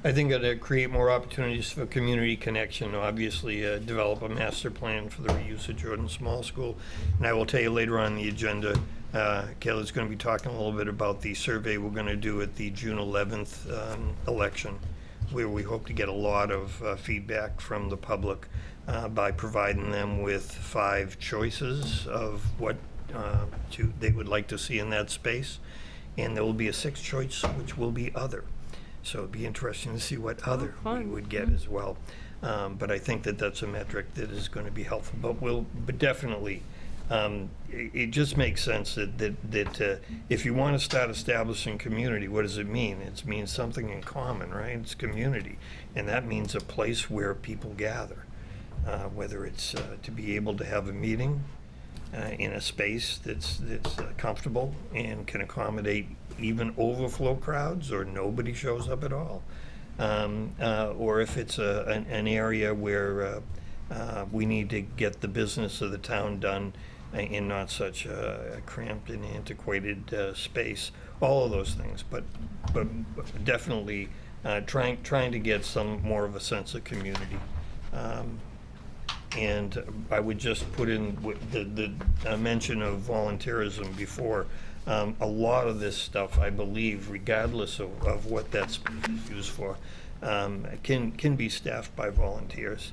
I think to create more opportunities for community connection, obviously develop a master plan for the reuse of Jordan Small School. And I will tell you later on in the agenda, Kayla's going to be talking a little bit about the survey we're going to do at the June 11th election, where we hope to get a lot of feedback from the public by providing them with 5 choices of what they would like to see in that space. And there will be a 6th choice, which will be other. So it'd be interesting to see what other we would get as well. But I think that that's a metric that is going to be helpful. But definitely, it just makes sense that if you want to start establishing community, what does it mean? It means something in common, right? It's community, and that means a place where people gather, whether it's to be able to have a meeting in a space that's comfortable and can accommodate even overflow crowds, or nobody shows up at all. Or if it's an area where we need to get the business of the town done in not such a cramped and antiquated space. All of those things, but definitely trying to get some more of a sense of community. And I would just put in the mention of volunteerism before. A lot of this stuff, I believe, regardless of what that space is used for, can be staffed by volunteers.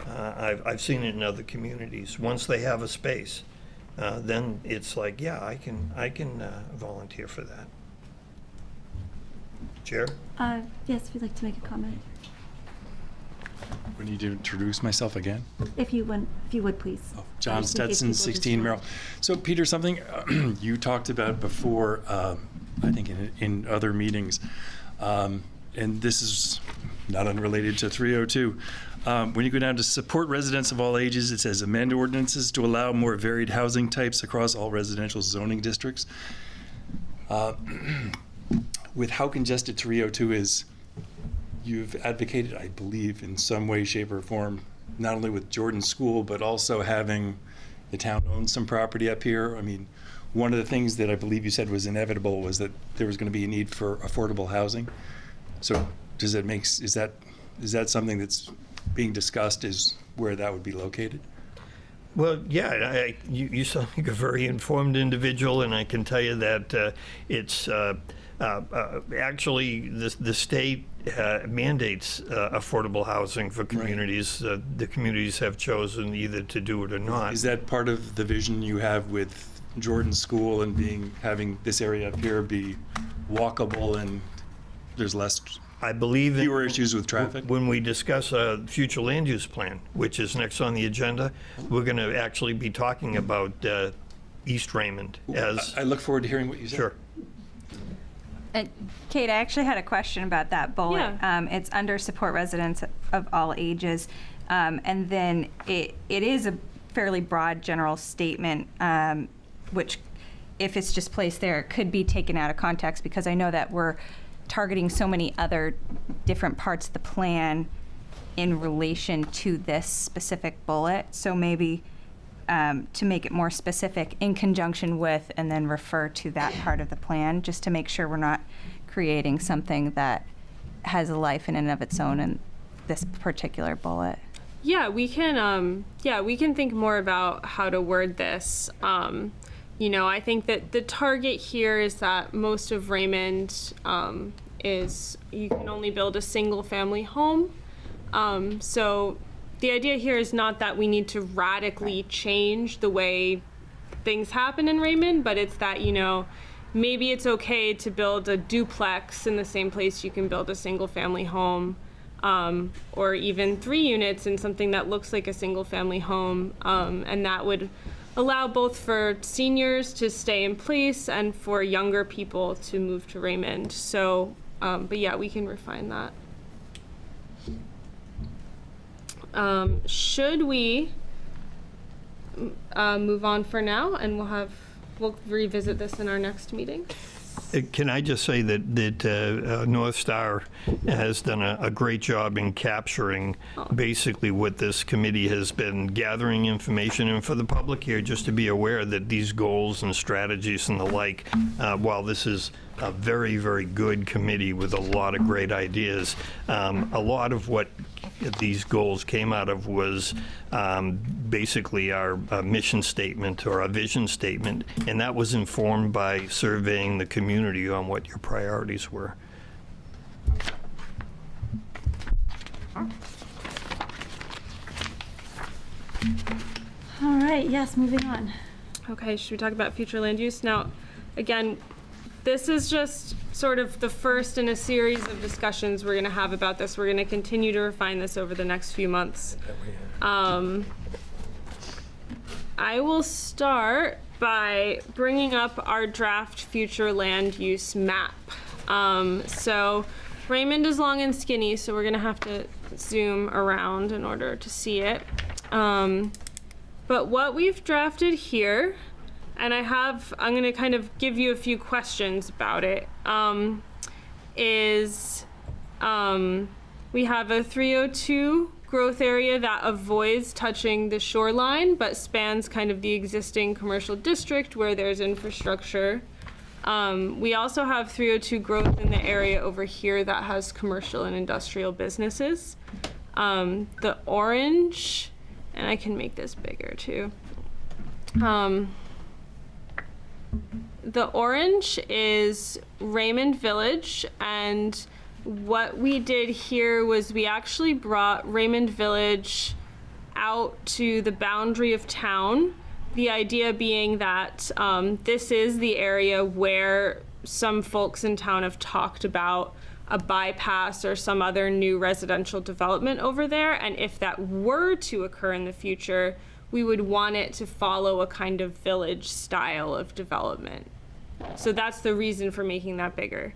I've seen it in other communities. Once they have a space, then it's like, yeah, I can volunteer for that. Chair? Yes, if you'd like to make a comment. We need to introduce myself again. If you would, please. Oh, John Just in case Stetson, people just 16 Merrill. So Peter, something you talked about before, I think in other meetings, and this is not unrelated to 302. When you go down to support residents of all ages, it says amend ordinances to allow more varied housing types across all residential zoning districts. With how congested 302 is, you've advocated, I believe, in some way, shape, or form, not only with Jordan School, but also having the town own some property up here. I mean, one of the things that I believe you said was inevitable was that there was going to be a need for affordable housing. So does it make, is that something that's being discussed, is where that would be located? Well, yeah, you sound like a very informed individual, and I can tell you that it's actually the state mandates affordable housing for communities. Right. The communities have chosen either to do it or not. Is that part of the vision you have with Jordan School and having this area up here be walkable and there's fewer issues with traffic? When we discuss a future land use plan, which is next on the agenda, we're going to actually be talking about East Raymond as... I look forward to hearing what you say. Sure. Kate, I actually had a question about that bullet. Yeah. It's under support residents of all ages. And then it is a fairly broad general statement, which if it's just placed there, it could be taken out of context, because I know that we're targeting so many other different parts of the plan in relation to this specific bullet. So maybe to make it more specific in conjunction with, and then refer to that part of the plan, just to make sure we're not creating something that has a life in and of its own in this particular bullet. Yeah, we can think more about how to word this. I think that the target here is that most of Raymond is you can only build a single family home. So the idea here is not that we need to radically change the way things happen in Raymond, but it's that, maybe it's okay to build a duplex in the same place you can build a single family home, or even 3 units in something that looks like a single family home. And that would allow both for seniors to stay in place and for younger people to move to Raymond. So, but yeah, we can refine that. Should we move on for now, and we'll revisit this in our next meeting? Can I just say that North Star has done a great job in capturing basically what this committee has been gathering information, and for the public here, just to be aware that these goals and strategies and the like, while this is a very, very good committee with a lot of great ideas, a lot of what these goals came out of was basically our mission statement or our vision statement, and that was informed by surveying the community on what your priorities were. All right, yes, moving on. Okay, should we talk about future land use? Now, again, this is just sort of the first in a series of discussions we're going to have about this. We're going to continue to refine this over the next few months. I will start by bringing up our draft future land use map. So Raymond is long and skinny, so we're gonna have to zoom around in order to see it. But what we've drafted here, and I'm gonna kind of give you a few questions about it, is we have a 302 growth area that avoids touching the shoreline but spans kind of the existing commercial district where there's infrastructure. We also have 302 growth in the area over here that has commercial and industrial businesses. The orange, and I can make this bigger too. The orange is Raymond Village, and what we did here was we actually brought Raymond Village out to the boundary of town. The idea being that this is the area where some folks in town have talked about a bypass or some other new residential development over there. And if that were to occur in the future, we would want it to follow a kind of village style of development. So that's the reason for making that bigger.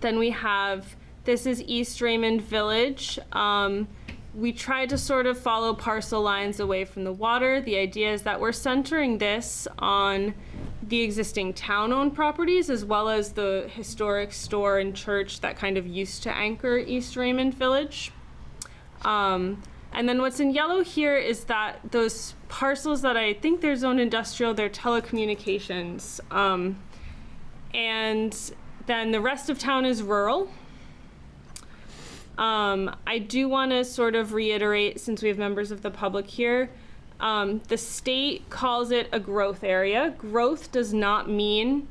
Then we have, this is East Raymond Village. We tried to sort of follow parcel lines away from the water. The idea is that we're centering this on the existing town-owned properties as well as the historic store and church that kind of used to anchor East Raymond Village. And then what's in yellow here is that those parcels that I think they're zoned industrial, they're telecommunications. And then the rest of town is rural. I do want to sort of reiterate, since we have members of the public here, the state calls it a growth area. Growth does not mean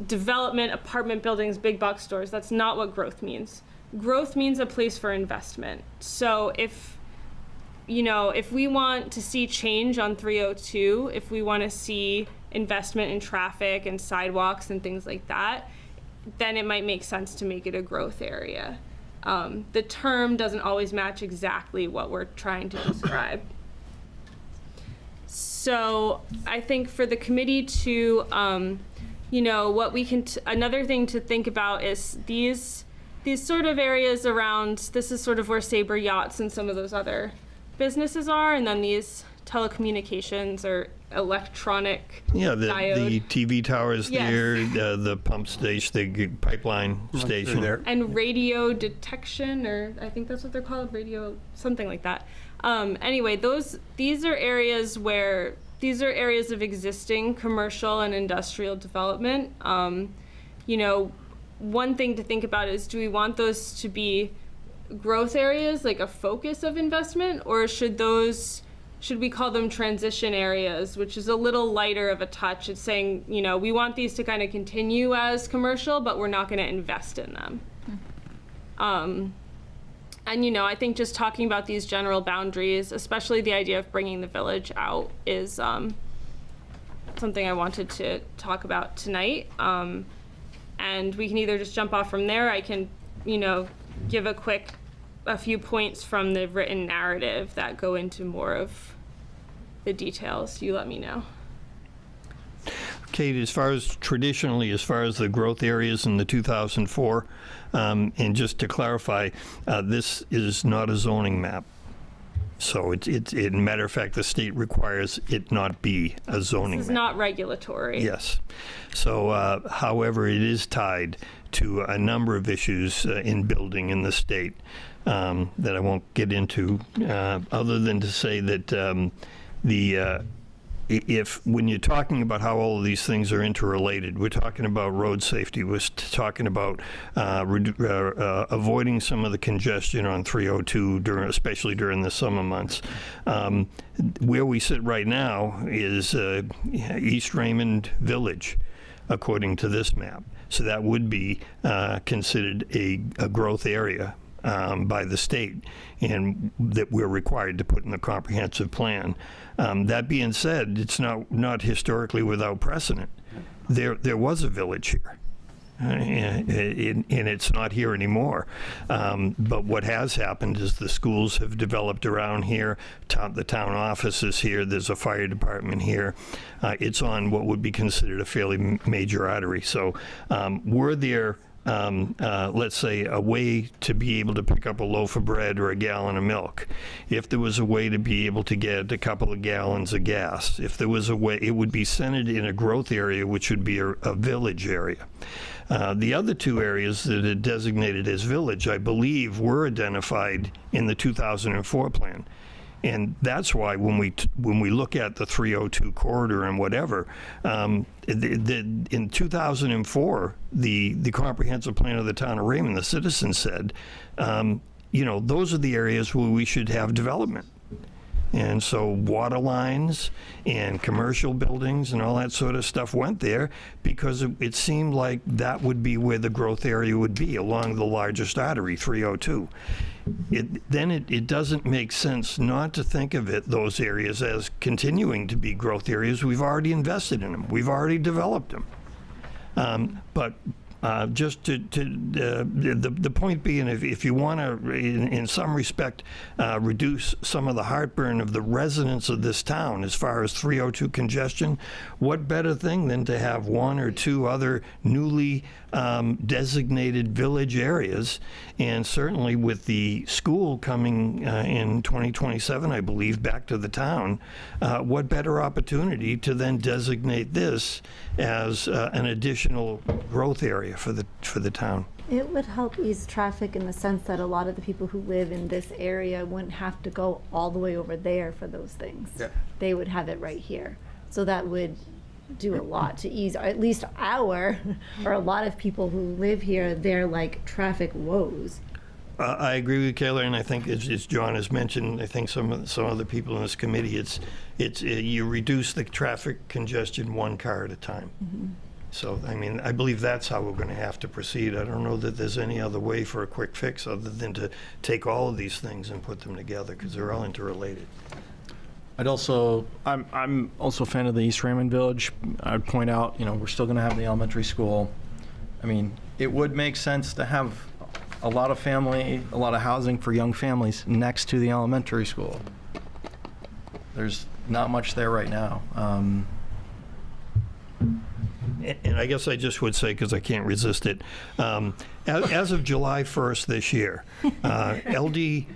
development, apartment buildings, big box stores. That's not what growth means. Growth means a place for investment. So if we want to see change on 302, if we want to see investment in traffic and sidewalks and things like that, then it might make sense to make it a growth area. The term doesn't always match exactly what we're trying to describe. So I think for the committee to, what we can, another thing to think about is these sort of areas around, this is sort of where Sabre Yachts and some of those other businesses are, and then these telecommunications or electronic diode. The TV towers there, the pump station, the pipeline station there, and radio detection, or I think that's what they're called, radio, something like that. Anyway, these are areas of existing commercial and industrial development. One thing to think about is, do we want those to be growth areas, like a focus of investment, or should we call them transition areas, which is a little lighter of a touch? It's saying, we want these to kind of continue as commercial, but we're not going to invest in them. And I think just talking about these general boundaries, especially the idea of bringing the village out, is something I wanted to talk about tonight. And we can either just jump off from there. I can, give a few points from the written narrative that go into more of the details. You let me know. Kate, as far as the growth areas in the 2004, and just to clarify, this is not a zoning map. So in matter of fact, the state requires it not be a zoning map. This is not regulatory. Yes. So, however, it is tied to a number of issues in building in the state that I won't get into, other than to say that when you're talking about how all of these things are interrelated, we're talking about road safety, we're talking about avoiding some of the congestion on 302, especially during the summer months. Where we sit right now is East Raymond Village, according to this map. So that would be considered a growth area by the state, and that we're required to put in the comprehensive plan. That being said, it's not historically without precedent. there was a village here. And it's not here anymore. But what has happened is the schools have developed around here. The town office is here. There's a fire department here. It's on what would be considered a fairly major artery. So were there, let's say, a way to be able to pick up a loaf of bread or a gallon of milk, if there was a way to be able to get a couple of gallons of gas, if there was a way, it would be centered in a growth area, which would be a village area. The other two areas that are designated as village, I believe, were identified in the 2004 plan. And that's why when we look at the 302 corridor and whatever, in 2004, the comprehensive plan of the town of Raymond, the citizens said, those are the areas where we should have development. And so water lines and commercial buildings and all that sort of stuff went there because it seemed like that would be where the growth area would be, along the largest artery, 302. It doesn't make sense not to think of those areas as continuing to be growth areas. We've already invested in them. We've already developed them. But just the point being, if you want to, in some respect, reduce some of the heartburn of the residents of this town as far as 302 congestion, what better thing than to have one or two other newly designated village areas? And certainly with the school coming in 2027, I believe, back to the town, what better opportunity to then designate this as an additional growth area for the town. It would help ease traffic in the sense that a lot of the people who live in this area wouldn't have to go all the way over there for those things. Yeah. They would have it right here. So that would do a lot to ease, or at least or a lot of people who live here, they're like traffic woes. I agree with Kayla, and I think as John has mentioned, I think some of the people in this committee, it's you reduce the traffic congestion one car at a time. Mm-hmm. So, I mean, I believe that's how we're going to have to proceed. I don't know that there's any other way for a quick fix other than to take all of these things and put them together, because they're all interrelated. I'm also a fan of the East Raymond Village. I'd point out, we're still going to have the elementary school. I mean, it would make sense to have a lot of housing for young families next to the elementary school. There's not much there right now. And I guess I just would say, because I can't resist it, as of July 1st this year, LD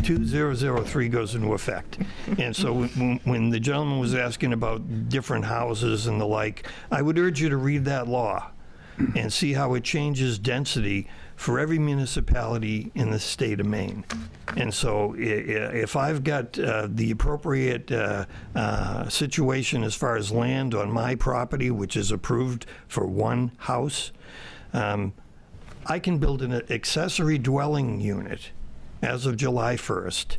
2003 goes into effect. And so when the gentleman was asking about different houses and the like, I would urge you to read that law and see how it changes density for every municipality in the state of Maine. And so if I've got the appropriate situation as far as land on my property, which is approved for one house, I can build an accessory dwelling unit as of July 1st.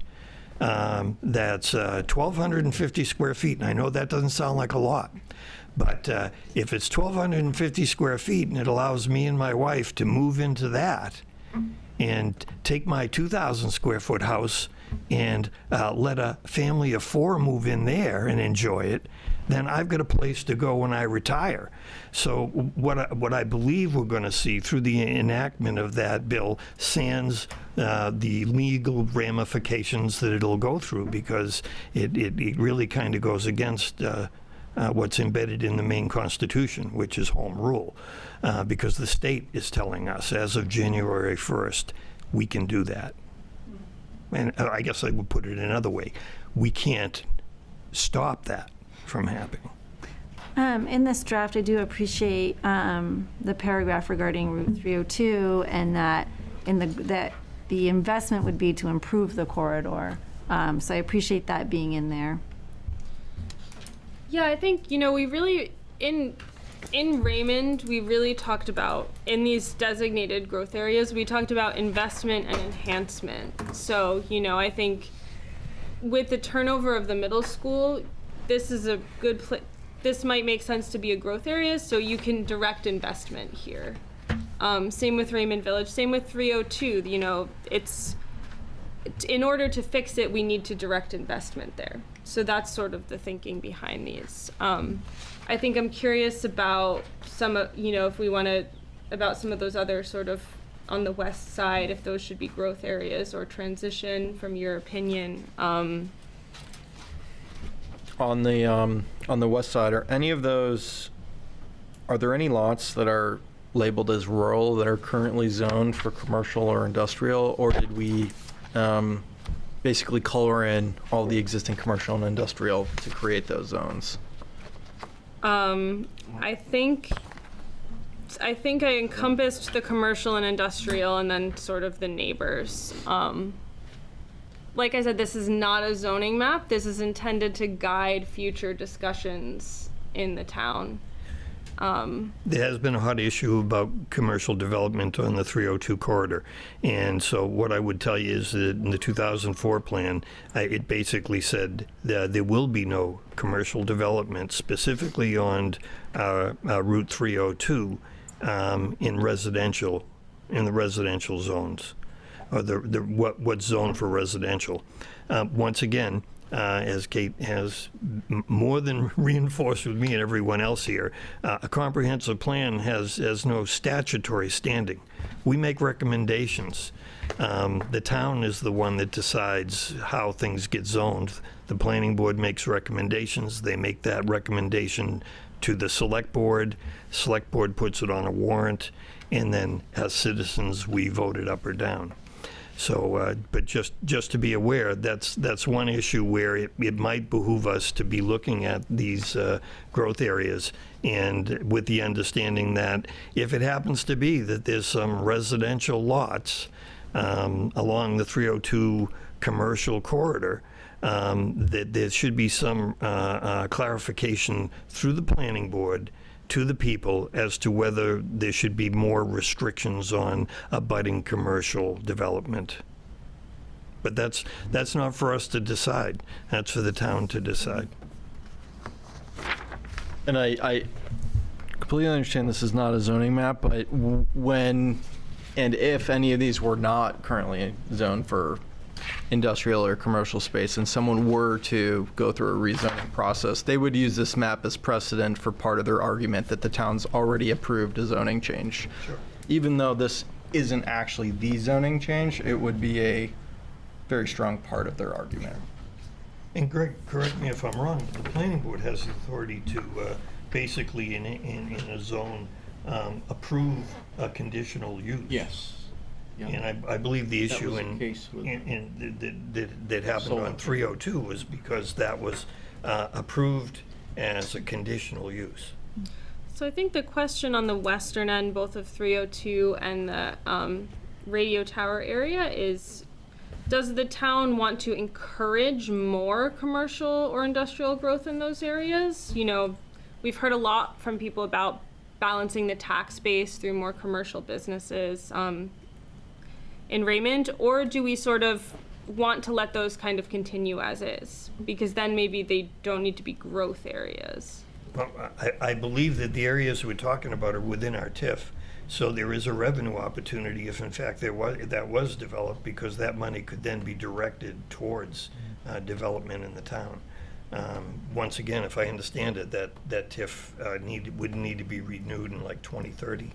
That's 1,250 square feet. And I know that doesn't sound like a lot. But if it's 1,250 square feet and it allows me and my wife to move into that and take my 2,000 square foot house and let a family of four move in there and enjoy it, then I've got a place to go when I retire. So what I believe we're going to see through the enactment of that bill, sans the legal ramifications that it'll go through, because it really kind of goes against what's embedded in the Maine Constitution, which is home rule, because the state is telling us as of January 1st, we can do that. And I guess I would put it another way. We can't stop that from happening. In this draft, I do appreciate the paragraph regarding Route 302 and that the investment would be to improve the corridor. So I appreciate that being in there. Yeah, I think, we really, in Raymond, we really talked about, in these designated growth areas, we talked about investment and enhancement. So, I think with the turnover of the middle school, this is a good place. This might make sense to be a growth area, so you can direct investment here. Same with Raymond Village, same with 302, in order to fix it, we need to direct investment there. So that's sort of the thinking behind these. I think I'm curious about some of, if we want to, about some of those other sort of on the west side, if those should be growth areas or transition, from your opinion. On the west side, are there any lots that are labeled as rural that are currently zoned for commercial or industrial, or did we basically color in all the existing commercial and industrial to create those zones? I think I encompassed the commercial and industrial and then sort of the neighbors. Like I said, this is not a zoning map. This is intended to guide future discussions in the town. There has been a hot issue about commercial development on the 302 corridor. And so what I would tell you is that in the 2004 plan, it basically said that there will be no commercial development specifically on Route 302 in the residential zones, or what's zoned for residential. Once again, as Kate has more than reinforced with me and everyone else here, a comprehensive plan has no statutory standing. We make recommendations. The town is the one that decides how things get zoned. The planning board makes recommendations. They make that recommendation to the select board. Select board puts it on a warrant, and then as citizens, we vote it up or down. So, but just to be aware, that's one issue where it might behoove us to be looking at these growth areas, and with the understanding that if it happens to be that there's some residential lots along the 302 commercial corridor, that there should be some clarification through the planning board to the people as to whether there should be more restrictions on abutting commercial development. But that's not for us to decide. That's for the town to decide. And I completely understand this is not a zoning map, but when and if any of these were not currently zoned for industrial or commercial space and someone were to go through a rezoning process, they would use this map as precedent for part of their argument that the town's already approved a zoning change. Sure. Even though this isn't actually the zoning change, it would be a very strong part of their argument. And Greg, correct me if I'm wrong, the planning board has the authority to basically in a zone approve a conditional use. Yes. Yeah. And I believe the issue That was the case with that happened solar. on 302 was because that was approved as a conditional use. So I think the question on the western end, both of 302 and the radio tower area, is does the town want to encourage more commercial or industrial growth in those areas? We've heard a lot from people about balancing the tax base through more commercial businesses in Raymond, or do we sort of want to let those kind of continue as is? Because then maybe they don't need to be growth areas. Well, I believe that the areas we're talking about are within our TIF, so there is a revenue opportunity if in fact that was developed, because that money could then be directed towards development in the town. Once again, if I understand it, that TIF would need to be renewed in like 2030.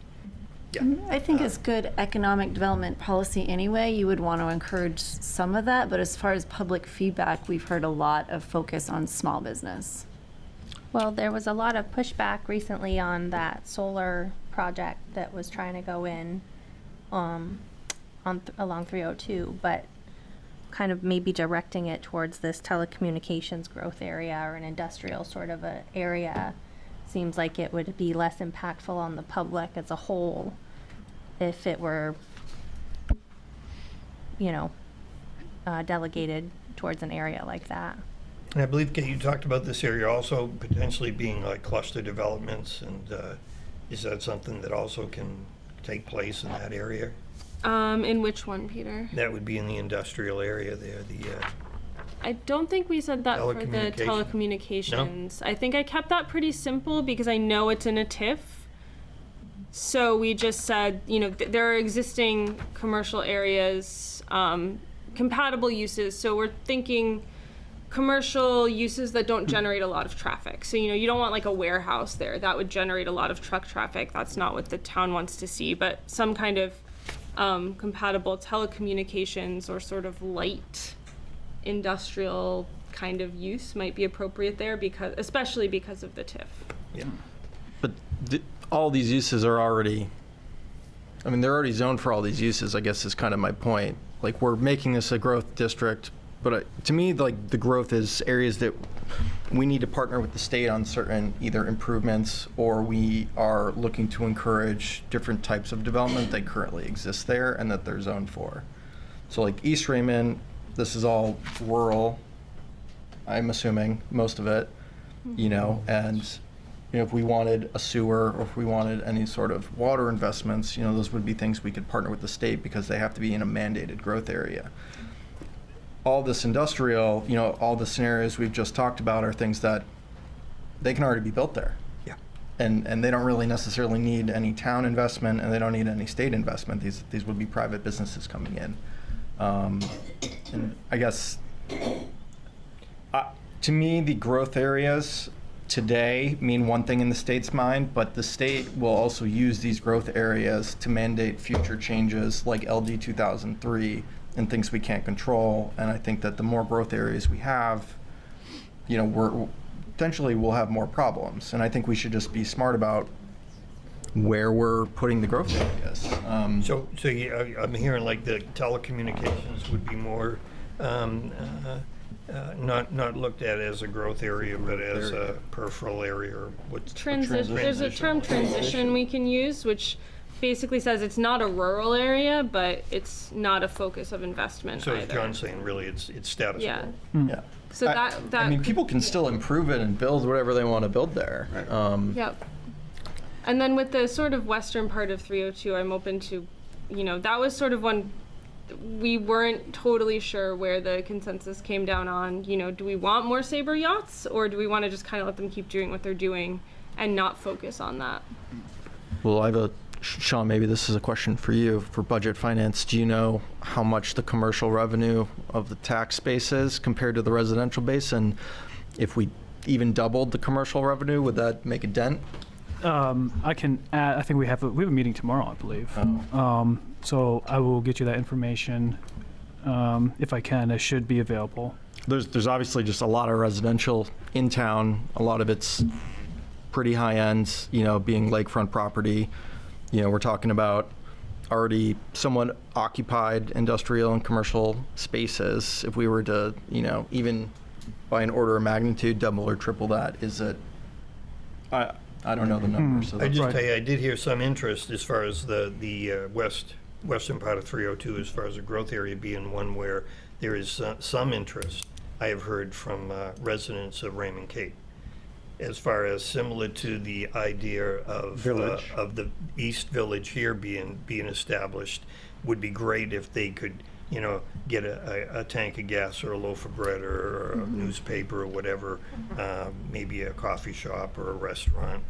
Yeah. I think it's good economic development policy anyway. You would want to encourage some of that, but as far as public feedback, we've heard a lot of focus on small business. Well, there was a lot of pushback recently on that solar project that was trying to go in along 302, but kind of maybe directing it towards this telecommunications growth area or an industrial sort of a area seems like it would be less impactful on the public as a whole if it were, delegated towards an area like that. And I believe, Kate, you talked about this area also potentially being like cluster developments, and is that something that also can take place in that area? In which one, Peter? That would be in the industrial area there, I don't think we said that for the Telecommunication. telecommunications. No? I think I kept that pretty simple because I know it's in a TIF. So we just said, there are existing commercial areas compatible uses. So we're thinking commercial uses that don't generate a lot of traffic. So, you don't want like a warehouse there. That would generate a lot of truck traffic. That's not what the town wants to see, but some kind of compatible telecommunications or sort of light industrial kind of use might be appropriate there, especially because of the TIF. Yeah. But all these uses are already, they're already zoned for all these uses, I guess is kind of my point. Like, we're making this a growth district, but to me, like, the growth is areas that we need to partner with the state on certain either improvements, or we are looking to encourage different types of development that currently exist there and that they're zoned for. So like East Raymond, this is all rural, I'm assuming, most of it, and if we wanted a sewer or if we wanted any sort of water investments, those would be things we could partner with the state because they have to be in a mandated growth area. All this industrial, all the scenarios we've just talked about are things that they can already be built there. Yeah. And they don't really necessarily need any town investment, and they don't need any state investment. These would be private businesses coming in. And I guess, to me, the growth areas today mean one thing in the state's mind, but the state will also use these growth areas to mandate future changes like LD 2003 and things we can't control. And I think that the more growth areas we have, we're potentially we'll have more problems. And I think we should just be smart about where we're putting the growth areas. So I'm hearing like the telecommunications would be more not looked at as a growth area, but as a peripheral area, or what's transition. There's a term transition we can use, which basically says it's not a rural area, but it's not a focus of investment so either. as John's saying, really, it's status Yeah. quo. Yeah. So people can still improve it and build whatever they want to build there. Right. Yep. And then with the sort of western part of 302, I'm open to, that was sort of one we weren't totally sure where the consensus came down on. Do we want more Sabre yachts, or do we want to just kind of let them keep doing what they're doing and not focus on that? Well, I have Sean, maybe this is a question for you. For budget finance, do you know how much the commercial revenue of the tax base is compared to the residential base? And if we even doubled the commercial revenue, would that make a dent? I can add, I think we have a meeting tomorrow, I believe. Oh. So I will get you that information. If I can, it should be available. There's obviously just a lot of residential in town. A lot of it's pretty high end, being lakefront property. We're talking about already somewhat occupied industrial and commercial spaces. If we were to, even by an order of magnitude, double or triple that, is it? I don't know the numbers. So I just tell you, I did hear some interest as far as the western part of 302, as far as a growth area being one where there is some interest. I have heard from residents of Raymond Cape, as far as similar to the idea of the East Village here being established. Would be great if they could, get a tank of gas or a loaf of bread or a newspaper or whatever, maybe a coffee shop or a restaurant.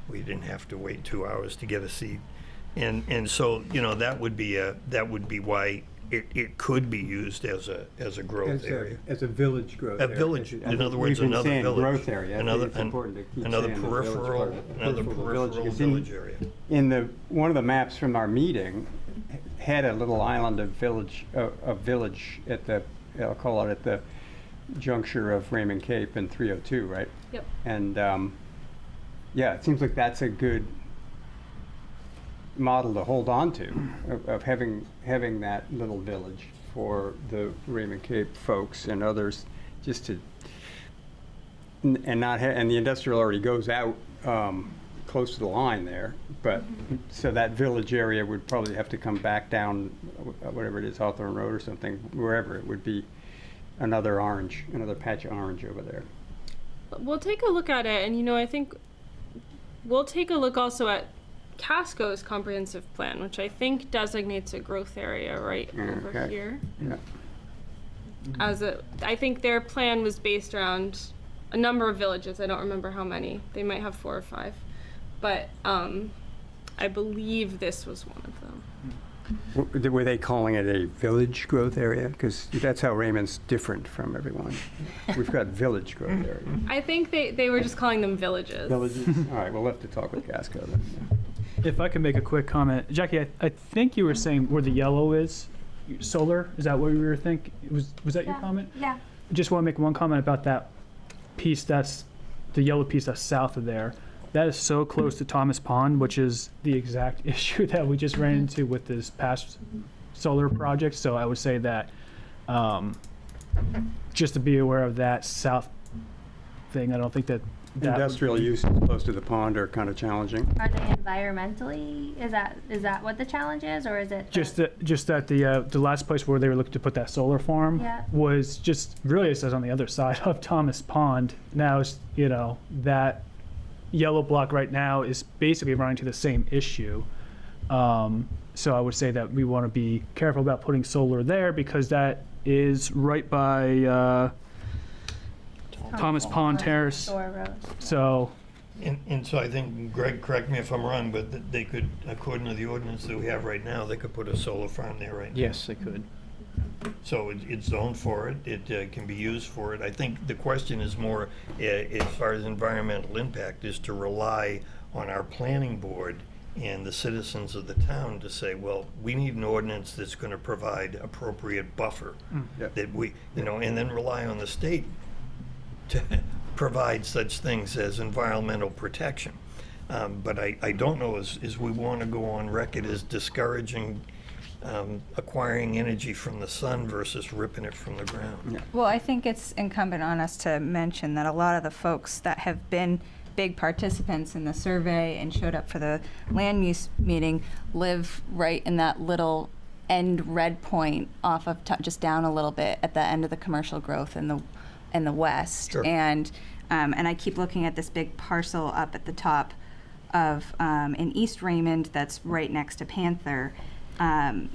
We didn't have to wait 2 hours to get a seat, and so that would be why it could be used as a growth area. As a village growth area. A village, in other words, another village. Growth area. Another peripheral village area. In one of the maps from our meeting had a little island of village at the, I'll call it at the juncture of Raymond Cape and 302, right? Yep. And it seems like that's a good model to hold on to, of having that little village for the Raymond Cape folks and others, just to and the industrial already goes out close to the line there, but so that village area would probably have to come back down, whatever it is, Hawthorne Road or something, wherever it would be, another patch of orange over there. We'll take a look at it, and I think we'll take a look also at Casco's comprehensive plan, which I think designates a growth area right over here. Yeah. I think their plan was based around a number of villages. I don't remember how many. They might have 4 or 5, but I believe this was one of them. Were they calling it a village growth area? Because that's how Raymond's different from everyone. We've got village growth area. I think they were just calling them villages. Villages? All right, we'll have to talk with Casco then. If I could make a quick comment, Jackie, I think you were saying where the yellow is, solar. Is that what you were thinking? Was that your comment? Yeah. I just want to make one comment about that piece. That's the yellow piece that's south of there. That is so close to Thomas Pond, which is the exact issue that we just ran into with this past solar project. So I would say that just to be aware of that south thing. I don't think that Industrial uses close to the pond are kind of challenging. Are they environmentally? Is that what the challenge is, or is it just that the last place where they were looking to put that solar farm was just really, it says on the other side of Thomas Pond. Now, that yellow block right now is basically running to the same issue. So I would say that we want to be careful about putting solar there because that is right by Thomas Pond Terrace. So. And so I think, Greg, correct me if I'm wrong, but they could, according to the ordinance that we have right now, they could put a solar farm there right now. Yes, they could. So it's zoned for it, it can be used for it. I think the question is more, as far as environmental impact, is to rely on our planning board and the citizens of the town to say, well, we need an ordinance that's going to provide appropriate buffer. That we, and then rely on the state to provide such things as environmental protection. But I don't know is we want to go on record as discouraging acquiring energy from the sun versus ripping it from the ground. Well, I think it's incumbent on us to mention that a lot of the folks that have been big participants in the survey and showed up for the land use meeting live right in that little end red point off of just down a little bit at the end of the commercial growth in the west. Sure. And I keep looking at this big parcel up at the top of in East Raymond that's right next to Panther. I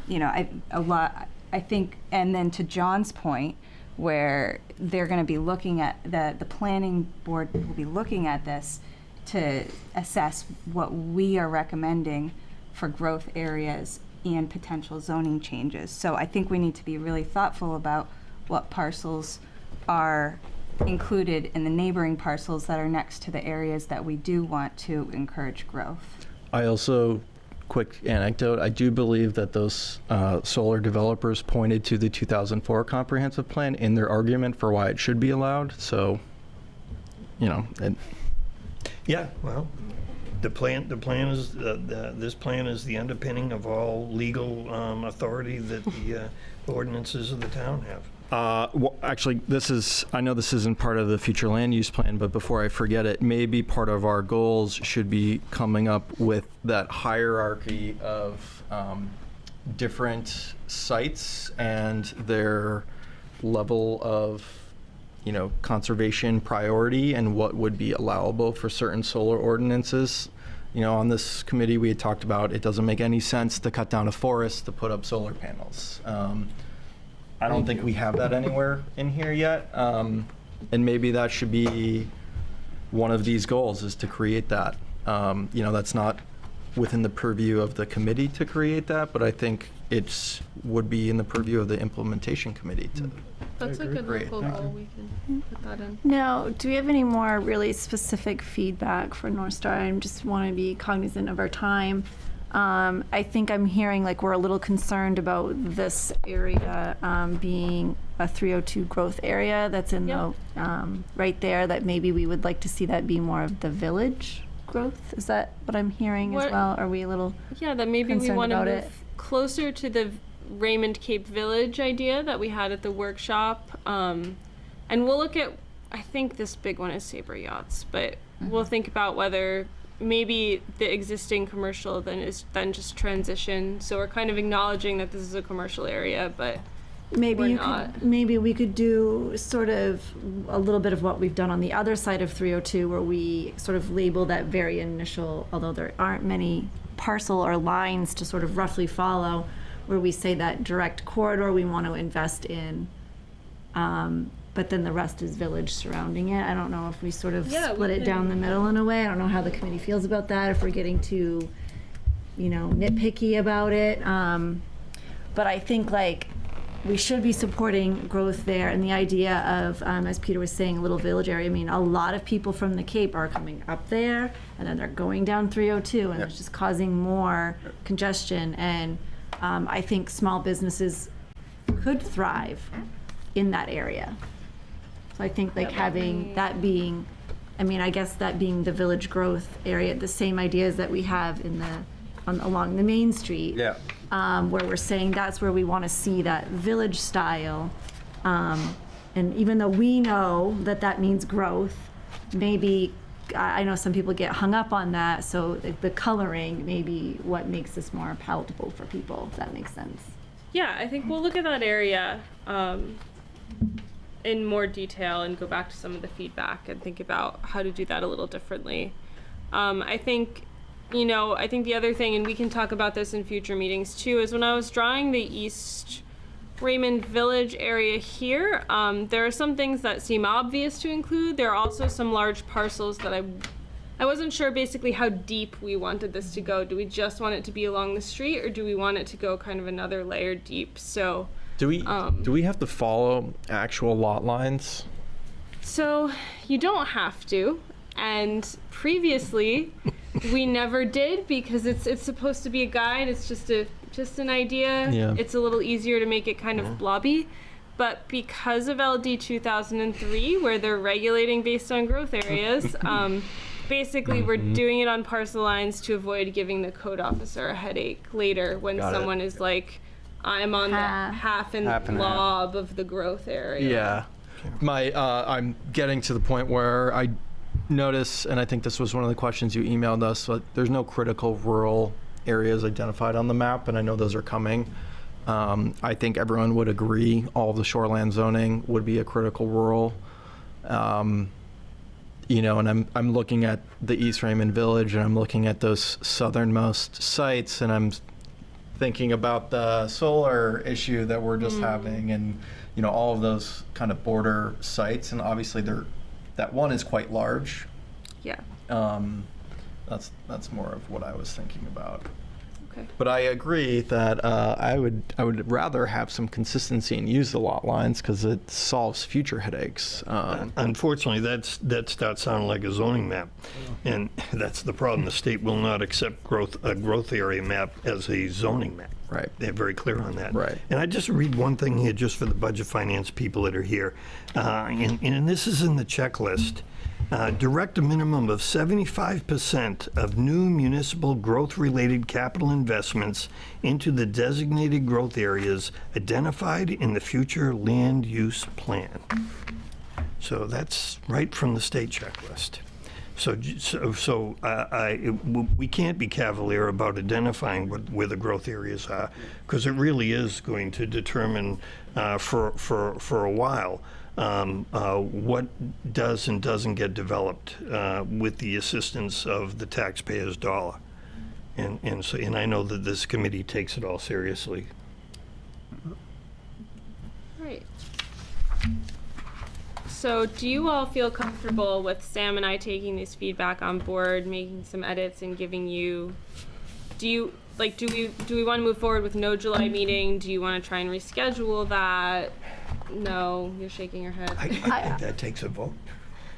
think, and then to John's point, where they're going to be looking at the planning board will be looking at this to assess what we are recommending for growth areas and potential zoning changes. So I think we need to be really thoughtful about what parcels are included in the neighboring parcels that are next to the areas that we do want to encourage growth. I also, quick anecdote, I do believe that those solar developers pointed to the 2004 comprehensive plan in their argument for why it should be allowed. So, Yeah, well, the plan is this plan is the underpinning of all legal authority that the ordinances of the town have. Well, actually, I know this isn't part of the future land use plan, but before I forget it, maybe part of our goals should be coming up with that hierarchy of different sites and their level of, conservation priority and what would be allowable for certain solar ordinances. On this committee, we had talked about it doesn't make any sense to cut down a forest to put up solar panels. I don't think we have that anywhere in here yet. And maybe that should be one of these goals, is to create that. That's not within the purview of the committee to create that, but I think it would be in the purview of the implementation committee to That's a good Great. local goal. We can put that in. Now, do we have any more really specific feedback for North Star? I just want to be cognizant of our time. I think I'm hearing like we're a little concerned about this area being a 302 growth area that's in the right there, that maybe we would like to see that be more of the village growth. Is that what I'm hearing as well? Are we a little that maybe we concerned want to about move it? closer to the Raymond Cape Village idea that we had at the workshop, and we'll look at, I think this big one is Sabre Yachts, but we'll think about whether maybe the existing commercial then just transition. So we're kind of acknowledging that this is a commercial area, but Maybe we're we could do sort of a little bit of what we've done on the other side of 302, where we sort of label that very initial, although there aren't many parcel or lines to sort of roughly follow, where we say that direct corridor we want to invest in, but then the rest is village surrounding it. I don't know if we sort of split it down the middle in a way. I don't know how the committee feels about that, if we're getting too nitpicky about it. But I think like we should be supporting growth there, and the idea of, as Peter was saying, a little village area. I mean, a lot of people from the Cape are coming up there, and then they're going down 302, and it's just causing more congestion. And I think small businesses could thrive in that area. So I think like having that being, I guess that being the village growth area, the same ideas that we have in along the Main Street. Yeah. Where we're saying that's where we want to see that village style. And even though we know that that means growth, maybe, I know some people get hung up on that, so the coloring may be what makes this more palatable for people, if that makes sense. Yeah, I think we'll look at that area in more detail and go back to some of the feedback and think about how to do that a little differently. I think the other thing, and we can talk about this in future meetings too, is when I was drawing the East Raymond Village area here, there are some things that seem obvious to include. There are also some large parcels that I wasn't sure basically how deep we wanted this to go. Do we just want it to be along the street, or do we want it to go kind of another layer deep? So do we have to follow actual lot lines? So you don't have to, and previously we never did, because it's supposed to be a guide. It's just an idea. Yeah. It's a little easier to make it kind of blobby. But because of LD 2003, where they're regulating based on growth areas, basically we're doing it on parcel lines to avoid giving the code officer a headache later when someone is like, I'm on the half and blob of the growth area. Yeah. I'm getting to the point where I notice, and I think this was one of the questions you emailed us, but there's no critical rural areas identified on the map, and I know those are coming. I think everyone would agree all of the shoreland zoning would be a critical rural. And I'm looking at the East Raymond Village, and I'm looking at those southernmost sites, and I'm thinking about the solar issue that we're just having, and all of those kind of border sites, and obviously that one is quite large. Yeah. That's more of what I was thinking about. Okay. But I agree that I would rather have some consistency and use the lot lines, because it solves future headaches. Unfortunately, that starts sounding like a zoning map, and that's the problem. The state will not accept a growth area map as a zoning map. Right. They're very clear on that. Right. And I just read one thing here, just for the budget finance people that are here, and this is in the checklist. Direct a minimum of 75% of new municipal growth-related capital investments into the designated growth areas identified in the future land use plan. So that's right from the state checklist. We can't be cavalier about identifying where the growth areas are, because it really is going to determine for a while what does and doesn't get developed with the assistance of the taxpayer's dollar. And I know that this committee takes it all seriously. Right. So do you all feel comfortable with Sam and I taking this feedback on board, making some edits, and giving you, do we want to move forward with no July meeting? Do you want to try and reschedule that? No, you're shaking your head. I think that takes a vote.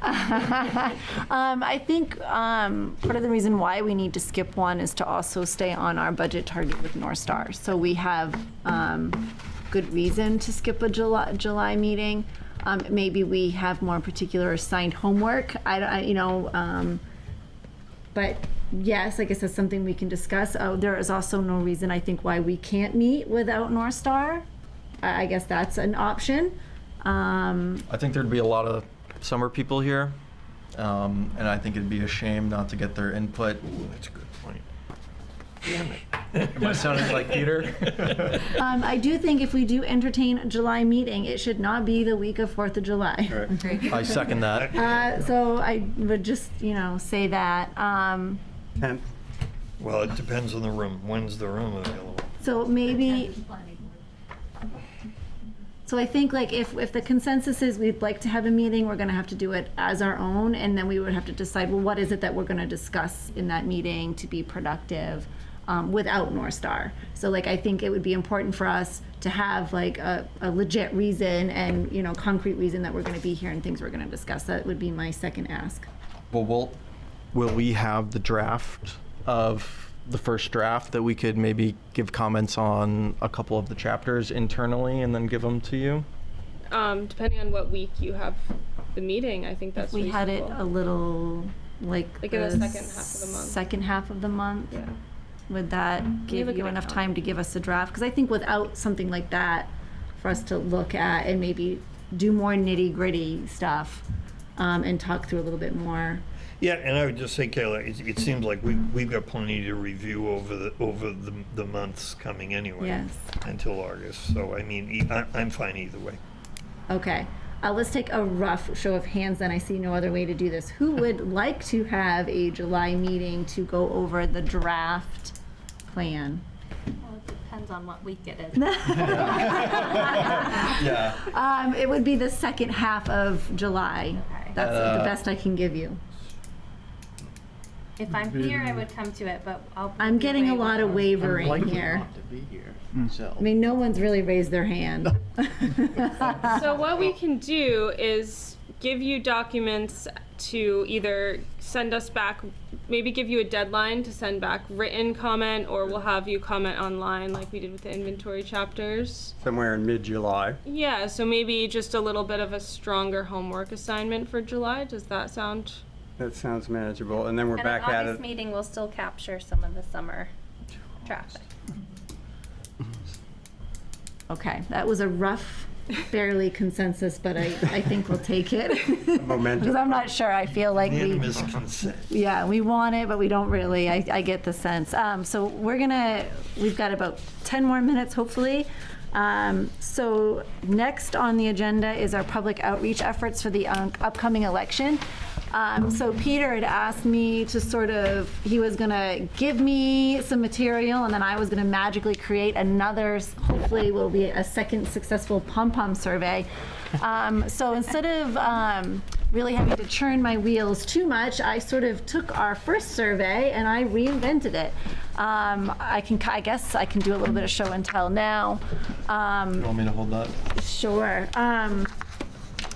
I think part of the reason why we need to skip one is to also stay on our budget target with North Star. So we have good reason to skip a July meeting. Maybe we have more particular assigned homework. But yes, I guess that's something we can discuss. There is also no reason, I think, why we can't meet without North Star. I guess that's an option. I think there'd be a lot of summer people here, and I think it'd be a shame not to get their input. That's a good point. Am I sounding like Peter? I do think if we do entertain a July meeting, it should not be the week of 4th of July. Right. I second that. So I would just, say that. 10th. Well, it depends on the room. When's the room available? So maybe. So I think if the consensus is we'd like to have a meeting, we're going to have to do it as our own, and then we would have to decide, well, what is it that we're going to discuss in that meeting to be productive? without North Star. So like, I think it would be important for us to have like a legit reason and, you know, concrete reason that we're gonna be here and things we're gonna discuss. That would be my second ask. Well, will we have the draft of the first draft that we could maybe give comments on a couple of the chapters internally and then give them to you? Depending on what week you have the meeting, I think that's If we had it reasonable. a little like in the second half of the month. Second half of the month? Yeah. Would that give look you at enough it. time to give us a draft? Because I think without something like that, for us to look at and maybe do more nitty gritty stuff and talk through a little bit more. Yeah, and I would just say, Kayla, it seems like we've got plenty to review over the months coming anyway. Yes. Until August. So I mean, I'm fine either way. Okay. Let's take a rough show of hands then. I see no other way to do this. Who would like to have a July meeting to go over the draft plan? Well, it depends on what week it is. Yeah. It would be the second half of July. That's the best I can give you. If I'm here, I would come to it, but I'm getting a lot of wavering Likely here. not to be here myself. I mean, no one's really raised their hand. So what we can do is give you documents to either send us back, maybe give you a deadline to send back written comment, or we'll have you comment online like we did with the inventory chapters. Somewhere in mid-July. Yeah, so maybe just a little bit of a stronger homework assignment for July. Does that sound? That sounds manageable, and then we're And back an at August it. meeting will still capture some of the summer traffic. Okay, that was a rough, barely consensus, but I think we'll take it. Momentum. Because I'm not sure, I feel like Unanimous consent. yeah, we want it, but we don't really, I get the sense. So we've got about 10 more minutes, hopefully. So next on the agenda is our public outreach efforts for the upcoming election. So Peter had asked me to he was gonna give me some material and then I was gonna magically create another, hopefully will be a second successful pom-pom survey. So instead of really having to churn my wheels too much, I sort of took our first survey and I reinvented it. I guess I can do a little bit of show and tell now. You want me to hold that? Sure.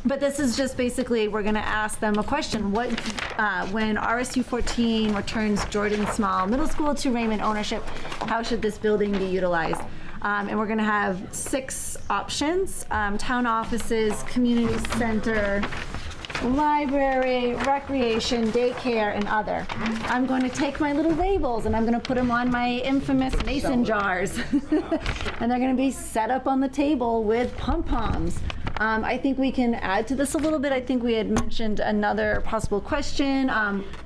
But this is just basically, we're going to ask them a question. When RSU 14 returns Jordan Small Middle School to Raymond ownership, how should this building be utilized? And we're going to have 6 options: town offices, community center, library, recreation, daycare, and other. I'm going to take my little labels and I'm going to put them on my infamous mason jars. And they're going to be set up on the table with pom-poms. I think we can add to this a little bit. I think we had mentioned another possible question.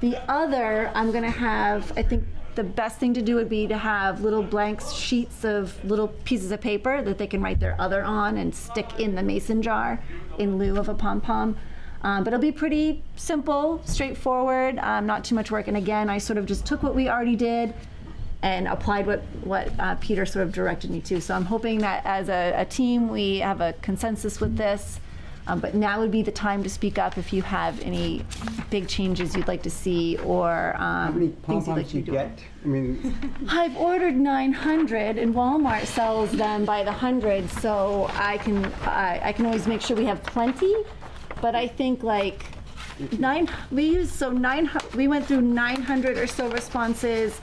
The other, I'm going to have, I think the best thing to do would be to have little blank sheets of little pieces of paper that they can write their other on and stick in the mason jar in lieu of a pom-pom. But it'll be pretty simple, straightforward, not too much work. And again, I sort of just took what we already did and applied what Peter sort of directed me to. So I'm hoping that as a team, we have a consensus with this. But now would be the time to speak up if you have any big changes you'd like to see or How many things you'd like pom-poms to you do. get? I mean, I've ordered 900 and Walmart sells them by the hundred, so I can always make sure we have plenty. But I think like we went through 900 or so responses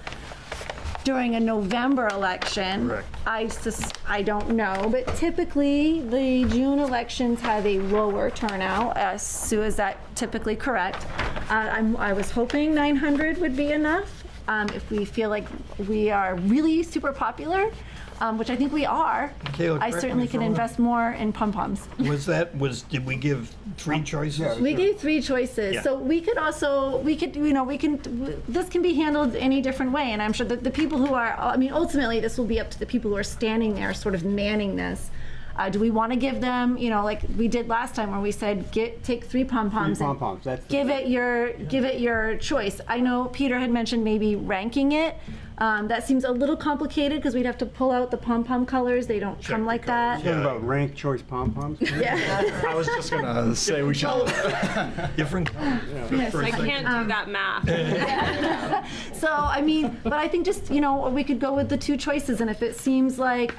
during a November election. Correct. I don't know, but typically the June elections have a lower turnout. Sue, is that typically correct? I was hoping 900 would be enough. If we feel like we are really super popular, which I think we are, Kayla, I correct certainly me if can I'm wrong. invest more in pom-poms. Did we give 3 choices? We gave 3 choices. Yeah. So this can be handled any different way. And I'm sure that the people who are, ultimately this will be up to the people who are standing there sort of manning this. Do we want to give them, you know, like we did last time where we said, take 3 pom-poms. Three pom-poms, that's the give it your choice. I know Peter had mentioned maybe ranking it. That seems a little complicated because we'd have to pull out the pom-pom colors. They don't come like that. Talking about ranked choice pom-poms? Yeah. I was just gonna say we should. Different colors. Yes, I can't do that math. So, I mean, but I think just, you know, we could go with the 2 choices, and if it seems like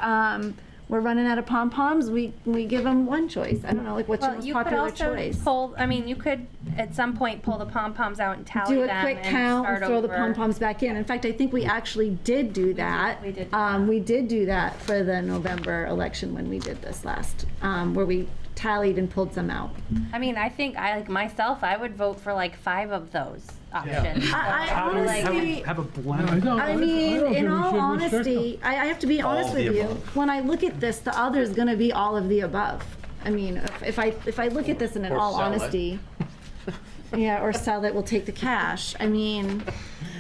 we're running out of pom-poms, we give them 1 choice. I don't know, like, what's your most you could popular also choice? pull, I mean, you could at some point pull the pom-poms out and tally Do them a quick and count start and throw the over. pom-poms back in. In fact, I think we actually did do that. We did We did do that for the November election when we did this last, where we tallied and pulled some out. I mean, I think like myself, I would vote for like 5 of those options. I So, honestly, Have a blend. I mean, in all honesty, I have to be honest with you. When I look at this, the other is going to be all of the above. I mean, if I look at this and in Or all sell it. honesty, yeah, or sell it, we'll take the cash. I mean,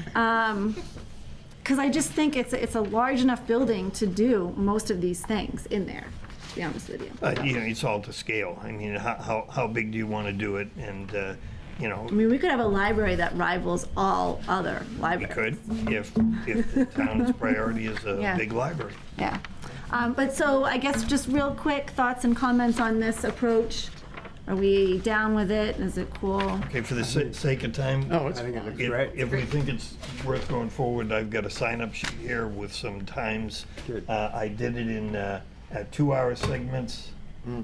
because I just think it's a large enough building to do most of these things in there. To be honest with you. You know, it's all to scale. I mean, how big do you want to do it? And, you know, I mean, we could have a library that rivals all other we libraries. could, if the town's priority is a Yeah. big library. Yeah. But so I guess just real quick thoughts and comments on this approach. Are we down with it? Is it cool? Okay, for the sake of time. I think it looks great. If we think it's worth going forward, I've got a sign-up sheet here with some times. Good. I did it in at 2-hour segments.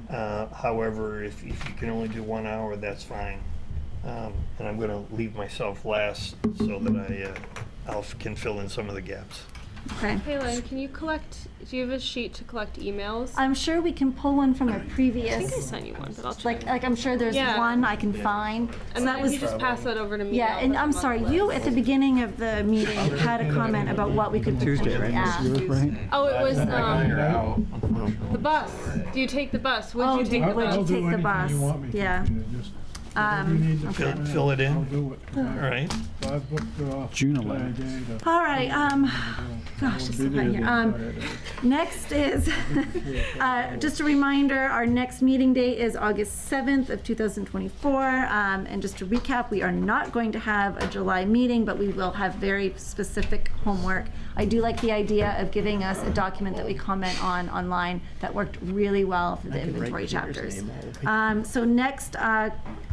However, if you can only do 1 hour, that's fine. And I'm going to leave myself last so that I can fill in some of the gaps. Okay. Kaylin, can you do you have a sheet to collect emails? I'm sure we can pull one from a previous. I think I sent you one, but I'll check. Like I'm sure there's Yeah. one I can find. And then if you just pass that over to me. Yeah, I'll and put I'm them on sorry, the you list. at the beginning of the meeting had a comment about what we could Tuesday, potentially right? ask. Oh, it was Out, the bus. Do you take the bus? Would Oh, you take the would bus? you take the bus? Yeah. Fill it in. I'll do it. All right. So I've booked June Saturday 11th. to- All right, gosh, it's so hot here. Next is, just a reminder, our next meeting date is August 7th of 2024. And just to recap, we are not going to have a July meeting, but we will have very specific homework. I do like the idea of giving us a document that we comment on online that worked really well for the inventory chapters. So next,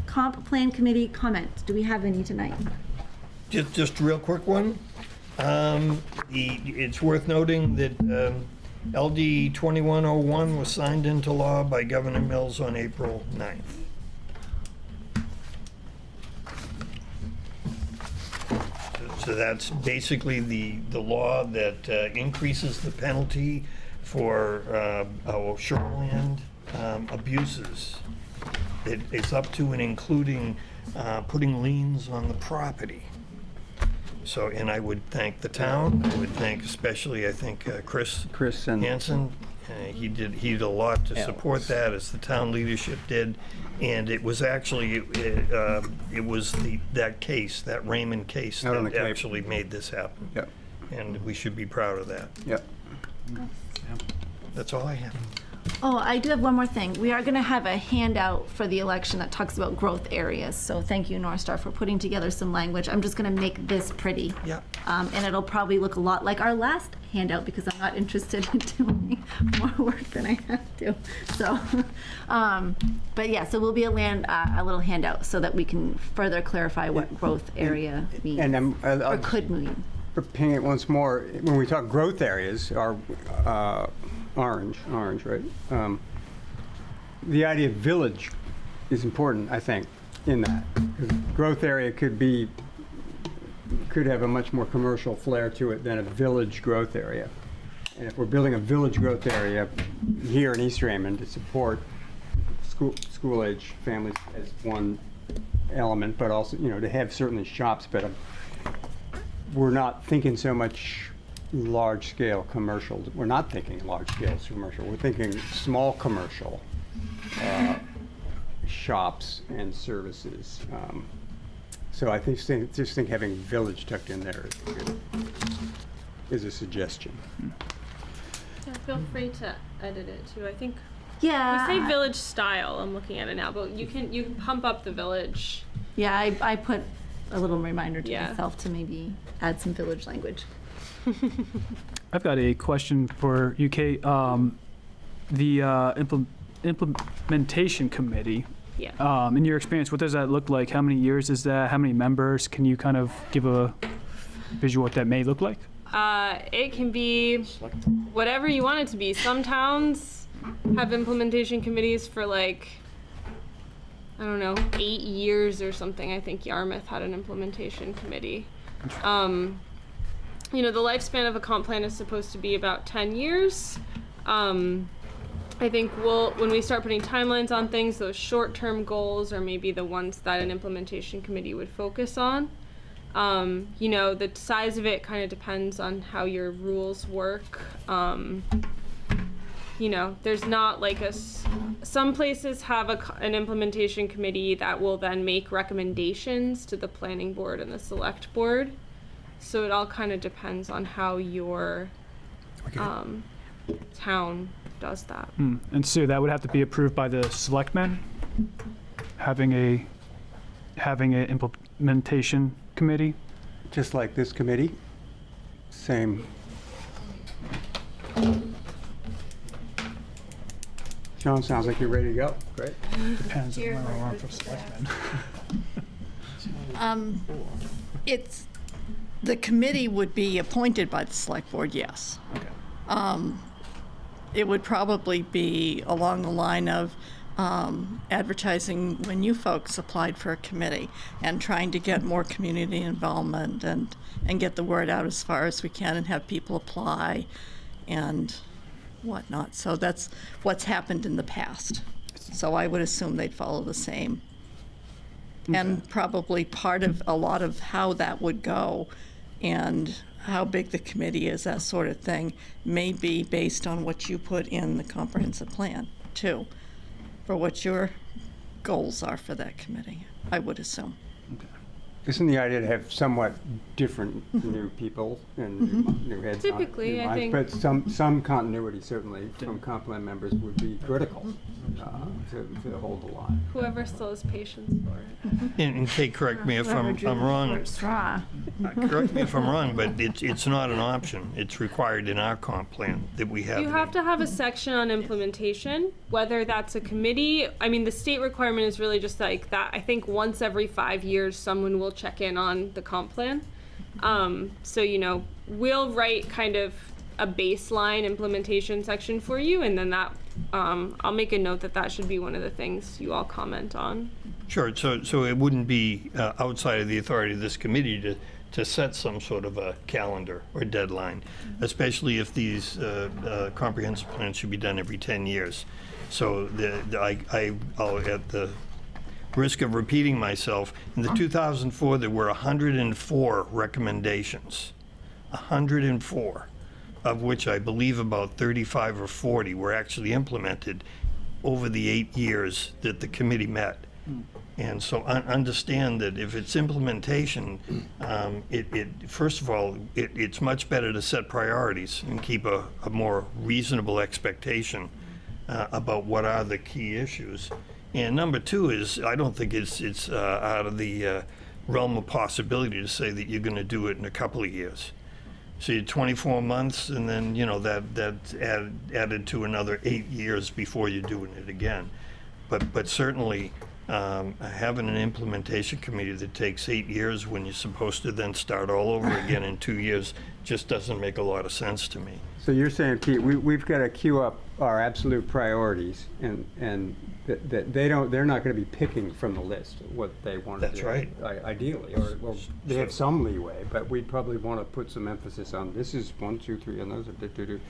comp plan committee comments. Do we have any tonight? Just a real quick one. It's worth noting that LD 2101 was signed into law by Governor Mills on April 9th. So that's basically the law that increases the penalty for shoreland abuses. It's up to and including putting liens on the property. So, and I would thank the town. I would thank especially, I think, Chris and Hansen. He did a lot to support that, as the town leadership did. And it was actually, it was that case, that Raymond case, Out on that the Cape. actually made this happen. Yep. And we should be proud of that. Yep. That's all I have. Oh, I do have one more thing. We are going to have a handout for the election that talks about growth areas. So thank you, North Star, for putting together some language. I'm just going to make this pretty. Yeah. And it'll probably look a lot like our last handout because I'm not interested in doing more work than I have to. So, but yeah, so we'll be a little handout so that we can further clarify what growth area means And or could mean. Ping it once more. When we talk growth areas, are orange, right? The idea of village is important, I think, in that. 'Cause growth area could have a much more commercial flair to it than a village growth area. And if we're building a village growth area here in East Raymond to support school-age families as one element, but also, to have certainly shops, but we're not thinking so much large-scale commercial. We're not thinking large-scale commercial. We're thinking small commercial shops and services. So I just think having village tucked in there is a suggestion. Yeah, feel free to edit it too. I think Yeah. We say village style. I'm looking at it now, but you can pump up the village. Yeah, I put a little reminder to Yeah. myself to maybe add some village language. I've got a question for you, Kate. The implementation committee. Yeah. In your experience, what does that look like? How many years is that? How many members? Can you kind of give a visual what that may look like? It can be whatever you want it to be. Some towns have implementation committees for like, I don't know, 8 years or something. I think Yarmouth had an implementation committee. You know, the lifespan of a comp plan is supposed to be about 10 years. I think when we start putting timelines on things, those short-term goals are maybe the ones that an implementation committee would focus on. You know, the size of it kind of depends on how your rules work. You know, there's not like some places have an implementation committee that will then make recommendations to the planning board and the select board. So it all kind of depends on how your town does that. And so that would have to be approved by the selectmen, having a implementation committee. Just like this committee, same. Sean, sounds like you're ready to go. Great. Depends on where we're on for selectmen. The committee would be appointed by the select board, yes. Okay. It would probably be along the line of advertising when you folks applied for a committee and trying to get more community involvement and get the word out as far as we can and have people apply and whatnot. So that's what's happened in the past. So I would assume they'd follow the same. Okay. And probably a lot of how that would go and how big the committee is, that sort of thing, may be based on what you put in the comprehensive plan, too, for what your goals are for that committee, I would assume. Okay. Isn't the idea to have somewhat different new people and new heads? Typically, I think. But some continuity, certainly, from comp plan members would be critical to hold the line. Whoever still has patience for it. And Kate, correct me if I'm wrong. Correct me if I'm wrong, but it's not an option. It's required in our comp plan that we have. You have to have a section on implementation, whether that's a committee. I mean, the state requirement is really just like that. I think once every 5 years, someone will check in on the comp plan. So, you know, we'll write kind of a baseline implementation section for you, and then that I'll make a note that should be one of the things you all comment on. Sure. So it wouldn't be outside of the authority of this committee to set some sort of a calendar or deadline, especially if these comprehensive plans should be done every 10 years. So I'll at the risk of repeating myself, in the 2004 there were 104 recommendations, 104, of which I believe about 35 or 40 were actually implemented over the 8 years that the committee met. And so understand that if it's implementation, first of all, it's much better to set priorities and keep a more reasonable expectation about what are the key issues. And number two is, I don't think it's out of the realm of possibility to say that you're going to do it in a couple of years. So you're 24 months, and then, you know, that's added to another 8 years before you're doing it again. But certainly, having an implementation committee that takes 8 years when you're supposed to then start all over again in 2 years just doesn't make a lot of sense to me. So you're saying, Pete, we've got to queue up our absolute priorities, and that they're not going to be picking from the list what they want to do. That's right. Ideally, or they have some leeway, but we'd probably want to put some emphasis on this is 1, 2, 3, and those are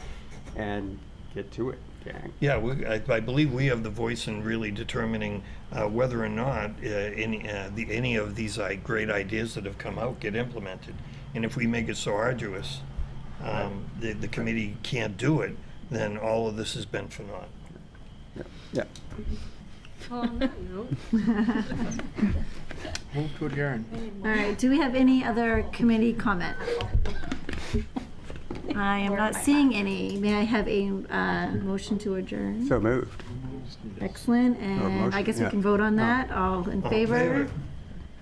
and get to it, gang. Yeah, I believe we have the voice in really determining whether or not any of these great ideas that have come out get implemented. And if we make it so arduous, the committee can't do it, then all of this has been for naught. Yeah. On that note. Move to adjourn. All right, do we have any other committee comment? I am not seeing any. May I have a motion to adjourn? So moved. Excellent, and I guess we yeah. can vote on that. All in favor?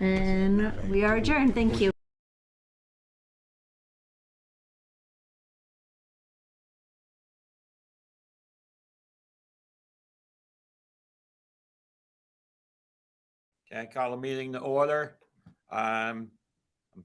And we are adjourned. Thank you. Okay, call the meeting to order. I'm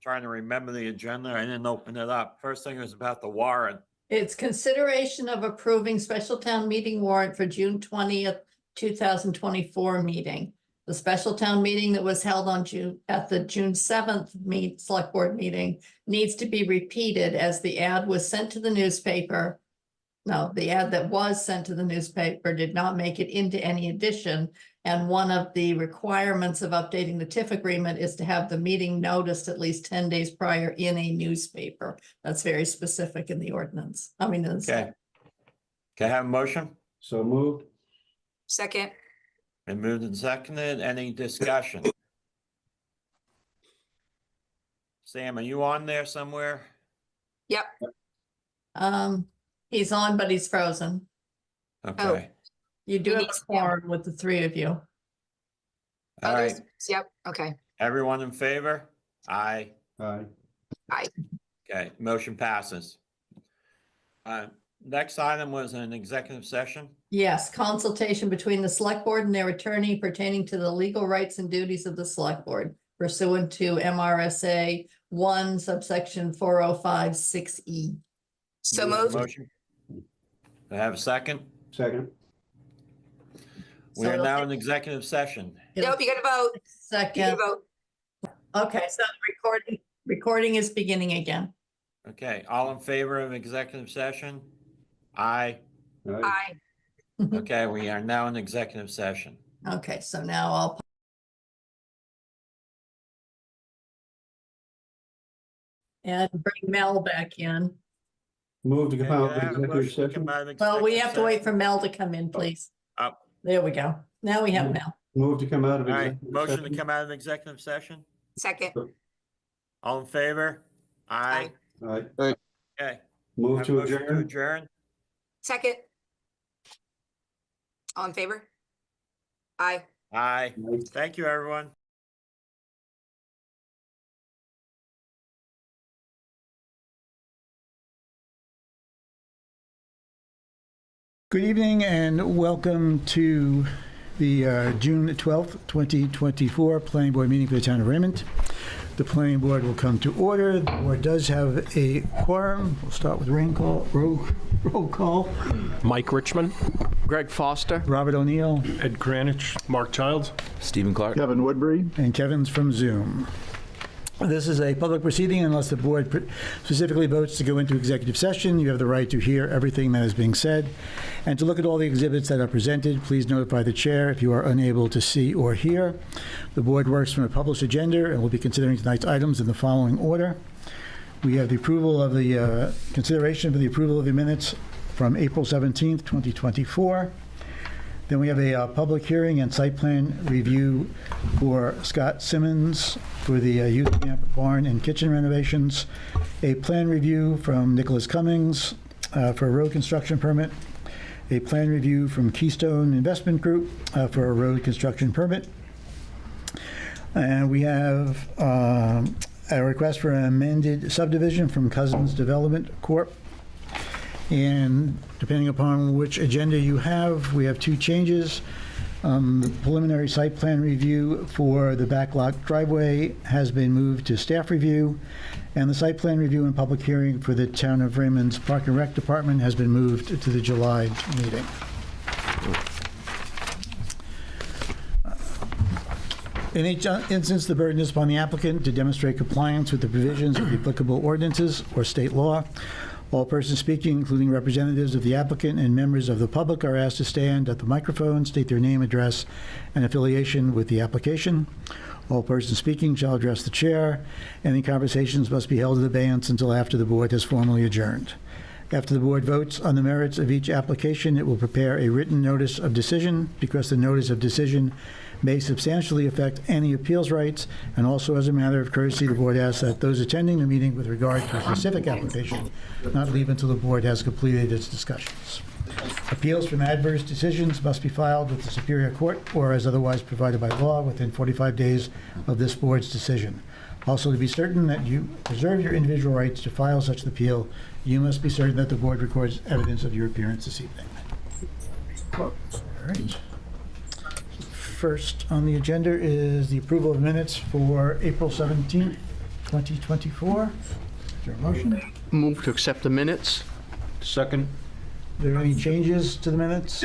trying to remember the agenda. I didn't open it up. First thing was about the warrant. It's consideration of approving special town meeting warrant for June 20th, 2024 meeting. The special town meeting that was held on at the June 7th select board meeting needs to be repeated as the ad was sent to the newspaper. No, the ad that was sent to the newspaper did not make it into any edition. And one of the requirements of updating the TIF agreement is to have the meeting noticed at least 10 days prior in a newspaper. That's very specific in the ordinance. I mean, Okay. Can I have a motion? So moved. Second. Been moved and seconded. Any discussion? Sam, are you on there somewhere? Yep. He's on, but he's frozen. Okay. You do have a quorum with the three of you. All right. Yep, okay. Everyone in favor? Aye. Aye. Aye. Okay, motion passes. Next item was an executive session. Yes, consultation between the select board and their attorney pertaining to the legal rights and duties of the select board pursuant to MRSA 1 subsection 4056E. So moved. Motion. Do I have a second? Second. We are now in executive session. Nope, you gotta vote. You Second. gotta vote. Okay, so the recording is beginning again. Okay, all in favor of executive session? Aye. Aye. Okay, we are now in executive session. Okay, so now I'll. And bring Mel back in. Move to come out of Can I have a executive motion to session. come out of Well, we executive have to wait session? for Mel to come in, please. Oh. There we go. Now we have Mel. Move to come out of All right, executive motion to session. come out of executive session? Second. All in favor? Aye. Aye. Okay. Move Have a to motion adjourn. adjourn? Second. All in favor? Aye. Aye. Thank you, everyone. Good evening and welcome to the June 12th, 2024 Planning Board meeting for the Town of Raymond. The Planning Board will come to order. The board does have a quorum. We'll start with roll call. Mike Richmond. Greg Foster. Robert O'Neill. Ed Kranich, Mark Childs. Stephen Clark. Kevin Woodbury. And Kevin's from Zoom. This is a public proceeding unless the board specifically votes to go into executive session. You have the right to hear everything that is being said and to look at all the exhibits that are presented. Please notify the chair if you are unable to see or hear. The board works from a published agenda and will be considering tonight's items in the following order. We have the approval of the consideration for the approval of the minutes from April 17th, 2024. Then we have a public hearing and site plan review for Scott Simmons for the youth camp barn and kitchen renovations. A plan review from Nicholas Cummings for a road construction permit. A plan review from Keystone Investment Group for a road construction permit. And we have a request for an amended subdivision from Cousins Development Corp. And depending upon which agenda you have, we have two changes. The preliminary site plan review for the backlot driveway has been moved to staff review, and the site plan review and public hearing for the Town of Raymond's Park and Rec Department has been moved to the July meeting. In each instance, the burden is upon the applicant to demonstrate compliance with the provisions of the applicable ordinances or state law. All persons speaking, including representatives of the applicant and members of the public, are asked to stand at the microphone, state their name, address, and affiliation with the application. All persons speaking shall address the chair. Any conversations must be held in abeyance until after the board has formally adjourned. After the board votes on the merits of each application, it will prepare a written notice of decision. Because the notice of decision may substantially affect any appeals rights, and also as a matter of courtesy, the board asks that those attending the meeting with regard to a specific application not leave until the board has completed its discussions. Appeals from adverse decisions must be filed with the Superior Court or as otherwise provided by law within 45 days of this board's decision. Also, to be certain that you preserve your individual rights to file such an appeal, you must be certain that the board records evidence of your appearance this evening. All right. First on the agenda is the approval of minutes for April 17th, 2024. Is there a motion? Move to accept the minutes. Second. Are there any changes to the minutes?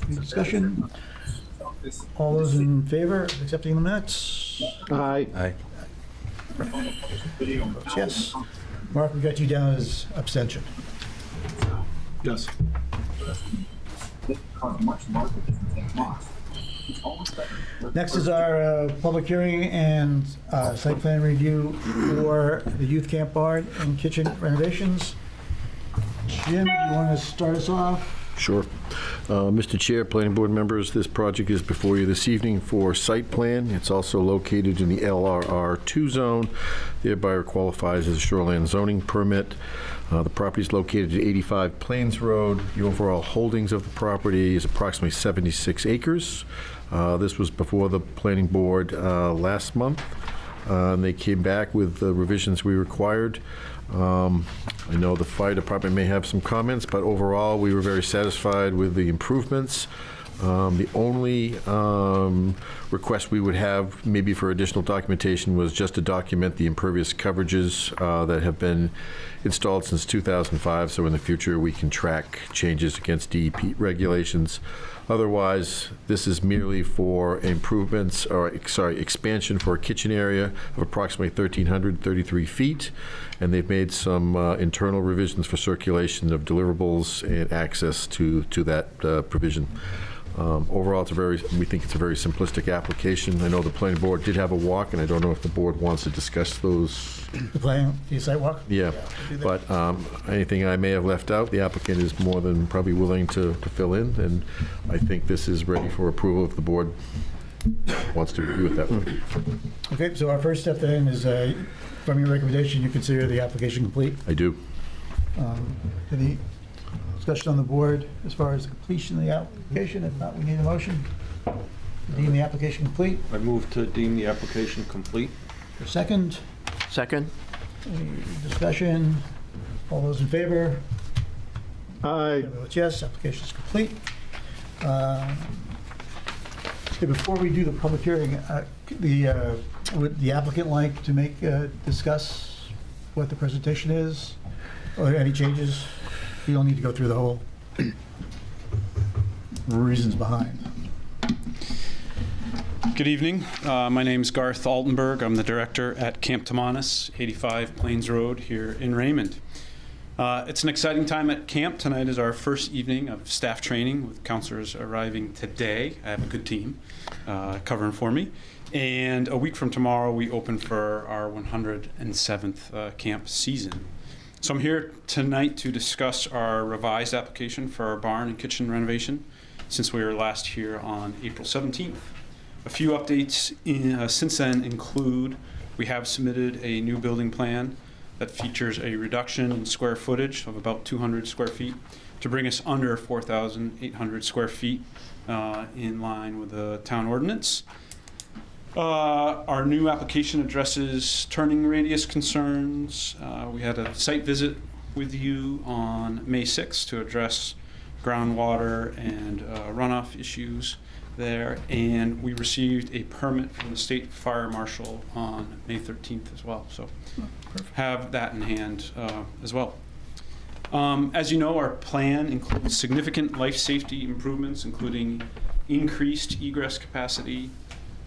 Any discussion? All those in favor of accepting the minutes? Aye. Aye. Votes yes. Mark, we got you down as abstention. Yes. Next is our public hearing and site plan review for the youth camp barn and kitchen renovations. Jim, you want to start us off? Sure. Mr. Chair, planning board members, this project is before you this evening for site plan. It's also located in the LRR2 zone, thereby qualifies as a shoreline zoning permit. The property is located at 85 Plains Road. The overall holdings of the property is approximately 76 acres. This was before the planning board last month. And they came back with the revisions we required. I know the fire department may have some comments, but overall, we were very satisfied with the improvements. The only request we would have, maybe for additional documentation, was just to document the impervious coverages that have been installed since 2005, so in the future we can track changes against DEP regulations. Otherwise, this is merely for improvements, or expansion for a kitchen area of approximately 1,333 feet, and they've made some internal revisions for circulation of deliverables and access to that provision. Overall, we think it's a very simplistic application. I know the planning board did have a walk, and I don't know if the board wants to discuss those. The site walk? Yeah, but anything I may have left out, the applicant is more than probably willing to fill in, and I think this is ready for approval if the board wants to review it that way. Okay, so our first step then is, from your recommendation, you consider the application complete? I do. Any discussion on the board as far as the completion of the application? If not, we need a motion to deem the application complete. I move to deem the application complete. For second? Second. Any discussion? All those in favor? Aye. Votes yes, application is complete. Before we do the public hearing, would the applicant like to discuss what the presentation is, or any changes? You don't need to go through the whole reasons behind. Good evening. My name is Garth Altenberg. I'm the director at Camp Tamanis, 85 Plains Road here in Raymond. It's an exciting time at camp. Tonight is our first evening of staff training with counselors arriving today. I have a good team covering for me. And a week from tomorrow, we open for our 107th camp season. So I'm here tonight to discuss our revised application for our barn and kitchen renovation since we were last here on April 17th. A few updates since then include we have submitted a new building plan that features a reduction in square footage of about 200 square feet to bring us under 4,800 square feet in line with the town ordinance. Our new application addresses turning radius concerns. We had a site visit with you on May 6th to address groundwater and runoff issues there, and we received a permit from the state fire marshal on May 13th as well, so have that in hand as well. As you know, our plan includes significant life safety improvements, including increased egress capacity,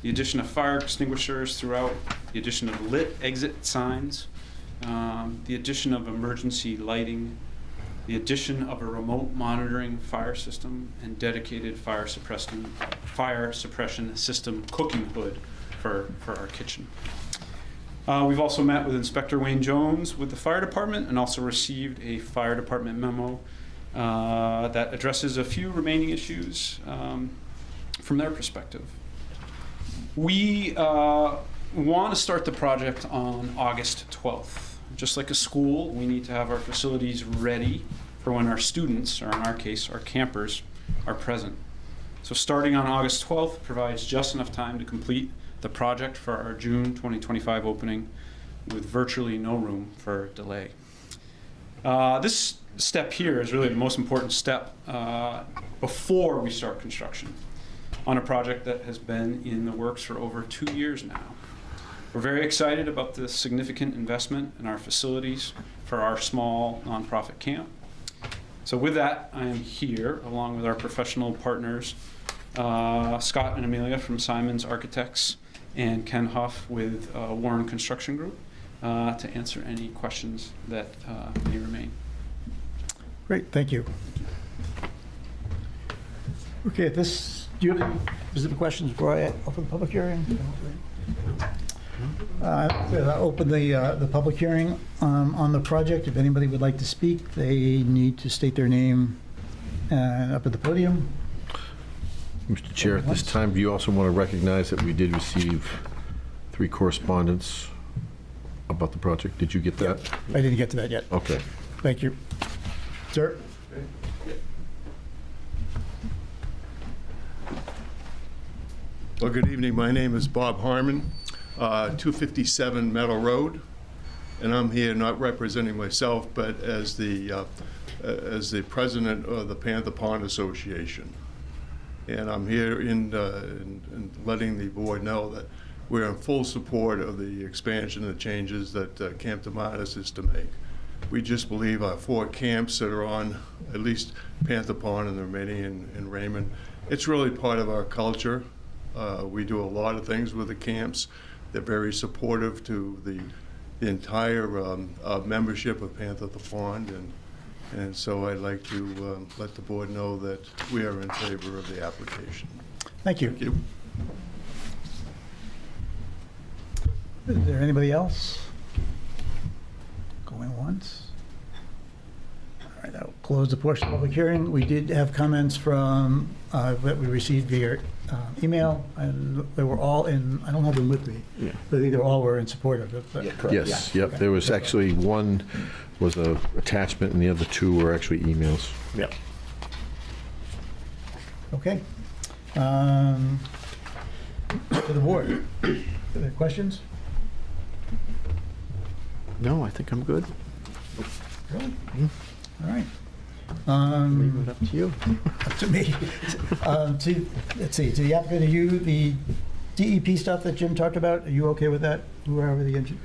the addition of fire extinguishers throughout, the addition of lit exit signs, the addition of emergency lighting, the addition of a remote monitoring fire system, and dedicated fire suppression system cooking hood for our kitchen. We've also met with Inspector Wayne Jones with the fire department and also received a fire department memo that addresses a few remaining issues from their perspective. We want to start the project on August 12th. Just like a school, we need to have our facilities ready for when our students, or in our case, our campers, are present. So starting on August 12th provides just enough time to complete the project for our June 2025 opening with virtually no room for delay. This step here is really the most important step before we start construction on a project that has been in the works for over 2 years now. We're very excited about the significant investment in our facilities for our small nonprofit camp. So with that, I am here along with our professional partners, Scott and Amelia from Simon's Architects and Ken Huff with Warren Construction Group to answer any questions that may remain. Great, thank you. Okay, do you have any specific questions before I open the public hearing? I'll open the public hearing on the project. If anybody would like to speak, they need to state their name up at the podium. Mr. Chair, at this time, do you also want to recognize that we did receive 3 correspondence about the project? Did you get that? I didn't get to that yet. Okay. Thank you. Sir? Well, good evening. My name is Bob Harmon, 257 Meadow Road, and I'm here not representing myself, but as the president of the Panther Pond Association. And I'm here in letting the board know that we're in full support of the expansion and the changes that Camp Tomatis is to make. We just believe our 4 camps that are on at least Panther Pond and the remaining in Raymond, it's really part of our culture. We do a lot of things with the camps. They're very supportive to the entire membership of Panther Pond, and so I'd like to let the board know that we are in favor of the application. Thank you. Thank you. Is there anybody else? Going once? All right, I'll close the portion of the public hearing. We did have comments from that we received via email, and they were all in, I don't have them with me, but I think they all were in support of it. But Yes, yep. Okay. There was actually one was a attachment, and the other 2 were actually emails. Yep. Okay. To the board. Are there questions? No, I think I'm good. Really? All right. Leave it up to you. Up to me. Let's see, to the applicant, are you, the DEP stuff that Jim talked about, are you okay with that? Whoever the engineer?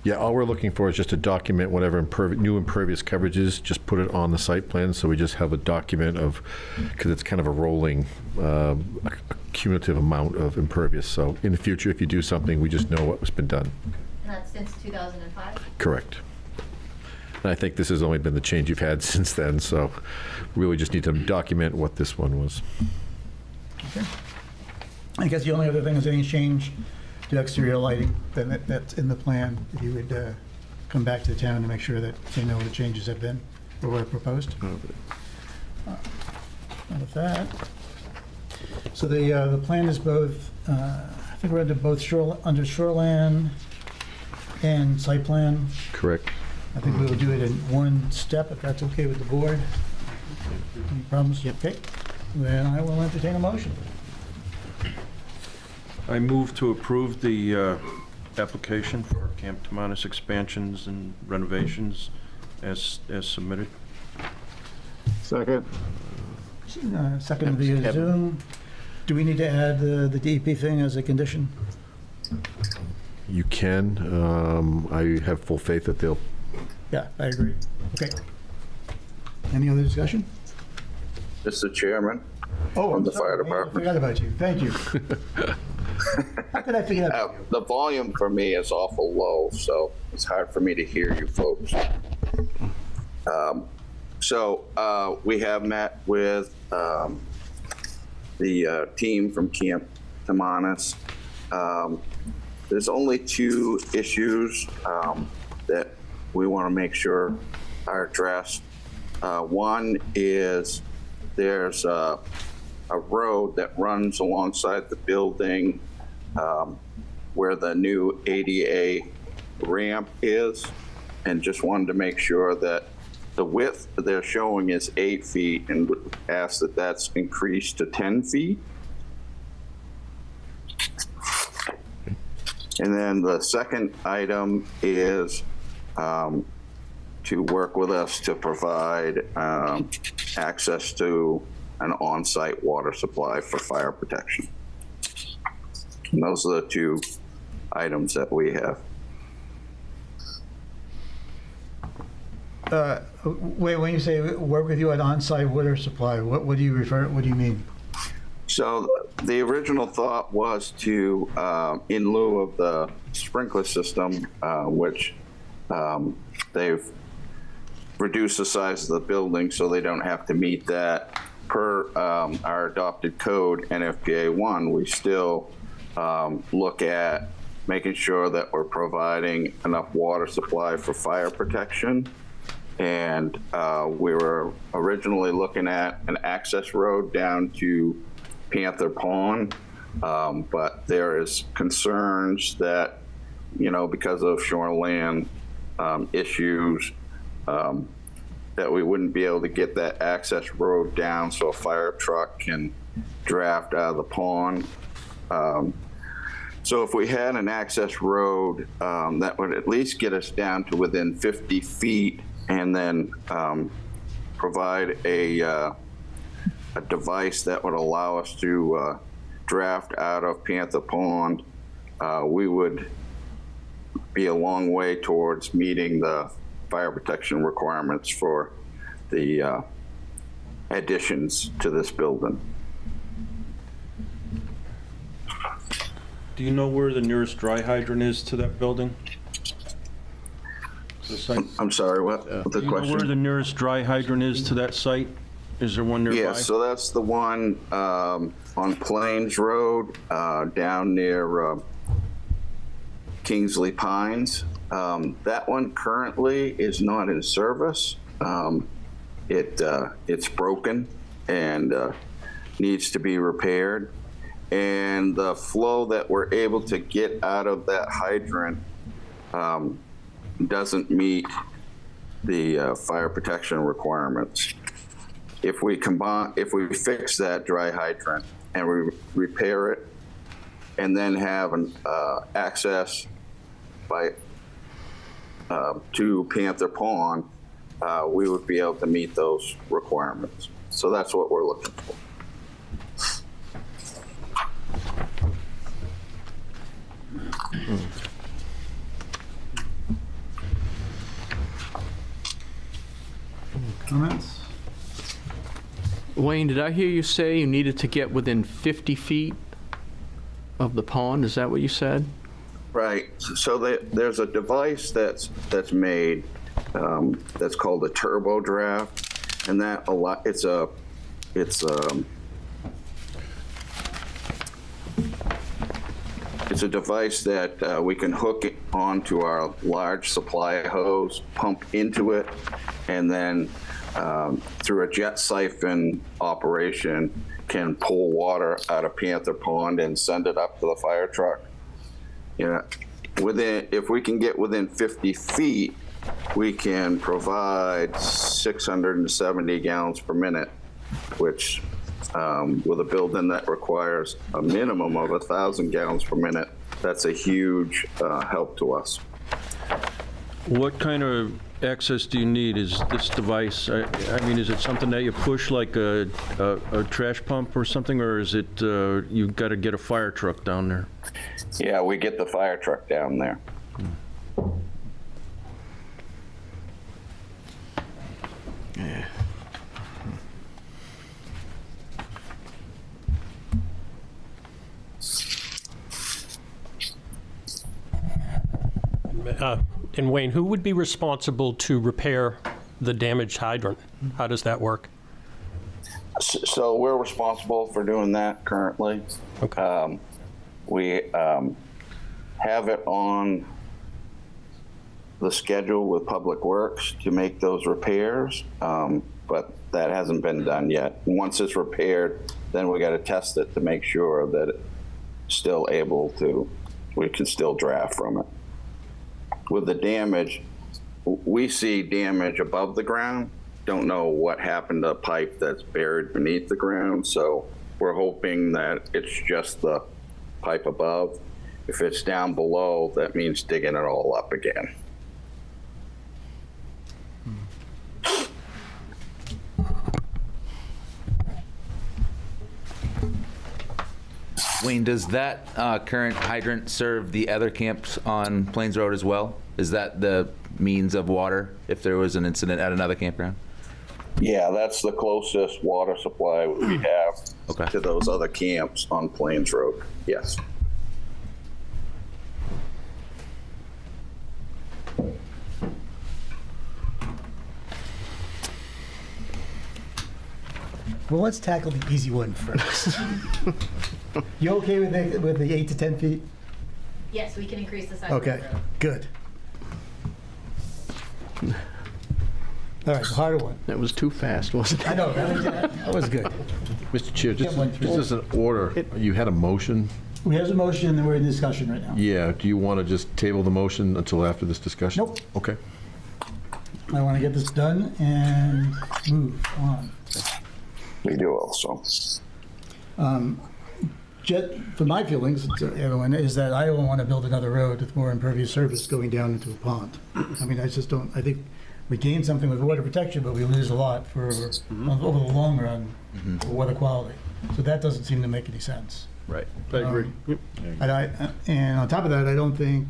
Yeah, all we're looking for is just to document whatever new impervious coverage is, just put it on the site plan, so we just have a document of, because it's kind of a rolling, a cumulative amount of impervious. So in the future, if you do something, we just know what's been done. And that's since 2005? Correct. And I think this has only been the change you've had since then, so really just need to document what this one was. Okay. I guess the only other thing is any change to exterior lighting, then that's in the plan. If you would come back to the town to make sure that they know what the changes have been or were proposed. With that, so the plan is both, I think we're under both under shoreline and site plan. Correct. I think we will do it in one step, if that's okay with the board. Any problems? Yep. Okay. Then I will entertain a motion. I move to approve the application for Camp Tomatis expansions and renovations as submitted. Second. Second via Zoom. Do we need to add the DEP thing as a condition? You can. I have full faith that they'll. Yeah, I agree. Okay. Any other discussion? Mr. Chairman. Oh, from the sorry, fire department. I forgot about you. Thank you. How could I forget about you? The volume for me is awful low, so it's hard for me to hear you folks. We have met with the team from Camp Tomatis. There's only 2 issues that we want to make sure are addressed. One is there's a road that runs alongside the building where the new ADA ramp is, and just wanted to make sure that the width they're showing is 8 feet, and would ask that that's increased to 10 feet. And then the second item is to work with us to provide access to an on-site water supply for fire protection. And those are the two items that we have. Wait, when you say work with you on on-site water supply, what do you mean? So the original thought was to, in lieu of the sprinkler system, which they've reduced the size of the building so they don't have to meet that. Per our adopted code, NFPA 1, we still look at making sure that we're providing enough water supply for fire protection. And we were originally looking at an access road down to Panther Pond, but there is concerns that, because of shoreline issues, that we wouldn't be able to get that access road down so a fire truck can draft out of the pond. So if we had an access road, that would at least get us down to within 50 feet and then provide a device that would allow us to draft out of Panther Pond, we would be a long way towards meeting the fire protection requirements for the additions to this building. Do you know where the nearest dry hydrant is to that building? I'm sorry, what the Do you question? know where the nearest dry hydrant is to that site? Is there one nearby? Yeah, so that's the one on Plains Road down near Kingsley Pines. That one currently is not in service. It's broken and needs to be repaired. And the flow that we're able to get out of that hydrant doesn't meet the fire protection requirements. If we fix that dry hydrant and we repair it and then have an access to Panther Pond, we would be able to meet those requirements. So that's what we're looking for. Comments? Wayne, did I hear you say you needed to get within 50 feet of the pond? Is that what you said? Right. So there's a device that's made that's called a turbo draft, and that it's a device that we can hook it onto our large supply hose, pump into it, and then through a jet siphon operation can pull water out of Panther Pond and send it up to the fire truck. If we can get within 50 feet, we can provide 670 gallons per minute, which with a building that requires a minimum of 1,000 gallons per minute, that's a huge help to us. What kind of access do you need? Is this device, I mean, is it something that you push like a trash pump or something, or is it you've got to get a fire truck down there? Yeah, we get the fire truck down there. Yeah. And Wayne, who would be responsible to repair the damaged hydrant? How does that work? So we're responsible for doing that currently. Okay. We have it on the schedule with Public Works to make those repairs, but that hasn't been done yet. Once it's repaired, then we got to test it to make sure that it's still able to, we can still draft from it. With the damage, we see damage above the ground. Don't know what happened to the pipe that's buried beneath the ground, so we're hoping that it's just the pipe above. If it's down below, that means digging it all up again. Wayne, does that current hydrant serve the other camps on Plains Road as well? Is that the means of water if there was an incident at another campground? Yeah, that's the closest water supply we have to those other camps on Plains Road. Yes. Well, let's tackle the easy one first. You okay with the 8 to 10 feet? Yes, we can increase the size. Okay, good. All right, the harder one. That was too fast, wasn't it? I know, that was good. Mr. Chair, just went through. as an order, you had a motion? We have a motion and we're in discussion right now. Yeah, do you want to just table the motion until after this discussion? Nope. Okay. I want to get this done and move on. We do also. For my feelings, everyone, is that I don't want to build another road with more impervious surface going down into a pond. I mean, I just don't, I think we gain something with water protection, but we lose a lot for over the long run for water quality. So that doesn't seem to make any sense. Right. I agree. And on top of that, I don't think,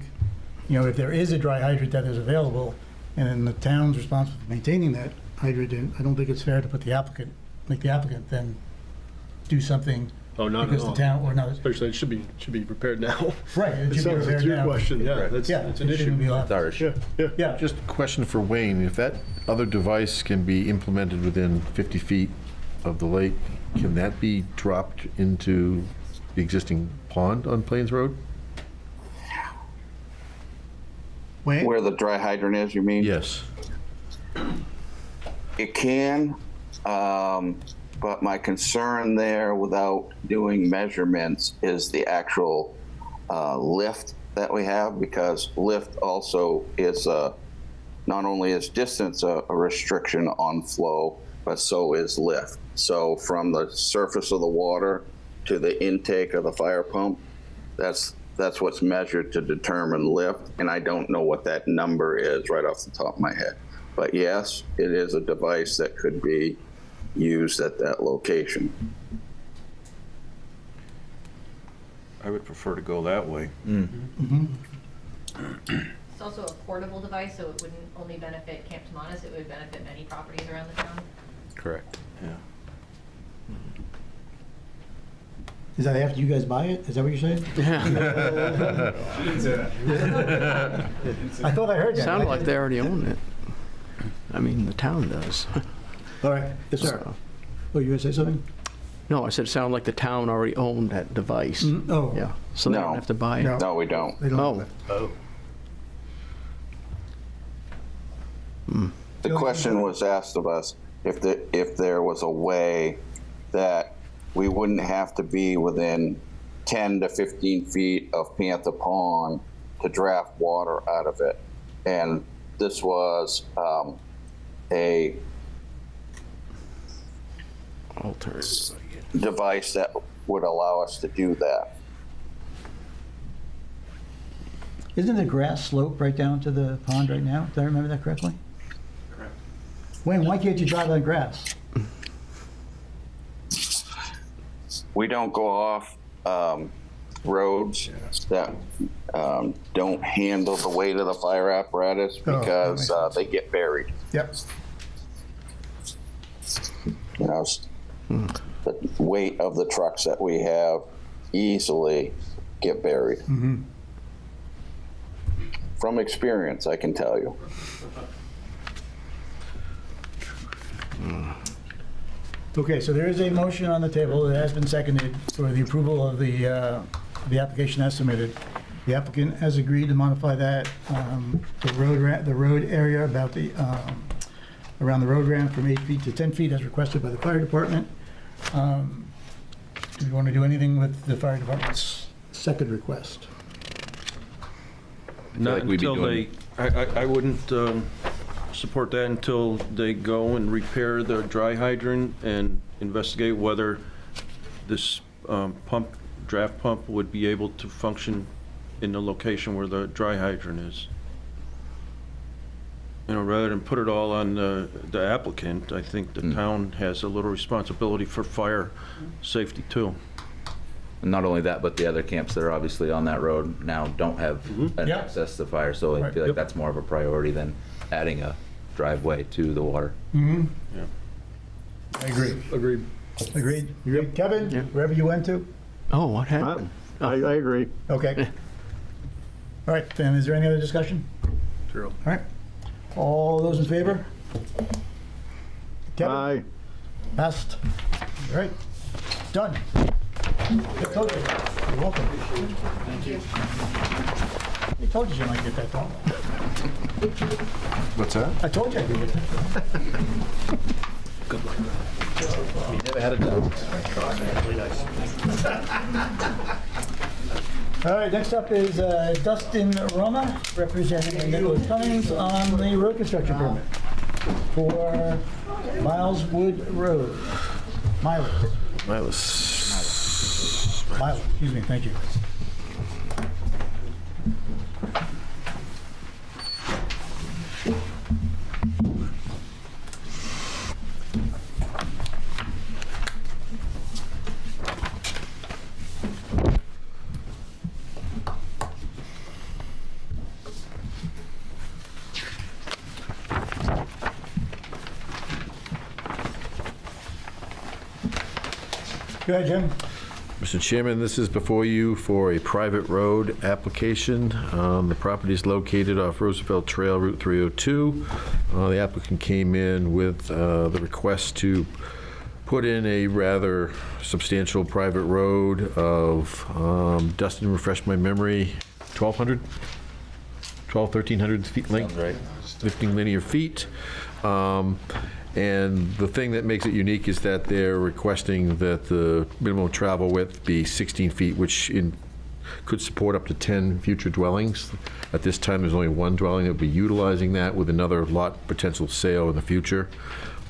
if there is a dry hydrant that is available, and then the town's responsible for maintaining that hydrant, I don't think it's fair to make the applicant then do something. Oh, not because at all. The town or not. Especially, it should be prepared now. Right. It sounds like your question. Yeah, that's an issue. That's our issue. Yeah. Just a question for Wayne. If that other device can be implemented within 50 feet of the lake, can that be dropped into the existing pond on Plains Road? Where the dry hydrant is, you mean? Yes. It can, but my concern there without doing measurements is the actual lift that we have, because lift also is not only is distance a restriction on flow, but so is lift. So from the surface of the water to the intake of the fire pump, that's what's measured to determine lift, and I don't know what that number is right off the top of my head. But yes, it is a device that could be used at that location. I would prefer to go that way. It's also a portable device, so it wouldn't only benefit Camp Tamanis, it would benefit many properties around the town. Correct. Yeah. Is that after you guys buy it? Is that what you're saying? I thought I heard that. Sounded like they already own it. I mean, the town does. All right. Yes, sir. So- Oh, you going to say something? No, I said it sounded like the town already owned that device. Oh. Yeah, so they don't have to buy it. No, we don't. They don't Oh. have it. The question was asked of us if there was a way that we wouldn't have to be within 10 to 15 feet of Panther Pond to draft water out of it. And this was a alternative device that would allow us to do that. Isn't the grass slope right down to the pond right now? Did I remember that correctly? Correct. Wayne, why can't you drive on grass? We don't go off roads that don't handle the weight of the fire apparatus because they get buried. Yep. You know, the weight of the trucks that we have easily get buried. Mm-hmm. From experience, I can tell you. Okay, so there is a motion on the table that has been seconded for the approval of the application as submitted. The applicant has agreed to modify that, the road area about the, around the road ramp from 8 feet to 10 feet as requested by the fire department. Do you want to do anything with the fire department's second request? Not like we'd be until doing- I wouldn't support that until they go and repair the dry hydrant and investigate whether this draft pump would be able to function in the location where the dry hydrant is. You know, rather than put it all on the applicant, I think the town has a little responsibility for fire safety too. And not only that, but the other camps that are obviously on that road now don't have an access to fire, so I feel like that's more of a priority than adding a driveway to the water. Mm-hmm. Yeah. I agree. Agreed. Agreed. You agree? Kevin, wherever you went to? Oh, what happened? I agree. Okay. All right, then, is there any other discussion? Zero. All right. All those in favor? Kevin? Aye. Passed. All right. Done. I told you. You're welcome. Thank you. I told you you might get that done. What's that? I told you I could get that. Good luck. We never had it done. Really nice. All right, next up is Dustin Roma, representing Nicholas Cummings on the road construction permit for Miles Wood Road. Miles, excuse me, thank you. Go ahead, Jim. Mr. Chairman, this is before you for a private road application. The property is located off Roosevelt Trail, Route 302. The applicant came in with the request to put in a rather substantial private road of, Dustin, refresh my memory, 1,300 feet length? Right. 15 linear feet. And the thing that makes it unique is that they're requesting that the minimum travel width be 16 feet, which could support up to 10 future dwellings. At this time, there's only one dwelling that would be utilizing that, with another lot potential sale in the future.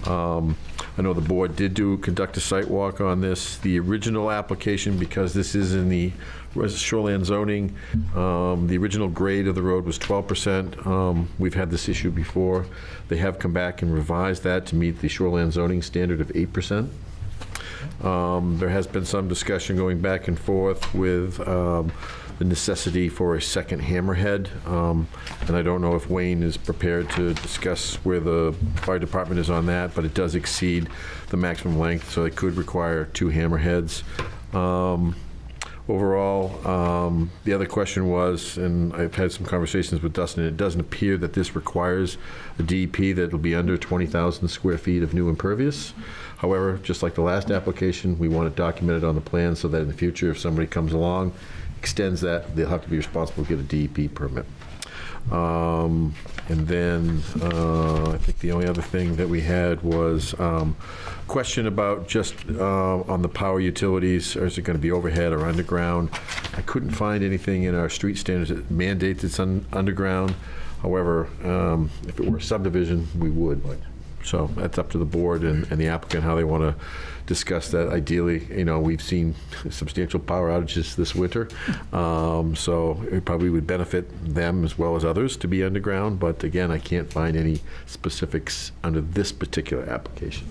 I know the board did conduct a site walk on this. The original application, because this is in the shoreline zoning, the original grade of the road was 12%. We've had this issue before. They have come back and revised that to meet the shoreline zoning standard of 8%. There has been some discussion going back and forth with the necessity for a second hammerhead, and I don't know if Wayne is prepared to discuss where the fire department is on that, but it does exceed the maximum length, so it could require 2 hammerheads. Overall, the other question was, and I've had some conversations with Dustin, it doesn't appear that this requires a DEP that will be under 20,000 square feet of new impervious. However, just like the last application, we want it documented on the plan so that in the future, if somebody comes along, extends that, they'll have to be responsible to get a DEP permit. And then I think the only other thing that we had was question about just on the power utilities, or is it going to be overhead or underground? I couldn't find anything in our street standards that mandates it's underground. However, if it were a subdivision, we would. So that's up to the board and the applicant how they want to discuss that. Ideally, you know, we've seen substantial power outages this winter, so it probably would benefit them as well as others to be underground. But again, I can't find any specifics under this particular application.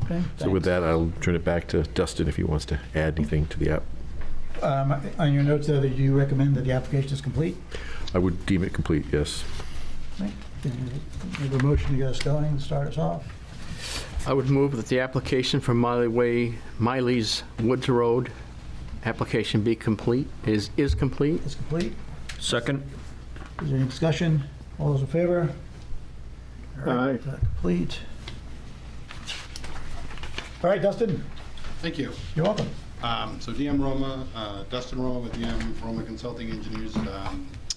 Okay, so with that, I'll turn it back to Dustin if he wants to add anything to the app. On your notes there, do you recommend that the application is complete? I would deem it complete, yes. Right. We have a motion to get us going and start us off. I would move that the application for Miley's Woods Road application be complete, is complete. Is complete. Second. Is there any discussion? All those in favor? All right, complete. All right, Dustin. Thank you. You're welcome. So DM Roma, Dustin Roma with DM Roma Consulting Engineers,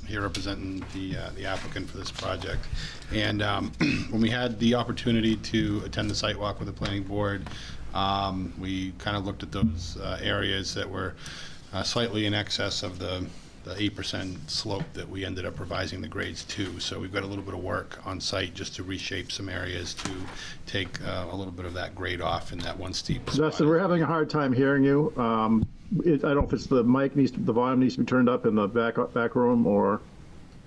here representing the applicant for this project. And when we had the opportunity to attend the site walk with the planning board, we kind of looked at those areas that were slightly in excess of the 8% slope that we ended up revising the grades to. So we've got a little bit of work on site just to reshape some areas to take a little bit of that grade off in that one steep spot. Dustin, we're having a hard time hearing you. I don't know if it's the the volume needs to be turned up in the back room or.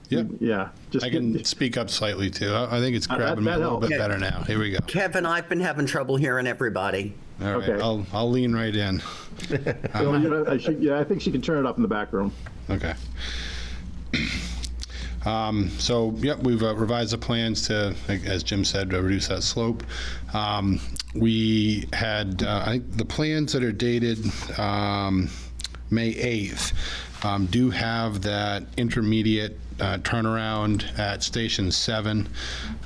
Yep. Yeah. I can speak up slightly too. I think it's grabbing me a little bit better now. Here we go. Kevin, I've been having trouble hearing everybody. All right, I'll lean right in. I think she can turn it up in the back room. Okay. So, yep, we've revised the plans to, as Jim said, reduce that slope. We had, I think the plans that are dated May 8th do have that intermediate turnaround at Station 7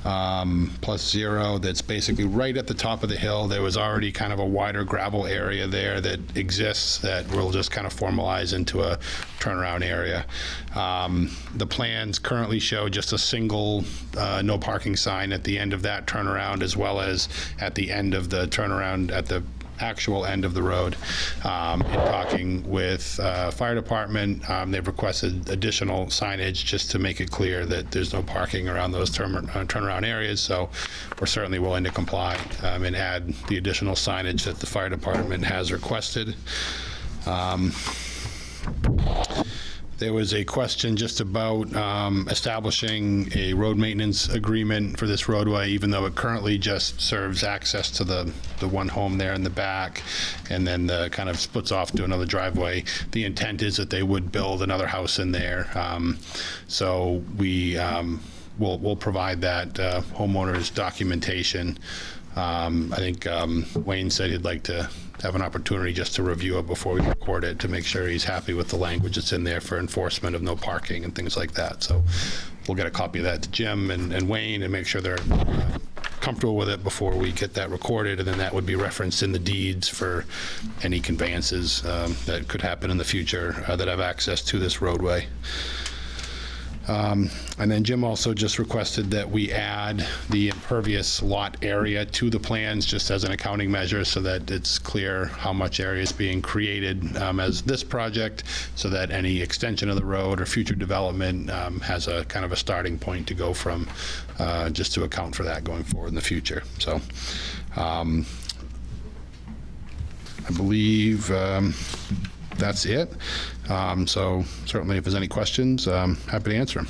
+0 that's basically right at the top of the hill. There was already kind of a wider gravel area there that exists that will just kind of formalize into a turnaround area. The plans currently show just a single no parking sign at the end of that turnaround, as well as at the end of the turnaround at the actual end of the road. In talking with fire department, they've requested additional signage just to make it clear that there's no parking around those turnaround areas. So we're certainly willing to comply and add the additional signage that the fire department has requested. There was a question just about establishing a road maintenance agreement for this roadway, even though it currently just serves access to the one home there in the back, and then the kind of splits off to another driveway. The intent is that they would build another house in there. So we we'll provide that homeowner's documentation. I think Wayne said he'd like to have an opportunity just to review it before we record it to make sure he's happy with the language that's in there for enforcement of no parking and things like that. So we'll get a copy of that to Jim and Wayne and make sure they're comfortable with it before we get that recorded, and then that would be referenced in the deeds for any conveyances that could happen in the future that have access to this roadway. And then Jim also just requested that we add the impervious lot area to the plans just as an accounting measure so that it's clear how much area is being created as this project, so that any extension of the road or future development has a kind of a starting point to go from, just to account for that going forward in the future. So I believe that's it. So certainly if there's any questions, happy to answer them.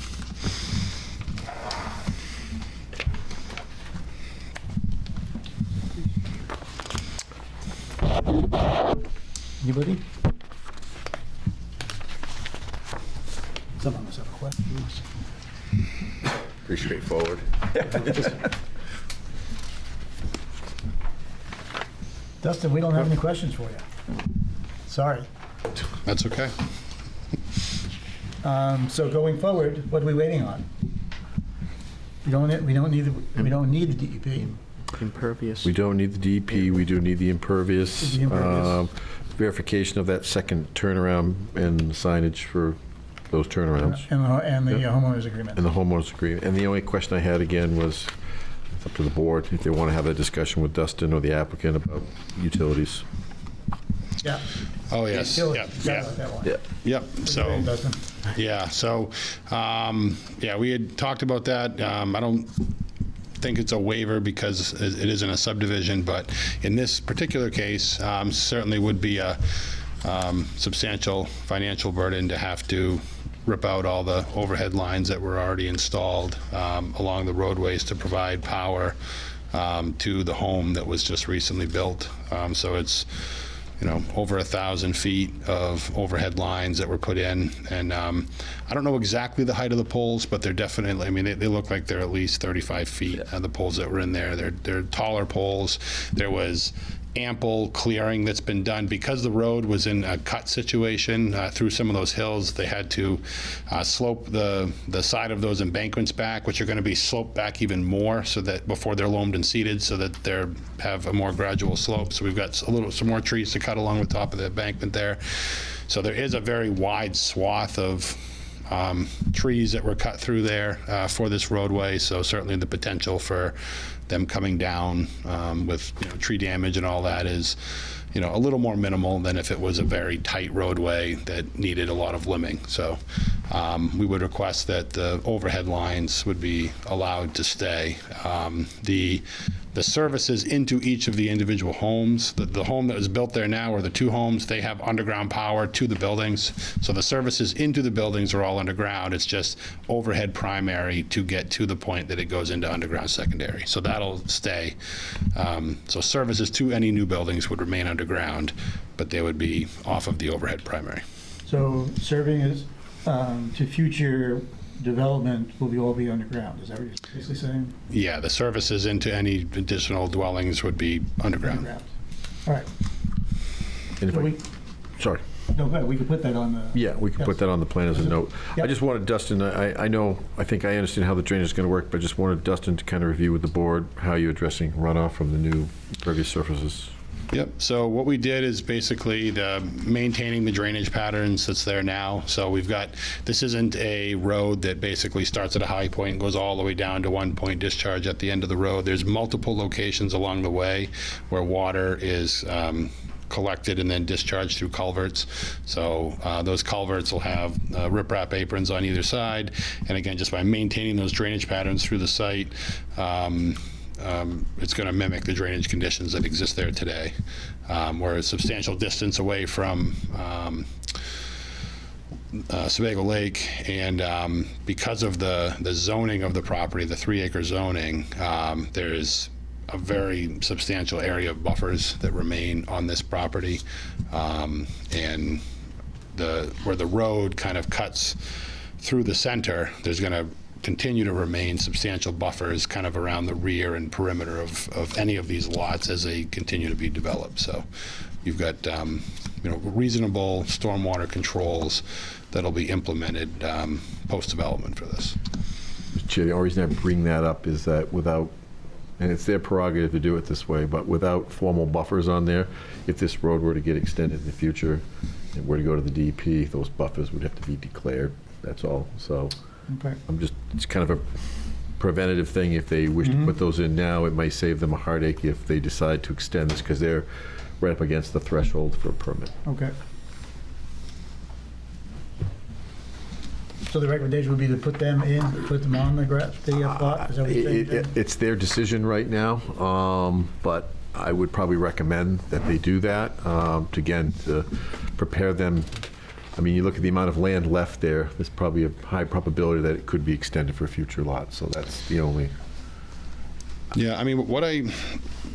Anybody? Some of us have questions. Pretty straightforward. Dustin, we don't have any questions for you. Sorry. That's okay. So going forward, what are we waiting on? We don't need the DEP. Impervious. We don't need the DEP, we do need the impervious. The impervious. Verification of that second turnaround and signage for those turnarounds. And the homeowners agreement. And the homeowners agreement. And the only question I had again was, it's up to the board, if they want to have a discussion with Dustin or the applicant about utilities. Yeah. Oh, yes. Yep. Yep. So, yeah. So, yeah, we had talked about that. I don't think it's a waiver because it isn't a subdivision, but in this particular case, certainly would be a substantial financial burden to have to rip out all the overhead lines that were already installed along the roadways to provide power to the home that was just recently built. So it's, you know, over 1,000 feet of overhead lines that were put in. And I don't know exactly the height of the poles, but they're definitely, I mean, they look like they're at least 35 feet, the poles that were in there. They're taller poles. There was ample clearing that's been done because the road was in a cut situation through some of those hills. They had to slope the side of those embankments back, which are going to be sloped back even more, so that before they're loamed and seeded, so that they have a more gradual slope. So we've got some more trees to cut along the top of the embankment there. So there is a very wide swath of trees that were cut through there for this roadway, so certainly the potential for them coming down with tree damage and all that is a little more minimal than if it was a very tight roadway that needed a lot of limbing. So we would request that the overhead lines would be allowed to stay. The services into each of the individual homes, the home that was built there now, or the two homes, they have underground power to the buildings. So the services into the buildings are all underground. It's just overhead primary to get to the point that it goes into underground secondary. So that'll stay. So services to any new buildings would remain underground, but they would be off of the overhead primary. So serving is to future development will all be underground. Is that what you're basically saying? Yeah, the services into any additional dwellings would be underground. All right. And if So I- sorry. No, but we could put that on the. Yeah, we can put that on the plan as a note. Yep. I just wanted Dustin, I think I understand how the drainage is going to work, but I just wanted Dustin to kind of review with the board how you're addressing runoff from the new impervious surfaces. Yep, so what we did is basically maintaining the drainage patterns that's there now. So this isn't a road that basically starts at a high point and goes all the way down to one point discharge at the end of the road. There's multiple locations along the way where water is collected and then discharged through culverts. So those culverts will have riprap aprons on either side. And again, just by maintaining those drainage patterns through the site, it's going to mimic the drainage conditions that exist there today. We're a substantial distance away from Sebago Lake, and because of the zoning of the property, the 3-acre zoning, there's a very substantial area of buffers that remain on this property, and where the road kind of cuts through the center, there's going to continue to remain substantial buffers kind of around the rear and perimeter of any of these lots as they continue to be developed. So you've got reasonable stormwater controls that'll be implemented post-development for this. Mr. Chair, the only reason I bring that up is that without, and it's their prerogative to do it this way, but without formal buffers on there, if this road were to get extended in the future and were to go to the DEP, those buffers would have to be declared. That's all. So Okay. it's kind of a preventative thing. If they wish to put those in now, it might save them a heartache if they decide to extend this, because they're right up against the threshold for a permit. Okay. So the recommendation would be to put them on the plot? Is that what you're saying? It's their decision right now, but I would probably recommend that they do that, to prepare them. I mean, you look at the amount of land left there, there's probably a high probability that it could be extended for future lots, so that's the only. Yeah, I mean, what I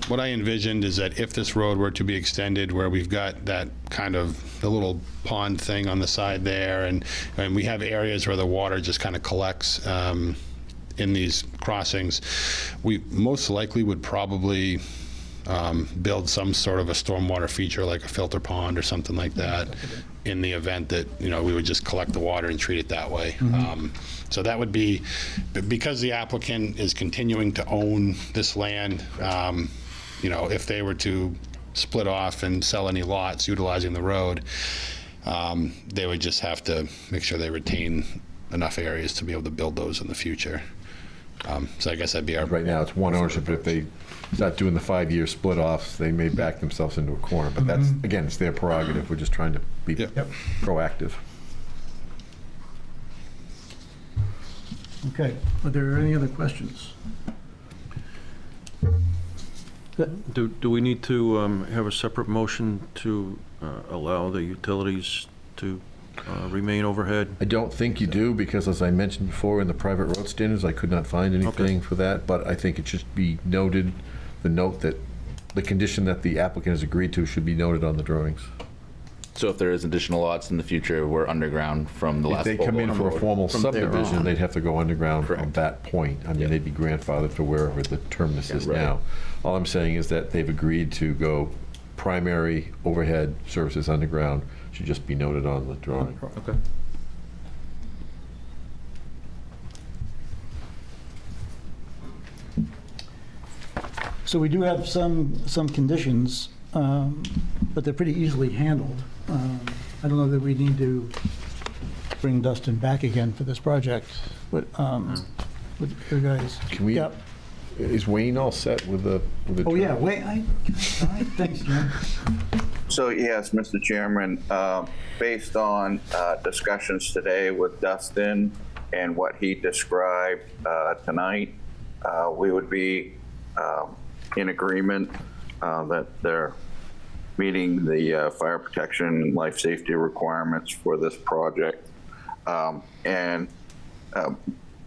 envisioned is that if this road were to be extended, where we've got that kind of the little pond thing on the side there, and we have areas where the water just kind of collects in these crossings, we most likely would probably build some sort of a stormwater feature like a filter pond or something like that, in the event that we would just collect the water and treat it that way. So that would be, because the applicant is continuing to own this land, if they were to split off and sell any lots utilizing the road, they would just have to make sure they retain enough areas to be able to build those in the future. So I guess that'd be our... Right now, it's one ownership, but if they start doing the 5-year split-offs, they may back themselves into a corner. But that's, again, it's their prerogative. We're just trying to be proactive. Okay. Are there any other questions? Do we need to have a separate motion to allow the utilities to remain overhead? I don't think you do, because as I mentioned before, in the private road standards, I could not find anything for that, but I think it should be noted, the condition that the applicant has agreed to should be noted on the drawings. So if there is additional lots in the future, we're underground from the last. If they come in for a formal subdivision, they'd have to go underground from that point. I mean, they'd be grandfathered to wherever the terminus is now. All I'm saying is that they've agreed to go primary overhead services underground. Should just be noted on the drawing. Okay. So we do have some conditions, but they're pretty easily handled. I don't know that we need to bring Dustin back again for this project. But, with you guys. Can we, Yep. is Wayne all set with the? Oh, yeah, wait, all right, thanks, Jim. So yes, Mr. Chairman, based on discussions today with Dustin and what he described tonight, we would be in agreement that they're meeting the fire protection and life safety requirements for this project. And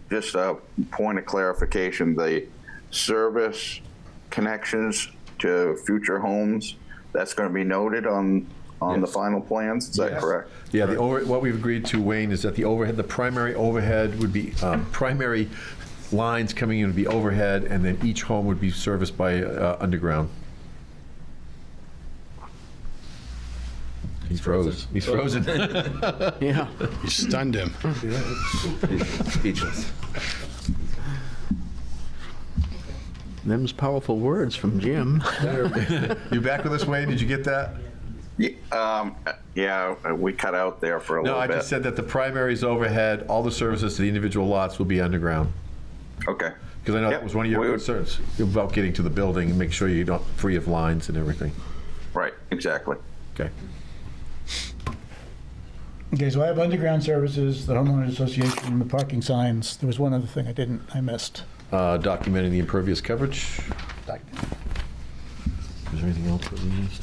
just a point of clarification, the service connections to future homes, that's going to be noted on the final plans, is that correct? Yeah, what we've agreed to, Wayne, is that the primary overhead would be, primary lines coming in would be overhead, and then each home would be serviced by underground. He's frozen. He's frozen. Yeah. You stunned him. He's speechless. Them's powerful words from Jim. You back with us, Wayne? Did you get that? Yeah, we cut out there for a little bit. No, I just said that the primary is overhead, all the services to the individual lots will be underground. Okay. Because I know that was one of your concerns about getting to the building and make sure you're not free of lines and everything. Right, exactly. Okay. Okay, so I have underground services, the homeowners association, the parking signs. There was one other thing I missed. Documenting the impervious coverage. Is there anything else that we missed?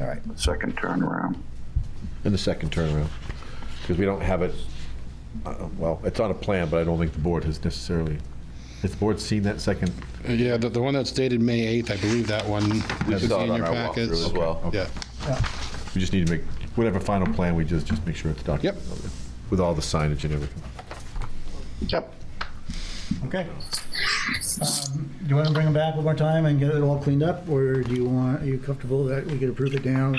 All right. Second turnaround. And the second turnaround. Because we don't have it, well, it's on a plan, but I don't think the board has necessarily, has the board seen that second? Yeah, the one that's dated May 8th, I believe that one We was saw it in on your our packets. walkthrough as well. Yeah. We just need to make, whatever final plan, we just make sure it's documented. Yep. With all the signage and everything. Yep. Okay. Do you want to bring them back one more time and get it all cleaned up, or are you comfortable that we could approve it now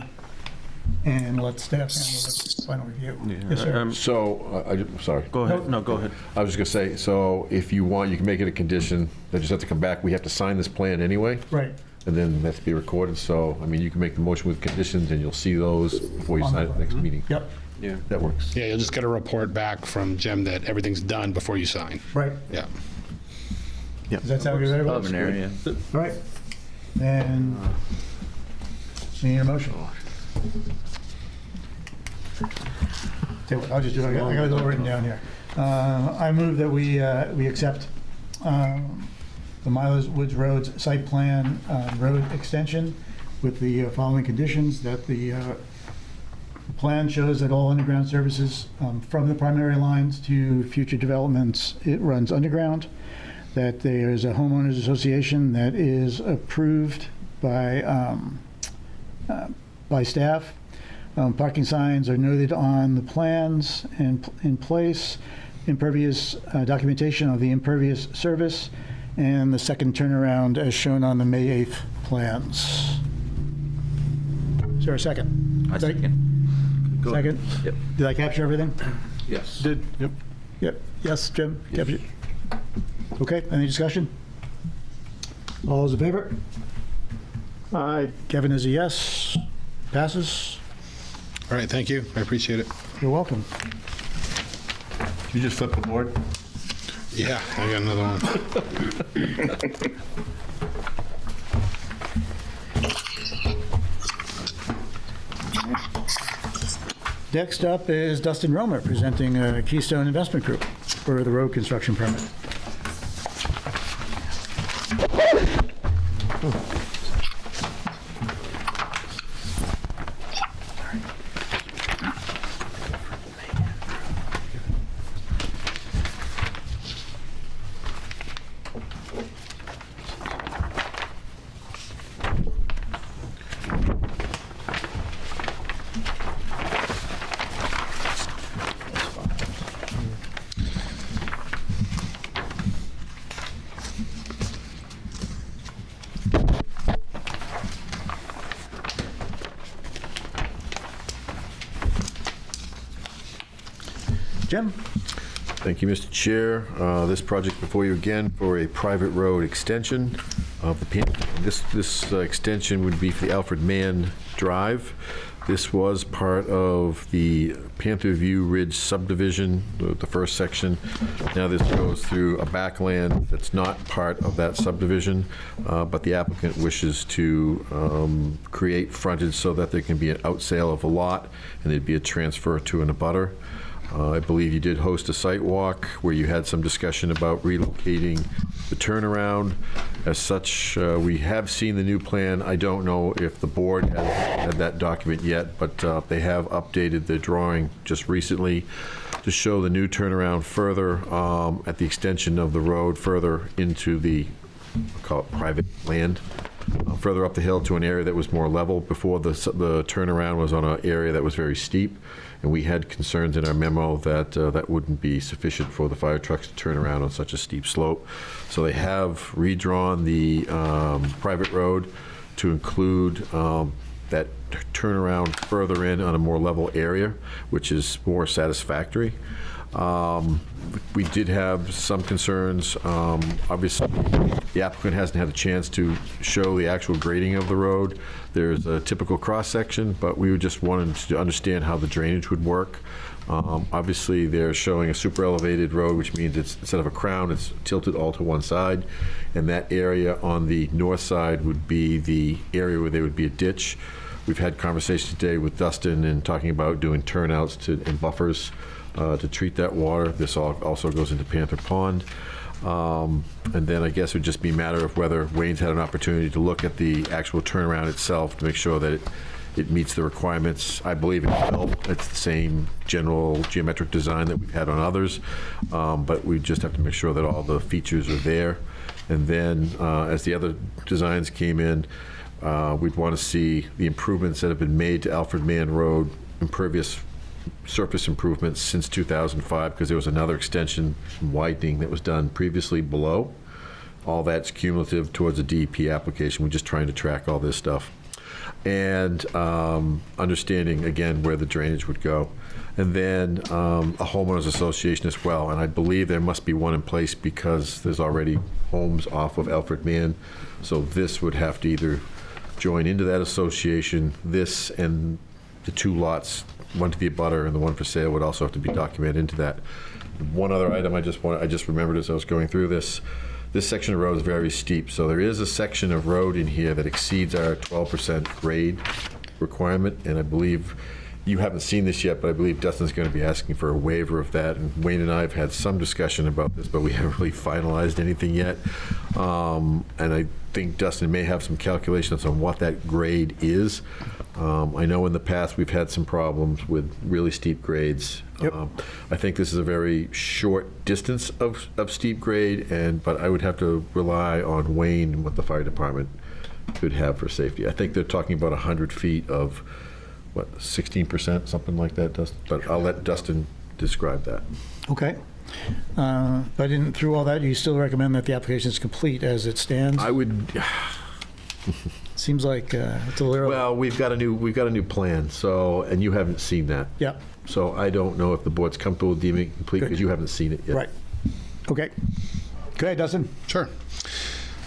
and let staff handle the final review? Yes, sir. So, sorry. Go ahead. No, go ahead. I was just gonna say, so if you want, you can make it a condition, they just have to come back, we have to sign this plan anyway. Right. And then that's to be recorded, so, I mean, you can make the motion with conditions, and you'll see those before you sign it next meeting. Yep. Yeah. That works. Yeah, you'll just get a report back from Jim that everything's done before you sign. Right. Yeah. Does that sound good to everybody? Preliminary, yeah. All right. And need a motion. Tell you what, I'll just do it. I got it all written down here. I move that we accept the Miles Woods Road site plan road extension with the following conditions: that the plan shows that all underground services from the primary lines to future developments, it runs underground. That there's a homeowners association that is approved by staff. Parking signs are noted on the plans and in place. Impervious documentation of the impervious service, and the second turnaround as shown on the May 8th plans. Is there a second? I second. Second? Yep. Did I capture everything? Yes. Did. Yep. Yep. Yes, Jim? Yes. Captured. Okay, any discussion? All those in favor? Aye. Kevin is a yes. Passes. All right, thank you. I appreciate it. You're welcome. You just flip the board? Yeah, I got another one. Next up is Dustin Romer presenting Keystone Investment Group for the road construction permit. Jim? Thank you, Mr. Chair. This project before you again for a private road extension of the, this extension would be for the Alfred Mann Drive. This was part of the Panther View Ridge subdivision, the first section. Now this goes through a backland that's not part of that subdivision, but the applicant wishes to create frontage so that there can be an outsale of a lot and there'd be a transfer to an abutter. I believe you did host a site walk where you had some discussion about relocating the turnaround. As such, we have seen the new plan. I don't know if the board has had that document yet, but they have updated the drawing just recently to show the new turnaround further at the extension of the road further into the, call it private land, further up the hill to an area that was more level. Before the turnaround was on an area that was very steep. And we had concerns in our memo that that wouldn't be sufficient for the fire trucks to turn around on such a steep slope. So they have redrawn the private road to include that turnaround further in on a more level area, which is more satisfactory. We did have some concerns. Obviously, the applicant hasn't had a chance to show the actual grading of the road. There's a typical cross-section, but we just wanted to understand how the drainage would work. Obviously, they're showing a super elevated road, which means it's, instead of a crown, it's tilted all to one side. And that area on the north side would be the area where there would be a ditch. We've had conversations today with Dustin and talking about doing turnouts and buffers to treat that water. This also goes into Panther Pond. And then I guess it would just be a matter of whether Wayne's had an opportunity to look at the actual turnaround itself to make sure that it meets the requirements. I believe it will. It's the same general geometric design that we've had on others, but we just have to make sure that all the features are there. And then as the other designs came in, we'd want to see the improvements that have been made to Alfred Mann Road, impervious surface improvements since 2005, because there was another extension and widening that was done previously below. All that's cumulative towards a DEP application. We're just trying to track all this stuff. And understanding, again, where the drainage would go. And then a homeowners association as well. And I believe there must be one in place because there's already homes off of Alfred Mann. So this would have to either join into that association. This and the two lots, one to the abutter and the one for sale, would also have to be documented into that. One other item I just remembered as I was going through this. This section of road is very steep, so there is a section of road in here that exceeds our 12% grade requirement, and I believe you haven't seen this yet, but I believe Dustin's going to be asking for a waiver of that, and Wayne and I have had some discussion about this, but we haven't really finalized anything yet. And I think Dustin may have some calculations on what that grade is. I know in the past we've had some problems with really steep grades. Yep. I think this is a very short distance of steep grade, but I would have to rely on Wayne and what the fire department could have for safety. I think they're talking about 100 feet of, what, 16%, something like that, Dustin? But I'll let Dustin describe that. Okay. But through all that, you still recommend that the application is complete as it stands? I would. Seems like it's a little. Well, we've got a new plan, so, and you haven't seen that. Yeah. So I don't know if the board's comfortable with deeming it complete because you haven't seen it yet. Right. Okay. Go ahead, Dustin. Sure.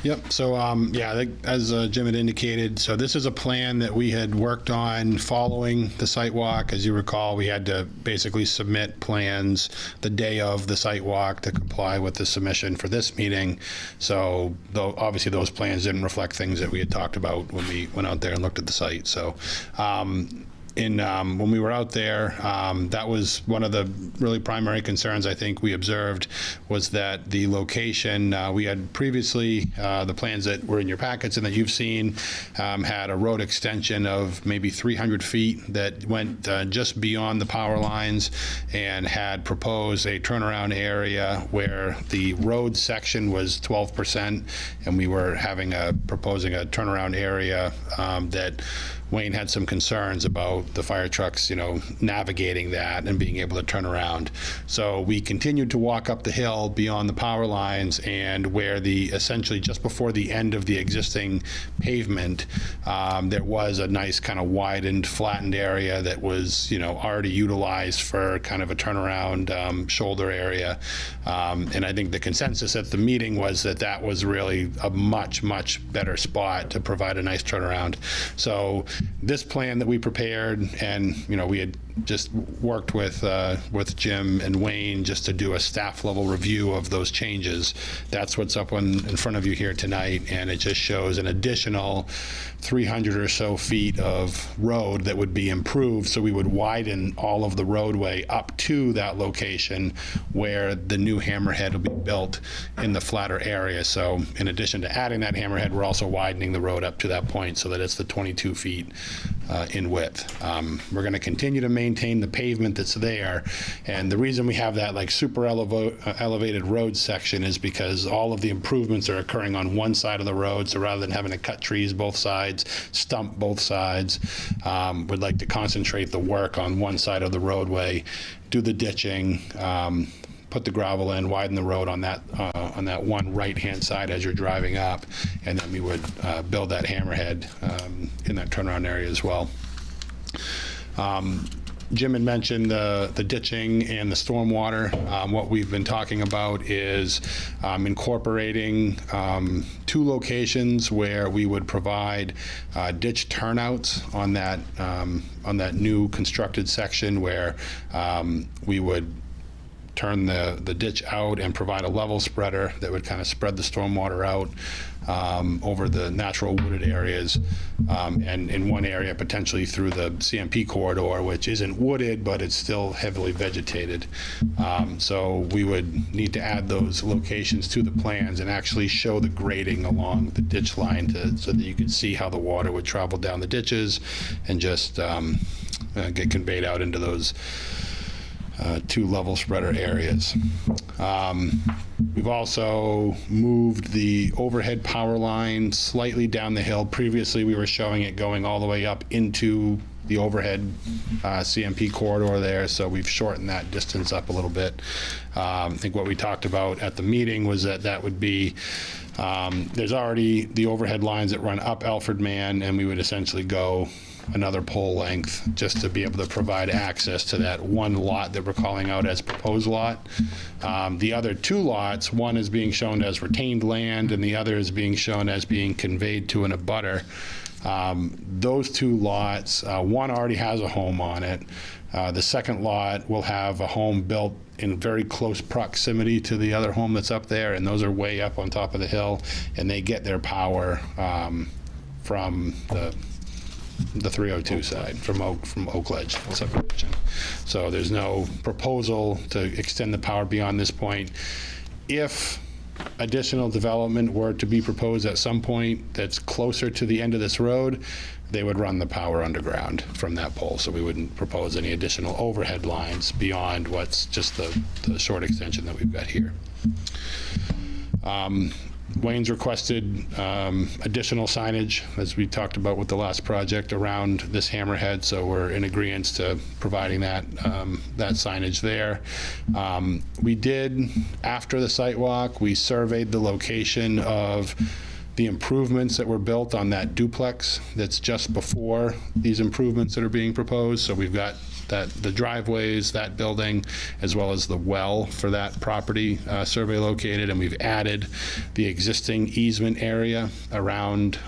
Yep. So, yeah, I think as Jim had indicated, so this is a plan that we had worked on following the site walk. As you recall, we had to basically submit plans the day of the site walk to comply with the submission for this meeting. So, though obviously those plans didn't reflect things that we had talked about when we went out there and looked at the site. So, when we were out there, that was one of the really primary concerns I think we observed, was that the location, we had previously, the plans that were in your packets and that you've seen, had a road extension of maybe 300 feet that went just beyond the power lines, and had proposed a turnaround area where the road section was 12%, and we were proposing a turnaround area that Wayne had some concerns about the fire trucks, navigating that and being able to turn around. So we continued to walk up the hill beyond the power lines, and where essentially just before the end of the existing pavement, there was a nice kind of widened, flattened area that was, already utilized for kind of a turnaround shoulder area. And I think the consensus at the meeting was that was really a much, much better spot to provide a nice turnaround. So this plan that we prepared, and we had just worked with Jim and Wayne just to do a staff level review of those changes. That's what's up in front of you here tonight, and it just shows an additional 300 or so feet of road that would be improved. So we would widen all of the roadway up to that location where the new hammerhead will be built in the flatter area. So in addition to adding that hammerhead, we're also widening the road up to that point so that it's the 22 feet in width. We're going to continue to maintain the pavement that's there, and the reason we have that like super elevated road section is because all of the improvements are occurring on one side of the road. So rather than having to cut trees both sides, stump both sides, we'd like to concentrate the work on one side of the roadway, do the ditching, put the gravel in, widen the road on that one right-hand side as you're driving up, and then we would build that hammerhead in that turnaround area as well. Jim had mentioned the ditching and the stormwater. What we've been talking about is incorporating 2 locations where we would provide ditch turnouts on that new constructed section where we would turn the ditch out and provide a level spreader that would kind of spread the stormwater out over the natural wooded areas, and in one area potentially through the CMP corridor, which isn't wooded, but it's still heavily vegetated. So we would need to add those locations to the plans and actually show the grading along the ditch line so that you could see how the water would travel down the ditches and just get conveyed out into those 2 level spreader areas. We've also moved the overhead power line slightly down the hill. Previously, we were showing it going all the way up into the overhead CMP corridor there, so we've shortened that distance up a little bit. I think what we talked about at the meeting was that would be, there's already the overhead lines that run up Alfred Mann, and we would essentially go another pole length just to be able to provide access to that one lot that we're calling out as proposed lot. The other 2 lots, one is being shown as retained land and the other is being shown as being conveyed to an abutter. Those 2 lots, one already has a home on it. The second lot will have a home built in very close proximity to the other home that's up there, and those are way up on top of the hill, and they get their power from the 302 side, from Oak Ledge subdivision. So there's no proposal to extend the power beyond this point. If additional development were to be proposed at some point that's closer to the end of this road, they would run the power underground from that pole. So we wouldn't propose any additional overhead lines beyond what's just the short extension that we've got here. Wayne's requested additional signage, as we talked about with the last project, around this hammerhead, so we're in agreement to providing that signage there. We did, after the site walk, we surveyed the location of the improvements that were built on that duplex that's just before these improvements that are being proposed. So we've got the driveways, that building, as well as the well for that property survey located, and we've added the existing easement area around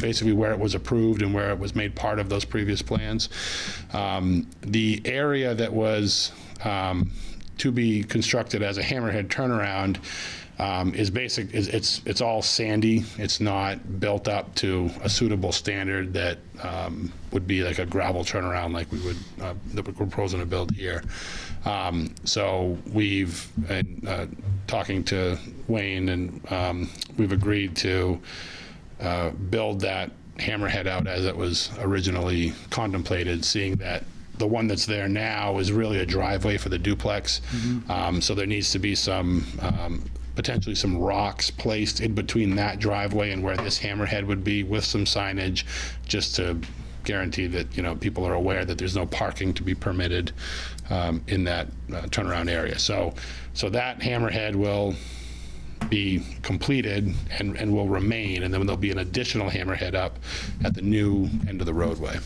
basically where it was approved and where it was made part of those previous plans. The area that was to be constructed as a hammerhead turnaround is basic. It's all sandy. It's not built up to a suitable standard that would be like a gravel turnaround like we would that we're proposing to build here. So we've talking to Wayne, and we've agreed to build that hammerhead out as it was originally contemplated, seeing that the one that's there now is really a driveway for the duplex. So there needs to be some potentially some rocks placed in between that driveway and where this hammerhead would be, with some signage, just to guarantee that people are aware that there's no parking to be permitted in that turnaround area. So that hammerhead will be completed and will remain, and then there'll be an additional hammerhead up at the new end of the roadway.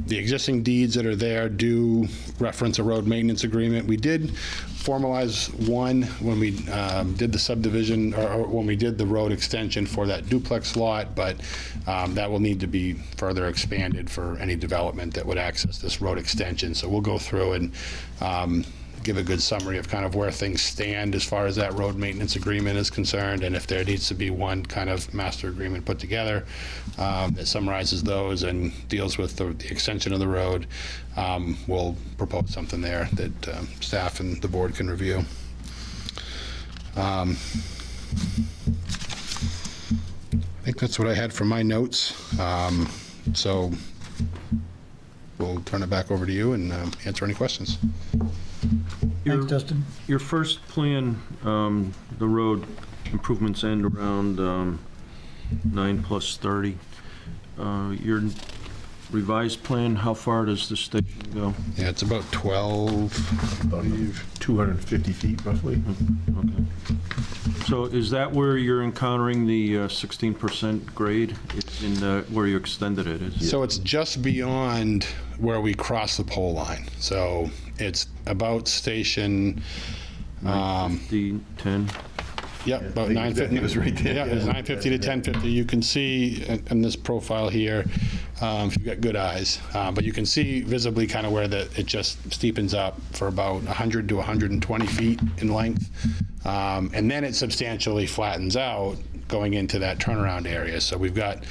The existing deeds that are there do reference a road maintenance agreement. We did formalize one when we did the subdivision, or when we did the road extension for that duplex lot, but that will need to be further expanded for any development that would access this road extension. So we'll go through and give a good summary of kind of where things stand as far as that road maintenance agreement is concerned, and if there needs to be one kind of master agreement put together that summarizes those and deals with the extension of the road, we'll propose something there that staff and the board can review. I think that's what I had for my notes. So we'll turn it back over to you and answer any questions. Thanks, Dustin. Your first plan, the road improvements end around 9+30. Your revised plan, how far does the station go? Yeah, it's about 12, I believe. 250 feet roughly. Okay. So is that where you're encountering the 16% grade? It's in where you extended it? So it's just beyond where we cross the pole line. So it's about station 10. Yep, about 950. It was right there. Yeah, it's 950 to 1050. You can see in this profile here, if you've got good eyes, but you can see visibly kind of where it just steepens up for about 100 to 120 feet in length. And then it substantially flattens out going into that turnaround area. So we've got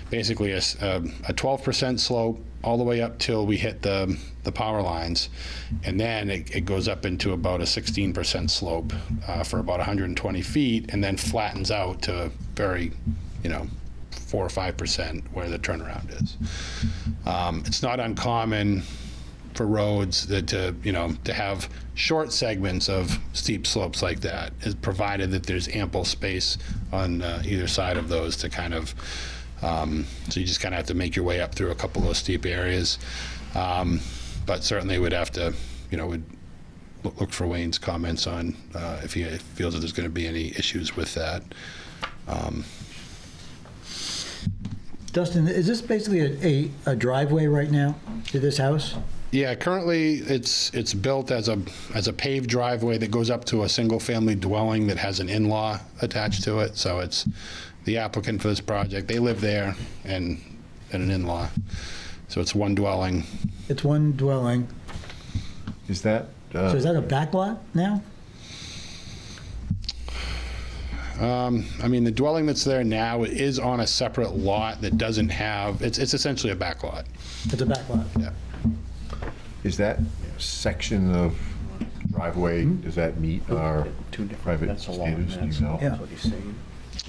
basically a 12% slope all the way up till we hit the power lines, and then it goes up into about a 16% slope for about 120 feet, and then flattens out to very, 4 or 5% where the turnaround is. It's not uncommon for roads to have short segments of steep slopes like that, is provided that there's ample space on either side of those to kind of, so you just kind of have to make your way up through a couple of those steep areas. But certainly would have to, would look for Wayne's comments on if he feels that there's going to be any issues with that. Dustin, is this basically a driveway right now to this house? Yeah, currently it's built as a paved driveway that goes up to a single-family dwelling that has an in-law attached to it. So it's the applicant for this project. They live there and an in-law. So it's one dwelling. It's one dwelling. Is that? So is that a back lot now? I mean, the dwelling that's there now is on a separate lot that doesn't have, it's essentially a back lot. It's a back lot. Yeah. Is that section of driveway, does that meet our private standards? Do you know? Yeah.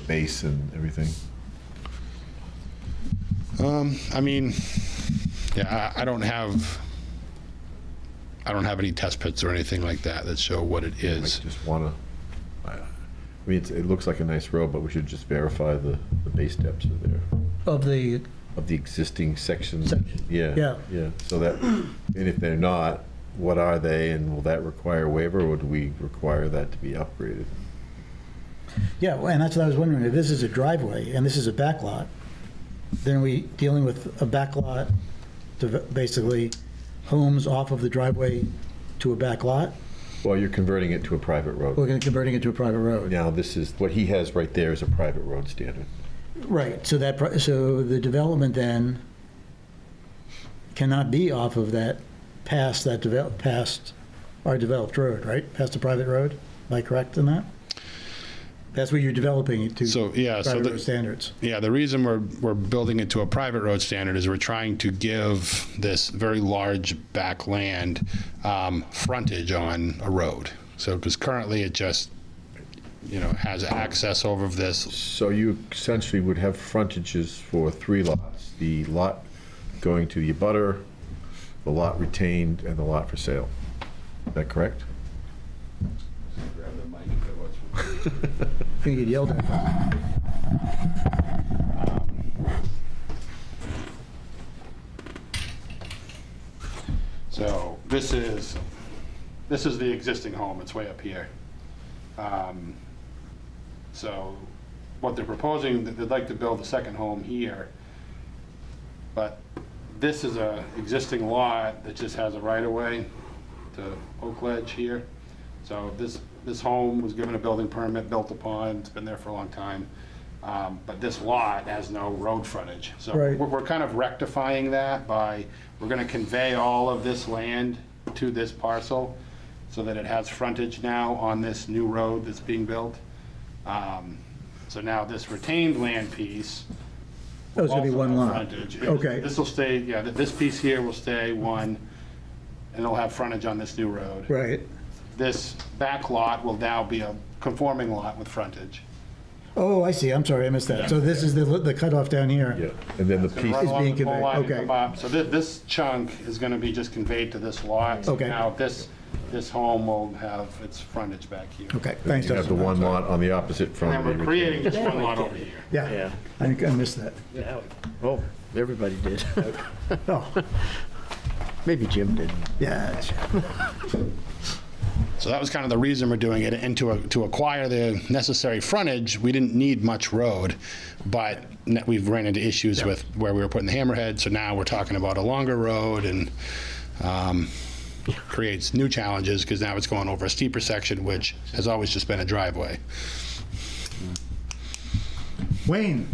Base and everything? I mean, yeah, I don't have any test pits or anything like that show what it is. I just want to, I mean, it looks like a nice road, but we should just verify the base depths are there. Of the existing sections. Yeah. Yeah. So that, and if they're not, what are they, and will that require a waiver, or would we require that to be upgraded? Yeah, and that's what I was wondering. If this is a driveway and this is a back lot, then are we dealing with a back lot to basically homes off of the driveway to a back lot? Well, you're converting it to a private road. We're converting it to a private road. Now, this is, what he has right there is a private road standard. Right, so the development then cannot be off of that, past our developed road, right? Past the private road? Am I correct in that? That's where you're developing it to private road standards. Yeah, the reason we're building it to a private road standard is we're trying to give this very large back land frontage on a road. So, because currently it just, has access over this. So you essentially would have frontages for 3 lots. The lot going to the abutter, the lot retained, and the lot for sale. Is that correct? I think you'd yelled at. So this is the existing home. It's way up here. So what they're proposing, they'd like to build a second home here, but this is a existing lot that just has a right-of-way to Oak Ledge here. So this home was given a building permit, built upon, it's been there for a long time. But this lot has no road frontage. So Right. we're kind of rectifying that by, we're gonna convey all of this land to this parcel so that it has frontage now on this new road that's being built. So now this retained land piece. Oh, it's gonna be also one have lot. frontage. Okay. This will stay, yeah, this piece here will stay one, and it'll have frontage on this new road. Right. This back lot will now be a conforming lot with frontage. Oh, I see. I'm sorry, I missed that. So this is the cutoff down here. Yeah, and then the It's gonna piece. run Is along being the whole conveyed, line and okay. come up. So this chunk is gonna be just conveyed to this lot. So Okay. now this home will have its frontage back here. Okay, thanks, You have the Justin. one lot on the opposite And from then the. we're creating just one lot over here. Yeah, I think I missed that. Yeah. Oh, everybody did. Oh, Maybe Jim did. yeah. So that was kind of the reason we're doing it, and to acquire the necessary frontage, we didn't need much road, but we've ran into issues with where we were putting the hammerhead, so now we're talking about a longer road, and creates new challenges, because now it's going over a steeper section, which has always just been a driveway. Wayne,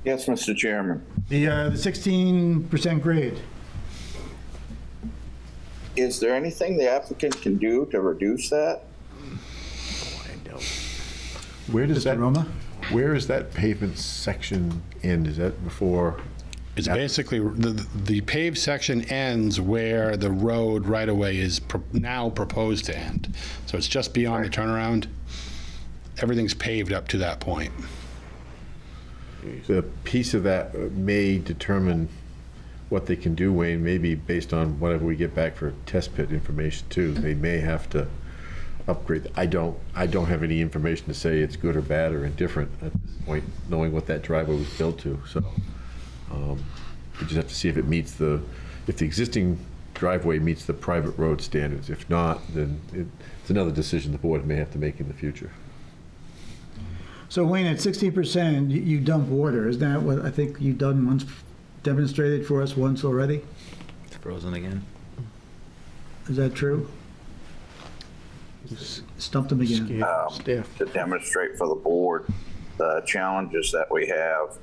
Yes, Mr. Chairman. the 16% grade. Is there anything the applicant can do to reduce that? Where does that, Roma? where is that pavement section end? Is that before? It's basically, the paved section ends where the road right-of-way is now proposed to end. So it's just beyond the turnaround. Everything's paved up to that point. The piece of that may determine what they can do, Wayne, maybe based on whatever we get back for test pit information too. They may have to upgrade. I don't have any information to say it's good or bad or indifferent at this point, knowing what that driveway was built to. So we just have to see if it meets if the existing driveway meets the private road standards. If not, then it's another decision the board may have to make in the future. So Wayne, at 16%, you dump water. Isn't that what I think you've done once, demonstrated for us once already? It's frozen again. Is that true? Stumped him again. To demonstrate for the board the challenges that we have.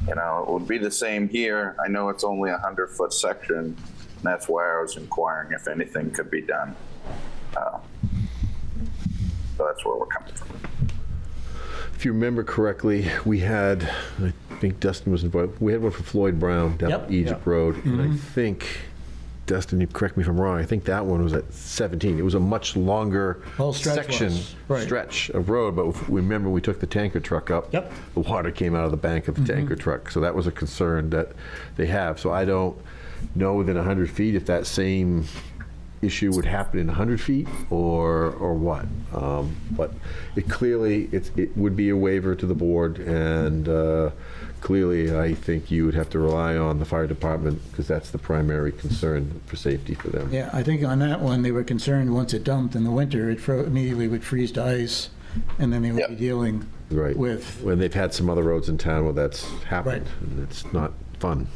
You know, it would be the same here. I know it's only a 100-foot section, and that's why I was inquiring if anything could be done. So that's where we're coming from. If you remember correctly, we had, I think Dustin was involved, we had one for Floyd Brown down Egypt Road. And I think, Dustin, you correct me if I'm wrong, I think that one was at 17. It was a much longer section, stretch of road, but remember we took the tanker truck up. Yep. The water came out of the bank of the tanker truck. So that was a concern that they have. So I don't know within 100 feet if that same issue would happen in 100 feet or what. But it clearly, it would be a waiver to the board, and clearly I think you would have to rely on the fire department because that's the primary concern for safety for them. Yeah, I think on that one, they were concerned once it dumped in the winter, it immediately would freeze to ice, and then they would be dealing with. When they've had some other roads in town where that's happened, and it's not fun.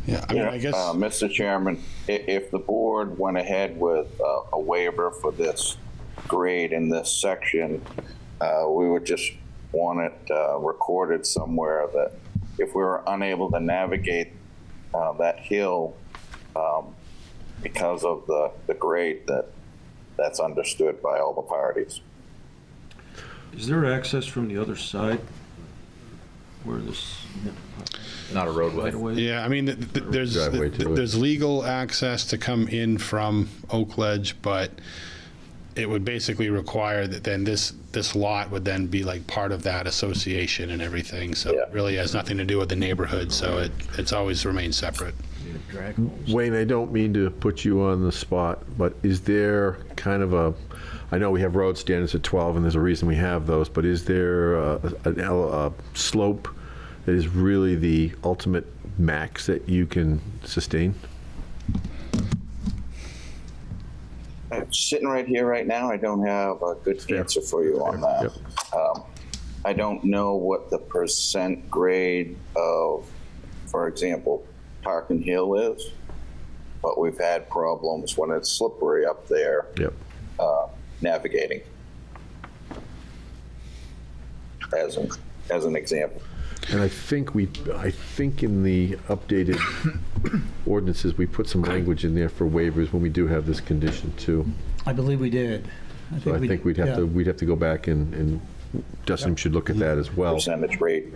Yeah, I mean, I guess. Mr. Chairman, if the board went ahead with a waiver for this grade in this section, we would just want it recorded somewhere that if we were unable to navigate that hill because of the grade, that's understood by all the parties. Is there access from the other side where this? Not a roadway. Yeah, I mean, there's legal access to come in from Oak Ledge, but it would basically require that then this lot would then be like part of that association and everything. So it really has nothing to do with the neighborhood. So it's always remained separate. Wayne, I don't mean to put you on the spot, but is there kind of I know we have road standards at 12 and there's a reason we have those, but is there a slope that is really the ultimate max that you can sustain? Sitting right here right now, I don't have a good answer for you on that. I don't know what the percent grade of, for example, Parkin Hill is, but we've had problems when it's slippery up there. Yep. Navigating, as an example. And I think in the updated ordinances, we put some language in there for waivers when we do have this condition too. I believe we did. So I think we'd have to go back and Dustin should look at that as well. Percentage rate.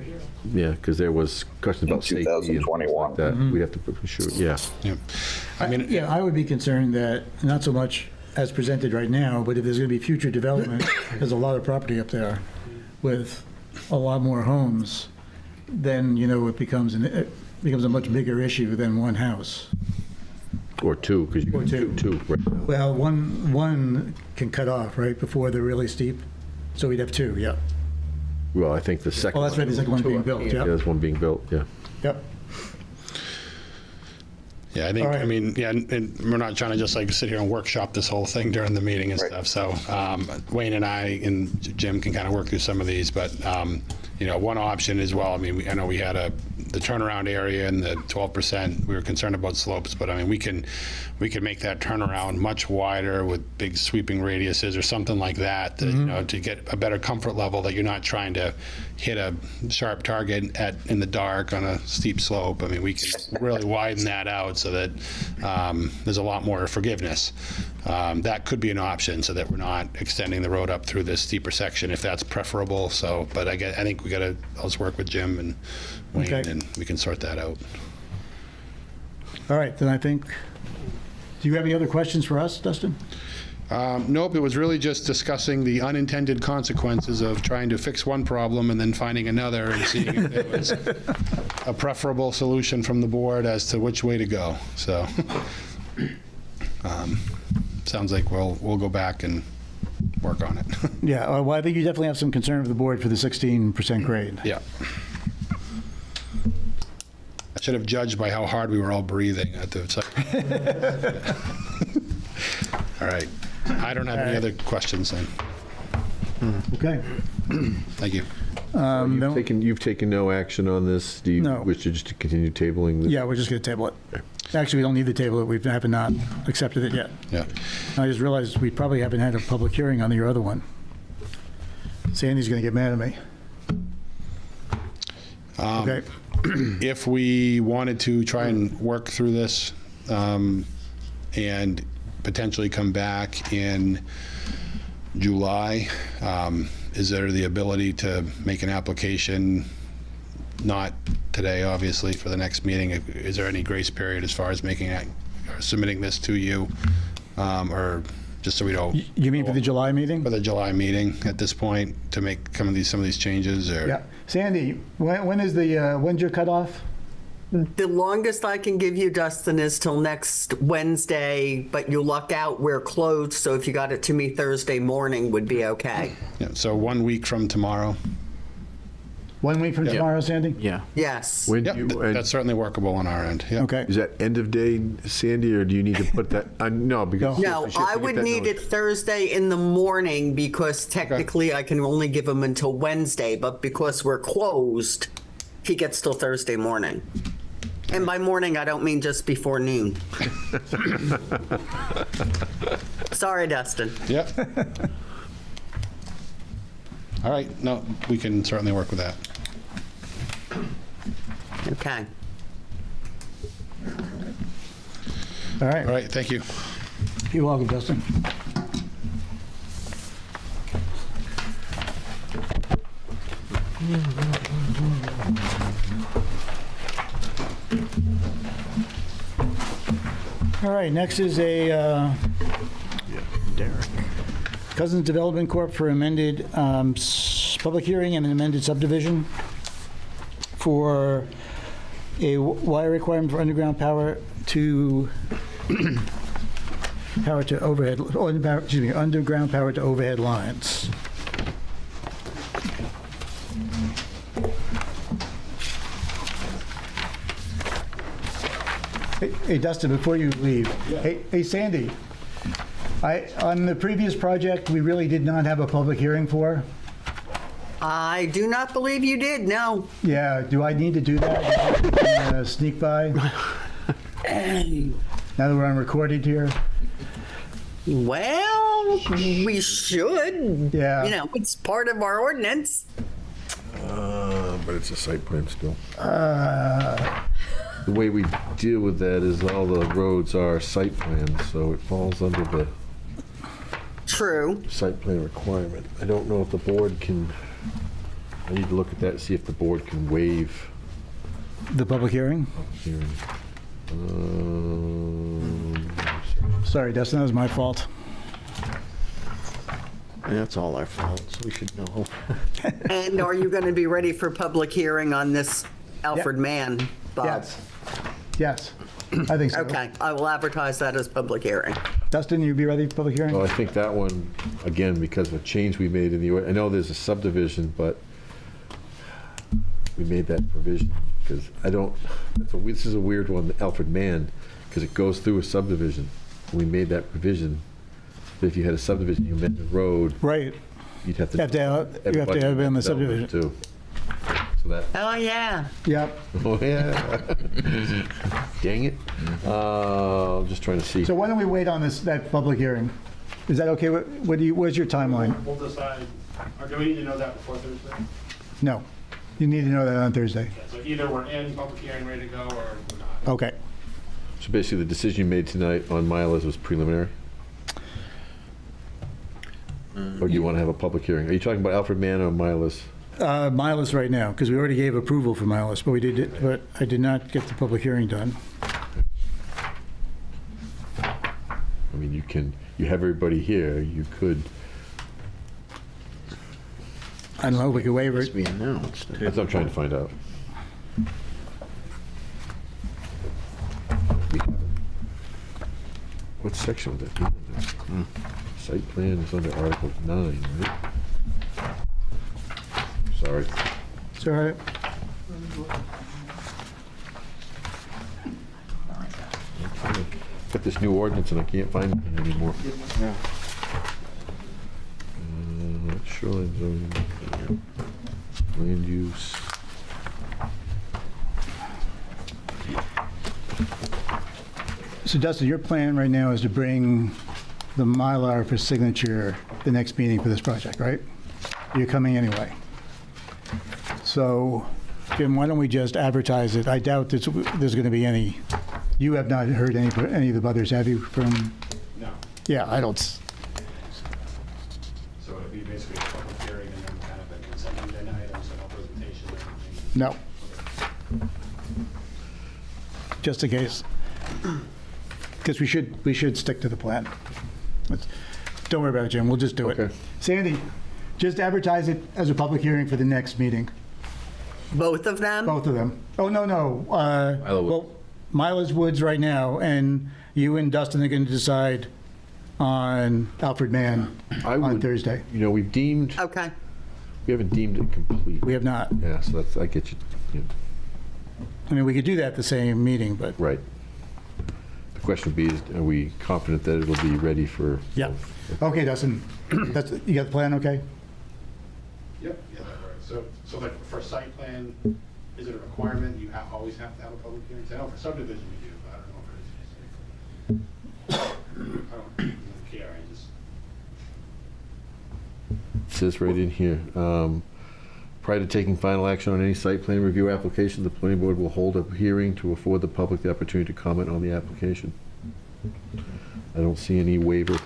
Yeah, because there was questions about safety and things 2021. like that. We'd have to put for sure. Yeah. I mean, I would be concerned that not so much as presented right now, but if there's going to be future development, there's a lot of property up there with a lot more homes, then, you know, it becomes a much bigger issue than one house. Or two, because you can do two. Right. Well, one can cut off, right, before they're really steep. So we'd have two, yeah. Well, I think the second. Oh, that's right, the second one being built, yeah. Yeah, there's one being built, yeah. Yep. Yeah, I think, I mean, yeah, and we're not trying to just like sit here and workshop this whole thing during the meeting and stuff. So Wayne and I and Jim can kind of work through some of these, but you know, one option as well, I mean, I know we had the turnaround area and the 12%, we were concerned about slopes, but I mean, we can make that turnaround much wider with big sweeping radiuses or something like that, you know, to get a better comfort level that you're not trying to hit a sharp target in the dark on a steep slope. I mean, we can really widen that out so that there's a lot more forgiveness. That could be an option so that we're not extending the road up through this steeper section if that's preferable. So, but I think we got to, I'll just work with Jim and Wayne and we can sort that out. All right, then I think, do you have any other questions for us, Dustin? Nope, it was really just discussing the unintended consequences of trying to fix one problem and then finding another and seeing if there was a preferable solution from the board as to which way to go. So, sounds like we'll go back and work on it. Yeah, well, I think you definitely have some concern with the board for the 16% grade. Yeah. I should have judged by how hard we were all breathing at the site. All right. I don't have any other questions then. Okay. Thank you. You've taken no action on this? Do you wish to just continue tabling this? Yeah, we're just going to table it. Actually, we don't need to table it. We haven't not accepted it yet. Yeah. I just realized we probably haven't had a public hearing on your other one. Sandy's going to get mad at me. Okay. If we wanted to try and work through this and potentially come back in July, is there the ability to make an application, not today, obviously, for the next meeting? Is there any grace period as far as making or submitting this to you, or just so we don't? You mean for the July meeting? For the July meeting at this point to make some of these changes, or? Yeah, Sandy, when's your cutoff? The longest I can give you, Dustin, is till next Wednesday, but you luck out, we're closed, so if you got it to me Thursday morning would be okay. Yeah, so 1 week from tomorrow. 1 week from tomorrow, Sandy? Yeah. Yes. That's certainly workable on our end. Yeah. Okay. Is that end of day, Sandy, or do you need to put that? No, because No, I would need it Thursday in the morning because technically I can only give him until Wednesday, but because we're closed, he gets till Thursday morning. And by morning, I don't mean just before noon. Sorry, Dustin. Yep. All right. No, we can certainly work with that. Okay. All right. All right. Thank you. You're welcome, Dustin. All right, next is a Cousins Development Corp. for amended public hearing and an amended subdivision for a wire requirement for underground power to overhead, underground power to overhead lines. Hey, Dustin, before you leave, hey, Sandy, on the previous project, we really did not have a public hearing for. I do not believe you did, no. Yeah, do I need to do that? Can I sneak by? Now that we're on recorded here? Well, we should. Yeah. You know, it's part of our ordinance. But it's a site plan still. The way we deal with that is all the roads are site plans, so it falls under the True. site plan requirement. I don't know if the board can, I need to look at that and see if the board can waive The public hearing? hearing. Sorry, Dustin, that was my fault. That's all our fault, so we should know. And are you going to be ready for public hearing on this Alfred Mann, Bob? Yes. Yes, I think so. Okay, I will advertise that as public hearing. Dustin, you be ready for public hearing? Well, I think that one, again, because of a change we made in the, I know there's a subdivision, but we made that provision, because I don't, this is a weird one, Alfred Mann, because it goes through a subdivision. We made that provision, that if you had a subdivision, you meant the road. Right. You'd have to. You have to have it in the subdivision. Too. So that. Oh, yeah. Yep. Oh, yeah. Dang it. I'm just trying to see. So why don't we wait on that public hearing? Is that okay? What's your timeline? We'll decide, or do we need to know that before Thursday? No. You need to know that on Thursday. So either we're in public hearing, ready to go, or we're not. Okay. So basically, the decision you made tonight on Milas was preliminary? Or do you want to have a public hearing? Are you talking about Alfred Mann or Milas? Milas right now, because we already gave approval for Milas, but I did not get the public hearing done. I mean, you have everybody here, you could. I don't know if we could waiver it. That's what I'm trying to find out. What section would that be under? Site plan is under Article 9, right? Sorry. It's all right. Got this new ordinance and I can't find it anymore. Shoreline zoning, land use. So Dustin, your plan right now is to bring the Mylar for signature the next meeting for this project, right? You're coming anyway. So, Jim, why don't we just advertise it? I doubt there's going to be any, you have not heard any of the butters, have you, from? No. Yeah, I don't. So it'd be basically a public hearing and then kind of a consent agenda items and no presentation or anything? No. Just in case. Because we should stick to the plan. Don't worry about it, Jim, we'll just do it. Sandy, just advertise it as a public hearing for the next meeting. Both of them? Both of them. Oh, no. Well, Milas Woods right now, and you and Dustin are going to decide on Alfred Mann on Thursday. You know, we've deemed. Okay. We haven't deemed it complete. We have not. Yeah, so I get you. Yeah. I mean, we could do that at the same meeting, but. Right. The question would be, are we confident that it'll be ready for? Yeah. Okay, Dustin, you got the plan, okay? Yep, yeah, that's right. So like for site plan, is it a requirement you always have to have a public hearing? I know for subdivision we do, but I don't know if I don't really care, I just. It says right in here, prior to taking final action on any site plan review application, the planning board will hold a hearing to afford the public the opportunity to comment on the application. I don't see any waiver.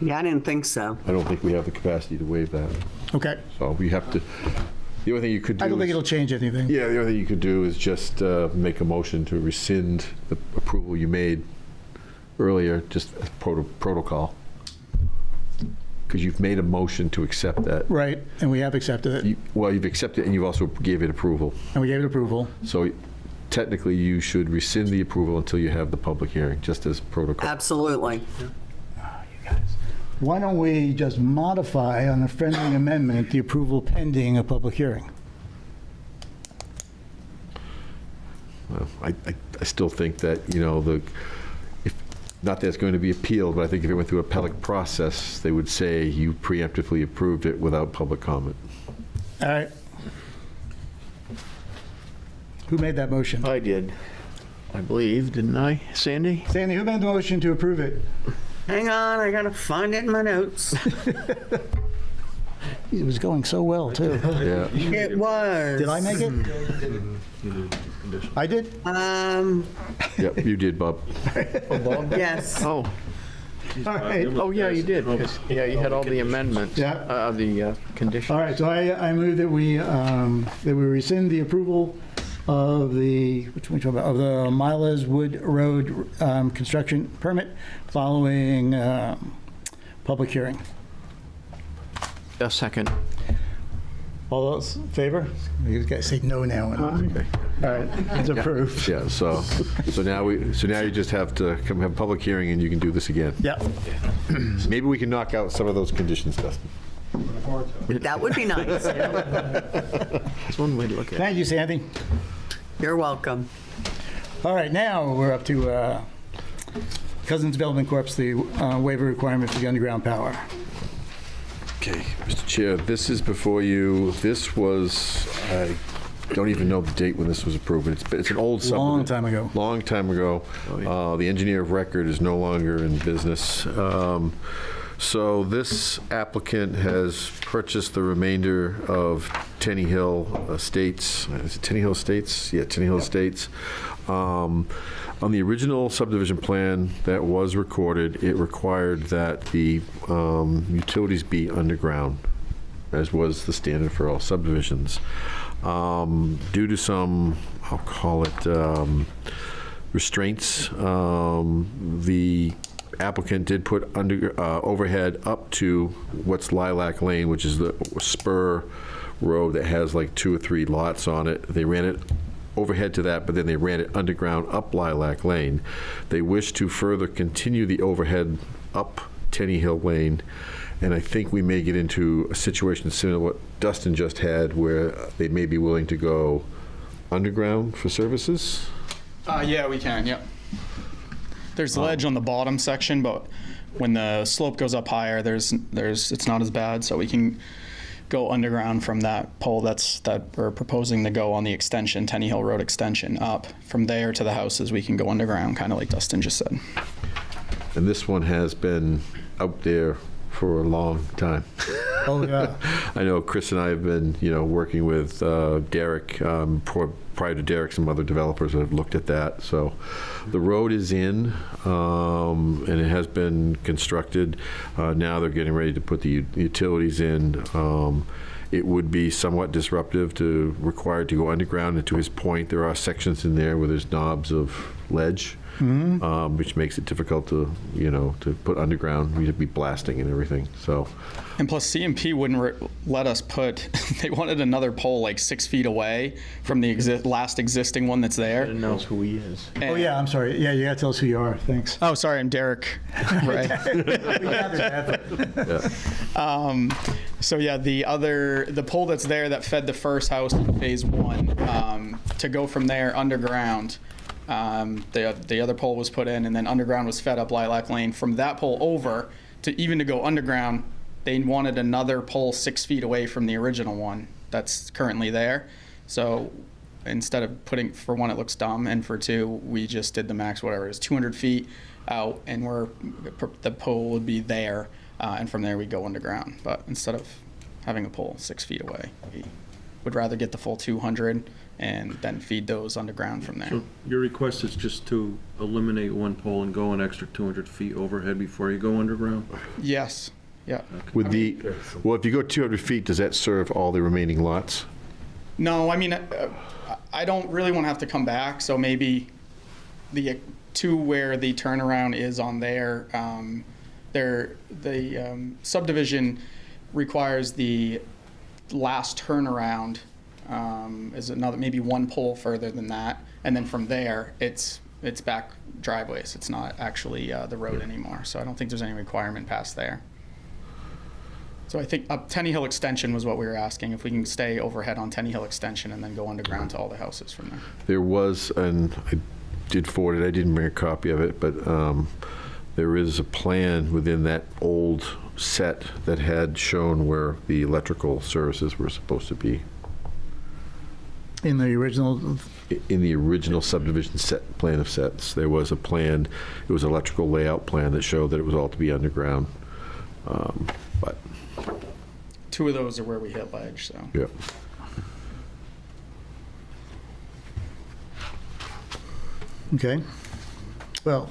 Yeah, I didn't think so. I don't think we have the capacity to waive that. Okay. So we have to, the only thing you could do. I don't think it'll change anything. Yeah, the only thing you could do is just make a motion to rescind the approval you made earlier, just as protocol. Because you've made a motion to accept that. Right, and we have accepted it. Well, you've accepted it and you also gave it approval. And we gave it approval. So technically, you should rescind the approval until you have the public hearing, just as protocol. Absolutely. Why don't we just modify on a friendly amendment the approval pending a public hearing? Well, I still think that, you know, not that it's going to be appealed, but I think if it went through a appellate process, they would say you preemptively approved it without public comment. All right. Who made that motion? I did, I believe, didn't I? Sandy? Sandy, who made the motion to approve it? Hang on, I gotta find it in my notes. It was going so well, too. Yeah. It was. Did I make it? I did? Yep, you did, Bob. Yes. Oh. All right. Oh, yeah, you did, 'cause, yeah, you had all the amendments. Yeah. The conditions. All right, so I move that we rescind the approval of the, which one are we talking about? Of the Miles Wood Road construction permit following public hearing. A second. All those in favor? You guys say no now. Okay. All right, it's approved. Yeah, so now you just have to come have a public hearing and you can do this again. Yeah. Maybe we can knock out some of those conditions, Dustin. That would be nice. That's one way to look at it. Thank you, Sandy. You're welcome. All right, now we're up to Cousins Development Corp.'s the waiver requirement for the underground power. Okay, Mr. Chair, this is before you. This was, I don't even know the date when this was approved, but it's an old subdivision. Long time ago. Long time ago. The engineer of record is no longer in business. So this applicant has purchased the remainder of Tenny Hill Estates. Is it Tenny Hill Estates? Yeah, Tenny Hill Estates. On the original subdivision plan that was recorded, it required that the utilities be underground, as was the standard for all subdivisions. Due to some, I'll call it restraints, the applicant did put overhead up to what's Lilac Lane, which is the spur road that has like 2 or 3 lots on it. They ran it overhead to that, but then they ran it underground up Lilac Lane. They wish to further continue the overhead up Tenny Hill Lane, and I think we may get into a situation similar to what Dustin just had, where they may be willing to go underground for services. Yeah, we can, yep. There's ledge on the bottom section, but when the slope goes up higher, it's not as bad, so we can go underground from that pole that we're proposing to go on the extension, Tenny Hill Road extension, up. From there to the houses, we can go underground, kind of like Dustin just said. And this one has been out there for a long time. Oh, yeah. I know Chris and I have been, working with Derek, prior to Derek, some other developers have looked at that. So the road is in, and it has been constructed. Now they're getting ready to put the utilities in. It would be somewhat disruptive required to go underground. And to his point, there are sections in there where there's knobs of ledge. Mm-hmm. Which makes it difficult to put underground. We'd be blasting and everything. So, and plus CMP wouldn't let us put. They wanted another pole like 6 feet away from the last existing one that's there. And knows who he is. Oh yeah, I'm sorry. Yeah, you gotta tell us who you are. Thanks. Oh, sorry, I'm Derek. Right. So yeah, the pole that's there that fed the first house in phase 1, to go from there underground. The other pole was put in, and then underground was fed up Lilac Lane. From that pole over to go underground, they wanted another pole 6 feet away from the original one that's currently there. So instead of putting, for one, it looks dumb, and for two, we just did the max, whatever it is, 200 feet out, and the pole would be there, and from there we go underground. But instead of having a pole 6 feet away, we would rather get the full 200 and then feed those underground from there. So your request is just to eliminate one pole and go an extra 200 feet overhead before you go underground? Yes. Yeah. Okay. Well, if you go 200 feet, does that serve all the remaining lots? No, I mean, I don't really want to have to come back, so maybe to where the turnaround is on there, the subdivision requires the last turnaround is another, maybe one pole further than that, and then from there it's back driveways. It's not actually the road anymore, so I don't think there's any requirement past there. So I think Tenny Hill Extension was what we were asking, if we can stay overhead on Tenny Hill Extension and then go underground to all the houses from there. There was, and I did forward it, I didn't bring a copy of it, but there is a plan within that old set that had shown where the electrical services were supposed to be. In the original? In the original subdivision set, plan of sets, there was a plan, it was an electrical layout plan that showed that it was all to be underground. But 2 of those are where we hit ledge, so. yeah. Okay. Well,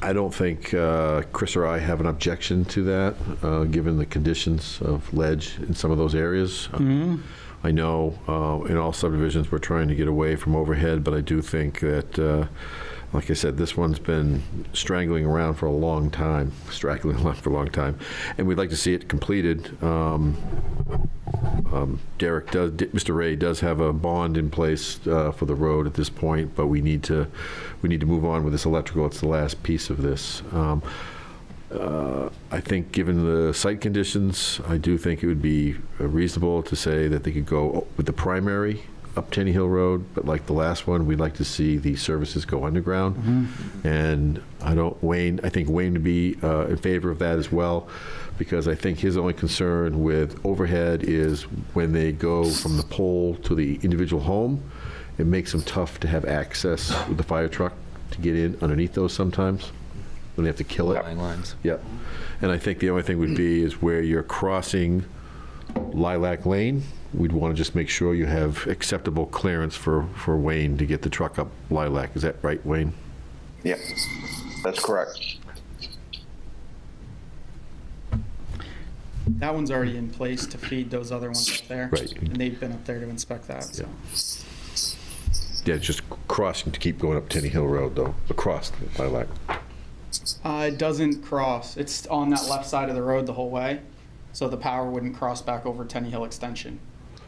I don't think Chris or I have an objection to that, given the conditions of ledge in some of those areas. I know in all subdivisions we're trying to get away from overhead, but I do think that, like I said, this one's been straggling around for a long time, and we'd like to see it completed. Mr. Ray does have a bond in place for the road at this point, but we need to move on with this electrical. It's the last piece of this. I think given the site conditions, I do think it would be reasonable to say that they could go with the primary up Tenny Hill Road, but like the last one, we'd like to see the services go underground. And I think Wayne would be in favor of that as well, because I think his only concern with overhead is when they go from the pole to the individual home, it makes them tough to have access with the fire truck to get in underneath those sometimes, when they have to kill it. Lines. Yep. And I think the only thing would be is where you're crossing Lilac Lane, we'd want to just make sure you have acceptable clearance for Wayne to get the truck up Lilac. Is that right, Wayne? Yep, that's correct. That one's already in place to feed those other ones up there. Right. And they've been up there to inspect that, so. Yeah, it's just crossing to keep going up Tenny Hill Road, though, across Lilac. It doesn't cross. It's on that left side of the road the whole way, so the power wouldn't cross back over Tenny Hill Extension.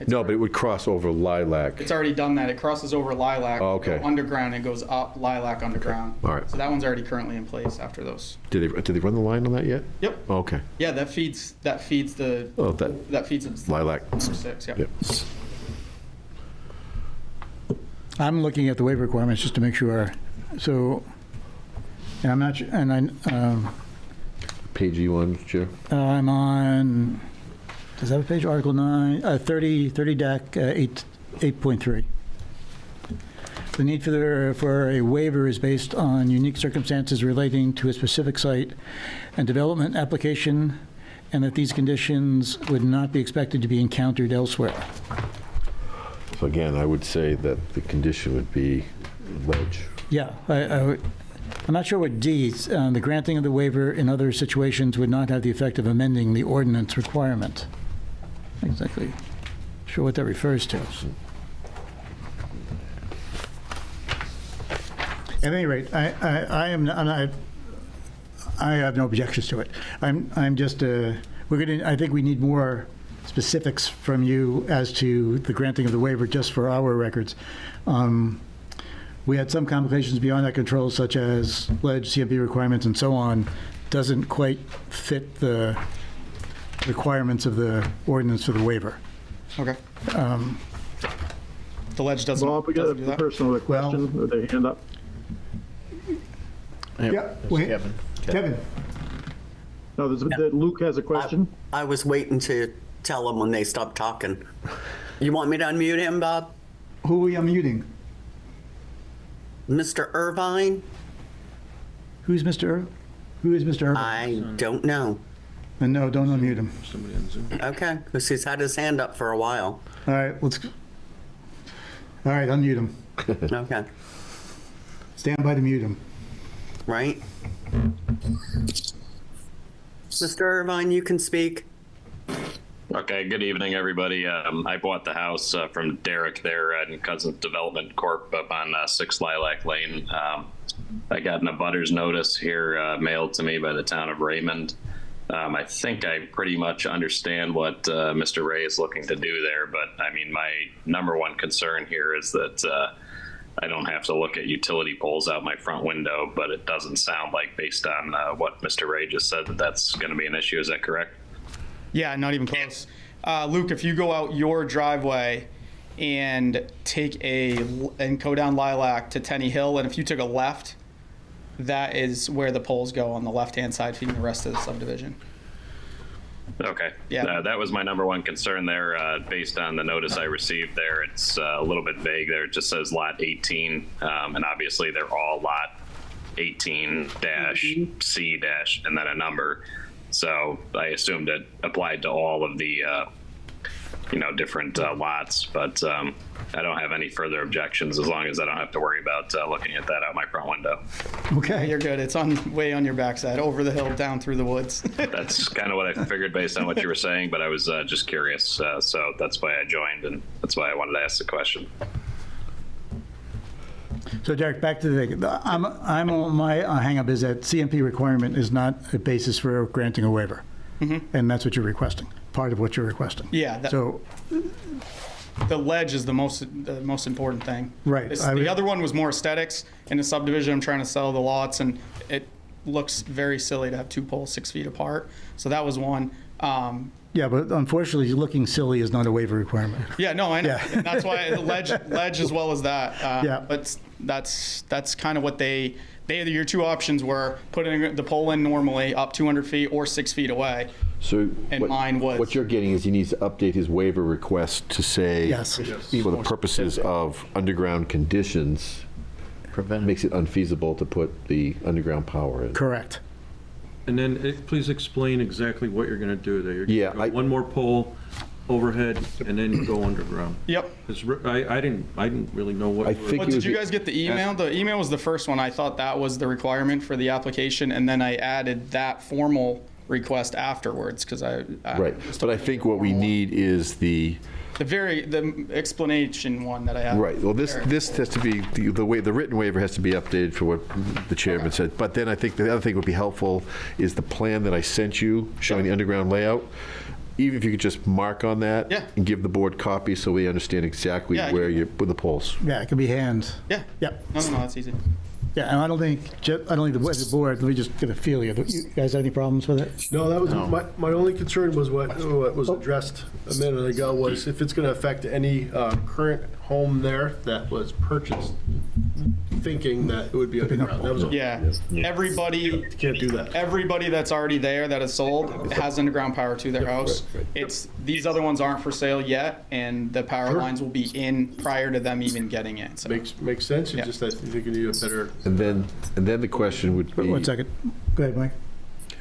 No, but it would cross over Lilac. It's already done that. It crosses over Lilac, Oh, okay. go underground, and goes up Lilac underground. All right. So that one's already currently in place after those. Did they run the line on that yet? Yep. Oh, okay. Yeah, that feeds the. Oh, that feeds Lilac. Number 6. Yep. I'm looking at the waiver requirements just to make sure. So, and I'm not sure, and Page E1, Chair. I'm on, does that have a page? Article 9, 30 DAC 8.3. The need for a waiver is based on unique circumstances relating to a specific site and development application, and that these conditions would not be expected to be encountered elsewhere. So again, I would say that the condition would be ledge. Yeah, I'm not sure what D, the granting of the waiver in other situations would not have the effect of amending the ordinance requirement. Exactly. Sure what that refers to. At any rate, I have no objections to it. I'm just, I think we need more specifics from you as to the granting of the waiver just for our records. We had some complications beyond our control, such as ledge, CMP requirements, and so on, doesn't quite fit the requirements of the ordinance for the waiver. Okay. The ledge doesn't. Bob, we got doesn't do a that? person with a question with their hand up. Yeah, wait. Kevin. No, Luke has a question. I was waiting to tell him when they stopped talking. You want me to unmute him, Bob? Who are we unmuting? Mr. Irvine? Who is Mr. Irvine? I don't know. And no, don't unmute him. Somebody on Zoom. Okay, because he's had his hand up for a while. All right, all right, unmute him. Okay. Stand by to mute him. Right? Mr. Irvine, you can speak. Okay, good evening, everybody. I bought the house from Derek there at Cousins Development Corp. Up on 6 Lilac Lane. I got an abutters notice here mailed to me by the town of Raymond. I think I pretty much understand what Mr. Ray is looking to do there, but I mean, my number one concern here is that I don't have to look at utility poles out my front window, but it doesn't sound like, based on what Mr. Ray just said, that that's going to be an issue. Is that correct? Yeah, not even close. Luke, if you go out your driveway and go down Lilac to Tenny Hill, and if you took a left that is where the poles go on the left-hand side, feeding the rest of the subdivision. Okay. Yeah. That was my number one concern there. Based on the notice I received there, it's a little bit vague there. It just says lot 18, and obviously they're all lot 18-C- and then a number. So I assumed it applied to all of the, different lots. But I don't have any further objections as long as I don't have to worry about looking at that out my front window. Okay, you're good. It's way on your backside, over the hill, down through the woods. That's kind of what I figured based on what you were saying, but I was just curious. So that's why I joined, and that's why I wanted to ask the question. So Derek, back to my hang-up is that CMP requirement is not a basis for granting a waiver. And that's what you're requesting, part of what you're requesting. Yeah. So the ledge is the most important thing. Right. The other one was more aesthetics. In the subdivision, I'm trying to sell the lots, and it looks very silly to have 2 poles 6 feet apart. So that was one. Yeah, but unfortunately, looking silly is not a waiver requirement. Yeah, no, I know. Yeah. And that's why the ledge as well as that. Yeah. But that's kind of what your 2 options were: putting the pole in normally up 200 feet or 6 feet away. So mine was. What you're getting is he needs to update his waiver request to say, yes, for the purposes of underground conditions, makes it unfeasible to put the underground power in. Correct. And then please explain exactly what you're going to do there. Yeah, one more pole overhead, and then you go underground. Yep. I didn't really know what. Did you guys get the email? The email was the first one. I thought that was the requirement for the application, and then I added that formal request afterwards because Right, but I think what we need is the explanation one that I have. Right. Well, this has to be the way the written waiver has to be updated for what the chairman said. But then I think the other thing would be helpful is the plan that I sent you showing the underground layout. Even if you could just mark on that and give the board copies so we understand exactly where you put the poles. Yeah, it could be hands. Yeah. Yep. No, that's easy. Yeah, and I don't think the board. Let me just get a feel here. You guys have any problems with it? No, that was my only concern was what was addressed a minute ago was if it's going to affect any current home there that was purchased, thinking that it would be underground. That was all. Yeah. Everybody can't do that. Everybody that's already there that is sold has underground power to their house. It's these other ones aren't for sale yet, and the power lines will be in prior to them even getting in. So. Makes sense. It's just I think you need a better. And then the question would be. 1 second. Go ahead, Mike.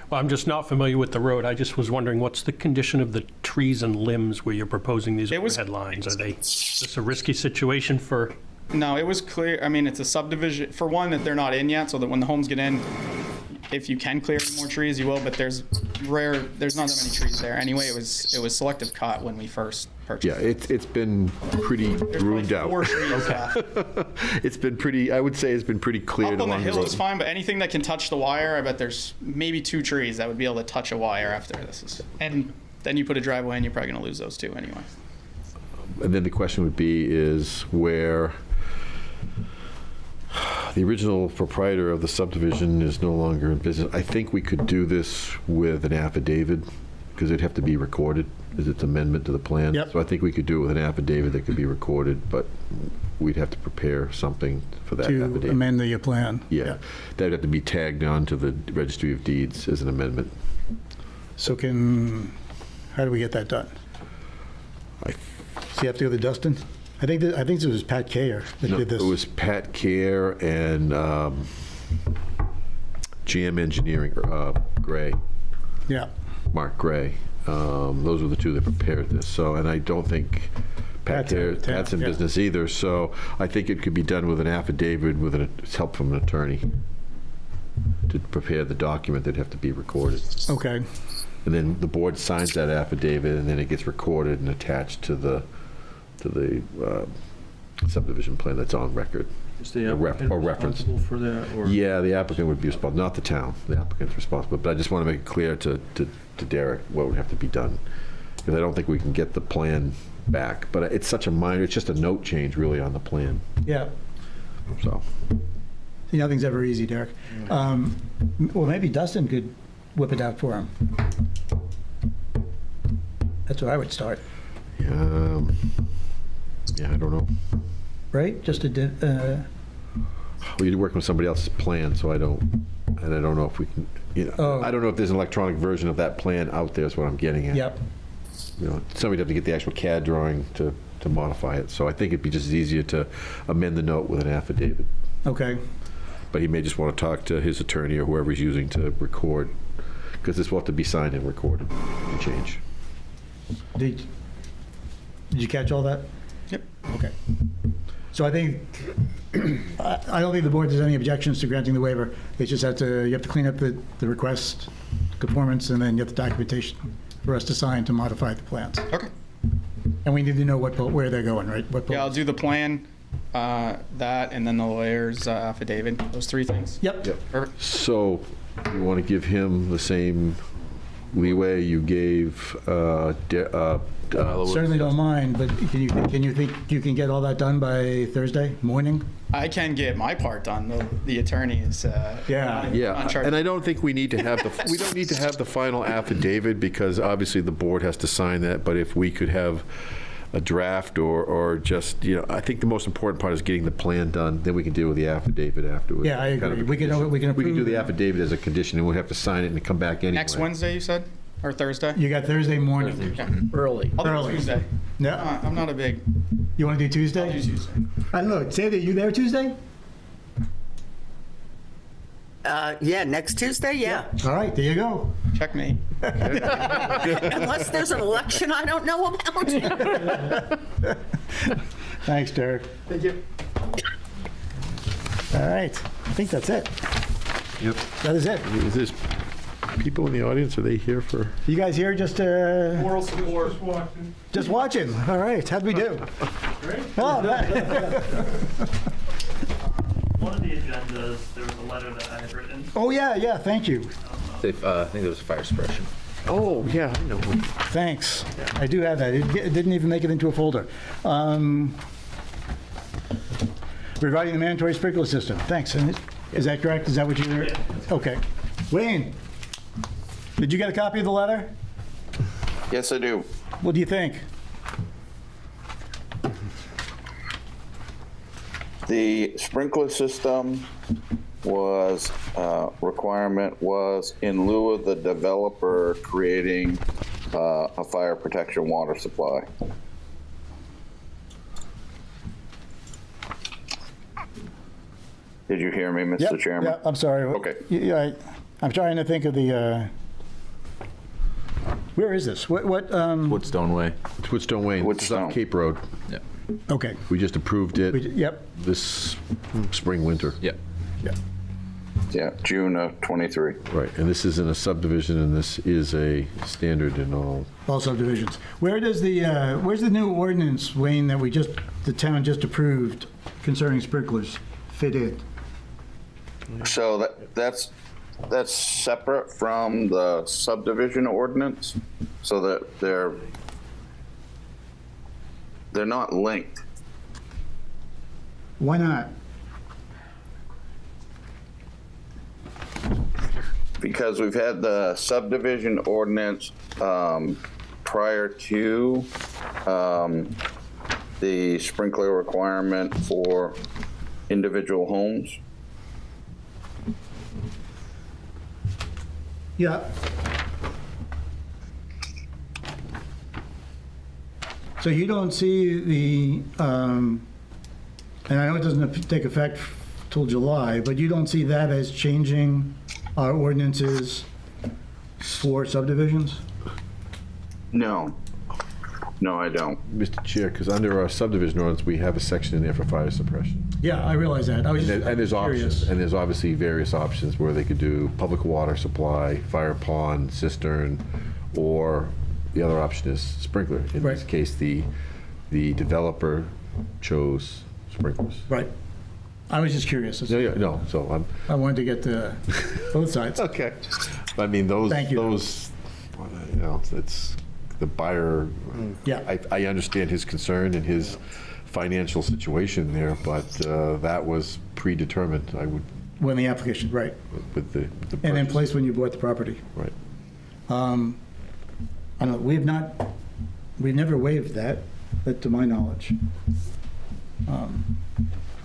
Well, I'm just not familiar with the road. I just was wondering what's the condition of the trees and limbs where you're proposing these overhead lines? Is this a risky situation for? No, it was clear. I mean, it's a subdivision. For one, that they're not in yet, so that when the homes get in, if you can clear more trees, you will. But there's not that many trees there. Anyway, it was selective cut when we first purchased. Yeah, it's been pretty groomed out. 4 trees left. It's been pretty. I would say it's been pretty cleared Up on the along hill the road. is fine, but anything that can touch the wire, I bet there's maybe 2 trees that would be able to touch a wire after this. And then you put a driveway in, you're probably going to lose those 2 anyway. And then the question would be is where the original proprietor of the subdivision is no longer in business. I think we could do this with an affidavit because it'd have to be recorded as its amendment to the plan. Yep. So I think we could do it with an affidavit that could be recorded, but we'd have to prepare something for that To affidavit. amend the plan. Yeah, that'd have to be tagged on to the Registry of Deeds as an amendment. So how do we get that done? So you have to go to Dustin? I think this was Pat Kayer that did this. It was Pat Kayer and GM Engineering, Gray. Yeah. Mark Gray. Those were the 2 that prepared this. So, and I don't think Pat's in business either. So I think it could be done with an affidavit with help from an attorney to prepare the document that'd have to be recorded. Okay. And then the board signs that affidavit, and then it gets recorded and attached to the subdivision plan that's on record. Is the applicant responsible for that? Or? Yeah, the applicant would be responsible, not the town. The applicant's responsible. But I just want to make it clear to Derek what would have to be done. Because I don't think we can get the plan back. But it's such a minor, it's just a note change really on the plan. Yeah. So. See, nothing's ever easy, Derek. Well, maybe Dustin could whip it out for him. That's where I would start. Yeah, I don't know. Right? Just a well, you're working with somebody else's plan, so I don't know if we can, I don't know if there's an electronic version of that plan out there is what I'm getting at. Yep. Somebody'd have to get the actual CAD drawing to modify it. So I think it'd be just easier to amend the note with an affidavit. Okay. But he may just want to talk to his attorney or whoever he's using to record, because this will have to be signed and recorded and change. Did you catch all that? Yep. Okay. So I think, I don't think the board has any objections to granting the waiver. It's just you have to clean up the request, conformance, and then you have the documentation for us to sign to modify the plans. Okay. And we need to know where they're going, right? Yeah, I'll do the plan, that, and then the lawyer's affidavit, those three things. Yep. Perfect. So you want to give him the same leeway you gave Certainly don't mind, but can you think you can get all that done by Thursday morning? I can get my part done. The attorney is Yeah, and I don't think we need to have we don't need to have the final affidavit, because obviously the board has to sign that. But if we could have a draft or just, I think the most important part is getting the plan done. Then we can deal with the affidavit afterwards. Yeah, I agree. We can do the affidavit as a condition, and we'll have to sign it and come back anyway. Next Wednesday, you said? Or Thursday? You got Thursday morning. Okay. Early. I'll do Tuesday. Yeah. I'm not a big... You want to do Tuesday? I'll do Tuesday. I don't know. Say that you there Tuesday? Yeah, next Tuesday, yeah. All right, there you go. Check me. Unless there's an election I don't know about. Thanks, Derek. Thank you. All right. I think that's it. Yep. That is it. Is this people in the audience? Are they here for? You guys here just Moral support. Just watching. All right. How'd we do? Great. Oh, One of the agendas, there was a letter that I had written. oh yeah. Thank you. I think there was fire suppression. Oh, yeah, I know. Thanks. I do have that. It didn't even make it into a folder. Regarding the mandatory sprinkler system. Thanks. And is that correct? Is that what you're... Yeah. Okay. Wayne, did you get a copy of the letter? Yes, I do. What do you think? The sprinkler system was, requirement was in lieu of the developer creating a fire protection water supply. Did you hear me, Mr. Chairman? Yeah, I'm sorry. Okay. Yeah, I'm trying to think of the, where is this? What? Woodstone Way. It's Woodstone Way. It's off Cape Road. Yeah. Okay. We just approved it. Yep. This spring, winter. Yep. Yeah, June of '23. Right, and this isn't a subdivision, and this is a standard in all. All subdivisions. Where does where's the new ordinance, Wayne, that the town just approved concerning sprinklers fit in? So that's separate from the subdivision ordinance, so that they're not linked. Why not? Because we've had the subdivision ordinance prior to the sprinkler requirement for individual homes. Yeah. So you don't see the, and I know it doesn't take effect till July, but you don't see that as changing our ordinances for subdivisions? No. No, I don't. Mr. Chair, because under our subdivision ordinance, we have a section in there for fire suppression. Yeah, I realize that. I was And there's curious. options, and there's obviously various options where they could do public water supply, fire pond, cistern, or the other option is sprinkler. In this case, the developer chose sprinklers. Right. I was just curious. No, so I wanted to get both sides. Okay. I mean, those, Thank you. it's the buyer. Yeah. I understand his concern and his financial situation there, but that was predetermined, I would. When the application, right. With the And in place when you bought the property. Right. I don't know, we've never waived that to my knowledge.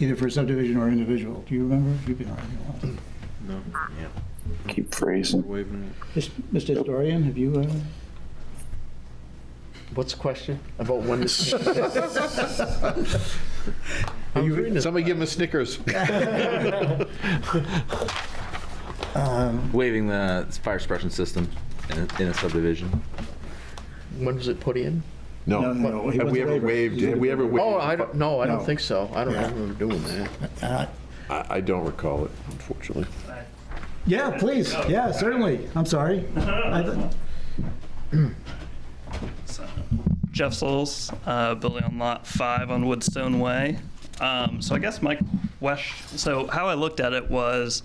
either for subdivision or individual. Do you remember? You've been on it a while. No. Yeah. Keep phrasing. Mr. Historian, have you? What's the question? About when this? Somebody give him a Snickers. Waiving the fire suppression system in a subdivision. When was it put in? No. Have we ever waived? Have we ever waived? Oh, I don't. No, I don't No. think so. I don't Yeah. remember doing that. I don't recall it, unfortunately. Yeah, please. Yeah, certainly. I'm sorry. Jeff Souls, building on lot 5 on Woodstone Way. So I guess my question, so how I looked at it was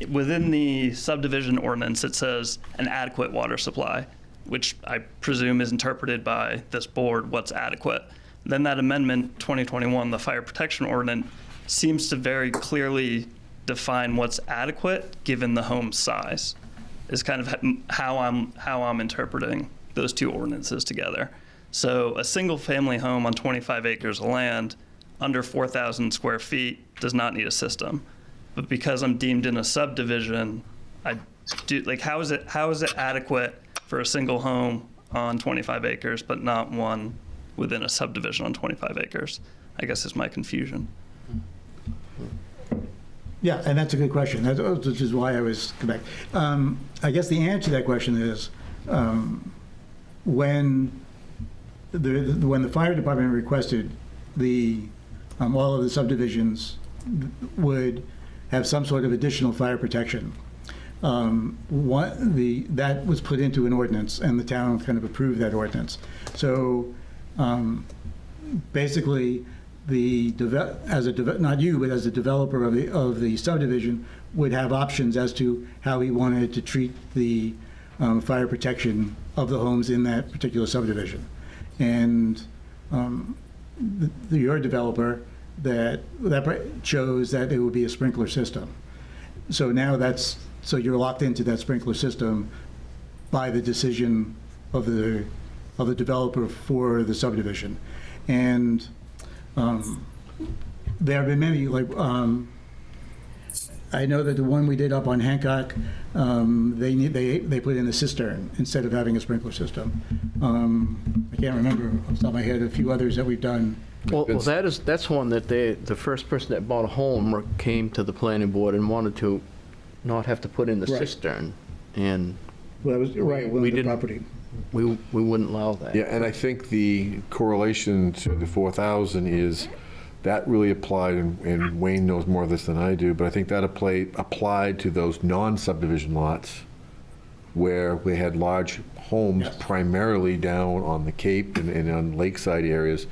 within the subdivision ordinance, it says an adequate water supply, which I presume is interpreted by this board, what's adequate. Then that amendment 2021, the fire protection ordinance, seems to very clearly define what's adequate given the home size, is kind of how I'm interpreting those two ordinances together. So a single family home on 25 acres of land under 4,000 square feet does not need a system. But because I'm deemed in a subdivision, I do, like, how is it adequate for a single home on 25 acres, but not one within a subdivision on 25 acres? I guess is my confusion. Yeah, and that's a good question, which is why I was coming back. I guess the answer to that question is when the fire department requested all of the subdivisions would have some sort of additional fire protection. That was put into an ordinance, and the town kind of approved that ordinance. So basically, not you, but as a developer of the subdivision, would have options as to how he wanted to treat the fire protection of the homes in that particular subdivision. And your developer that chose that it would be a sprinkler system. So now so you're locked into that sprinkler system by the decision of the developer for the subdivision. And there have been many, I know that the one we did up on Hancock, they put in a cistern instead of having a sprinkler system. I can't remember off the top of my head a few others that we've done. Well, that's one that the first person that bought a home came to the planning board and wanted to not have to put in the cistern, and well, that was right. We didn't. Property. We wouldn't allow that. Yeah, and I think the correlation to the 4,000 is that really applied, and Wayne knows more of this than I do, but I think that applied to those non-subdivision lots where we had large homes, primarily down on the Cape and on lakeside areas,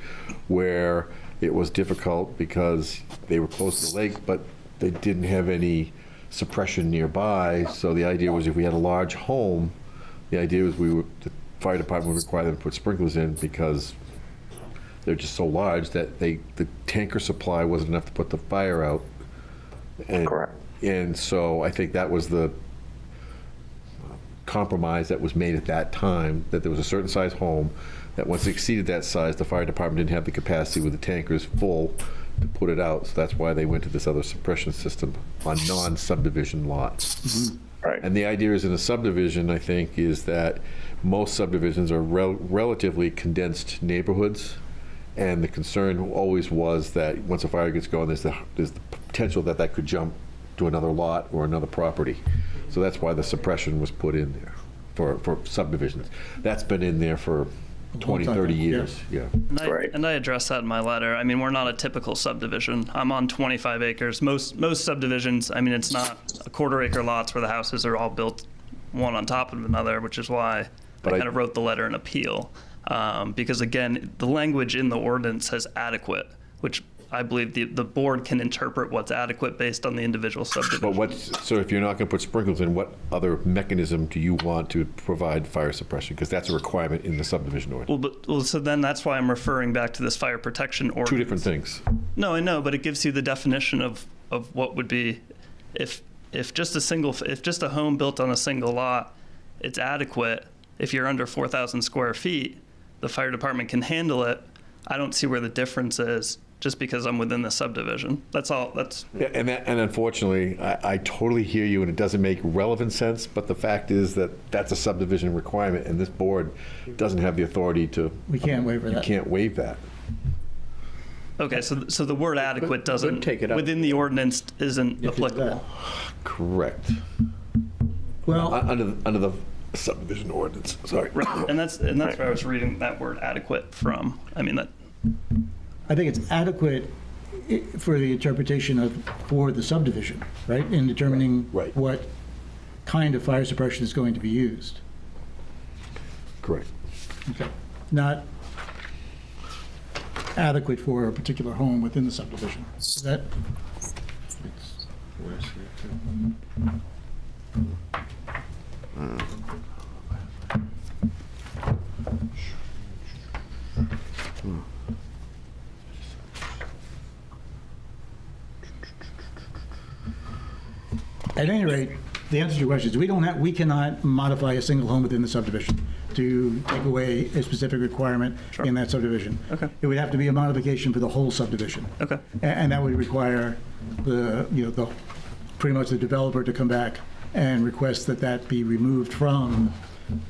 where it was difficult because they were close to the lake, but they didn't have any suppression nearby. So the idea was if we had a large home, the idea was the fire department would require them to put sprinklers in because they're just so large that the tanker supply wasn't enough to put the fire out. Correct. And so I think that was the compromise that was made at that time, that there was a certain size home, that once it exceeded that size, the fire department didn't have the capacity with the tankers full to put it out. So that's why they went to this other suppression system on non-subdivision lots. Mm-hmm. Right. And the idea is in a subdivision, I think, is that most subdivisions are relatively condensed neighborhoods. And the concern always was that once a fire gets going, there's the potential that could jump to another lot or another property. So that's why the suppression was put in there for subdivisions. That's been in there for 20, 30 years. Yeah. And I addressed that in my letter. I mean, we're not a typical subdivision. I'm on 25 acres. Most subdivisions, I mean, it's not a quarter-acre lots where the houses are all built one on top of another, which is why I kind of wrote the letter in appeal. Because again, the language in the ordinance says adequate, which I believe the board can interpret what's adequate based on the individual subdivision. But so if you're not going to put sprinklers in, what other mechanism do you want to provide fire suppression? Because that's a requirement in the subdivision ordinance. Well, so then that's why I'm referring back to this fire protection ordinance. Two different things. No, I know, but it gives you the definition of what would be if just a home built on a single lot, it's adequate. If you're under 4,000 square feet, the fire department can handle it. I don't see where the difference is just because I'm within the subdivision. That's all. Yeah, and unfortunately, I totally hear you, and it doesn't make relevant sense, but the fact is that that's a subdivision requirement, and this board doesn't have the authority to. We can't waive that. You can't waive that. Okay, so the word adequate doesn't, take it up. within the ordinance isn't applicable. Correct. Well, under the subdivision ordinance, sorry. Right, and that's where I was reading that word adequate from. I mean, that. I think it's adequate for the interpretation for the subdivision, right? In determining what kind of fire suppression is going to be used. Correct. Okay. Not adequate for a particular home within the subdivision. Is that? At any rate, the answer to your question is we cannot modify a single home within the subdivision to take away a specific requirement in that subdivision. Okay. It would have to be a modification for the whole subdivision. Okay. And that would require pretty much the developer to come back and request that be removed from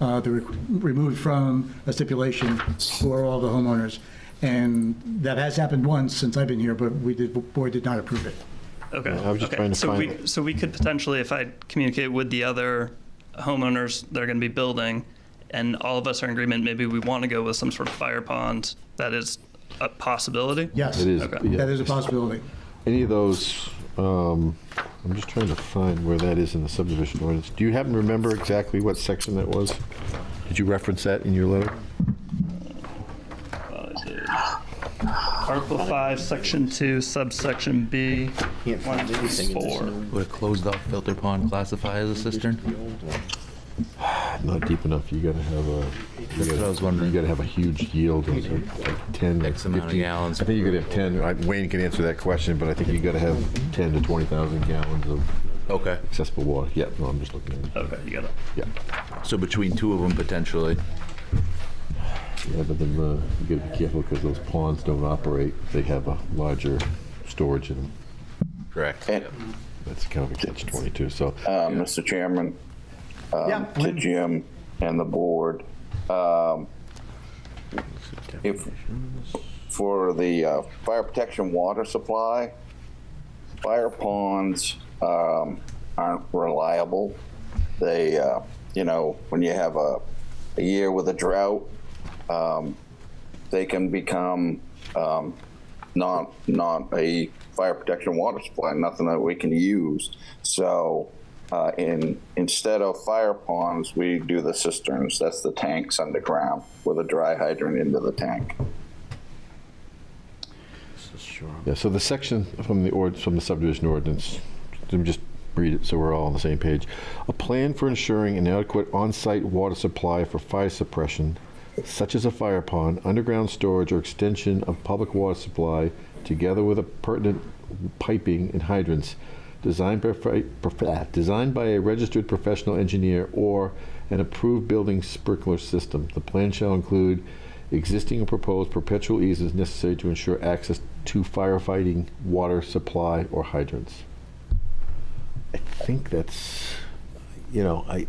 a stipulation for all the homeowners. And that has happened once since I've been here, but the board did not approve it. Okay. I was just trying to find so we could potentially, if I communicate with the other homeowners that are going to be building, and all of us are in agreement, maybe we want to go with some sort of fire pond. That is a possibility. Yes, it is. Okay. Yeah. That is a possibility. Any of those, I'm just trying to find where that is in the subdivision ordinance. Do you happen to remember exactly what section that was? Did you reference that in your letter? Article 5, Section 2, subsection B, 1-4. Would a closed-off filter pond classify as a cistern? Not deep enough. You gotta have a. That's what I was wondering. You gotta have a huge yield, like 10, X amount of 15 gallons. I think you gotta have 10. Wayne can answer that question, but I think you gotta have 10 to 20,000 gallons of accessible water. Yeah, no, I'm just looking at it. Okay, you got it. Yeah. So between two of them, potentially. Yeah, but then you gotta be careful because those ponds don't operate. They have a larger storage in them. Correct. That's kind of a catch-22. So, Mr. Chairman, to Jim and the board, if for the fire protection water supply, fire ponds aren't reliable. They, when you have a year with a drought, they can become not a fire protection water supply, nothing that we can use. So instead of fire ponds, we do the cisterns. That's the tanks underground with a dry hydrant into the tank. yeah. So the section from the subdivision ordinance. Let me just read it so we're all on the same page. A plan for ensuring an adequate on-site water supply for fire suppression, such as a fire pond, underground storage, or extension of public water supply, together with a pertinent piping and hydrants, designed by a registered professional engineer or an approved building sprinkler system. The plan shall include existing and proposed perpetual easements necessary to ensure access to firefighting water supply or hydrants. I think that's, I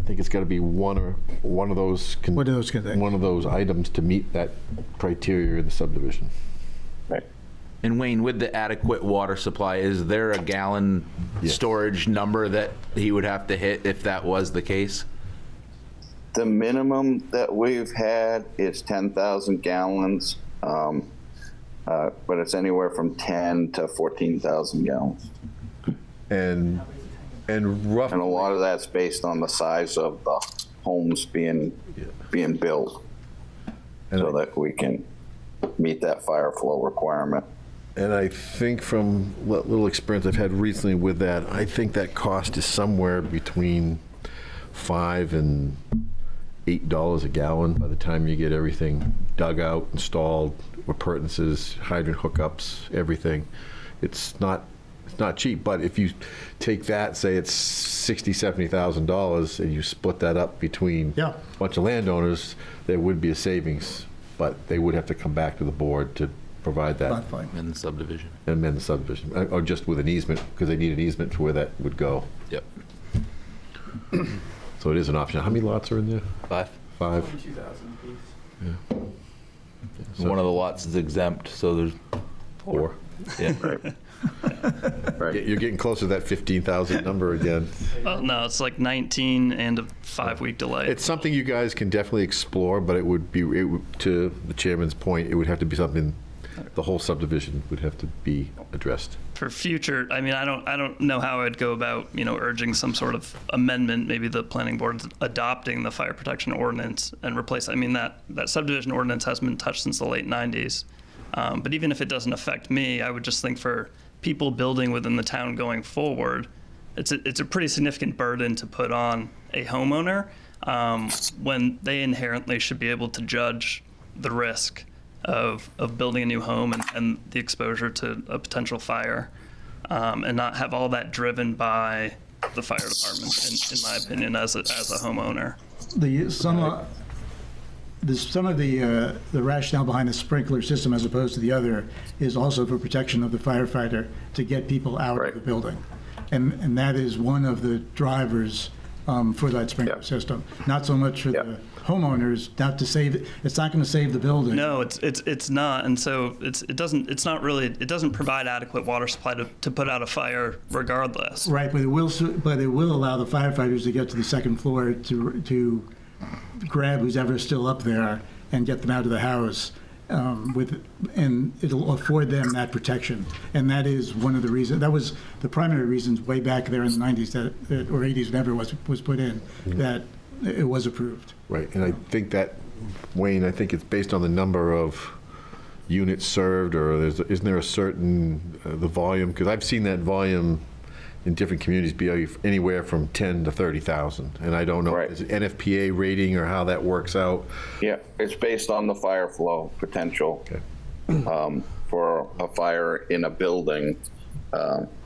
think it's got to be one of those items to meet that criteria in the subdivision. Right. And Wayne, with the adequate water supply, is there a gallon storage number that he would have to hit if that was the case? The minimum that we've had is 10,000 gallons, but it's anywhere from 10 to 14,000 gallons. And roughly, and a lot of that's based on the size of the homes being built, so that we can meet that fire flow requirement. And I think from what little experience I've had recently with that, I think that cost is somewhere between $5 and $8 a gallon by the time you get everything dug out, installed, appurtenances, hydrant hookups, everything. It's not cheap, but if you take that, say it's $60,000, $70,000, and you split that up between a bunch of landowners, there would be a savings but they would have to come back to the board to provide that. That's fine. In the subdivision. Amend the subdivision, or just with an easement, because they need an easement for where that would go. Yep. So it is an option. How many lots are in there? 5. 5. 2,000 piece. Yeah. One of the lots is exempt, so there's 4. Yeah. Right. You're getting closer to that 15,000 number again. Well, no, it's like 19 and a 5-week delay. It's something you guys can definitely explore, but it would be, to the chairman's point, it would have to be something, the whole subdivision would have to be addressed. For future, I mean, I don't know how I'd go about, urging some sort of amendment, maybe the planning board's adopting the fire protection ordinance and replace, I mean, that subdivision ordinance hasn't been touched since the late 90s. But even if it doesn't affect me, I would just think for people building within the town going forward, it's a pretty significant burden to put on a homeowner when they inherently should be able to judge the risk of building a new home and the exposure to a potential fire, and not have all that driven by the fire department, in my opinion, as a homeowner. Some of the rationale behind the sprinkler system as opposed to the other is also for protection of the firefighter to get people out of the building. And that is one of the drivers for that sprinkler system. Not so much for the homeowners, not to save, it's not going to save the building. No, it's not, and so it doesn't provide adequate water supply to put out a fire regardless. Right, but it will allow the firefighters to get to the second floor to grab who's ever still up there and get them out of the house, and it'll afford them that protection. And that is one of the reasons, that was the primary reasons way back there in the 90s or 80s, whenever it was put in, that it was approved. Right, and I think that, Wayne, I think it's based on the number of units served, or isn't there a certain, the volume? Because I've seen that volume in different communities be anywhere from 10 to 30,000, and I don't know, is it NFPA rating or how that works out? Yeah, it's based on the fire flow potential for a fire in a building.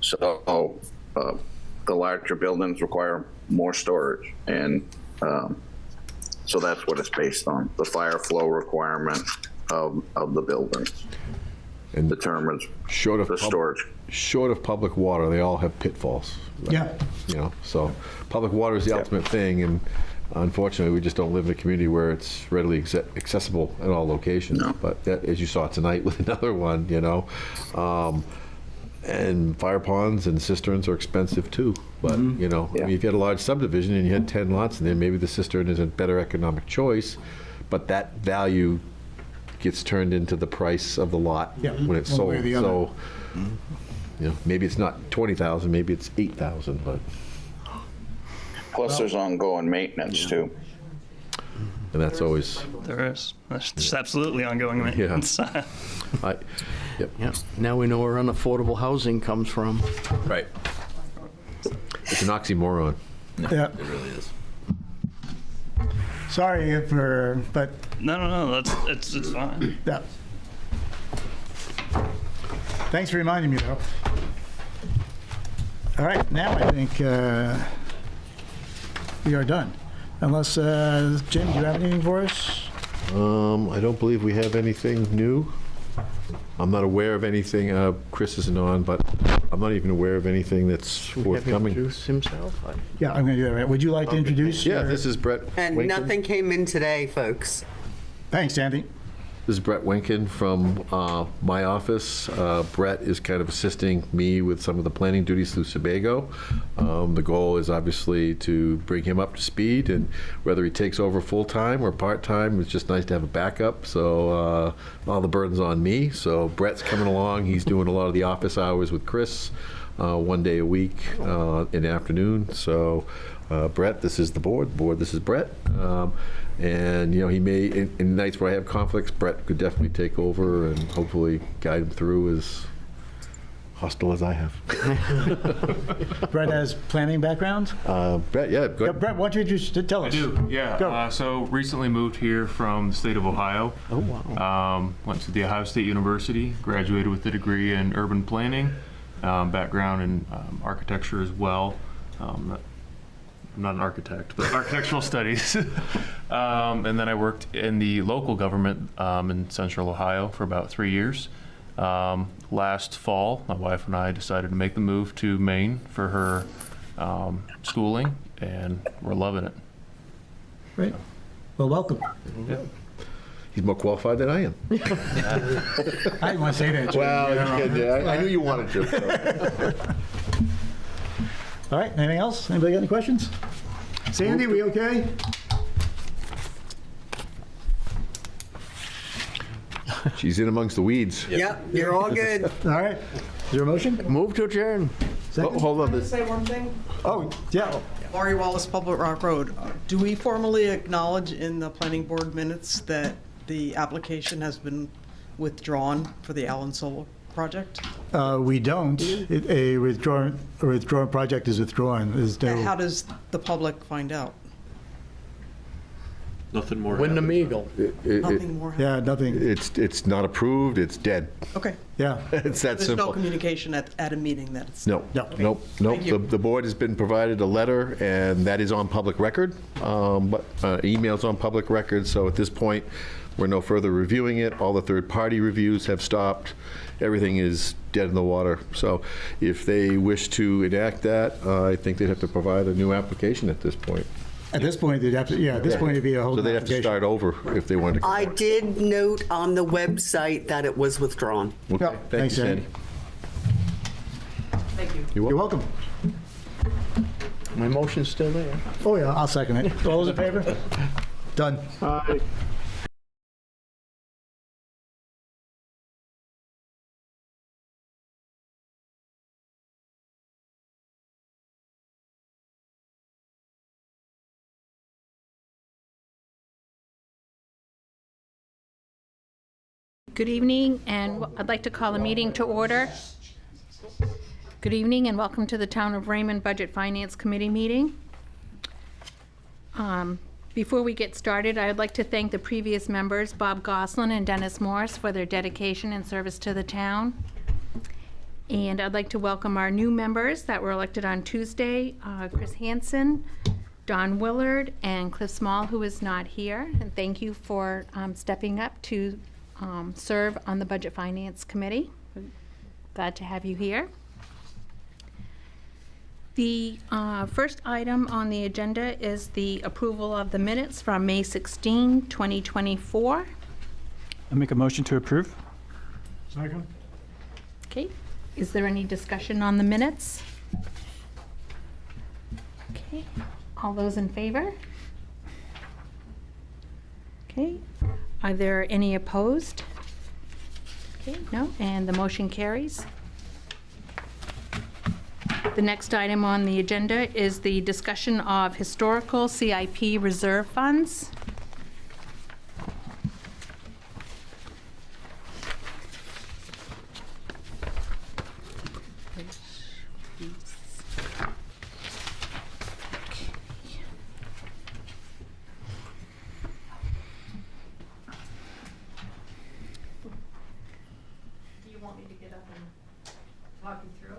So the larger buildings require more storage, and so that's what it's based on. The fire flow requirement of the buildings and determines the storage. Short of public water, they all have pitfalls. Right? Yeah. So public water is the ultimate thing, and unfortunately, we just don't live in a community where it's readily accessible at all locations. No. But as you saw tonight with another one, and fire ponds and cisterns are expensive too. But, I mean, if you had a large subdivision and you had 10 lots in there, maybe the cistern is a better economic choice, but that value gets turned into the price of the lot when it's sold. So, maybe it's not 20,000, maybe it's 8,000, but. Plus there's ongoing maintenance too. And that's always. There's absolutely ongoing maintenance. Yeah. Now we know where unaffordable housing comes from. Right. It's an oxymoron. Yeah. It really is. Sorry but. No, it's fine. Yeah. Thanks for reminding me, though. All right, now I think we are done. Unless, Jim, do you have anything for us? I don't believe we have anything new. I'm not aware of anything. Chris isn't on, but I'm not even aware of anything that's forthcoming. Introduce himself? Yeah, I'm going to do that right. Would you like to introduce? Yeah, this is Brett. And Winkin. nothing came in today, folks. Thanks, Andy. This is Brett Winkin from my office. Brett is kind of assisting me with some of the planning duties through Sebago. The goal is obviously to bring him up to speed, and whether he takes over full-time or part-time, it's just nice to have a backup. So all the burden's on me. So Brett's coming along. He's doing a lot of the office hours with Chris, 1 day a week in the afternoon. So Brett, this is the board. Board, this is Brett. And, he may, in nights where I have conflicts, Brett could definitely take over and hopefully guide him through as hostile as I have. Brett has planning background? Brett, yeah, go ahead. Brett, why don't you just tell us? I do, yeah. Go. So recently moved here from the state of Ohio. Oh, wow. Went to the Ohio State University, graduated with a degree in urban planning, background in architecture as well. I'm not an architect, but architectural studies. And then I worked in the local government in Central Ohio for about 3 years. Last fall, my wife and I decided to make the move to Maine for her schooling, and we're loving it. Great. Well, welcome. Yeah. He's more qualified than I am. I didn't want to say that. Well, I knew you wanted to. So. All right, anything else? Anybody got any questions? Sandy, we okay? She's in amongst the weeds. Yep, you're all good. All right. Is there a motion? Move to adjourn. Second? Hold on. Can I say one thing? Oh, yeah. Laurie Wallace, Public Rock Road. Do we formally acknowledge in the planning board minutes that the application has been withdrawn for the Allen Solar project? We don't. A withdrawn project is withdrawn. How does the public find out? Nothing more. Wyndham Eagle. Nothing more. Yeah, nothing. It's not approved. It's dead. Okay. Yeah. It's that There's simple. no communication at a meeting that it's. No, nope. Thank you. The board has been provided a letter, and that is on public record, but email's on public record, so at this point, we're no further reviewing it. All the third-party reviews have stopped. Everything is dead in the water. So if they wish to enact that, I think they'd have to provide a new application at this point. At this point, they'd have to, yeah, at this point, it'd be a whole So they'd have to application. start over if they wanted to. I did note on the website that it was withdrawn. Okay, Yeah, thank you, thanks, Sandy. Sandy. Thank you. You're welcome. My motion's still there. Oh, yeah, I'll second it. All those in favor? Done. Aye. Good evening, and I'd like to call the meeting to order. Good evening, and welcome to the Town of Raymond Budget Finance Committee meeting. Before we get started, I would like to thank the previous members, Bob Goslin and Dennis Morris, for their dedication and service to the town. And I'd like to welcome our new members that were elected on Tuesday, Chris Hansen, Don Willard, and Cliff Small, who is not here. And thank you for stepping up to serve on the Budget Finance Committee. Glad to have you here. The first item on the agenda is the approval of the minutes from May 16, 2024. I make a motion to approve. Second. Okay, is there any discussion on the minutes? Okay, all those in favor? Okay, are there any opposed? Okay, no, and the motion carries. The next item on the agenda is the discussion of historical CIP reserve funds.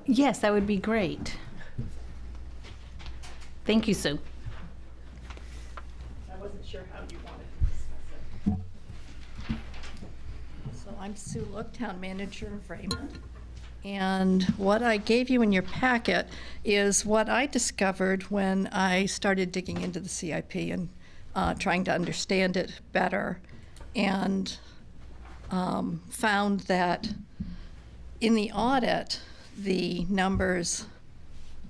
Yes, that would be great. Thank you, Sue. I wasn't sure how you wanted to discuss it. So I'm Sue Look, Town Manager of Raymond. And what I gave you in your packet is what I discovered when I started digging into the CIP and trying to understand it better, and found that in the audit, the numbers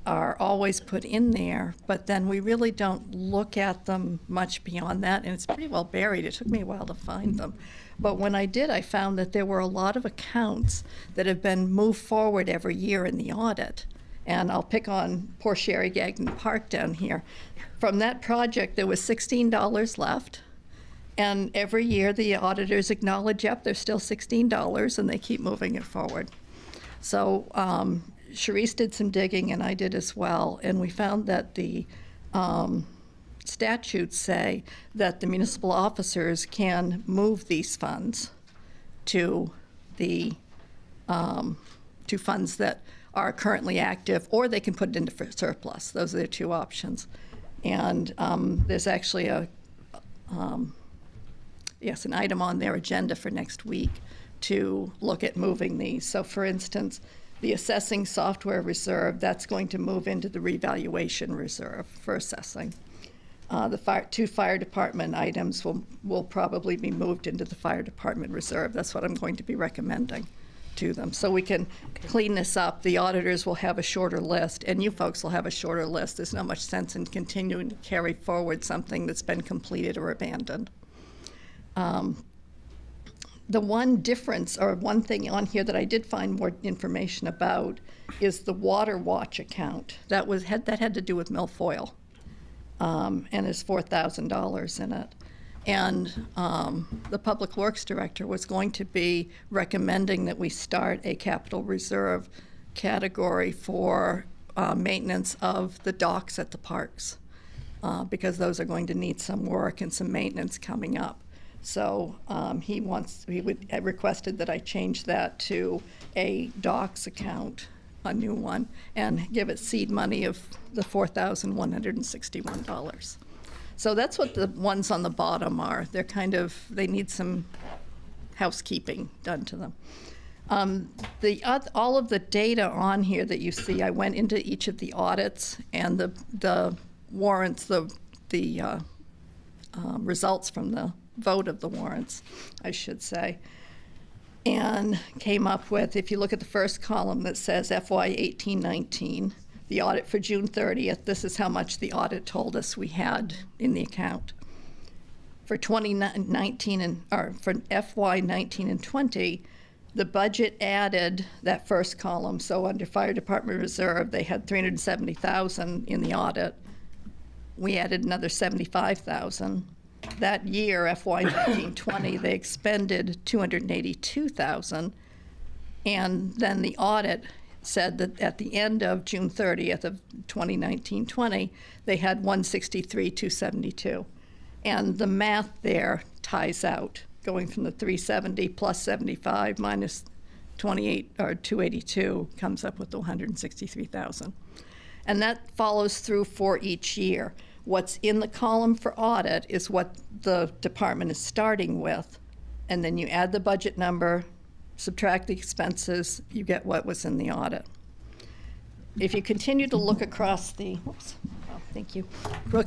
are always put in there, but then we really don't look at them much beyond that, and it's pretty well buried. It took me a while to find them. But when I did, I found that there were a lot of accounts that have been moved forward every year in the audit. And I'll pick on poor Sherry Gagnon Park down here. From that project, there was $16 left. And every year, the auditors acknowledge, yep, there's still $16, and they keep moving it forward. So Charisse did some digging, and I did as well, and we found that the statutes say that the municipal officers can move these funds to the to funds that are currently active, or they can put it into surplus. Those are their two options. And there's actually an item on their agenda for next week to look at moving these. So for instance, the assessing software reserve, that's going to move into the revaluation reserve for assessing. The two fire department items will probably be moved into the fire department reserve. That's what I'm going to be recommending to them. So we can clean this up. The auditors will have a shorter list, and you folks will have a shorter list. There's not much sense in continuing to carry forward something that's been completed or abandoned. The one difference, or one thing on here that I did find more information about, is the Water Watch account. That had to do with milfoil, and there's $4,000 in it. And the Public Works Director was going to be recommending that we start a capital reserve category for maintenance of the docks at the parks, because those are going to need some work and some maintenance coming up. So he requested that I change that to a docks account, a new one, and give it seed money of the $4,161. So that's what the ones on the bottom are. They need some housekeeping done to them. All of the data on here that you see, I went into each of the audits and the warrants, the results from the vote of the warrants, I should say, and came up with, if you look at the first column that says FY 18-19, the audit for June 30th, this is how much the audit told us we had in the account. For 2019 for FY 19 and 20, the budget added that first column. So under Fire Department Reserve, they had $370,000 in the audit. We added another $75,000. That year, FY 19-20, they expended $282,000, and then the audit said that at the end of June 30th of 2019-20, they had $163,272, and the math there ties out, going from the 370 plus 75 minus 28 or 282 comes up with the 163,000, and that follows through for each year. What's in the column for audit is what the department is starting with, and then you add the budget number, subtract the expenses, you get what was in the audit. If you continue to look across look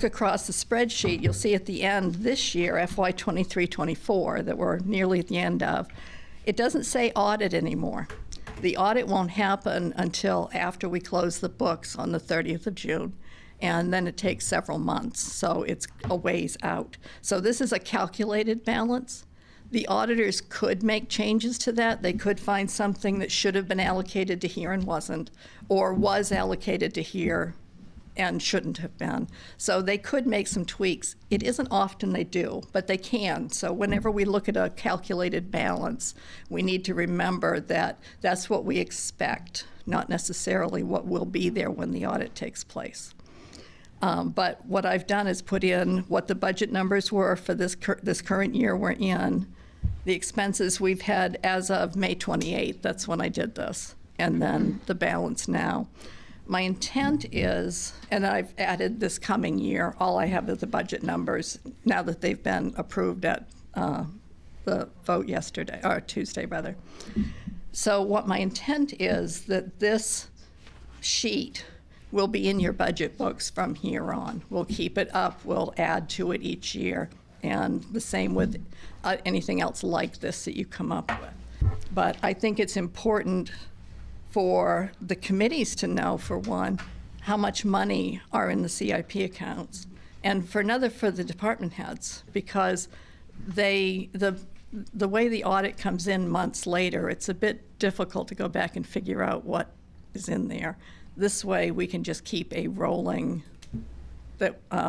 across the spreadsheet, you'll see at the end this year, FY 23-24, that we're nearly at the end of, it doesn't say audit anymore. The audit won't happen until after we close the books on the 30th of June. And then it takes several months, so it's a ways out. So this is a calculated balance. The auditors could make changes to that. They could find something that should have been allocated to here and wasn't, or was allocated to here and shouldn't have been. So they could make some tweaks. It isn't often they do, but they can. So whenever we look at a calculated balance, we need to remember that that's what we expect, not necessarily what will be there when the audit takes place. But what I've done is put in what the budget numbers were for this current year we're in, the expenses we've had as of May 28th, that's when I did this, and then the balance now. My intent is, and I've added this coming year, all I have is the budget numbers now that they've been approved at the vote yesterday, or Tuesday rather. So what my intent is that this sheet will be in your budget books from here on. We'll keep it up, we'll add to it each year, and the same with anything else like this that you come up with. But I think it's important for the committees to know, for one, how much money are in the CIP accounts, and for another, for the department heads, because the way the audit comes in months later, it's a bit difficult to go back and figure out what is in there. This way, we can just keep a rolling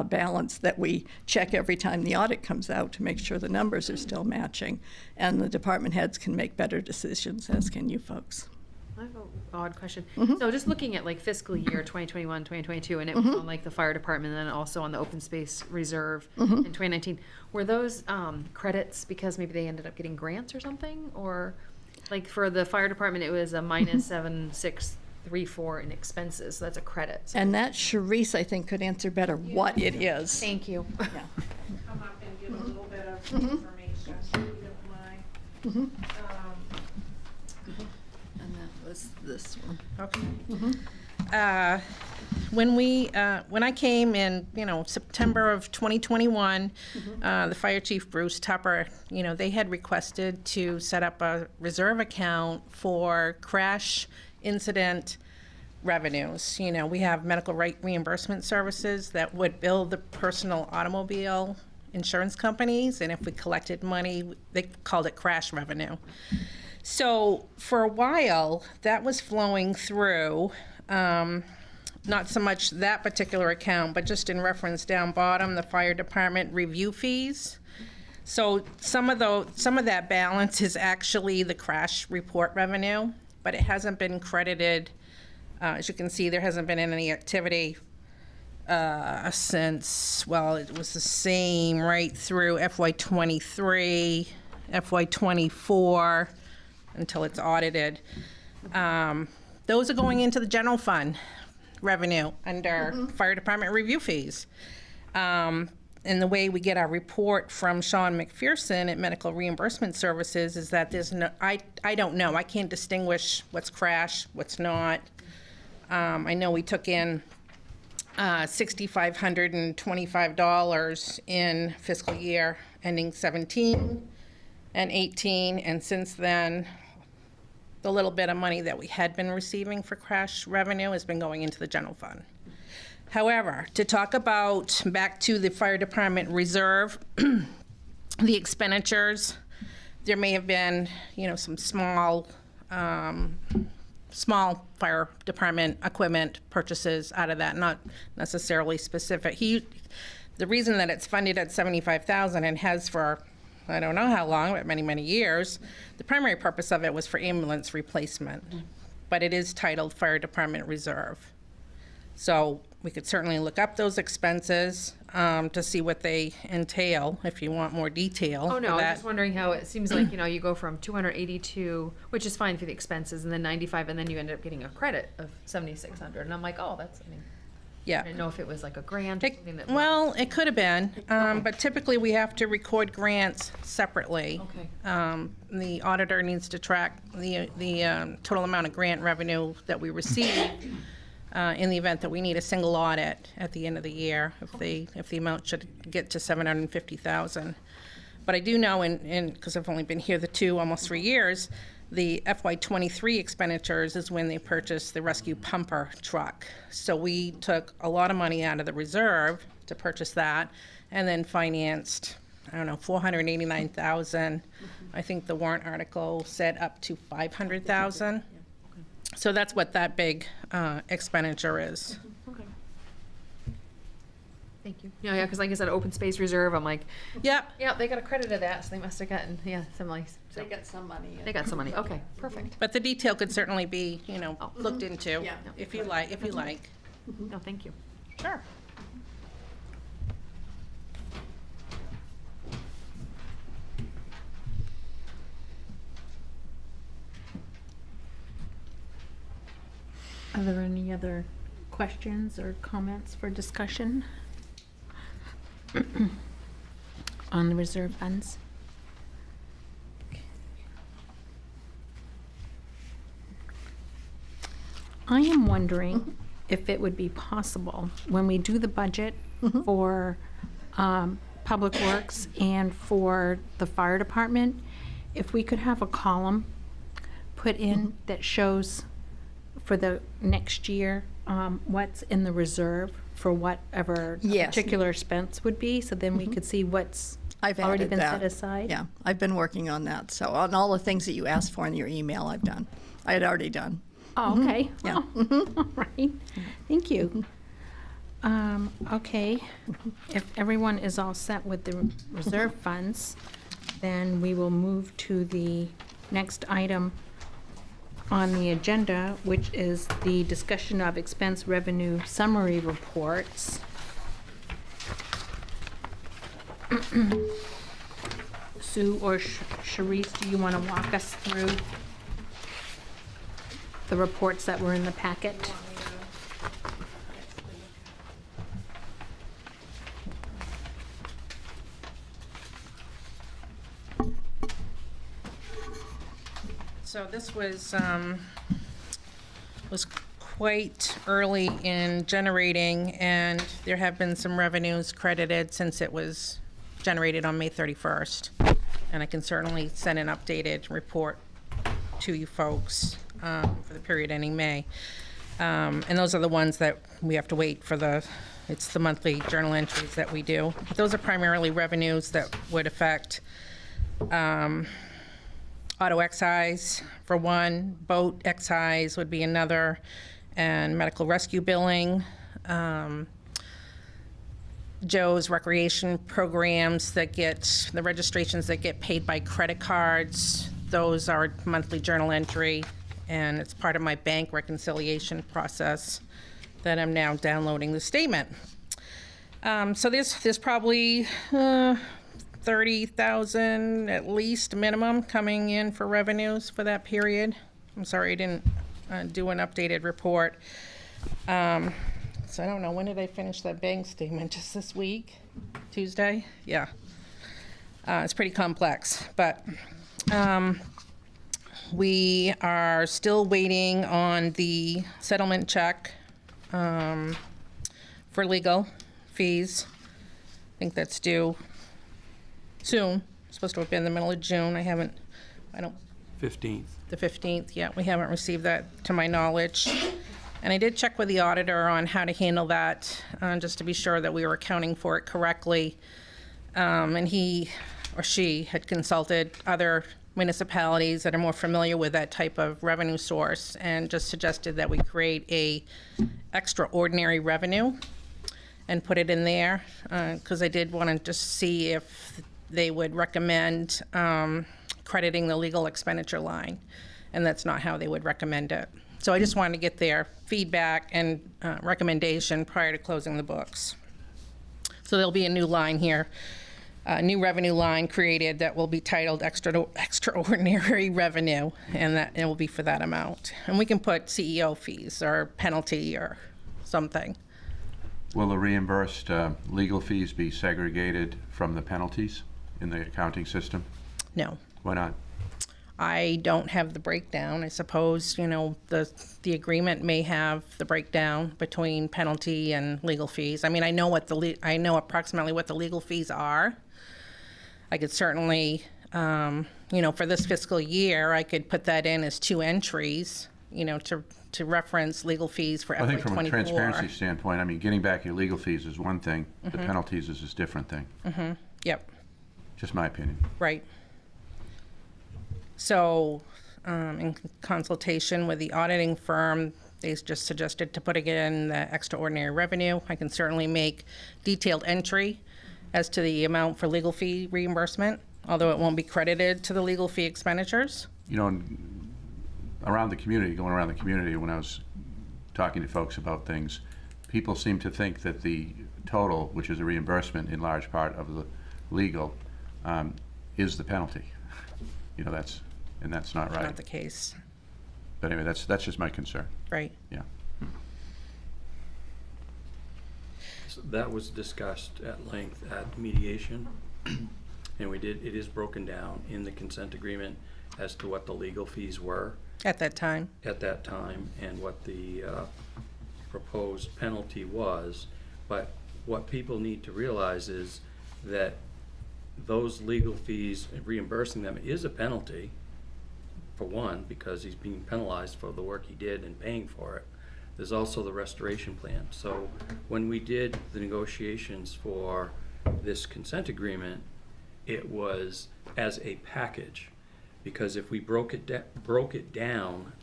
balance that we check every time the audit comes out to make sure the numbers are still matching, and the department heads can make better decisions, as can you folks. I have an odd question. So just looking at like fiscal year 2021, 2022, and it was on like the fire department and then also on the open space reserve in 2019, were those credits because maybe they ended up getting grants or something? Or like for the fire department, it was a minus 763 3.4 in expenses, so that's a credit. So And that Sharice, I think, could answer better what it is. thank you. Yeah. Come up and give a little bit of information, if you don't mind. And that was this one. Okay. When I came in, September of 2021, the fire chief, Bruce Tupper, they had requested to set up a reserve account for crash incident revenues. We have medical reimbursement services that would bill the personal automobile insurance companies, and if we collected money, they called it crash revenue. So for a while, that was flowing through, not so much that particular account, but just in reference down bottom, the fire department review fees. So some of that balance is actually the crash report revenue, but it hasn't been credited. As you can see, there hasn't been any activity since, it was the same right through FY23, FY24, until it's audited. Those are going into the general fund revenue under fire department review fees. And the way we get our report from Sean McPherson at Medical Reimbursement Services is that there's no, I don't know, I can't distinguish what's crash, what's not. I know we took in $6,525 in fiscal year ending 17 and 18, and since then, the little bit of money that we had been receiving for crash revenue has been going into the general fund. However, to talk about back to the fire department reserve, the expenditures, there may have been, some small fire department equipment purchases out of that, not necessarily specific. The reason that it's funded at $75,000 and has for I don't know how long, but many, many years, the primary purpose of it was for ambulance replacement, but it is titled Fire Department Reserve. So we could certainly look up those expenses to see what they entail, if you want more detail. Oh, no, I was just wondering how it seems like, you go from 282, which is fine for the expenses, and then 95, and then you end up getting a credit of 7,600. And I'm like, oh, that's, yeah. I didn't know if it was like a grant or something that. Well, it could have been, but typically we have to record grants separately. Okay. The auditor needs to track the total amount of grant revenue that we receive in the event that we need a single audit at the end of the year, if the amount should get to $750,000. But I do know, because I've only been here almost 3 years, the FY23 expenditures is when they purchased the rescue pumper truck. So we took a lot of money out of the reserve to purchase that, and then financed, $489,000. I think the warrant article said up to $500,000. So that's what that big expenditure is. Okay. Thank you. Yeah, because like I said, open space reserve, I'm like, yep, they got a credit of that, so they must have gotten, some like. They got some money. They got some money, okay, perfect. But the detail could certainly be, looked into, Yeah. if you like. No, thank you. Sure. Are there any other questions or comments for discussion on the reserve funds? I am wondering if it would be possible, when we do the budget for Public Works and for the fire department, if we could have a column put in that shows for the next year what's in the reserve for whatever Yes. particular expense would be, so then we could see what's I've already added been that. set aside? Yeah, I've been working on that. So on all the things that you asked for in your email, I had already done. Oh, okay. Yeah. Oh, all right. Thank you. Okay. If everyone is all set with the reserve funds, then we will move to the next item on the agenda, which is the discussion of expense revenue summary reports. Sue or Sharice, do you want to walk us through the reports that were in the packet. So this was quite early in generating, and there have been some revenues credited since it was generated on May 31st. And I can certainly send an updated report to you folks for the period ending May. And those are the ones that we have to wait for it's the monthly journal entries that we do. But those are primarily revenues that would affect auto excise for one, boat excise would be another, and medical rescue billing. Joe's recreation programs that get, the registrations that get paid by credit cards, those are monthly journal entry, and it's part of my bank reconciliation process that I'm now downloading the statement. So there's probably 30,000 at least minimum coming in for revenues for that period. I'm sorry I didn't do an updated report. So I don't know, when did I finish that bank statement? Just this week? Tuesday? Yeah. It's pretty complex, but we are still waiting on the settlement check for legal fees. I think that's due soon. It's supposed to have been the middle of June. I don't. 15th. The 15th, yeah. We haven't received that to my knowledge. And I did check with the auditor on how to handle that, just to be sure that we were accounting for it correctly. And he or she had consulted other municipalities that are more familiar with that type of revenue source and just suggested that we create a extraordinary revenue and put it in there, because I did want to just see if they would recommend crediting the legal expenditure line, and that's not how they would recommend it. So I just wanted to get their feedback and recommendation prior to closing the books. So there'll be a new line here, a new revenue line created that will be titled extraordinary revenue, and that it will be for that amount. And we can put CEO fees or penalty or something. Will the reimbursed legal fees be segregated from the penalties in the accounting system? No. Why not? I don't have the breakdown. I suppose, the agreement may have the breakdown between penalty and legal fees. I mean, I know approximately what the legal fees are. I could certainly, for this fiscal year, I could put that in as 2 entries, to reference legal fees for FY24. I think from a transparency standpoint, I mean, getting back your legal fees is one thing. The penalties is a different thing. Mm-hmm. Yep. Just my opinion. Right. So, in consultation with the auditing firm, they just suggested to put in the extraordinary revenue. I can certainly make detailed entry as to the amount for legal fee reimbursement, although it won't be credited to the legal fee expenditures. Going around the community, when I was talking to folks about things, people seem to think that the total, which is a reimbursement in large part of the legal, is the penalty. That's not right. Not the case. But anyway, that's just my concern. Right. Yeah. So that was discussed at length at mediation, and it is broken down in the consent agreement as to what the legal fees were. At that time. At that time, and what the proposed penalty was. But what people need to realize is that those legal fees, reimbursing them is a penalty, for one, because he's being penalized for the work he did and paying for it. There's also the restoration plan. So when we did the negotiations for this consent agreement, it was as a package, because if we broke it down,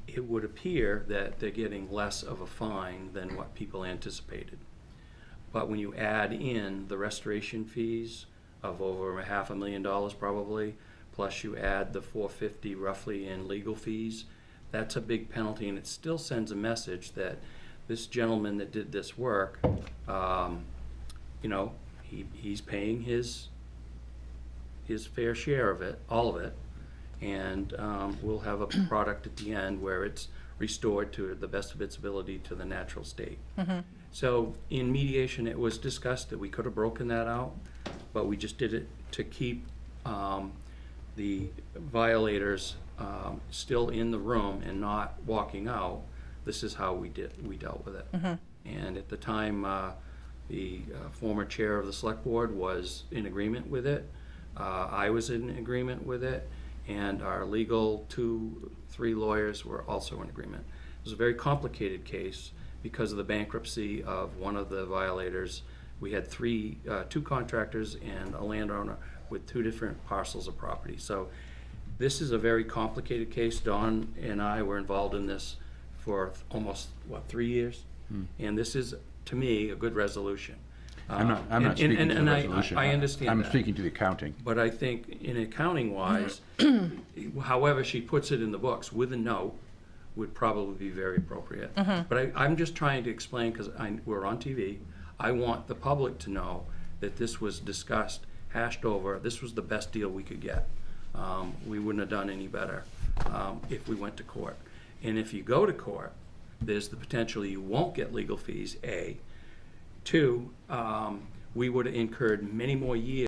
it would appear that they're getting less of a fine than what people anticipated. But when you add in the restoration fees of over $500,000 probably, plus you add the $450 roughly in legal fees, that's a big penalty, and it still sends a message that this gentleman that did this work, he's paying his his fair share of it, all of it, and we'll have a product at the end where it's restored to the best of its ability to the natural state. So in mediation, it was discussed that we could have broken that out, but we just did it to keep the violators still in the room and not walking out. This is how we dealt with it. And at the time, the former chair of the select board was in agreement with it. I was in agreement with it, and our legal 2-3 lawyers were also in agreement. It was a very complicated case because of the bankruptcy of one of the violators. We had two contractors and a landowner with 2 different parcels of property. So this is a very complicated case. Don and I were involved in this for almost, 3 years? And this is, to me, a good resolution. I'm not speaking to the resolution. I understand I'm that. speaking to the accounting. But I think in accounting-wise, however she puts it in the books, with a note, would probably be very appropriate. But I'm just trying to explain, because we're on TV, I want the public to know that this was discussed, hashed over, this was the best deal we could get. We wouldn't have done any better if we went to court. And if you go to court, there's the potential you won't get legal fees, A. 2, we would have incurred many more years